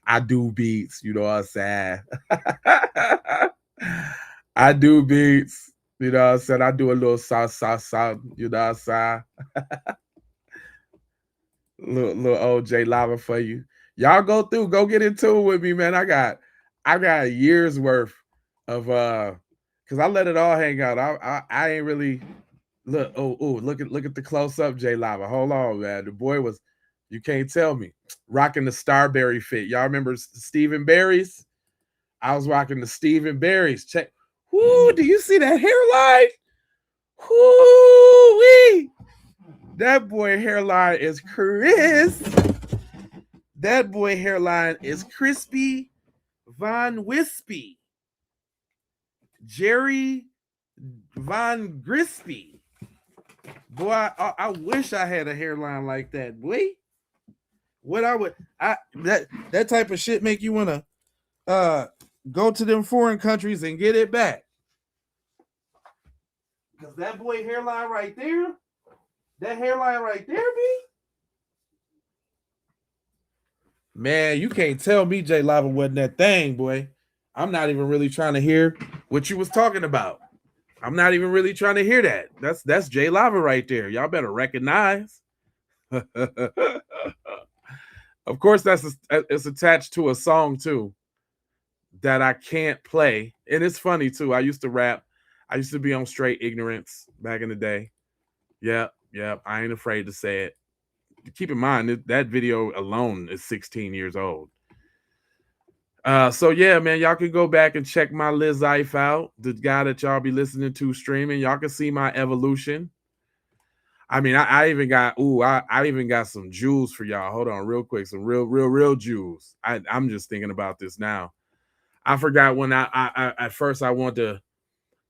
I do beats. You know what I'm saying? I do beats. You know what I'm saying? I do a little sa. You know what I'm saying? little OJ lava for you. Y'all go through, go get into it with me, man. I got a year's worth of because I let it all hang out. I ain't really look. Look at the close up, J Lava. Hold on, man. The boy was, you can't tell me, rocking the Starberry fit. Y'all remember Stephen Barry's? I was rocking the Stephen Barry's. Check. Whoo, do you see that hairline? Whoo-wee. That boy hairline is That boy hairline is crispy Von Wispy. Jerry Von Grispy. Boy, I wish I had a hairline like that, boy. What that type of shit make you wanna go to them foreign countries and get it back. Cause that boy hairline right there, B. Man, you can't tell me J Lava wasn't that thing, boy. I'm not even really trying to hear what you was talking about. I'm not even really trying to hear that. That's J Lava right there. Y'all better recognize. Of course, it's attached to a song too that I can't play. And it's funny too. I used to rap. I used to be on Straight Ignorance back in the day. Yep. I ain't afraid to say it. Keep in mind that video alone is 16 years old. So yeah, man, y'all can go back and check my Liz Ife out, the guy that y'all be listening to streaming. Y'all can see my evolution. I mean, I even got I even got some jewels for y'all. Hold on, real quick, some real jewels. I'm just thinking about this now. I forgot when I at first I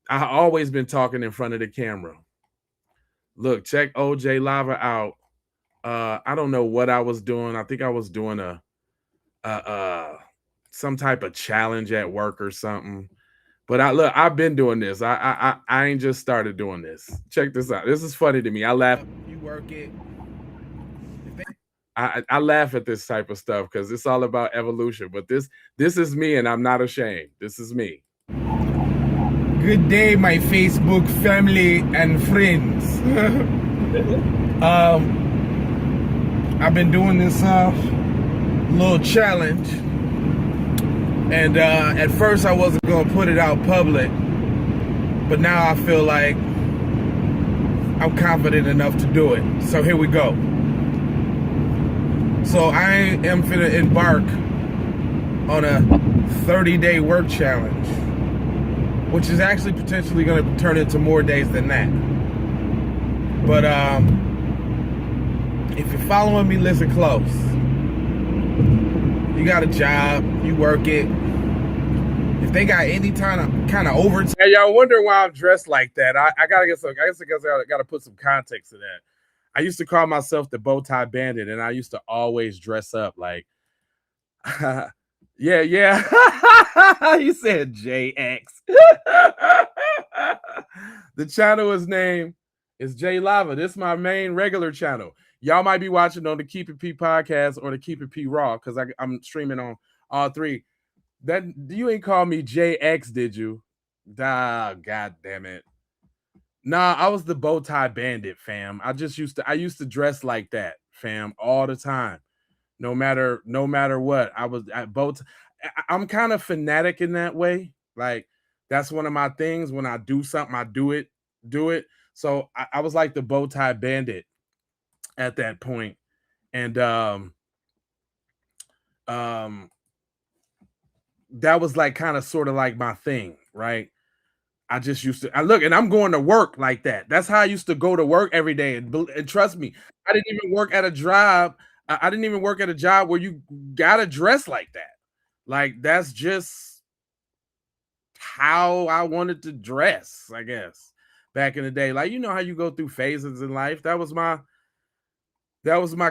always been talking in front of the camera. Look, check OJ Lava out. I don't know what I was doing. I think I was doing a some type of challenge at work or something. But I've been doing this. I ain't just started doing this. Check this out. This is funny to me. I laugh. You work it. I laugh at this type of stuff because it's all about evolution. But this is me, and I'm not ashamed. This is me. Good day, my Facebook family and friends. I've been doing this little challenge, and at first I wasn't gonna put it out public, but now I feel like I'm confident enough to do it. So here we go. So I am finna embark on a 30-day work challenge, which is actually potentially gonna turn into more days than that. But if you're following me, listen close. You got a job, you work it. If they got any kind of overtime, hey, y'all wonder why I'm dressed like that. I gotta get some. I guess I gotta put some context to that. I used to call myself the bow tie bandit, and I used to always dress up like, yeah. You said JX. The channel is named is J Lava. This is my main regular channel. Y'all might be watching on the Keep It P podcast or the Keep It P Raw because I'm streaming on all three. That you ain't call me JX, did you? God damn it. Nah, I was the bow tie bandit, fam. I used to dress like that, fam, all the time. No matter what. I'm kind of fanatic in that way. Like that's one of my things. When I do something, I do it. So I was like the bow tie bandit at that point. And that was like kind of sort of like my thing, right? I just used to look, and I'm going to work like that. That's how I used to go to work every day. And trust me, I didn't even work at a job. I didn't even work at a job where you gotta dress like that. Like that's just how I wanted to dress, I guess, back in the day. Like, you know how you go through phases in life. That was my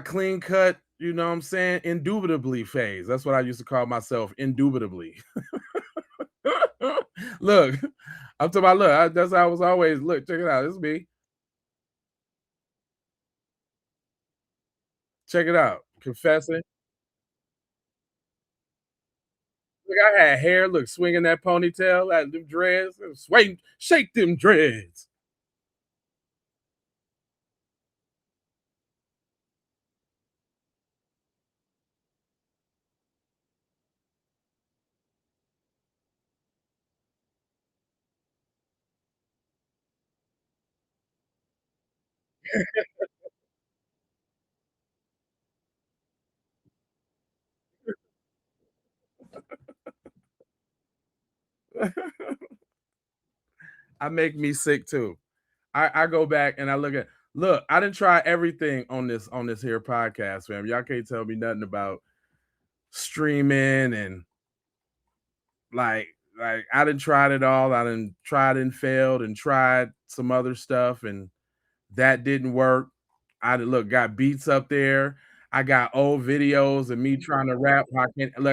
clean cut, you know what I'm saying, indubitably phase. That's what I used to call myself, indubitably. Look, I'm talking about, that's how I was always, look, check it out. This is me. Check it out. Confessing. Look, I had hair. Look, swinging that ponytail at them dreads. Swing, shake them dreads. I make me sick too. I go back and I look, I didn't try everything on this here podcast, fam. Y'all can't tell me nothing about streaming and like I didn't try it all. I didn't tried and failed and tried some other stuff and that didn't work. Got beats up there. I got old videos of me trying to rap. I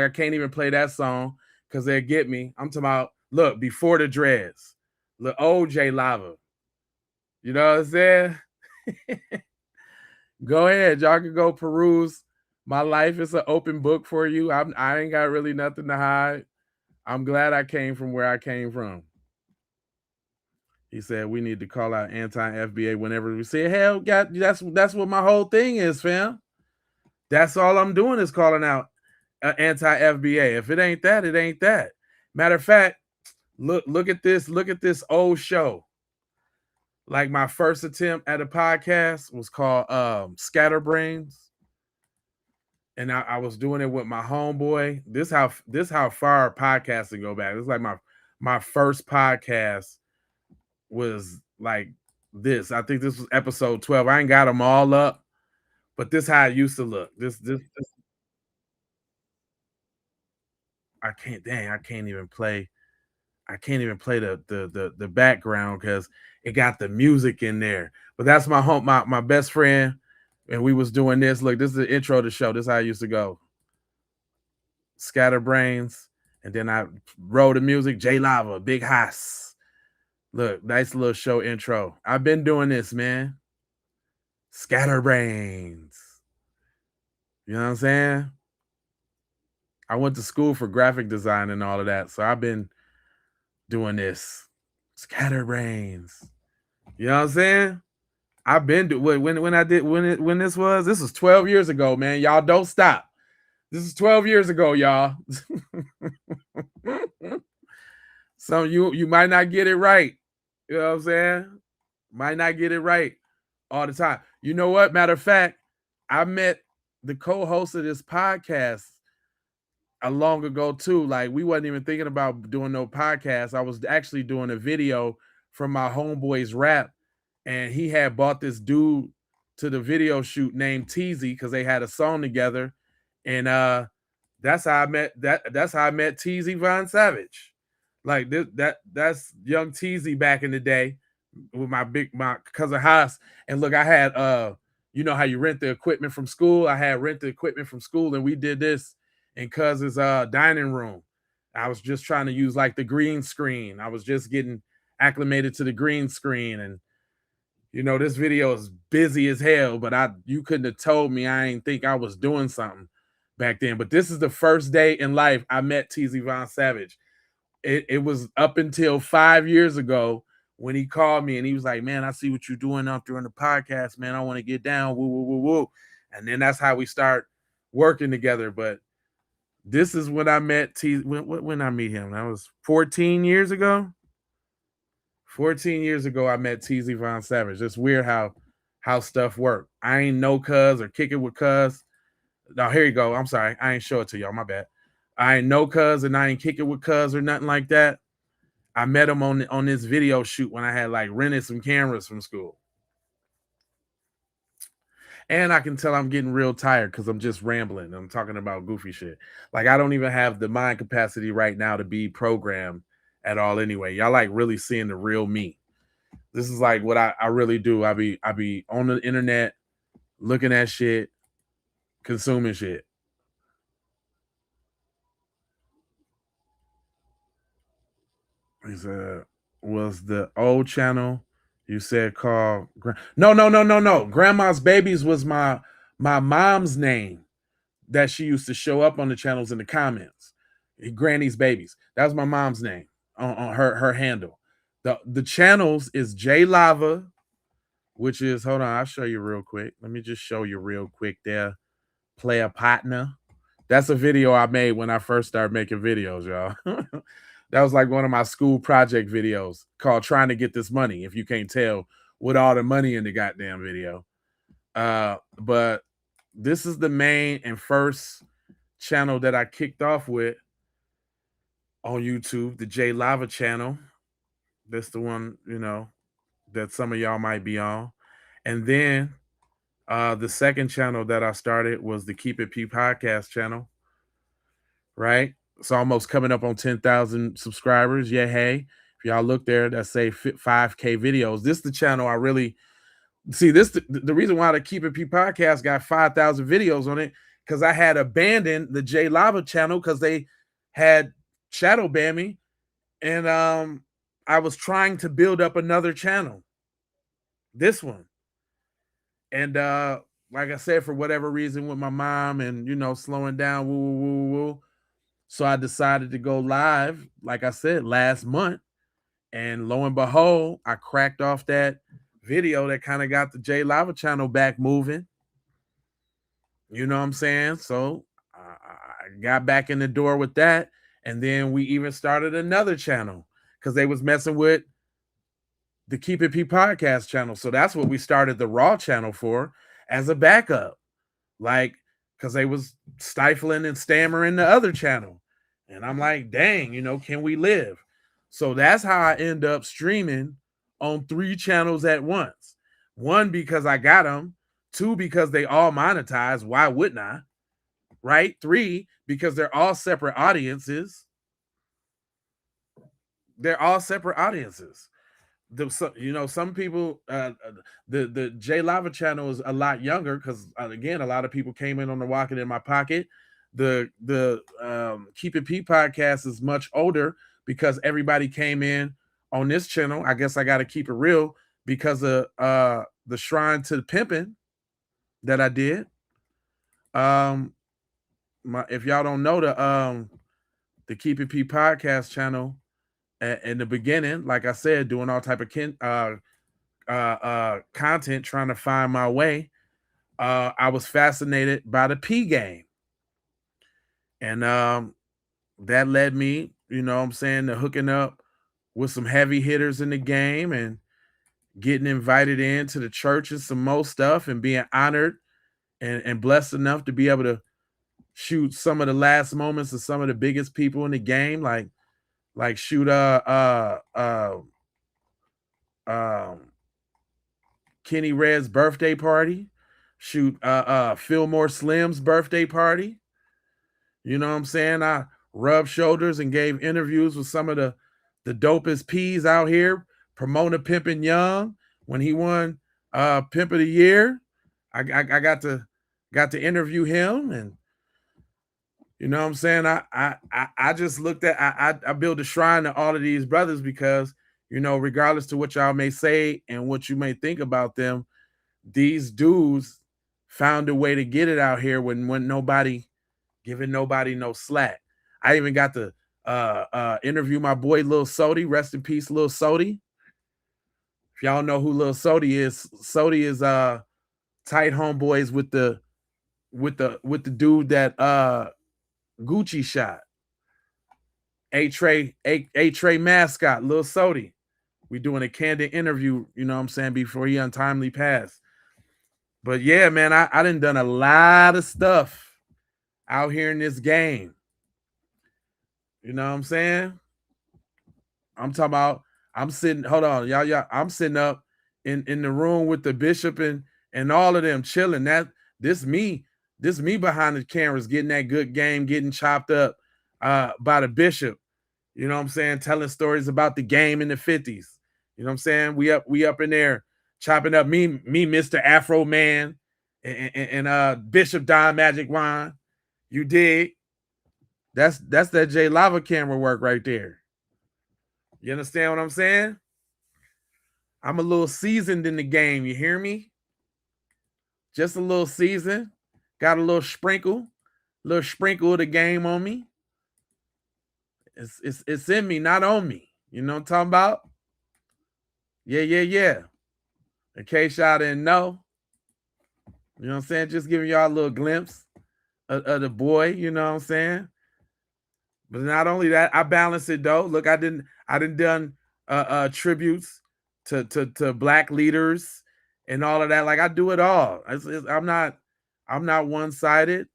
can't even play that song because they'll get me. I'm talking about look before the dreads. Look, old J Lava. You know what I'm saying? Go ahead. Y'all can go peruse. My life is an open book for you. I ain't got really nothing to hide. I'm glad I came from where I came from. He said we need to call out anti-FBA whenever we see it. Hell, that's what my whole thing is, fam. That's all I'm doing is calling out anti-FBA. If it ain't that, it ain't that. Matter of fact, look at this. Look at this old show. Like my first attempt at a podcast was called Scatterbrains. And I was doing it with my homeboy. This how far podcasting go back. It's like my first podcast was like this. I think this was episode 12. I ain't got them all up, but this how it used to look. This I can't even play the background because it got the music in there. But that's my best friend, and we was doing this. Look, this is the intro to the show. This is how I used to go. Scatterbrains, and then I wrote the music. J Lava, Big Haas. Look, nice little show intro. I've been doing this, man. Scatterbrains. You know what I'm saying? I went to school for graphic design and all of that, so I've been doing this. Scatterbrains. You know what I'm saying? I've been when this was 12 years ago, man. Y'all don't stop. This is 12 years ago, y'all. So you might not get it right. You know what I'm saying? Might not get it right all the time. You know what? Matter of fact, I met the co-host of this podcast long ago too. Like we wasn't even thinking about doing no podcast. I was actually doing a video from my homeboy's rap, and he had bought this dude to the video shoot named Teasy because they had a song together, and that's how I met Teasy Von Savage. Like that's young Teasy back in the day with my cousin Haas. And look, I had you know how you rent the equipment from school. I had rent the equipment from school, and we did this in cousin's dining room. I was just trying to use like the green screen. I was just getting acclimated to the green screen, and you know this video is busy as hell. But you couldn't have told me I ain't think I was doing something back then. But this is the first day in life I met TZ Von Savage. It was up until 5 years ago when he called me and he was like, "Man, I see what you're doing out there on the podcast, man. I want to get down, woo, woo, woo, woo." And then that's how we start working together. But this is when I met T. When I meet him, that was 14 years ago. 14 years ago, I met TZ Von Savage. It's weird how stuff work. I ain't know cuz or kick it with cuz. Now here you go. I'm sorry, I ain't show it to y'all. My bad. I ain't know cuz and I ain't kick it with cuz or nothing like that. I met him on this video shoot when I had like rented some cameras from school. And I can tell I'm getting real tired because I'm just rambling. I'm talking about goofy shit. Like I don't even have the mind capacity right now to be programmed at all anyway. Y'all like really seeing the real me. This is like what I really do. I be on the internet looking at shit, consuming shit. He said, was the old channel you said called No. Grandma's Babies was my mom's name that she used to show up on the channels in the comments. Granny's Babies. That was my mom's name on her handle. The channels is J Lava, which is, hold on, I'll show you real quick. Let me just show you real quick there. Player partner. That's a video I made when I first started making videos, y'all. That was like one of my school project videos called Trying to Get This Money, if you can't tell, with all the money in the goddamn video. But this is the main and first channel that I kicked off with on YouTube, the J Lava channel. That's the one, you know, that some of y'all might be on. And then the second channel that I started was the Keep It P podcast channel, right? It's almost coming up on 10,000 subscribers. Yeah, hey, if y'all look there, that say 5K videos. This is the channel I really see. This the reason why the Keep It P podcast got 5,000 videos on it, because I had abandoned the J Lava channel because they had shadow banned me, and I was trying to build up another channel, this one. And like I said, for whatever reason with my mom and, you know, slowing down, woo, woo, woo, woo. So I decided to go live, like I said, last month. And lo and behold, I cracked off that video that kind of got the J Lava channel back moving. You know what I'm saying? So I got back in the door with that. And then we even started another channel because they was messing with the Keep It P podcast channel. So that's what we started the Raw channel for, as a backup. Like, because they was stifling and stammering the other channel. And I'm like, dang, you know, can we live? So that's how I end up streaming on 3 channels at once. 1, because I got them. 2, because they all monetize. Why wouldn't I? Right? 3, because they're all separate audiences. They're all separate audiences. You know, some people, the J Lava channel is a lot younger because, again, a lot of people came in on the Walking in My Pocket. The Keep It P podcast is much older because everybody came in on this channel. I guess I got to keep it real because of the Shrine to the Pimping that I did. If y'all don't know, the Keep It P podcast channel, in the beginning, like I said, doing all type of content, trying to find my way, I was fascinated by the P game. And that led me, you know what I'm saying, to hooking up with some heavy hitters in the game and getting invited into the church and some more stuff, and being honored and blessed enough to be able to shoot some of the last moments of some of the biggest people in the game, like shoot Kenny Red's birthday party, shoot Fillmore Slim's birthday party. You know what I'm saying? I rubbed shoulders and gave interviews with some of the dopest P's out here. Pomona Pimpin' Young, when he won Pimp of the Year, I got to interview him. And you know what I'm saying? I just looked at, I built a shrine to all of these brothers because, you know, regardless to what y'all may say and what you may think about them, these dudes found a way to get it out here when nobody giving nobody no slack. I even got to interview my boy Lil Sody. Rest in peace, Lil Sody. If y'all know who Lil Sody is tight homeboys with the dude that Gucci shot. A-Tray mascot, Lil Sody. We doing a candid interview, you know what I'm saying, before he untimely passed. But yeah, man, I done a lot of stuff out here in this game. You know what I'm saying? I'm talking about, I'm sitting, hold on, y'all, I'm sitting up in the room with the bishop and all of them chilling. This me behind the cameras getting that good game, getting chopped up by the bishop. You know what I'm saying? Telling stories about the game in the 50s. You know what I'm saying? We up in there chopping up me, Mr. Afro Man, and Bishop Don Magic Wine. You dig? That's that J Lava camera work right there. You understand what I'm saying? I'm a little seasoned in the game. You hear me? Just a little seasoned. Got a little sprinkle of the game on me. It's in me, not on me. You know what I'm talking about? Yeah. In case y'all didn't know, you know what I'm saying? Just giving y'all a little glimpse of the boy, you know what I'm saying? But not only that, I balance it though. Look, I didn't done tributes to black leaders and all of that. Like I do it all. I'm not one-sided.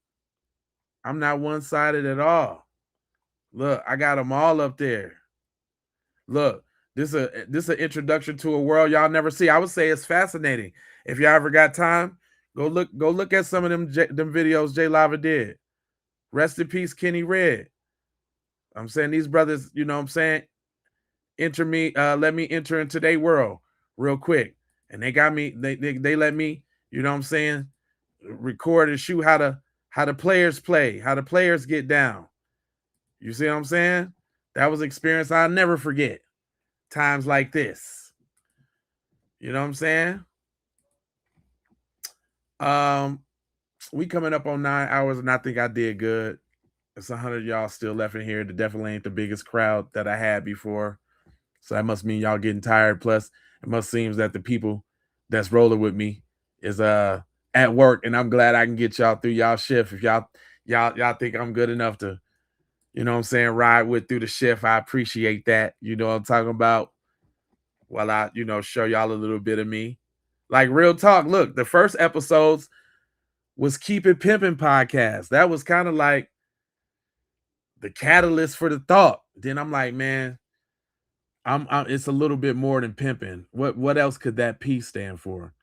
I'm not one-sided at all. Look, I got them all up there. Look, this is an introduction to a world y'all never see. I would say it's fascinating. If y'all ever got time, go look at some of them videos J Lava did. Rest in peace, Kenny Red. I'm saying these brothers, you know what I'm saying, let me enter into their world real quick. And they got me, they let me, you know what I'm saying, record and shoot how the players play, how the players get down. You see what I'm saying? That was an experience I'll never forget. Times like this. You know what I'm saying? We coming up on 9 hours and I think I did good. It's 100 y'all still left in here. It definitely ain't the biggest crowd that I had before. So that must mean y'all getting tired. Plus, it must seem that the people that's rolling with me is at work, and I'm glad I can get y'all through y'all shift. If y'all think I'm good enough to, you know what I'm saying, ride with through the shift, I appreciate that. You know what I'm talking about? While I, you know, show y'all a little bit of me. Like real talk. Look, the first episodes was Keep It Pimpin' podcast. That was kind of like the catalyst for the thought. Then I'm like, man, I'm it's a little bit more than pimping. What else could that P stand for?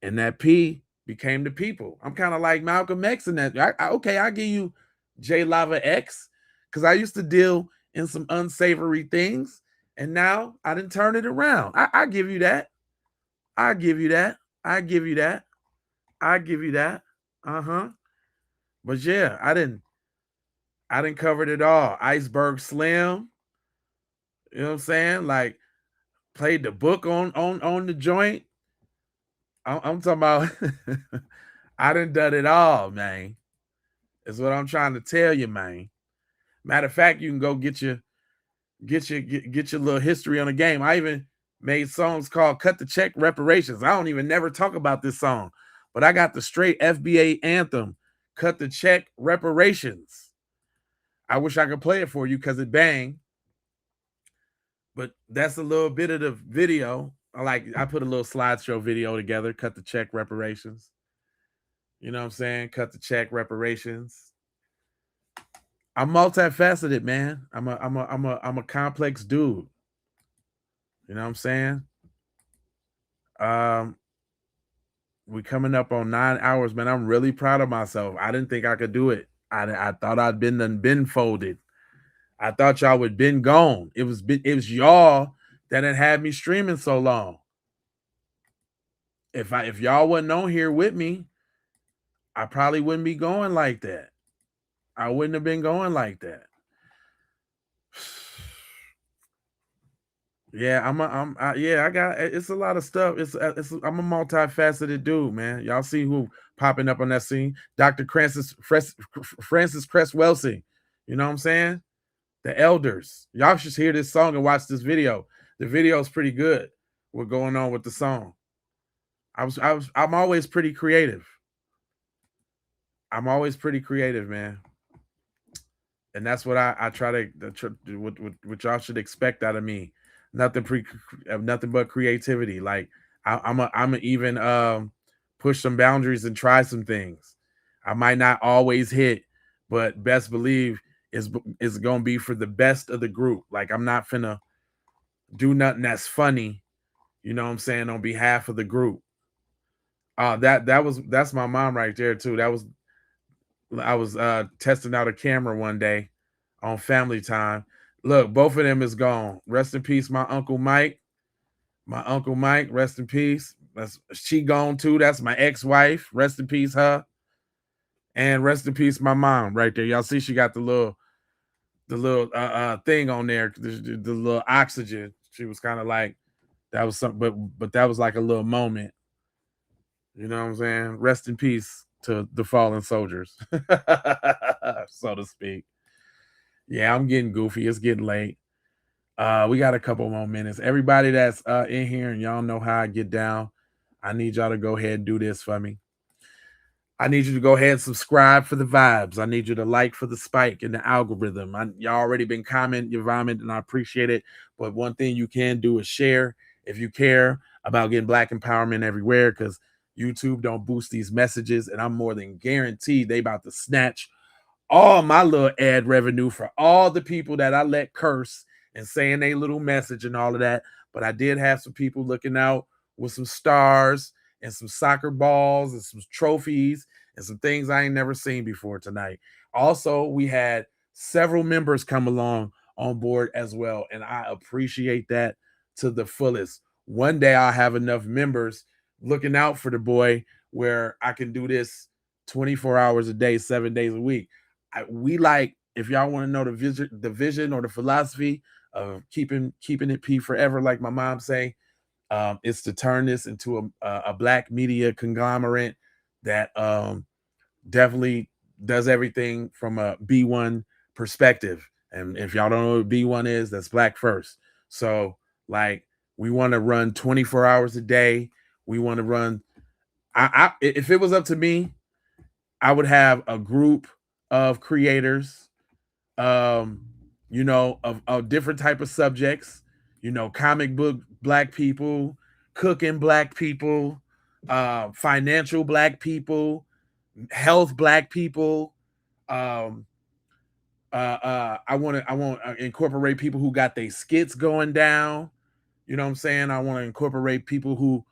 And that P became the people. I'm kind of like Malcolm X in that. Okay, I'll give you J Lava X, because I used to deal in some unsavory things, and now I didn't turn it around. I give you that. I give you that. I give you that. I give you that. But yeah, I didn't cover it all. Iceberg Slim. You know what I'm saying? Like played the book on the joint. I'm talking about I done it all, man. Is what I'm trying to tell you, man. Matter of fact, you can go get your little history on the game. I even made songs called Cut the Check Reparations. I don't even never talk about this song, but I got the straight FBA anthem, Cut the Check Reparations. I wish I could play it for you because it bang. But that's a little bit of the video. I put a little slideshow video together, Cut the Check Reparations. You know what I'm saying? Cut the Check Reparations. I'm multifaceted, man. I'm a complex dude. You know what I'm saying? We coming up on 9 hours, man. I'm really proud of myself. I didn't think I could do it. I thought I'd been folded. I thought y'all would been gone. It was y'all that had me streaming so long. If y'all wasn't on here with me, I probably wouldn't be going like that. I wouldn't have been going like that. Yeah, I got it's a lot of stuff. I'm a multifaceted dude, man. Y'all see who popping up on that scene? Dr. Francis Cress Welsing. You know what I'm saying? The Elders. Y'all should hear this song and watch this video. The video is pretty good. What's going on with the song? I'm always pretty creative. I'm always pretty creative, man. And that's what I try to what y'all should expect out of me. Nothing but creativity. Like I'm even push some boundaries and try some things. I might not always hit, but best believe is gonna be for the best of the group. Like I'm not finna do nothing that's funny, you know what I'm saying, on behalf of the group. That's my mom right there too. I was testing out a camera one day on Family Time. Look, both of them is gone. Rest in peace, my Uncle Mike. My Uncle Mike, rest in peace. She gone too. That's my ex-wife. Rest in peace, her. And rest in peace, my mom right there. Y'all see she got the little thing on there, the little oxygen. She was kind of like, that was something, but that was like a little moment. You know what I'm saying? Rest in peace to the fallen soldiers, so to speak. Yeah, I'm getting goofy. It's getting late. We got a couple more minutes. Everybody that's in here and y'all know how I get down, I need y'all to go ahead and do this for me. I need you to go ahead and subscribe for the vibes. I need you to like for the spike in the algorithm. Y'all already been commenting your vomit, and I appreciate it. But one thing you can do is share if you care about getting Black empowerment everywhere, because YouTube don't boost these messages, and I'm more than guaranteed they about to snatch all my little ad revenue for all the people that I let curse and saying a little message and all of that. But I did have some people looking out with some stars and some soccer balls and some trophies and some things I ain't never seen before tonight. Also, we had several members come along on board as well, and I appreciate that to the fullest. One day I'll have enough members looking out for the boy where I can do this 24 hours a day, 7 days a week. We like, if y'all want to know the vision or the philosophy of keeping it P forever, like my mom say, it's to turn this into a Black media conglomerate that definitely does everything from a B1 perspective. And if y'all don't know what B1 is, that's Black first. So like, we want to run 24 hours a day. We want to run. If it was up to me, I would have a group of creators, of different type of subjects, comic book Black people, cooking Black people, financial Black people, health Black people. I want to incorporate people who got their skits going down. You know what I'm saying? I want to incorporate people who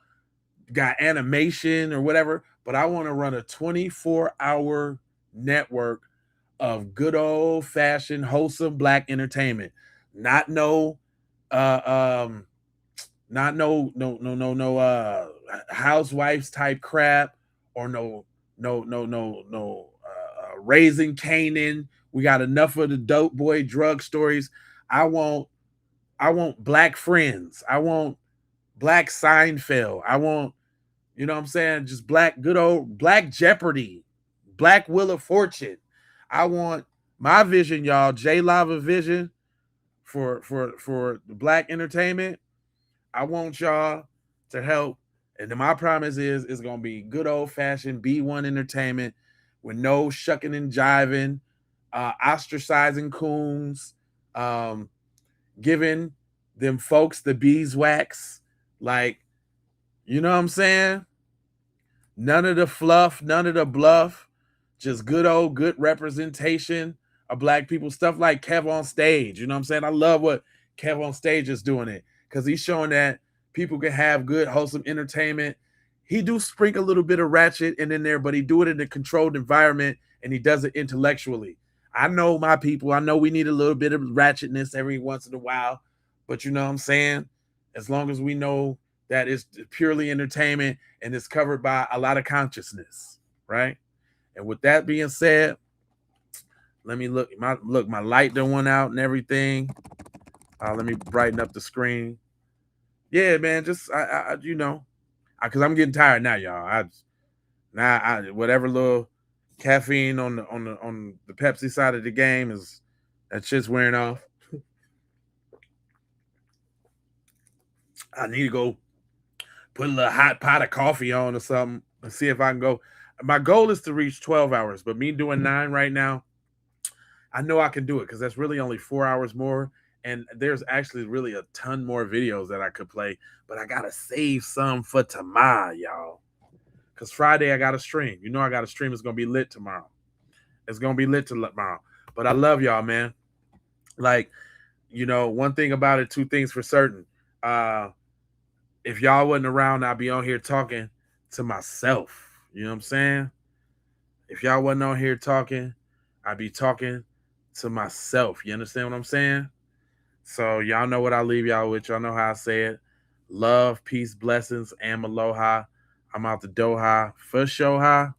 got animation or whatever, but I want to run a 24-hour network of good old fashioned wholesome Black entertainment. Not no housewives type crap, or no Raising Canaan. We got enough of the dope boy drug stories. I want Black Friends. I want Black Seinfeld. I want, you know what I'm saying, just good old Black Jeopardy, Black Wheel of Fortune. I want my vision, y'all, J Lava vision for the Black entertainment. I want y'all to help. And then my promise is it's going to be good old fashioned B1 entertainment with no shucking and jiving, ostracizing coons, giving them folks the beeswax. Like, you know what I'm saying? None of the fluff, none of the bluff, just good representation of Black people. Stuff like Kev on Stage. You know what I'm saying? I love what Kev on Stage is doing it, because he's showing that people can have good, wholesome entertainment. He do sprinkle a little bit of ratchet in there, but he do it in a controlled environment, and he does it intellectually. I know my people. I know we need a little bit of ratchetness every once in a while, but you know what I'm saying? As long as we know that it's purely entertainment and it's covered by a lot of consciousness, right? And with that being said, let me look. My light done went out and everything. Let me brighten up the screen. Yeah, man, just because I'm getting tired now, y'all. Whatever little caffeine on the Pepsi side of the game is, that shit's wearing off. I need to go put a little hot pot of coffee on or something and see if I can go. My goal is to reach 12 hours, but me doing 9 right now, I know I can do it because that's really only 4 hours more. And there's actually really a ton more videos that I could play, but I got to save some for tomorrow, y'all. Because Friday I got a stream. You know I got a stream. It's going to be lit tomorrow. It's going to be lit tomorrow. But I love y'all, man. Like, one thing about it, 2 things for certain. If y'all wasn't around, I'd be on here talking to myself. You know what I'm saying? If y'all wasn't on here talking, I'd be talking to myself. You understand what I'm saying? So y'all know what I leave y'all with. Y'all know how I say it. Love, peace, blessings, and aloha. I'm out the Doha for show high.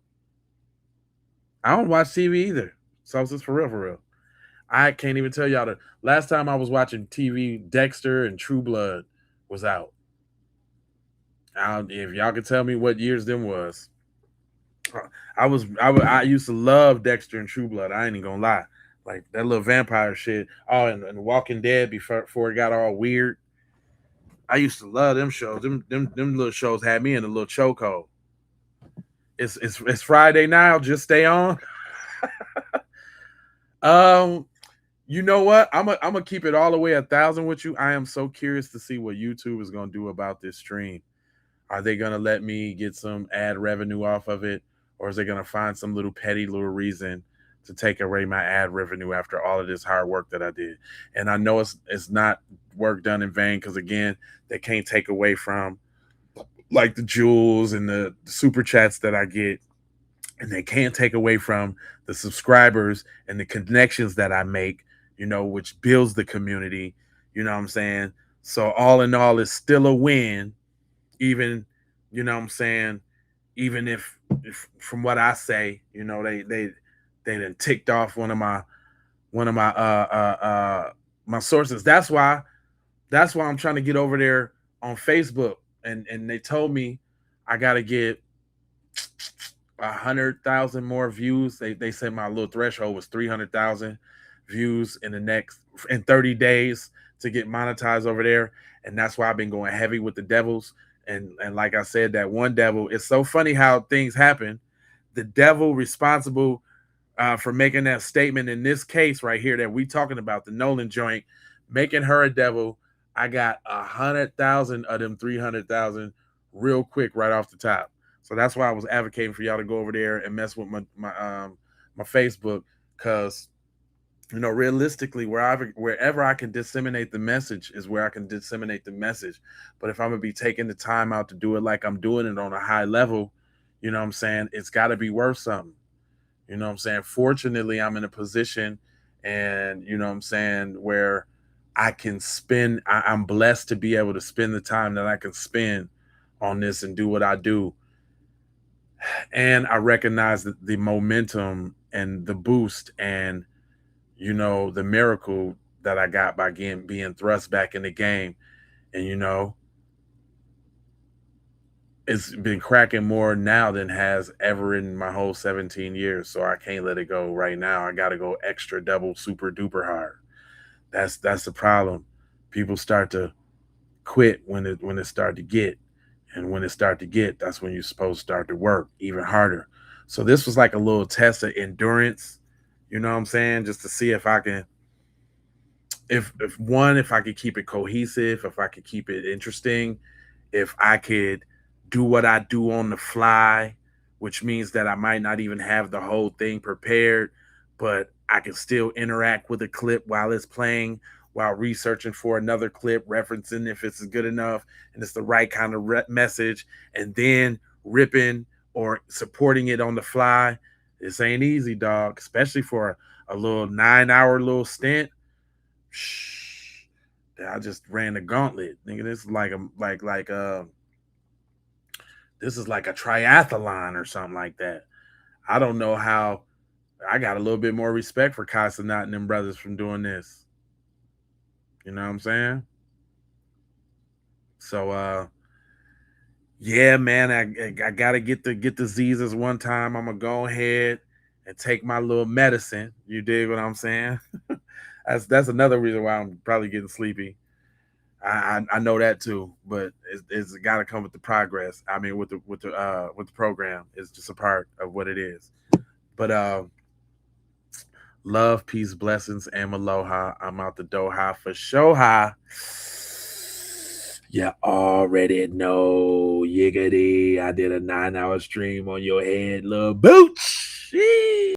I don't watch TV either. So it's just for real. I can't even tell y'all the last time I was watching TV, Dexter and True Blood was out. If y'all could tell me what years them was. I used to love Dexter and True Blood. I ain't even gonna lie. like that little vampire shit. Oh, and Walking Dead before it got all weird. I used to love them shows. Them little shows had me in a little chokehold. It's Friday now. Just stay on. You know what? I'm gonna keep it all the way 1,000 with you. I am so curious to see what YouTube is gonna do about this stream. Are they gonna let me get some ad revenue off of it, or is they gonna find some little petty little reason to take away my ad revenue after all of this hard work that I did? And I know it's not work done in vain, because again, they can't take away from like the jewels and the super chats that I get, and they can't take away from the subscribers and the connections that I make, which builds the community. You know what I'm saying? So all in all, it's still a win, even, even if from what I say, they done ticked off one of my my sources. That's why I'm trying to get over there on Facebook, and they told me I got to get 100,000 more views. They said my little threshold was 300,000 views in 30 days to get monetized over there. And that's why I've been going heavy with the devils. And like I said, that one devil, it's so funny how things happen. The devil responsible for making that statement in this case right here that we talking about, the Nolan joint, making her a devil. I got 100,000 of them 300,000 real quick right off the top. So that's why I was advocating for y'all to go over there and mess with my Facebook, because realistically, wherever I can disseminate the message is where I can disseminate the message. But if I'm gonna be taking the time out to do it like I'm doing it on a high level, you know what I'm saying, it's got to be worth something. You know what I'm saying? Fortunately, I'm in a position, and you know what I'm saying, where I can spend. I'm blessed to be able to spend the time that I can spend on this and do what I do. And I recognize the momentum and the boost and, the miracle that I got by being thrust back in the game. And, it's been cracking more now than has ever in my whole 17 years. So I can't let it go right now. I got to go extra, double, super duper hard. That's the problem. People start to quit when it start to get. And when it start to get, that's when you're supposed to start to work even harder. So this was like a little test of endurance, you know what I'm saying? Just to see if I can, if I could keep it cohesive, if I could keep it interesting, if I could do what I do on the fly, which means that I might not even have the whole thing prepared, but I can still interact with a clip while it's playing, while researching for another clip, referencing if it's good enough and it's the right kind of message, and then ripping or supporting it on the fly. This ain't easy, dog, especially for a little 9-hour little stint. I just ran the gauntlet. Nigga, this is this is like a triathlon or something like that. I don't know how. I got a little bit more respect for Casanat and them brothers from doing this. You know what I'm saying? So yeah, man, I gotta get the diseases one time. I'm gonna go ahead and take my little medicine. You dig what I'm saying? That's another reason why I'm probably getting sleepy. I know that too, but it's got to come with the progress. I mean, with the program, it's just a part of what it is. But love, peace, blessings, and aloha. I'm out the Doha for Shoha. You already know, yiggity. I did a 9-hour stream on your head, little boots. Sheesh.